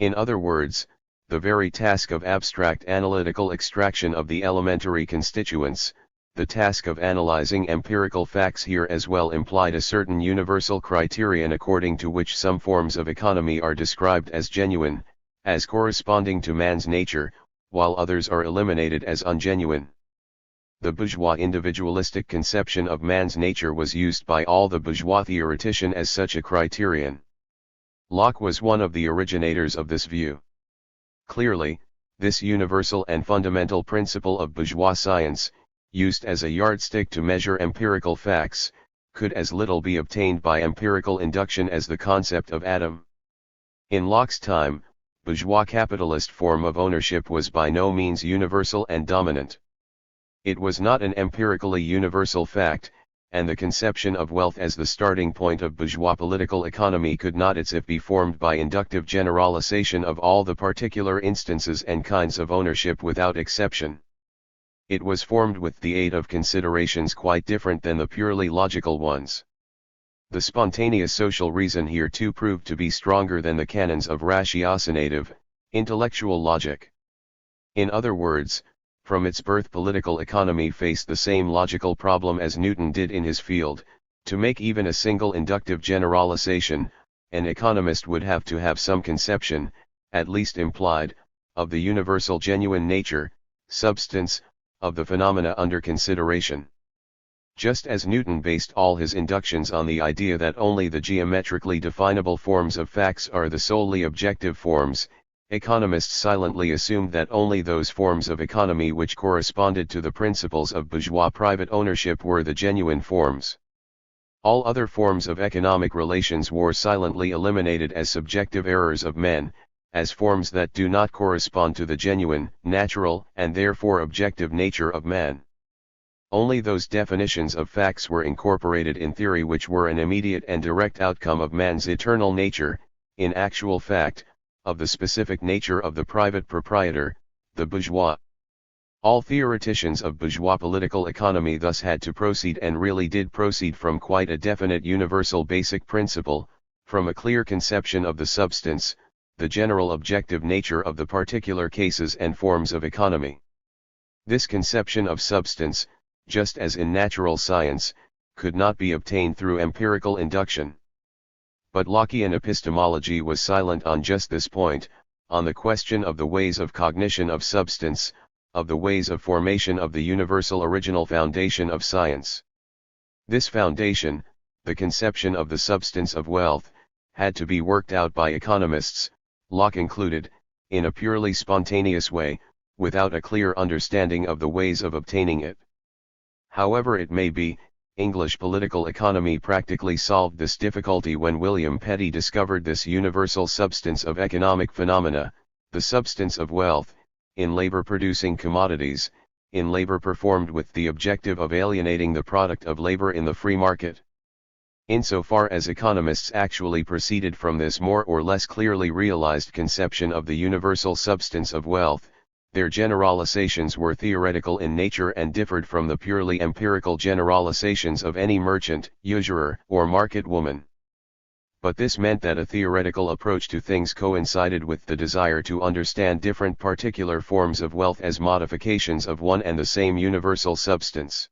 In other words, the very task of abstract analytical extraction of the elementary constituents, the task of analyzing empirical facts here as well implied a certain universal criterion according to which some forms of economy are described as genuine, as corresponding to man's nature, while others are eliminated as ungenuine. The bourgeois individualistic conception of man's nature was used by all the bourgeois theoreticians as such a criterion. Locke was one of the originators of this view. Clearly, this universal and fundamental principle of bourgeois science, used as a yardstick to measure empirical facts, could as little be obtained by empirical induction as the concept of atom. In Locke's time, bourgeois capitalist form of ownership was by no means universal and dominant. It was not an empirically universal fact, and the conception of wealth as the starting point of bourgeois political economy could not itself be formed by inductive generalization of all the particular instances and kinds of ownership without exception. It was formed with the aid of considerations quite different than the purely logical ones. The spontaneous social reason here too proved to be stronger than the canons of ratiocinative, intellectual logic. In other words, from its birth political economy faced the same logical problem as Newton did in his field. To make even a single inductive generalization, an economist would have to have some conception, at least implied, of the universal genuine nature, substance, of the phenomena under consideration. Just as Newton based all his inductions on the idea that only the geometrically definable forms of facts are the solely objective forms, economists silently assumed that only those forms of economy which corresponded to the principles of bourgeois private ownership were the genuine forms. All other forms of economic relations were silently eliminated as subjective errors of men, as forms that do not correspond to the genuine, natural, and therefore objective nature of man. Only those definitions of facts were incorporated in theory which were an immediate and direct outcome of man's eternal nature, in actual fact, of the specific nature of the private proprietor, the bourgeois. All theoreticians of bourgeois political economy thus had to proceed and really did proceed from quite a definite universal basic principle, from a clear conception of the substance, the general objective nature of the particular cases and forms of economy. This conception of substance, just as in natural science, could not be obtained through empirical induction. But Lockean epistemology was silent on just this point, on the question of the ways of cognition of substance, of the ways of formation of the universal original foundation of science. This foundation, the conception of the substance of wealth, had to be worked out by economists, Locke included, in a purely spontaneous way, without a clear understanding of the ways of obtaining it. However it may be, English political economy practically solved this difficulty when William Petty discovered this universal substance of economic phenomena, the substance of wealth, in labor-producing commodities, in labor performed with the objective of alienating the product of labor in the free market. Insofar as economists actually proceeded from this more or less clearly realized conception of the universal substance of wealth, their generalizations were theoretical in nature and differed from the purely empirical generalizations of any merchant, usurer, or market woman. But this meant that a theoretical approach to things coincided with the desire to understand different particular forms of wealth as modifications of one and the same universal substance.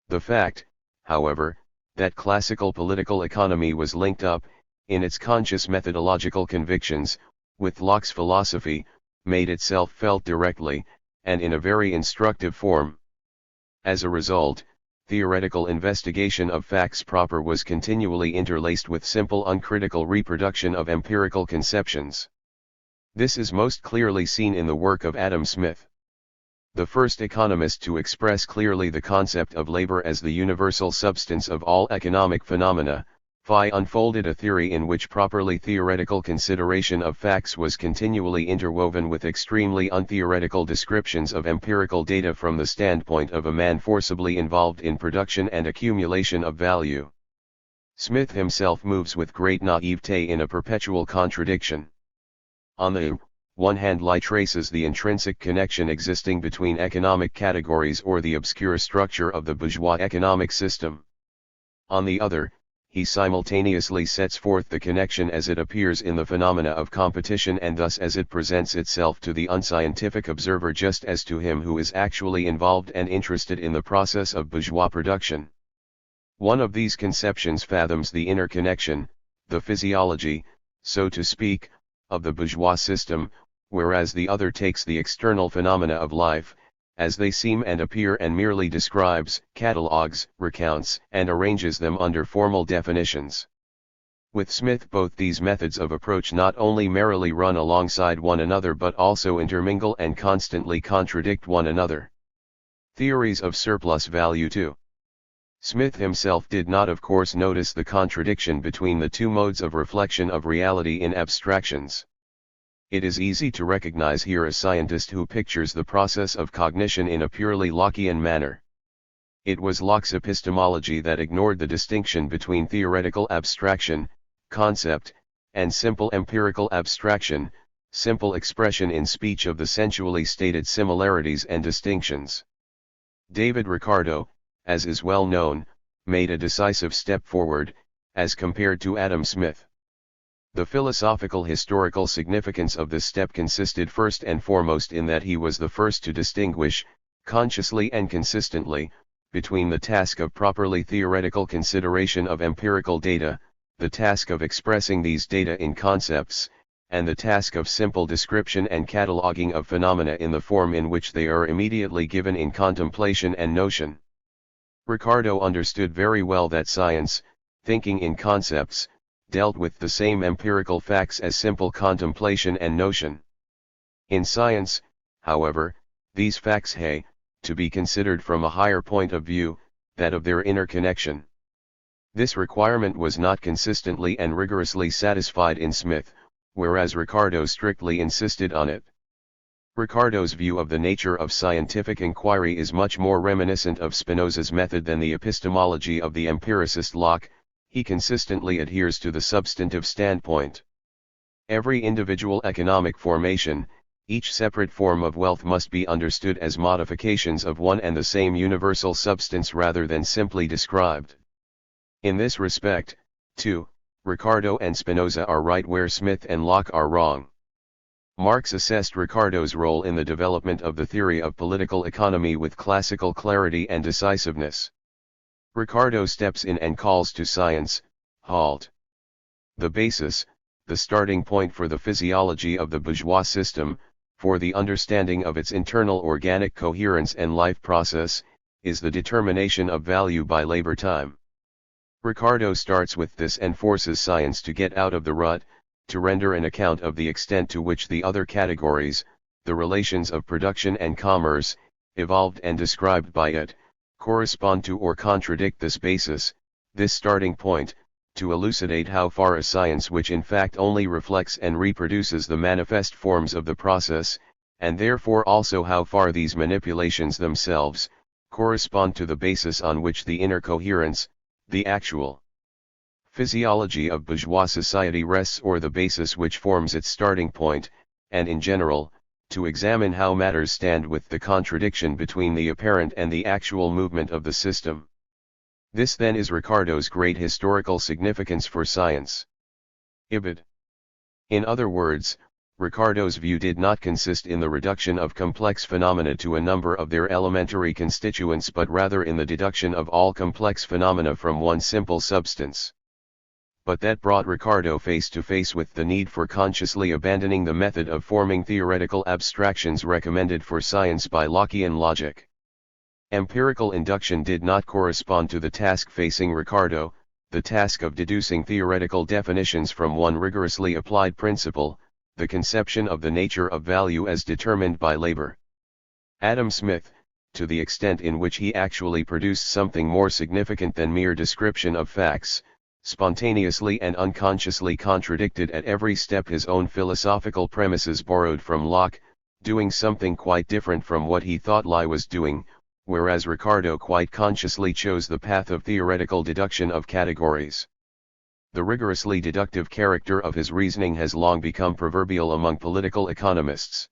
The fact, however, that classical political economy was linked up, in its conscious methodological convictions, with Locke's philosophy, made itself felt directly, and in a very instructive form. As a result, theoretical investigation of facts proper was continually interlaced with simple uncritical reproduction of empirical conceptions. This is most clearly seen in the work of Adam Smith. The first economist to express clearly the concept of labor as the universal substance of all economic phenomena, unfolded a theory in which properly theoretical consideration of facts was continually interwoven with extremely untheoretical descriptions of empirical data from the standpoint of a man forcibly involved in production and accumulation of value. Smith himself moves with great naivete in a perpetual contradiction. On the one hand, he traces the intrinsic connection existing between economic categories or the obscure structure of the bourgeois economic system. On the other, he simultaneously sets forth the connection as it appears in the phenomena of competition and thus as it presents itself to the unscientific observer just as to him who is actually involved and interested in the process of bourgeois production. One of these conceptions fathoms the inner connection, the physiology, so to speak, of the bourgeois system, whereas the other takes the external phenomena of life, as they seem and appear and merely describes, catalogues, recounts, and arranges them under formal definitions. With Smith both these methods of approach not only merrily run alongside one another but also intermingle and constantly contradict one another. Theories of surplus value too. Smith himself did not of course notice the contradiction between the two modes of reflection of reality in abstractions. It is easy to recognize here a scientist who pictures the process of cognition in a purely Lockean manner. It was Locke's epistemology that ignored the distinction between theoretical abstraction, concept, and simple empirical abstraction, simple expression in speech of the sensually stated similarities and distinctions. David Ricardo, as is well known, made a decisive step forward, as compared to Adam Smith. The philosophical historical significance of this step consisted first and foremost in that he was the first to distinguish, consciously and consistently, between the task of properly theoretical consideration of empirical data, the task of expressing these data in concepts, and the task of simple description and cataloging of phenomena in the form in which they are immediately given in contemplation and notion. Ricardo understood very well that science, thinking in concepts, dealt with the same empirical facts as simple contemplation and notion. In science, however, these facts have to be considered from a higher point of view, that of their inner connection. This requirement was not consistently and rigorously satisfied in Smith, whereas Ricardo strictly insisted on it. Ricardo's view of the nature of scientific inquiry is much more reminiscent of Spinoza's method than the epistemology of the empiricist Locke. He consistently adheres to the substantive standpoint. Every individual economic formation, each separate form of wealth must be understood as modifications of one and the same universal substance rather than simply described. In this respect, too, Ricardo and Spinoza are right where Smith and Locke are wrong. Marx assessed Ricardo's role in the development of the theory of political economy with classical clarity and decisiveness. Ricardo steps in and calls to science, halt. The basis, the starting point for the physiology of the bourgeois system, for the understanding of its internal organic coherence and life process, is the determination of value by labor time. Ricardo starts with this and forces science to get out of the rut, to render an account of the extent to which the other categories, the relations of production and commerce, evolved and described by it, correspond to or contradict this basis, this starting point, to elucidate how far a science which in fact only reflects and reproduces the manifest forms of the process, and therefore also how far these manipulations themselves, correspond to the basis on which the inner coherence, the actual physiology of bourgeois society rests, or the basis which forms its starting point, and in general, to examine how matters stand with the contradiction between the apparent and the actual movement of the system. This then is Ricardo's great historical significance for science. Ibid. In other words, Ricardo's view did not consist in the reduction of complex phenomena to a number of their elementary constituents, but rather in the deduction of all complex phenomena from one simple substance. But that brought Ricardo face to face with the need for consciously abandoning the method of forming theoretical abstractions recommended for science by Lockean logic. Empirical induction did not correspond to the task facing Ricardo, the task of deducing theoretical definitions from one rigorously applied principle, the conception of the nature of value as determined by labor. Adam Smith, to the extent in which he actually produced something more significant than mere description of facts, spontaneously and unconsciously contradicted at every step his own philosophical premises borrowed from Locke, doing something quite different from what he thought Lie was doing, whereas Ricardo quite consciously chose the path of theoretical deduction of categories. The rigorously deductive character of his reasoning has long become proverbial among political economists.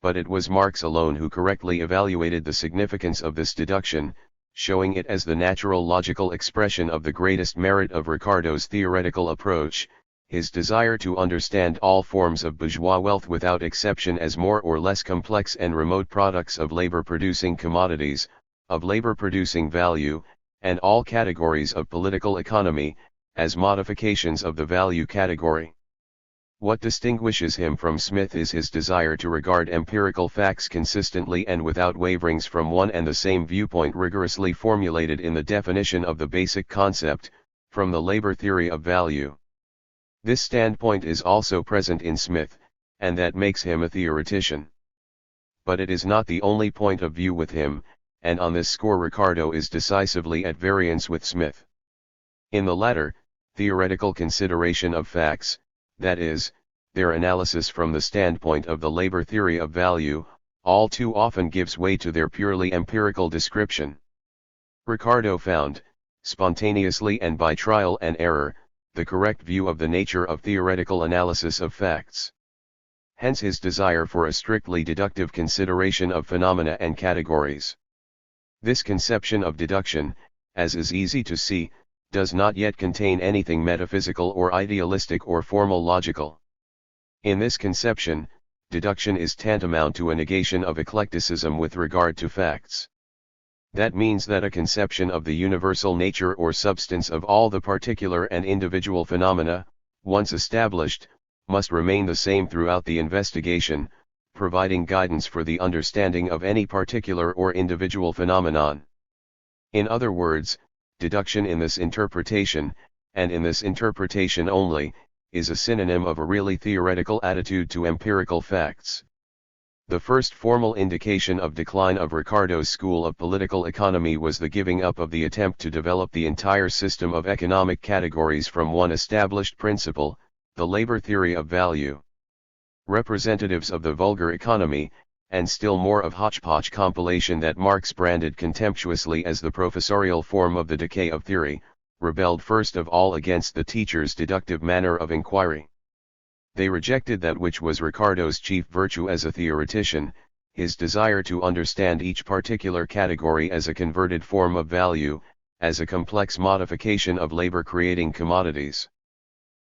But it was Marx alone who correctly evaluated the significance of this deduction, showing it as the natural logical expression of the greatest merit of Ricardo's theoretical approach, his desire to understand all forms of bourgeois wealth without exception as more or less complex and remote products of labor-producing commodities, of labor-producing value, and all categories of political economy, as modifications of the value category. What distinguishes him from Smith is his desire to regard empirical facts consistently and without waverings from one and the same viewpoint rigorously formulated in the definition of the basic concept, from the labor theory of value. This standpoint is also present in Smith, and that makes him a theoretician. But it is not the only point of view with him, and on this score Ricardo is decisively at variance with Smith. In the latter, theoretical consideration of facts, that is, their analysis from the standpoint of the labor theory of value, all too often gives way to their purely empirical description. Ricardo found, spontaneously and by trial and error, the correct view of the nature of theoretical analysis of facts. Hence his desire for a strictly deductive consideration of phenomena and categories. This conception of deduction, as is easy to see, does not yet contain anything metaphysical or idealistic or formal logical. In this conception, deduction is tantamount to a negation of eclecticism with regard to facts. That means that a conception of the universal nature or substance of all the particular and individual phenomena, once established, must remain the same throughout the investigation, providing guidance for the understanding of any particular or individual phenomenon. In other words, deduction in this interpretation, and in this interpretation only, is a synonym of a really theoretical attitude to empirical facts. The first formal indication of decline of Ricardo's school of political economy was the giving up of the attempt to develop the entire system of economic categories from one established principle, the labor theory of value. Representatives of the vulgar economy, and still more of hodgepodge compilation that Marx branded contemptuously as the professorial form of the decay of theory, rebelled first of all against the teacher's deductive manner of inquiry. They rejected that which was Ricardo's chief virtue as a theoretician, his desire to understand each particular category as a converted form of value, as a complex modification of labor-creating commodities.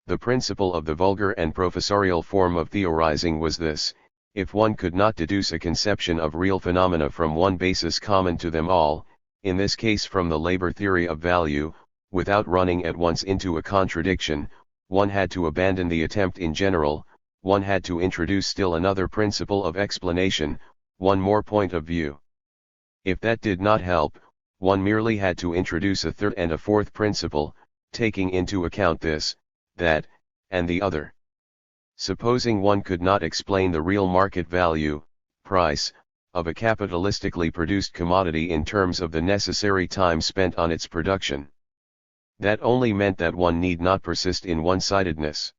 The principle of the vulgar and professorial form of theorizing was this: if one could not deduce a conception of real phenomena from one basis common to them all, in this case from the labor theory of value, without running at once into a contradiction, one had to abandon the attempt in general, one had to introduce still another principle of explanation, one more point of view. If that did not help, one merely had to introduce a third and a fourth principle, taking into account this, that, and the other. Supposing one could not explain the real market value, price, of a capitalistically produced commodity in terms of the necessary time spent on its production. That only meant that one need not persist in one-sidedness.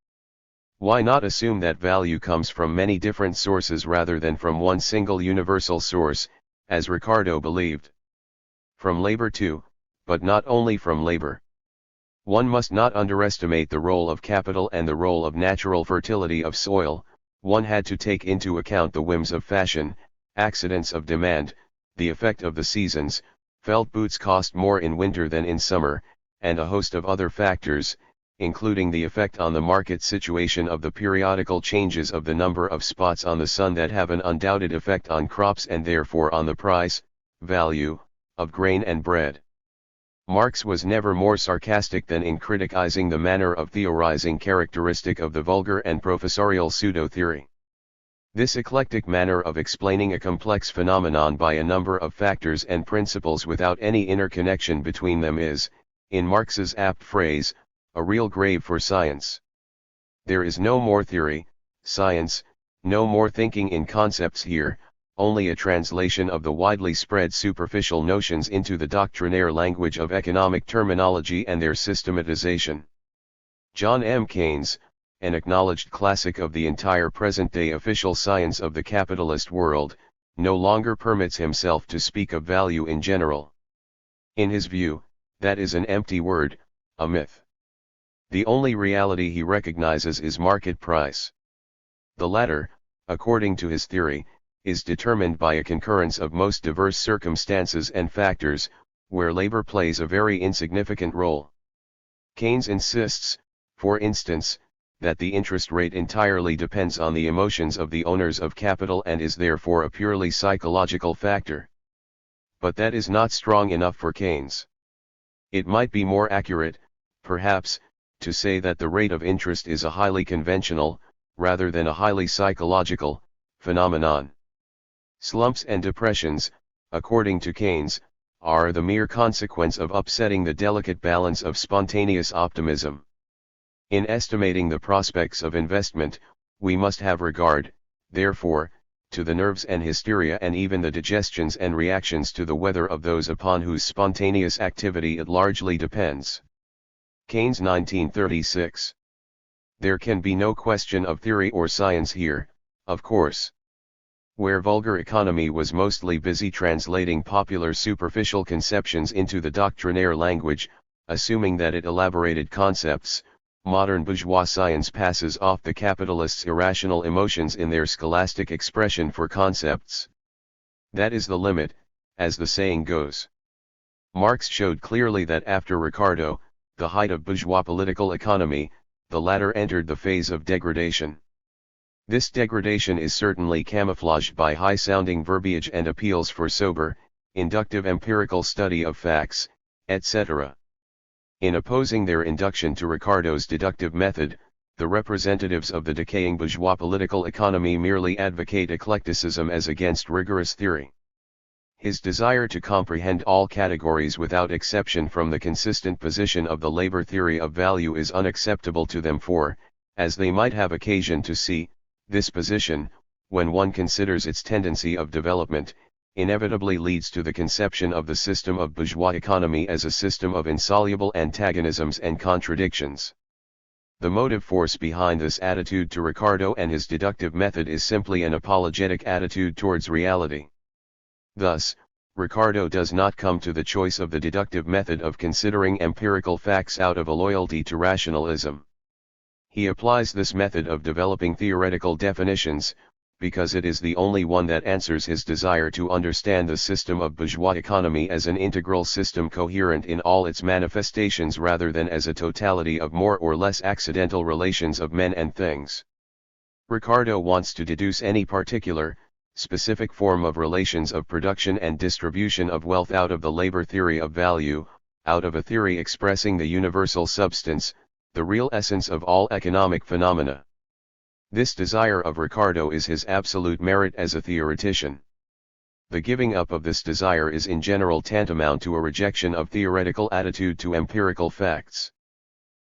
Why not assume that value comes from many different sources rather than from one single universal source, as Ricardo believed? From labor too, but not only from labor. One must not underestimate the role of capital and the role of natural fertility of soil. One had to take into account the whims of fashion, accidents of demand, the effect of the seasons. Felt boots cost more in winter than in summer, and a host of other factors, including the effect on the market situation of the periodical changes of the number of spots on the sun that have an undoubted effect on crops and therefore on the price, value, of grain and bread. Marx was never more sarcastic than in criticizing the manner of theorizing characteristic of the vulgar and professorial pseudo-theory. This eclectic manner of explaining a complex phenomenon by a number of factors and principles without any interconnection between them is, in Marx's apt phrase, a real grave for science. There is no more theory, science, no more thinking in concepts here, only a translation of the widely spread superficial notions into the doctrinaire language of economic terminology and their systematization. John M. Keynes, an acknowledged classic of the entire present-day official science of the capitalist world, no longer permits himself to speak of value in general. In his view, that is an empty word, a myth. The only reality he recognizes is market price. The latter, according to his theory, is determined by a concurrence of most diverse circumstances and factors, where labor plays a very insignificant role. Keynes insists, for instance, that the interest rate entirely depends on the emotions of the owners of capital and is therefore a purely psychological factor. But that is not strong enough for Keynes. It might be more accurate, perhaps, to say that the rate of interest is a highly conventional, rather than a highly psychological, phenomenon. Slumps and depressions, according to Keynes, are the mere consequence of upsetting the delicate balance of spontaneous optimism. In estimating the prospects of investment, we must have regard, therefore, to the nerves and hysteria and even the digestions and reactions to the weather of those upon whose spontaneous activity it largely depends. Keynes 1936. There can be no question of theory or science here, of course. Where vulgar economy was mostly busy translating popular superficial conceptions into the doctrinaire language, assuming that it elaborated concepts, modern bourgeois science passes off the capitalists' irrational emotions in their scholastic expression for concepts. That is the limit, as the saying goes. Marx showed clearly that after Ricardo, the height of bourgeois political economy, the latter entered the phase of degradation. This degradation is certainly camouflaged by high-sounding verbiage and appeals for sober, inductive empirical study of facts, etc. In opposing their induction to Ricardo's deductive method, the representatives of the decaying bourgeois political economy merely advocate eclecticism as against rigorous theory. His desire to comprehend all categories without exception from the consistent position of the labor theory of value is unacceptable to them for, as they might have occasion to see, this position, when one considers its tendency of development, inevitably leads to the conception of the system of bourgeois economy as a system of insoluble antagonisms and contradictions. The motive force behind this attitude to Ricardo and his deductive method is simply an apologetic attitude towards reality. Thus, Ricardo does not come to the choice of the deductive method of considering empirical facts out of a loyalty to rationalism. He applies this method of developing theoretical definitions, because it is the only one that answers his desire to understand the system of bourgeois economy as an integral system coherent in all its manifestations rather than as a totality of more or less accidental relations of men and things. Ricardo wants to deduce any particular, specific form of relations of production and distribution of wealth out of the labor theory of value, out of a theory expressing the universal substance, the real essence of all economic phenomena. This desire of Ricardo is his absolute merit as a theoretician. The giving up of this desire is in general tantamount to a rejection of theoretical attitude to empirical facts.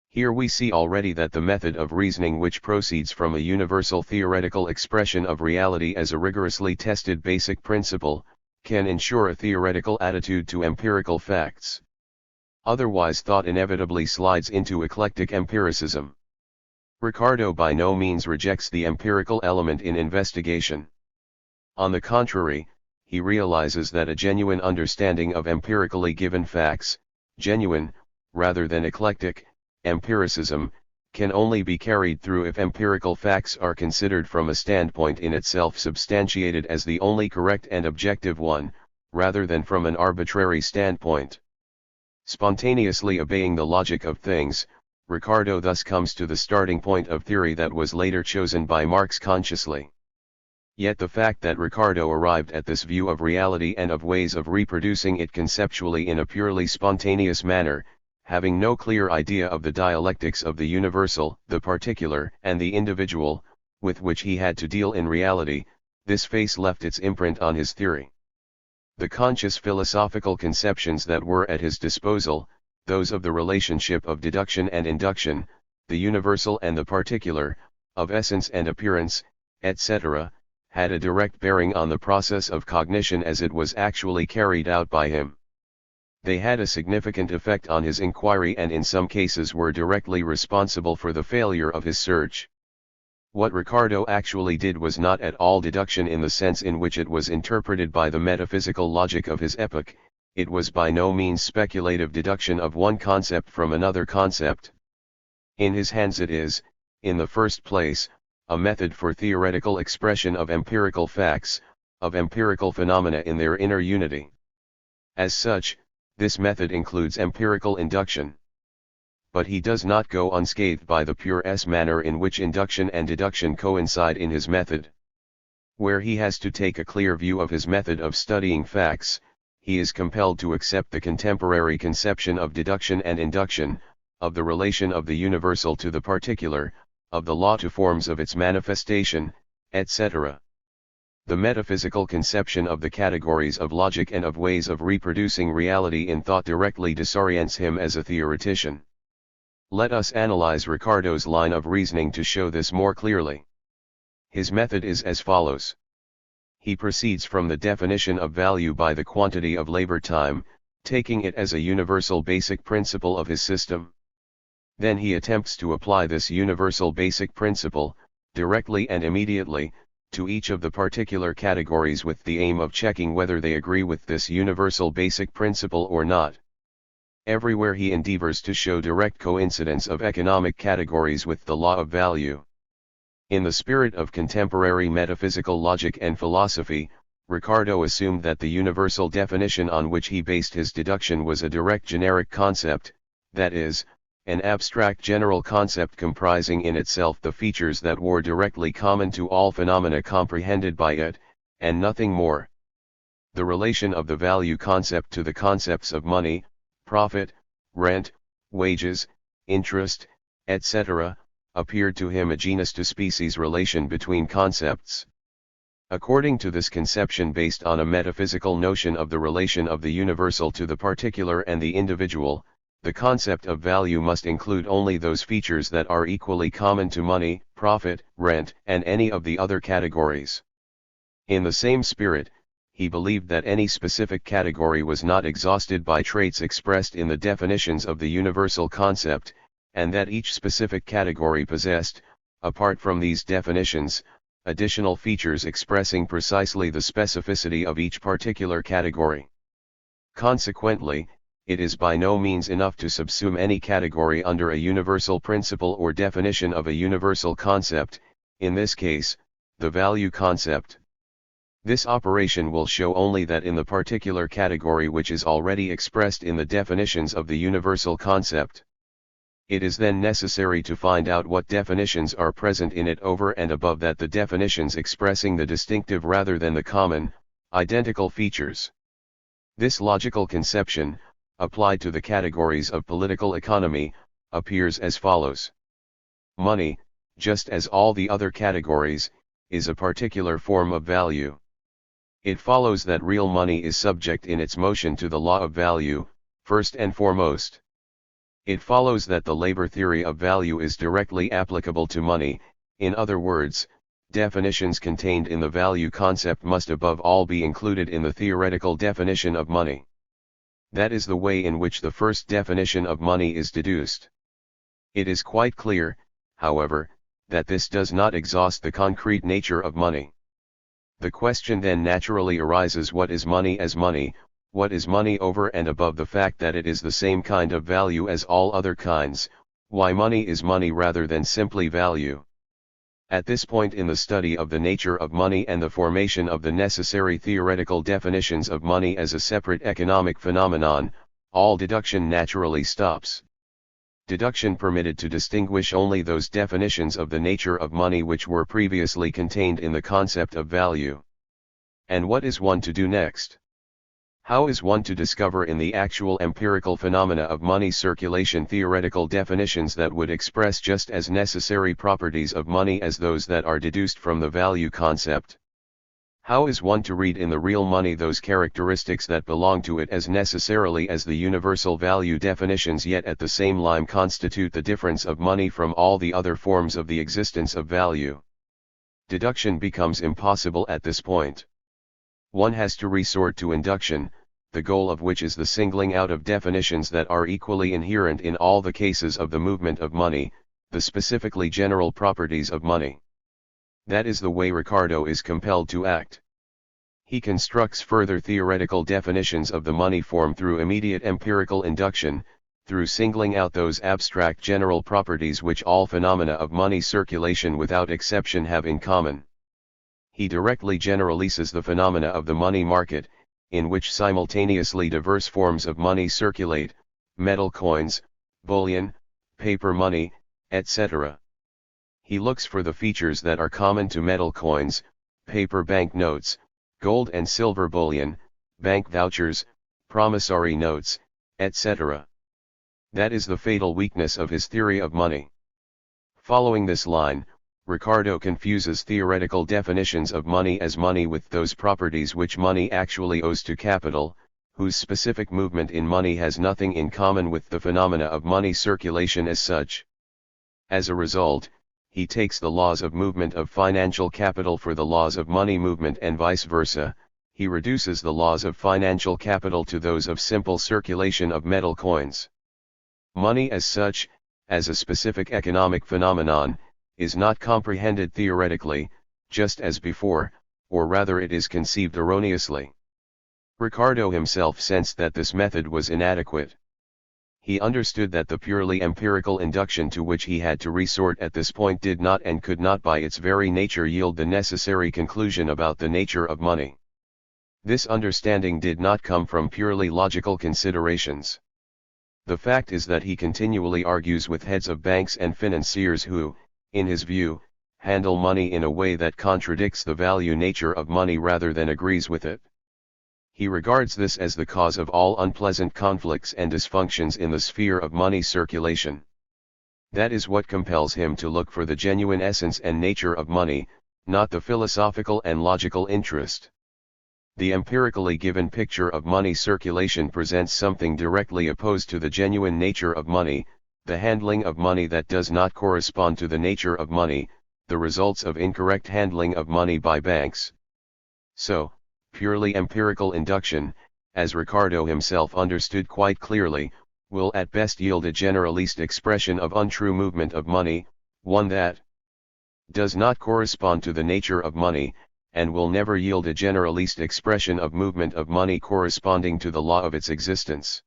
Here we see already that the method of reasoning which proceeds from a universal theoretical expression of reality as a rigorously tested basic principle, can ensure a theoretical attitude to empirical facts. Otherwise thought inevitably slides into eclectic empiricism. Ricardo by no means rejects the empirical element in investigation. On the contrary, he realizes that a genuine understanding of empirically given facts, genuine, rather than eclectic, empiricism, can only be carried through if empirical facts are considered from a standpoint in itself substantiated as the only correct and objective one, rather than from an arbitrary standpoint. Spontaneously obeying the logic of things, Ricardo thus comes to the starting point of theory that was later chosen by Marx consciously. Yet the fact that Ricardo arrived at this view of reality and of ways of reproducing it conceptually in a purely spontaneous manner, having no clear idea of the dialectics of the universal, the particular, and the individual, with which he had to deal in reality, this face left its imprint on his theory. The conscious philosophical conceptions that were at his disposal, those of the relationship of deduction and induction, the universal and the particular, of essence and appearance, etc., had a direct bearing on the process of cognition as it was actually carried out by him. They had a significant effect on his inquiry and in some cases were directly responsible for the failure of his search. What Ricardo actually did was not at all deduction in the sense in which it was interpreted by the metaphysical logic of his epoch. It was by no means speculative deduction of one concept from another concept. In his hands it is, in the first place, a method for theoretical expression of empirical facts, of empirical phenomena in their inner unity. As such, this method includes empirical induction. But he does not go unscathed by the pure manner in which induction and deduction coincide in his method. Where he has to take a clear view of his method of studying facts, he is compelled to accept the contemporary conception of deduction and induction, of the relation of the universal to the particular, of the law to forms of its manifestation, etc. The metaphysical conception of the categories of logic and of ways of reproducing reality in thought directly disorients him as a theoretician. Let us analyze Ricardo's line of reasoning to show this more clearly. His method is as follows. He proceeds from the definition of value by the quantity of labor time, taking it as a universal basic principle of his system. Then he attempts to apply this universal basic principle, directly and immediately, to each of the particular categories with the aim of checking whether they agree with this universal basic principle or not. Everywhere he endeavors to show direct coincidence of economic categories with the law of value. In the spirit of contemporary metaphysical logic and philosophy, Ricardo assumed that the universal definition on which he based his deduction was a direct generic concept, that is, an abstract general concept comprising in itself the features that were directly common to all phenomena comprehended by it, and nothing more. The relation of the value concept to the concepts of money, profit, rent, wages, interest, etc., appeared to him a genus to species relation between concepts. According to this conception based on a metaphysical notion of the relation of the universal to the particular and the individual, the concept of value must include only those features that are equally common to money, profit, rent, and any of the other categories. In the same spirit, he believed that any specific category was not exhausted by traits expressed in the definitions of the universal concept, and that each specific category possessed, apart from these definitions, additional features expressing precisely the specificity of each particular category. Consequently, it is by no means enough to subsume any category under a universal principle or definition of a universal concept. In this case, the value concept. This operation will show only that in the particular category which is already expressed in the definitions of the universal concept. It is then necessary to find out what definitions are present in it over and above that, the definitions expressing the distinctive rather than the common, identical features. This logical conception, applied to the categories of political economy, appears as follows. Money, just as all the other categories, is a particular form of value. It follows that real money is subject in its motion to the law of value, first and foremost. It follows that the labor theory of value is directly applicable to money. In other words, definitions contained in the value concept must above all be included in the theoretical definition of money. That is the way in which the first definition of money is deduced. It is quite clear, however, that this does not exhaust the concrete nature of money. The question then naturally arises: what is money as money? What is money over and above the fact that it is the same kind of value as all other kinds? Why money is money rather than simply value? At this point in the study of the nature of money and the formation of the necessary theoretical definitions of money as a separate economic phenomenon, all deduction naturally stops. Deduction permitted to distinguish only those definitions of the nature of money which were previously contained in the concept of value. And what is one to do next? How is one to discover in the actual empirical phenomena of money circulation theoretical definitions that would express just as necessary properties of money as those that are deduced from the value concept? How is one to read in the real money those characteristics that belong to it as necessarily as the universal value definitions, yet at the same time constitute the difference of money from all the other forms of the existence of value? Deduction becomes impossible at this point. One has to resort to induction, the goal of which is the singling out of definitions that are equally inherent in all the cases of the movement of money, the specifically general properties of money. That is the way Ricardo is compelled to act. He constructs further theoretical definitions of the money form through immediate empirical induction, through singling out those abstract general properties which all phenomena of money circulation without exception have in common. He directly generalizes the phenomena of the money market, in which simultaneously diverse forms of money circulate: metal coins, bullion, paper money, etc. He looks for the features that are common to metal coins, paper banknotes, gold and silver bullion, bank vouchers, promissory notes, etc. That is the fatal weakness of his theory of money. Following this line, Ricardo confuses theoretical definitions of money as money with those properties which money actually owes to capital, whose specific movement in money has nothing in common with the phenomena of money circulation as such. As a result, he takes the laws of movement of financial capital for the laws of money movement and vice versa. He reduces the laws of financial capital to those of simple circulation of metal coins. Money as such, as a specific economic phenomenon, is not comprehended theoretically, just as before, or rather it is conceived erroneously. Ricardo himself sensed that this method was inadequate. He understood that the purely empirical induction to which he had to resort at this point did not and could not by its very nature yield the necessary conclusion about the nature of money. This understanding did not come from purely logical considerations. The fact is that he continually argues with heads of banks and financiers who, in his view, handle money in a way that contradicts the value nature of money rather than agrees with it. He regards this as the cause of all unpleasant conflicts and dysfunctions in the sphere of money circulation. That is what compels him to look for the genuine essence and nature of money, not the philosophical and logical interest. The empirically given picture of money circulation presents something directly opposed to the genuine nature of money, the handling of money that does not correspond to the nature of money, the results of incorrect handling of money by banks. So, purely empirical induction, as Ricardo himself understood quite clearly, will at best yield a generalist expression of untrue movement of money, one that does not correspond to the nature of money, and will never yield a generalist expression of movement of money corresponding to the law of its existence.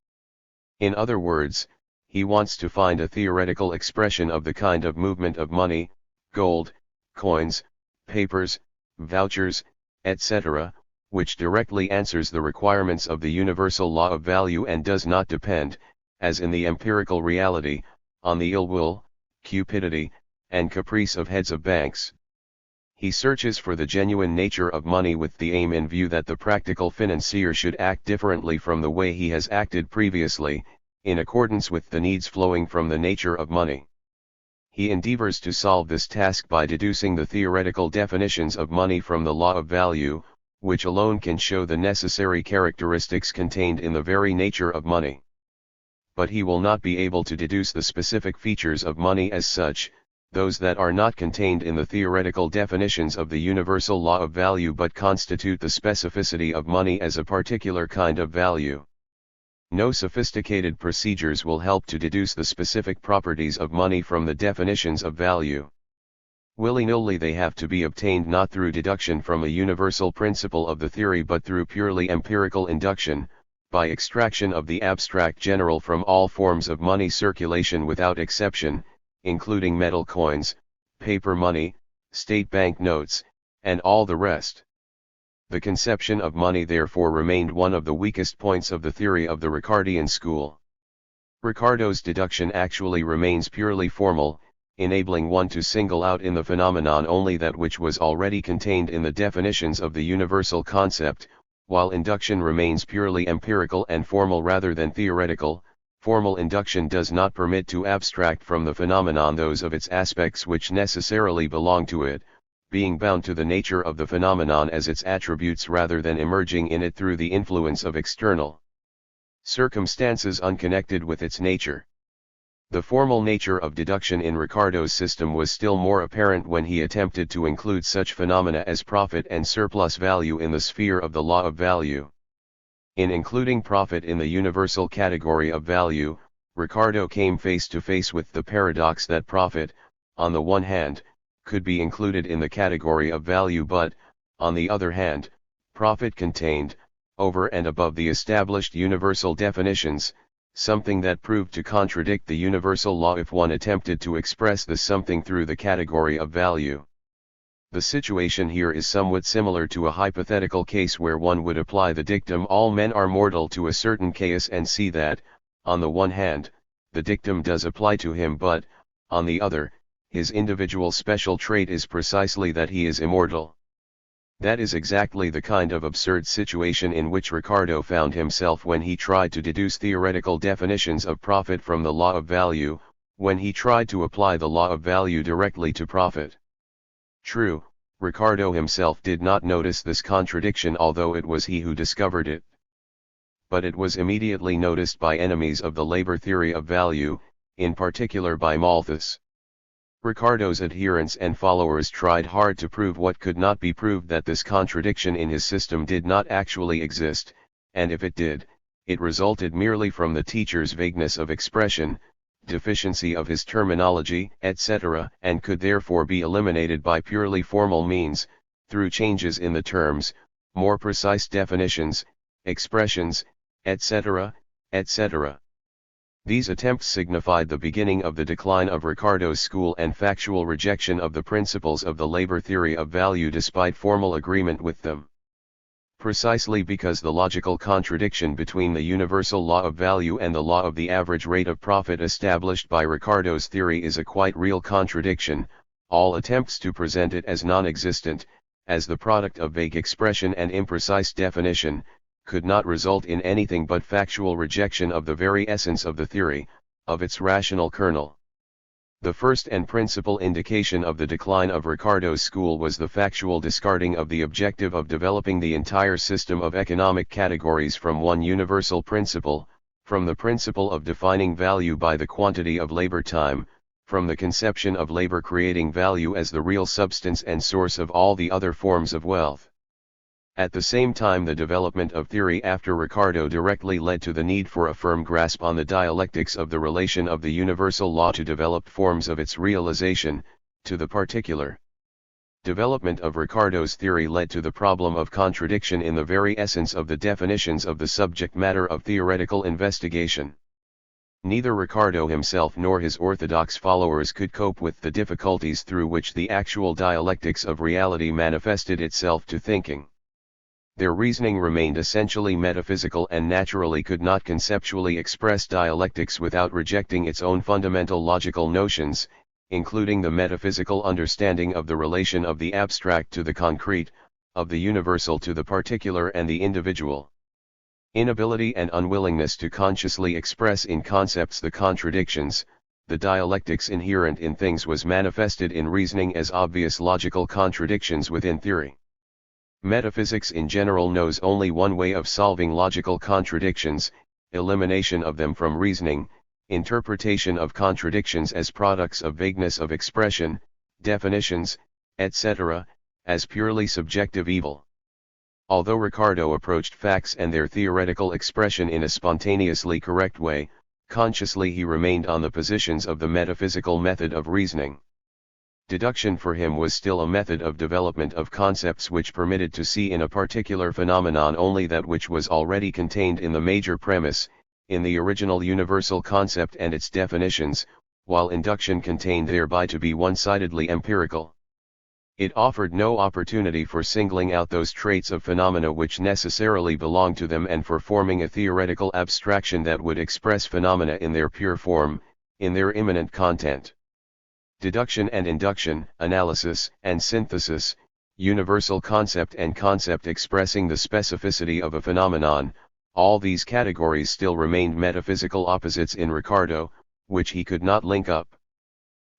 In other words, he wants to find a theoretical expression of the kind of movement of money, gold, coins, papers, vouchers, etc., which directly answers the requirements of the universal law of value and does not depend, as in the empirical reality, on the ill will, cupidity, and caprice of heads of banks. He searches for the genuine nature of money with the aim in view that the practical financier should act differently from the way he has acted previously, in accordance with the needs flowing from the nature of money. He endeavors to solve this task by deducing the theoretical definitions of money from the law of value, which alone can show the necessary characteristics contained in the very nature of money. But he will not be able to deduce the specific features of money as such, those that are not contained in the theoretical definitions of the universal law of value but constitute the specificity of money as a particular kind of value. No sophisticated procedures will help to deduce the specific properties of money from the definitions of value. Willy-nilly they have to be obtained not through deduction from a universal principle of the theory but through purely empirical induction, by extraction of the abstract general from all forms of money circulation without exception, including metal coins, paper money, state bank notes, and all the rest. The conception of money therefore remained one of the weakest points of the theory of the Ricardian school. Ricardo's deduction actually remains purely formal, enabling one to single out in the phenomenon only that which was already contained in the definitions of the universal concept, while induction remains purely empirical and formal rather than theoretical. Formal induction does not permit to abstract from the phenomenon those of its aspects which necessarily belong to it, being bound to the nature of the phenomenon as its attributes rather than emerging in it through the influence of external circumstances unconnected with its nature. The formal nature of deduction in Ricardo's system was still more apparent when he attempted to include such phenomena as profit and surplus value in the sphere of the law of value. In including profit in the universal category of value, Ricardo came face to face with the paradox that profit, on the one hand, could be included in the category of value but, on the other hand, profit contained, over and above the established universal definitions, something that proved to contradict the universal law if one attempted to express this something through the category of value. The situation here is somewhat similar to a hypothetical case where one would apply the dictum all men are mortal to a certain case and see that, on the one hand, the dictum does apply to him but, on the other, his individual special trait is precisely that he is immortal. That is exactly the kind of absurd situation in which Ricardo found himself when he tried to deduce theoretical definitions of profit from the law of value, when he tried to apply the law of value directly to profit. True, Ricardo himself did not notice this contradiction although it was he who discovered it. But it was immediately noticed by enemies of the labor theory of value, in particular by Malthus. Ricardo's adherents and followers tried hard to prove what could not be proved, that this contradiction in his system did not actually exist, and if it did, it resulted merely from the teacher's vagueness of expression, deficiency of his terminology, etc., and could therefore be eliminated by purely formal means, through changes in the terms, more precise definitions, expressions, etc., etc. These attempts signified the beginning of the decline of Ricardo's school and factual rejection of the principles of the labor theory of value despite formal agreement with them. Precisely because the logical contradiction between the universal law of value and the law of the average rate of profit established by Ricardo's theory is a quite real contradiction, all attempts to present it as non-existent, as the product of vague expression and imprecise definition, could not result in anything but factual rejection of the very essence of the theory, of its rational kernel. The first and principal indication of the decline of Ricardo's school was the factual discarding of the objective of developing the entire system of economic categories from one universal principle, from the principle of defining value by the quantity of labor time, from the conception of labor creating value as the real substance and source of all the other forms of wealth. At the same time, the development of theory after Ricardo directly led to the need for a firm grasp on the dialectics of the relation of the universal law to developed forms of its realization, to the particular. Development of Ricardo's theory led to the problem of contradiction in the very essence of the definitions of the subject matter of theoretical investigation. Neither Ricardo himself nor his orthodox followers could cope with the difficulties through which the actual dialectics of reality manifested itself to thinking. Their reasoning remained essentially metaphysical and naturally could not conceptually express dialectics without rejecting its own fundamental logical notions, including the metaphysical understanding of the relation of the abstract to the concrete, of the universal to the particular and the individual. Inability and unwillingness to consciously express in concepts the contradictions, the dialectics inherent in things was manifested in reasoning as obvious logical contradictions within theory. Metaphysics in general knows only one way of solving logical contradictions: elimination of them from reasoning, interpretation of contradictions as products of vagueness of expression, definitions, etc., as purely subjective evil. Although Ricardo approached facts and their theoretical expression in a spontaneously correct way, consciously he remained on the positions of the metaphysical method of reasoning. Deduction for him was still a method of development of concepts which permitted to see in a particular phenomenon only that which was already contained in the major premise, in the original universal concept and its definitions, while induction contained thereby to be one-sidedly empirical. It offered no opportunity for singling out those traits of phenomena which necessarily belonged to them and for forming a theoretical abstraction that would express phenomena in their pure form, in their immanent content. Deduction and induction, analysis and synthesis, universal concept and concept expressing the specificity of a phenomenon, all these categories still remained metaphysical opposites in Ricardo, which he could not link up.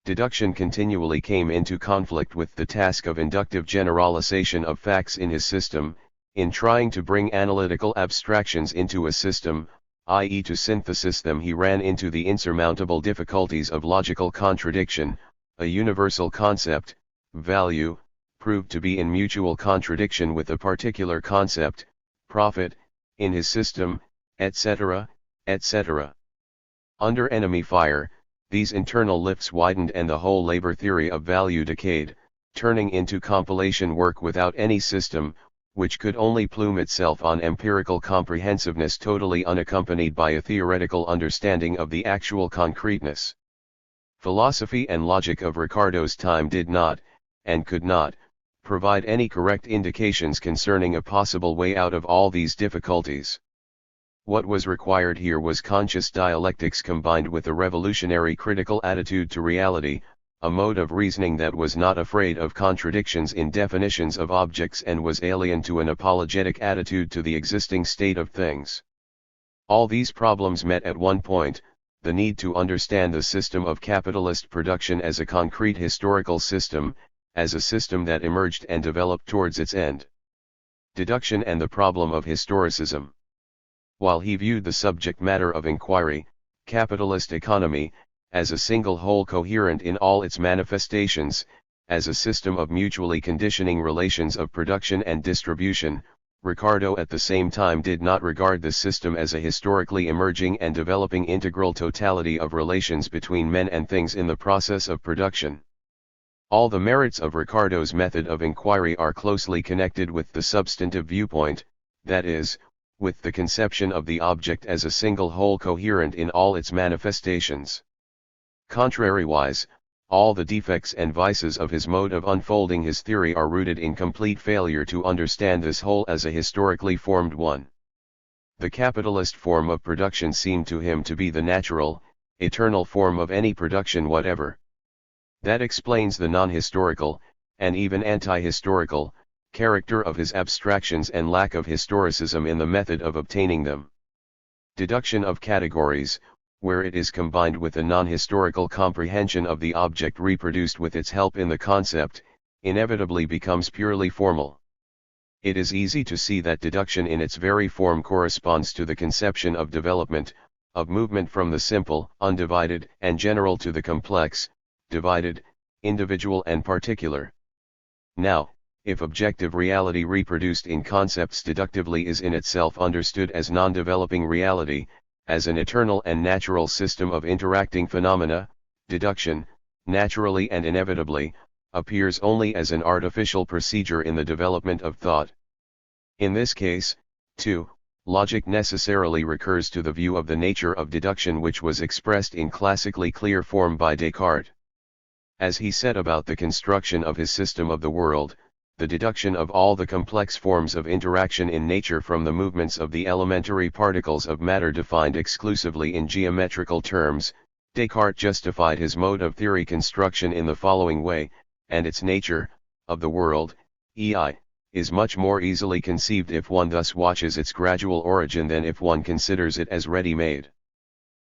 Deduction continually came into conflict with the task of inductive generalization of facts in his system. In trying to bring analytical abstractions into a system, i.e. to synthesis them, he ran into the insurmountable difficulties of logical contradiction. A universal concept, value, proved to be in mutual contradiction with a particular concept, profit, in his system, etc., etc. Under enemy fire, these internal lifts widened and the whole labor theory of value decayed, turning into compilation work without any system, which could only plume itself on empirical comprehensiveness totally unaccompanied by a theoretical understanding of the actual concreteness. Philosophy and logic of Ricardo's time did not, and could not, provide any correct indications concerning a possible way out of all these difficulties. What was required here was conscious dialectics combined with a revolutionary critical attitude to reality, a mode of reasoning that was not afraid of contradictions in definitions of objects and was alien to an apologetic attitude to the existing state of things. All these problems met at one point: the need to understand the system of capitalist production as a concrete historical system, as a system that emerged and developed towards its end. Deduction and the problem of historicism. While he viewed the subject matter of inquiry, capitalist economy, as a single whole coherent in all its manifestations, as a system of mutually conditioning relations of production and distribution, Ricardo at the same time did not regard the system as a historically emerging and developing integral totality of relations between men and things in the process of production. All the merits of Ricardo's method of inquiry are closely connected with the substantive viewpoint, that is, with the conception of the object as a single whole coherent in all its manifestations. Contrariwise, all the defects and vices of his mode of unfolding his theory are rooted in complete failure to understand this whole as a historically formed one. The capitalist form of production seemed to him to be the natural, eternal form of any production whatever. That explains the non-historical, and even anti-historical, character of his abstractions and lack of historicism in the method of obtaining them. Deduction of categories, where it is combined with a non-historical comprehension of the object reproduced with its help in the concept, inevitably becomes purely formal. It is easy to see that deduction in its very form corresponds to the conception of development, of movement from the simple, undivided, and general to the complex, divided, individual and particular. Now, if objective reality reproduced in concepts deductively is in itself understood as non-developing reality, as an eternal and natural system of interacting phenomena, deduction, naturally and inevitably, appears only as an artificial procedure in the development of thought. In this case, too, logic necessarily recurs to the view of the nature of deduction which was expressed in classically clear form by Descartes. As he said about the construction of his system of the world, the deduction of all the complex forms of interaction in nature from the movements of the elementary particles of matter defined exclusively in geometrical terms, Descartes justified his mode of theory construction in the following way, and its nature, of the world, e.i., is much more easily conceived if one thus watches its gradual origin than if one considers it as ready-made.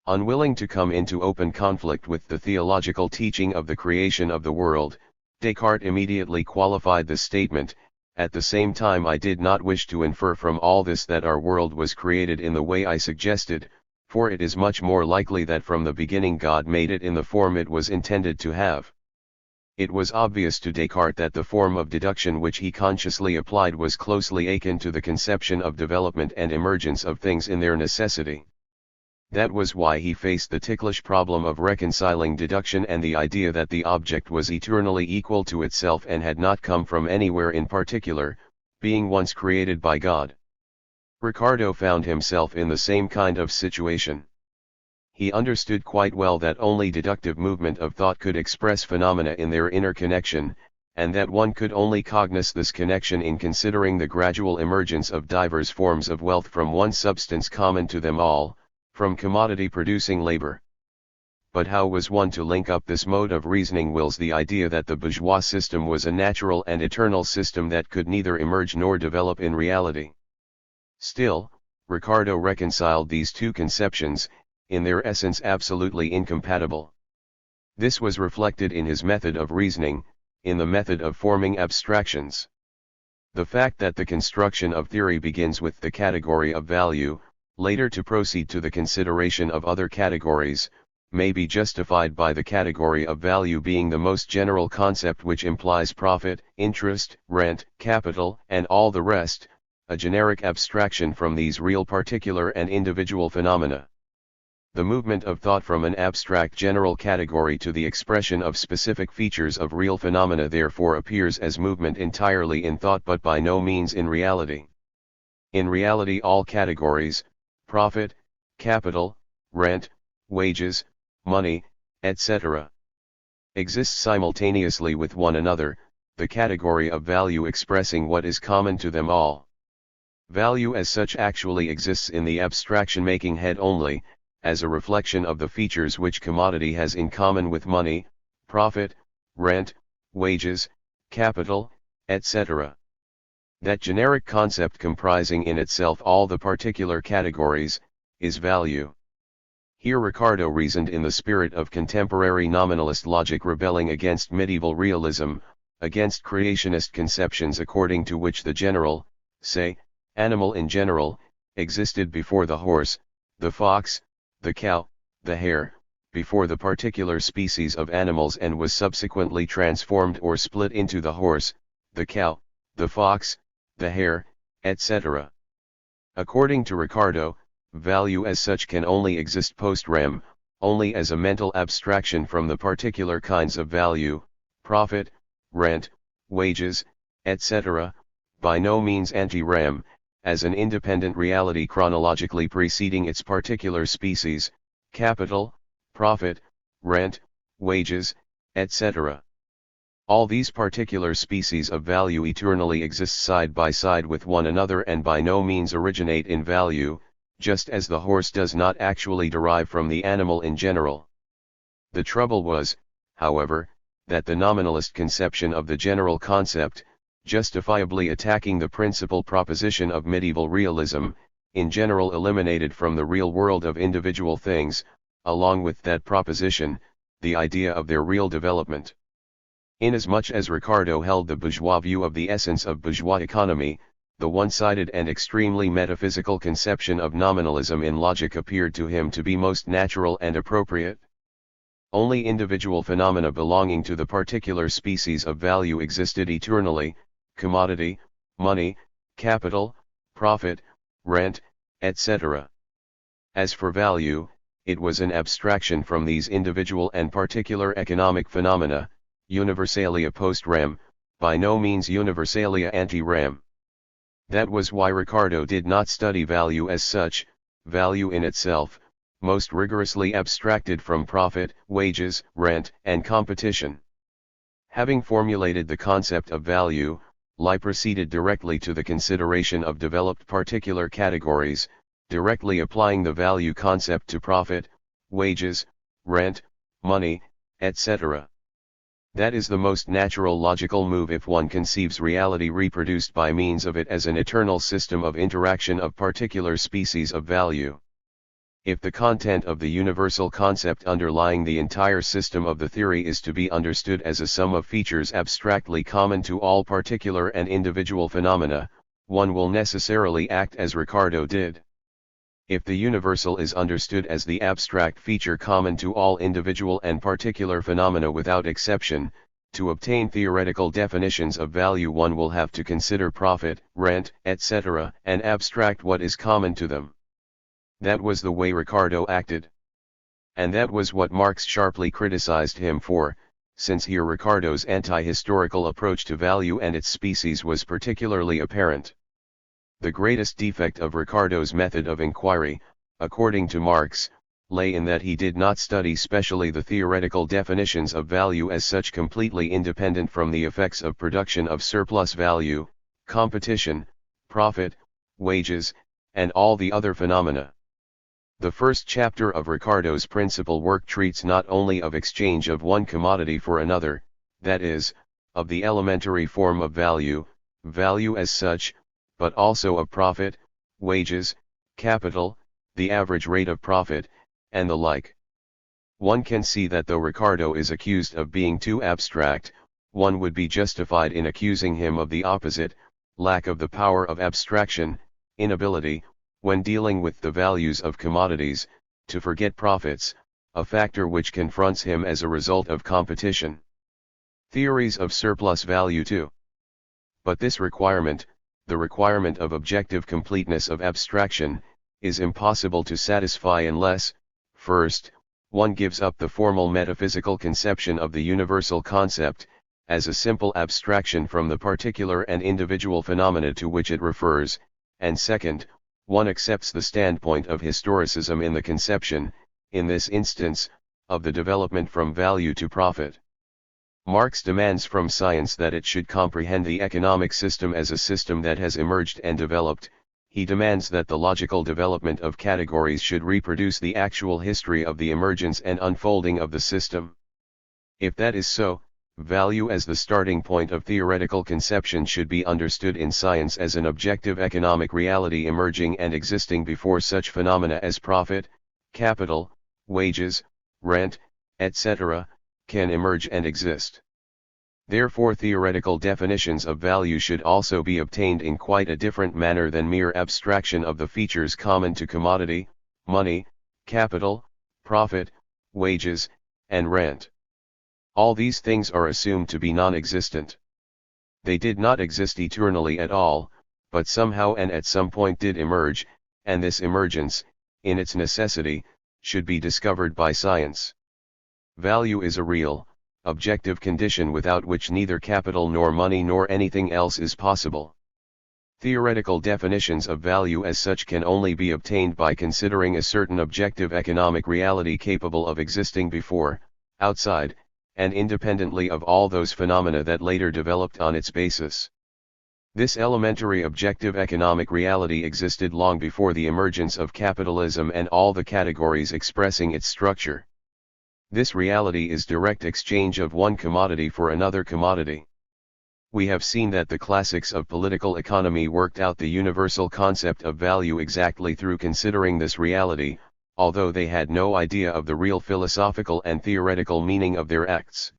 Unwilling to come into open conflict with the theological teaching of the creation of the world, Descartes immediately qualified the statement, "At the same time I did not wish to infer from all this that our world was created in the way I suggested, for it is much more likely that from the beginning God made it in the form it was intended to have." It was obvious to Descartes that the form of deduction which he consciously applied was closely akin to the conception of development and emergence of things in their necessity. That was why he faced the ticklish problem of reconciling deduction and the idea that the object was eternally equal to itself and had not come from anywhere in particular, being once created by God. Ricardo found himself in the same kind of situation. He understood quite well that only deductive movement of thought could express phenomena in their inner connection, and that one could only cognize this connection in considering the gradual emergence of diverse forms of wealth from one substance common to them all, from commodity-producing labor. But how was one to link up this mode of reasoning whilst the idea that the bourgeois system was a natural and eternal system that could neither emerge nor develop in reality? Still, Ricardo reconciled these two conceptions, in their essence absolutely incompatible. This was reflected in his method of reasoning, in the method of forming abstractions. The fact that the construction of theory begins with the category of value, later to proceed to the consideration of other categories, may be justified by the category of value being the most general concept which implies profit, interest, rent, capital, and all the rest, a generic abstraction from these real particular and individual phenomena. The movement of thought from an abstract general category to the expression of specific features of real phenomena therefore appears as movement entirely in thought but by no means in reality. In reality all categories, profit, capital, rent, wages, money, etc., exist simultaneously with one another, the category of value expressing what is common to them all. Value as such actually exists in the abstraction-making head only, as a reflection of the features which commodity has in common with money, profit, rent, wages, capital, etc. That generic concept comprising in itself all the particular categories, is value. Here Ricardo reasoned in the spirit of contemporary nominalist logic rebelling against medieval realism, against creationist conceptions according to which the general, say, animal in general, existed before the horse, the fox, the cow, the hare, before the particular species of animals and was subsequently transformed or split into the horse, the cow, the fox, the hare, etc. According to Ricardo, value as such can only exist post-rem, only as a mental abstraction from the particular kinds of value, profit, rent, wages, etc., by no means ante-rem, as an independent reality chronologically preceding its particular species, capital, profit, rent, wages, etc. All these particular species of value eternally exist side by side with one another and by no means originate in value, just as the horse does not actually derive from the animal in general. The trouble was, however, that the nominalist conception of the general concept, justifiably attacking the principal proposition of medieval realism, in general eliminated from the real world of individual things, along with that proposition, the idea of their real development. Inasmuch as Ricardo held the bourgeois view of the essence of bourgeois economy, the one-sided and extremely metaphysical conception of nominalism in logic appeared to him to be most natural and appropriate. Only individual phenomena belonging to the particular species of value existed eternally, commodity, money, capital, profit, rent, etc. As for value, it was an abstraction from these individual and particular economic phenomena, universalia post-rem, by no means universalia ante-rem. That was why Ricardo did not study value as such, value in itself, most rigorously abstracted from profit, wages, rent, and competition. Having formulated the concept of value, Lie proceeded directly to the consideration of developed particular categories, directly applying the value concept to profit, wages, rent, money, etc. That is the most natural logical move if one conceives reality reproduced by means of it as an eternal system of interaction of particular species of value. If the content of the universal concept underlying the entire system of the theory is to be understood as a sum of features abstractly common to all particular and individual phenomena, one will necessarily act as Ricardo did. If the universal is understood as the abstract feature common to all individual and particular phenomena without exception, to obtain theoretical definitions of value one will have to consider profit, rent, etc., and abstract what is common to them. That was the way Ricardo acted. And that was what Marx sharply criticized him for, since here Ricardo's anti-historical approach to value and its species was particularly apparent. The greatest defect of Ricardo's method of inquiry, according to Marx, lay in that he did not study specially the theoretical definitions of value as such completely independent from the effects of production of surplus value, competition, profit, wages, and all the other phenomena. The first chapter of Ricardo's principal work treats not only of exchange of one commodity for another, that is, of the elementary form of value, value as such, but also of profit, wages, capital, the average rate of profit, and the like. One can see that though Ricardo is accused of being too abstract, one would be justified in accusing him of the opposite, lack of the power of abstraction, inability, when dealing with the values of commodities, to forget profits, a factor which confronts him as a result of competition. Theories of surplus value too. But this requirement, the requirement of objective completeness of abstraction, is impossible to satisfy unless, first, one gives up the formal metaphysical conception of the universal concept, as a simple abstraction from the particular and individual phenomena to which it refers, and second, one accepts the standpoint of historicism in the conception, in this instance, of the development from value to profit. Marx demands from science that it should comprehend the economic system as a system that has emerged and developed. He demands that the logical development of categories should reproduce the actual history of the emergence and unfolding of the system. If that is so, value as the starting point of theoretical conception should be understood in science as an objective economic reality emerging and existing before such phenomena as profit, capital, wages, rent, etc., can emerge and exist. Therefore theoretical definitions of value should also be obtained in quite a different manner than mere abstraction of the features common to commodity, money, capital, profit, wages, and rent. All these things are assumed to be non-existent. They did not exist eternally at all, but somehow and at some point did emerge, and this emergence, in its necessity, should be discovered by science. Value is a real, objective condition without which neither capital nor money nor anything else is possible. Theoretical definitions of value as such can only be obtained by considering a certain objective economic reality capable of existing before, outside, and independently of all those phenomena that later developed on its basis. This elementary objective economic reality existed long before the emergence of capitalism and all the categories expressing its structure. This reality is direct exchange of one commodity for another commodity. We have seen that the classics of political economy worked out the universal concept of value exactly through considering this reality, although they had no idea of the real philosophical and theoretical meaning of their acts.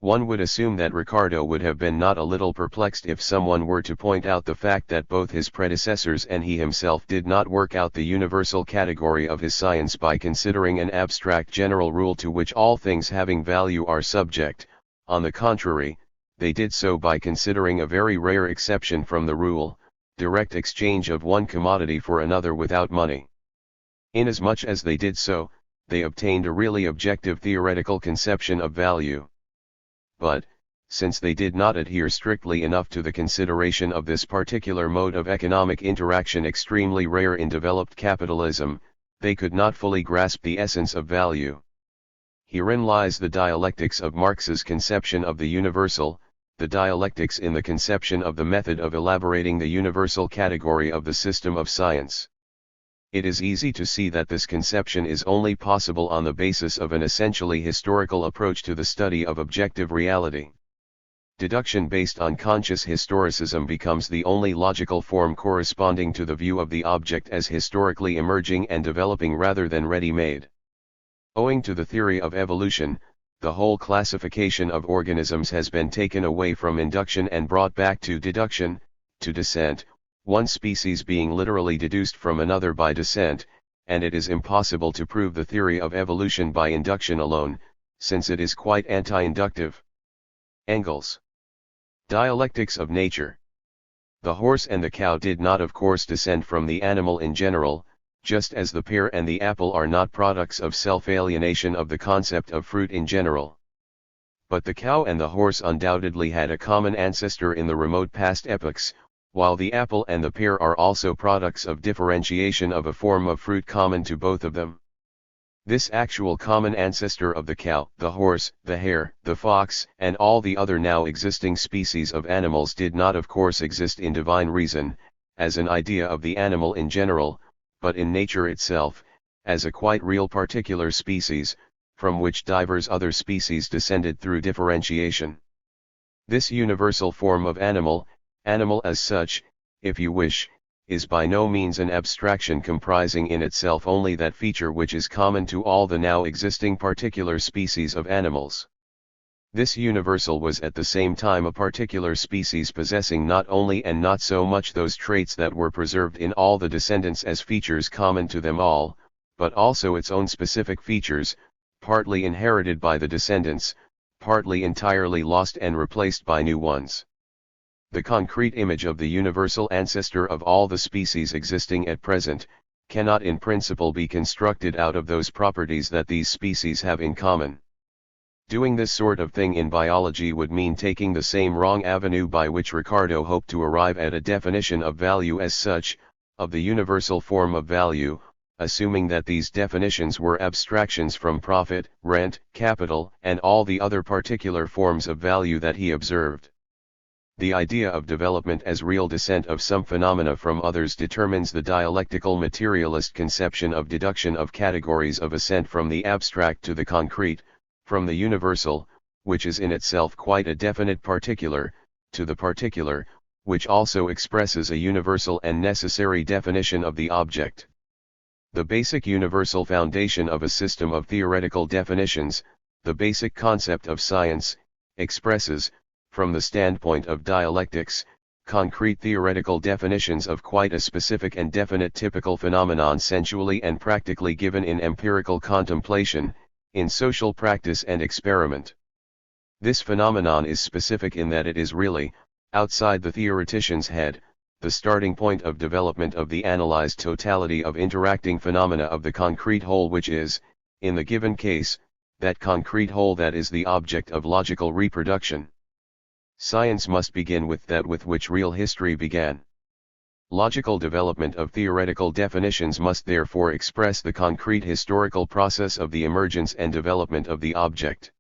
One would assume that Ricardo would have been not a little perplexed if someone were to point out the fact that both his predecessors and he himself did not work out the universal category of his science by considering an abstract general rule to which all things having value are subject. On the contrary, they did so by considering a very rare exception from the rule, direct exchange of one commodity for another without money. Inasmuch as they did so, they obtained a really objective theoretical conception of value. But, since they did not adhere strictly enough to the consideration of this particular mode of economic interaction extremely rare in developed capitalism, they could not fully grasp the essence of value. Herein lies the dialectics of Marx's conception of the universal, the dialectics in the conception of the method of elaborating the universal category of the system of science. It is easy to see that this conception is only possible on the basis of an essentially historical approach to the study of objective reality. Deduction based on conscious historicism becomes the only logical form corresponding to the view of the object as historically emerging and developing rather than ready-made. Owing to the theory of evolution, the whole classification of organisms has been taken away from induction and brought back to deduction, to descent, one species being literally deduced from another by descent, and it is impossible to prove the theory of evolution by induction alone, since it is quite anti-inductive. Engels. Dialectics of nature. The horse and the cow did not of course descend from the animal in general, just as the pear and the apple are not products of self-alienation of the concept of fruit in general. But the cow and the horse undoubtedly had a common ancestor in the remote past epochs, while the apple and the pear are also products of differentiation of a form of fruit common to both of them. This actual common ancestor of the cow, the horse, the hare, the fox, and all the other now existing species of animals did not of course exist in divine reason, as an idea of the animal in general, but in nature itself, as a quite real particular species, from which divers other species descended through differentiation. This universal form of animal as such, if you wish, is by no means an abstraction comprising in itself only that feature which is common to all the now existing particular species of animals. This universal was at the same time a particular species possessing not only and not so much those traits that were preserved in all the descendants as features common to them all, but also its own specific features, partly inherited by the descendants, partly entirely lost and replaced by new ones. The concrete image of the universal ancestor of all the species existing at present, cannot in principle be constructed out of those properties that these species have in common. Doing this sort of thing in biology would mean taking the same wrong avenue by which Ricardo hoped to arrive at a definition of value as such, of the universal form of value, assuming that these definitions were abstractions from profit, rent, capital, and all the other particular forms of value that he observed. The idea of development as real descent of some phenomena from others determines the dialectical materialist conception of deduction of categories of ascent from the abstract to the concrete, from the universal, which is in itself quite a definite particular, to the particular, which also expresses a universal and necessary definition of the object. The basic universal foundation of a system of theoretical definitions, the basic concept of science, expresses, from the standpoint of dialectics, concrete theoretical definitions of quite a specific and definite typical phenomenon sensually and practically given in empirical contemplation, in social practice and experiment. This phenomenon is specific in that it is really, outside the theoretician's head, the starting point of development of the analyzed totality of interacting phenomena of the concrete whole which is, in the given case, that concrete whole that is the object of logical reproduction. Science must begin with that with which real history began. Logical development of theoretical definitions must therefore express the concrete historical process of the emergence and development of the object.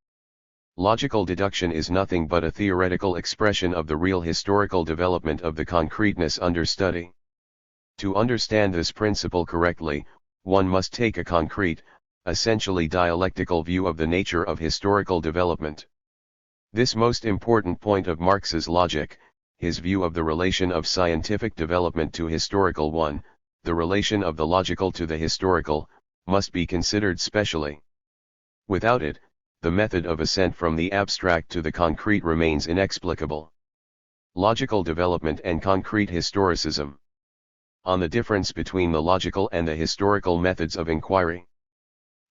Logical deduction is nothing but a theoretical expression of the real historical development of the concreteness under study. To understand this principle correctly, one must take a concrete, essentially dialectical view of the nature of historical development. This most important point of Marx's logic, his view of the relation of scientific development to historical one, the relation of the logical to the historical, must be considered specially. Without it, the method of ascent from the abstract to the concrete remains inexplicable. Logical development and concrete historicism. On the difference between the logical and the historical methods of inquiry.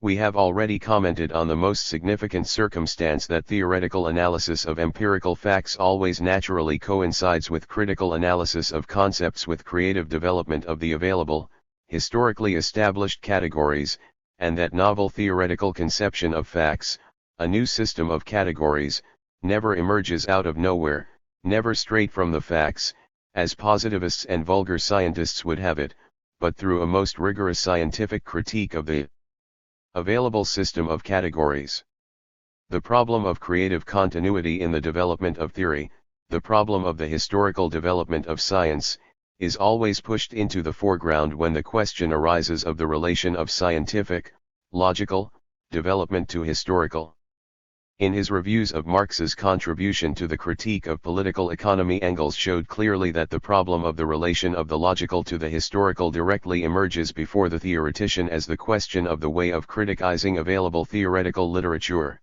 We have already commented on the most significant circumstance that theoretical analysis of empirical facts always naturally coincides with critical analysis of concepts with creative development of the available, historically established categories, and that novel theoretical conception of facts, a new system of categories, never emerges out of nowhere, never straight from the facts, as positivists and vulgar scientists would have it, but through a most rigorous scientific critique of the available system of categories. The problem of creative continuity in the development of theory, the problem of the historical development of science, is always pushed into the foreground when the question arises of the relation of scientific, logical, development to historical. In his reviews of Marx's contribution to the critique of political economy, Engels showed clearly that the problem of the relation of the logical to the historical directly emerges before the theoretician as the question of the way of criticizing available theoretical literature.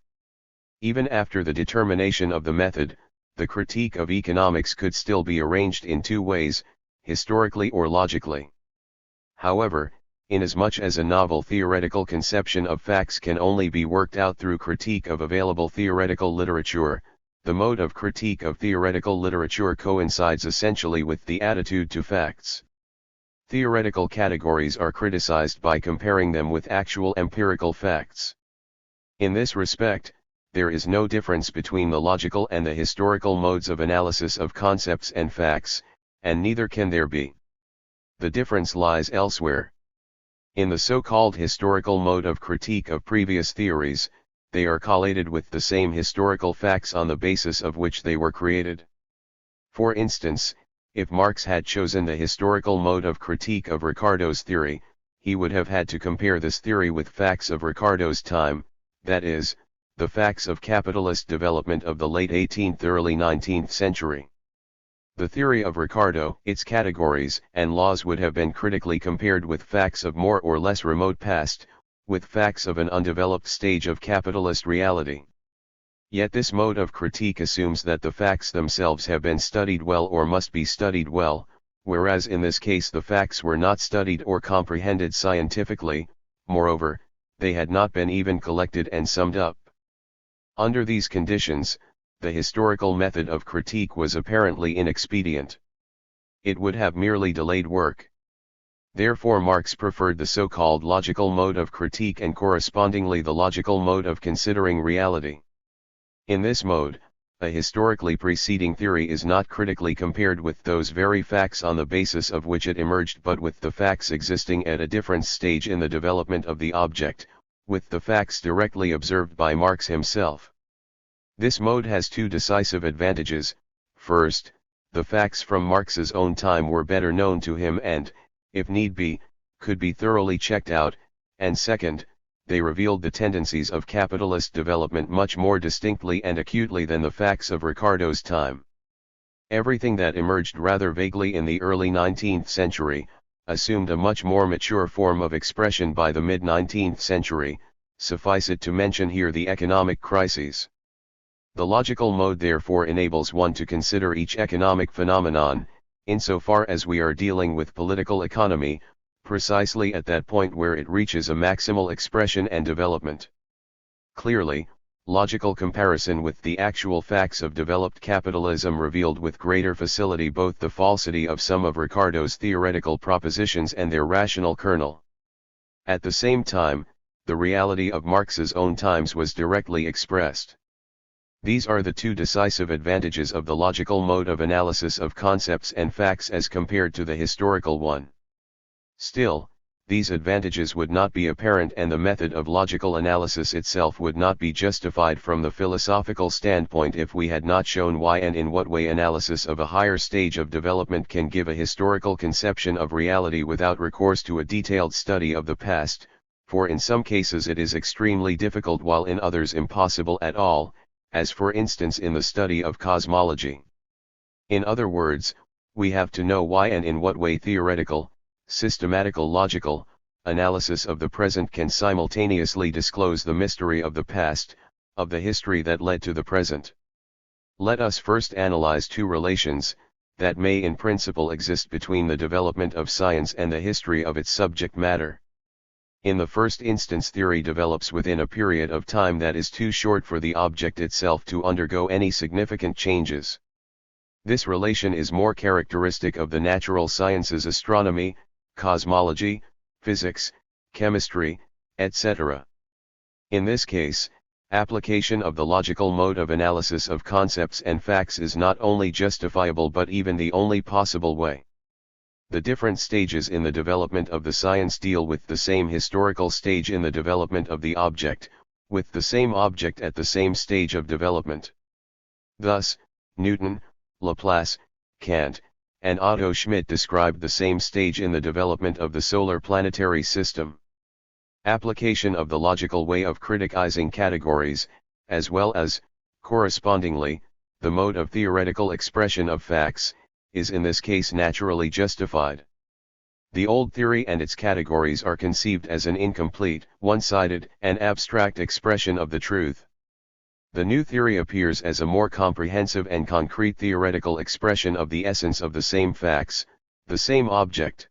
Even after the determination of the method, the critique of economics could still be arranged in two ways, historically or logically. However, inasmuch as a novel theoretical conception of facts can only be worked out through critique of available theoretical literature, the mode of critique of theoretical literature coincides essentially with the attitude to facts. Theoretical categories are criticized by comparing them with actual empirical facts. In this respect, there is no difference between the logical and the historical modes of analysis of concepts and facts, and neither can there be. The difference lies elsewhere. In the so-called historical mode of critique of previous theories, they are collated with the same historical facts on the basis of which they were created. For instance, if Marx had chosen the historical mode of critique of Ricardo's theory, he would have had to compare this theory with facts of Ricardo's time, that is, the facts of capitalist development of the late 18th early 19th century. The theory of Ricardo, its categories and laws would have been critically compared with facts of more or less remote past, with facts of an undeveloped stage of capitalist reality. Yet this mode of critique assumes that the facts themselves have been studied well or must be studied well, whereas in this case the facts were not studied or comprehended scientifically, moreover, they had not been even collected and summed up. Under these conditions, the historical method of critique was apparently inexpedient. It would have merely delayed work. Therefore Marx preferred the so-called logical mode of critique and correspondingly the logical mode of considering reality. In this mode, a historically preceding theory is not critically compared with those very facts on the basis of which it emerged but with the facts existing at a different stage in the development of the object, with the facts directly observed by Marx himself. This mode has two decisive advantages. First, the facts from Marx's own time were better known to him and, if need be, could be thoroughly checked out, and second, they revealed the tendencies of capitalist development much more distinctly and acutely than the facts of Ricardo's time. Everything that emerged rather vaguely in the early 19th century, assumed a much more mature form of expression by the mid-19th century, suffice it to mention here the economic crises. The logical mode therefore enables one to consider each economic phenomenon, insofar as we are dealing with political economy, precisely at that point where it reaches a maximal expression and development. Clearly, logical comparison with the actual facts of developed capitalism revealed with greater facility both the falsity of some of Ricardo's theoretical propositions and their rational kernel. At the same time, the reality of Marx's own times was directly expressed. These are the two decisive advantages of the logical mode of analysis of concepts and facts as compared to the historical one. Still, these advantages would not be apparent and the method of logical analysis itself would not be justified from the philosophical standpoint if we had not shown why and in what way analysis of a higher stage of development can give a historical conception of reality without recourse to a detailed study of the past, for in some cases it is extremely difficult while in others impossible at all, as for instance in the study of cosmology. In other words, we have to know why and in what way theoretical, systematical logical, analysis of the present can simultaneously disclose the mystery of the past, of the history that led to the present. Let us first analyze two relations, that may in principle exist between the development of science and the history of its subject matter. In the first instance theory develops within a period of time that is too short for the object itself to undergo any significant changes. This relation is more characteristic of the natural sciences, astronomy, cosmology, physics, chemistry, etc. In this case, Application of the logical mode of analysis of concepts and facts is not only justifiable but even the only possible way. The different stages in the development of the science deal with the same historical stage in the development of the object, with the same object at the same stage of development. Thus, Newton, Laplace, Kant, and Otto Schmidt described the same stage in the development of the solar planetary system. Application of the logical way of criticizing categories, as well as, correspondingly, the mode of theoretical expression of facts, is in this case naturally justified. The old theory and its categories are conceived as an incomplete, one-sided, and abstract expression of the truth. The new theory appears as a more comprehensive and concrete theoretical expression of the essence of the same facts, the same object.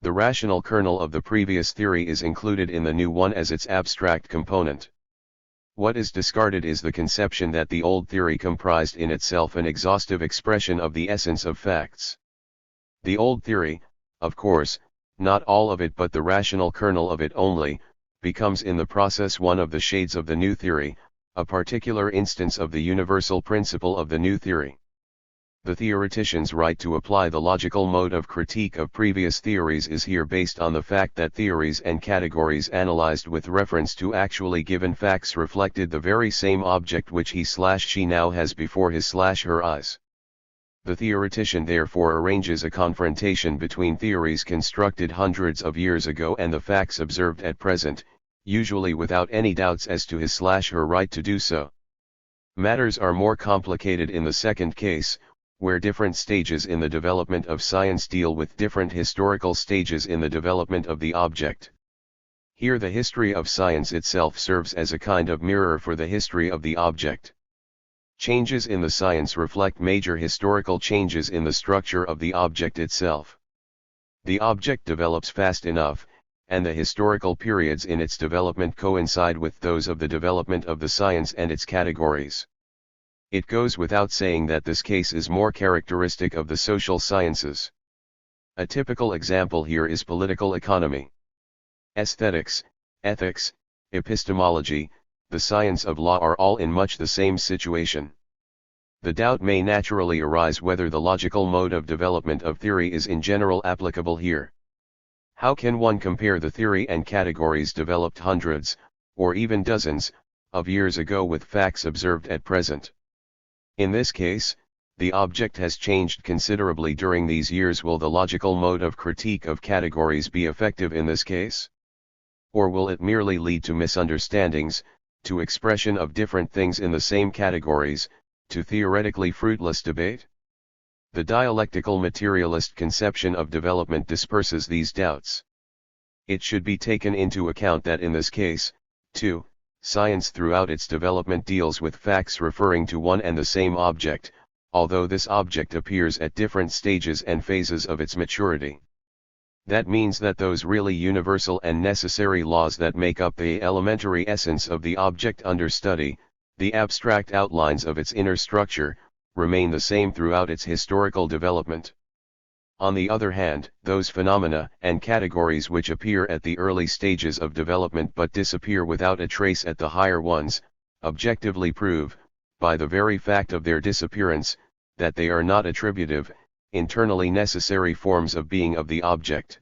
The rational kernel of the previous theory is included in the new one as its abstract component. What is discarded is the conception that the old theory comprised in itself an exhaustive expression of the essence of facts. The old theory, of course, not all of it but the rational kernel of it only, becomes in the process one of the shades of the new theory, a particular instance of the universal principle of the new theory. The theoretician's right to apply the logical mode of critique of previous theories is here based on the fact that theories and categories analyzed with reference to actually given facts reflected the very same object which he/she now has before his/her eyes. The theoretician therefore arranges a confrontation between theories constructed hundreds of years ago and the facts observed at present, usually without any doubts as to his/her right to do so. Matters are more complicated in the second case, where different stages in the development of science deal with different historical stages in the development of the object. Here the history of science itself serves as a kind of mirror for the history of the object. Changes in the science reflect major historical changes in the structure of the object itself. The object develops fast enough, and the historical periods in its development coincide with those of the development of the science and its categories. It goes without saying that this case is more characteristic of the social sciences. A typical example here is political economy. Aesthetics, ethics, epistemology, the science of law are all in much the same situation. The doubt may naturally arise whether the logical mode of development of theory is in general applicable here. How can one compare the theory and categories developed hundreds, or even dozens, of years ago with facts observed at present? In this case, the object has changed considerably during these years. Will the logical mode of critique of categories be effective in this case? Or will it merely lead to misunderstandings, to expression of different things in the same categories, to theoretically fruitless debate? The dialectical materialist conception of development disperses these doubts. It should be taken into account that in this case, too, science throughout its development deals with facts referring to one and the same object, although this object appears at different stages and phases of its maturity. That means that those really universal and necessary laws that make up the elementary essence of the object under study, the abstract outlines of its inner structure, remain the same throughout its historical development. On the other hand, those phenomena and categories which appear at the early stages of development but disappear without a trace at the higher ones, objectively prove, by the very fact of their disappearance, that they are not attributive, internally necessary forms of being of the object.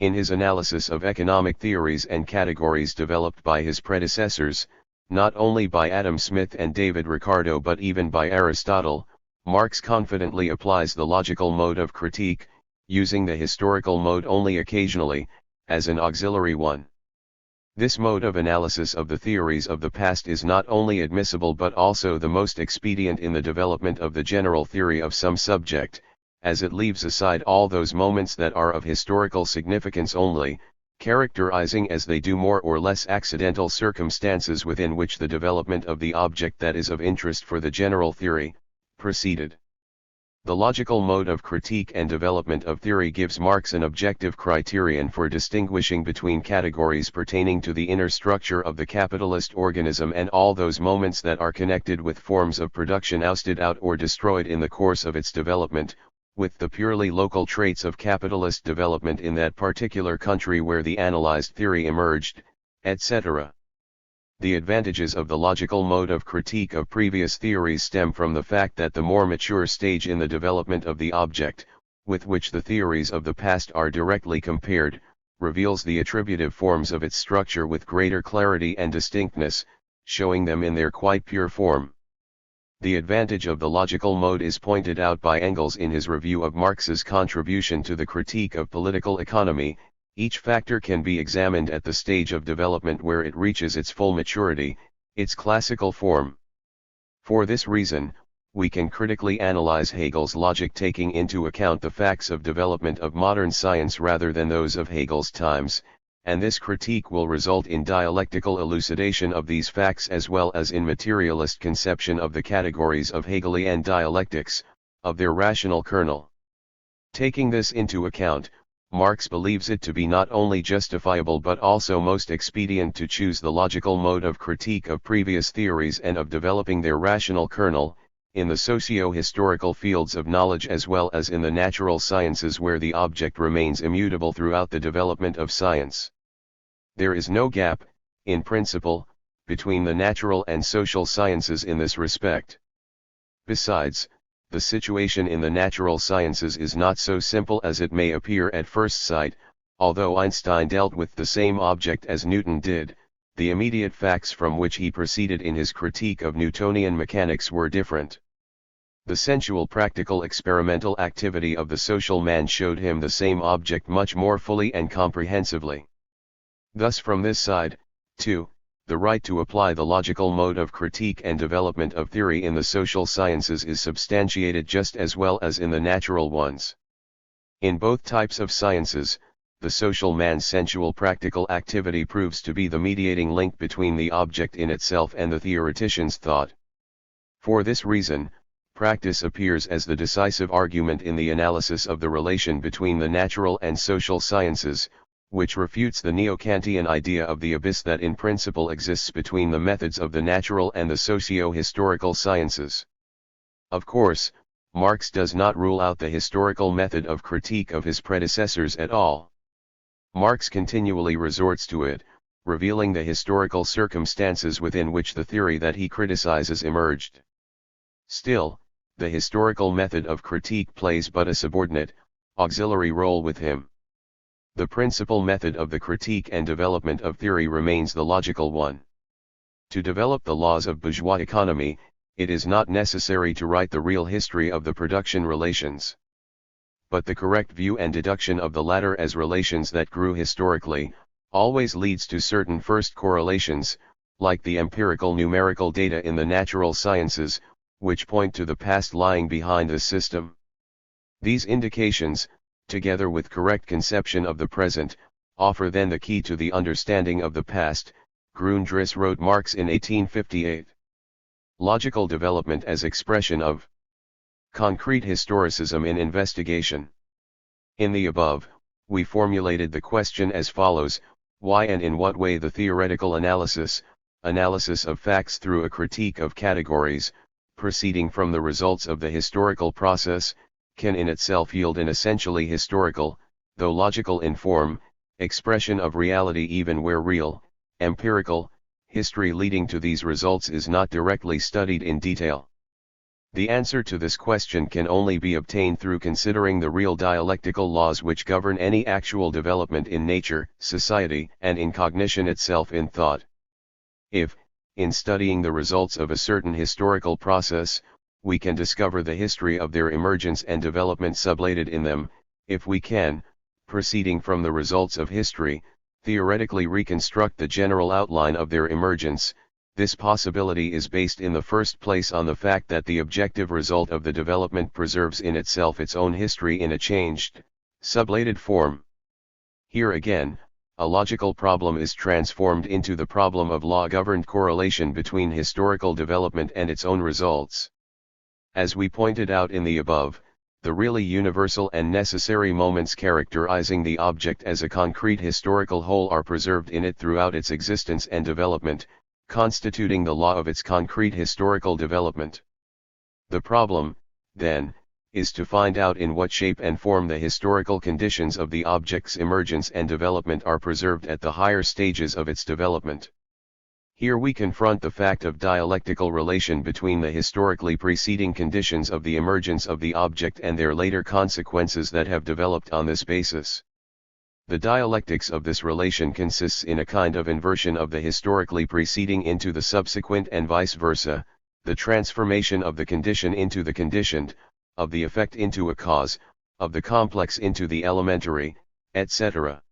In his analysis of economic theories and categories developed by his predecessors, not only by Adam Smith and David Ricardo but even by Aristotle, Marx confidently applies the logical mode of critique, using the historical mode only occasionally, as an auxiliary one. This mode of analysis of the theories of the past is not only admissible but also the most expedient in the development of the general theory of some subject, as it leaves aside all those moments that are of historical significance only, characterizing as they do more or less accidental circumstances within which the development of the object that is of interest for the general theory, proceeded. The logical mode of critique and development of theory gives Marx an objective criterion for distinguishing between categories pertaining to the inner structure of the capitalist organism and all those moments that are connected with forms of production ousted out or destroyed in the course of its development, with the purely local traits of capitalist development in that particular country where the analyzed theory emerged, etc. The advantages of the logical mode of critique of previous theories stem from the fact that the more mature stage in the development of the object, with which the theories of the past are directly compared, reveals the attributive forms of its structure with greater clarity and distinctness, showing them in their quite pure form. The advantage of the logical mode is pointed out by Engels in his review of Marx's contribution to the critique of political economy. Each factor can be examined at the stage of development where it reaches its full maturity, its classical form. For this reason, we can critically analyze Hegel's logic taking into account the facts of development of modern science rather than those of Hegel's times, and this critique will result in dialectical elucidation of these facts as well as in materialist conception of the categories of Hegelian dialectics, of their rational kernel. Taking this into account, Marx believes it to be not only justifiable but also most expedient to choose the logical mode of critique of previous theories and of developing their rational kernel, in the socio-historical fields of knowledge as well as in the natural sciences where the object remains immutable throughout the development of science. There is no gap, in principle, between the natural and social sciences in this respect. Besides, the situation in the natural sciences is not so simple as it may appear at first sight. Although Einstein dealt with the same object as Newton did, the immediate facts from which he proceeded in his critique of Newtonian mechanics were different. The sensual practical experimental activity of the social man showed him the same object much more fully and comprehensively. Thus from this side, too, the right to apply the logical mode of critique and development of theory in the social sciences is substantiated just as well as in the natural ones. In both types of sciences, the social man's sensual practical activity proves to be the mediating link between the object in itself and the theoretician's thought. For this reason, practice appears as the decisive argument in the analysis of the relation between the natural and social sciences, which refutes the neo-Kantian idea of the abyss that in principle exists between the methods of the natural and the socio-historical sciences. Of course, Marx does not rule out the historical method of critique of his predecessors at all. Marx continually resorts to it, revealing the historical circumstances within which the theory that he criticizes emerged. Still, the historical method of critique plays but a subordinate, auxiliary role with him. The principal method of the critique and development of theory remains the logical one. To develop the laws of bourgeois economy, it is not necessary to write the real history of the production relations. But the correct view and deduction of the latter as relations that grew historically, always leads to certain first correlations, like the empirical numerical data in the natural sciences, which point to the past lying behind the system. These indications, together with correct conception of the present, offer then the key to the understanding of the past, Grundriss wrote Marx in 1858. Logical development as expression of concrete historicism in investigation. In the above, we formulated the question as follows: why and in what way the theoretical analysis of facts through a critique of categories, proceeding from the results of the historical process, can in itself yield an essentially historical, though logical in form, expression of reality even where real, empirical, history leading to these results is not directly studied in detail. The answer to this question can only be obtained through considering the real dialectical laws which govern any actual development in nature, society, and in cognition itself in thought. If, in studying the results of a certain historical process, we can discover the history of their emergence and development sublated in them, if we can, proceeding from the results of history, theoretically reconstruct the general outline of their emergence, this possibility is based in the first place on the fact that the objective result of the development preserves in itself its own history in a changed, sublated form. Here again, a logical problem is transformed into the problem of law-governed correlation between historical development and its own results. As we pointed out in the above, the really universal and necessary moments characterizing the object as a concrete historical whole are preserved in it throughout its existence and development, constituting the law of its concrete historical development. The problem, then, is to find out in what shape and form the historical conditions of the object's emergence and development are preserved at the higher stages of its development. Here we confront the fact of dialectical relation between the historically preceding conditions of the emergence of the object and their later consequences that have developed on this basis. The dialectics of this relation consists in a kind of inversion of the historically preceding into the subsequent and vice versa, the transformation of the condition into the conditioned, of the effect into a cause, of the complex into the elementary, etc.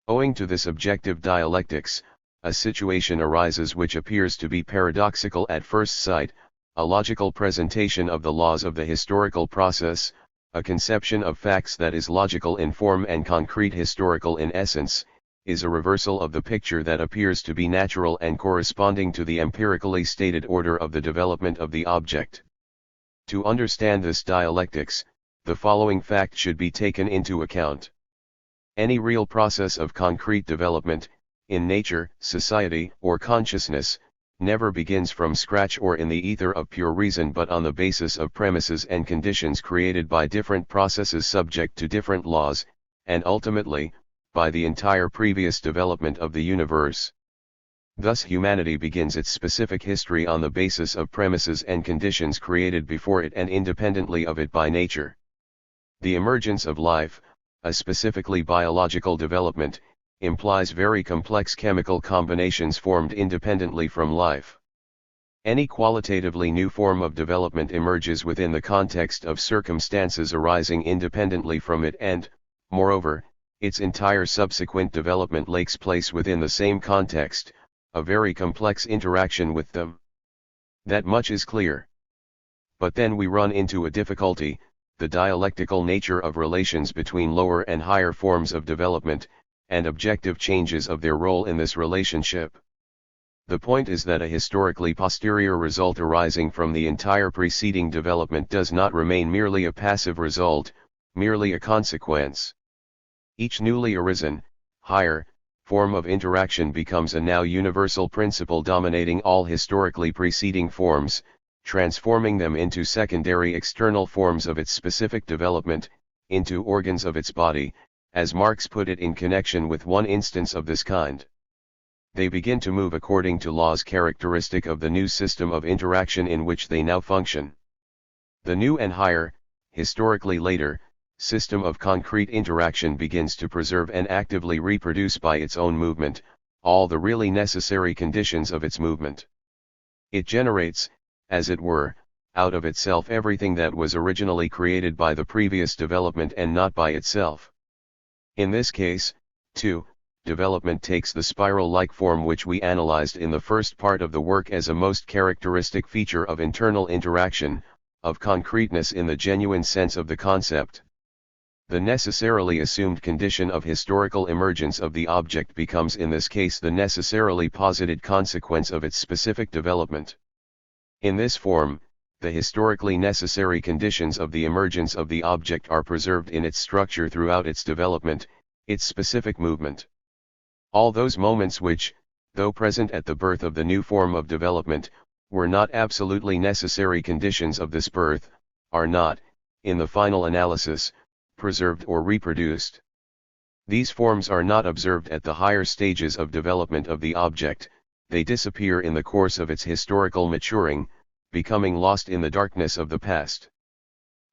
Owing to this objective dialectics, a situation arises which appears to be paradoxical at first sight, a logical presentation of the laws of the historical process, a conception of facts that is logical in form and concrete historical in essence, is a reversal of the picture that appears to be natural and corresponding to the empirically stated order of the development of the object. To understand this dialectics, the following fact should be taken into account. Any real process of concrete development, in nature, society, or consciousness, never begins from scratch or in the ether of pure reason but on the basis of premises and conditions created by different processes subject to different laws, and ultimately, by the entire previous development of the universe. Thus humanity begins its specific history on the basis of premises and conditions created before it and independently of it by nature. The emergence of life, a specifically biological development, implies very complex chemical combinations formed independently from life. Any qualitatively new form of development emerges within the context of circumstances arising independently from it and, moreover, its entire subsequent development takes place within the same context, a very complex interaction with them. That much is clear. But then we run into a difficulty, the dialectical nature of relations between lower and higher forms of development, and objective changes of their role in this relationship. The point is that a historically posterior result arising from the entire preceding development does not remain merely a passive result, merely a consequence. Each newly arisen, higher, form of interaction becomes a now universal principle dominating all historically preceding forms, transforming them into secondary external forms of its specific development, into organs of its body, as Marx put it in connection with one instance of this kind. They begin to move according to laws characteristic of the new system of interaction in which they now function. The new and higher, historically later, system of concrete interaction begins to preserve and actively reproduce by its own movement, all the really necessary conditions of its movement. It generates, as it were, out of itself everything that was originally created by the previous development and not by itself. In this case, too, development takes the spiral-like form which we analyzed in the first part of the work as a most characteristic feature of internal interaction, of concreteness in the genuine sense of the concept. The necessarily assumed condition of historical emergence of the object becomes in this case the necessarily posited consequence of its specific development. In this form, the historically necessary conditions of the emergence of the object are preserved in its structure throughout its development, its specific movement. All those moments which, though present at the birth of the new form of development, were not absolutely necessary conditions of this birth, are not, in the final analysis, preserved or reproduced. These forms are not observed at the higher stages of development of the object, they disappear in the course of its historical maturing, becoming lost in the darkness of the past.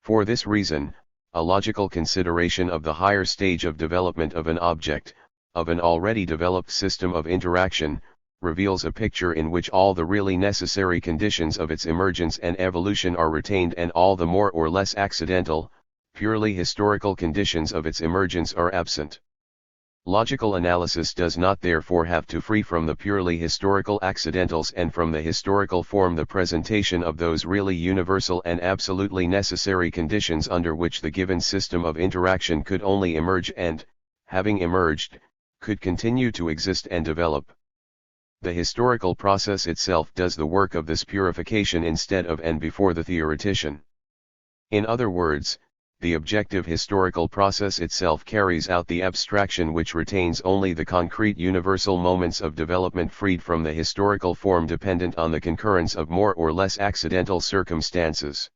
For this reason, a logical consideration of the higher stage of development of an object, of an already developed system of interaction, reveals a picture in which all the really necessary conditions of its emergence and evolution are retained and all the more or less accidental, purely historical conditions of its emergence are absent. Logical analysis does not therefore have to free from the purely historical accidentals and from the historical form the presentation of those really universal and absolutely necessary conditions under which the given system of interaction could only emerge and, having emerged, could continue to exist and develop. The historical process itself does the work of this purification instead of and before the theoretician. In other words, the objective historical process itself carries out the abstraction which retains only the concrete universal moments of development freed from the historical form dependent on the concurrence of more or less accidental circumstances.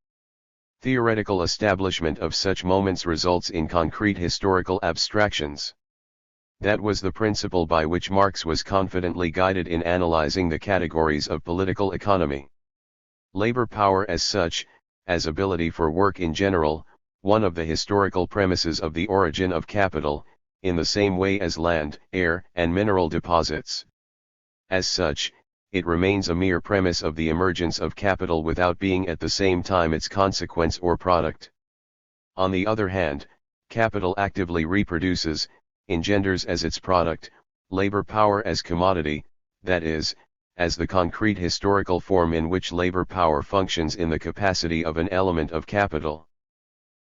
Theoretical establishment of such moments results in concrete historical abstractions. That was the principle by which Marx was confidently guided in analyzing the categories of political economy. Labor power as such, as ability for work in general, one of the historical premises of the origin of capital, in the same way as land, air, and mineral deposits. As such, it remains a mere premise of the emergence of capital without being at the same time its consequence or product. On the other hand, capital actively reproduces, engenders as its product, labor power as commodity, that is, as the concrete historical form in which labor power functions in the capacity of an element of capital.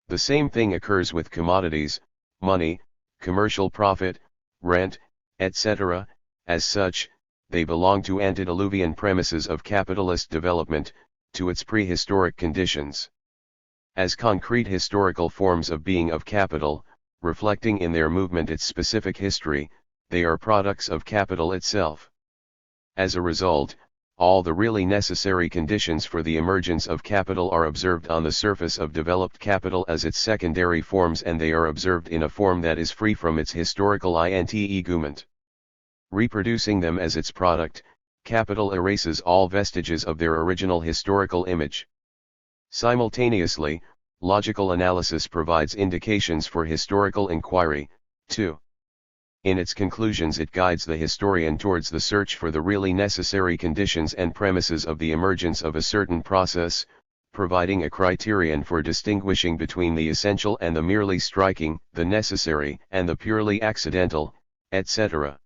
The same thing occurs with commodities, money, commercial profit, rent, etc. As such, they belong to antediluvian premises of capitalist development, to its prehistoric conditions. As concrete historical forms of being of capital, reflecting in their movement its specific history, they are products of capital itself. As a result, all the really necessary conditions for the emergence of capital are observed on the surface of developed capital as its secondary forms, and they are observed in a form that is free from its historical integument. Reproducing them as its product, capital erases all vestiges of their original historical image. Simultaneously, logical analysis provides indications for historical inquiry, too. In its conclusions it guides the historian towards the search for the really necessary conditions and premises of the emergence of a certain process, providing a criterion for distinguishing between the essential and the merely striking, the necessary and the purely accidental, etc.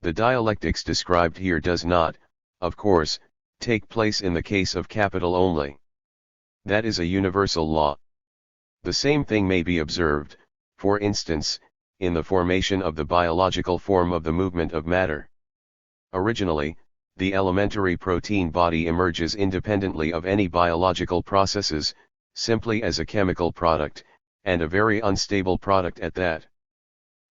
The dialectics described here does not, of course, take place in the case of capital only. That is a universal law. The same thing may be observed, for instance, in the formation of the biological form of the movement of matter. Originally, the elementary protein body emerges independently of any biological processes, simply as a chemical product, and a very unstable product at that.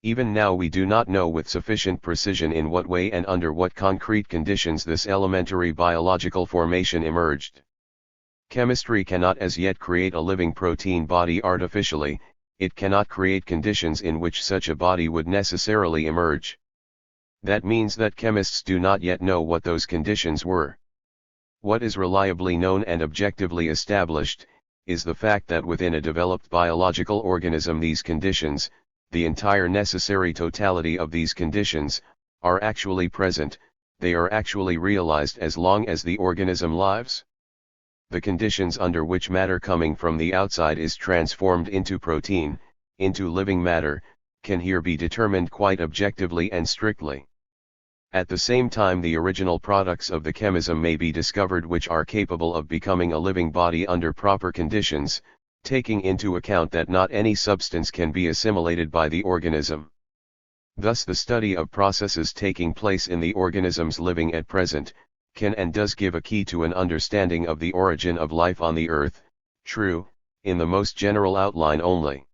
Even now we do not know with sufficient precision in what way and under what concrete conditions this elementary biological formation emerged. Chemistry cannot as yet create a living protein body artificially, it cannot create conditions in which such a body would necessarily emerge. That means that chemists do not yet know what those conditions were. What is reliably known and objectively established, is the fact that within a developed biological organism these conditions, the entire necessary totality of these conditions, are actually present, they are actually realized as long as the organism lives. The conditions under which matter coming from the outside is transformed into protein, into living matter, can here be determined quite objectively and strictly. At the same time the original products of the chemism may be discovered which are capable of becoming a living body under proper conditions, taking into account that not any substance can be assimilated by the organism. Thus the study of processes taking place in the organisms living at present, can and does give a key to an understanding of the origin of life on the earth, true, in the most general outline only.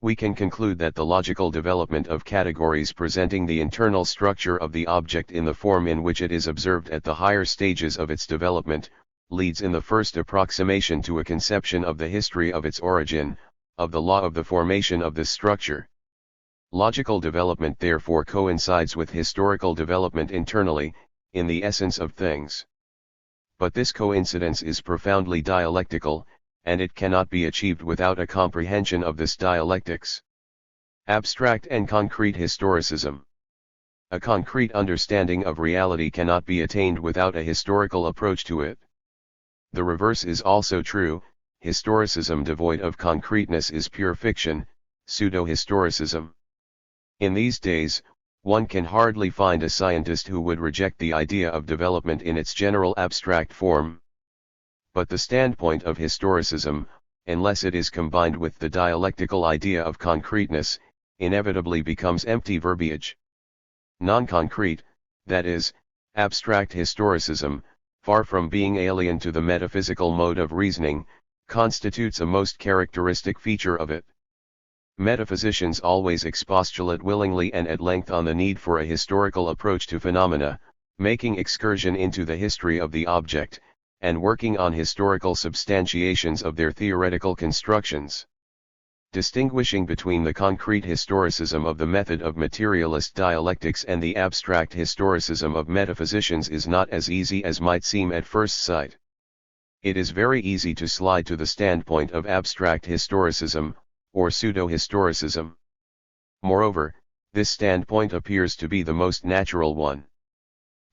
We can conclude that the logical development of categories presenting the internal structure of the object in the form in which it is observed at the higher stages of its development, leads in the first approximation to a conception of the history of its origin, of the law of the formation of this structure. Logical development therefore coincides with historical development internally, in the essence of things. But this coincidence is profoundly dialectical, and it cannot be achieved without a comprehension of this dialectics. Abstract and concrete historicism. A concrete understanding of reality cannot be attained without a historical approach to it. The reverse is also true, historicism devoid of concreteness is pure fiction, pseudo-historicism. In these days, one can hardly find a scientist who would reject the idea of development in its general abstract form. But the standpoint of historicism, unless it is combined with the dialectical idea of concreteness, inevitably becomes empty verbiage. Non-concrete, that is, abstract historicism, far from being alien to the metaphysical mode of reasoning, constitutes a most characteristic feature of it. Metaphysicians always expostulate willingly and at length on the need for a historical approach to phenomena, making excursion into the history of the object, and working on historical substantiations of their theoretical constructions. Distinguishing between the concrete historicism of the method of materialist dialectics and the abstract historicism of metaphysicians is not as easy as might seem at first sight. It is very easy to slide to the standpoint of abstract historicism, or pseudo-historicism. Moreover, this standpoint appears to be the most natural one.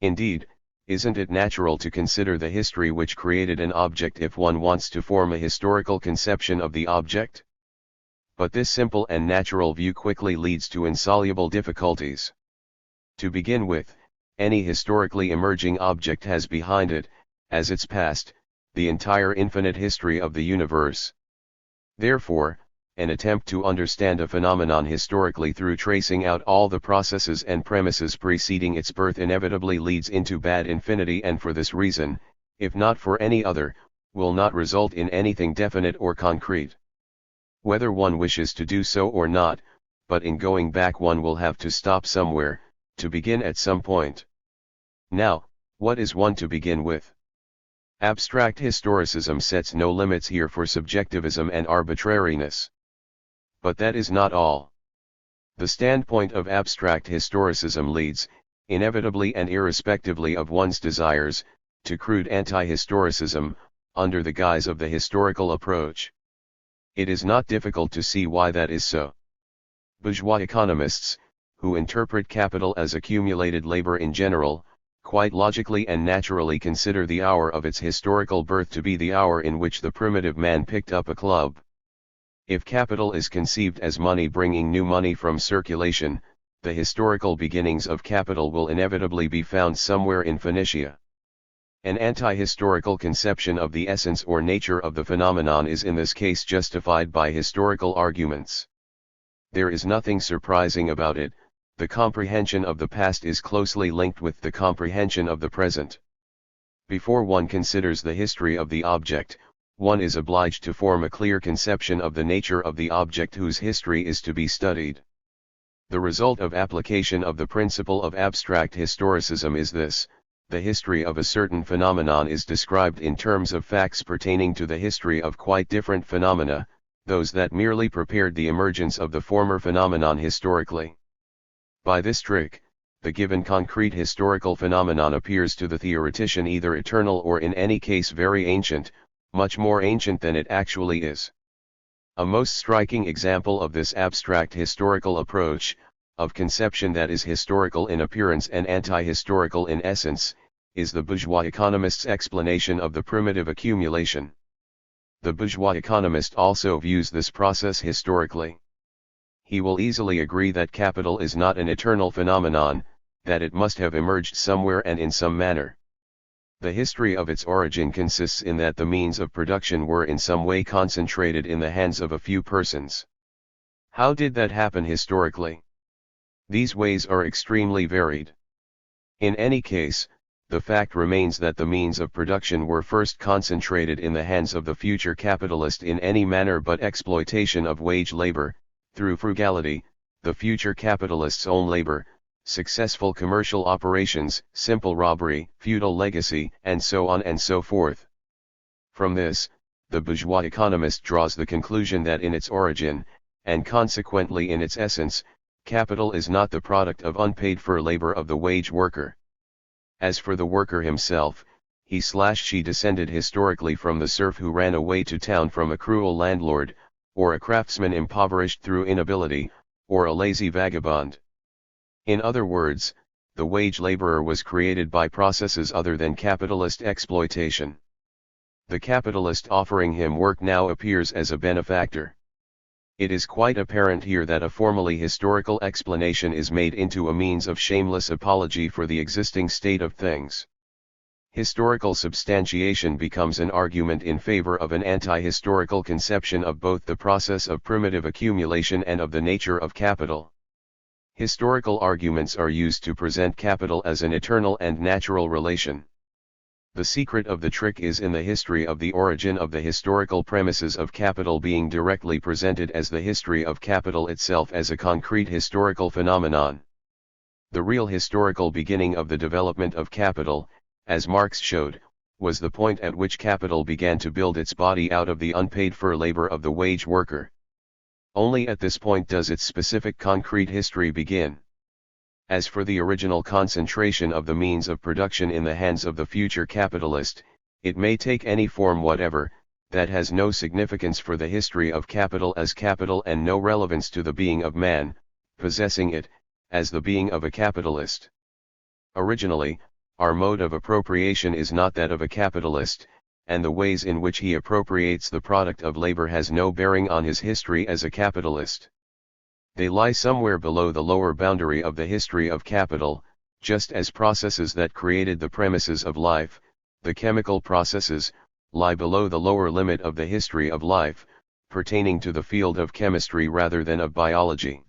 Indeed, isn't it natural to consider the history which created an object if one wants to form a historical conception of the object? But this simple and natural view quickly leads to insoluble difficulties. To begin with, any historically emerging object has behind it, as its past, the entire infinite history of the universe. Therefore, an attempt to understand a phenomenon historically through tracing out all the processes and premises preceding its birth inevitably leads into bad infinity, and for this reason, if not for any other, will not result in anything definite or concrete. Whether one wishes to do so or not, but in going back one will have to stop somewhere, to begin at some point. Now, what is one to begin with? Abstract historicism sets no limits here for subjectivism and arbitrariness. But that is not all. The standpoint of abstract historicism leads, inevitably and irrespectively of one's desires, to crude anti-historicism, under the guise of the historical approach. It is not difficult to see why that is so. Bourgeois economists, who interpret capital as accumulated labor in general, quite logically and naturally consider the hour of its historical birth to be the hour in which the primitive man picked up a club. If capital is conceived as money bringing new money from circulation, the historical beginnings of capital will inevitably be found somewhere in Phoenicia. An anti-historical conception of the essence or nature of the phenomenon is in this case justified by historical arguments. There is nothing surprising about it. The comprehension of the past is closely linked with the comprehension of the present. Before one considers the history of the object, one is obliged to form a clear conception of the nature of the object whose history is to be studied. The result of application of the principle of abstract historicism is this: the history of a certain phenomenon is described in terms of facts pertaining to the history of quite different phenomena, those that merely prepared the emergence of the former phenomenon historically. By this trick, the given concrete historical phenomenon appears to the theoretician either eternal or in any case very ancient, much more ancient than it actually is. A most striking example of this abstract historical approach, of conception that is historical in appearance and anti-historical in essence, is the bourgeois economist's explanation of the primitive accumulation. The bourgeois economist also views this process historically. He will easily agree that capital is not an eternal phenomenon, that it must have emerged somewhere and in some manner. The history of its origin consists in that the means of production were in some way concentrated in the hands of a few persons. How did that happen historically? These ways are extremely varied. In any case, the fact remains that the means of production were first concentrated in the hands of the future capitalist in any manner but exploitation of wage labor, through frugality, the future capitalist's own labor, successful commercial operations, simple robbery, feudal legacy, and so on and so forth. From this, the bourgeois economist draws the conclusion that in its origin, and consequently in its essence, capital is not the product of unpaid for labor of the wage worker. As for the worker himself, he/she descended historically from the serf who ran away to town from a cruel landlord, or a craftsman impoverished through inability, or a lazy vagabond. In other words, the wage laborer was created by processes other than capitalist exploitation. The capitalist offering him work now appears as a benefactor. It is quite apparent here that a formally historical explanation is made into a means of shameless apology for the existing state of things. Historical substantiation becomes an argument in favor of an anti-historical conception of both the process of primitive accumulation and of the nature of capital. Historical arguments are used to present capital as an eternal and natural relation. The secret of the trick is in the history of the origin of the historical premises of capital being directly presented as the history of capital itself as a concrete historical phenomenon. The real historical beginning of the development of capital, as Marx showed, was the point at which capital began to build its body out of the unpaid for labor of the wage worker. Only at this point does its specific concrete history begin. As for the original concentration of the means of production in the hands of the future capitalist, it may take any form whatever, that has no significance for the history of capital as capital and no relevance to the being of man, possessing it, as the being of a capitalist. Originally, our mode of appropriation is not that of a capitalist, and the ways in which he appropriates the product of labor has no bearing on his history as a capitalist. They lie somewhere below the lower boundary of the history of capital, just as processes that created the premises of life, the chemical processes, lie below the lower limit of the history of life, pertaining to the field of chemistry rather than of biology.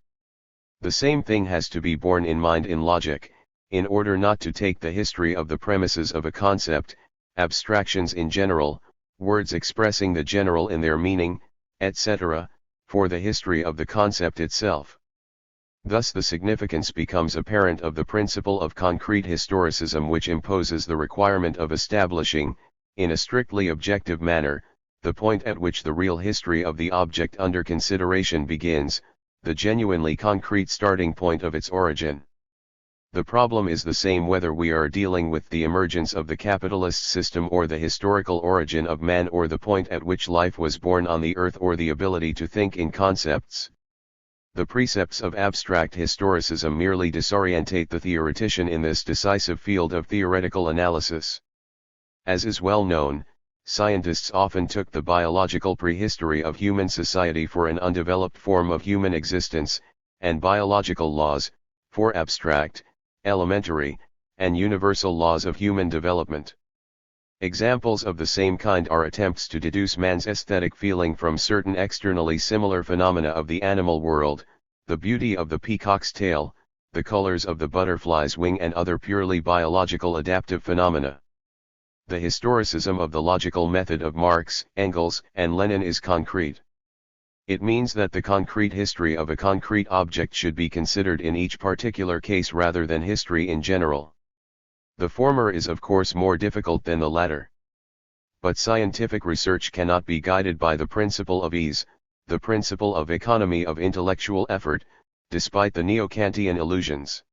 The same thing has to be borne in mind in logic, in order not to take the history of the premises of a concept, abstractions in general, words expressing the general in their meaning, etc., for the history of the concept itself. Thus the significance becomes apparent of the principle of concrete historicism, which imposes the requirement of establishing, in a strictly objective manner, the point at which the real history of the object under consideration begins, the genuinely concrete starting point of its origin. The problem is the same whether we are dealing with the emergence of the capitalist system or the historical origin of man or the point at which life was born on the earth or the ability to think in concepts. The precepts of abstract historicism merely disorientate the theoretician in this decisive field of theoretical analysis. As is well known, scientists often took the biological prehistory of human society for an undeveloped form of human existence, and biological laws, for abstract, elementary, and universal laws of human development. Examples of the same kind are attempts to deduce man's aesthetic feeling from certain externally similar phenomena of the animal world, the beauty of the peacock's tail, the colors of the butterfly's wing, and other purely biological adaptive phenomena. The historicism of the logical method of Marx, Engels, and Lenin is concrete. It means that the concrete history of a concrete object should be considered in each particular case rather than history in general. The former is of course more difficult than the latter. But scientific research cannot be guided by the principle of ease, the principle of economy of intellectual effort, despite the neo-Kantian illusions.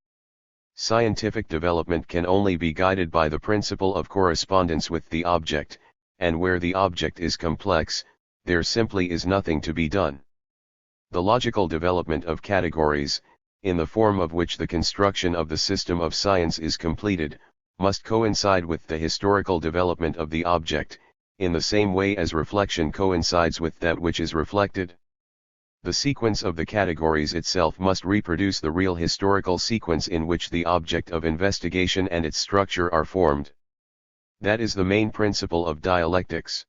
Scientific development can only be guided by the principle of correspondence with the object, and where the object is complex, there simply is nothing to be done. The logical development of categories, in the form of which the construction of the system of science is completed, must coincide with the historical development of the object, in the same way as reflection coincides with that which is reflected. The sequence of the categories itself must reproduce the real historical sequence in which the object of investigation and its structure are formed. That is the main principle of dialectics.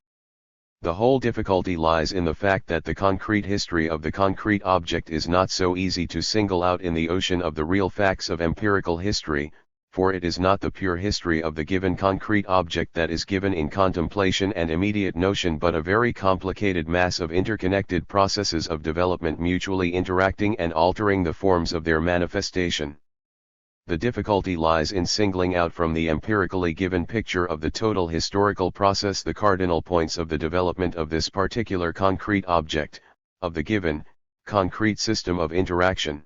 The whole difficulty lies in the fact that the concrete history of the concrete object is not so easy to single out in the ocean of the real facts of empirical history, for it is not the pure history of the given concrete object that is given in contemplation and immediate notion, but a very complicated mass of interconnected processes of development mutually interacting and altering the forms of their manifestation. The difficulty lies in singling out from the empirically given picture of the total historical process the cardinal points of the development of this particular concrete object, of the given, concrete system of interaction.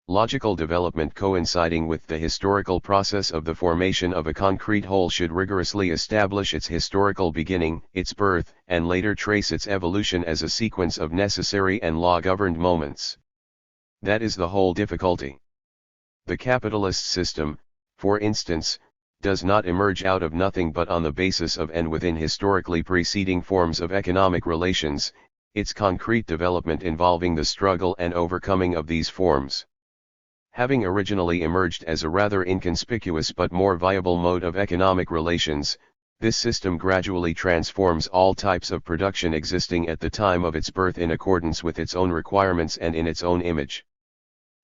Logical development coinciding with the historical process of the formation of a concrete whole should rigorously establish its historical beginning, its birth, and later trace its evolution as a sequence of necessary and law-governed moments. That is the whole difficulty. The capitalist system, for instance, does not emerge out of nothing but on the basis of and within historically preceding forms of economic relations, its concrete development involving the struggle and overcoming of these forms. Having originally emerged as a rather inconspicuous but more viable mode of economic relations, this system gradually transforms all types of production existing at the time of its birth in accordance with its own requirements and in its own image.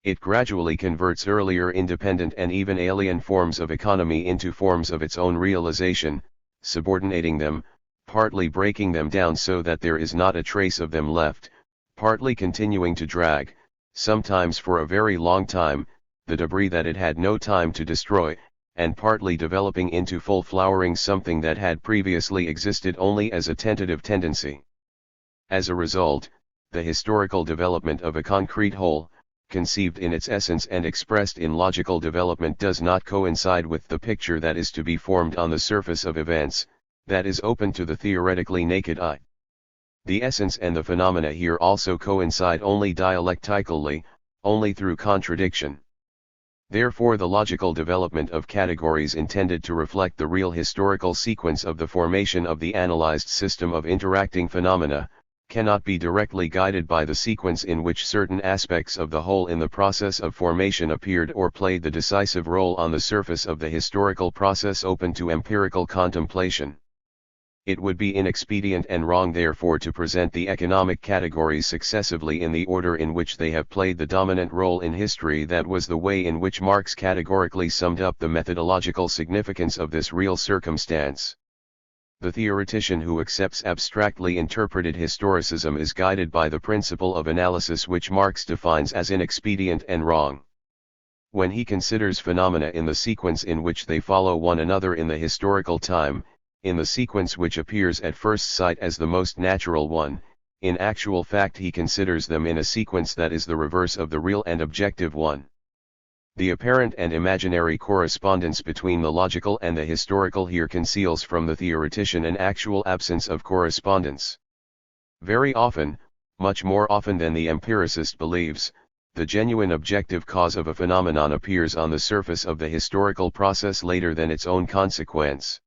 It gradually converts earlier independent and even alien forms of economy into forms of its own realization, subordinating them, partly breaking them down so that there is not a trace of them left, partly continuing to drag, sometimes for a very long time, the debris that it had no time to destroy, and partly developing into full flowering something that had previously existed only as a tentative tendency. As a result, the historical development of a concrete whole, conceived in its essence and expressed in logical development, does not coincide with the picture that is to be formed on the surface of events, that is open to the theoretically naked eye. The essence and the phenomena here also coincide only dialectically, only through contradiction. Therefore the logical development of categories intended to reflect the real historical sequence of the formation of the analyzed system of interacting phenomena, cannot be directly guided by the sequence in which certain aspects of the whole in the process of formation appeared or played the decisive role on the surface of the historical process open to empirical contemplation. It would be inexpedient and wrong therefore to present the economic categories successively in the order in which they have played the dominant role in history. That was the way in which Marx categorically summed up the methodological significance of this real circumstance. The theoretician who accepts abstractly interpreted historicism is guided by the principle of analysis which Marx defines as inexpedient and wrong. When he considers phenomena in the sequence in which they follow one another in the historical time, in the sequence which appears at first sight as the most natural one, in actual fact he considers them in a sequence that is the reverse of the real and objective one. The apparent and imaginary correspondence between the logical and the historical here conceals from the theoretician an actual absence of correspondence. Very often, much more often than the empiricist believes, the genuine objective cause of a phenomenon appears on the surface of the historical process later than its own consequence.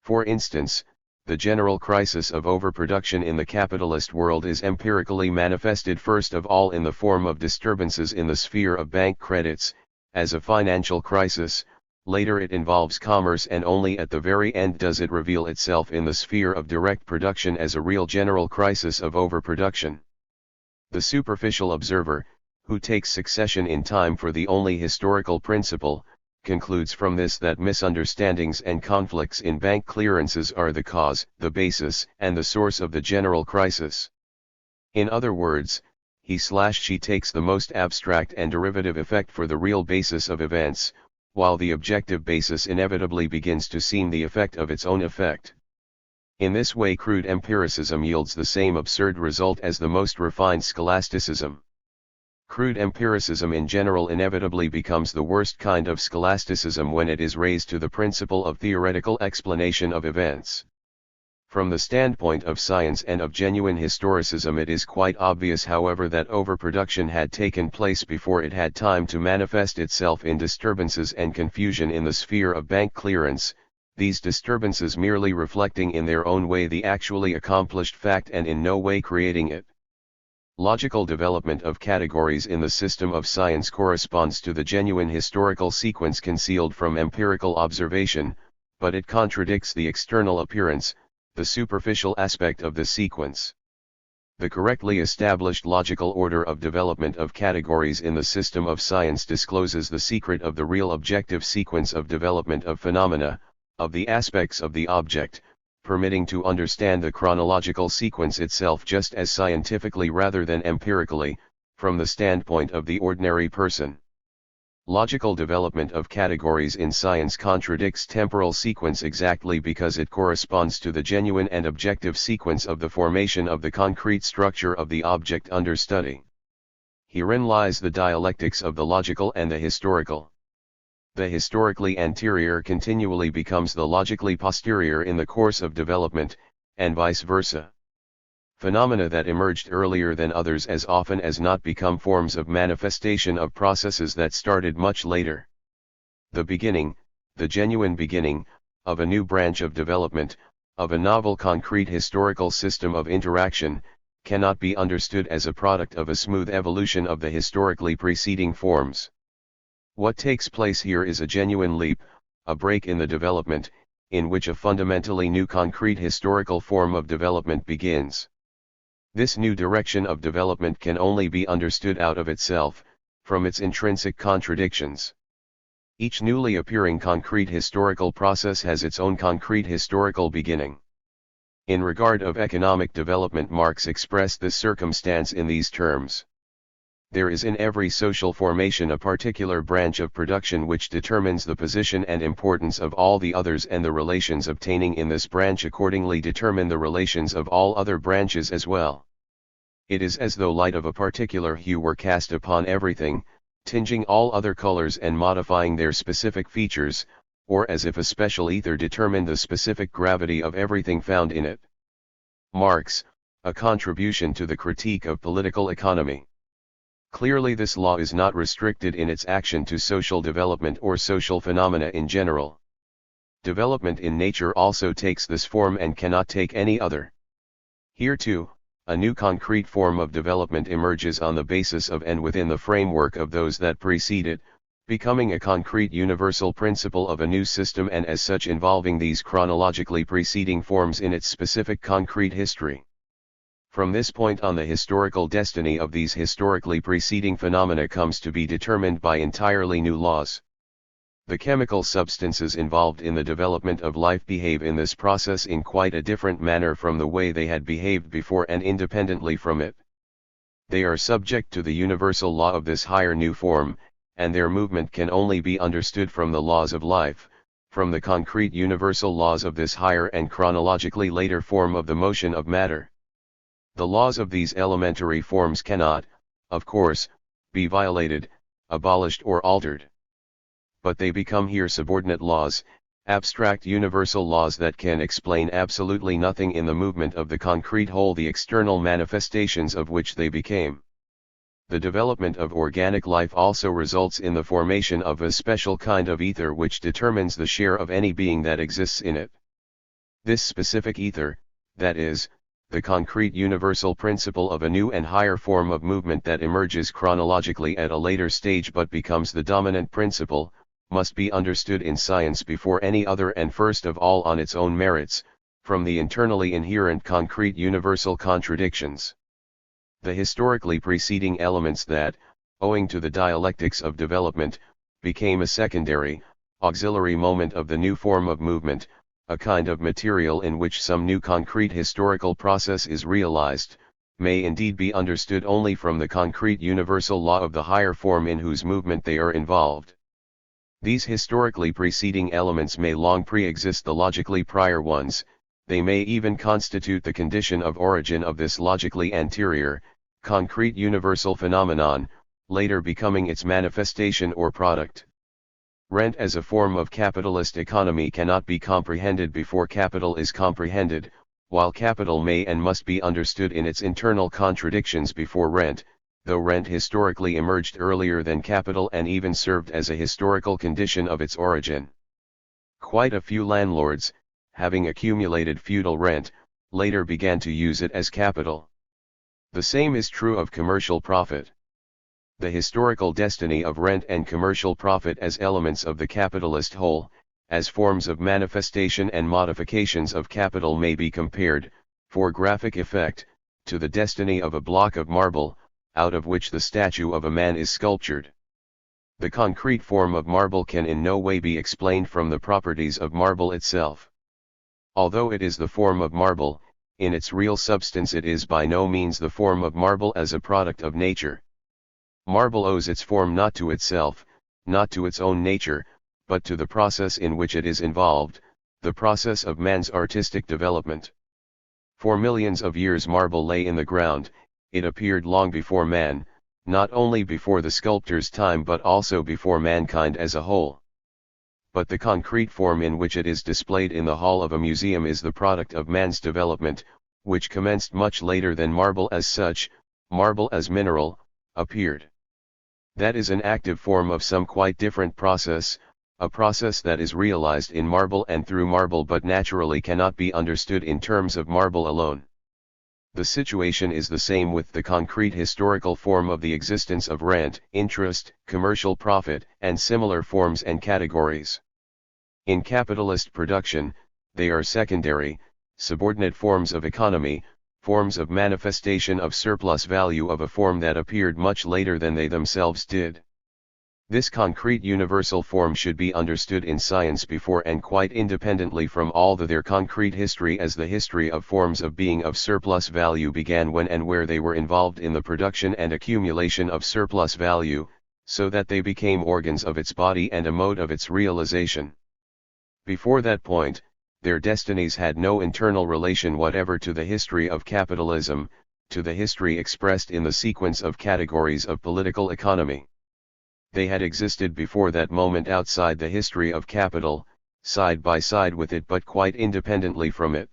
For instance, the general crisis of overproduction in the capitalist world is empirically manifested first of all in the form of disturbances in the sphere of bank credits, as a financial crisis. Later it involves commerce, and only at the very end does it reveal itself in the sphere of direct production as a real general crisis of overproduction. The superficial observer, who takes succession in time for the only historical principle, concludes from this that misunderstandings and conflicts in bank clearances are the cause, the basis, and the source of the general crisis. In other words, he/she takes the most abstract and derivative effect for the real basis of events, while the objective basis inevitably begins to seem the effect of its own effect. In this way crude empiricism yields the same absurd result as the most refined scholasticism. Crude empiricism in general inevitably becomes the worst kind of scholasticism when it is raised to the principle of theoretical explanation of events. From the standpoint of science and of genuine historicism, it is quite obvious, however, that overproduction had taken place before it had time to manifest itself in disturbances and confusion in the sphere of bank clearance, these disturbances merely reflecting in their own way the actually accomplished fact and in no way creating it. Logical development of categories in the system of science corresponds to the genuine historical sequence concealed from empirical observation, but it contradicts the external appearance, the superficial aspect of the sequence. The correctly established logical order of development of categories in the system of science discloses the secret of the real objective sequence of development of phenomena, of the aspects of the object, permitting to understand the chronological sequence itself just as scientifically rather than empirically, from the standpoint of the ordinary person. Logical development of categories in science contradicts temporal sequence exactly because it corresponds to the genuine and objective sequence of the formation of the concrete structure of the object under study. Herein lies the dialectics of the logical and the historical. The historically anterior continually becomes the logically posterior in the course of development, and vice versa. Phenomena that emerged earlier than others as often as not become forms of manifestation of processes that started much later. The beginning, the genuine beginning, of a new branch of development, of a novel concrete historical system of interaction, cannot be understood as a product of a smooth evolution of the historically preceding forms. What takes place here is a genuine leap, a break in the development, in which a fundamentally new concrete historical form of development begins. This new direction of development can only be understood out of itself, from its intrinsic contradictions. Each newly appearing concrete historical process has its own concrete historical beginning. In regard of economic development, Marx expressed this circumstance in these terms. There is in every social formation a particular branch of production which determines the position and importance of all the others, and the relations obtaining in this branch accordingly determine the relations of all other branches as well. It is as though light of a particular hue were cast upon everything, tinging all other colors and modifying their specific features, or as if a special ether determined the specific gravity of everything found in it. Marx, a contribution to the critique of political economy. Clearly this law is not restricted in its action to social development or social phenomena in general. Development in nature also takes this form and cannot take any other. Here too, a new concrete form of development emerges on the basis of and within the framework of those that precede it, becoming a concrete universal principle of a new system and as such involving these chronologically preceding forms in its specific concrete history. From this point on, the historical destiny of these historically preceding phenomena comes to be determined by entirely new laws. The chemical substances involved in the development of life behave in this process in quite a different manner from the way they had behaved before and independently from it. They are subject to the universal law of this higher new form, and their movement can only be understood from the laws of life, from the concrete universal laws of this higher and chronologically later form of the motion of matter. The laws of these elementary forms cannot, of course, be violated, abolished or altered. But they become here subordinate laws, abstract universal laws that can explain absolutely nothing in the movement of the concrete whole, the external manifestations of which they became. The development of organic life also results in the formation of a special kind of ether which determines the share of any being that exists in it. This specific ether, that is, the concrete universal principle of a new and higher form of movement that emerges chronologically at a later stage but becomes the dominant principle, must be understood in science before any other and first of all on its own merits, from the internally inherent concrete universal contradictions. The historically preceding elements that, owing to the dialectics of development, became a secondary, auxiliary moment of the new form of movement, a kind of material in which some new concrete historical process is realized, may indeed be understood only from the concrete universal law of the higher form in whose movement they are involved. These historically preceding elements may long pre-exist the logically prior ones, they may even constitute the condition of origin of this logically anterior, concrete universal phenomenon, later becoming its manifestation or product. Rent as a form of capitalist economy cannot be comprehended before capital is comprehended, while capital may and must be understood in its internal contradictions before rent, though rent historically emerged earlier than capital and even served as a historical condition of its origin. Quite a few landlords, having accumulated feudal rent, later began to use it as capital. The same is true of commercial profit. The historical destiny of rent and commercial profit as elements of the capitalist whole, as forms of manifestation and modifications of capital, may be compared, for graphic effect, to the destiny of a block of marble, out of which the statue of a man is sculptured. The concrete form of marble can in no way be explained from the properties of marble itself. Although it is the form of marble, in its real substance it is by no means the form of marble as a product of nature. Marble owes its form not to itself, not to its own nature, but to the process in which it is involved, the process of man's artistic development. For millions of years marble lay in the ground. It appeared long before man, not only before the sculptor's time but also before mankind as a whole. But the concrete form in which it is displayed in the hall of a museum is the product of man's development, which commenced much later than marble as such. Marble as mineral, appeared. That is an active form of some quite different process, a process that is realized in marble and through marble but naturally cannot be understood in terms of marble alone. The situation is the same with the concrete historical form of the existence of rent, interest, commercial profit, and similar forms and categories. In capitalist production, they are secondary, subordinate forms of economy, forms of manifestation of surplus value of a form that appeared much later than they themselves did. This concrete universal form should be understood in science before and quite independently from all their concrete history, as the history of forms of being of surplus value began when and where they were involved in the production and accumulation of surplus value, so that they became organs of its body and a mode of its realization. Before that point, their destinies had no internal relation whatever to the history of capitalism, to the history expressed in the sequence of categories of political economy. They had existed before that moment outside the history of capital, side by side with it but quite independently from it.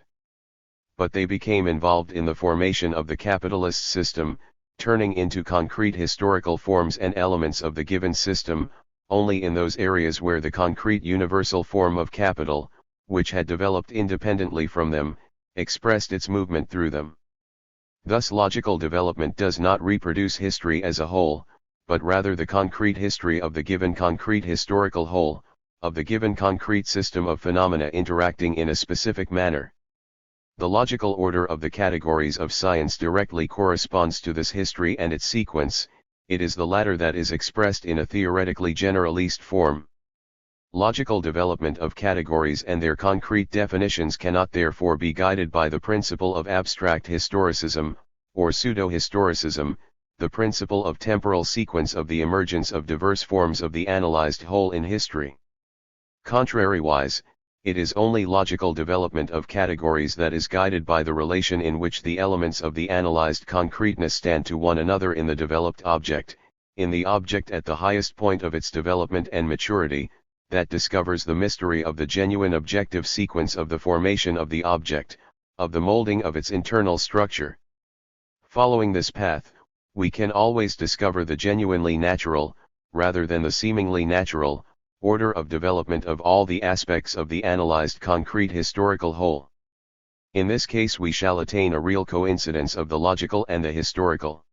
But they became involved in the formation of the capitalist system, turning into concrete historical forms and elements of the given system, only in those areas where the concrete universal form of capital, which had developed independently from them, expressed its movement through them. Thus logical development does not reproduce history as a whole, but rather the concrete history of the given concrete historical whole, of the given concrete system of phenomena interacting in a specific manner. The logical order of the categories of science directly corresponds to this history and its sequence. It is the latter that is expressed in a theoretically generalist form. Logical development of categories and their concrete definitions cannot therefore be guided by the principle of abstract historicism, or pseudo-historicism, the principle of temporal sequence of the emergence of diverse forms of the analyzed whole in history. Contrariwise, it is only logical development of categories that is guided by the relation in which the elements of the analyzed concreteness stand to one another in the developed object, in the object at the highest point of its development and maturity, that discovers the mystery of the genuine objective sequence of the formation of the object, of the molding of its internal structure. Following this path, we can always discover the genuinely natural, rather than the seemingly natural, order of development of all the aspects of the analyzed concrete historical whole. In this case we shall attain a real coincidence of the logical and the historical.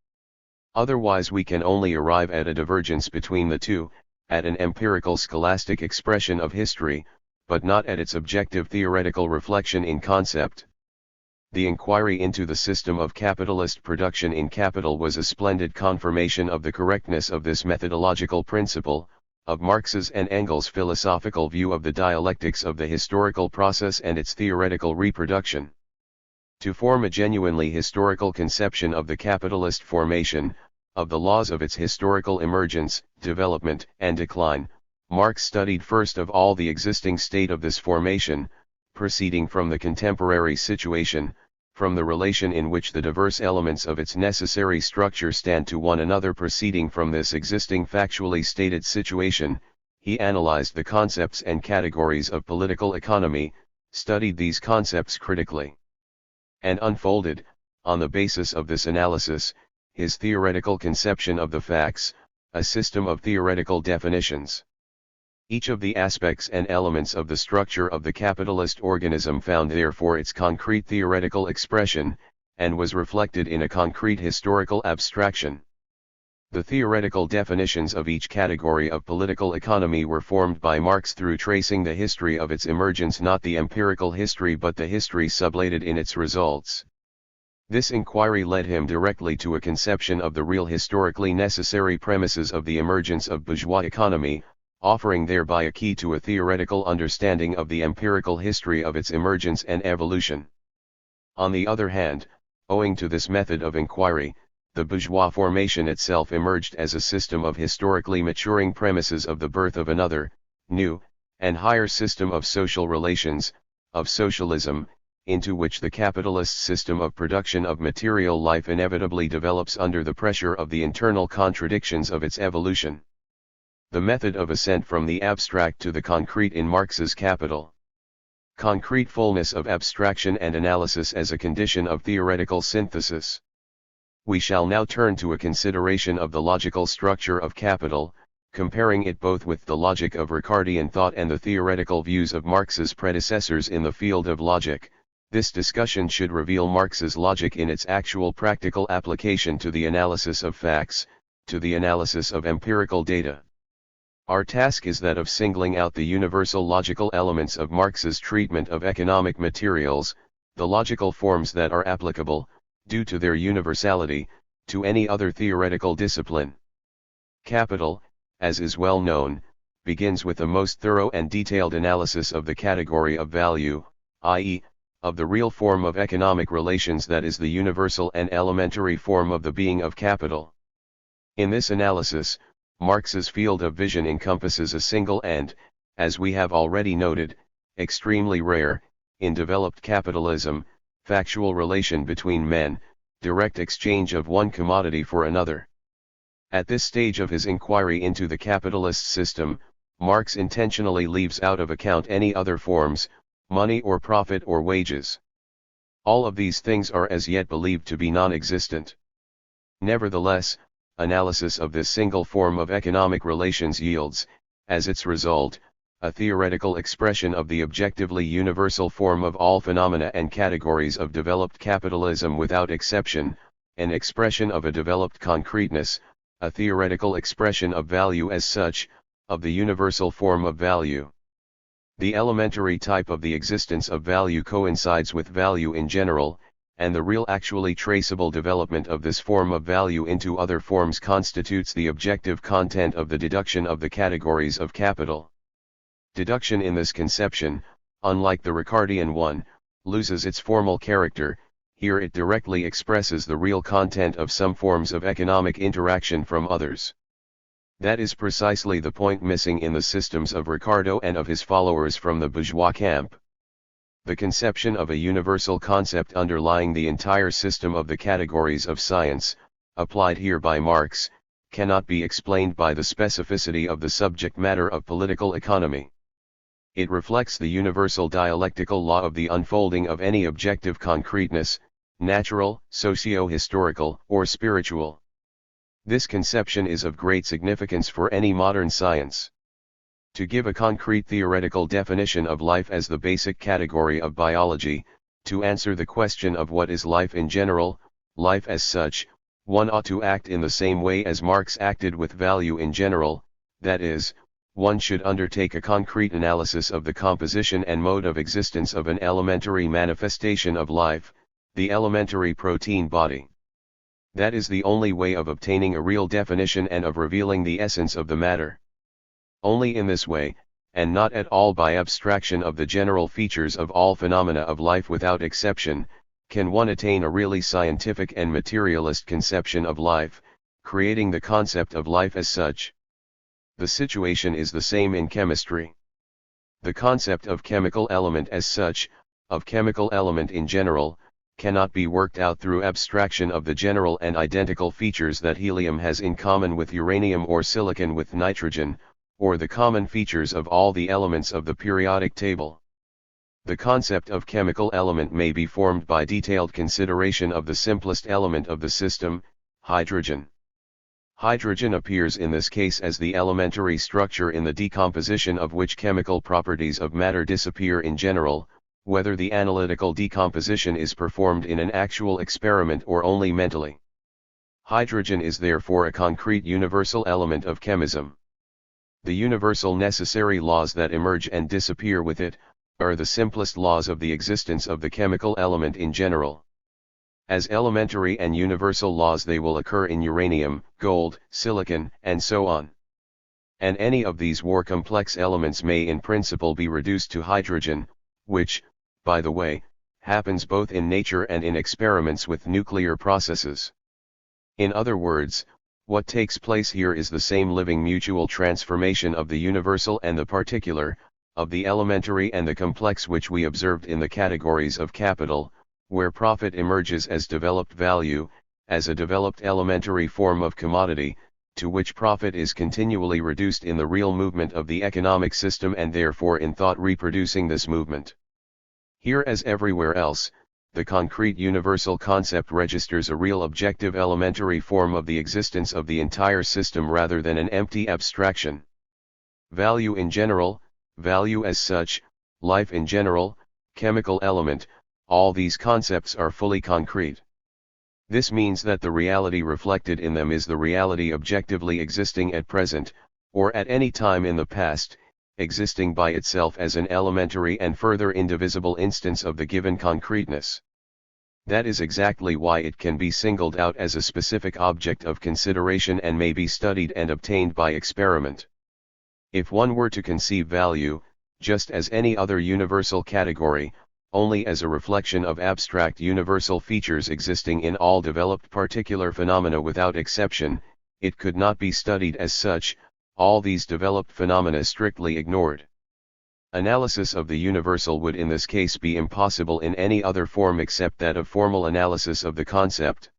Otherwise we can only arrive at a divergence between the two, at an empirical scholastic expression of history, but not at its objective theoretical reflection in concept. The inquiry into the system of capitalist production in Capital was a splendid confirmation of the correctness of this methodological principle, of Marx's and Engels' philosophical view of the dialectics of the historical process and its theoretical reproduction. To form a genuinely historical conception of the capitalist formation, of the laws of its historical emergence, development, and decline, Marx studied first of all the existing state of this formation, proceeding from the contemporary situation, from the relation in which the diverse elements of its necessary structure stand to one another. Proceeding from this existing factually stated situation, he analyzed the concepts and categories of political economy, studied these concepts critically, and unfolded, on the basis of this analysis, his theoretical conception of the facts, a system of theoretical definitions. Each of the aspects and elements of the structure of the capitalist organism found therefore its concrete theoretical expression, and was reflected in a concrete historical abstraction. The theoretical definitions of each category of political economy were formed by Marx through tracing the history of its emergence, not the empirical history but the history sublated in its results. This inquiry led him directly to a conception of the real historically necessary premises of the emergence of bourgeois economy, offering thereby a key to a theoretical understanding of the empirical history of its emergence and evolution. On the other hand, owing to this method of inquiry, the bourgeois formation itself emerged as a system of historically maturing premises of the birth of another, new, and higher system of social relations, of socialism, into which the capitalist system of production of material life inevitably develops under the pressure of the internal contradictions of its evolution. The method of ascent from the abstract to the concrete in Marx's Capital. Concrete fullness of abstraction and analysis as a condition of theoretical synthesis. We shall now turn to a consideration of the logical structure of Capital, comparing it both with the logic of Ricardian thought and the theoretical views of Marx's predecessors in the field of logic. This discussion should reveal Marx's logic in its actual practical application to the analysis of facts, to the analysis of empirical data. Our task is that of singling out the universal logical elements of Marx's treatment of economic materials, the logical forms that are applicable, due to their universality, to any other theoretical discipline. Capital, as is well known, begins with a most thorough and detailed analysis of the category of value, i.e., of the real form of economic relations that is the universal and elementary form of the being of capital. In this analysis, Marx's field of vision encompasses a single and, as we have already noted, extremely rare, in developed capitalism, factual relation between men, direct exchange of one commodity for another. At this stage of his inquiry into the capitalist system, Marx intentionally leaves out of account any other forms, money or profit or wages. All of these things are as yet believed to be non-existent. Nevertheless, analysis of this single form of economic relations yields, as its result, a theoretical expression of the objectively universal form of all phenomena and categories of developed capitalism without exception, an expression of a developed concreteness, a theoretical expression of value as such, of the universal form of value. The elementary type of the existence of value coincides with value in general, and the real actually traceable development of this form of value into other forms constitutes the objective content of the deduction of the categories of capital. Deduction in this conception, unlike the Ricardian one, loses its formal character. Here it directly expresses the real content of some forms of economic interaction from others. That is precisely the point missing in the systems of Ricardo and of his followers from the bourgeois camp. The conception of a universal concept underlying the entire system of the categories of science, applied here by Marx, cannot be explained by the specificity of the subject matter of political economy. It reflects the universal dialectical law of the unfolding of any objective concreteness, natural, socio-historical, or spiritual. This conception is of great significance for any modern science. To give a concrete theoretical definition of life as the basic category of biology, to answer the question of what is life in general, life as such, one ought to act in the same way as Marx acted with value in general, that is, one should undertake a concrete analysis of the composition and mode of existence of an elementary manifestation of life, the elementary protein body. That is the only way of obtaining a real definition and of revealing the essence of the matter. Only in this way, and not at all by abstraction of the general features of all phenomena of life without exception, can one attain a really scientific and materialist conception of life, creating the concept of life as such. The situation is the same in chemistry. The concept of chemical element as such, of chemical element in general, cannot be worked out through abstraction of the general and identical features that helium has in common with uranium or silicon with nitrogen, or the common features of all the elements of the periodic table. The concept of chemical element may be formed by detailed consideration of the simplest element of the system, hydrogen. Hydrogen appears in this case as the elementary structure in the decomposition of which chemical properties of matter disappear in general, whether the analytical decomposition is performed in an actual experiment or only mentally. Hydrogen is therefore a concrete universal element of chemism. The universal necessary laws that emerge and disappear with it, are the simplest laws of the existence of the chemical element in general. As elementary and universal laws they will occur in uranium, gold, silicon, and so on. And any of these more complex elements may in principle be reduced to hydrogen, which, by the way, happens both in nature and in experiments with nuclear processes. In other words, what takes place here is the same living mutual transformation of the universal and the particular, of the elementary and the complex which we observed in the categories of capital, where profit emerges as developed value, as a developed elementary form of commodity, to which profit is continually reduced in the real movement of the economic system and therefore in thought reproducing this movement. Here as everywhere else, the concrete universal concept registers a real objective elementary form of the existence of the entire system rather than an empty abstraction. Value in general, value as such, life in general, chemical element, all these concepts are fully concrete. This means that the reality reflected in them is the reality objectively existing at present, or at any time in the past, existing by itself as an elementary and further indivisible instance of the given concreteness. That is exactly why it can be singled out as a specific object of consideration and may be studied and obtained by experiment. If one were to conceive value, just as any other universal category, only as a reflection of abstract universal features existing in all developed particular phenomena without exception, it could not be studied as such, all these developed phenomena strictly ignored. Analysis of the universal would in this case be impossible in any other form except that of formal analysis of the concept.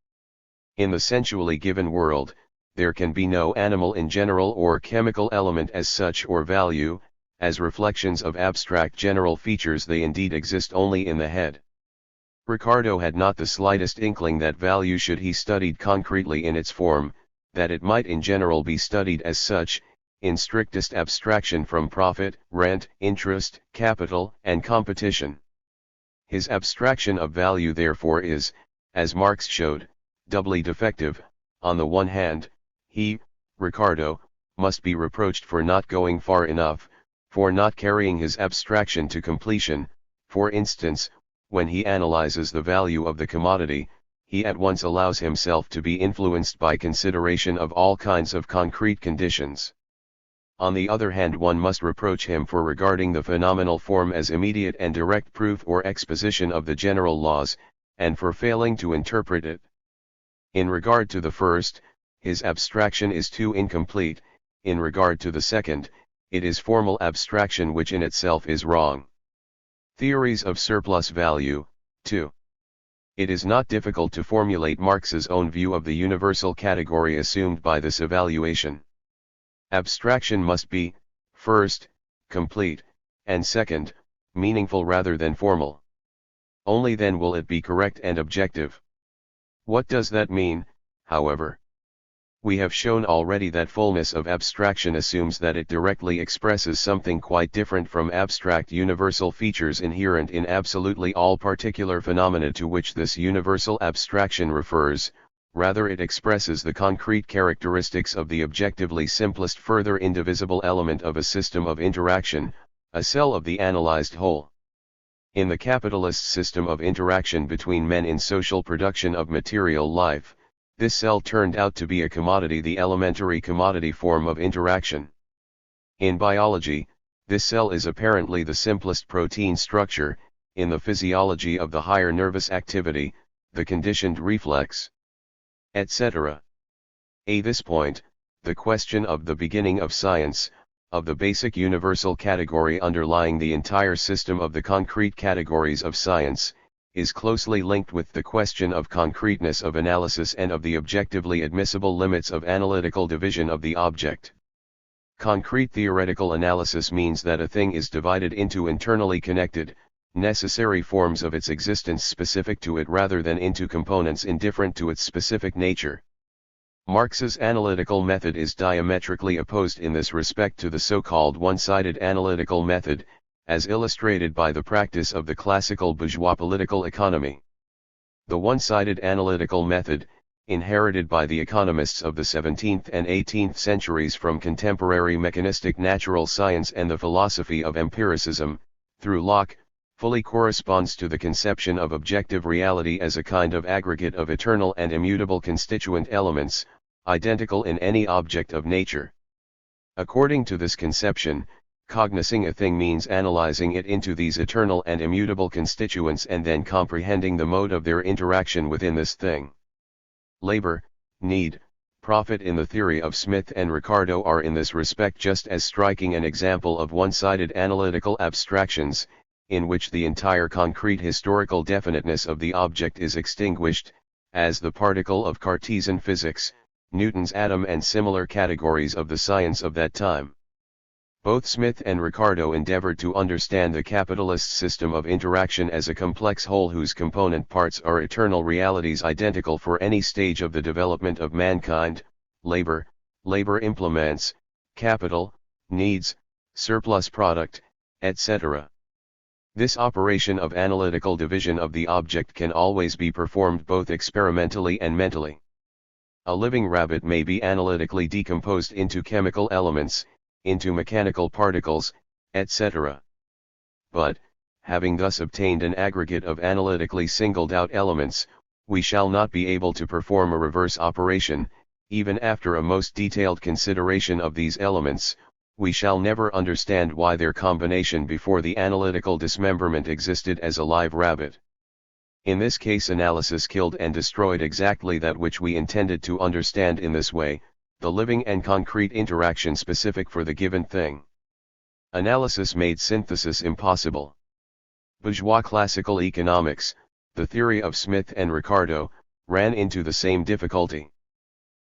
In the sensually given world, there can be no animal in general or chemical element as such or value, as reflections of abstract general features they indeed exist only in the head. Ricardo had not the slightest inkling that value should he studied concretely in its form, that it might in general be studied as such, in strictest abstraction from profit, rent, interest, capital, and competition. His abstraction of value therefore is, as Marx showed, doubly defective. On the one hand, he, Ricardo, must be reproached for not going far enough, for not carrying his abstraction to completion. For instance, when he analyzes the value of the commodity, he at once allows himself to be influenced by consideration of all kinds of concrete conditions. On the other hand, one must reproach him for regarding the phenomenal form as immediate and direct proof or exposition of the general laws, and for failing to interpret it. In regard to the first, his abstraction is too incomplete; in regard to the second, it is formal abstraction which in itself is wrong. Theories of surplus value, 2. It is not difficult to formulate Marx's own view of the universal category assumed by this evaluation. Abstraction must be, first, complete, and second, meaningful rather than formal. Only then will it be correct and objective. What does that mean, however? We have shown already that fullness of abstraction assumes that it directly expresses something quite different from abstract universal features inherent in absolutely all particular phenomena to which this universal abstraction refers. Rather, it expresses the concrete characteristics of the objectively simplest further indivisible element of a system of interaction, a cell of the analyzed whole. In the capitalist system of interaction between men in social production of material life, this cell turned out to be a commodity, the elementary commodity form of interaction. In biology, this cell is apparently the simplest protein structure; in the physiology of the higher nervous activity, the conditioned reflex, etc. At this point, the question of the beginning of science, of the basic universal category underlying the entire system of the concrete categories of science, is closely linked with the question of concreteness of analysis and of the objectively admissible limits of analytical division of the object. Concrete theoretical analysis means that a thing is divided into internally connected, necessary forms of its existence specific to it rather than into components indifferent to its specific nature. Marx's analytical method is diametrically opposed in this respect to the so-called one-sided analytical method, as illustrated by the practice of the classical bourgeois political economy. The one-sided analytical method, inherited by the economists of the 17th and 18th centuries from contemporary mechanistic natural science and the philosophy of empiricism, through Locke, fully corresponds to the conception of objective reality as a kind of aggregate of eternal and immutable constituent elements, identical in any object of nature. According to this conception, cognizing a thing means analyzing it into these eternal and immutable constituents and then comprehending the mode of their interaction within this thing. Labor, need, profit in the theory of Smith and Ricardo are in this respect just as striking an example of one-sided analytical abstractions, in which the entire concrete historical definiteness of the object is extinguished, as the particle of Cartesian physics, Newton's atom and similar categories of the science of that time. Both Smith and Ricardo endeavored to understand the capitalist system of interaction as a complex whole whose component parts are eternal realities identical for any stage of the development of mankind: labor, labor implements, capital, needs, surplus product, etc. This operation of analytical division of the object can always be performed both experimentally and mentally. A living rabbit may be analytically decomposed into chemical elements, into mechanical particles, etc. But, having thus obtained an aggregate of analytically singled out elements, we shall not be able to perform a reverse operation. Even after a most detailed consideration of these elements, we shall never understand why their combination before the analytical dismemberment existed as a live rabbit. In this case, analysis killed and destroyed exactly that which we intended to understand in this way, the living and concrete interaction specific for the given thing. Analysis made synthesis impossible. Bourgeois classical economics, the theory of Smith and Ricardo, ran into the same difficulty.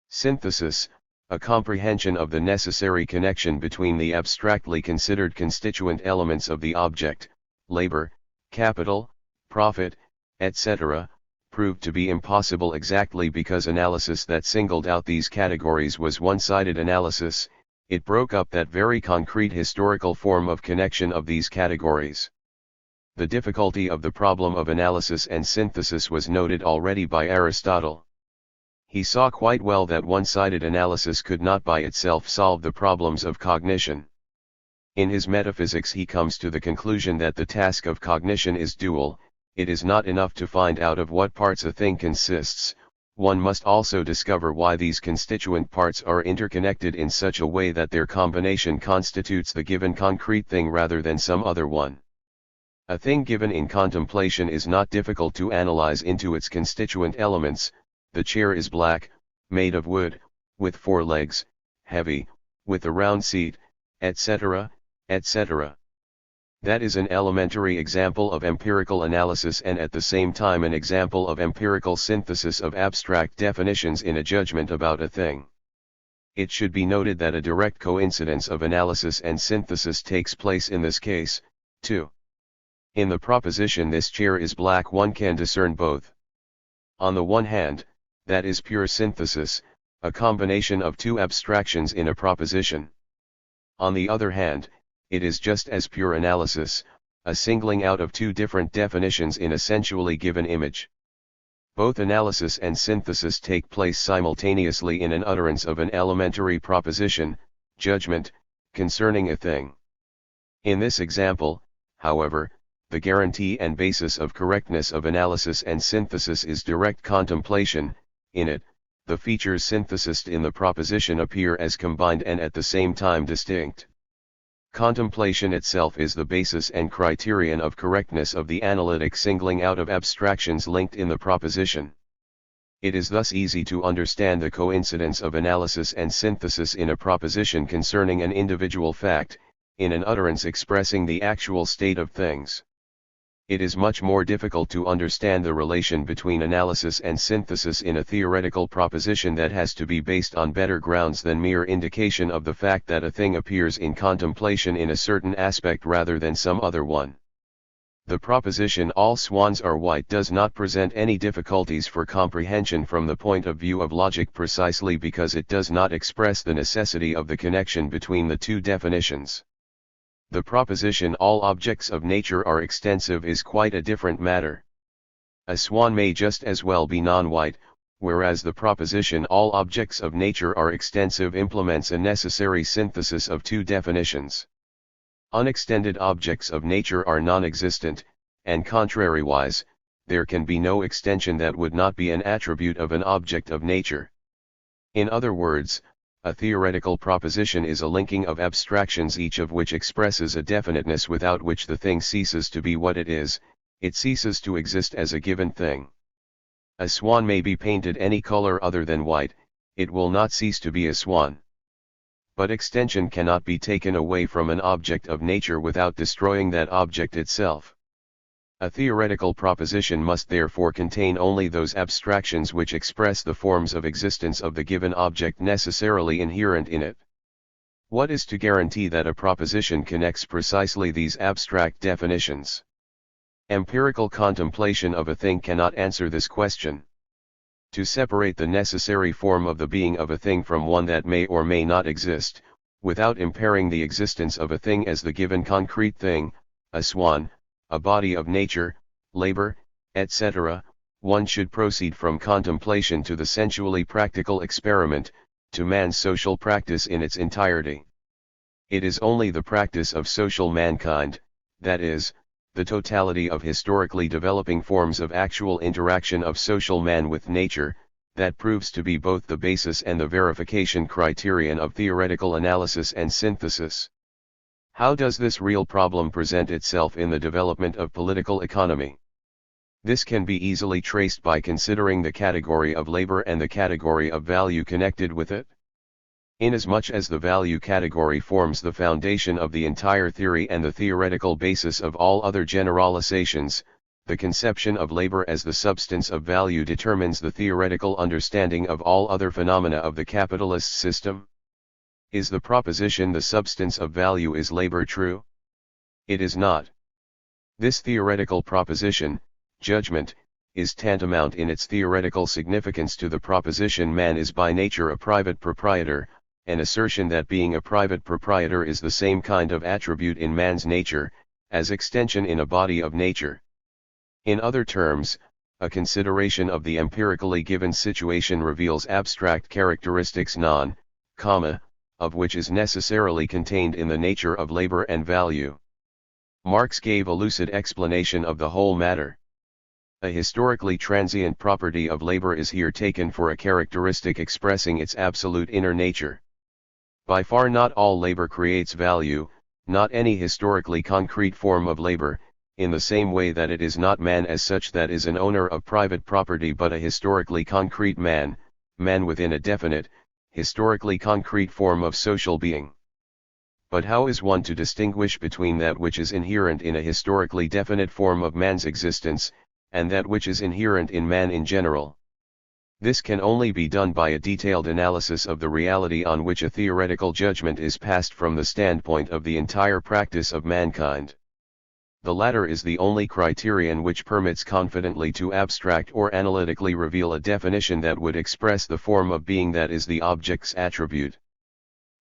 Synthesis, a comprehension of the necessary connection between the abstractly considered constituent elements of the object, labor, capital, profit, etc., proved to be impossible exactly because analysis that singled out these categories was one-sided analysis. It broke up that very concrete historical form of connection of these categories. The difficulty of the problem of analysis and synthesis was noted already by Aristotle. He saw quite well that one-sided analysis could not by itself solve the problems of cognition. In his Metaphysics he comes to the conclusion that the task of cognition is dual. It is not enough to find out of what parts a thing consists, one must also discover why these constituent parts are interconnected in such a way that their combination constitutes the given concrete thing rather than some other one. A thing given in contemplation is not difficult to analyze into its constituent elements. The chair is black, made of wood, with 4 legs, heavy, with a round seat, etc., etc. That is an elementary example of empirical analysis and at the same time an example of empirical synthesis of abstract definitions in a judgment about a thing. It should be noted that a direct coincidence of analysis and synthesis takes place in this case, too. In the proposition "this chair is black" one can discern both. On the one hand, that is pure synthesis, a combination of 2 abstractions in a proposition. On the other hand, it is just as pure analysis, a singling out of 2 different definitions in a sensually given image. Both analysis and synthesis take place simultaneously in an utterance of an elementary proposition, judgment, concerning a thing. In this example, however, the guarantee and basis of correctness of analysis and synthesis is direct contemplation. In it, the features synthesized in the proposition appear as combined and at the same time distinct. Contemplation itself is the basis and criterion of correctness of the analytic singling out of abstractions linked in the proposition. It is thus easy to understand the coincidence of analysis and synthesis in a proposition concerning an individual fact, in an utterance expressing the actual state of things. It is much more difficult to understand the relation between analysis and synthesis in a theoretical proposition that has to be based on better grounds than mere indication of the fact that a thing appears in contemplation in a certain aspect rather than some other one. The proposition "all swans are white" does not present any difficulties for comprehension from the point of view of logic precisely because it does not express the necessity of the connection between the 2 definitions. The proposition "all objects of nature are extensive" is quite a different matter. A swan may just as well be non-white, whereas the proposition "all objects of nature are extensive" implements a necessary synthesis of 2 definitions. Unextended objects of nature are non-existent, and contrariwise, there can be no extension that would not be an attribute of an object of nature. In other words, a theoretical proposition is a linking of abstractions each of which expresses a definiteness without which the thing ceases to be what it is, it ceases to exist as a given thing. A swan may be painted any color other than white, it will not cease to be a swan. But extension cannot be taken away from an object of nature without destroying that object itself. A theoretical proposition must therefore contain only those abstractions which express the forms of existence of the given object necessarily inherent in it. What is to guarantee that a proposition connects precisely these abstract definitions? Empirical contemplation of a thing cannot answer this question. To separate the necessary form of the being of a thing from one that may or may not exist, without impairing the existence of a thing as the given concrete thing, a swan, a body of nature, labor, etc., one should proceed from contemplation to the sensually practical experiment, to man's social practice in its entirety. It is only the practice of social mankind, that is, the totality of historically developing forms of actual interaction of social man with nature, that proves to be both the basis and the verification criterion of theoretical analysis and synthesis. How does this real problem present itself in the development of political economy? This can be easily traced by considering the category of labor and the category of value connected with it. Inasmuch as the value category forms the foundation of the entire theory and the theoretical basis of all other generalizations, the conception of labor as the substance of value determines the theoretical understanding of all other phenomena of the capitalist system? Is the proposition the substance of value is labor true? It is not. This theoretical proposition, judgment, is tantamount in its theoretical significance to the proposition man is by nature a private proprietor, an assertion that being a private proprietor is the same kind of attribute in man's nature, as extension in a body of nature. In other terms, a consideration of the empirically given situation reveals abstract characteristics of which is necessarily contained in the nature of labor and value. Marx gave a lucid explanation of the whole matter. A historically transient property of labor is here taken for a characteristic expressing its absolute inner nature. By far not all labor creates value, not any historically concrete form of labor, in the same way that it is not man as such that is an owner of private property but a historically concrete man within a definite, historically concrete form of social being. But how is one to distinguish between that which is inherent in a historically definite form of man's existence, and that which is inherent in man in general? This can only be done by a detailed analysis of the reality on which a theoretical judgment is passed from the standpoint of the entire practice of mankind. The latter is the only criterion which permits confidently to abstract or analytically reveal a definition that would express the form of being that is the object's attribute.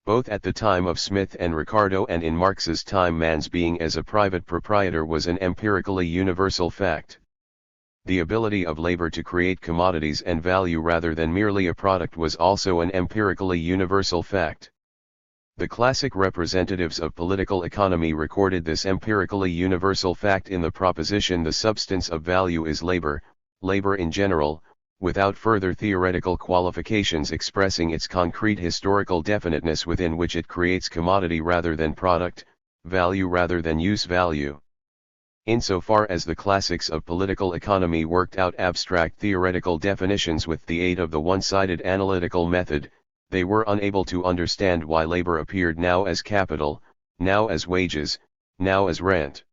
Both at the time of Smith and Ricardo and in Marx's time, man's being as a private proprietor was an empirically universal fact. The ability of labor to create commodities and value rather than merely a product was also an empirically universal fact. The classic representatives of political economy recorded this empirically universal fact in the proposition the substance of value is labor, labor in general, without further theoretical qualifications expressing its concrete historical definiteness within which it creates commodity rather than product, value rather than use value. Insofar as the classics of political economy worked out abstract theoretical definitions with the aid of the one-sided analytical method, they were unable to understand why labor appeared now as capital, now as wages, now as rent.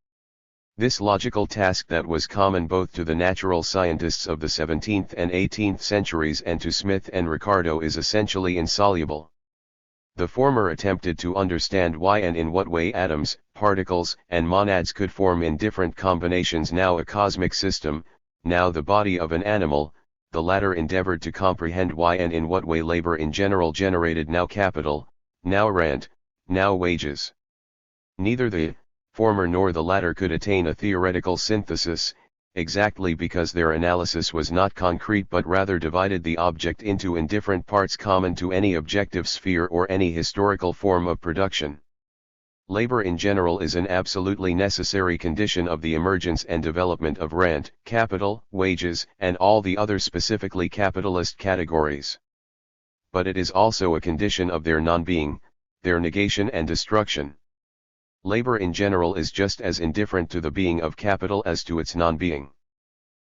This logical task that was common both to the natural scientists of the 17th and 18th centuries and to Smith and Ricardo is essentially insoluble. The former attempted to understand why and in what way atoms, particles, and monads could form in different combinations now a cosmic system, now the body of an animal. The latter endeavored to comprehend why and in what way labor in general generated now capital, now rent, now wages. Neither the former nor the latter could attain a theoretical synthesis, exactly because their analysis was not concrete but rather divided the object into indifferent parts common to any objective sphere or any historical form of production. Labor in general is an absolutely necessary condition of the emergence and development of rent, capital, wages, and all the other specifically capitalist categories. But it is also a condition of their non-being, their negation and destruction. Labor in general is just as indifferent to the being of capital as to its non-being.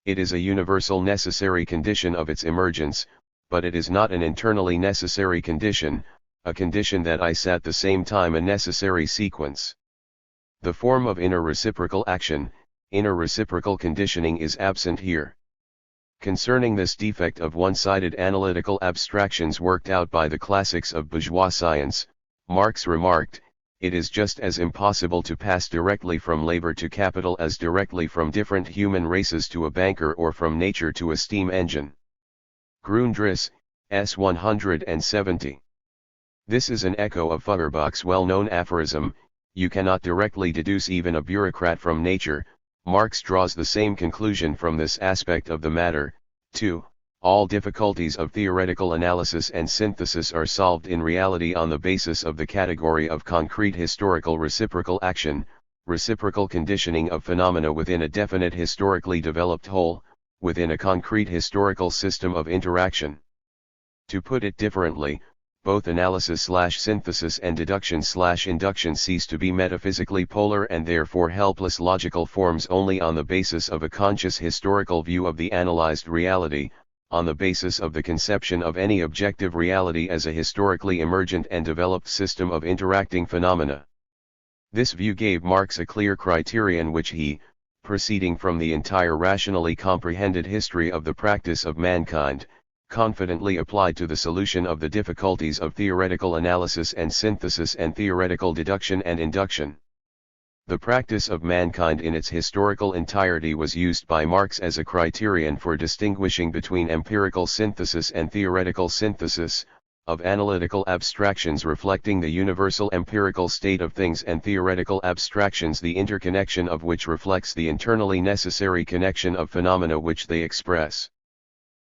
It is a universal necessary condition of its emergence, but it is not an internally necessary condition, a condition that is at the same time a necessary sequence. The form of inner reciprocal action, inner reciprocal conditioning is absent here. Concerning this defect of one-sided analytical abstractions worked out by the classics of bourgeois science, Marx remarked, "It is just as impossible to pass directly from labor to capital as directly from different human races to a banker or from nature to a steam engine." Grundriss, S. 170. This is an echo of Feuerbach's well-known aphorism, "You cannot directly deduce even a bureaucrat from nature." Marx draws the same conclusion from this aspect of the matter, too. All difficulties of theoretical analysis and synthesis are solved in reality on the basis of the category of concrete historical reciprocal action, reciprocal conditioning of phenomena within a definite historically developed whole, within a concrete historical system of interaction. To put it differently, both analysis/synthesis and deduction/induction cease to be metaphysically polar and therefore helpless logical forms only on the basis of a conscious historical view of the analyzed reality, on the basis of the conception of any objective reality as a historically emergent and developed system of interacting phenomena. This view gave Marx a clear criterion which he proceeding from the entire rationally comprehended history of the practice of mankind, confidently applied to the solution of the difficulties of theoretical analysis and synthesis and theoretical deduction and induction. The practice of mankind in its historical entirety was used by Marx as a criterion for distinguishing between empirical synthesis and theoretical synthesis, of analytical abstractions reflecting the universal empirical state of things and theoretical abstractions the interconnection of which reflects the internally necessary connection of phenomena which they express.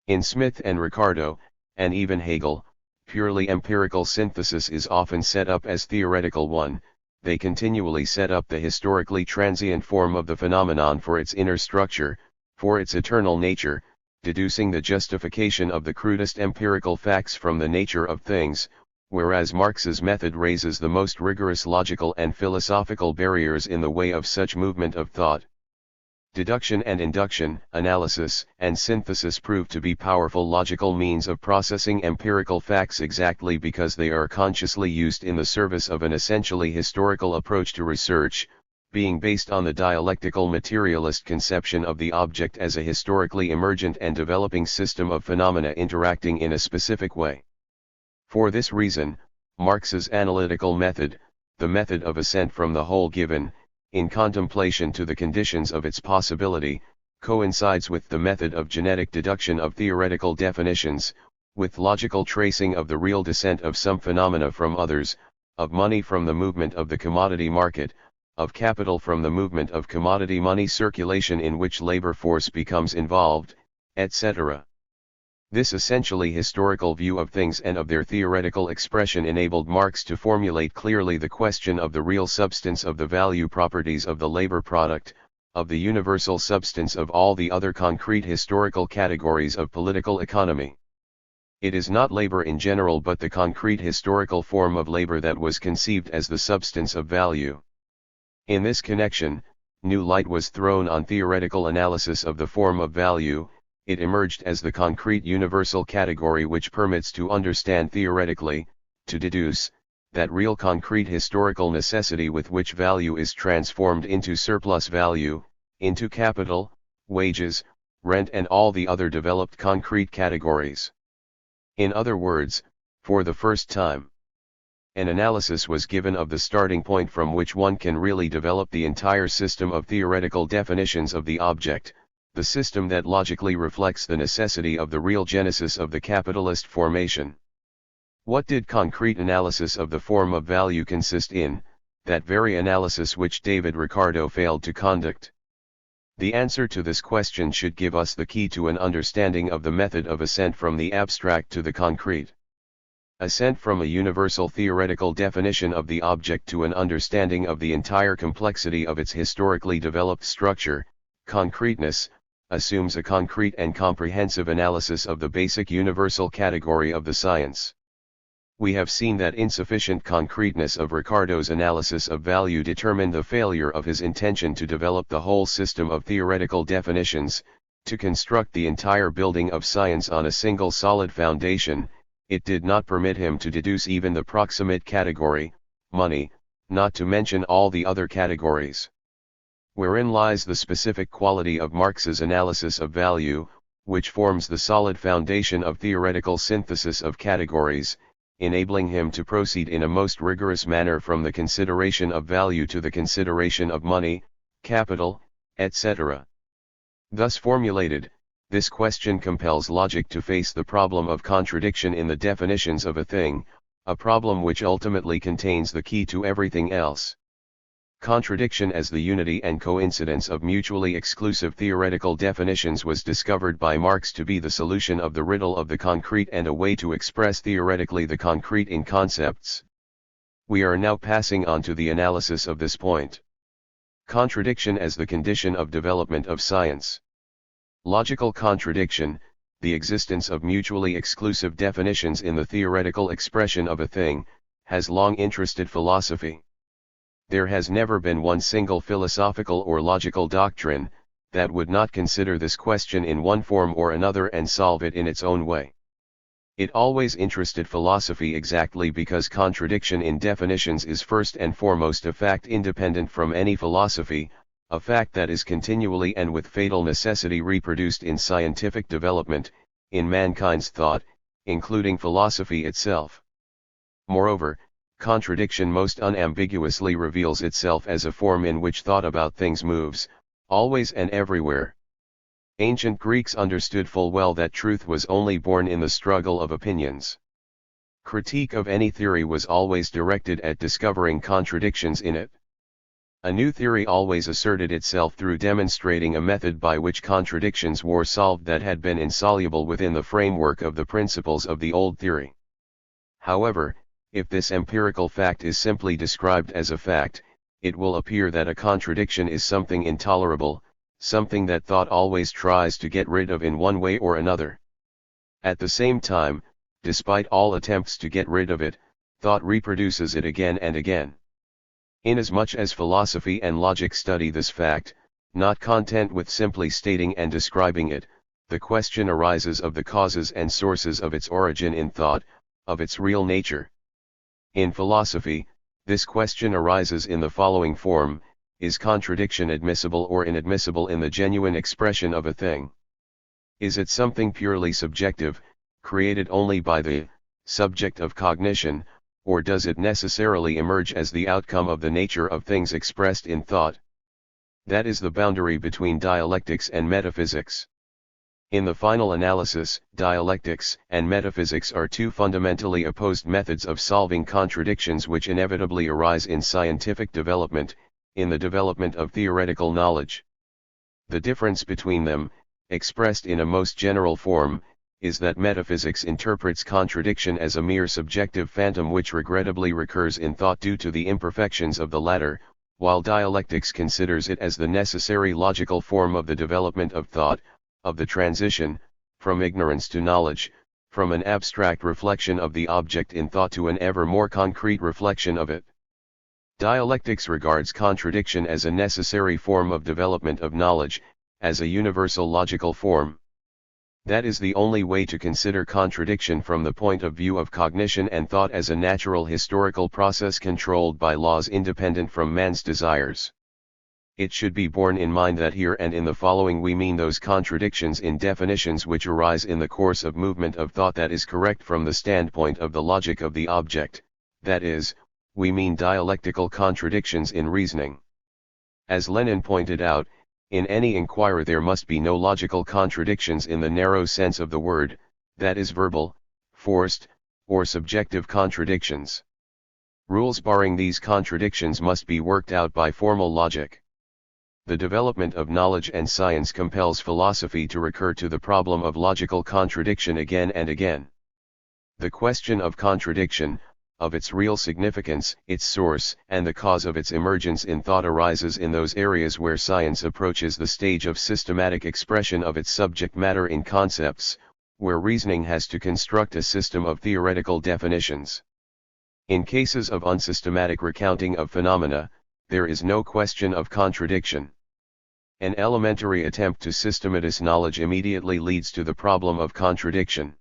In Smith and Ricardo, and even Hegel, purely empirical synthesis is often set up as theoretical one. They continually set up the historically transient form of the phenomenon for its inner structure, for its eternal nature, deducing the justification of the crudest empirical facts from the nature of things, whereas Marx's method raises the most rigorous logical and philosophical barriers in the way of such movement of thought. Deduction and induction, analysis and synthesis prove to be powerful logical means of processing empirical facts exactly because they are consciously used in the service of an essentially historical approach to research, being based on the dialectical materialist conception of the object as a historically emergent and developing system of phenomena interacting in a specific way. For this reason, Marx's analytical method, the method of ascent from the whole given, in contemplation to the conditions of its possibility, coincides with the method of genetic deduction of theoretical definitions, with logical tracing of the real descent of some phenomena from others, of money from the movement of the commodity market, of capital from the movement of commodity money circulation in which labor force becomes involved, etc. This essentially historical view of things and of their theoretical expression enabled Marx to formulate clearly the question of the real substance of the value properties of the labor product, of the universal substance of all the other concrete historical categories of political economy. It is not labor in general but the concrete historical form of labor that was conceived as the substance of value. In this connection, new light was thrown on theoretical analysis of the form of value. It emerged as the concrete universal category which permits to understand theoretically, to deduce, that real concrete historical necessity with which value is transformed into surplus value, into capital, wages, rent and all the other developed concrete categories. In other words, for the first time, an analysis was given of the starting point from which one can really develop the entire system of theoretical definitions of the object, the system that logically reflects the necessity of the real genesis of the capitalist formation. What did concrete analysis of the form of value consist in, that very analysis which David Ricardo failed to conduct? The answer to this question should give us the key to an understanding of the method of ascent from the abstract to the concrete. Ascent from a universal theoretical definition of the object to an understanding of the entire complexity of its historically developed structure, concreteness, assumes a concrete and comprehensive analysis of the basic universal category of the science. We have seen that insufficient concreteness of Ricardo's analysis of value determined the failure of his intention to develop the whole system of theoretical definitions, to construct the entire building of science on a single solid foundation. It did not permit him to deduce even the proximate category, money, not to mention all the other categories. Wherein lies the specific quality of Marx's analysis of value, which forms the solid foundation of theoretical synthesis of categories, enabling him to proceed in a most rigorous manner from the consideration of value to the consideration of money, capital, etc. Thus formulated, this question compels logic to face the problem of contradiction in the definitions of a thing, a problem which ultimately contains the key to everything else. Contradiction as the unity and coincidence of mutually exclusive theoretical definitions was discovered by Marx to be the solution of the riddle of the concrete and a way to express theoretically the concrete in concepts. We are now passing on to the analysis of this point. Contradiction as the condition of development of science. Logical contradiction, the existence of mutually exclusive definitions in the theoretical expression of a thing, has long interested philosophy. There has never been one single philosophical or logical doctrine that would not consider this question in one form or another and solve it in its own way. It always interested philosophy exactly because contradiction in definitions is first and foremost a fact independent from any philosophy, a fact that is continually and with fatal necessity reproduced in scientific development, in mankind's thought, including philosophy itself. Moreover, contradiction most unambiguously reveals itself as a form in which thought about things moves, always and everywhere. Ancient Greeks understood full well that truth was only born in the struggle of opinions. Critique of any theory was always directed at discovering contradictions in it. A new theory always asserted itself through demonstrating a method by which contradictions were solved that had been insoluble within the framework of the principles of the old theory. However, if this empirical fact is simply described as a fact, it will appear that a contradiction is something intolerable, something that thought always tries to get rid of in one way or another. At the same time, despite all attempts to get rid of it, thought reproduces it again and again. Inasmuch as philosophy and logic study this fact, not content with simply stating and describing it, the question arises of the causes and sources of its origin in thought, of its real nature. In philosophy, this question arises in the following form: is contradiction admissible or inadmissible in the genuine expression of a thing? Is it something purely subjective, created only by the subject of cognition, or does it necessarily emerge as the outcome of the nature of things expressed in thought? That is the boundary between dialectics and metaphysics. In the final analysis, dialectics and metaphysics are two fundamentally opposed methods of solving contradictions which inevitably arise in scientific development, in the development of theoretical knowledge. The difference between them, expressed in a most general form, is that metaphysics interprets contradiction as a mere subjective phantom which regrettably recurs in thought due to the imperfections of the latter, while dialectics considers it as the necessary logical form of the development of thought, of the transition, from ignorance to knowledge, from an abstract reflection of the object in thought to an ever more concrete reflection of it. Dialectics regards contradiction as a necessary form of development of knowledge, as a universal logical form. That is the only way to consider contradiction from the point of view of cognition and thought as a natural historical process controlled by laws independent from man's desires. It should be borne in mind that here and in the following we mean those contradictions in definitions which arise in the course of movement of thought that is correct from the standpoint of the logic of the object, that is, we mean dialectical contradictions in reasoning. As Lenin pointed out, in any inquiry there must be no logical contradictions in the narrow sense of the word, that is verbal, forced, or subjective contradictions. Rules barring these contradictions must be worked out by formal logic. The development of knowledge and science compels philosophy to recur to the problem of logical contradiction again and again. The question of contradiction, of its real significance, its source, and the cause of its emergence in thought arises in those areas where science approaches the stage of systematic expression of its subject matter in concepts, where reasoning has to construct a system of theoretical definitions. In cases of unsystematic recounting of phenomena, there is no question of contradiction. An elementary attempt to systematize knowledge immediately leads to the problem of contradiction.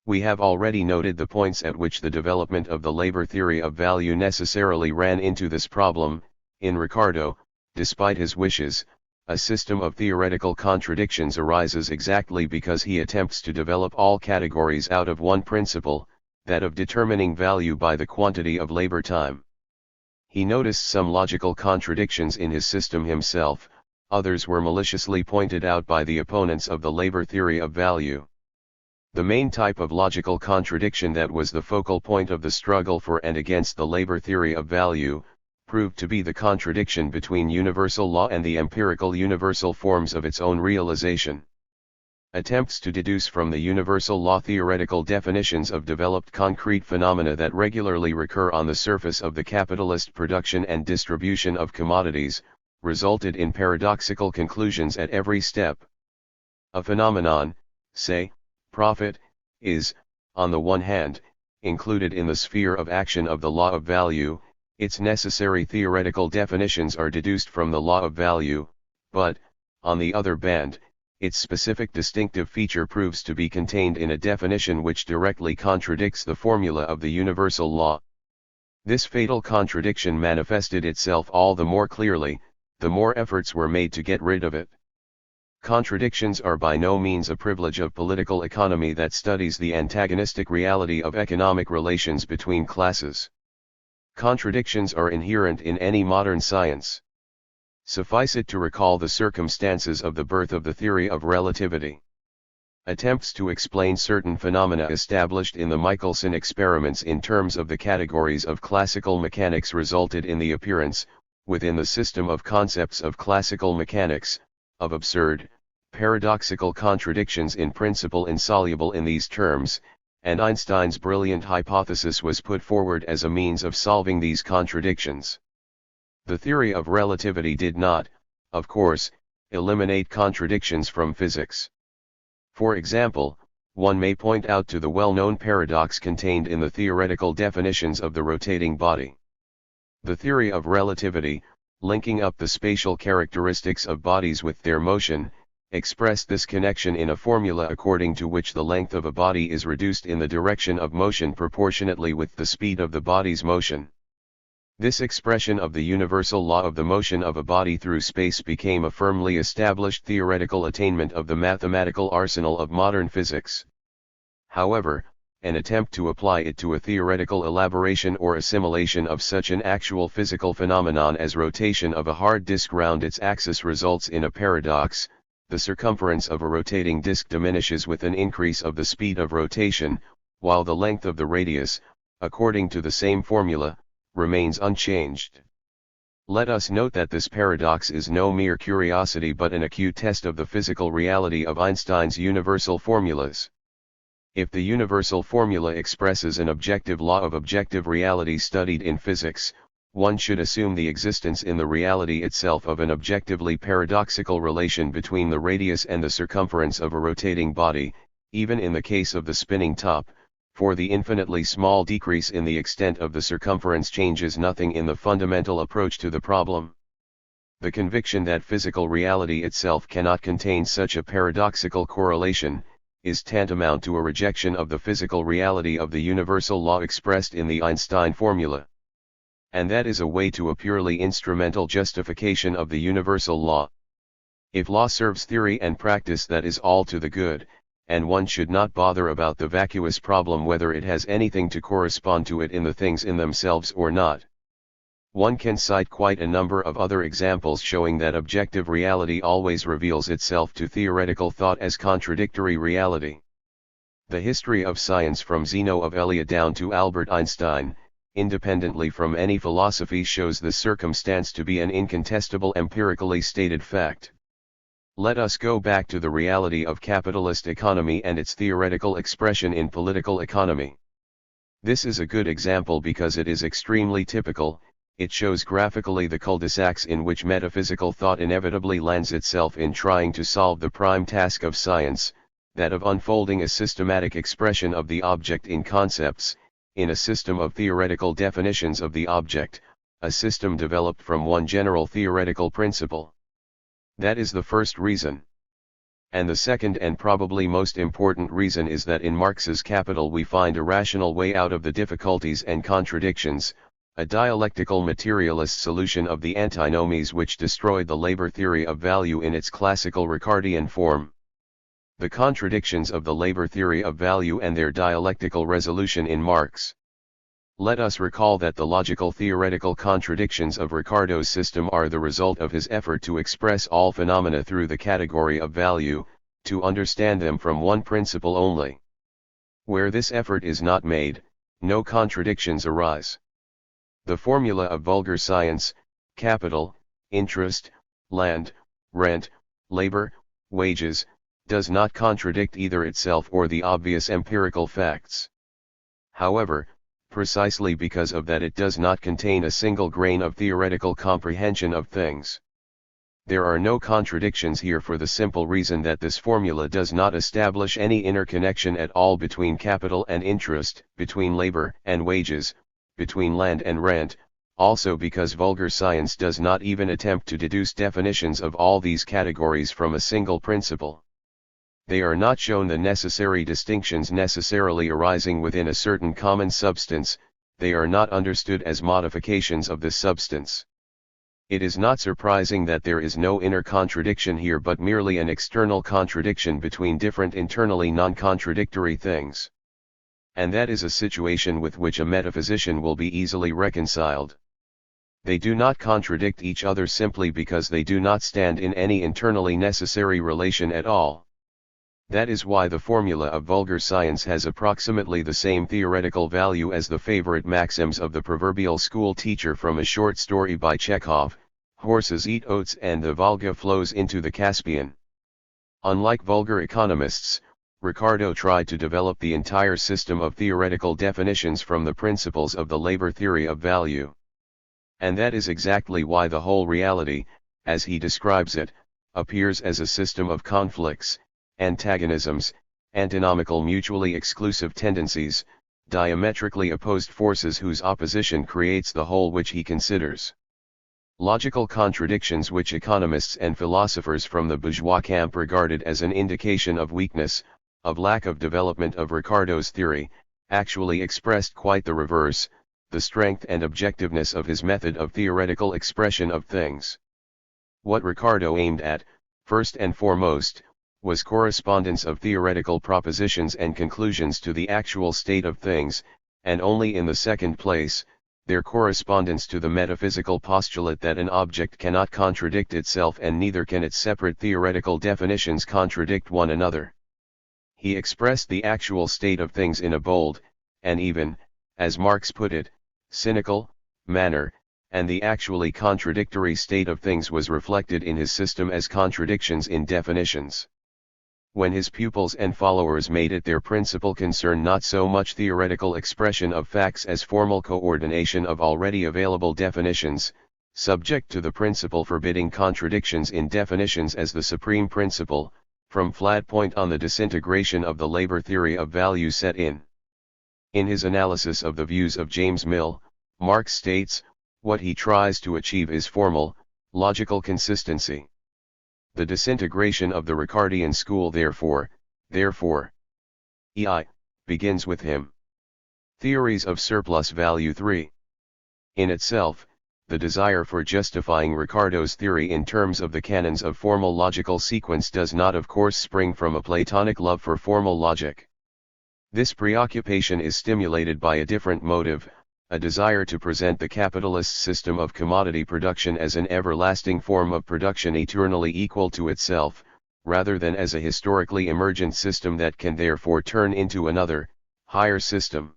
We have already noted the points at which the development of the labor theory of value necessarily ran into this problem. In Ricardo, despite his wishes, a system of theoretical contradictions arises exactly because he attempts to develop all categories out of one principle, that of determining value by the quantity of labor time. He noticed some logical contradictions in his system himself, others were maliciously pointed out by the opponents of the labor theory of value. The main type of logical contradiction that was the focal point of the struggle for and against the labor theory of value, proved to be the contradiction between universal law and the empirical universal forms of its own realization. Attempts to deduce from the universal law theoretical definitions of developed concrete phenomena that regularly recur on the surface of the capitalist production and distribution of commodities, resulted in paradoxical conclusions at every step. A phenomenon, say, profit, is, on the one hand, included in the sphere of action of the law of value, its necessary theoretical definitions are deduced from the law of value, but, on the other hand, its specific distinctive feature proves to be contained in a definition which directly contradicts the formula of the universal law. This fatal contradiction manifested itself all the more clearly, the more efforts were made to get rid of it. Contradictions are by no means a privilege of political economy that studies the antagonistic reality of economic relations between classes. Contradictions are inherent in any modern science. Suffice it to recall the circumstances of the birth of the theory of relativity. Attempts to explain certain phenomena established in the Michelson experiments in terms of the categories of classical mechanics resulted in the appearance, within the system of concepts of classical mechanics, of absurd, paradoxical contradictions in principle insoluble in these terms, and Einstein's brilliant hypothesis was put forward as a means of solving these contradictions. The theory of relativity did not, of course, eliminate contradictions from physics. For example, one may point out to the well-known paradox contained in the theoretical definitions of the rotating body. The theory of relativity, linking up the spatial characteristics of bodies with their motion, expressed this connection in a formula according to which the length of a body is reduced in the direction of motion proportionately with the speed of the body's motion. This expression of the universal law of the motion of a body through space became a firmly established theoretical attainment of the mathematical arsenal of modern physics. However, an attempt to apply it to a theoretical elaboration or assimilation of such an actual physical phenomenon as rotation of a hard disk round its axis results in a paradox. The circumference of a rotating disk diminishes with an increase of the speed of rotation, while the length of the radius, according to the same formula, remains unchanged. Let us note that this paradox is no mere curiosity but an acute test of the physical reality of Einstein's universal formulas. If the universal formula expresses an objective law of objective reality studied in physics, one should assume the existence in the reality itself of an objectively paradoxical relation between the radius and the circumference of a rotating body, even in the case of the spinning top, for the infinitely small decrease in the extent of the circumference changes nothing in the fundamental approach to the problem. The conviction that physical reality itself cannot contain such a paradoxical correlation, is tantamount to a rejection of the physical reality of the universal law expressed in the Einstein formula. And that is a way to a purely instrumental justification of the universal law. If law serves theory and practice, that is all to the good, and one should not bother about the vacuous problem whether it has anything to correspond to it in the things in themselves or not. One can cite quite a number of other examples showing that objective reality always reveals itself to theoretical thought as contradictory reality. The history of science from Zeno of Elea down to Albert Einstein, independently from any philosophy, shows this circumstance to be an incontestable empirically stated fact. Let us go back to the reality of capitalist economy and its theoretical expression in political economy. This is a good example because it is extremely typical. It shows graphically the cul-de-sacs in which metaphysical thought inevitably lands itself in trying to solve the prime task of science, that of unfolding a systematic expression of the object in concepts, in a system of theoretical definitions of the object, a system developed from one general theoretical principle. That is the first reason. And the second and probably most important reason is that in Marx's Capital we find a rational way out of the difficulties and contradictions, a dialectical materialist solution of the antinomies which destroyed the labor theory of value in its classical Ricardian form. The contradictions of the labor theory of value and their dialectical resolution in Marx. Let us recall that the logical theoretical contradictions of Ricardo's system are the result of his effort to express all phenomena through the category of value, to understand them from one principle only. Where this effort is not made, no contradictions arise. The formula of vulgar science, capital, interest, land, rent, labor, wages, does not contradict either itself or the obvious empirical facts. However, precisely because of that it does not contain a single grain of theoretical comprehension of things. There are no contradictions here for the simple reason that this formula does not establish any interconnection at all between capital and interest, between labor and wages, between land and rent, also because vulgar science does not even attempt to deduce definitions of all these categories from a single principle. They are not shown the necessary distinctions necessarily arising within a certain common substance, they are not understood as modifications of this substance. It is not surprising that there is no inner contradiction here but merely an external contradiction between different internally non-contradictory things. And that is a situation with which a metaphysician will be easily reconciled. They do not contradict each other simply because they do not stand in any internally necessary relation at all. That is why the formula of vulgar science has approximately the same theoretical value as the favorite maxims of the proverbial school teacher from a short story by Chekhov: horses eat oats and the Volga flows into the Caspian. Unlike vulgar economists, Ricardo tried to develop the entire system of theoretical definitions from the principles of the labor theory of value. And that is exactly why the whole reality, as he describes it, appears as a system of conflicts, antagonisms, antinomical mutually exclusive tendencies, diametrically opposed forces whose opposition creates the whole which he considers. Logical contradictions which economists and philosophers from the bourgeois camp regarded as an indication of weakness, of lack of development of Ricardo's theory, actually expressed quite the reverse, the strength and objectiveness of his method of theoretical expression of things. What Ricardo aimed at, first and foremost, was correspondence of theoretical propositions and conclusions to the actual state of things, and only in the second place, their correspondence to the metaphysical postulate that an object cannot contradict itself and neither can its separate theoretical definitions contradict one another. He expressed the actual state of things in a bold, and even, as Marx put it, cynical manner, and the actually contradictory state of things was reflected in his system as contradictions in definitions. When his pupils and followers made it their principal concern not so much theoretical expression of facts as formal coordination of already available definitions, subject to the principle forbidding contradictions in definitions as the supreme principle, from flat point on the disintegration of the labor theory of value set in. In his analysis of the views of James Mill, Marx states, what he tries to achieve is formal, logical consistency. The disintegration of the Ricardian school therefore, begins with him. Theories of surplus value 3. In itself, the desire for justifying Ricardo's theory in terms of the canons of formal logical sequence does not of course spring from a Platonic love for formal logic. This preoccupation is stimulated by a different motive, a desire to present the capitalist system of commodity production as an everlasting form of production eternally equal to itself, rather than as a historically emergent system that can therefore turn into another, higher system.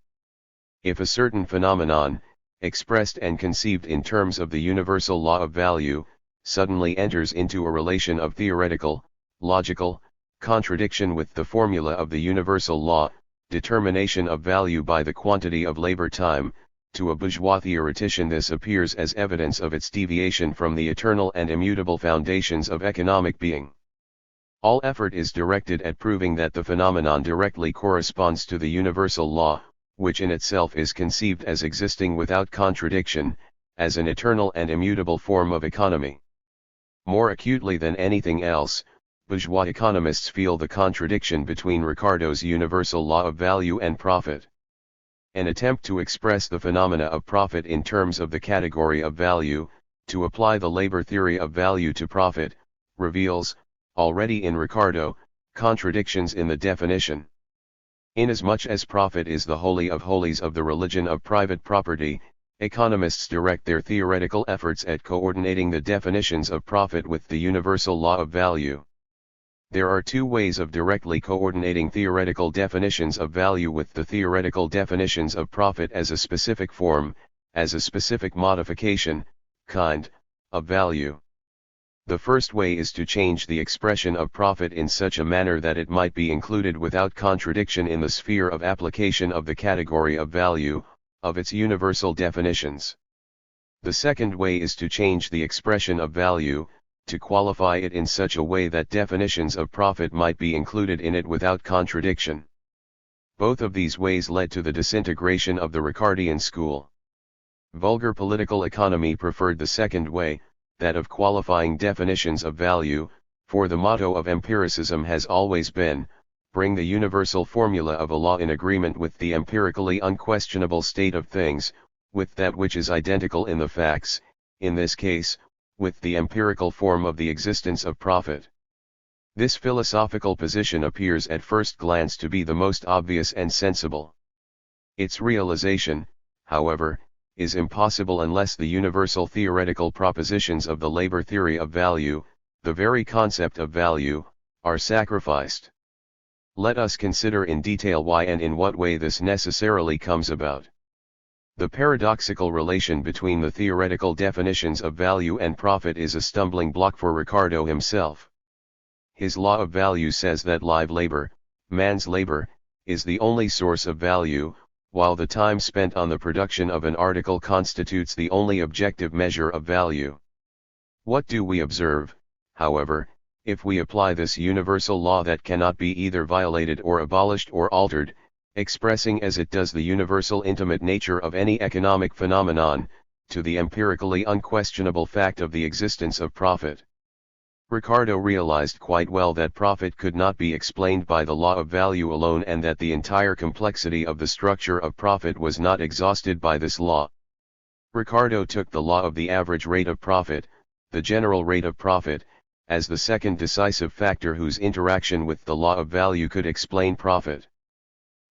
If a certain phenomenon, expressed and conceived in terms of the universal law of value, suddenly enters into a relation of theoretical, logical, contradiction with the formula of the universal law, determination of value by the quantity of labor time, to a bourgeois theoretician this appears as evidence of its deviation from the eternal and immutable foundations of economic being. All effort is directed at proving that the phenomenon directly corresponds to the universal law, which in itself is conceived as existing without contradiction, as an eternal and immutable form of economy. More acutely than anything else, bourgeois economists feel the contradiction between Ricardo's universal law of value and profit. An attempt to express the phenomena of profit in terms of the category of value, to apply the labor theory of value to profit, reveals, already in Ricardo, contradictions in the definition. Inasmuch as profit is the holy of holies of the religion of private property, economists direct their theoretical efforts at coordinating the definitions of profit with the universal law of value. There are two ways of directly coordinating theoretical definitions of value with the theoretical definitions of profit as a specific form, as a specific modification, kind, of value. The first way is to change the expression of profit in such a manner that it might be included without contradiction in the sphere of application of the category of value, of its universal definitions. The second way is to change the expression of value, to qualify it in such a way that definitions of profit might be included in it without contradiction. Both of these ways led to the disintegration of the Ricardian school. Vulgar political economy preferred the second way, that of qualifying definitions of value, for the motto of empiricism has always been, bring the universal formula of a law in agreement with the empirically unquestionable state of things, with that which is identical in the facts, in this case, with the empirical form of the existence of profit. This philosophical position appears at first glance to be the most obvious and sensible. Its realization, however, is impossible unless the universal theoretical propositions of the labor theory of value, the very concept of value, are sacrificed. Let us consider in detail why and in what way this necessarily comes about. The paradoxical relation between the theoretical definitions of value and profit is a stumbling block for Ricardo himself. His law of value says that live labor, man's labor, is the only source of value, while the time spent on the production of an article constitutes the only objective measure of value. What do we observe, however, if we apply this universal law that cannot be either violated or abolished or altered, expressing as it does the universal intimate nature of any economic phenomenon, to the empirically unquestionable fact of the existence of profit? Ricardo realized quite well that profit could not be explained by the law of value alone and that the entire complexity of the structure of profit was not exhausted by this law. Ricardo took the law of the average rate of profit, the general rate of profit, as the second decisive factor whose interaction with the law of value could explain profit.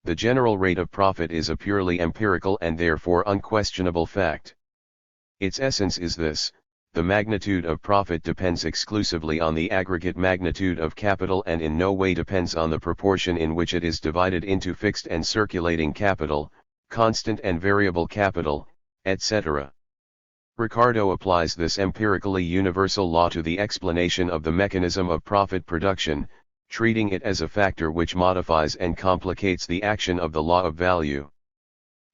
The general rate of profit is a purely empirical and therefore unquestionable fact. Its essence is this: the magnitude of profit depends exclusively on the aggregate magnitude of capital and in no way depends on the proportion in which it is divided into fixed and circulating capital, constant and variable capital, etc. Ricardo applies this empirically universal law to the explanation of the mechanism of profit production, treating it as a factor which modifies and complicates the action of the law of value.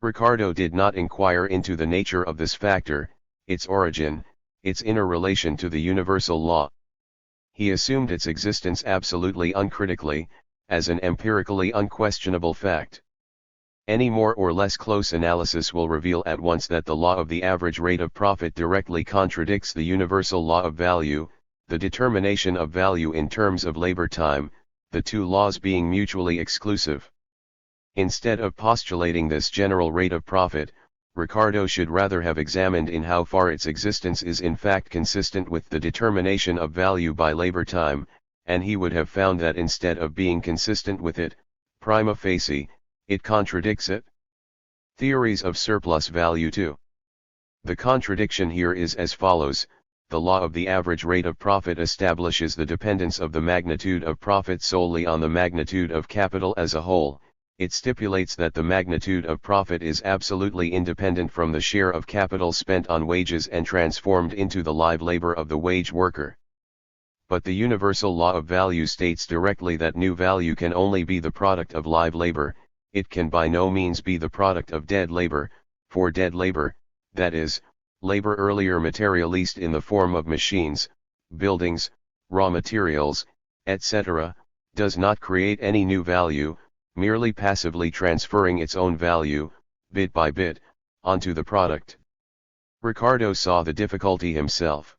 Ricardo did not inquire into the nature of this factor, its origin, its inner relation to the universal law. He assumed its existence absolutely uncritically, as an empirically unquestionable fact. Any more or less close analysis will reveal at once that the law of the average rate of profit directly contradicts the universal law of value, the determination of value in terms of labor time, the two laws being mutually exclusive. Instead of postulating this general rate of profit, Ricardo should rather have examined in how far its existence is in fact consistent with the determination of value by labor time, and he would have found that instead of being consistent with it, prima facie, it contradicts it. Theories of surplus value 2. The contradiction here is as follows: the law of the average rate of profit establishes the dependence of the magnitude of profit solely on the magnitude of capital as a whole. It stipulates that the magnitude of profit is absolutely independent from the share of capital spent on wages and transformed into the live labor of the wage worker. But the universal law of value states directly that new value can only be the product of live labor. It can by no means be the product of dead labor, for dead labor, that is, labor earlier materialized in the form of machines, buildings, raw materials, etc., does not create any new value, merely passively transferring its own value, bit by bit, onto the product. Ricardo saw the difficulty himself.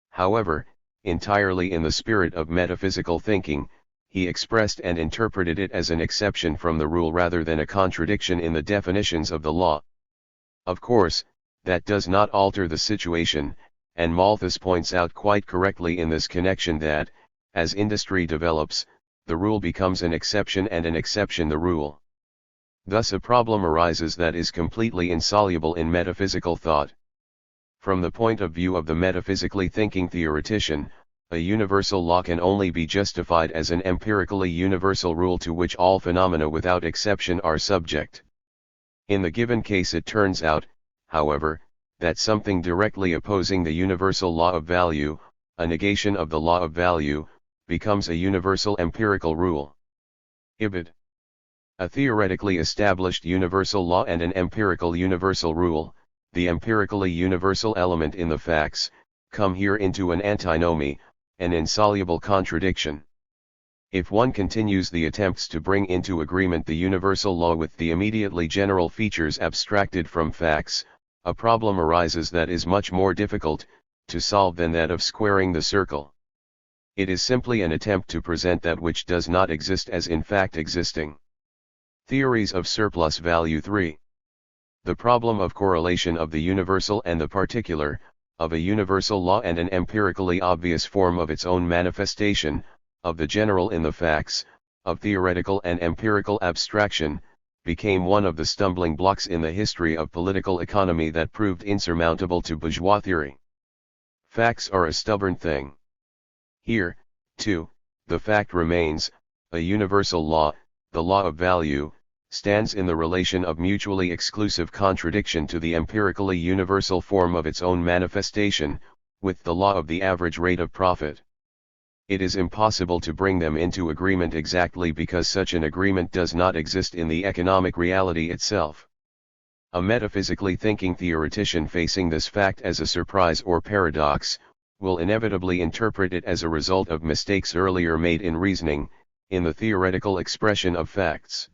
However, entirely in the spirit of metaphysical thinking, he expressed and interpreted it as an exception from the rule rather than a contradiction in the definitions of the law. Of course, that does not alter the situation, and Malthus points out quite correctly in this connection that, as industry develops, the rule becomes an exception and an exception the rule. Thus a problem arises that is completely insoluble in metaphysical thought. From the point of view of the metaphysically thinking theoretician, a universal law can only be justified as an empirically universal rule to which all phenomena without exception are subject. In the given case it turns out, however, that something directly opposing the universal law of value, a negation of the law of value, becomes a universal empirical rule. Ibid. A theoretically established universal law and an empirical universal rule, the empirically universal element in the facts, come here into an antinomy, an insoluble contradiction. If one continues the attempts to bring into agreement the universal law with the immediately general features abstracted from facts, a problem arises that is much more difficult to solve than that of squaring the circle. It is simply an attempt to present that which does not exist as in fact existing. Theories of surplus value 3. The problem of correlation of the universal and the particular, of a universal law and an empirically obvious form of its own manifestation, of the general in the facts, of theoretical and empirical abstraction, became one of the stumbling blocks in the history of political economy that proved insurmountable to bourgeois theory. Facts are a stubborn thing. Here, too, the fact remains, a universal law, the law of value, stands in the relation of mutually exclusive contradiction to the empirically universal form of its own manifestation, with the law of the average rate of profit. It is impossible to bring them into agreement exactly because such an agreement does not exist in the economic reality itself. A metaphysically thinking theoretician facing this fact as a surprise or paradox, will inevitably interpret it as a result of mistakes earlier made in reasoning, in the theoretical expression of facts.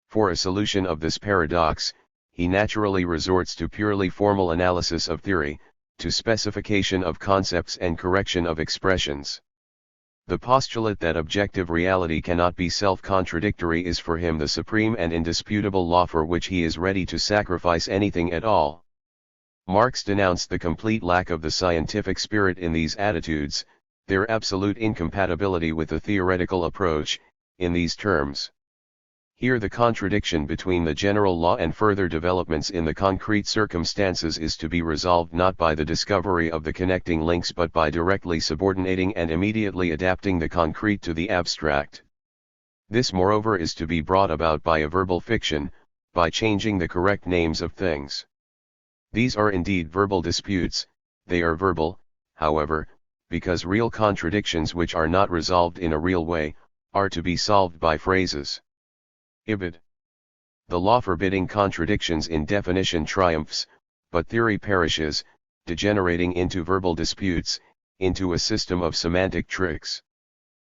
For a solution of this paradox, he naturally resorts to purely formal analysis of theory, to specification of concepts and correction of expressions. The postulate that objective reality cannot be self-contradictory is for him the supreme and indisputable law for which he is ready to sacrifice anything at all. Marx denounced the complete lack of the scientific spirit in these attitudes, their absolute incompatibility with the theoretical approach, in these terms. Here the contradiction between the general law and further developments in the concrete circumstances is to be resolved not by the discovery of the connecting links but by directly subordinating and immediately adapting the concrete to the abstract. This moreover is to be brought about by a verbal fiction, by changing the correct names of things. These are indeed verbal disputes, they are verbal, however, because real contradictions which are not resolved in a real way, are to be solved by phrases. Evald. The law forbidding contradictions in definition triumphs, but theory perishes, degenerating into verbal disputes, into a system of semantic tricks.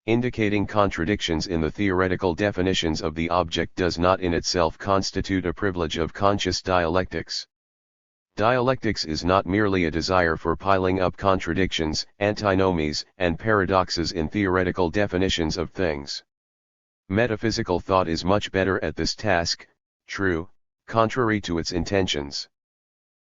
Indicating contradictions in the theoretical definitions of the object does not in itself constitute a privilege of conscious dialectics. Dialectics is not merely a desire for piling up contradictions, antinomies, and paradoxes in theoretical definitions of things. Metaphysical thought is much better at this task, true, contrary to its intentions.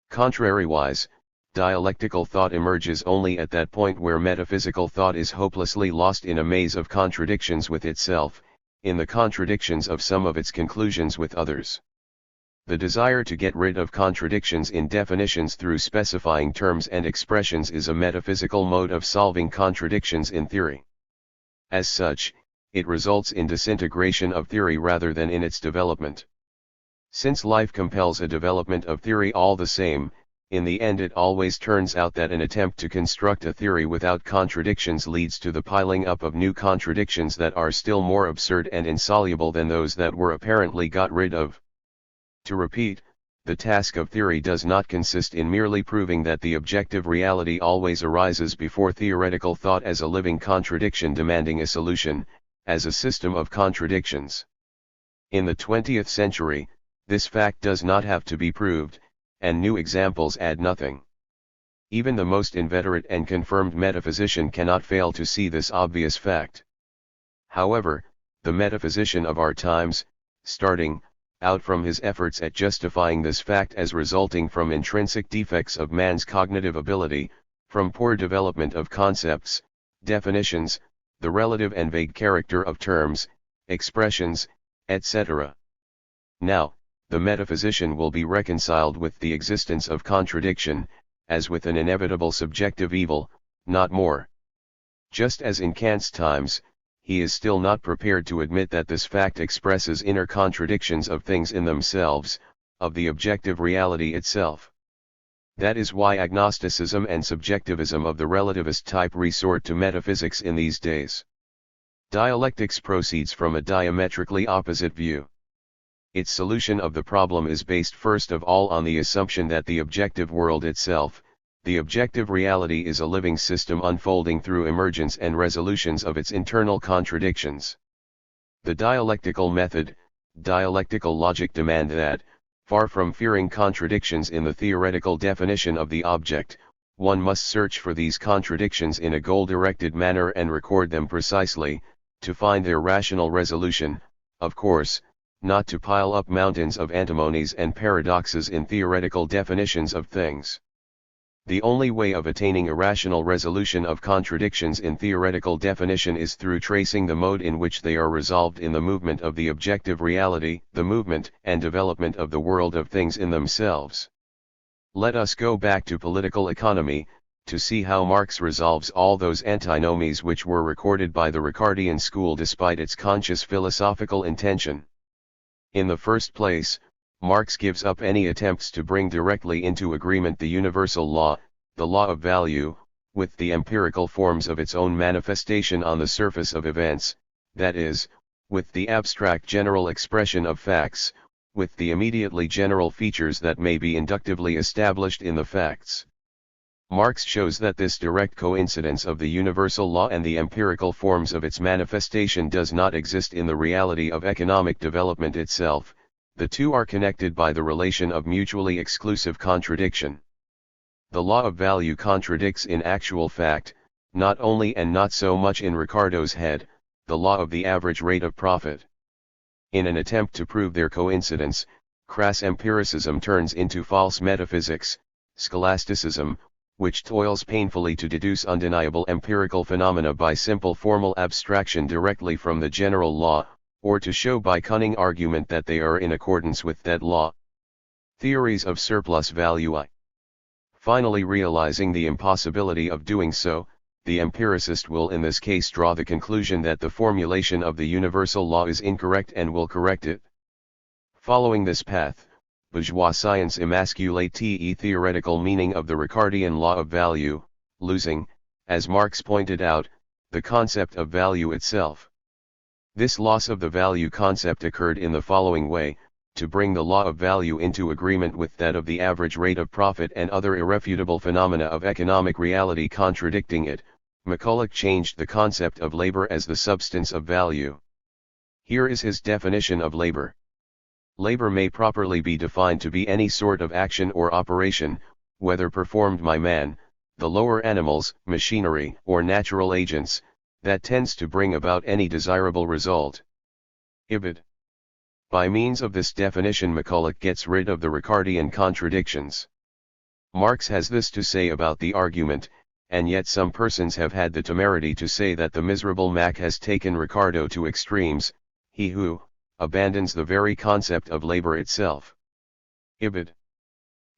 Contrariwise, dialectical thought emerges only at that point where metaphysical thought is hopelessly lost in a maze of contradictions with itself, in the contradictions of some of its conclusions with others. The desire to get rid of contradictions in definitions through specifying terms and expressions is a metaphysical mode of solving contradictions in theory. As such, it results in disintegration of theory rather than in its development. Since life compels a development of theory all the same, in the end it always turns out that an attempt to construct a theory without contradictions leads to the piling up of new contradictions that are still more absurd and insoluble than those that were apparently got rid of. To repeat, the task of theory does not consist in merely proving that the objective reality always arises before theoretical thought as a living contradiction demanding a solution, as a system of contradictions. In the 20th century, this fact does not have to be proved, and new examples add nothing. Even the most inveterate and confirmed metaphysician cannot fail to see this obvious fact. However, the metaphysician of our times, starting out from his efforts at justifying this fact as resulting from intrinsic defects of man's cognitive ability, from poor development of concepts, definitions, the relative and vague character of terms, expressions, etc. Now, the metaphysician will be reconciled with the existence of contradiction, as with an inevitable subjective evil, not more. Just as in Kant's times, he is still not prepared to admit that this fact expresses inner contradictions of things in themselves, of the objective reality itself. That is why agnosticism and subjectivism of the relativist type resort to metaphysics in these days. Dialectics proceeds from a diametrically opposite view. Its solution of the problem is based first of all on the assumption that the objective world itself, the objective reality, is a living system unfolding through emergence and resolutions of its internal contradictions. The dialectical method, dialectical logic demand that, far from fearing contradictions in the theoretical definition of the object, one must search for these contradictions in a goal-directed manner and record them precisely, to find their rational resolution, of course, not to pile up mountains of antinomies and paradoxes in theoretical definitions of things. The only way of attaining a rational resolution of contradictions in theoretical definition is through tracing the mode in which they are resolved in the movement of the objective reality, the movement and development of the world of things in themselves. Let us go back to political economy, to see how Marx resolves all those antinomies which were recorded by the Ricardian school despite its conscious philosophical intention. In the first place, Marx gives up any attempts to bring directly into agreement the universal law, the law of value, with the empirical forms of its own manifestation on the surface of events, that is, with the abstract general expression of facts, with the immediately general features that may be inductively established in the facts. Marx shows that this direct coincidence of the universal law and the empirical forms of its manifestation does not exist in the reality of economic development itself. The two are connected by the relation of mutually exclusive contradiction. The law of value contradicts in actual fact, not only and not so much in Ricardo's head, the law of the average rate of profit. In an attempt to prove their coincidence, crass empiricism turns into false metaphysics, scholasticism, which toils painfully to deduce undeniable empirical phenomena by simple formal abstraction directly from the general law, or to show by cunning argument that they are in accordance with that law. Theories of surplus value I. Finally, realizing the impossibility of doing so, the empiricist will in this case draw the conclusion that the formulation of the universal law is incorrect and will correct it. Following this path, bourgeois science emasculate the theoretical meaning of the Ricardian law of value, losing, as Marx pointed out, the concept of value itself. This loss of the value concept occurred in the following way: to bring the law of value into agreement with that of the average rate of profit and other irrefutable phenomena of economic reality contradicting it, McCulloch changed the concept of labor as the substance of value. Here is his definition of labor. Labor may properly be defined to be any sort of action or operation, whether performed by man, the lower animals, machinery, or natural agents, that tends to bring about any desirable result. Evald. By means of this definition, McCulloch gets rid of the Ricardian contradictions. Marx has this to say about the argument, and yet some persons have had the temerity to say that the miserable Mac has taken Ricardo to extremes, he who abandons the very concept of labor itself. Evald.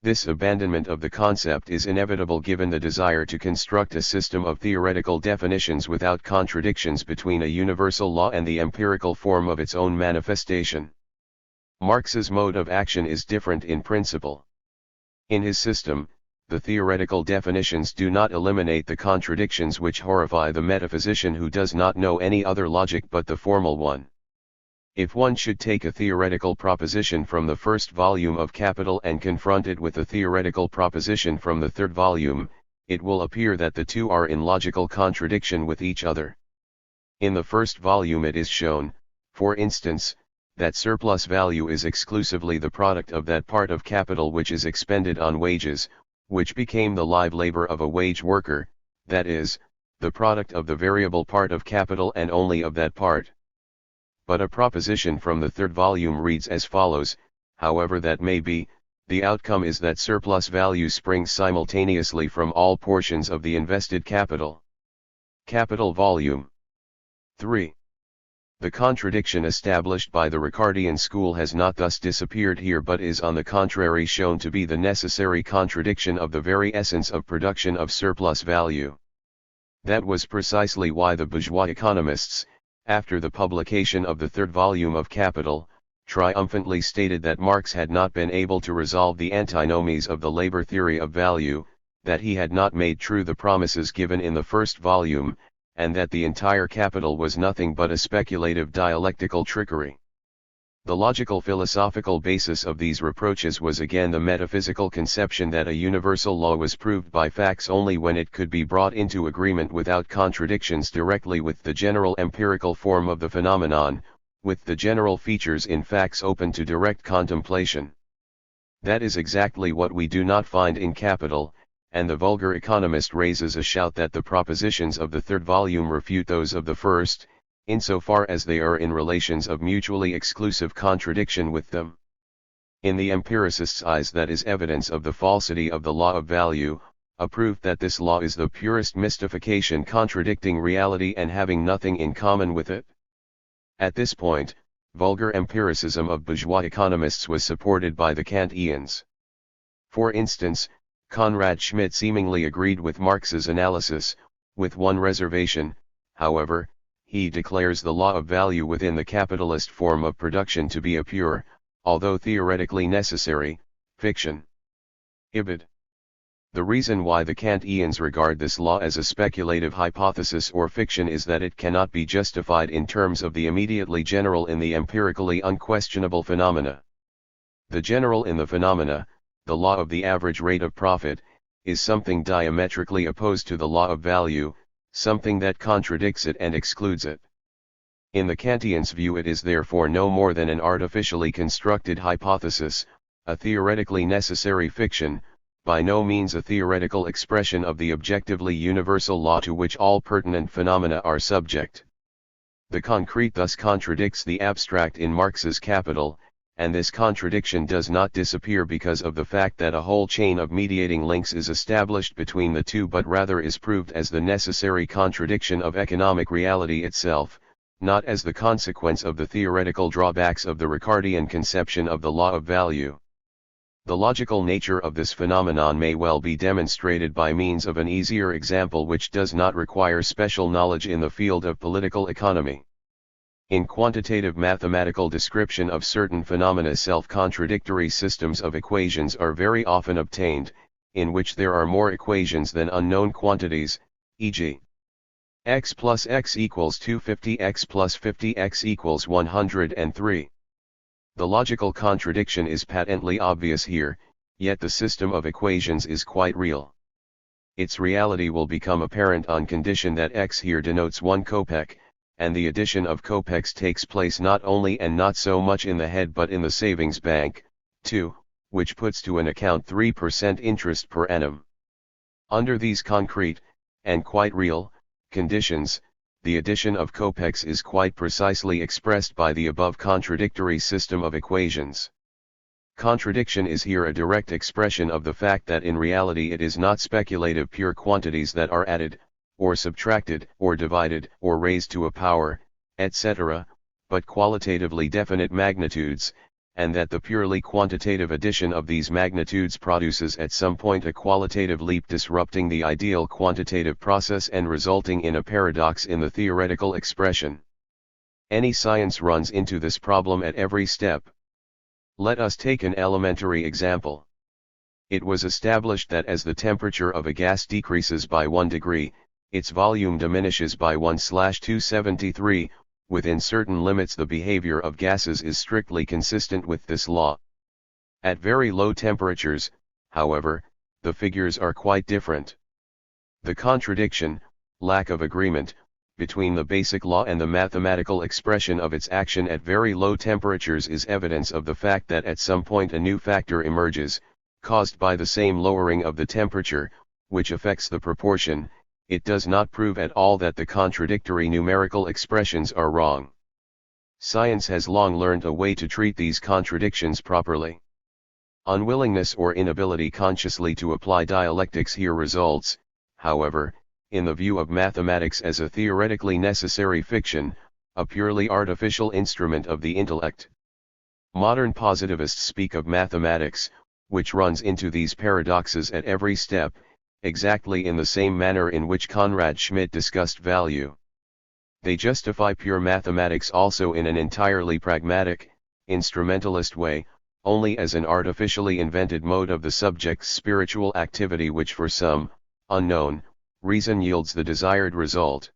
This abandonment of the concept is inevitable given the desire to construct a system of theoretical definitions without contradictions between a universal law and the empirical form of its own manifestation. Marx's mode of action is different in principle. In his system, the theoretical definitions do not eliminate the contradictions which horrify the metaphysician who does not know any other logic but the formal one. If one should take a theoretical proposition from the first volume of Capital and confront it with a theoretical proposition from the third volume, it will appear that the two are in logical contradiction with each other. In the first volume it is shown, for instance, that surplus value is exclusively the product of that part of capital which is expended on wages, which became the live labor of a wage worker, that is, the product of the variable part of capital and only of that part. But a proposition from the third volume reads as follows: however that may be, the outcome is that surplus value springs simultaneously from all portions of the invested capital. Capital volume 3. The contradiction established by the Ricardian school has not thus disappeared here, but is on the contrary shown to be the necessary contradiction of the very essence of production of surplus value. That was precisely why the bourgeois economists, after the publication of the third volume of Capital, triumphantly stated that Marx had not been able to resolve the antinomies of the labor theory of value, that he had not made true the promises given in the first volume, and that the entire Capital was nothing but a speculative dialectical trickery. The logical philosophical basis of these reproaches was again the metaphysical conception that a universal law was proved by facts only when it could be brought into agreement without contradictions directly with the general empirical form of the phenomenon, with the general features in facts open to direct contemplation. That is exactly what we do not find in Capital, and the vulgar economist raises a shout that the propositions of the third volume refute those of the first, insofar as they are in relations of mutually exclusive contradiction with them. In the empiricist's eyes that is evidence of the falsity of the law of value, a proof that this law is the purest mystification contradicting reality and having nothing in common with it. At this point, vulgar empiricism of bourgeois economists was supported by the Kantians. For instance, Conrad Schmidt seemingly agreed with Marx's analysis, with one reservation, however. He declares the law of value within the capitalist form of production to be a pure, although theoretically necessary, fiction. Ibid. The reason why the Kantians regard this law as a speculative hypothesis or fiction is that it cannot be justified in terms of the immediately general in the empirically unquestionable phenomena. The general in the phenomena, the law of the average rate of profit, is something diametrically opposed to the law of value, something that contradicts it and excludes it. In the Kantians' view, it is therefore no more than an artificially constructed hypothesis, a theoretically necessary fiction, by no means a theoretical expression of the objectively universal law to which all pertinent phenomena are subject. The concrete thus contradicts the abstract in Marx's Capital, and this contradiction does not disappear because of the fact that a whole chain of mediating links is established between the two, but rather is proved as the necessary contradiction of economic reality itself, not as the consequence of the theoretical drawbacks of the Ricardian conception of the law of value. The logical nature of this phenomenon may well be demonstrated by means of an easier example which does not require special knowledge in the field of political economy. In quantitative mathematical description of certain phenomena, self-contradictory systems of equations are very often obtained, in which there are more equations than unknown quantities, e.g. x plus x equals 250, x plus 50, x equals 103. The logical contradiction is patently obvious here, yet the system of equations is quite real. Its reality will become apparent on condition that x here denotes 1 kopeck, and the addition of kopecks takes place not only and not so much in the head but in the savings bank, too, which puts to an account 3% interest per annum. Under these concrete, and quite real, conditions, the addition of kopecks is quite precisely expressed by the above contradictory system of equations. Contradiction is here a direct expression of the fact that in reality it is not speculative pure quantities that are added, or subtracted, or divided, or raised to a power, etc., but qualitatively definite magnitudes, and that the purely quantitative addition of these magnitudes produces at some point a qualitative leap disrupting the ideal quantitative process and resulting in a paradox in the theoretical expression. Any science runs into this problem at every step. Let us take an elementary example. It was established that as the temperature of a gas decreases by 1 degree, its volume diminishes by 1/273, within certain limits the behavior of gases is strictly consistent with this law. At very low temperatures, however, the figures are quite different. The contradiction, lack of agreement, between the basic law and the mathematical expression of its action at very low temperatures is evidence of the fact that at some point a new factor emerges, caused by the same lowering of the temperature, which affects the proportion. It does not prove at all that the contradictory numerical expressions are wrong. Science has long learned a way to treat these contradictions properly. Unwillingness or inability consciously to apply dialectics here results, however, in the view of mathematics as a theoretically necessary fiction, a purely artificial instrument of the intellect. Modern positivists speak of mathematics, which runs into these paradoxes at every step, exactly in the same manner in which Conrad Schmidt discussed value. They justify pure mathematics also in an entirely pragmatic, instrumentalist way, only as an artificially invented mode of the subject's spiritual activity which for some, unknown, reason yields the desired result.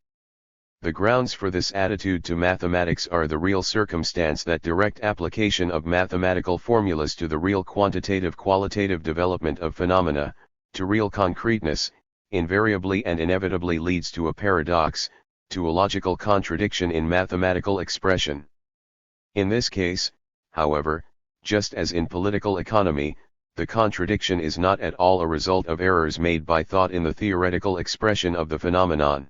The grounds for this attitude to mathematics are the real circumstance that direct application of mathematical formulas to the real quantitative-qualitative development of phenomena, to real concreteness, invariably and inevitably leads to a paradox, to a logical contradiction in mathematical expression. In this case, however, just as in political economy, the contradiction is not at all a result of errors made by thought in the theoretical expression of the phenomenon.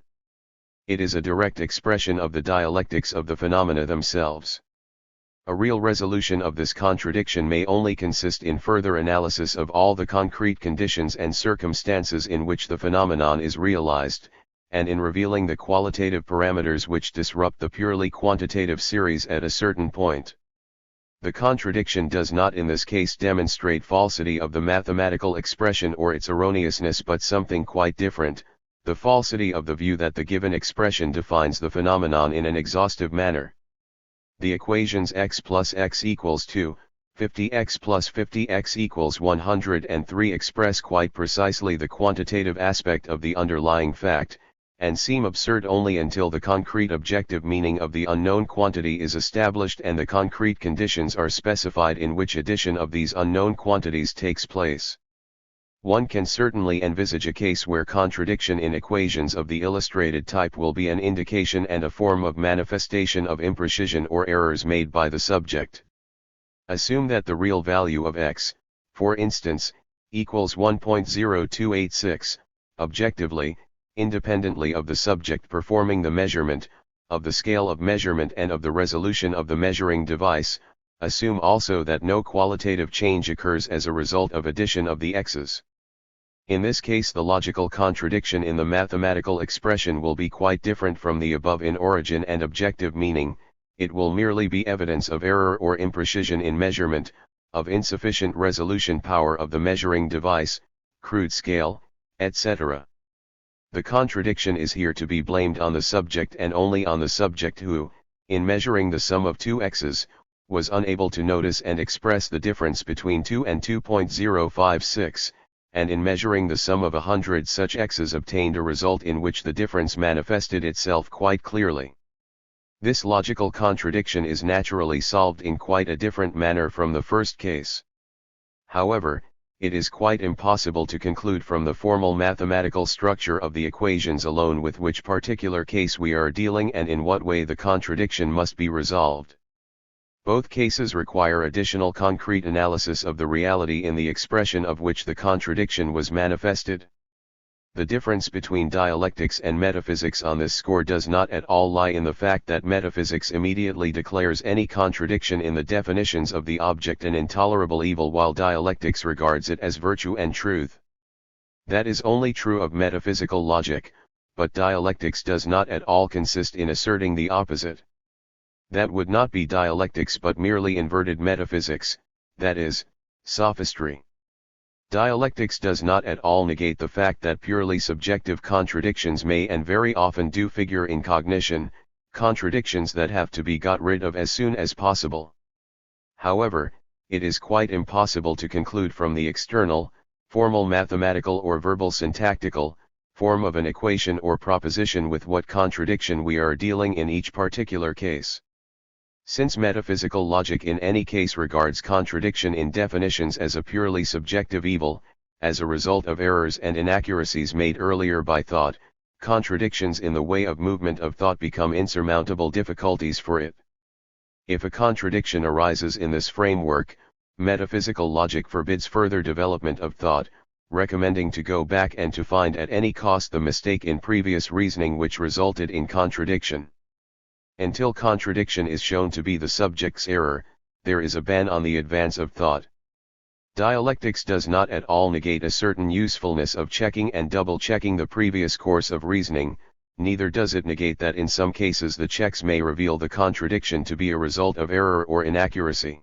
It is a direct expression of the dialectics of the phenomena themselves. A real resolution of this contradiction may only consist in further analysis of all the concrete conditions and circumstances in which the phenomenon is realized, and in revealing the qualitative parameters which disrupt the purely quantitative series at a certain point. The contradiction does not in this case demonstrate falsity of the mathematical expression or its erroneousness, but something quite different, the falsity of the view that the given expression defines the phenomenon in an exhaustive manner. The equations x plus x equals 2, 50x plus 50x equals 103 express quite precisely the quantitative aspect of the underlying fact, and seem absurd only until the concrete objective meaning of the unknown quantity is established and the concrete conditions are specified in which addition of these unknown quantities takes place. One can certainly envisage a case where contradiction in equations of the illustrated type will be an indication and a form of manifestation of imprecision or errors made by the subject. Assume that the real value of x, for instance, equals 1.0286, objectively, independently of the subject performing the measurement, of the scale of measurement and of the resolution of the measuring device. Assume also that no qualitative change occurs as a result of addition of the x's. In this case the logical contradiction in the mathematical expression will be quite different from the above in origin and objective meaning. It will merely be evidence of error or imprecision in measurement, of insufficient resolution power of the measuring device, crude scale, etc. The contradiction is here to be blamed on the subject and only on the subject who, in measuring the sum of two x's, was unable to notice and express the difference between 2 and 2.056, and in measuring the sum of 100 such x's obtained a result in which the difference manifested itself quite clearly. This logical contradiction is naturally solved in quite a different manner from the first case. However, it is quite impossible to conclude from the formal mathematical structure of the equations alone with which particular case we are dealing and in what way the contradiction must be resolved. Both cases require additional concrete analysis of the reality in the expression of which the contradiction was manifested. The difference between dialectics and metaphysics on this score does not at all lie in the fact that metaphysics immediately declares any contradiction in the definitions of the object an intolerable evil while dialectics regards it as virtue and truth. That is only true of metaphysical logic, but dialectics does not at all consist in asserting the opposite. That would not be dialectics but merely inverted metaphysics, that is, sophistry. Dialectics does not at all negate the fact that purely subjective contradictions may and very often do figure in cognition, contradictions that have to be got rid of as soon as possible. However, it is quite impossible to conclude from the external, formal mathematical or verbal syntactical, form of an equation or proposition with what contradiction we are dealing in each particular case. Since metaphysical logic in any case regards contradiction in definitions as a purely subjective evil, as a result of errors and inaccuracies made earlier by thought, contradictions in the way of movement of thought become insurmountable difficulties for it. If a contradiction arises in this framework, metaphysical logic forbids further development of thought, recommending to go back and to find at any cost the mistake in previous reasoning which resulted in contradiction. Until contradiction is shown to be the subject's error, there is a ban on the advance of thought. Dialectics does not at all negate a certain usefulness of checking and double-checking the previous course of reasoning, neither does it negate that in some cases the checks may reveal the contradiction to be a result of error or inaccuracy.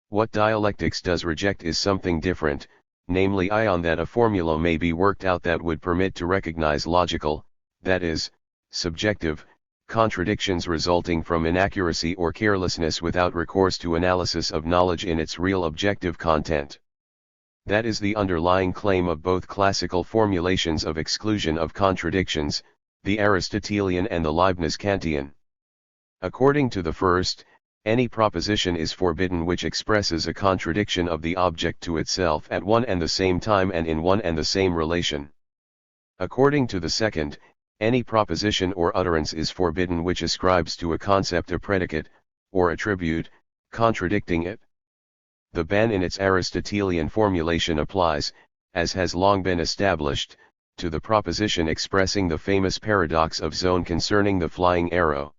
What dialectics does reject is something different, namely that a formula may be worked out that would permit to recognize logical, that is, subjective, contradictions resulting from inaccuracy or carelessness without recourse to analysis of knowledge in its real objective content. That is the underlying claim of both classical formulations of exclusion of contradictions, the Aristotelian and the Leibniz-Kantian. According to the first, any proposition is forbidden which expresses a contradiction of the object to itself at one and the same time and in one and the same relation. According to the second, any proposition or utterance is forbidden which ascribes to a concept a predicate, or attribute, contradicting it. The ban in its Aristotelian formulation applies, as has long been established, to the proposition expressing the famous paradox of Zone concerning the flying arrow.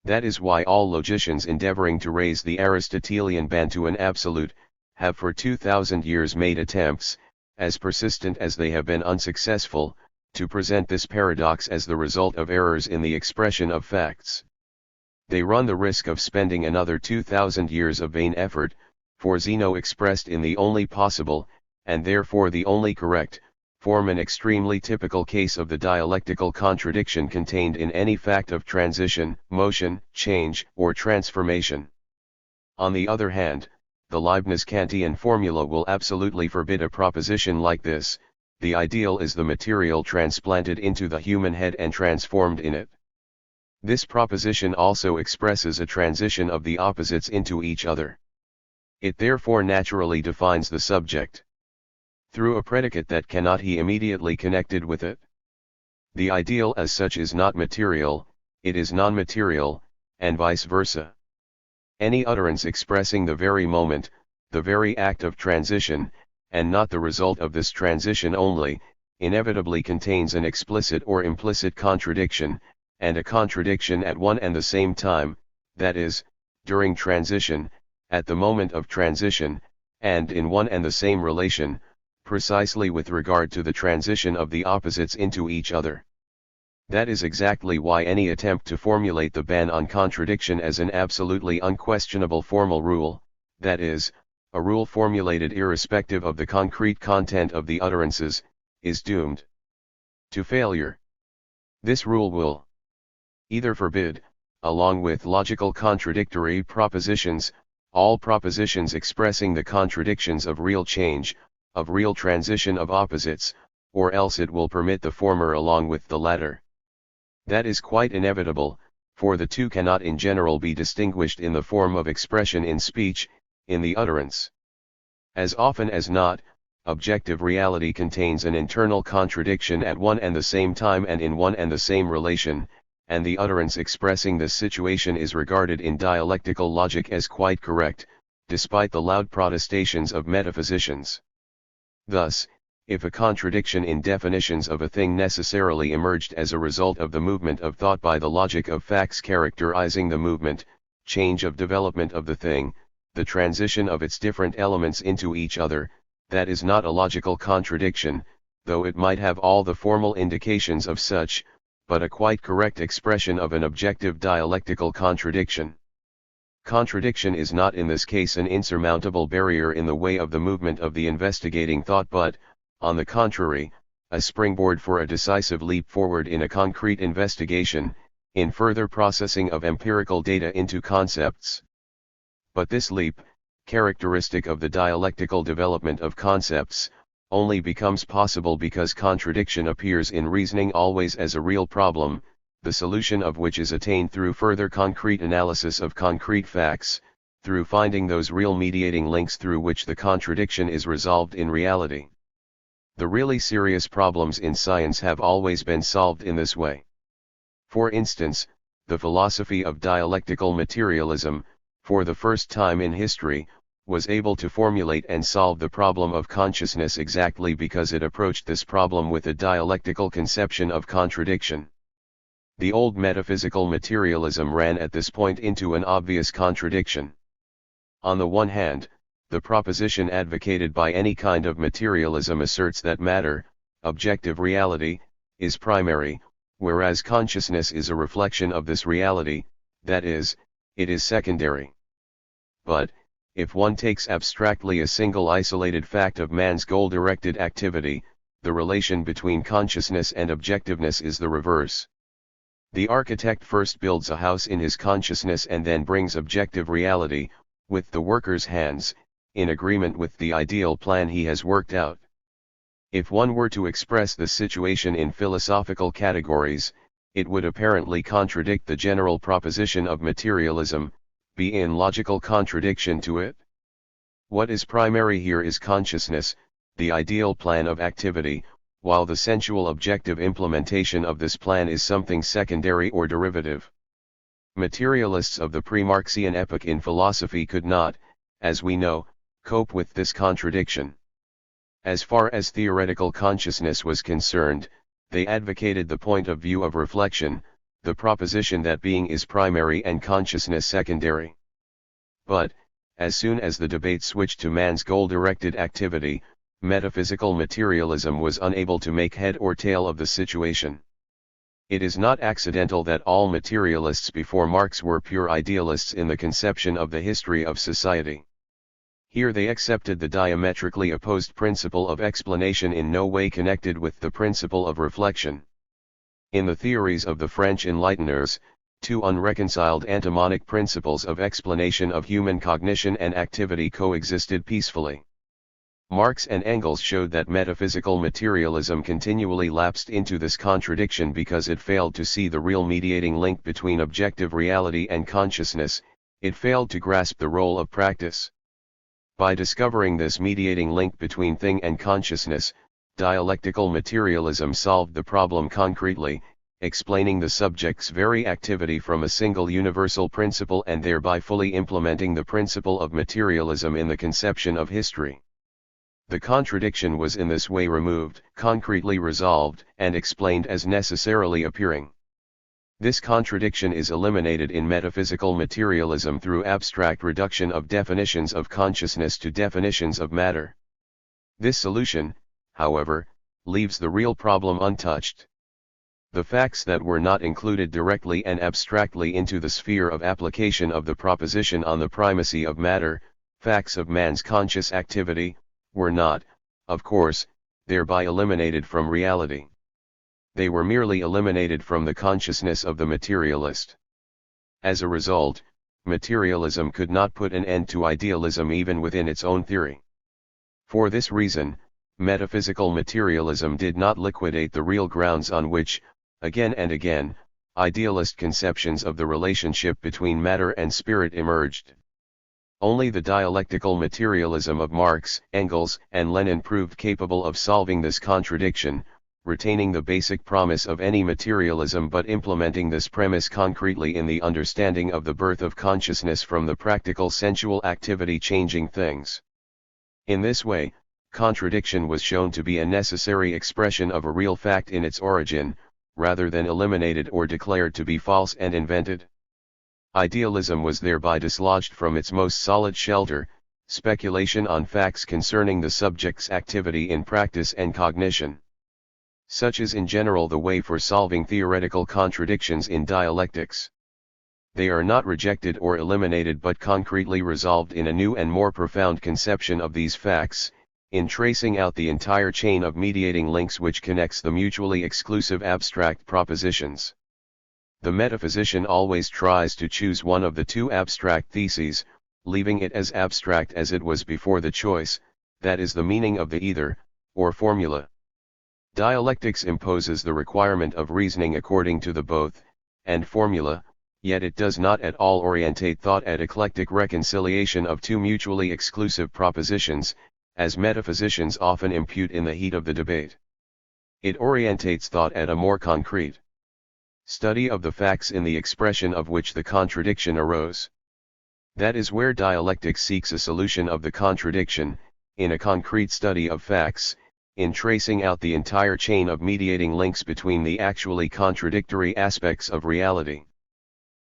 That is why all logicians endeavoring to raise the Aristotelian ban to an absolute, have for 2000 years made attempts, as persistent as they have been unsuccessful, to present this paradox as the result of errors in the expression of facts. They run the risk of spending another 2000 years of vain effort, for Zeno expressed in the only possible, and therefore the only correct, form an extremely typical case of the dialectical contradiction contained in any fact of transition, motion, change, or transformation. On the other hand, the Leibniz-Kantian formula will absolutely forbid a proposition like this: the ideal is the material transplanted into the human head and transformed in it. This proposition also expresses a transition of the opposites into each other. It therefore naturally defines the subject through a predicate that cannot be immediately connected with it. The ideal as such is not material, it is non-material, and vice versa. Any utterance expressing the very moment, the very act of transition, and not the result of this transition only, inevitably contains an explicit or implicit contradiction, and a contradiction at one and the same time, that is, during transition, at the moment of transition, and in one and the same relation, precisely with regard to the transition of the opposites into each other. That is exactly why any attempt to formulate the ban on contradiction as an absolutely unquestionable formal rule, that is, a rule formulated irrespective of the concrete content of the utterances, is doomed to failure. This rule will either forbid, along with logical contradictory propositions, all propositions expressing the contradictions of real change, of real transition of opposites, or else it will permit the former along with the latter. That is quite inevitable, for the two cannot in general be distinguished in the form of expression in speech, in the utterance. As often as not, objective reality contains an internal contradiction at one and the same time and in one and the same relation, and the utterance expressing this situation is regarded in dialectical logic as quite correct, despite the loud protestations of metaphysicians. Thus, if a contradiction in definitions of a thing necessarily emerged as a result of the movement of thought by the logic of facts characterizing the movement, change of development of the thing, the transition of its different elements into each other, that is not a logical contradiction, though it might have all the formal indications of such, but a quite correct expression of an objective dialectical contradiction. Contradiction is not in this case an insurmountable barrier in the way of the movement of the investigating thought but, on the contrary, a springboard for a decisive leap forward in a concrete investigation, in further processing of empirical data into concepts. But this leap, characteristic of the dialectical development of concepts, only becomes possible because contradiction appears in reasoning always as a real problem, the solution of which is attained through further concrete analysis of concrete facts, through finding those real mediating links through which the contradiction is resolved in reality. The really serious problems in science have always been solved in this way. For instance, the philosophy of dialectical materialism, for the first time in history, was able to formulate and solve the problem of consciousness exactly because it approached this problem with a dialectical conception of contradiction. The old metaphysical materialism ran at this point into an obvious contradiction. On the one hand, the proposition advocated by any kind of materialism asserts that matter, objective reality, is primary, whereas consciousness is a reflection of this reality, that is, it is secondary. But, if one takes abstractly a single isolated fact of man's goal-directed activity, the relation between consciousness and objectiveness is the reverse. The architect first builds a house in his consciousness and then brings objective reality, with the worker's hands, in agreement with the ideal plan he has worked out. If one were to express this situation in philosophical categories, it would apparently contradict the general proposition of materialism, be in logical contradiction to it. What is primary here is consciousness, the ideal plan of activity, while the sensual objective implementation of this plan is something secondary or derivative. Materialists of the pre-Marxian epoch in philosophy could not, as we know, cope with this contradiction. As far as theoretical consciousness was concerned, they advocated the point of view of reflection, the proposition that being is primary and consciousness secondary. But, as soon as the debate switched to man's goal-directed activity, metaphysical materialism was unable to make head or tail of the situation. It is not accidental that all materialists before Marx were pure idealists in the conception of the history of society. Here they accepted the diametrically opposed principle of explanation in no way connected with the principle of reflection. In the theories of the French Enlighteners, two unreconciled antimonic principles of explanation of human cognition and activity coexisted peacefully. Marx and Engels showed that metaphysical materialism continually lapsed into this contradiction because it failed to see the real mediating link between objective reality and consciousness. It failed to grasp the role of practice. By discovering this mediating link between thing and consciousness, dialectical materialism solved the problem concretely, explaining the subject's very activity from a single universal principle and thereby fully implementing the principle of materialism in the conception of history. The contradiction was in this way removed, concretely resolved, and explained as necessarily appearing. This contradiction is eliminated in metaphysical materialism through abstract reduction of definitions of consciousness to definitions of matter. This solution, however, leaves the real problem untouched. The facts that were not included directly and abstractly into the sphere of application of the proposition on the primacy of matter, facts of man's conscious activity, were not, of course, thereby eliminated from reality. They were merely eliminated from the consciousness of the materialist. As a result, materialism could not put an end to idealism even within its own theory. For this reason, metaphysical materialism did not liquidate the real grounds on which, again and again, idealist conceptions of the relationship between matter and spirit emerged. Only the dialectical materialism of Marx, Engels, and Lenin proved capable of solving this contradiction, retaining the basic promise of any materialism but implementing this premise concretely in the understanding of the birth of consciousness from the practical sensual activity changing things. In this way, contradiction was shown to be a necessary expression of a real fact in its origin, rather than eliminated or declared to be false and invented. Idealism was thereby dislodged from its most solid shelter, speculation on facts concerning the subject's activity in practice and cognition. Such is in general the way for solving theoretical contradictions in dialectics. They are not rejected or eliminated but concretely resolved in a new and more profound conception of these facts, in tracing out the entire chain of mediating links which connects the mutually exclusive abstract propositions. The metaphysician always tries to choose one of the two abstract theses, leaving it as abstract as it was before the choice, that is the meaning of the either, or formula. Dialectics imposes the requirement of reasoning according to the both, and formula, yet it does not at all orientate thought at eclectic reconciliation of two mutually exclusive propositions, as metaphysicians often impute in the heat of the debate. It orientates thought at a more concrete study of the facts in the expression of which the contradiction arose. That is where dialectics seeks a solution of the contradiction, in a concrete study of facts, in tracing out the entire chain of mediating links between the actually contradictory aspects of reality.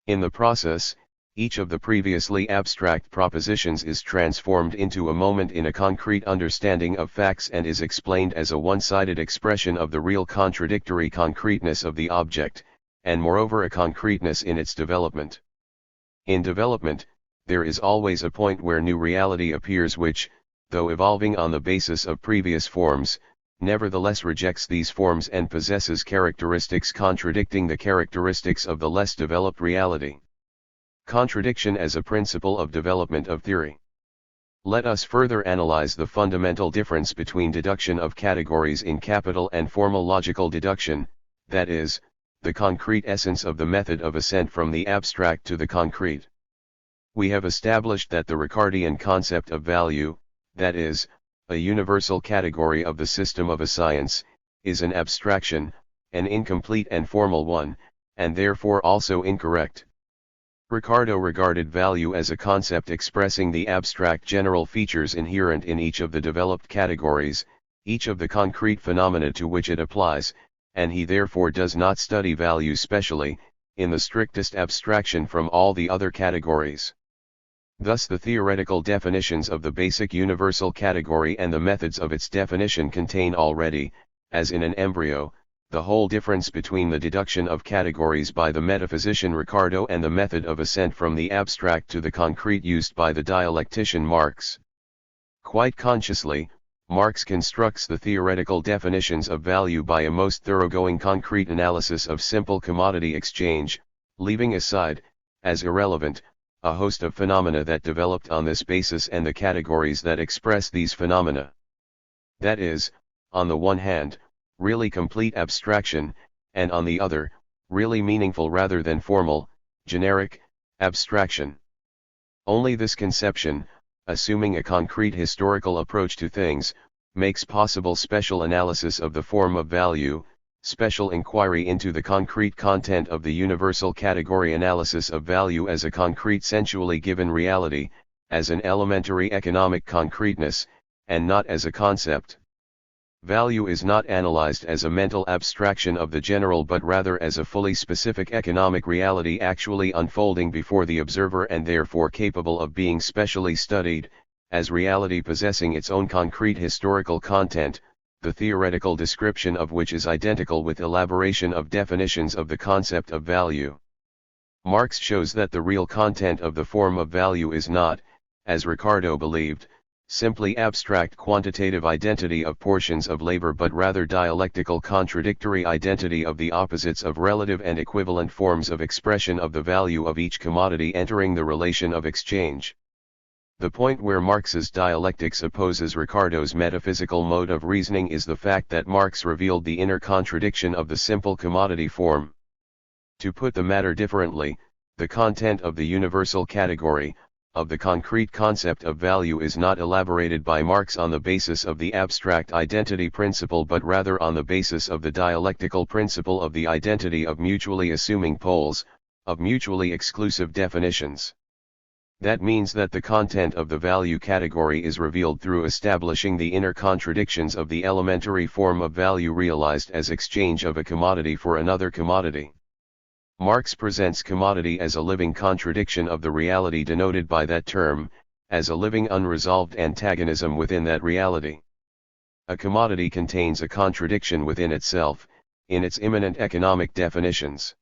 In the process, each of the previously abstract propositions is transformed into a moment in a concrete understanding of facts and is explained as a one-sided expression of the real contradictory concreteness of the object, and moreover a concreteness in its development. In development, there is always a point where new reality appears which, though evolving on the basis of previous forms, nevertheless rejects these forms and possesses characteristics contradicting the characteristics of the less developed reality. Contradiction as a principle of development of theory. Let us further analyze the fundamental difference between deduction of categories in capital and formal logical deduction, that is, the concrete essence of the method of ascent from the abstract to the concrete. We have established that the Ricardian concept of value, that is, a universal category of the system of a science, is an abstraction, an incomplete and formal one, and therefore also incorrect. Ricardo regarded value as a concept expressing the abstract general features inherent in each of the developed categories, each of the concrete phenomena to which it applies, and he therefore does not study value specially, in the strictest abstraction from all the other categories. Thus the theoretical definitions of the basic universal category and the methods of its definition contain already, as in an embryo, the whole difference between the deduction of categories by the metaphysician Ricardo and the method of ascent from the abstract to the concrete used by the dialectician Marx. Quite consciously, Marx constructs the theoretical definitions of value by a most thoroughgoing concrete analysis of simple commodity exchange, leaving aside, as irrelevant, a host of phenomena that developed on this basis and the categories that express these phenomena. That is, on the one hand, really complete abstraction, and on the other, really meaningful rather than formal, generic, abstraction. Only this conception, assuming a concrete historical approach to things, makes possible special analysis of the form of value, special inquiry into the concrete content of the universal category, analysis of value as a concrete sensually given reality, as an elementary economic concreteness, and not as a concept. Value is not analyzed as a mental abstraction of the general but rather as a fully specific economic reality actually unfolding before the observer and therefore capable of being specially studied, as reality possessing its own concrete historical content, the theoretical description of which is identical with elaboration of definitions of the concept of value. Marx shows that the real content of the form of value is not, as Ricardo believed, simply abstract quantitative identity of portions of labor but rather dialectical contradictory identity of the opposites of relative and equivalent forms of expression of the value of each commodity entering the relation of exchange. The point where Marx's dialectics opposes Ricardo's metaphysical mode of reasoning is the fact that Marx revealed the inner contradiction of the simple commodity form. To put the matter differently, the content of the universal category, of the concrete concept of value is not elaborated by Marx on the basis of the abstract identity principle but rather on the basis of the dialectical principle of the identity of mutually assuming poles, of mutually exclusive definitions. That means that the content of the value category is revealed through establishing the inner contradictions of the elementary form of value realized as exchange of a commodity for another commodity. Marx presents commodity as a living contradiction of the reality denoted by that term, as a living unresolved antagonism within that reality. A commodity contains a contradiction within itself, in its immanent economic definitions.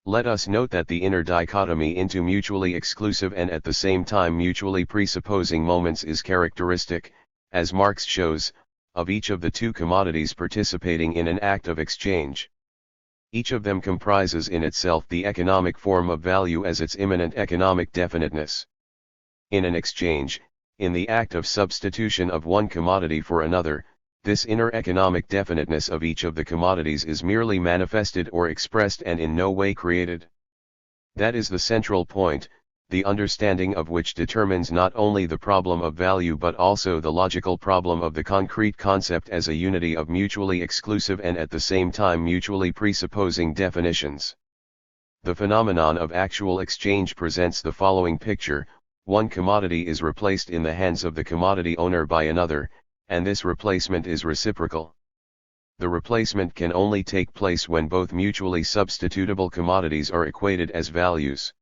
Let us note that the inner dichotomy into mutually exclusive and at the same time mutually presupposing moments is characteristic, as Marx shows, of each of the two commodities participating in an act of exchange. Each of them comprises in itself the economic form of value as its immanent economic definiteness. In an exchange, in the act of substitution of one commodity for another, this inner economic definiteness of each of the commodities is merely manifested or expressed and in no way created. That is the central point, the understanding of which determines not only the problem of value but also the logical problem of the concrete concept as a unity of mutually exclusive and at the same time mutually presupposing definitions. The phenomenon of actual exchange presents the following picture: one commodity is replaced in the hands of the commodity owner by another, and this replacement is reciprocal. The replacement can only take place when both mutually substitutable commodities are equated as values.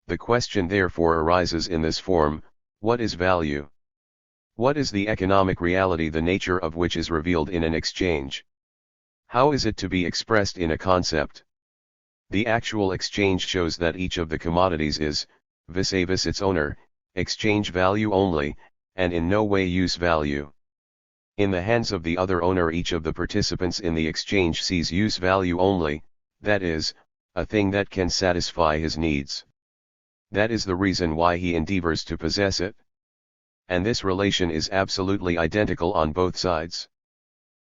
The question therefore arises in this form: what is value? What is the economic reality the nature of which is revealed in an exchange? How is it to be expressed in a concept? The actual exchange shows that each of the commodities is, vis-a-vis its owner, exchange value only, and in no way use value. In the hands of the other owner each of the participants in the exchange sees use value only, that is, a thing that can satisfy his needs. That is the reason why he endeavors to possess it. And this relation is absolutely identical on both sides.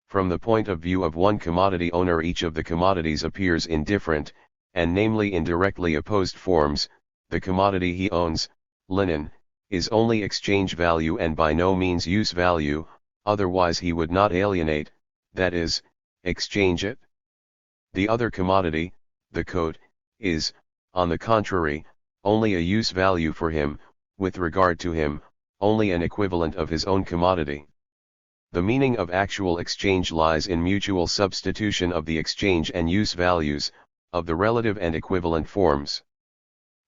From the point of view of one commodity owner each of the commodities appears in different, and namely in directly opposed forms. The commodity he owns, linen, is only exchange value and by no means use value, otherwise he would not alienate, that is, exchange it. The other commodity, the coat, is, on the contrary, only a use value for him, with regard to him, only an equivalent of his own commodity. The meaning of actual exchange lies in mutual substitution of the exchange and use values, of the relative and equivalent forms.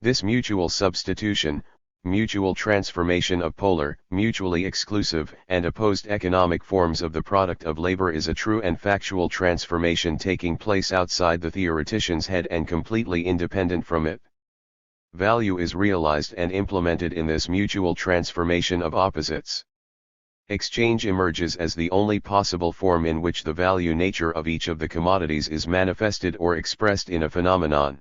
This mutual substitution, mutual transformation of polar, mutually exclusive and opposed economic forms of the product of labor is a true and factual transformation taking place outside the theoretician's head and completely independent from it. Value is realized and implemented in this mutual transformation of opposites. Exchange emerges as the only possible form in which the value nature of each of the commodities is manifested or expressed in a phenomenon.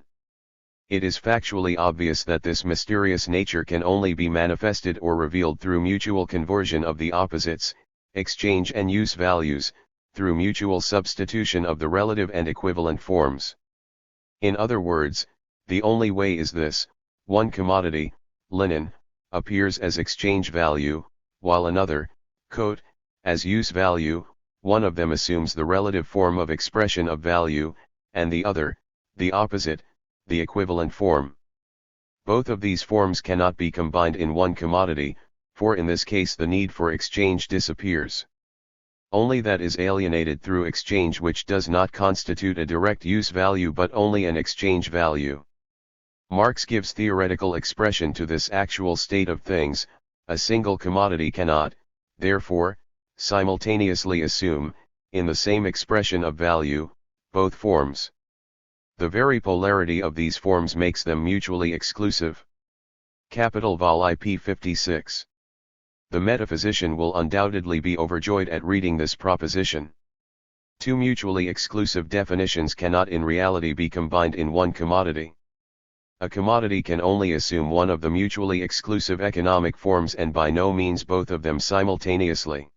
It is factually obvious that this mysterious nature can only be manifested or revealed through mutual conversion of the opposites, exchange and use values, through mutual substitution of the relative and equivalent forms. In other words, the only way is this: one commodity, linen, appears as exchange value, while another, coat, as use value. One of them assumes the relative form of expression of value, and the other, the opposite, the equivalent form. Both of these forms cannot be combined in one commodity, for in this case the need for exchange disappears. Only that is alienated through exchange which does not constitute a direct use value but only an exchange value. Marx gives theoretical expression to this actual state of things. A single commodity cannot, therefore, simultaneously assume, in the same expression of value, both forms. The very polarity of these forms makes them mutually exclusive. Vol. IP 56. The metaphysician will undoubtedly be overjoyed at reading this proposition. Two mutually exclusive definitions cannot in reality be combined in one commodity. A commodity can only assume one of the mutually exclusive economic forms and by no means both of them simultaneously.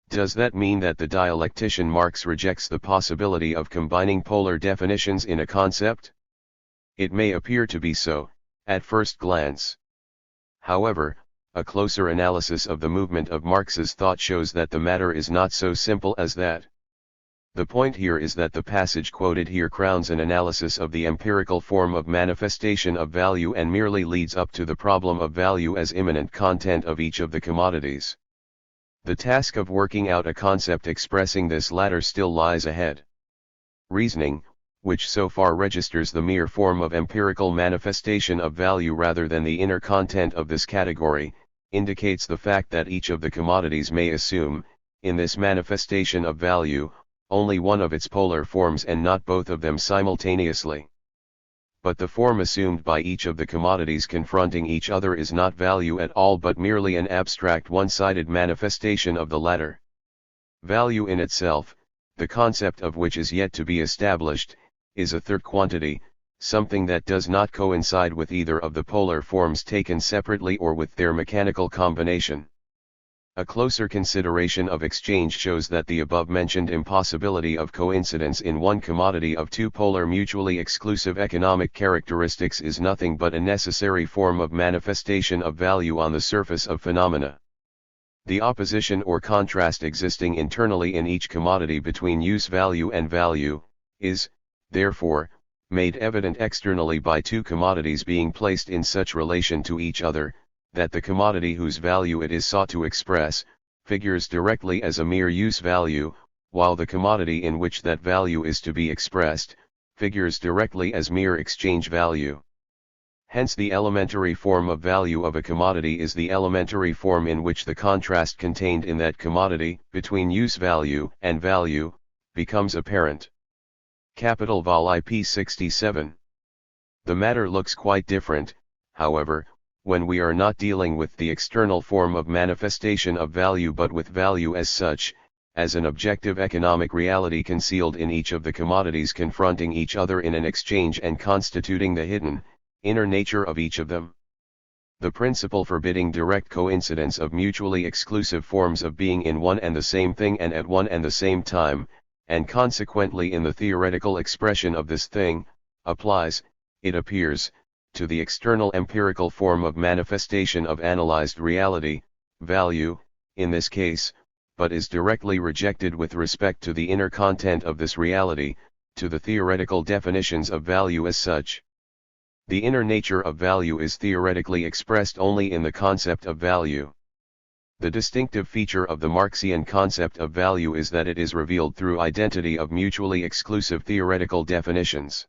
Does that mean that the dialectician Marx rejects the possibility of combining polar definitions in a concept? It may appear to be so, at first glance. However, a closer analysis of the movement of Marx's thought shows that the matter is not so simple as that. The point here is that the passage quoted here crowns an analysis of the empirical form of manifestation of value and merely leads up to the problem of value as immanent content of each of the commodities. The task of working out a concept expressing this latter still lies ahead. Reasoning, which so far registers the mere form of empirical manifestation of value rather than the inner content of this category, indicates the fact that each of the commodities may assume, in this manifestation of value, only one of its polar forms and not both of them simultaneously. But the form assumed by each of the commodities confronting each other is not value at all but merely an abstract one-sided manifestation of the latter. Value in itself, the concept of which is yet to be established, is a third quantity, something that does not coincide with either of the polar forms taken separately or with their mechanical combination. A closer consideration of exchange shows that the above-mentioned impossibility of coincidence in one commodity of two polar mutually exclusive economic characteristics is nothing but a necessary form of manifestation of value on the surface of phenomena. The opposition or contrast existing internally in each commodity between use value and value, is, therefore, made evident externally by two commodities being placed in such relation to each other, that the commodity whose value it is sought to express, figures directly as a mere use value, while the commodity in which that value is to be expressed, figures directly as mere exchange value. Hence the elementary form of value of a commodity is the elementary form in which the contrast contained in that commodity, between use value and value, becomes apparent. Vol. IP 67. The matter looks quite different, however, when we are not dealing with the external form of manifestation of value but with value as such, as an objective economic reality concealed in each of the commodities confronting each other in an exchange and constituting the hidden, inner nature of each of them. The principle forbidding direct coincidence of mutually exclusive forms of being in one and the same thing and at one and the same time, and consequently in the theoretical expression of this thing, applies, it appears, to the external empirical form of manifestation of analyzed reality, value, in this case, but is directly rejected with respect to the inner content of this reality, to the theoretical definitions of value as such. The inner nature of value is theoretically expressed only in the concept of value. The distinctive feature of the Marxian concept of value is that it is revealed through identity of mutually exclusive theoretical definitions.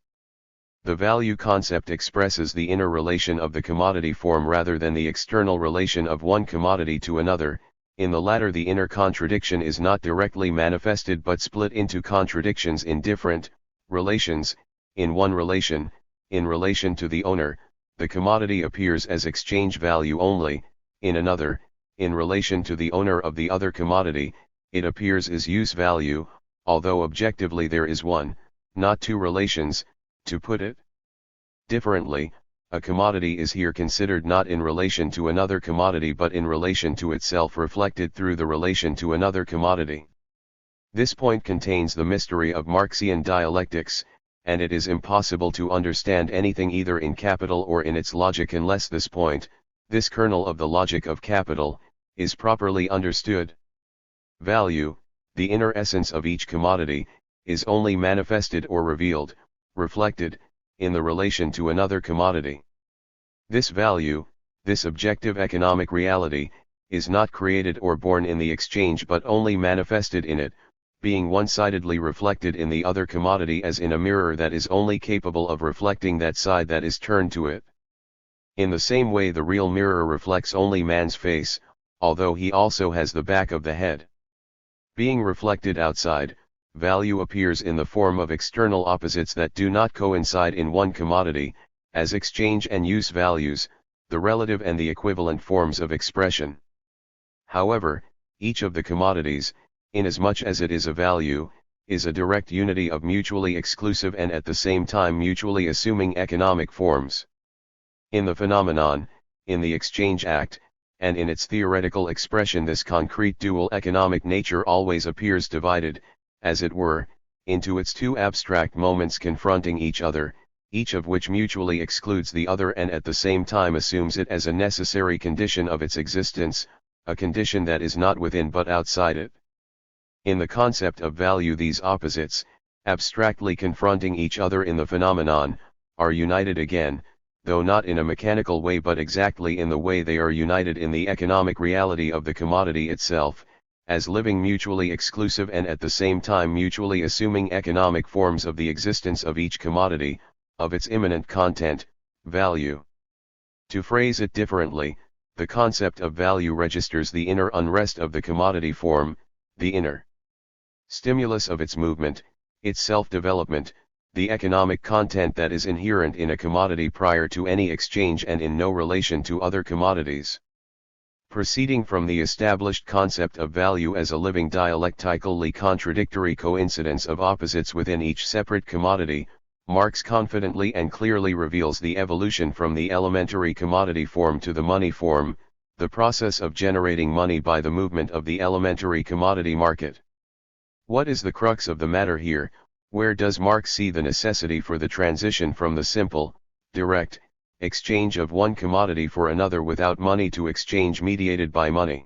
The value concept expresses the inner relation of the commodity form rather than the external relation of one commodity to another. In the latter, the inner contradiction is not directly manifested but split into contradictions in different relations. In one relation, in relation to the owner, the commodity appears as exchange value only; in another, in relation to the owner of the other commodity, it appears as use value, although objectively there is one, not two relations. To put it differently, a commodity is here considered not in relation to another commodity but in relation to itself reflected through the relation to another commodity. This point contains the mystery of Marxian dialectics, and it is impossible to understand anything either in capital or in its logic unless this point, this kernel of the logic of capital, is properly understood. Value, the inner essence of each commodity, is only manifested or revealed, reflected, in the relation to another commodity. This value, this objective economic reality, is not created or born in the exchange but only manifested in it, being one-sidedly reflected in the other commodity as in a mirror that is only capable of reflecting that side that is turned to it. In the same way, the real mirror reflects only man's face, although he also has the back of the head. Being reflected outside, value appears in the form of external opposites that do not coincide in one commodity, as exchange and use values, the relative and the equivalent forms of expression. However, each of the commodities, inasmuch as it is a value, is a direct unity of mutually exclusive and at the same time mutually assuming economic forms. In the phenomenon, in the exchange act, and in its theoretical expression, this concrete dual economic nature always appears divided, as it were, into its two abstract moments confronting each other, each of which mutually excludes the other and at the same time assumes it as a necessary condition of its existence, a condition that is not within but outside it. In the concept of value, these opposites, abstractly confronting each other in the phenomenon, are united again, though not in a mechanical way but exactly in the way they are united in the economic reality of the commodity itself, as living mutually exclusive and at the same time mutually assuming economic forms of the existence of each commodity, of its immanent content, value. To phrase it differently, the concept of value registers the inner unrest of the commodity form, the inner stimulus of its movement, its self-development, the economic content that is inherent in a commodity prior to any exchange and in no relation to other commodities. Proceeding from the established concept of value as a living dialectically contradictory coincidence of opposites within each separate commodity, Marx confidently and clearly reveals the evolution from the elementary commodity form to the money form, the process of generating money by the movement of the elementary commodity market. What is the crux of the matter here? Where does Marx see the necessity for the transition from the simple, direct, exchange of one commodity for another without money to exchange mediated by money?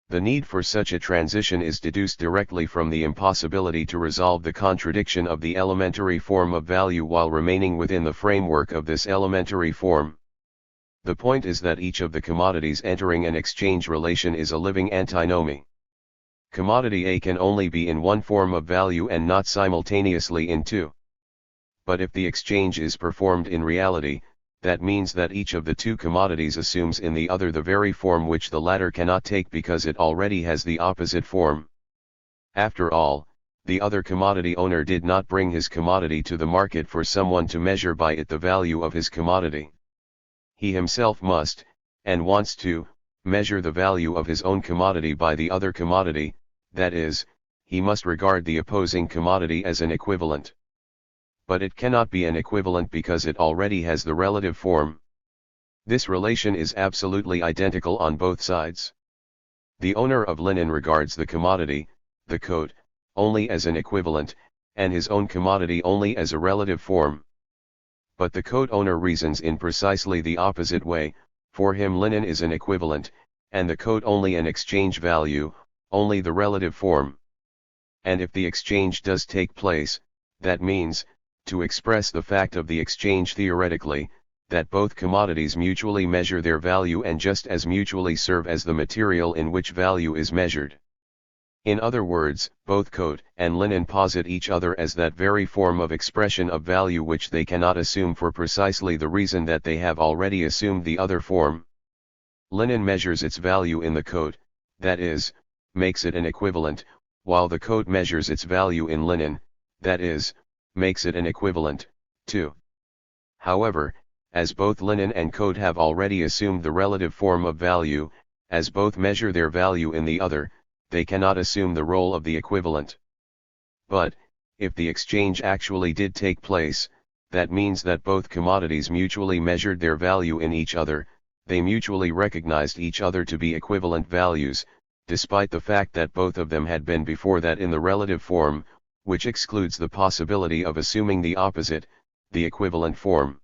The need for such a transition is deduced directly from the impossibility to resolve the contradiction of the elementary form of value while remaining within the framework of this elementary form. The point is that each of the commodities entering an exchange relation is a living antinomy. Commodity A can only be in one form of value and not simultaneously in two. But if the exchange is performed in reality, that means that each of the two commodities assumes in the other the very form which the latter cannot take because it already has the opposite form. After all, the other commodity owner did not bring his commodity to the market for someone to measure by it the value of his commodity. He himself must, and wants to, measure the value of his own commodity by the other commodity, that is, he must regard the opposing commodity as an equivalent. But it cannot be an equivalent because it already has the relative form. This relation is absolutely identical on both sides. The owner of linen regards the commodity, the coat, only as an equivalent, and his own commodity only as a relative form. But the coat owner reasons in precisely the opposite way. For him linen is an equivalent, and the coat only an exchange value, only the relative form. And if the exchange does take place, that means, to express the fact of the exchange theoretically, that both commodities mutually measure their value and just as mutually serve as the material in which value is measured. In other words, both coat and linen posit each other as that very form of expression of value which they cannot assume for precisely the reason that they have already assumed the other form. Linen measures its value in the coat, that is, makes it an equivalent, while the coat measures its value in linen, that is, makes it an equivalent, too. However, as both linen and coat have already assumed the relative form of value, as both measure their value in the other, they cannot assume the role of the equivalent. But, if the exchange actually did take place, that means that both commodities mutually measured their value in each other, they mutually recognized each other to be equivalent values, despite the fact that both of them had been before that in the relative form, which excludes the possibility of assuming the opposite, the equivalent form.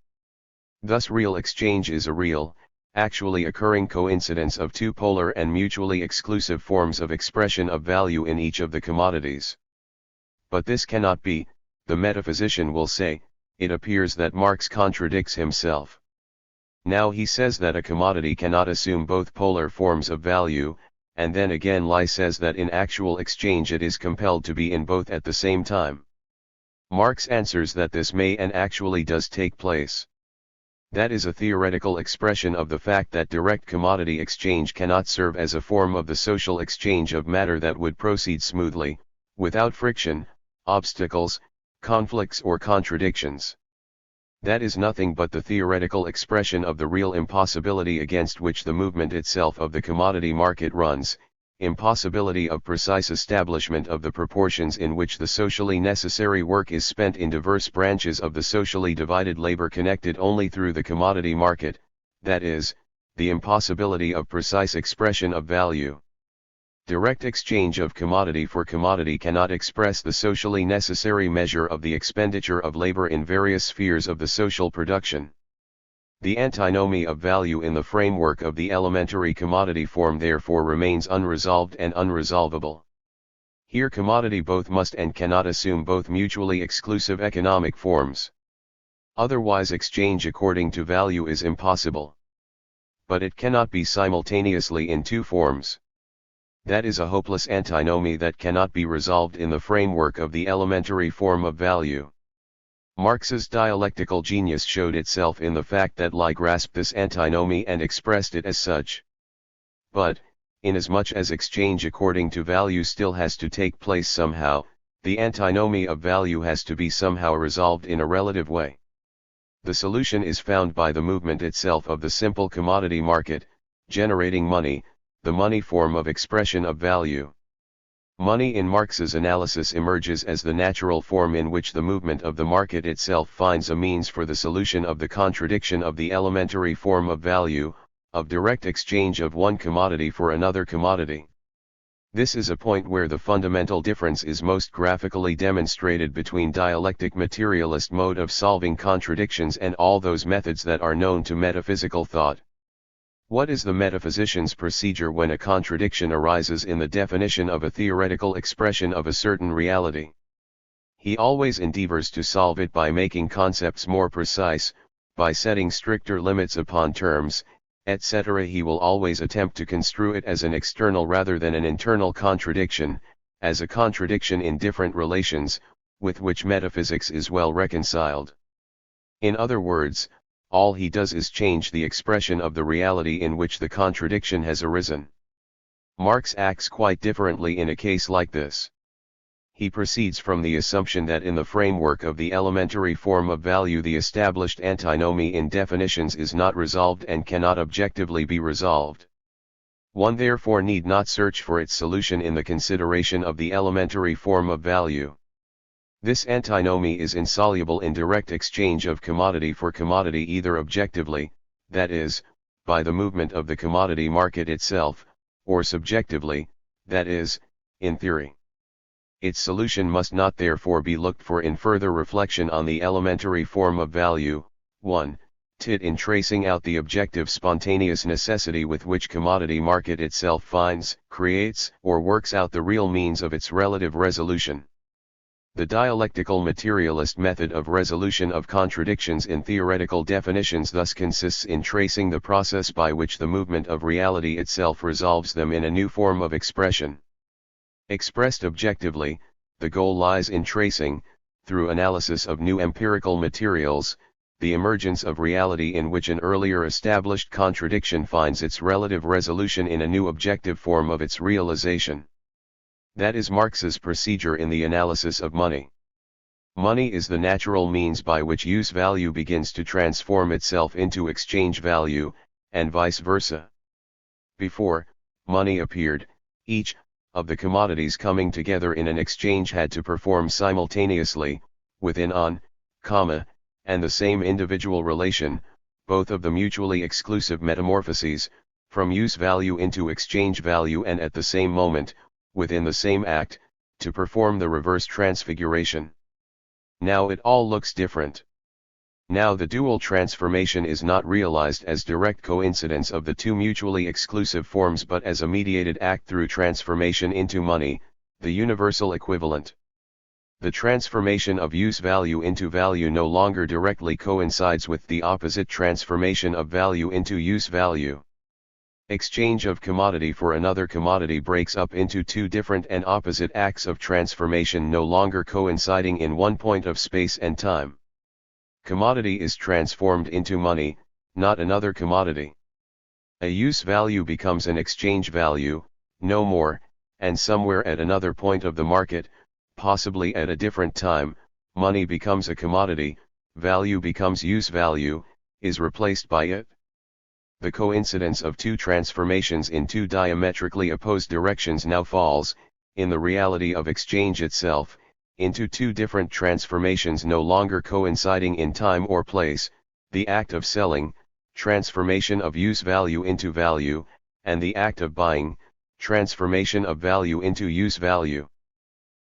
Thus real exchange is a real, actually occurring coincidence of two polar and mutually exclusive forms of expression of value in each of the commodities. But this cannot be, the metaphysician will say. It appears that Marx contradicts himself. Now he says that a commodity cannot assume both polar forms of value, and then again Lie says that in actual exchange it is compelled to be in both at the same time. Marx answers that this may and actually does take place. That is a theoretical expression of the fact that direct commodity exchange cannot serve as a form of the social exchange of matter that would proceed smoothly, without friction, obstacles, conflicts or contradictions. That is nothing but the theoretical expression of the real impossibility against which the movement itself of the commodity market runs, impossibility of precise establishment of the proportions in which the socially necessary work is spent in diverse branches of the socially divided labor connected only through the commodity market, that is, the impossibility of precise expression of value. Direct exchange of commodity for commodity cannot express the socially necessary measure of the expenditure of labor in various spheres of the social production. The antinomy of value in the framework of the elementary commodity form therefore remains unresolved and unresolvable. Here commodity both must and cannot assume both mutually exclusive economic forms. Otherwise exchange according to value is impossible. But it cannot be simultaneously in two forms. That is a hopeless antinomy that cannot be resolved in the framework of the elementary form of value. Marx's dialectical genius showed itself in the fact that Lie grasped this antinomy and expressed it as such. But, inasmuch as exchange according to value still has to take place somehow, the antinomy of value has to be somehow resolved in a relative way. The solution is found by the movement itself of the simple commodity market, generating money, the money form of expression of value. Money in Marx's analysis emerges as the natural form in which the movement of the market itself finds a means for the solution of the contradiction of the elementary form of value, of direct exchange of one commodity for another commodity. This is a point where the fundamental difference is most graphically demonstrated between dialectic materialist mode of solving contradictions and all those methods that are known to metaphysical thought. What is the metaphysician's procedure when a contradiction arises in the definition of a theoretical expression of a certain reality? He always endeavors to solve it by making concepts more precise, by setting stricter limits upon terms, etc. He will always attempt to construe it as an external rather than an internal contradiction, as a contradiction in different relations, with which metaphysics is well reconciled. In other words, all he does is change the expression of the reality in which the contradiction has arisen. Marx acts quite differently in a case like this. He proceeds from the assumption that in the framework of the elementary form of value the established antinomy in definitions is not resolved and cannot objectively be resolved. One therefore need not search for its solution in the consideration of the elementary form of value. This antinomy is insoluble in direct exchange of commodity for commodity either objectively, that is, by the movement of the commodity market itself, or subjectively, that is, in theory. Its solution must not therefore be looked for in further reflection on the elementary form of value, 1. Tit in tracing out the objective spontaneous necessity with which commodity market itself finds, creates, or works out the real means of its relative resolution. The dialectical materialist method of resolution of contradictions in theoretical definitions thus consists in tracing the process by which the movement of reality itself resolves them in a new form of expression. Expressed objectively, the goal lies in tracing, through analysis of new empirical materials, the emergence of reality in which an earlier established contradiction finds its relative resolution in a new objective form of its realization. That is Marx's procedure in the analysis of money. Money is the natural means by which use value begins to transform itself into exchange value, and vice versa. Before money appeared, each of the commodities coming together in an exchange had to perform simultaneously, within and the same individual relation, both of the mutually exclusive metamorphoses, from use value into exchange value, and at the same moment, within the same act, to perform the reverse transfiguration. Now it all looks different. Now the dual transformation is not realized as direct coincidence of the two mutually exclusive forms, but as a mediated act through transformation into money, the universal equivalent. The transformation of use value into value no longer directly coincides with the opposite transformation of value into use value. Exchange of commodity for another commodity breaks up into two different and opposite acts of transformation no longer coinciding in one point of space and time. Commodity is transformed into money, not another commodity. A use value becomes an exchange value, no more, and somewhere at another point of the market, possibly at a different time, money becomes a commodity, value becomes use value, is replaced by it. The coincidence of two transformations in two diametrically opposed directions now falls, in the reality of exchange itself, into two different transformations no longer coinciding in time or place, the act of selling, transformation of use value into value, and the act of buying, transformation of value into use value.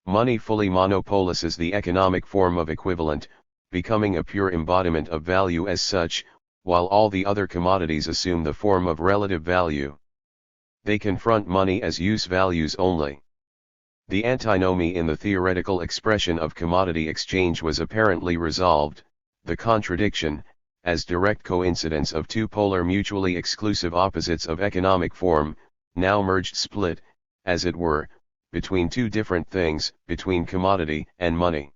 Money fully monopolizes the economic form of equivalent, becoming a pure embodiment of value as such, while all the other commodities assume the form of relative value. They confront money as use values only. The antinomy in the theoretical expression of commodity exchange was apparently resolved, the contradiction, as direct coincidence of two polar mutually exclusive opposites of economic form, now merged split, as it were, between two different things, between commodity and money.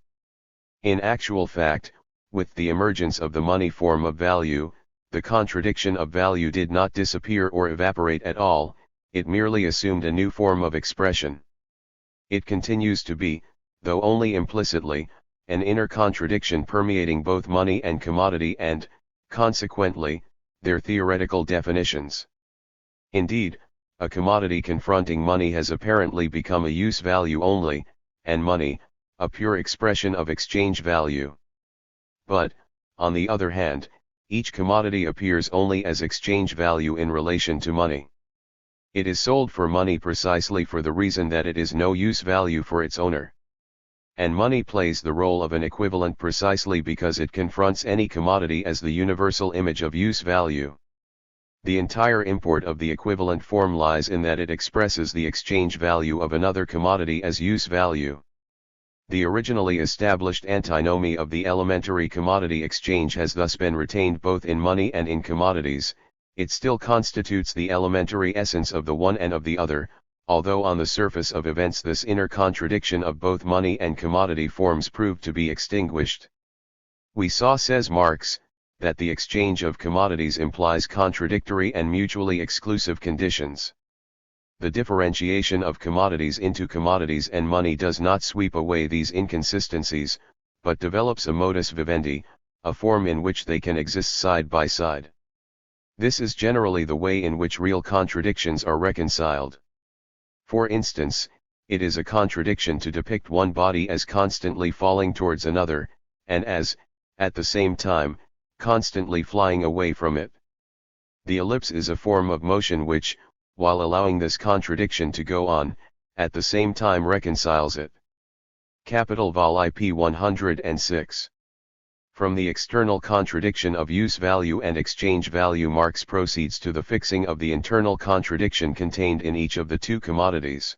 In actual fact, with the emergence of the money form of value, the contradiction of value did not disappear or evaporate at all, it merely assumed a new form of expression. It continues to be, though only implicitly, an inner contradiction permeating both money and commodity and, consequently, their theoretical definitions. Indeed, a commodity confronting money has apparently become a use value only, and money, a pure expression of exchange value. But, on the other hand, each commodity appears only as exchange value in relation to money. It is sold for money precisely for the reason that it is no use value for its owner. And money plays the role of an equivalent precisely because it confronts any commodity as the universal image of use value. The entire import of the equivalent form lies in that it expresses the exchange value of another commodity as use value. The originally established antinomy of the elementary commodity exchange has thus been retained both in money and in commodities. It still constitutes the elementary essence of the one and of the other, although on the surface of events this inner contradiction of both money and commodity forms proved to be extinguished. We saw, says Marx, that the exchange of commodities implies contradictory and mutually exclusive conditions. The differentiation of commodities into commodities and money does not sweep away these inconsistencies, but develops a modus vivendi, a form in which they can exist side by side. This is generally the way in which real contradictions are reconciled. For instance, it is a contradiction to depict one body as constantly falling towards another, and as, at the same time, constantly flying away from it. The ellipse is a form of motion which, while allowing this contradiction to go on, at the same time reconciles it. Vol. IP 106. From the external contradiction of use value and exchange value, Marx proceeds to the fixing of the internal contradiction contained in each of the two commodities.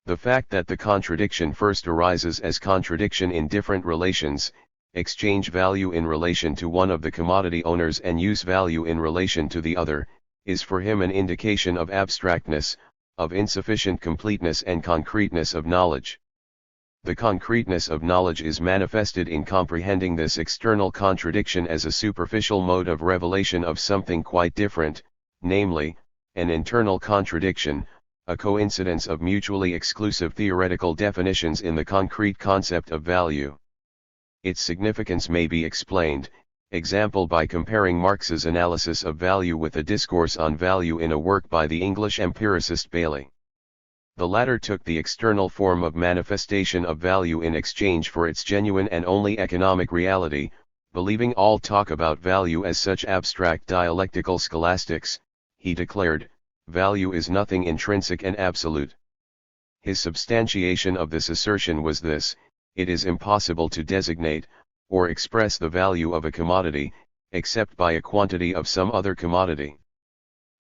The fact that the contradiction first arises as contradiction in different relations, exchange value in relation to one of the commodity owners and use value in relation to the other, is for him an indication of abstractness, of insufficient completeness and concreteness of knowledge. The concreteness of knowledge is manifested in comprehending this external contradiction as a superficial mode of revelation of something quite different, namely, an internal contradiction, a coincidence of mutually exclusive theoretical definitions in the concrete concept of value. Its significance may be explained, example by comparing Marx's analysis of value with a discourse on value in a work by the English empiricist Bailey. The latter took the external form of manifestation of value in exchange for its genuine and only economic reality, believing all talk about value as such abstract dialectical scholastics. He declared, value is nothing intrinsic and absolute. His substantiation of this assertion was this: it is impossible to designate, or express the value of a commodity, except by a quantity of some other commodity.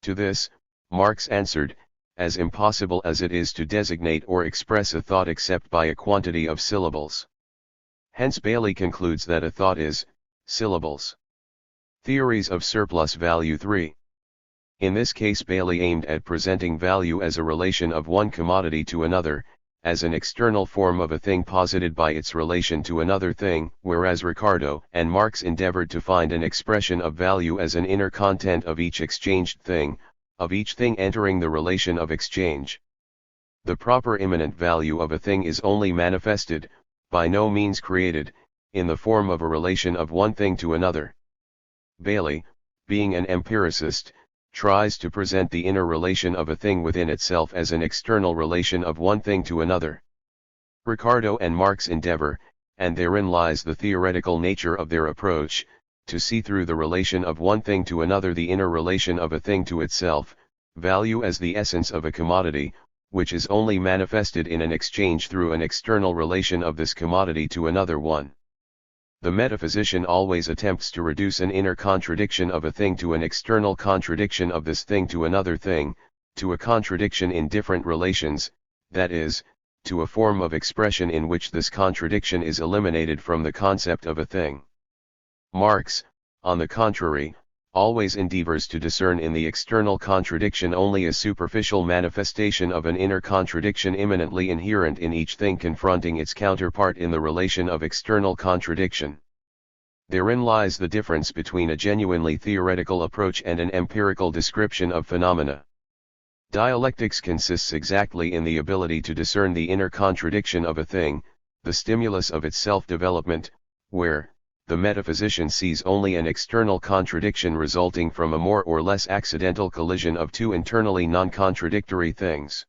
To this, Marx answered, as impossible as it is to designate or express a thought except by a quantity of syllables. Hence Bailey concludes that a thought is syllables. Theories of surplus value 3. In this case Bailey aimed at presenting value as a relation of one commodity to another, as an external form of a thing posited by its relation to another thing, whereas Ricardo and Marx endeavored to find an expression of value as an inner content of each exchanged thing, of each thing entering the relation of exchange. The proper immanent value of a thing is only manifested, by no means created, in the form of a relation of one thing to another. Bailey, being an empiricist, tries to present the inner relation of a thing within itself as an external relation of one thing to another. Ricardo and Marx endeavor, and therein lies the theoretical nature of their approach, to see through the relation of one thing to another the inner relation of a thing to itself, value as the essence of a commodity, which is only manifested in an exchange through an external relation of this commodity to another one. The metaphysician always attempts to reduce an inner contradiction of a thing to an external contradiction of this thing to another thing, to a contradiction in different relations, that is, to a form of expression in which this contradiction is eliminated from the concept of a thing. Marx, on the contrary, always endeavors to discern in the external contradiction only a superficial manifestation of an inner contradiction immanently inherent in each thing confronting its counterpart in the relation of external contradiction. Therein lies the difference between a genuinely theoretical approach and an empirical description of phenomena. Dialectics consists exactly in the ability to discern the inner contradiction of a thing, the stimulus of its self-development, where the metaphysician sees only an external contradiction resulting from a more or less accidental collision of two internally non-contradictory things.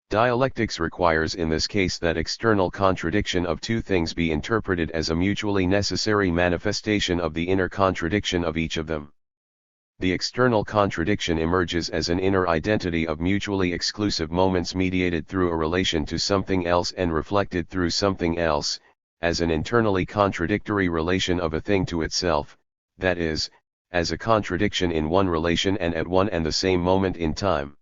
Dialectics requires in this case that external contradiction of two things be interpreted as a mutually necessary manifestation of the inner contradiction of each of them. The external contradiction emerges as an inner identity of mutually exclusive moments mediated through a relation to something else and reflected through something else, as an internally contradictory relation of a thing to itself, that is, as a contradiction in one relation and at one and the same moment in time.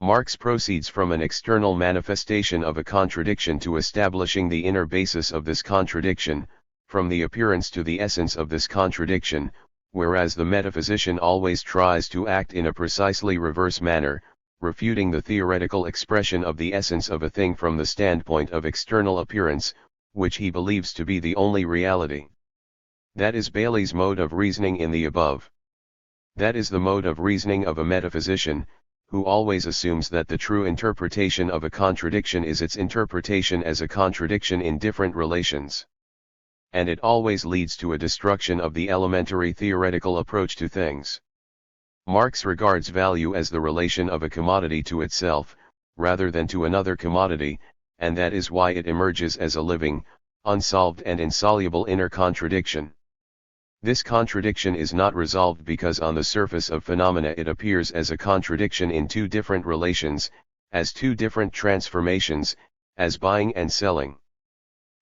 Marx proceeds from an external manifestation of a contradiction to establishing the inner basis of this contradiction, from the appearance to the essence of this contradiction, whereas the metaphysician always tries to act in a precisely reverse manner, refuting the theoretical expression of the essence of a thing from the standpoint of external appearance, which he believes to be the only reality. That is Bailey's mode of reasoning in the above. That is the mode of reasoning of a metaphysician, who always assumes that the true interpretation of a contradiction is its interpretation as a contradiction in different relations. And it always leads to a destruction of the elementary theoretical approach to things. Marx regards value as the relation of a commodity to itself, rather than to another commodity, and that is why it emerges as a living, unsolved and insoluble inner contradiction. This contradiction is not resolved because on the surface of phenomena it appears as a contradiction in two different relations, as two different transformations, as buying and selling.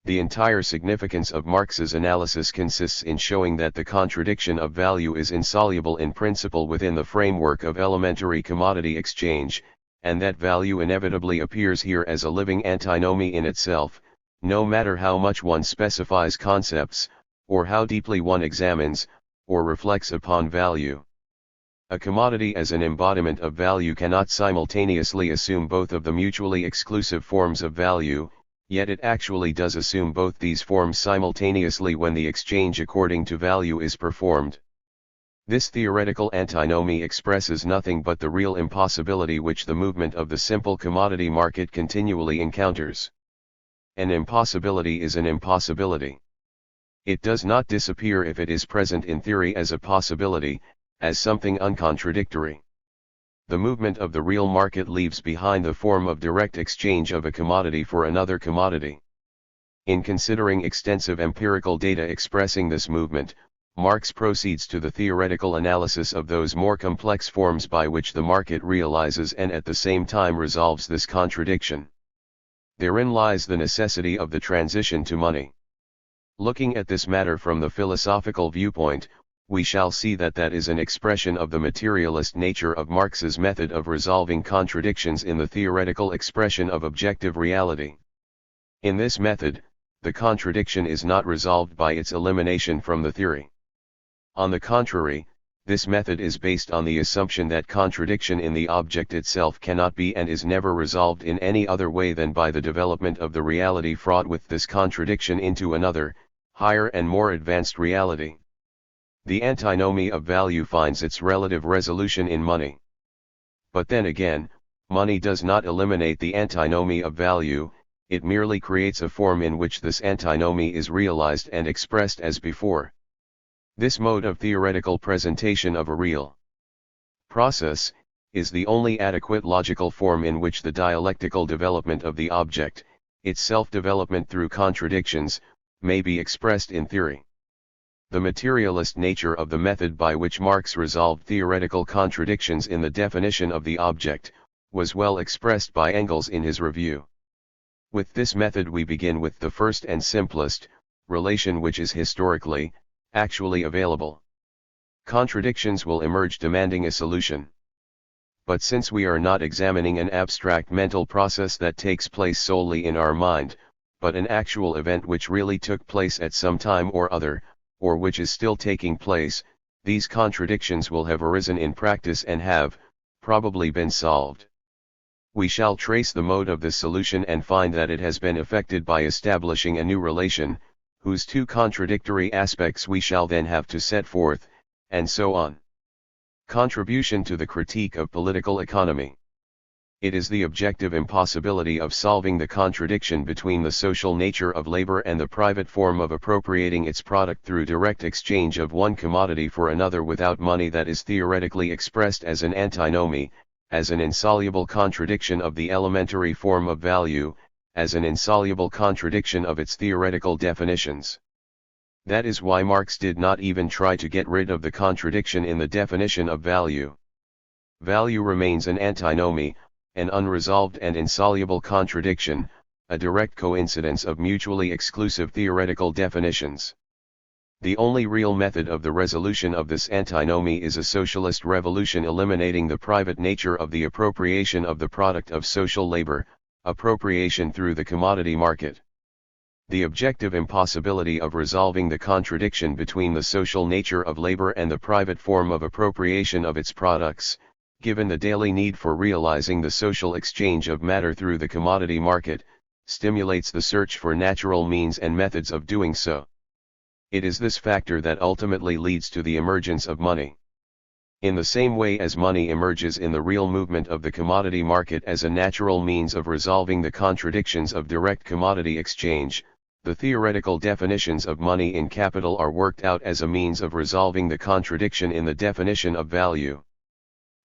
The entire significance of Marx's analysis consists in showing that the contradiction of value is insoluble in principle within the framework of elementary commodity exchange, and that value inevitably appears here as a living antinomy in itself, no matter how much one specifies concepts, or how deeply one examines, or reflects upon value. A commodity as an embodiment of value cannot simultaneously assume both of the mutually exclusive forms of value, yet it actually does assume both these forms simultaneously when the exchange according to value is performed. This theoretical antinomy expresses nothing but the real impossibility which the movement of the simple commodity market continually encounters. An impossibility is an impossibility. It does not disappear if it is present in theory as a possibility, as something uncontradictory. The movement of the real market leaves behind the form of direct exchange of a commodity for another commodity. In considering extensive empirical data expressing this movement, Marx proceeds to the theoretical analysis of those more complex forms by which the market realizes and at the same time resolves this contradiction. Therein lies the necessity of the transition to money. Looking at this matter from the philosophical viewpoint, we shall see that that is an expression of the materialist nature of Marx's method of resolving contradictions in the theoretical expression of objective reality. In this method, the contradiction is not resolved by its elimination from the theory. On the contrary, this method is based on the assumption that contradiction in the object itself cannot be and is never resolved in any other way than by the development of the reality fraught with this contradiction into another, higher and more advanced reality. The antinomy of value finds its relative resolution in money. But then again, money does not eliminate the antinomy of value, it merely creates a form in which this antinomy is realized and expressed as before. This mode of theoretical presentation of a real process is the only adequate logical form in which the dialectical development of the object, its self-development through contradictions, may be expressed in theory. The materialist nature of the method by which Marx resolved theoretical contradictions in the definition of the object, was well expressed by Engels in his review. With this method we begin with the first and simplest relation which is historically, actually available. Contradictions will emerge demanding a solution. But since we are not examining an abstract mental process that takes place solely in our mind, but an actual event which really took place at some time or other, or which is still taking place, these contradictions will have arisen in practice and have, probably been solved. We shall trace the mode of this solution and find that it has been effected by establishing a new relation, whose two contradictory aspects we shall then have to set forth, and so on. Contribution to the critique of political economy. It is the objective impossibility of solving the contradiction between the social nature of labor and the private form of appropriating its product through direct exchange of one commodity for another without money that is theoretically expressed as an antinomy, as an insoluble contradiction of the elementary form of value, as an insoluble contradiction of its theoretical definitions. That is why Marx did not even try to get rid of the contradiction in the definition of value. Value remains an antinomy, an unresolved and insoluble contradiction, a direct coincidence of mutually exclusive theoretical definitions. The only real method of the resolution of this antinomy is a socialist revolution eliminating the private nature of the appropriation of the product of social labor, appropriation through the commodity market. The objective impossibility of resolving the contradiction between the social nature of labor and the private form of appropriation of its products, given the daily need for realizing the social exchange of matter through the commodity market, stimulates the search for natural means and methods of doing so. It is this factor that ultimately leads to the emergence of money. In the same way as money emerges in the real movement of the commodity market as a natural means of resolving the contradictions of direct commodity exchange, the theoretical definitions of money in capital are worked out as a means of resolving the contradiction in the definition of value.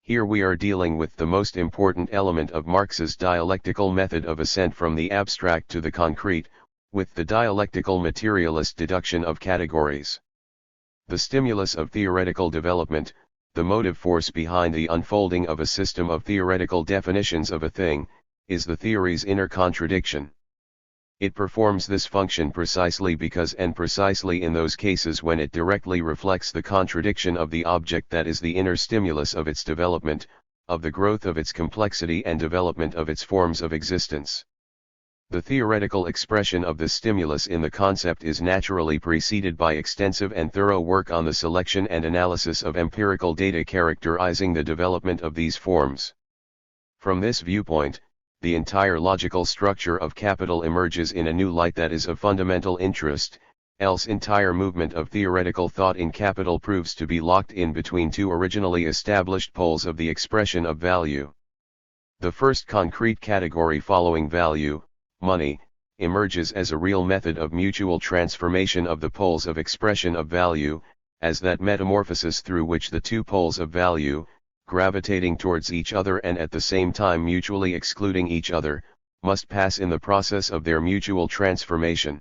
Here we are dealing with the most important element of Marx's dialectical method of ascent from the abstract to the concrete, with the dialectical materialist deduction of categories. The stimulus of theoretical development, the motive force behind the unfolding of a system of theoretical definitions of a thing, is the theory's inner contradiction. It performs this function precisely because and precisely in those cases when it directly reflects the contradiction of the object that is the inner stimulus of its development, of the growth of its complexity and development of its forms of existence. The theoretical expression of this stimulus in the concept is naturally preceded by extensive and thorough work on the selection and analysis of empirical data characterizing the development of these forms. From this viewpoint, the entire logical structure of capital emerges in a new light that is of fundamental interest, else entire movement of theoretical thought in capital proves to be locked in between two originally established poles of the expression of value. The first concrete category following value, money, emerges as a real method of mutual transformation of the poles of expression of value, as that metamorphosis through which the two poles of value, gravitating towards each other and at the same time mutually excluding each other, must pass in the process of their mutual transformation.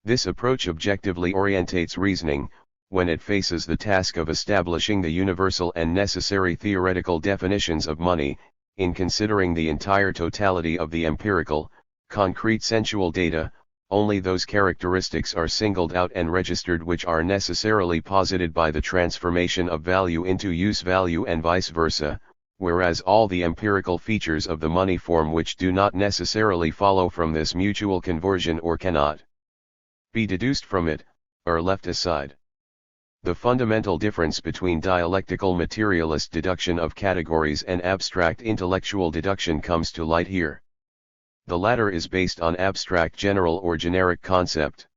This approach objectively orientates reasoning, when it faces the task of establishing the universal and necessary theoretical definitions of money, in considering the entire totality of the empirical, concrete sensual data. Only those characteristics are singled out and registered which are necessarily posited by the transformation of value into use value and vice versa, whereas all the empirical features of the money form which do not necessarily follow from this mutual conversion or cannot be deduced from it, are left aside. The fundamental difference between dialectical materialist deduction of categories and abstract intellectual deduction comes to light here. The latter is based on abstract general or generic concept.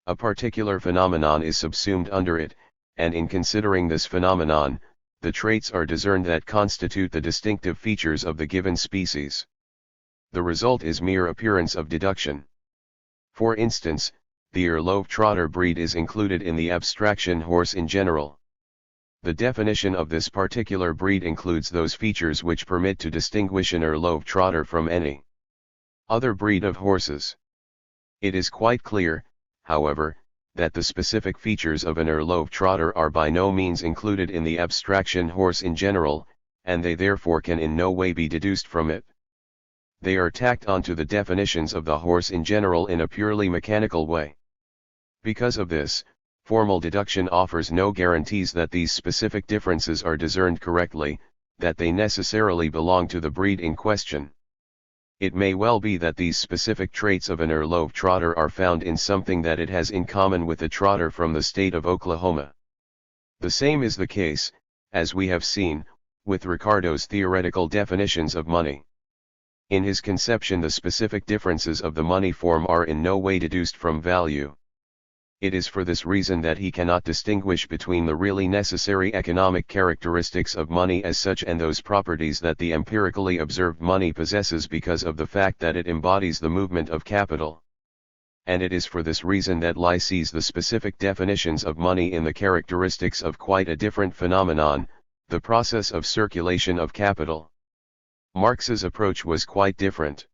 A particular phenomenon is subsumed under it, and in considering this phenomenon, the traits are discerned that constitute the distinctive features of the given species. The result is mere appearance of deduction. For instance, the Ilyenkov breed is included in the abstraction horse in general. The definition of this particular breed includes those features which permit to distinguish an Ilyenkov from any other breed of horses. It is quite clear, however, that the specific features of an Ilyenkov are by no means included in the abstraction horse in general, and they therefore can in no way be deduced from it. They are tacked onto the definitions of the horse in general in a purely mechanical way. Because of this, formal deduction offers no guarantees that these specific differences are discerned correctly, that they necessarily belong to the breed in question. It may well be that these specific traits of an Ilyenkov are found in something that it has in common with a trotter from the state of Oklahoma. The same is the case, as we have seen, with Ricardo's theoretical definitions of money. In his conception, the specific differences of the money form are in no way deduced from value. It is for this reason that he cannot distinguish between the really necessary economic characteristics of money as such and those properties that the empirically observed money possesses because of the fact that it embodies the movement of capital. And it is for this reason that Lie sees the specific definitions of money in the characteristics of quite a different phenomenon, the process of circulation of capital. Marx's approach was quite different.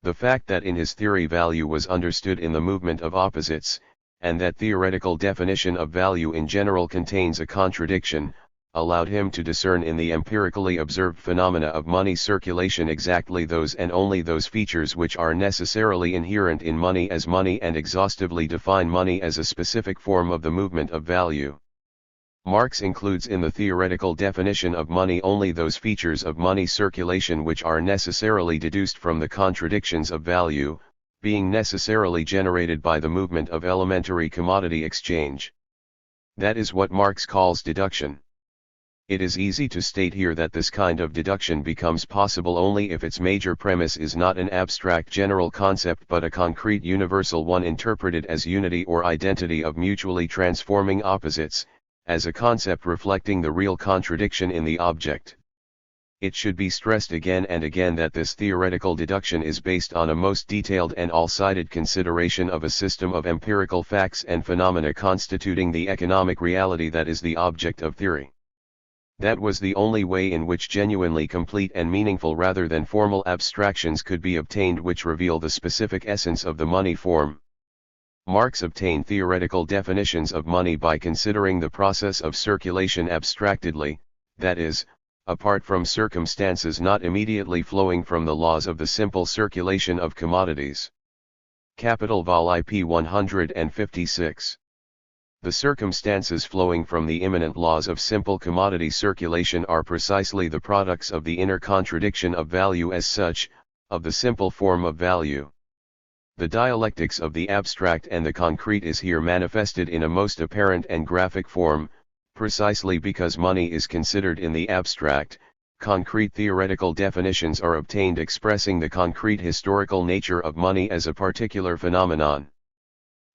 The fact that in his theory value was understood in the movement of opposites, and that theoretical definition of value in general contains a contradiction, allowed him to discern in the empirically observed phenomena of money circulation exactly those and only those features which are necessarily inherent in money as money and exhaustively define money as a specific form of the movement of value. Marx includes in the theoretical definition of money only those features of money circulation which are necessarily deduced from the contradictions of value, being necessarily generated by the movement of elementary commodity exchange. That is what Marx calls deduction. It is easy to state here that this kind of deduction becomes possible only if its major premise is not an abstract general concept but a concrete universal one interpreted as unity or identity of mutually transforming opposites, as a concept reflecting the real contradiction in the object. It should be stressed again and again that this theoretical deduction is based on a most detailed and all-sided consideration of a system of empirical facts and phenomena constituting the economic reality that is the object of theory. That was the only way in which genuinely complete and meaningful rather than formal abstractions could be obtained which reveal the specific essence of the money form. Marx obtained theoretical definitions of money by considering the process of circulation abstractedly, that is, apart from circumstances not immediately flowing from the laws of the simple circulation of commodities. Capital Vol. IP 156. The circumstances flowing from the immanent laws of simple commodity circulation are precisely the products of the inner contradiction of value as such, of the simple form of value. The dialectics of the abstract and the concrete is here manifested in a most apparent and graphic form, precisely because money is considered in the abstract. Concrete theoretical definitions are obtained expressing the concrete historical nature of money as a particular phenomenon.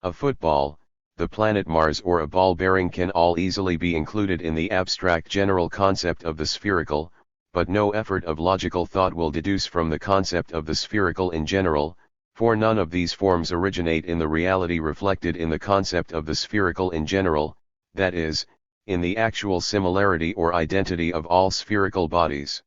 A football, the planet Mars, or a ball bearing can all easily be included in the abstract general concept of the spherical, but no effort of logical thought will deduce from the concept of the spherical in general, for none of these forms originate in the reality reflected in the concept of the spherical in general, that is, in the actual similarity or identity of all spherical bodies.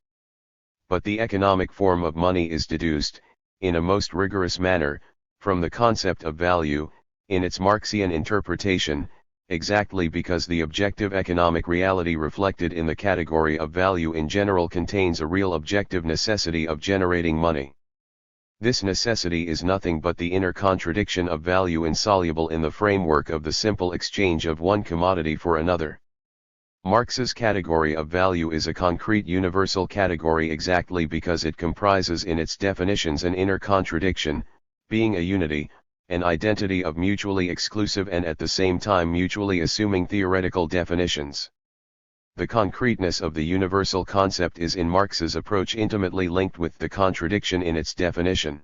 But the economic form of money is deduced, in a most rigorous manner, from the concept of value, in its Marxian interpretation, exactly because the objective economic reality reflected in the category of value in general contains a real objective necessity of generating money. This necessity is nothing but the inner contradiction of value insoluble in the framework of the simple exchange of one commodity for another. Marx's category of value is a concrete universal category exactly because it comprises in its definitions an inner contradiction, being a unity, an identity of mutually exclusive and at the same time mutually assuming theoretical definitions. The concreteness of the universal concept is in Marx's approach intimately linked with the contradiction in its definition.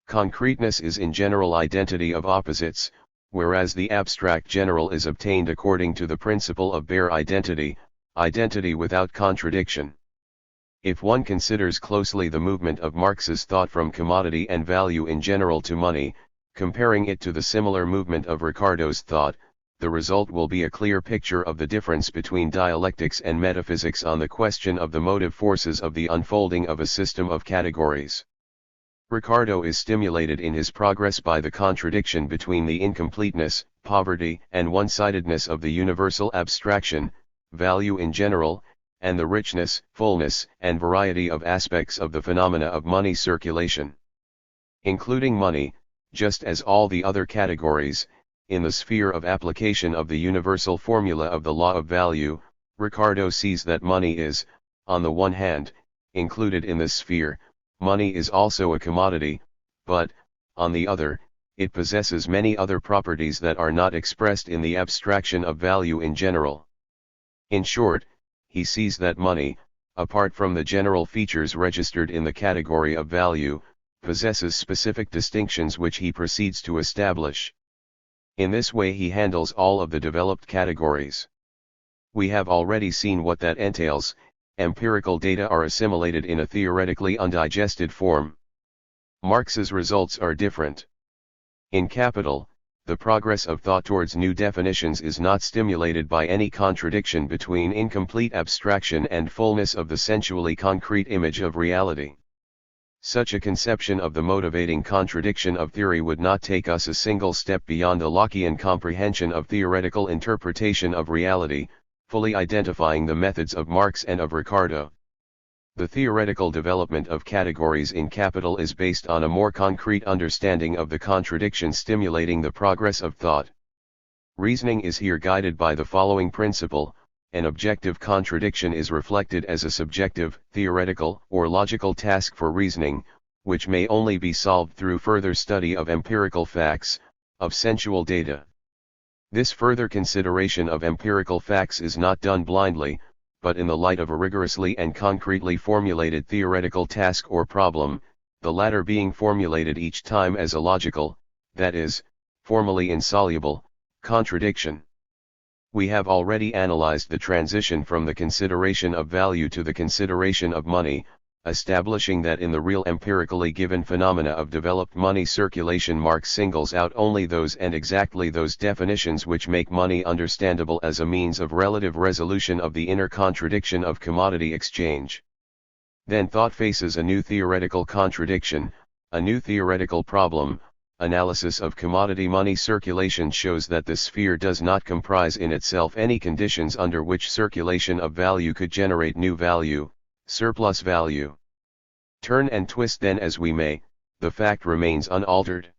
Concreteness is in general identity of opposites, whereas the abstract general is obtained according to the principle of bare identity, identity without contradiction. If one considers closely the movement of Marx's thought from commodity and value in general to money, comparing it to the similar movement of Ricardo's thought, the result will be a clear picture of the difference between dialectics and metaphysics on the question of the motive forces of the unfolding of a system of categories. Ricardo is stimulated in his progress by the contradiction between the incompleteness, poverty, and one-sidedness of the universal abstraction, value in general, and the richness, fullness, and variety of aspects of the phenomena of money circulation. Including money, just as all the other categories, in the sphere of application of the universal formula of the law of value, Ricardo sees that money is, on the one hand, included in this sphere. Money is also a commodity, but, on the other, it possesses many other properties that are not expressed in the abstraction of value in general. In short, he sees that money, apart from the general features registered in the category of value, possesses specific distinctions which he proceeds to establish. In this way he handles all of the developed categories. We have already seen what that entails. Empirical data are assimilated in a theoretically undigested form. Marx's results are different. In Capital, the progress of thought towards new definitions is not stimulated by any contradiction between incomplete abstraction and fullness of the sensually concrete image of reality. Such a conception of the motivating contradiction of theory would not take us a single step beyond the Lockean comprehension of theoretical interpretation of reality, fully identifying the methods of Marx and of Ricardo. The theoretical development of categories in Capital is based on a more concrete understanding of the contradiction stimulating the progress of thought. Reasoning is here guided by the following principle: an objective contradiction is reflected as a subjective, theoretical, or logical task for reasoning, which may only be solved through further study of empirical facts, of sensual data. This further consideration of empirical facts is not done blindly, but in the light of a rigorously and concretely formulated theoretical task or problem, the latter being formulated each time as a logical, that is, formally insoluble, contradiction. We have already analyzed the transition from the consideration of value to the consideration of money, establishing that in the real empirically given phenomena of developed money circulation Marx singles out only those and exactly those definitions which make money understandable as a means of relative resolution of the inner contradiction of commodity exchange. Then thought faces a new theoretical contradiction, a new theoretical problem. Analysis of commodity money circulation shows that the sphere does not comprise in itself any conditions under which circulation of value could generate new value, surplus value. Turn and twist then as we may, the fact remains unaltered.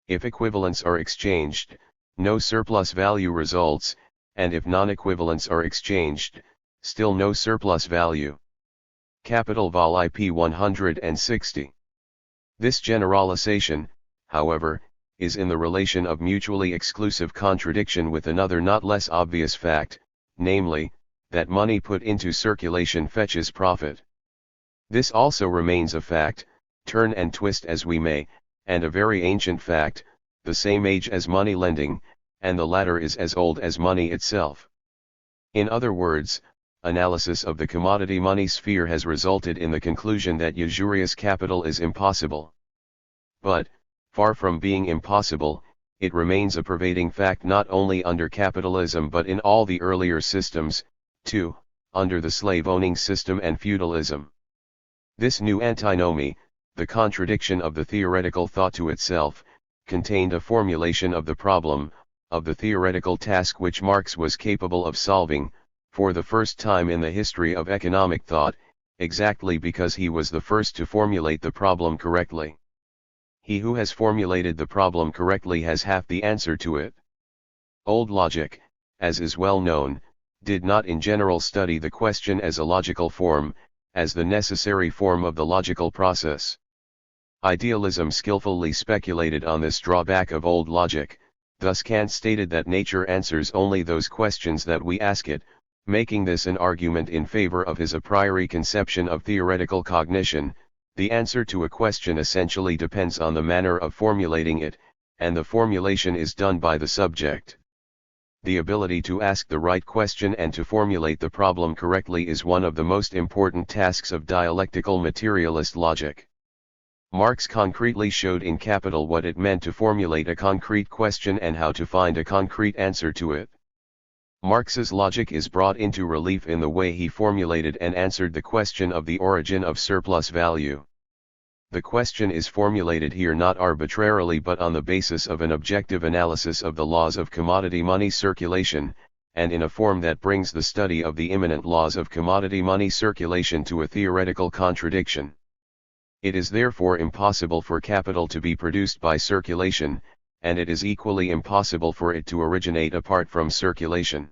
If equivalents are exchanged, no surplus value results, and if non-equivalents are exchanged, still no surplus value. Capital Vol. IP 160. This generalization, however, is in the relation of mutually exclusive contradiction with another not less obvious fact, namely, that money put into circulation fetches profit. This also remains a fact, turn and twist as we may, and a very ancient fact, the same age as money lending, and the latter is as old as money itself. In other words, analysis of the commodity money sphere has resulted in the conclusion that usurious capital is impossible. But, far from being impossible, it remains a pervading fact not only under capitalism but in all the earlier systems, too, under the slave-owning system and feudalism. This new antinomy, the contradiction of the theoretical thought to itself, contained a formulation of the problem, of the theoretical task which Marx was capable of solving, for the first time in the history of economic thought, exactly because he was the first to formulate the problem correctly. He who has formulated the problem correctly has half the answer to it. Old logic, as is well known, did not in general study the question as a logical form, as the necessary form of the logical process. Idealism skillfully speculated on this drawback of old logic. Thus Kant stated that nature answers only those questions that we ask it, making this an argument in favor of his a priori conception of theoretical cognition. The answer to a question essentially depends on the manner of formulating it, and the formulation is done by the subject. The ability to ask the right question and to formulate the problem correctly is one of the most important tasks of dialectical materialist logic. Marx concretely showed in Capital what it meant to formulate a concrete question and how to find a concrete answer to it. Marx's logic is brought into relief in the way he formulated and answered the question of the origin of surplus value. The question is formulated here not arbitrarily but on the basis of an objective analysis of the laws of commodity money circulation, and in a form that brings the study of the immanent laws of commodity money circulation to a theoretical contradiction. It is therefore impossible for capital to be produced by circulation, and it is equally impossible for it to originate apart from circulation.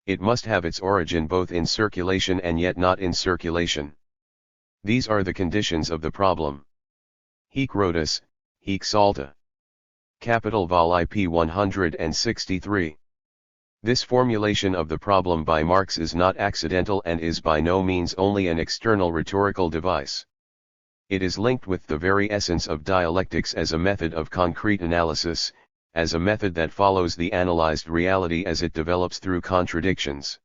It must have its origin both in circulation and yet not in circulation. These are the conditions of the problem. Hic rotus, hic salta. Capital Vol. IP 163. This formulation of the problem by Marx is not accidental and is by no means only an external rhetorical device. It is linked with the very essence of dialectics as a method of concrete analysis, as a method that follows the analyzed reality as it develops through contradictions.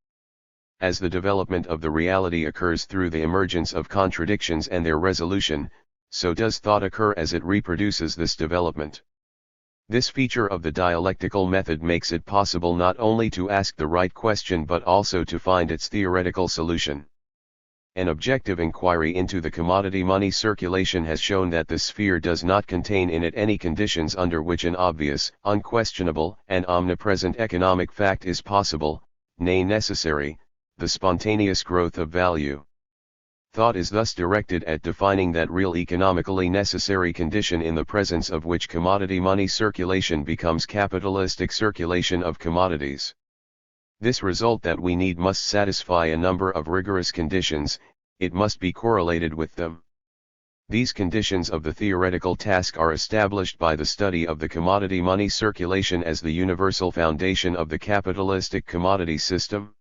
As the development of the reality occurs through the emergence of contradictions and their resolution, so does thought occur as it reproduces this development. This feature of the dialectical method makes it possible not only to ask the right question but also to find its theoretical solution. An objective inquiry into the commodity money circulation has shown that the sphere does not contain in it any conditions under which an obvious, unquestionable, and omnipresent economic fact is possible, nay necessary, the spontaneous growth of value. Thought is thus directed at defining that real economically necessary condition in the presence of which commodity money circulation becomes capitalistic circulation of commodities. This result that we need must satisfy a number of rigorous conditions, it must be correlated with them. These conditions of the theoretical task are established by the study of the commodity money circulation as the universal foundation of the capitalistic commodity system.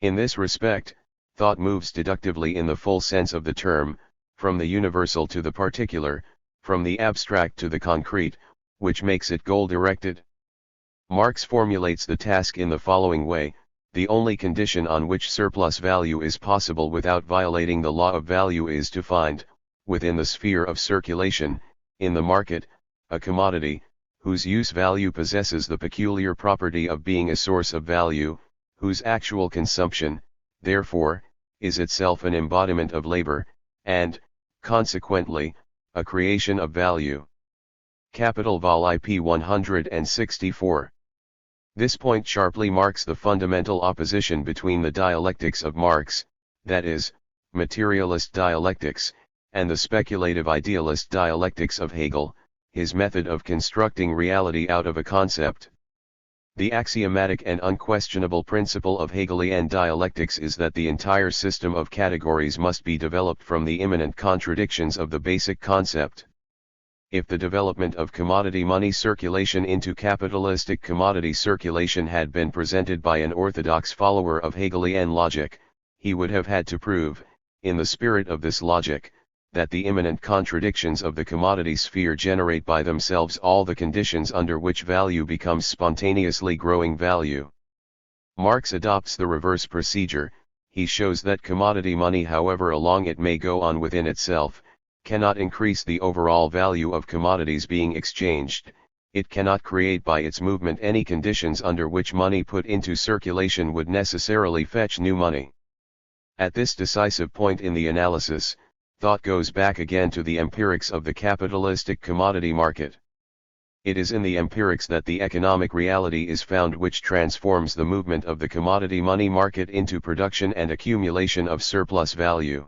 In this respect, thought moves deductively in the full sense of the term, from the universal to the particular, from the abstract to the concrete, which makes it goal-directed. Marx formulates the task in the following way: the only condition on which surplus value is possible without violating the law of value is to find, within the sphere of circulation, in the market, a commodity, whose use value possesses the peculiar property of being a source of value, whose actual consumption, therefore, is itself an embodiment of labor, and, consequently, a creation of value. Capital Vol. IP 164. This point sharply marks the fundamental opposition between the dialectics of Marx, that is, materialist dialectics, and the speculative idealist dialectics of Hegel, his method of constructing reality out of a concept. The axiomatic and unquestionable principle of Hegelian dialectics is that the entire system of categories must be developed from the immanent contradictions of the basic concept. if the development of commodity money circulation into capitalistic commodity circulation had been presented by an orthodox follower of Hegelian logic, he would have had to prove, in the spirit of this logic, that the immanent contradictions of the commodity sphere generate by themselves all the conditions under which value becomes spontaneously growing value. Marx adopts the reverse procedure. He shows that commodity money, however long it may go on within itself, cannot increase the overall value of commodities being exchanged. It cannot create by its movement any conditions under which money put into circulation would necessarily fetch new money. At this decisive point in the analysis, thought goes back again to the empirics of the capitalistic commodity market. It is in the empirics that the economic reality is found which transforms the movement of the commodity money market into production and accumulation of surplus value.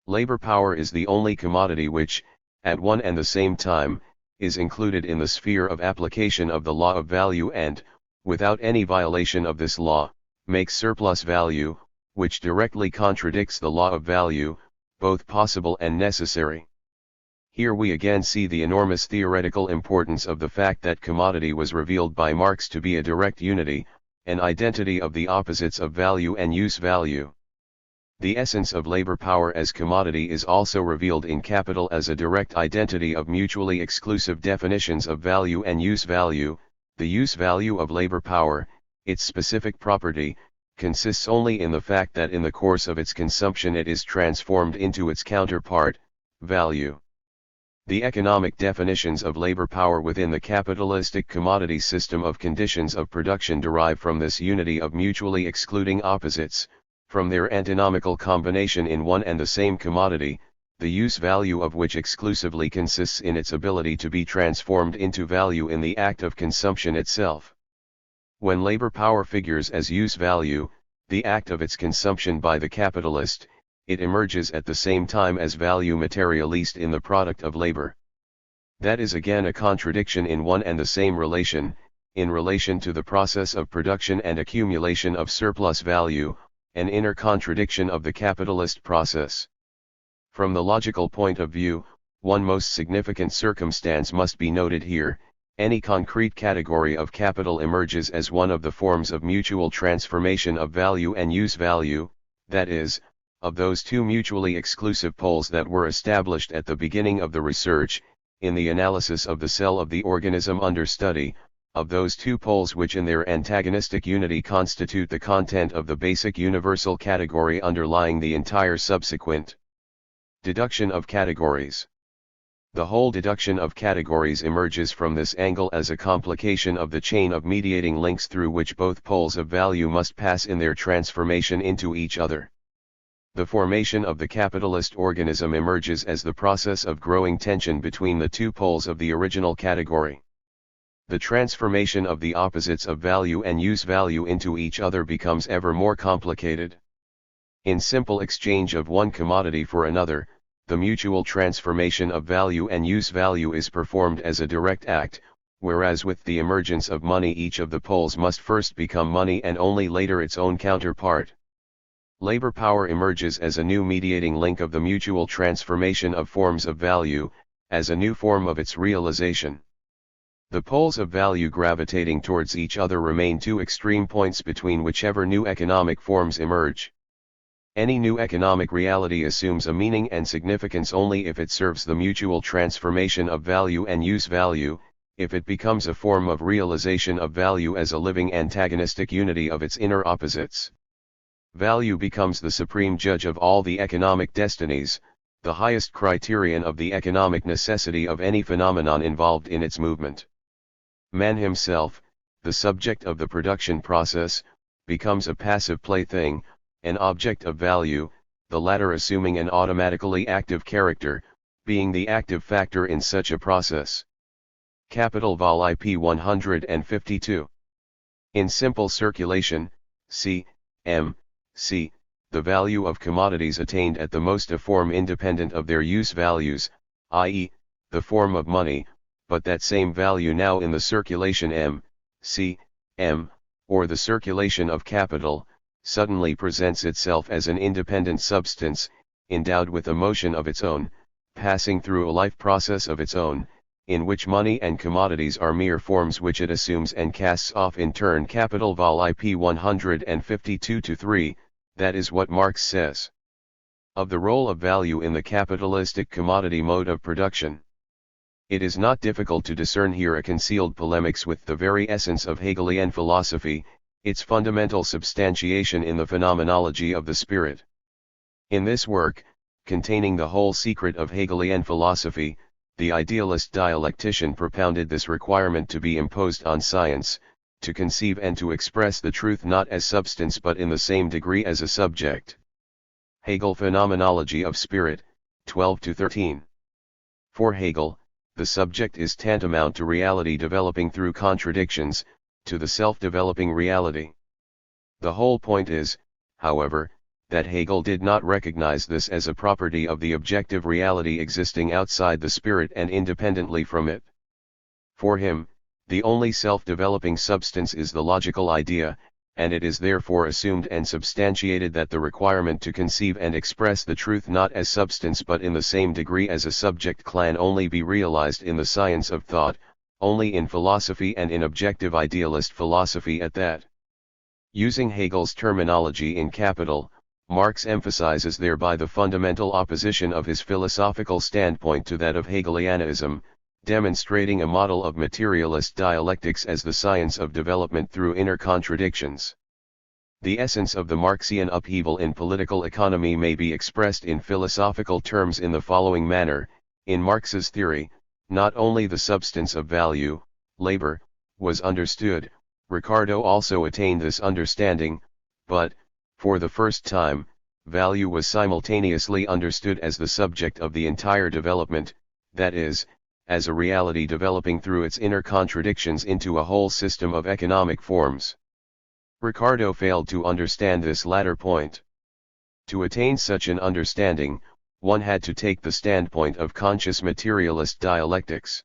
Labor power is the only commodity which, at one and the same time, is included in the sphere of application of the law of value and, without any violation of this law, makes surplus value, which directly contradicts the law of value, both possible and necessary. Here we again see the enormous theoretical importance of the fact that commodity was revealed by Marx to be a direct unity, an identity of the opposites of value and use value. The essence of labor power as commodity is also revealed in capital as a direct identity of mutually exclusive definitions of value and use value. The use value of labor power, its specific property, consists only in the fact that in the course of its consumption it is transformed into its counterpart, value. The economic definitions of labor power within the capitalistic commodity system of conditions of production derive from this unity of mutually excluding opposites, from their antinomical combination in one and the same commodity, the use value of which exclusively consists in its ability to be transformed into value in the act of consumption itself. When labor power figures as use value, the act of its consumption by the capitalist, it emerges at the same time as value materialiste in the product of labor. That is again a contradiction in one and the same relation, in relation to the process of production and accumulation of surplus value, an inner contradiction of the capitalist process. From the logical point of view, one most significant circumstance must be noted here: any concrete category of capital emerges as one of the forms of mutual transformation of value and use value, that is, of those two mutually exclusive poles that were established at the beginning of the research, in the analysis of the cell of the organism under study, of those two poles which in their antagonistic unity constitute the content of the basic universal category underlying the entire subsequent. Deduction of categories. The whole deduction of categories emerges from this angle as a complication of the chain of mediating links through which both poles of value must pass in their transformation into each other. The formation of the capitalist organism emerges as the process of growing tension between the two poles of the original category. The transformation of the opposites of value and use value into each other becomes ever more complicated. In simple exchange of one commodity for another, the mutual transformation of value and use value is performed as a direct act, whereas with the emergence of money each of the poles must first become money and only later its own counterpart. Labor power emerges as a new mediating link of the mutual transformation of forms of value, as a new form of its realization. The poles of value gravitating towards each other remain two extreme points between whichever new economic forms emerge. Any new economic reality assumes a meaning and significance only if it serves the mutual transformation of value and use value, if it becomes a form of realization of value as a living antagonistic unity of its inner opposites. Value becomes the supreme judge of all the economic destinies, the highest criterion of the economic necessity of any phenomenon involved in its movement. Man himself, the subject of the production process, becomes a passive plaything, an object of value, the latter assuming an automatically active character, being the active factor in such a process. Capital Vol. IP 152. In simple circulation, C. The value of commodities attained at the most a form independent of their use values, i.e., the form of money, but that same value now in the circulation or the circulation of capital, suddenly presents itself as an independent substance, endowed with a motion of its own, passing through a life process of its own, in which money and commodities are mere forms which it assumes and casts off in turn. Capital Vol. IP 152-3, that is what Marx says. Of the role of value in the capitalistic commodity mode of production. It is not difficult to discern here a concealed polemics with the very essence of Hegelian philosophy, its fundamental substantiation in the phenomenology of the spirit. In this work, containing the whole secret of Hegelian philosophy, the idealist dialectician propounded this requirement to be imposed on science, to conceive and to express the truth not as substance but in the same degree as a subject. Hegel Phenomenology of Spirit, 12-13. For Hegel, the subject is tantamount to reality developing through contradictions, to the self-developing reality. The whole point is, however, that Hegel did not recognize this as a property of the objective reality existing outside the spirit and independently from it. For him, the only self-developing substance is the logical idea, and it is therefore assumed and substantiated that the requirement to conceive and express the truth not as substance but in the same degree as a subject can only be realized in the science of thought, only in philosophy and in objective idealist philosophy at that. Using Hegel's terminology in Capital, Marx emphasizes thereby the fundamental opposition of his philosophical standpoint to that of Hegelianism, demonstrating a model of materialist dialectics as the science of development through inner contradictions. The essence of the Marxian upheaval in political economy may be expressed in philosophical terms in the following manner: in Marx's theory, not only the substance of value, labor, was understood, Ricardo also attained this understanding, but, for the first time, value was simultaneously understood as the subject of the entire development, that is, as a reality developing through its inner contradictions into a whole system of economic forms. Ricardo failed to understand this latter point. To attain such an understanding, one had to take the standpoint of conscious materialist dialectics.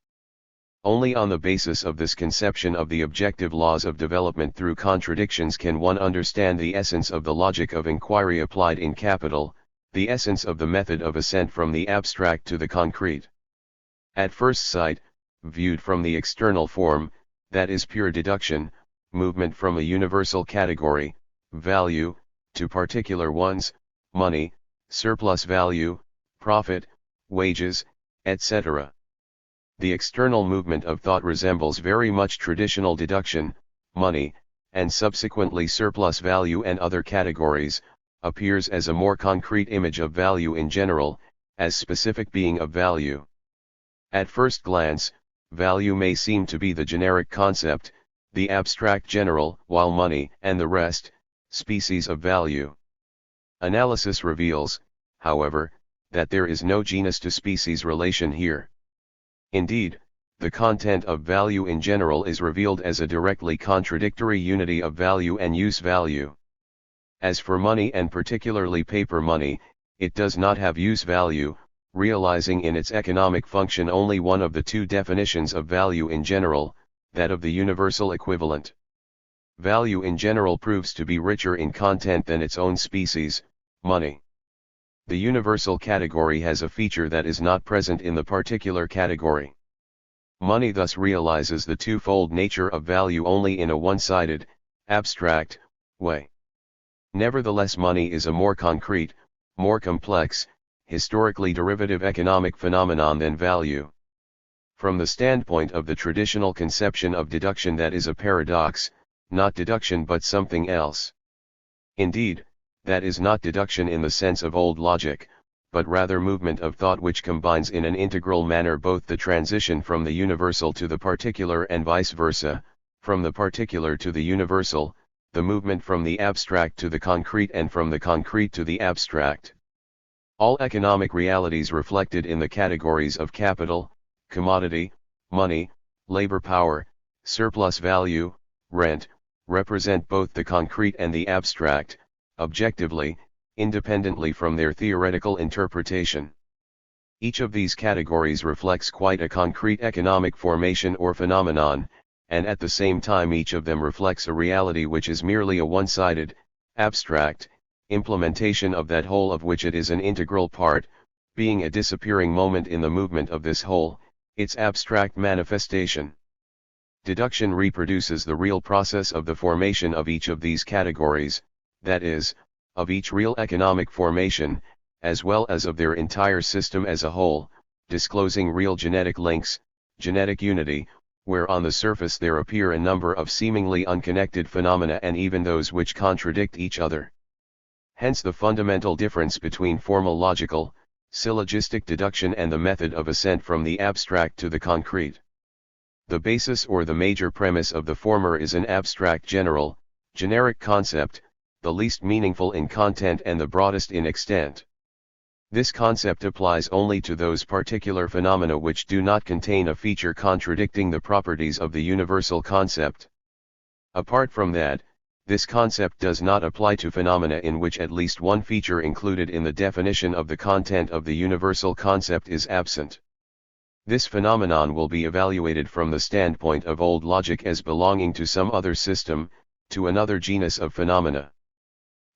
Only on the basis of this conception of the objective laws of development through contradictions can one understand the essence of the logic of inquiry applied in Capital, the essence of the method of ascent from the abstract to the concrete. At first sight, viewed from the external form, that is pure deduction, movement from a universal category, value, to particular ones, money, surplus value, profit, wages, etc. The external movement of thought resembles very much traditional deduction, money, and subsequently surplus value and other categories, appears as a more concrete image of value in general, as specific being of value. At first glance, value may seem to be the generic concept, the abstract general, while money and the rest, species of value. Analysis reveals, however, that there is no genus to species relation here. Indeed, the content of value in general is revealed as a directly contradictory unity of value and use value. As for money and particularly paper money, it does not have use value, realizing in its economic function only one of the two definitions of value in general, that of the universal equivalent. Value in general proves to be richer in content than its own species, money. The universal category has a feature that is not present in the particular category. Money thus realizes the twofold nature of value only in a one-sided, abstract, way. Nevertheless, money is a more concrete, more complex, historically derivative economic phenomenon than value. From the standpoint of the traditional conception of deduction, that is a paradox, not deduction but something else. Indeed, that is not deduction in the sense of old logic, but rather movement of thought which combines in an integral manner both the transition from the universal to the particular and vice versa, from the particular to the universal, the movement from the abstract to the concrete and from the concrete to the abstract. All economic realities reflected in the categories of capital, commodity, money, labor power, surplus value, rent, represent both the concrete and the abstract, objectively, independently from their theoretical interpretation. Each of these categories reflects quite a concrete economic formation or phenomenon, and at the same time each of them reflects a reality which is merely a one-sided, abstract, implementation of that whole of which it is an integral part, being a disappearing moment in the movement of this whole, Its abstract manifestation. Deduction reproduces the real process of the formation of each of these categories, that is, of each real economic formation, as well as of their entire system as a whole, disclosing real genetic links, genetic unity, where on the surface there appear a number of seemingly unconnected phenomena and even those which contradict each other. Hence the fundamental difference between formal logical, syllogistic deduction and the method of ascent from the abstract to the concrete. The basis or the major premise of the former is an abstract generic concept, the least meaningful in content and the broadest in extent. This concept applies only to those particular phenomena which do not contain a feature contradicting the properties of the universal concept. Apart from that, this concept does not apply to phenomena in which at least one feature included in the definition of the content of the universal concept is absent. This phenomenon will be evaluated from the standpoint of old logic as belonging to some other system, to another genus of phenomena.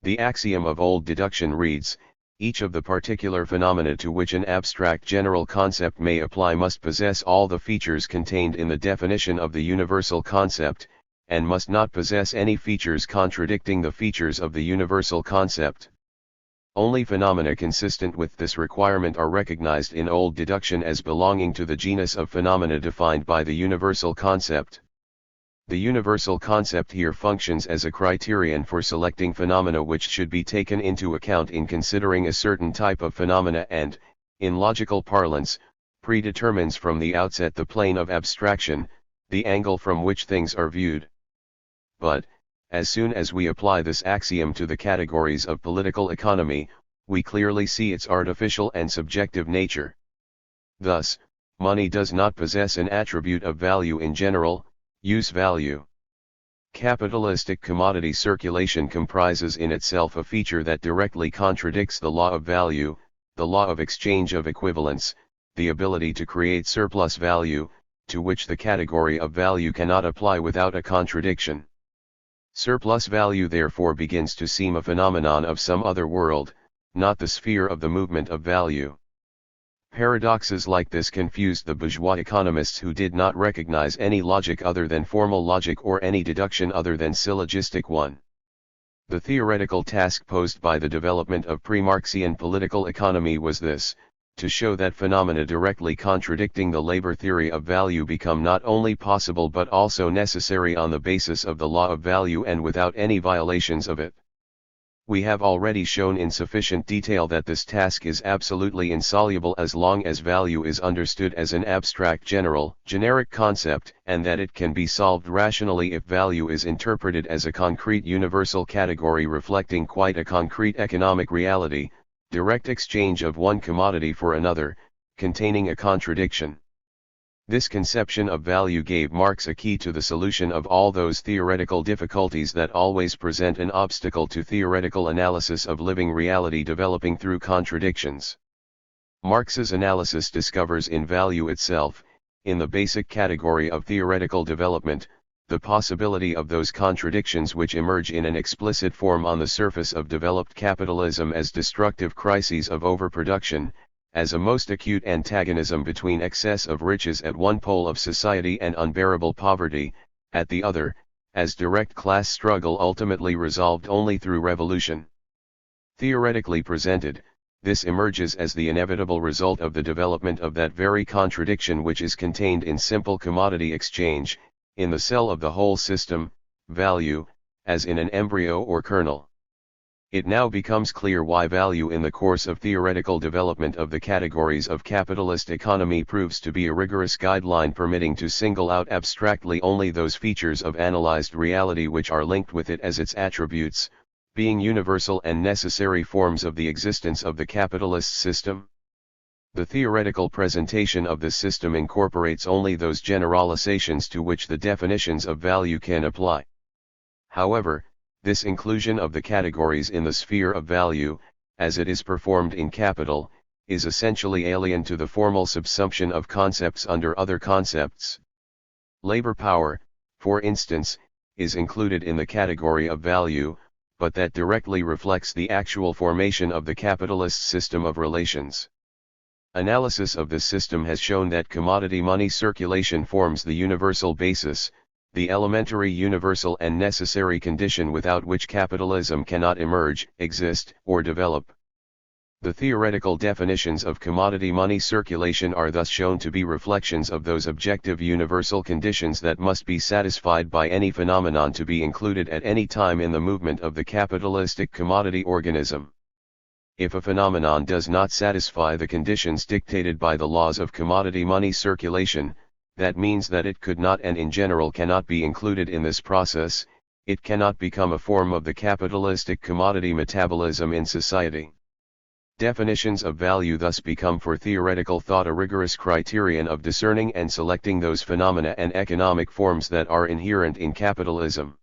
The axiom of old deduction reads, each of the particular phenomena to which an abstract general concept may apply must possess all the features contained in the definition of the universal concept, and must not possess any features contradicting the features of the universal concept. Only phenomena consistent with this requirement are recognized in old deduction as belonging to the genus of phenomena defined by the universal concept. The universal concept here functions as a criterion for selecting phenomena which should be taken into account in considering a certain type of phenomena and, in logical parlance, predetermines from the outset the plane of abstraction, the angle from which things are viewed. But, as soon as we apply this axiom to the categories of political economy, we clearly see its artificial and subjective nature. Thus, money does not possess an attribute of value in general, use value. Capitalistic commodity circulation comprises in itself a feature that directly contradicts the law of value, the law of exchange of equivalents, the ability to create surplus value, to which the category of value cannot apply without a contradiction. Surplus value therefore begins to seem a phenomenon of some other world, not the sphere of the movement of value. Paradoxes like this confused the bourgeois economists who did not recognize any logic other than formal logic or any deduction other than syllogistic one. The theoretical task posed by the development of pre-Marxian political economy was this: to show that phenomena directly contradicting the labor theory of value become not only possible but also necessary on the basis of the law of value and without any violations of it. We have already shown in sufficient detail that this task is absolutely insoluble as long as value is understood as an abstract generic concept, and that it can be solved rationally if value is interpreted as a concrete universal category reflecting quite a concrete economic reality, direct exchange of one commodity for another, containing a contradiction. This conception of value gave Marx a key to the solution of all those theoretical difficulties that always present an obstacle to theoretical analysis of living reality developing through contradictions. Marx's analysis discovers in value itself, in the basic category of theoretical development, the possibility of those contradictions which emerge in an explicit form on the surface of developed capitalism as destructive crises of overproduction, as a most acute antagonism between excess of riches at one pole of society and unbearable poverty, at the other, as direct class struggle ultimately resolved only through revolution. Theoretically presented, this emerges as the inevitable result of the development of that very contradiction which is contained in simple commodity exchange, in the cell of the whole system, value, as in an embryo or kernel. It now becomes clear why value in the course of theoretical development of the categories of capitalist economy proves to be a rigorous guideline permitting to single out abstractly only those features of analyzed reality which are linked with it as its attributes, being universal and necessary forms of the existence of the capitalist system. The theoretical presentation of this system incorporates only those generalizations to which the definitions of value can apply. However, this inclusion of the categories in the sphere of value, as it is performed in capital, is essentially alien to the formal subsumption of concepts under other concepts. Labor power, for instance, is included in the category of value, but that directly reflects the actual formation of the capitalist system of relations. Analysis of this system has shown that commodity money circulation forms the universal basis, the elementary universal and necessary condition without which capitalism cannot emerge, exist, or develop. The theoretical definitions of commodity money circulation are thus shown to be reflections of those objective universal conditions that must be satisfied by any phenomenon to be included at any time in the movement of the capitalistic commodity organism. If a phenomenon does not satisfy the conditions dictated by the laws of commodity money circulation, that means that it could not and in general cannot be included in this process, it cannot become a form of the capitalistic commodity metabolism in society. Definitions of value thus become for theoretical thought a rigorous criterion of discerning and selecting those phenomena and economic forms that are inherent in capitalism.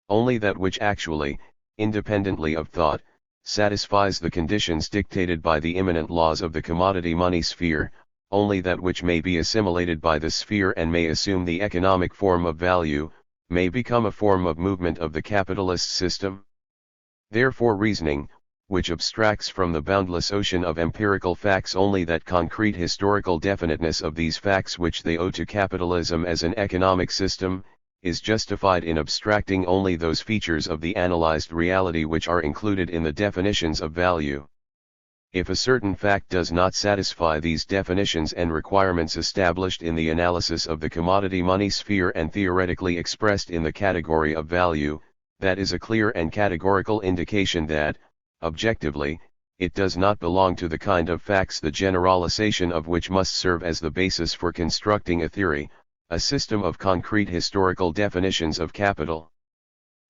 Only that which actually, independently of thought, satisfies the conditions dictated by the immanent laws of the commodity money sphere, only that which may be assimilated by the sphere and may assume the economic form of value, may become a form of movement of the capitalist system. Therefore reasoning, which abstracts from the boundless ocean of empirical facts only that concrete historical definiteness of these facts which they owe to capitalism as an economic system, is justified in abstracting only those features of the analyzed reality which are included in the definitions of value. If a certain fact does not satisfy these definitions and requirements established in the analysis of the commodity money sphere and theoretically expressed in the category of value, that is a clear and categorical indication that, objectively, it does not belong to the kind of facts the generalization of which must serve as the basis for constructing a theory, a system of concrete historical definitions of capital.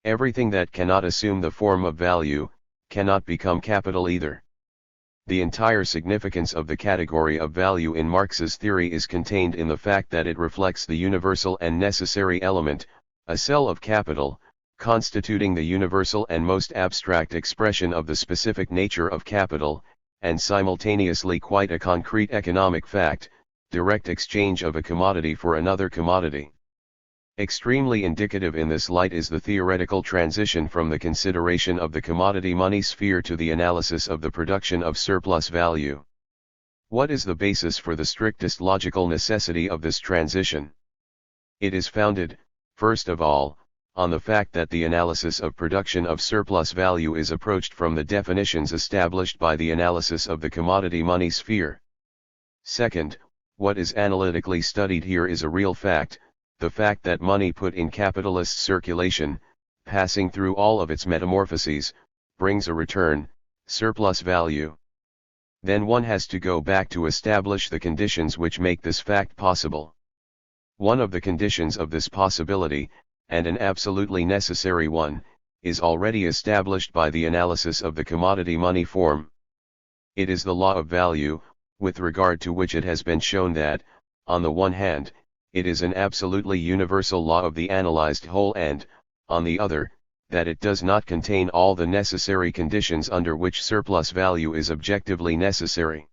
Everything that cannot assume the form of value, cannot become capital either. The entire significance of the category of value in Marx's theory is contained in the fact that it reflects the universal and necessary element, a cell of capital, constituting the universal and most abstract expression of the specific nature of capital, and simultaneously quite a concrete economic fact, direct exchange of a commodity for another commodity. Extremely indicative in this light is the theoretical transition from the consideration of the commodity money sphere to the analysis of the production of surplus value. What is the basis for the strictest logical necessity of this transition? It is founded, first of all, on the fact that the analysis of production of surplus value is approached from the definitions established by the analysis of the commodity money sphere. Second, what is analytically studied here is a real fact, the fact that money put in capitalist circulation, passing through all of its metamorphoses, brings a return, surplus value. Then one has to go back to establish the conditions which make this fact possible. One of the conditions of this possibility, and an absolutely necessary one, is already established by the analysis of the commodity money form. It is the law of value, with regard to which it has been shown that, on the one hand, it is an absolutely universal law of the analyzed whole and, on the other, that it does not contain all the necessary conditions under which surplus value is objectively necessary.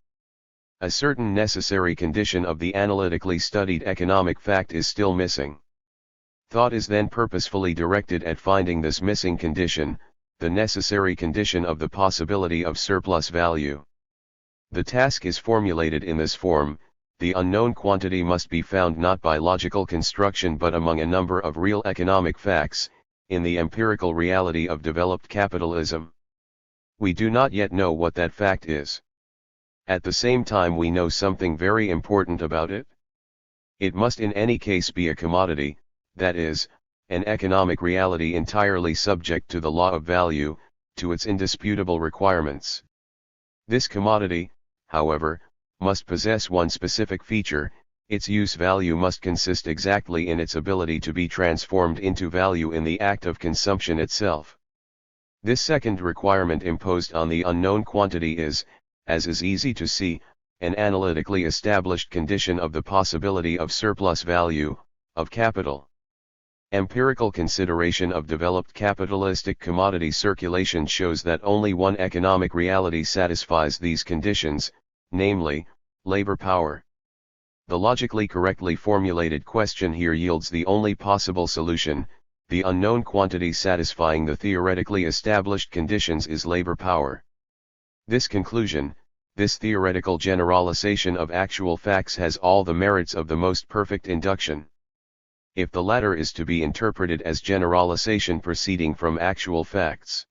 A certain necessary condition of the analytically studied economic fact is still missing. Thought is then purposefully directed at finding this missing condition, the necessary condition of the possibility of surplus value. The task is formulated in this form: the unknown quantity must be found not by logical construction but among a number of real economic facts, in the empirical reality of developed capitalism. We do not yet know what that fact is. At the same time we know something very important about it. It must in any case be a commodity, that is, an economic reality entirely subject to the law of value, to its indisputable requirements. This commodity, however, must possess one specific feature: its use value must consist exactly in its ability to be transformed into value in the act of consumption itself. This second requirement imposed on the unknown quantity is, as is easy to see, an analytically established condition of the possibility of surplus value, of capital. Empirical consideration of developed capitalistic commodity circulation shows that only one economic reality satisfies these conditions, namely, labor power. The logically correctly formulated question here yields the only possible solution: the unknown quantity satisfying the theoretically established conditions is labor power. This conclusion, This theoretical generalization of actual facts has all the merits of the most perfect induction. If the latter is to be interpreted as generalization proceeding from actual facts.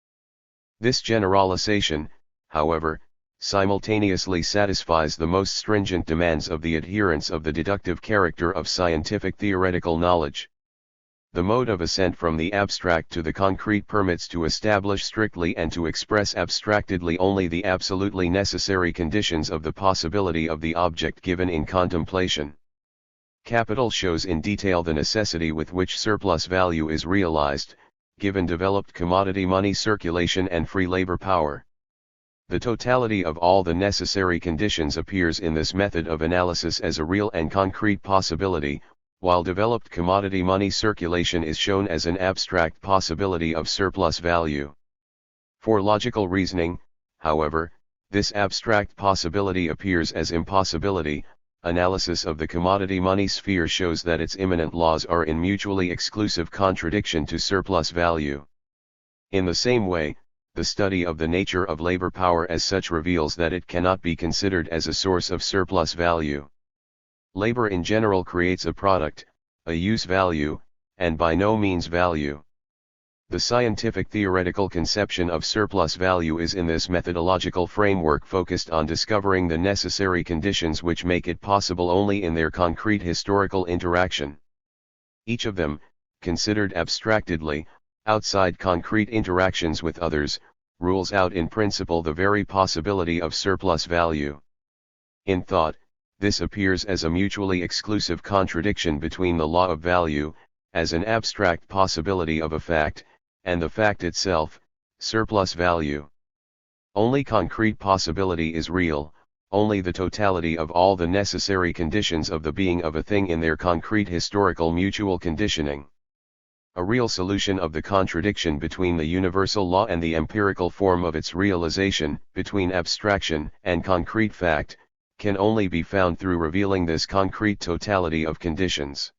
This generalization, however, simultaneously satisfies the most stringent demands of the adherents of the deductive character of scientific theoretical knowledge. The mode of ascent from the abstract to the concrete permits to establish strictly and to express abstractedly only the absolutely necessary conditions of the possibility of the object given in contemplation. Capital shows in detail the necessity with which surplus value is realized, given developed commodity money circulation and free labor power. The totality of all the necessary conditions appears in this method of analysis as a real and concrete possibility, while developed commodity money circulation is shown as an abstract possibility of surplus value. For logical reasoning, however, this abstract possibility appears as impossibility. Analysis of the commodity money sphere shows that its immanent laws are in mutually exclusive contradiction to surplus value. In the same way, the study of the nature of labor power as such reveals that it cannot be considered as a source of surplus value. Labor in general creates a product, a use value, and by no means value. The scientific theoretical conception of surplus value is in this methodological framework focused on discovering the necessary conditions which make it possible only in their concrete historical interaction. Each of them, considered abstractedly, outside concrete interactions with others, rules out in principle the very possibility of surplus value. In thought, this appears as a mutually exclusive contradiction between the law of value, as an abstract possibility of a fact, and the fact itself, surplus value. Only concrete possibility is real, only the totality of all the necessary conditions of the being of a thing in their concrete historical mutual conditioning. A real solution of the contradiction between the universal law and the empirical form of its realization, between abstraction and concrete fact, can only be found through revealing this concrete totality of conditions.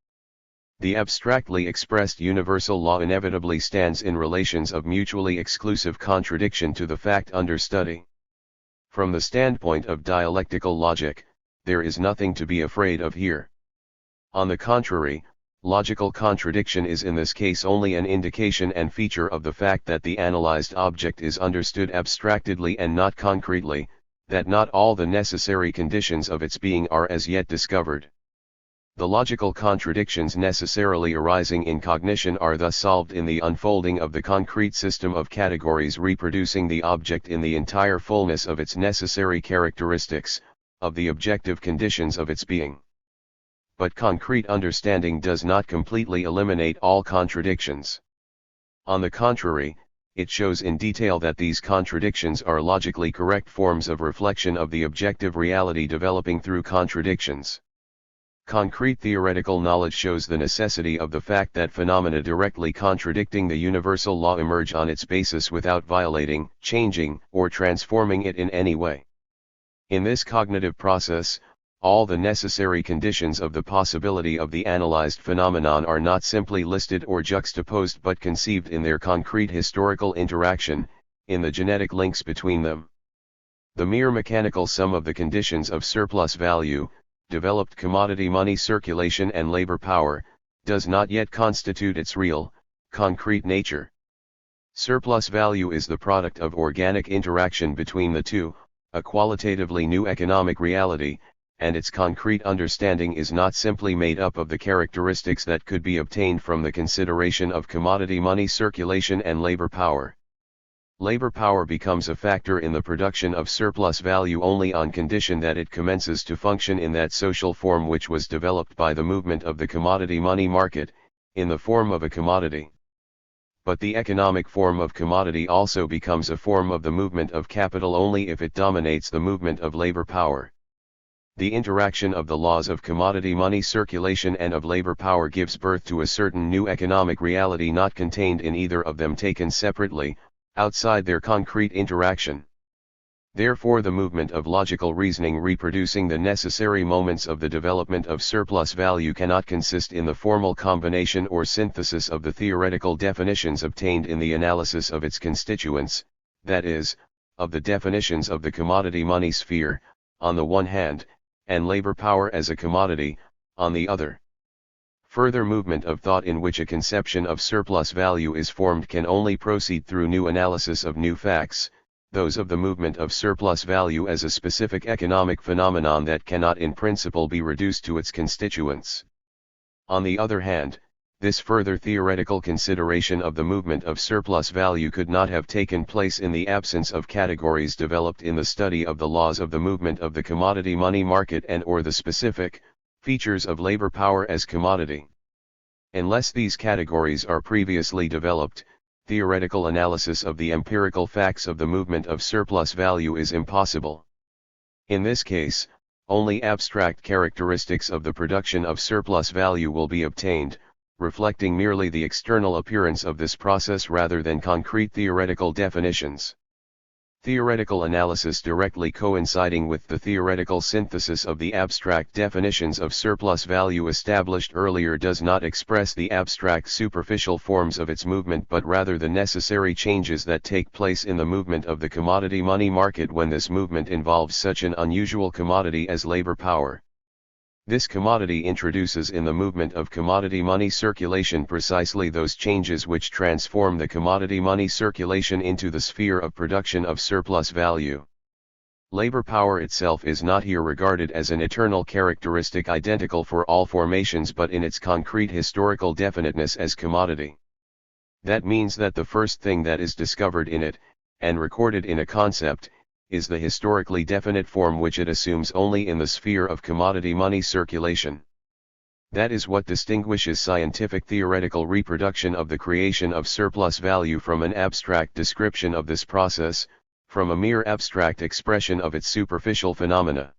The abstractly expressed universal law inevitably stands in relations of mutually exclusive contradiction to the fact under study. From the standpoint of dialectical logic, there is nothing to be afraid of here. On the contrary, logical contradiction is in this case only an indication and feature of the fact that the analyzed object is understood abstractedly and not concretely, that not all the necessary conditions of its being are as yet discovered. The logical contradictions necessarily arising in cognition are thus solved in the unfolding of the concrete system of categories reproducing the object in the entire fullness of its necessary characteristics, of the objective conditions of its being. But concrete understanding does not completely eliminate all contradictions. On the contrary, it shows in detail that these contradictions are logically correct forms of reflection of the objective reality developing through contradictions. Concrete theoretical knowledge shows the necessity of the fact that phenomena directly contradicting the universal law emerge on its basis without violating, changing, or transforming it in any way. In this cognitive process, all the necessary conditions of the possibility of the analyzed phenomenon are not simply listed or juxtaposed but conceived in their concrete historical interaction, in the genetic links between them. The mere mechanical sum of the conditions of surplus value, developed commodity money circulation and labor power, does not yet constitute its real, concrete nature. Surplus value is the product of organic interaction between the two, a qualitatively new economic reality, and its concrete understanding is not simply made up of the characteristics that could be obtained from the consideration of commodity money circulation and labor power. Labor power becomes a factor in the production of surplus value only on condition that it commences to function in that social form which was developed by the movement of the commodity money market, in the form of a commodity. But the economic form of commodity also becomes a form of the movement of capital only if it dominates the movement of labor power. The interaction of the laws of commodity money circulation and of labor power gives birth to a certain new economic reality not contained in either of them taken separately, outside their concrete interaction. Therefore the movement of logical reasoning reproducing the necessary moments of the development of surplus value cannot consist in the formal combination or synthesis of the theoretical definitions obtained in the analysis of its constituents, that is, of the definitions of the commodity money sphere, on the one hand, and labor power as a commodity, on the other. Further movement of thought in which a conception of surplus value is formed can only proceed through new analysis of new facts, those of the movement of surplus value as a specific economic phenomenon that cannot in principle be reduced to its constituents. On the other hand, this further theoretical consideration of the movement of surplus value could not have taken place in the absence of categories developed in the study of the laws of the movement of the commodity money market and/or the specific features of labor power as commodity. Unless these categories are previously developed, theoretical analysis of the empirical facts of the movement of surplus value is impossible. In this case, only abstract characteristics of the production of surplus value will be obtained, reflecting merely the external appearance of this process rather than concrete theoretical definitions. Theoretical analysis directly coinciding with the theoretical synthesis of the abstract definitions of surplus value established earlier does not express the abstract superficial forms of its movement but rather the necessary changes that take place in the movement of the commodity money market when this movement involves such an unusual commodity as labor power. This commodity introduces in the movement of commodity money circulation precisely those changes which transform the commodity money circulation into the sphere of production of surplus value. Labor power itself is not here regarded as an eternal characteristic identical for all formations but in its concrete historical definiteness as commodity. That means that the first thing that is discovered in it, and recorded in a concept, is the historically definite form which it assumes only in the sphere of commodity money circulation. That is what distinguishes scientific theoretical reproduction of the creation of surplus value from an abstract description of this process, from a mere abstract expression of its superficial phenomena.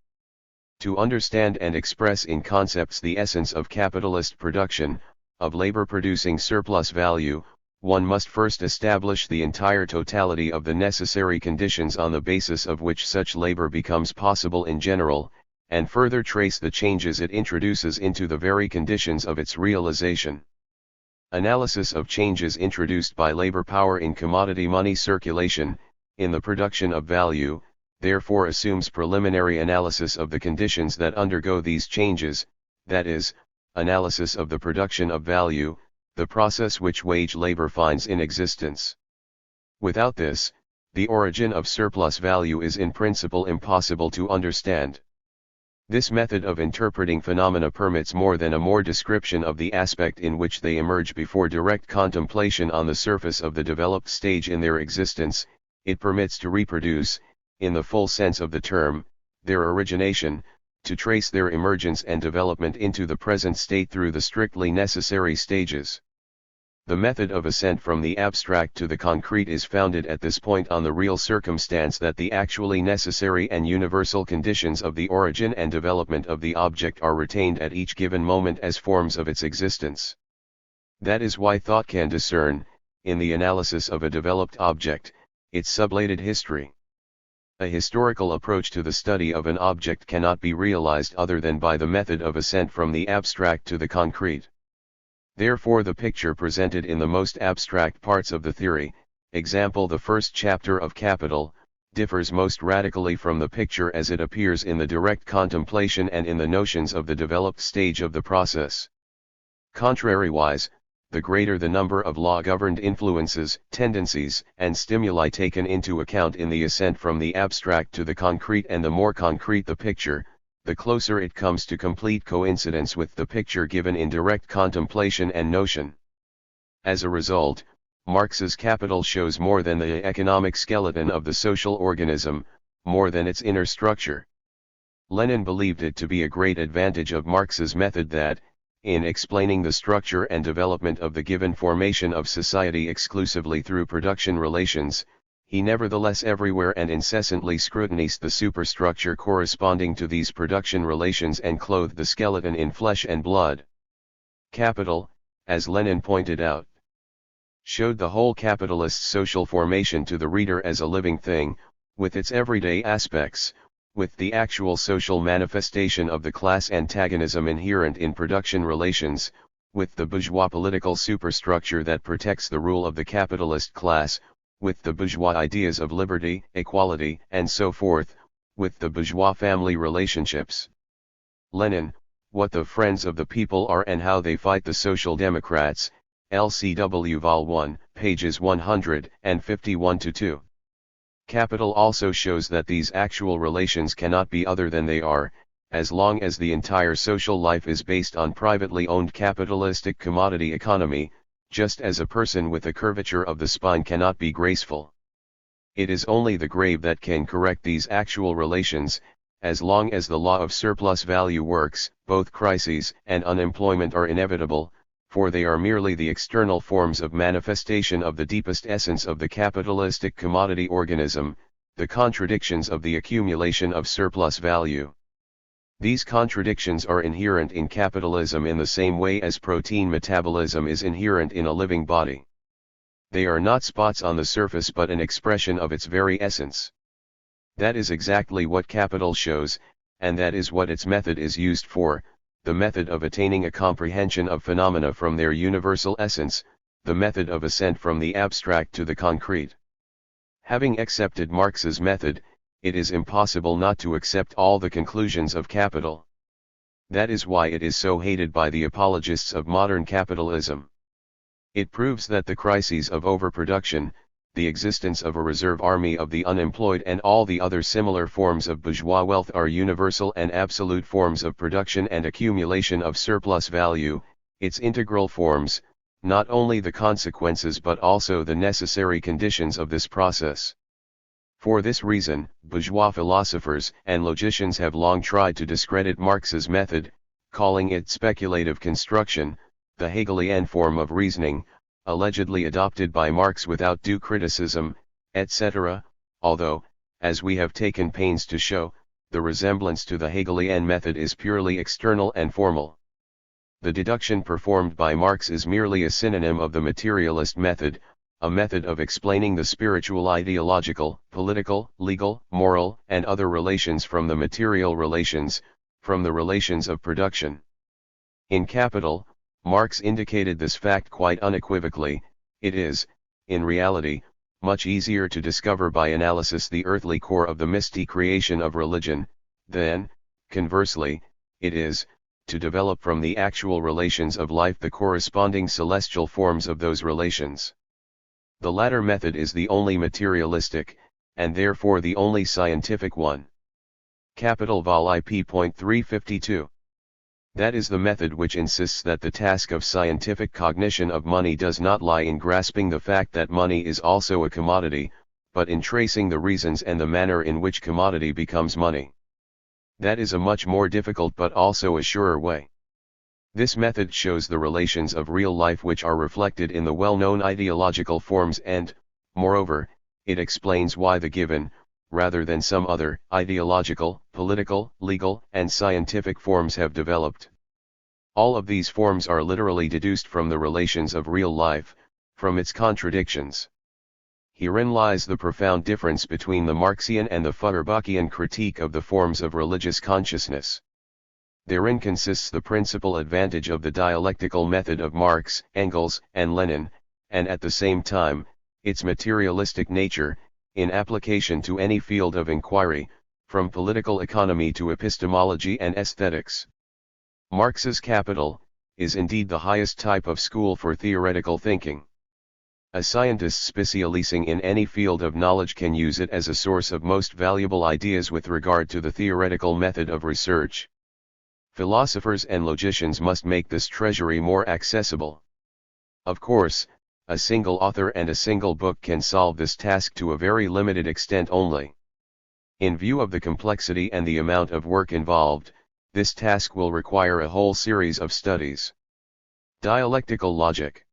To understand and express in concepts the essence of capitalist production, of labor producing surplus value, one must first establish the entire totality of the necessary conditions on the basis of which such labor becomes possible in general, and further trace the changes it introduces into the very conditions of its realization. Analysis of changes introduced by labor power in commodity money circulation, in the production of value, therefore assumes preliminary analysis of the conditions that undergo these changes, that is, analysis of the production of value, the process which wage labor finds in existence. Without this, the origin of surplus value is in principle impossible to understand. This method of interpreting phenomena permits more than a mere description of the aspect in which they emerge before direct contemplation on the surface of the developed stage in their existence. It permits to reproduce, in the full sense of the term, their origination, to trace their emergence and development into the present state through the strictly necessary stages. The method of ascent from the abstract to the concrete is founded at this point on the real circumstance that the actually necessary and universal conditions of the origin and development of the object are retained at each given moment as forms of its existence. That is why thought can discern, in the analysis of a developed object, its sublated history. A historical approach to the study of an object cannot be realized other than by the method of ascent from the abstract to the concrete. Therefore the picture presented in the most abstract parts of the theory, example the first chapter of Capital, differs most radically from the picture as it appears in the direct contemplation and in the notions of the developed stage of the process. Contrariwise, the greater the number of law-governed influences, tendencies, and stimuli taken into account in the ascent from the abstract to the concrete and the more concrete the picture, the closer it comes to complete coincidence with the picture given in direct contemplation and notion. As a result, Marx's Capital shows more than the economic skeleton of the social organism, more than its inner structure. Lenin believed it to be a great advantage of Marx's method that, in explaining the structure and development of the given formation of society exclusively through production relations, he nevertheless everywhere and incessantly scrutinized the superstructure corresponding to these production relations and clothed the skeleton in flesh and blood. Capital, as Lenin pointed out, showed the whole capitalist social formation to the reader as a living thing, with its everyday aspects, with the actual social manifestation of the class antagonism inherent in production relations, with the bourgeois political superstructure that protects the rule of the capitalist class, with the bourgeois ideas of liberty, equality, and so forth, with the bourgeois family relationships. Lenin, What the Friends of the People Are and How They Fight the Social Democrats, LCW Vol 1, pages 151-2. Capital also shows that these actual relations cannot be other than they are, as long as the entire social life is based on privately owned capitalistic commodity economy, just as a person with a curvature of the spine cannot be graceful. It is only the grave that can correct these actual relations. As long as the law of surplus value works, both crises and unemployment are inevitable, for they are merely the external forms of manifestation of the deepest essence of the capitalistic commodity organism, the contradictions of the accumulation of surplus value. These contradictions are inherent in capitalism in the same way as protein metabolism is inherent in a living body. They are not spots on the surface but an expression of its very essence. That is exactly what capital shows, and that is what its method is used for, the method of attaining a comprehension of phenomena from their universal essence, the method of ascent from the abstract to the concrete. Having accepted Marx's method, it is impossible not to accept all the conclusions of capital. That is why it is so hated by the apologists of modern capitalism. It proves that the crises of overproduction, the existence of a reserve army of the unemployed and all the other similar forms of bourgeois wealth are universal and absolute forms of production and accumulation of surplus value, its integral forms, not only the consequences but also the necessary conditions of this process. For this reason, bourgeois philosophers and logicians have long tried to discredit Marx's method, calling it speculative construction, the Hegelian form of reasoning, allegedly adopted by Marx without due criticism, etc., although, as we have taken pains to show, the resemblance to the Hegelian method is purely external and formal. The deduction performed by Marx is merely a synonym of the materialist method, a method of explaining the spiritual, ideological, political, legal, moral, and other relations from the material relations, from the relations of production. In Capital, Marx indicated this fact quite unequivocally. It is, in reality, much easier to discover by analysis the earthly core of the misty creation of religion, than, conversely, it is, to develop from the actual relations of life the corresponding celestial forms of those relations. The latter method is the only materialistic, and therefore the only scientific one. Capital Vol IP.352. That is the method which insists that the task of scientific cognition of money does not lie in grasping the fact that money is also a commodity, but in tracing the reasons and the manner in which commodity becomes money. That is a much more difficult but also a surer way. This method shows the relations of real life which are reflected in the well-known ideological forms and, moreover, it explains why the given, rather than some other, ideological, political, legal, and scientific forms have developed. All of these forms are literally deduced from the relations of real life, from its contradictions. Herein lies the profound difference between the Marxian and the Feuerbachian critique of the forms of religious consciousness. Therein consists the principal advantage of the dialectical method of Marx, Engels, and Lenin, and at the same time, its materialistic nature, in application to any field of inquiry, from political economy to epistemology and aesthetics. Marx's Capital is indeed the highest type of school for theoretical thinking. A scientist specializing in any field of knowledge can use it as a source of most valuable ideas with regard to the theoretical method of research. Philosophers and logicians must make this treasury more accessible. Of course, a single author and a single book can solve this task to a very limited extent only. In view of the complexity and the amount of work involved, this task will require a whole series of studies. Dialectical Logic.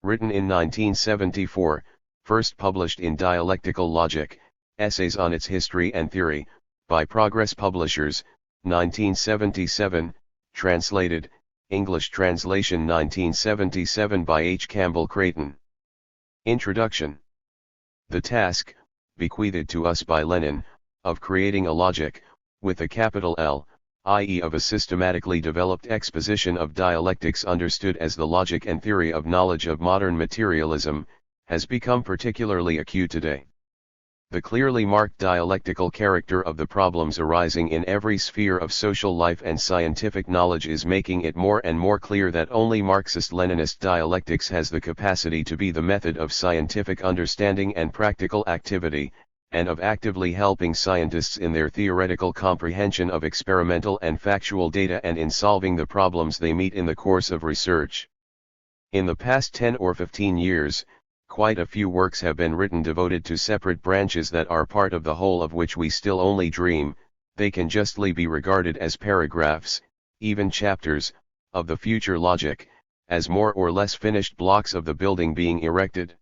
Written in 1974, first published in Dialectical Logic, Essays on its History and Theory, by Progress Publishers, 1977, translated, English translation 1977 by H. Campbell Creighton. Introduction. The task, bequeathed to us by Lenin, of creating a logic, with a capital L, i.e. of a systematically developed exposition of dialectics understood as the logic and theory of knowledge of modern materialism, has become particularly acute today. The clearly marked dialectical character of the problems arising in every sphere of social life and scientific knowledge is making it more and more clear that only Marxist-Leninist dialectics has the capacity to be the method of scientific understanding and practical activity, and of actively helping scientists in their theoretical comprehension of experimental and factual data and in solving the problems they meet in the course of research. In the past 10 or 15 years, quite a few works have been written devoted to separate branches that are part of the whole of which we still only dream. They can justly be regarded as paragraphs, even chapters, of the future logic, as more or less finished blocks of the building being erected.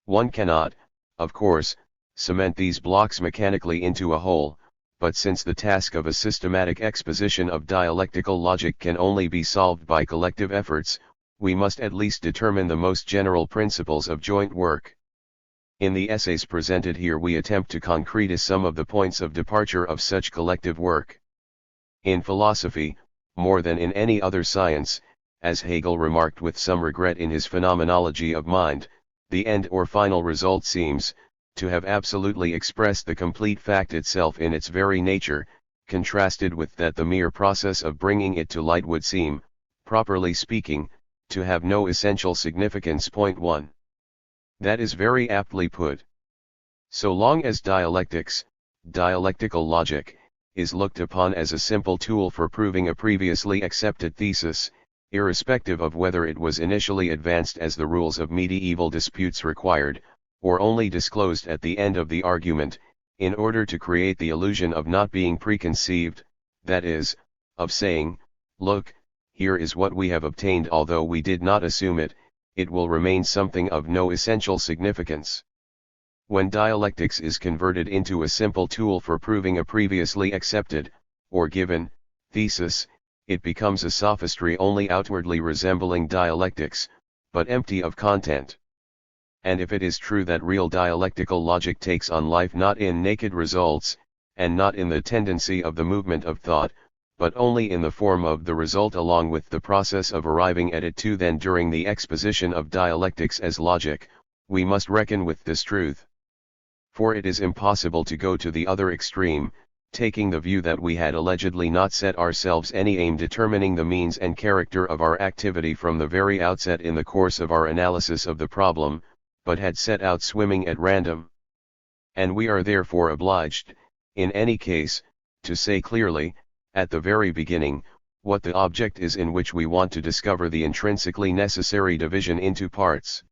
One cannot, of course, cement these blocks mechanically into a whole, but since the task of a systematic exposition of dialectical logic can only be solved by collective efforts, we must at least determine the most general principles of joint work. In the essays presented here we attempt to concretize some of the points of departure of such collective work. In philosophy, more than in any other science, as Hegel remarked with some regret in his Phenomenology of Mind, the end or final result seems to have absolutely expressed the complete fact itself in its very nature, contrasted with that the mere process of bringing it to light would seem, properly speaking, to have no essential significance. Point 1. That is very aptly put. So long as dialectics, dialectical logic, is looked upon as a simple tool for proving a previously accepted thesis, irrespective of whether it was initially advanced as the rules of medieval disputes required, or only disclosed at the end of the argument, in order to create the illusion of not being preconceived, that is, of saying, look, here is what we have obtained although we did not assume it, it will remain something of no essential significance. When dialectics is converted into a simple tool for proving a previously accepted, or given, thesis, it becomes a sophistry only outwardly resembling dialectics, but empty of content. And if it is true that real dialectical logic takes on life not in naked results, and not in the tendency of the movement of thought, but only in the form of the result along with the process of arriving at it too, then during the exposition of dialectics as logic, we must reckon with this truth. For it is impossible to go to the other extreme, taking the view that we had allegedly not set ourselves any aim determining the means and character of our activity from the very outset in the course of our analysis of the problem, but had set out swimming at random. And we are therefore obliged, in any case, to say clearly, at the very beginning, what the object is in which we want to discover the intrinsically necessary division into parts.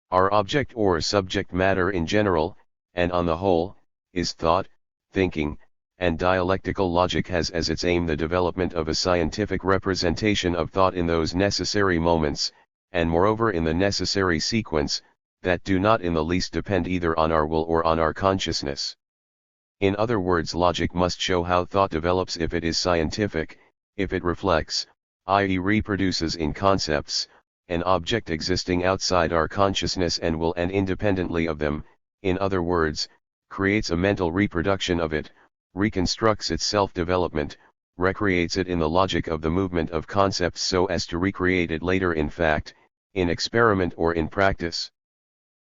Our object or subject matter in general, and on the whole, is thought, thinking, and dialectical logic has as its aim the development of a scientific representation of thought in those necessary moments, and moreover in the necessary sequence, that do not in the least depend either on our will or on our consciousness. In other words, logic must show how thought develops if it is scientific, if it reflects, i.e. reproduces in concepts, an object existing outside our consciousness and will and independently of them, in other words, creates a mental reproduction of it, reconstructs its self-development, recreates it in the logic of the movement of concepts so as to recreate it later in fact, in experiment or in practice.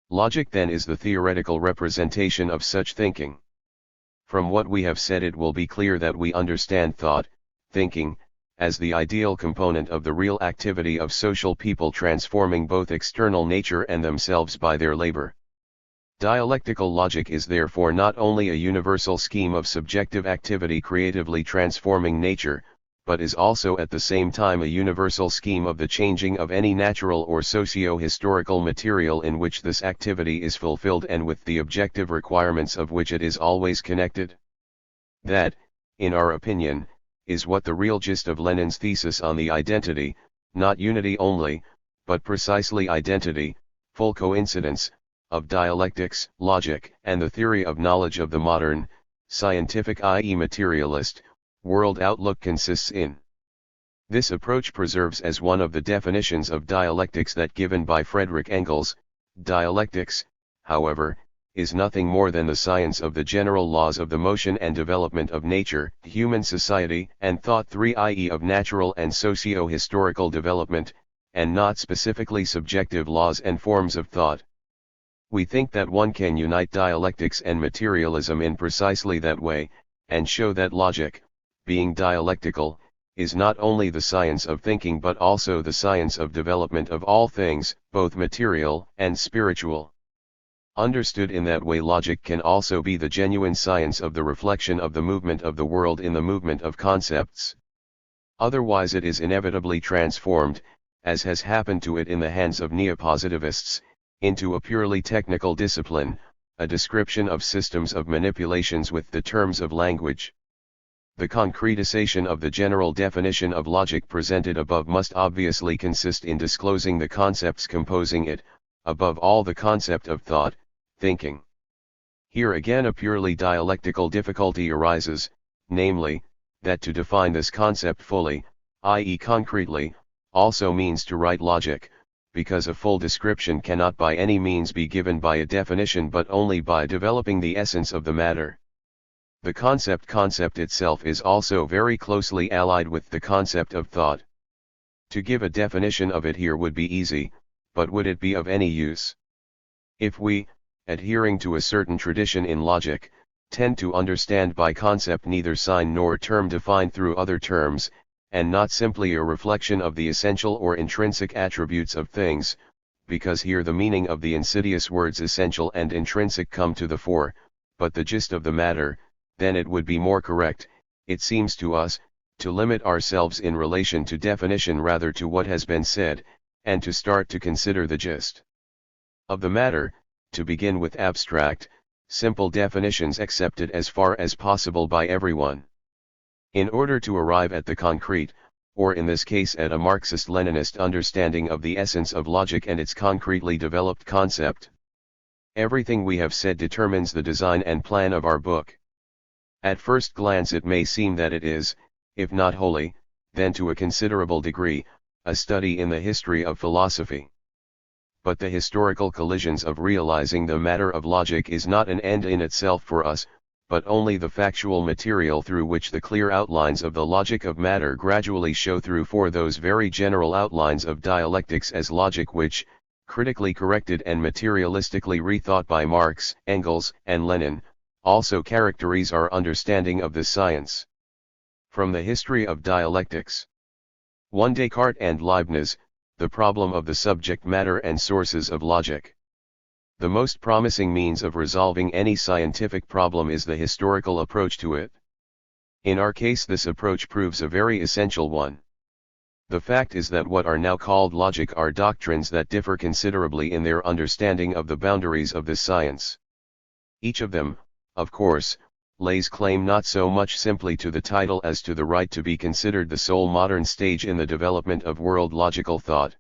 Logic then is the theoretical representation of such thinking. From what we have said it will be clear that we understand thought, thinking, as the ideal component of the real activity of social people transforming both external nature and themselves by their labor. Dialectical logic is therefore not only a universal scheme of subjective activity creatively transforming nature, but is also at the same time a universal scheme of the changing of any natural or socio-historical material in which this activity is fulfilled and with the objective requirements of which it is always connected. That, in our opinion, is what the real gist of Lenin's thesis on the identity, not unity only, but precisely identity, full coincidence, of dialectics, logic, and the theory of knowledge of the modern, scientific i.e. materialist, world outlook consists in. This approach preserves as one of the definitions of dialectics that given by Friedrich Engels. Dialectics, however, is nothing more than the science of the general laws of the motion and development of nature, human society, and thought, i.e. of natural and socio-historical development, and not specifically subjective laws and forms of thought. We think that one can unite dialectics and materialism in precisely that way, and show that logic, being dialectical, is not only the science of thinking but also the science of development of all things, both material and spiritual. Understood in that way, logic can also be the genuine science of the reflection of the movement of the world in the movement of concepts. Otherwise it is inevitably transformed, as has happened to it in the hands of neopositivists, into a purely technical discipline, a description of systems of manipulations with the terms of language. The concretization of the general definition of logic presented above must obviously consist in disclosing the concepts composing it, above all the concept of thought, thinking. Here again a purely dialectical difficulty arises, namely, that to define this concept fully, i.e. concretely, also means to write logic, because a full description cannot by any means be given by a definition but only by developing the essence of the matter. The concept itself is also very closely allied with the concept of thought. To give a definition of it here would be easy, but would it be of any use? If we, adhering to a certain tradition in logic, tend to understand by concept neither sign nor term defined through other terms, and not simply a reflection of the essential or intrinsic attributes of things, because here the meaning of the insidious words essential and intrinsic come to the fore, but the gist of the matter, then it would be more correct, it seems to us, to limit ourselves in relation to definition rather to what has been said, and to start to consider the gist of the matter, to begin with abstract, simple definitions accepted as far as possible by everyone. In order to arrive at the concrete, or in this case at a Marxist-Leninist understanding of the essence of logic and its concretely developed concept. Everything we have said determines the design and plan of our book. At first glance it may seem that it is, if not wholly, then to a considerable degree, a study in the history of philosophy. But the historical collisions of realizing the matter of logic is not an end in itself for us, but only the factual material through which the clear outlines of the logic of matter gradually show through for those very general outlines of dialectics as logic which, critically corrected and materialistically rethought by Marx, Engels, and Lenin, also characterize our understanding of this science. From the history of dialectics. 1. Descartes and Leibniz, the problem of the subject matter and sources of logic. The most promising means of resolving any scientific problem is the historical approach to it. In our case this approach proves a very essential one. The fact is that what are now called logic are doctrines that differ considerably in their understanding of the boundaries of this science. Each of them, of course, lays claim not so much simply to the title as to the right to be considered the sole modern stage in the development of world logical thought.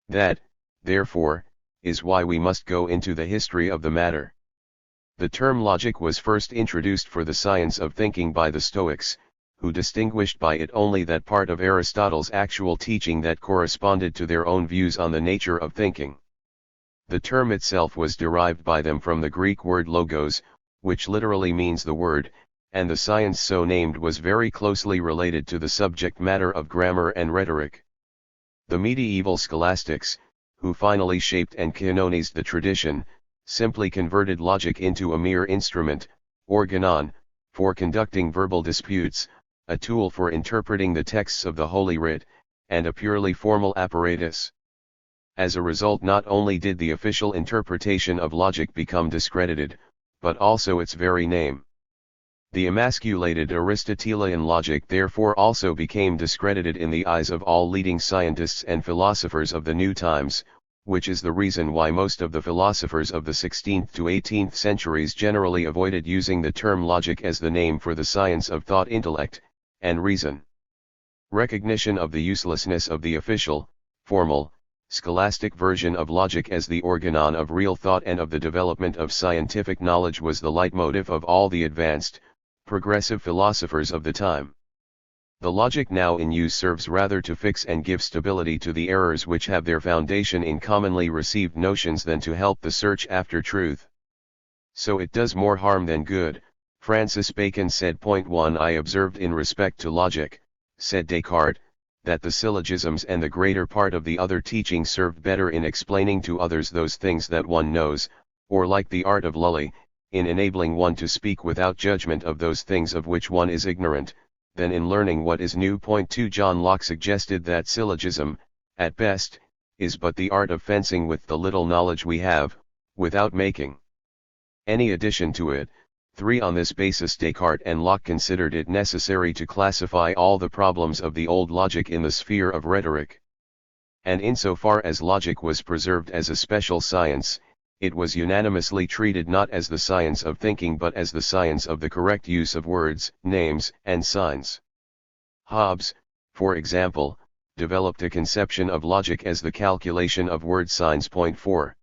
That, therefore, is why we must go into the history of the matter. The term logic was first introduced for the science of thinking by the Stoics, who distinguished by it only that part of Aristotle's actual teaching that corresponded to their own views on the nature of thinking. The term itself was derived by them from the Greek word logos, which literally means the word, and the science so named was very closely related to the subject matter of grammar and rhetoric. The medieval scholastics, who finally shaped and canonized the tradition, simply converted logic into a mere instrument, organon, for conducting verbal disputes, a tool for interpreting the texts of the Holy Writ, and a purely formal apparatus. As a result, not only did the official interpretation of logic become discredited, but also its very name. The emasculated Aristotelian logic therefore also became discredited in the eyes of all leading scientists and philosophers of the new times, which is the reason why most of the philosophers of the 16th to 18th centuries generally avoided using the term logic as the name for the science of thought, intellect, and reason. Recognition of the uselessness of the official, formal, scholastic version of logic as the organon of real thought and of the development of scientific knowledge was the leitmotif of all the advanced, progressive philosophers of the time. The logic now in use serves rather to fix and give stability to the errors which have their foundation in commonly received notions than to help the search after truth. So it does more harm than good, Francis Bacon said. 1. I observed in respect to logic, said Descartes, that the syllogisms and the greater part of the other teaching served better in explaining to others those things that one knows, or like the art of lully, in enabling one to speak without judgment of those things of which one is ignorant, than in learning what is new. 2 John Locke suggested that syllogism, at best, is but the art of fencing with the little knowledge we have, without making any addition to it. 3 On this basis Descartes and Locke considered it necessary to classify all the problems of the old logic in the sphere of rhetoric. And insofar as logic was preserved as a special science, it was unanimously treated not as the science of thinking but as the science of the correct use of words, names, and signs. Hobbes, for example, developed a conception of logic as the calculation of word signs. 4.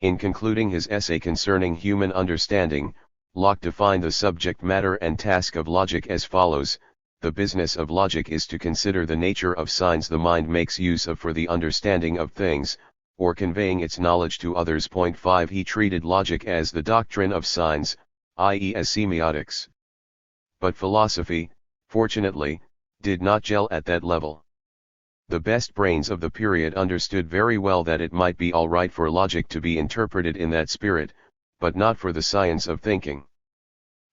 In concluding his essay concerning human understanding, Locke defined the subject matter and task of logic as follows: the business of logic is to consider the nature of signs the mind makes use of for the understanding of things, or conveying its knowledge to others. 5 He treated logic as the doctrine of signs, i.e. as semiotics. But philosophy, fortunately, did not gel at that level. The best brains of the period understood very well that it might be all right for logic to be interpreted in that spirit, but not for the science of thinking.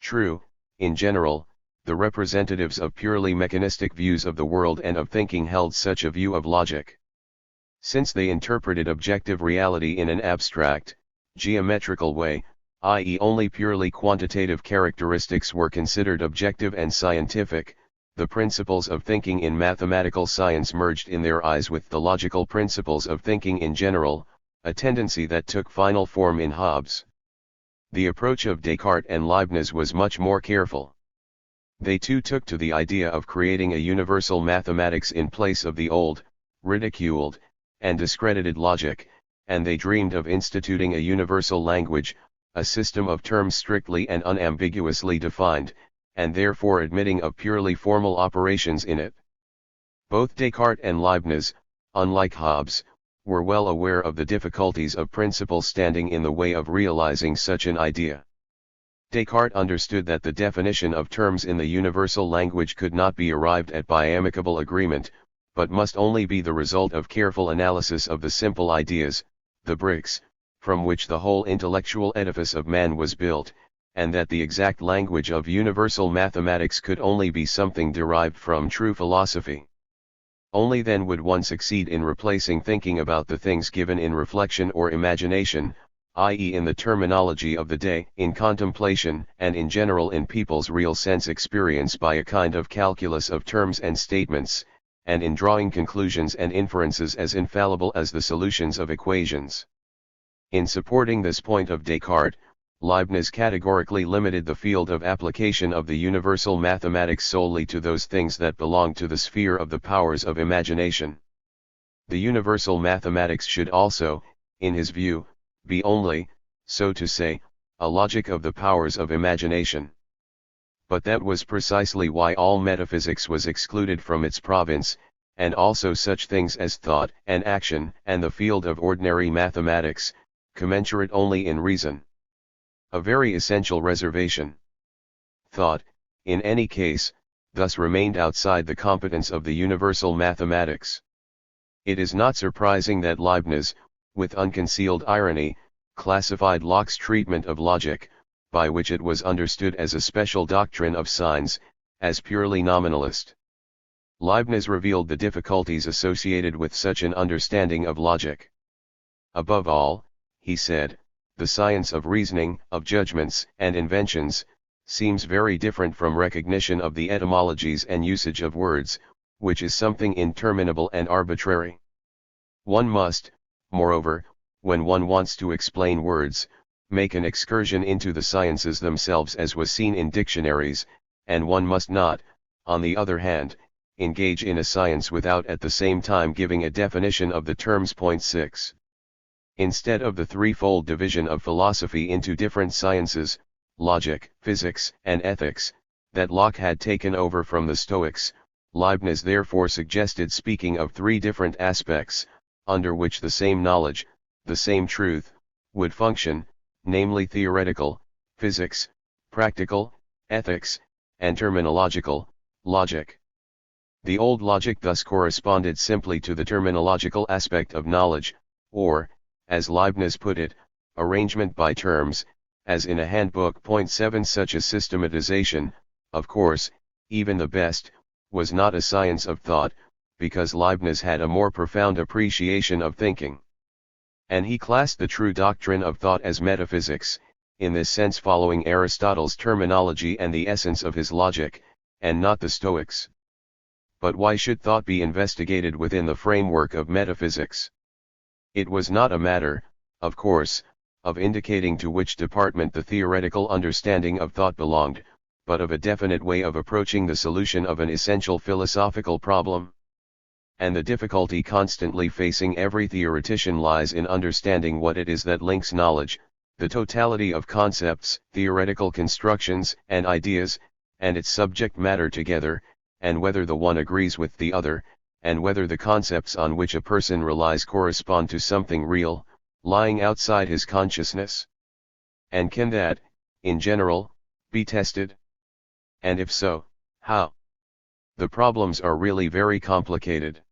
True, in general, the representatives of purely mechanistic views of the world and of thinking held such a view of logic. Since they interpreted objective reality in an abstract, geometrical way, i.e. only purely quantitative characteristics were considered objective and scientific, the principles of thinking in mathematical science merged in their eyes with the logical principles of thinking in general, a tendency that took final form in Hobbes. The approach of Descartes and Leibniz was much more careful. They too took to the idea of creating a universal mathematics in place of the old, ridiculed, and discredited logic, and they dreamed of instituting a universal language, a system of terms strictly and unambiguously defined, and therefore admitting of purely formal operations in it. Both Descartes and Leibniz, unlike Hobbes, were well aware of the difficulties of principle standing in the way of realizing such an idea. Descartes understood that the definition of terms in the universal language could not be arrived at by amicable agreement, but must only be the result of careful analysis of the simple ideas, the bricks, from which the whole intellectual edifice of man was built, and that the exact language of universal mathematics could only be something derived from true philosophy. Only then would one succeed in replacing thinking about the things given in reflection or imagination, i.e. in the terminology of the day, in contemplation, and in general in people's real sense experience, by a kind of calculus of terms and statements, and in drawing conclusions and inferences as infallible as the solutions of equations. In supporting this point of Descartes, Leibniz categorically limited the field of application of the universal mathematics solely to those things that belong to the sphere of the powers of imagination. The universal mathematics should also, in his view, be only, so to say, a logic of the powers of imagination. But that was precisely why all metaphysics was excluded from its province, and also such things as thought and action and the field of ordinary mathematics, commensurate only in reason. A very essential reservation. Thought, in any case, thus remained outside the competence of the universal mathematics. It is not surprising that Leibniz, with unconcealed irony, classified Locke's treatment of logic, by which it was understood as a special doctrine of signs, as purely nominalist. Leibniz revealed the difficulties associated with such an understanding of logic. Above all, he said, the science of reasoning, of judgments and inventions, seems very different from recognition of the etymologies and usage of words, which is something interminable and arbitrary. One must, moreover, when one wants to explain words, make an excursion into the sciences themselves, as was seen in dictionaries, and one must not, on the other hand, engage in a science without at the same time giving a definition of the terms. 6. Instead of the threefold division of philosophy into different sciences, logic, physics, and ethics, that Locke had taken over from the Stoics, Leibniz therefore suggested speaking of three different aspects, under which the same knowledge, the same truth, would function, namely theoretical, physics, practical, ethics, and terminological, logic. The old logic thus corresponded simply to the terminological aspect of knowledge, or, as Leibniz put it, arrangement by terms, as in a handbook. Point 7. Such a systematization, of course, even the best, was not a science of thought, because Leibniz had a more profound appreciation of thinking. And he classed the true doctrine of thought as metaphysics, in this sense following Aristotle's terminology and the essence of his logic, and not the Stoics. But why should thought be investigated within the framework of metaphysics? It was not a matter, of course, of indicating to which department the theoretical understanding of thought belonged, but of a definite way of approaching the solution of an essential philosophical problem. And the difficulty constantly facing every theoretician lies in understanding what it is that links knowledge, the totality of concepts, theoretical constructions, and ideas, and its subject matter together, and whether the one agrees with the other, and whether the concepts on which a person relies correspond to something real, lying outside his consciousness. And can that, in general, be tested? And if so, how? The problems are really very complicated.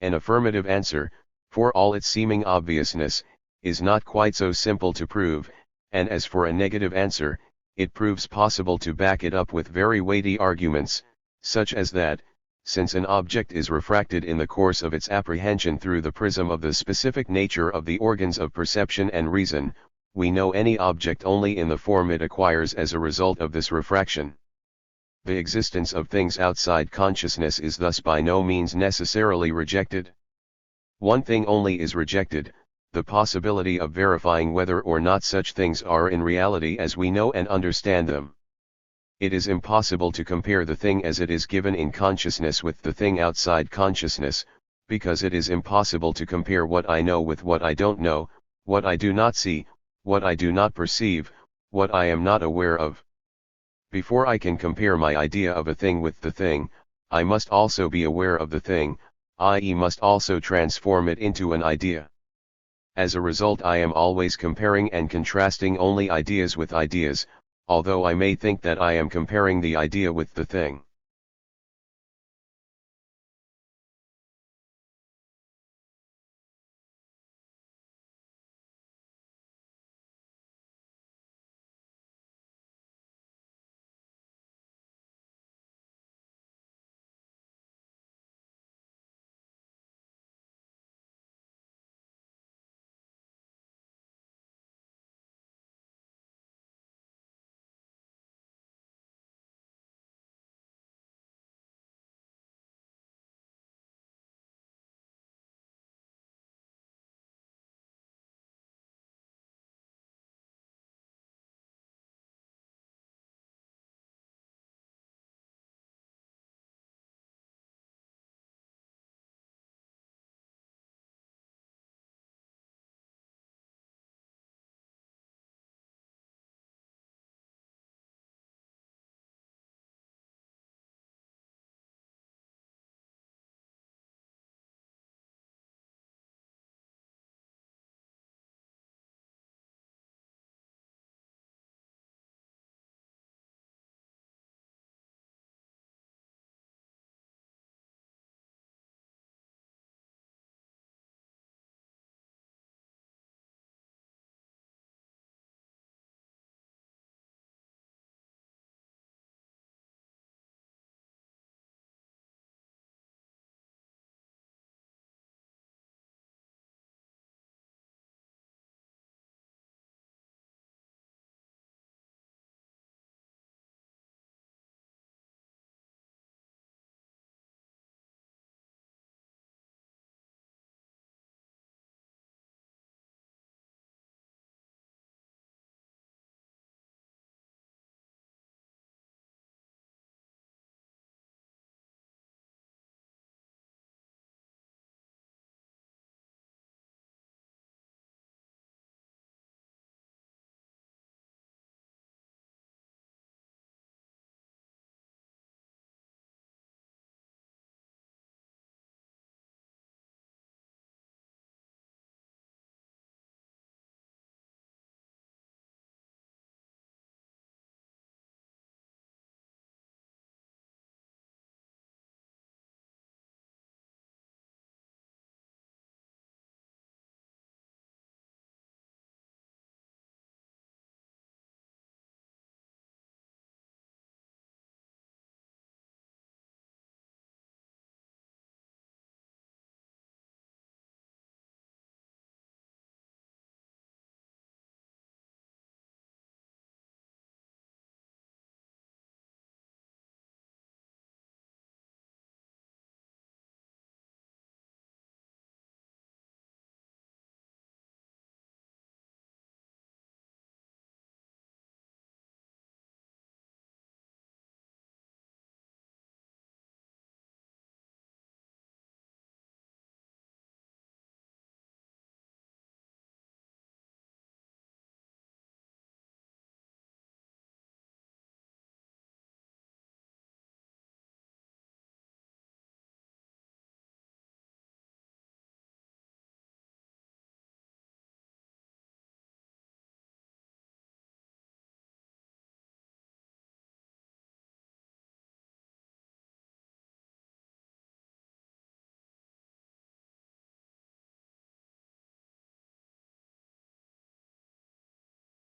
An affirmative answer, for all its seeming obviousness, is not quite so simple to prove, and as for a negative answer, it proves possible to back it up with very weighty arguments, such as that, since an object is refracted in the course of its apprehension through the prism of the specific nature of the organs of perception and reason, we know any object only in the form it acquires as a result of this refraction. The existence of things outside consciousness is thus by no means necessarily rejected. One thing only is rejected, the possibility of verifying whether or not such things are in reality as we know and understand them. It is impossible to compare the thing as it is given in consciousness with the thing outside consciousness, because it is impossible to compare what I know with what I don't know, what I do not see, what I do not perceive, what I am not aware of. Before I can compare my idea of a thing with the thing, I must also be aware of the thing, i.e. must also transform it into an idea. As a result, I am always comparing and contrasting only ideas with ideas, although I may think that I am comparing the idea with the thing.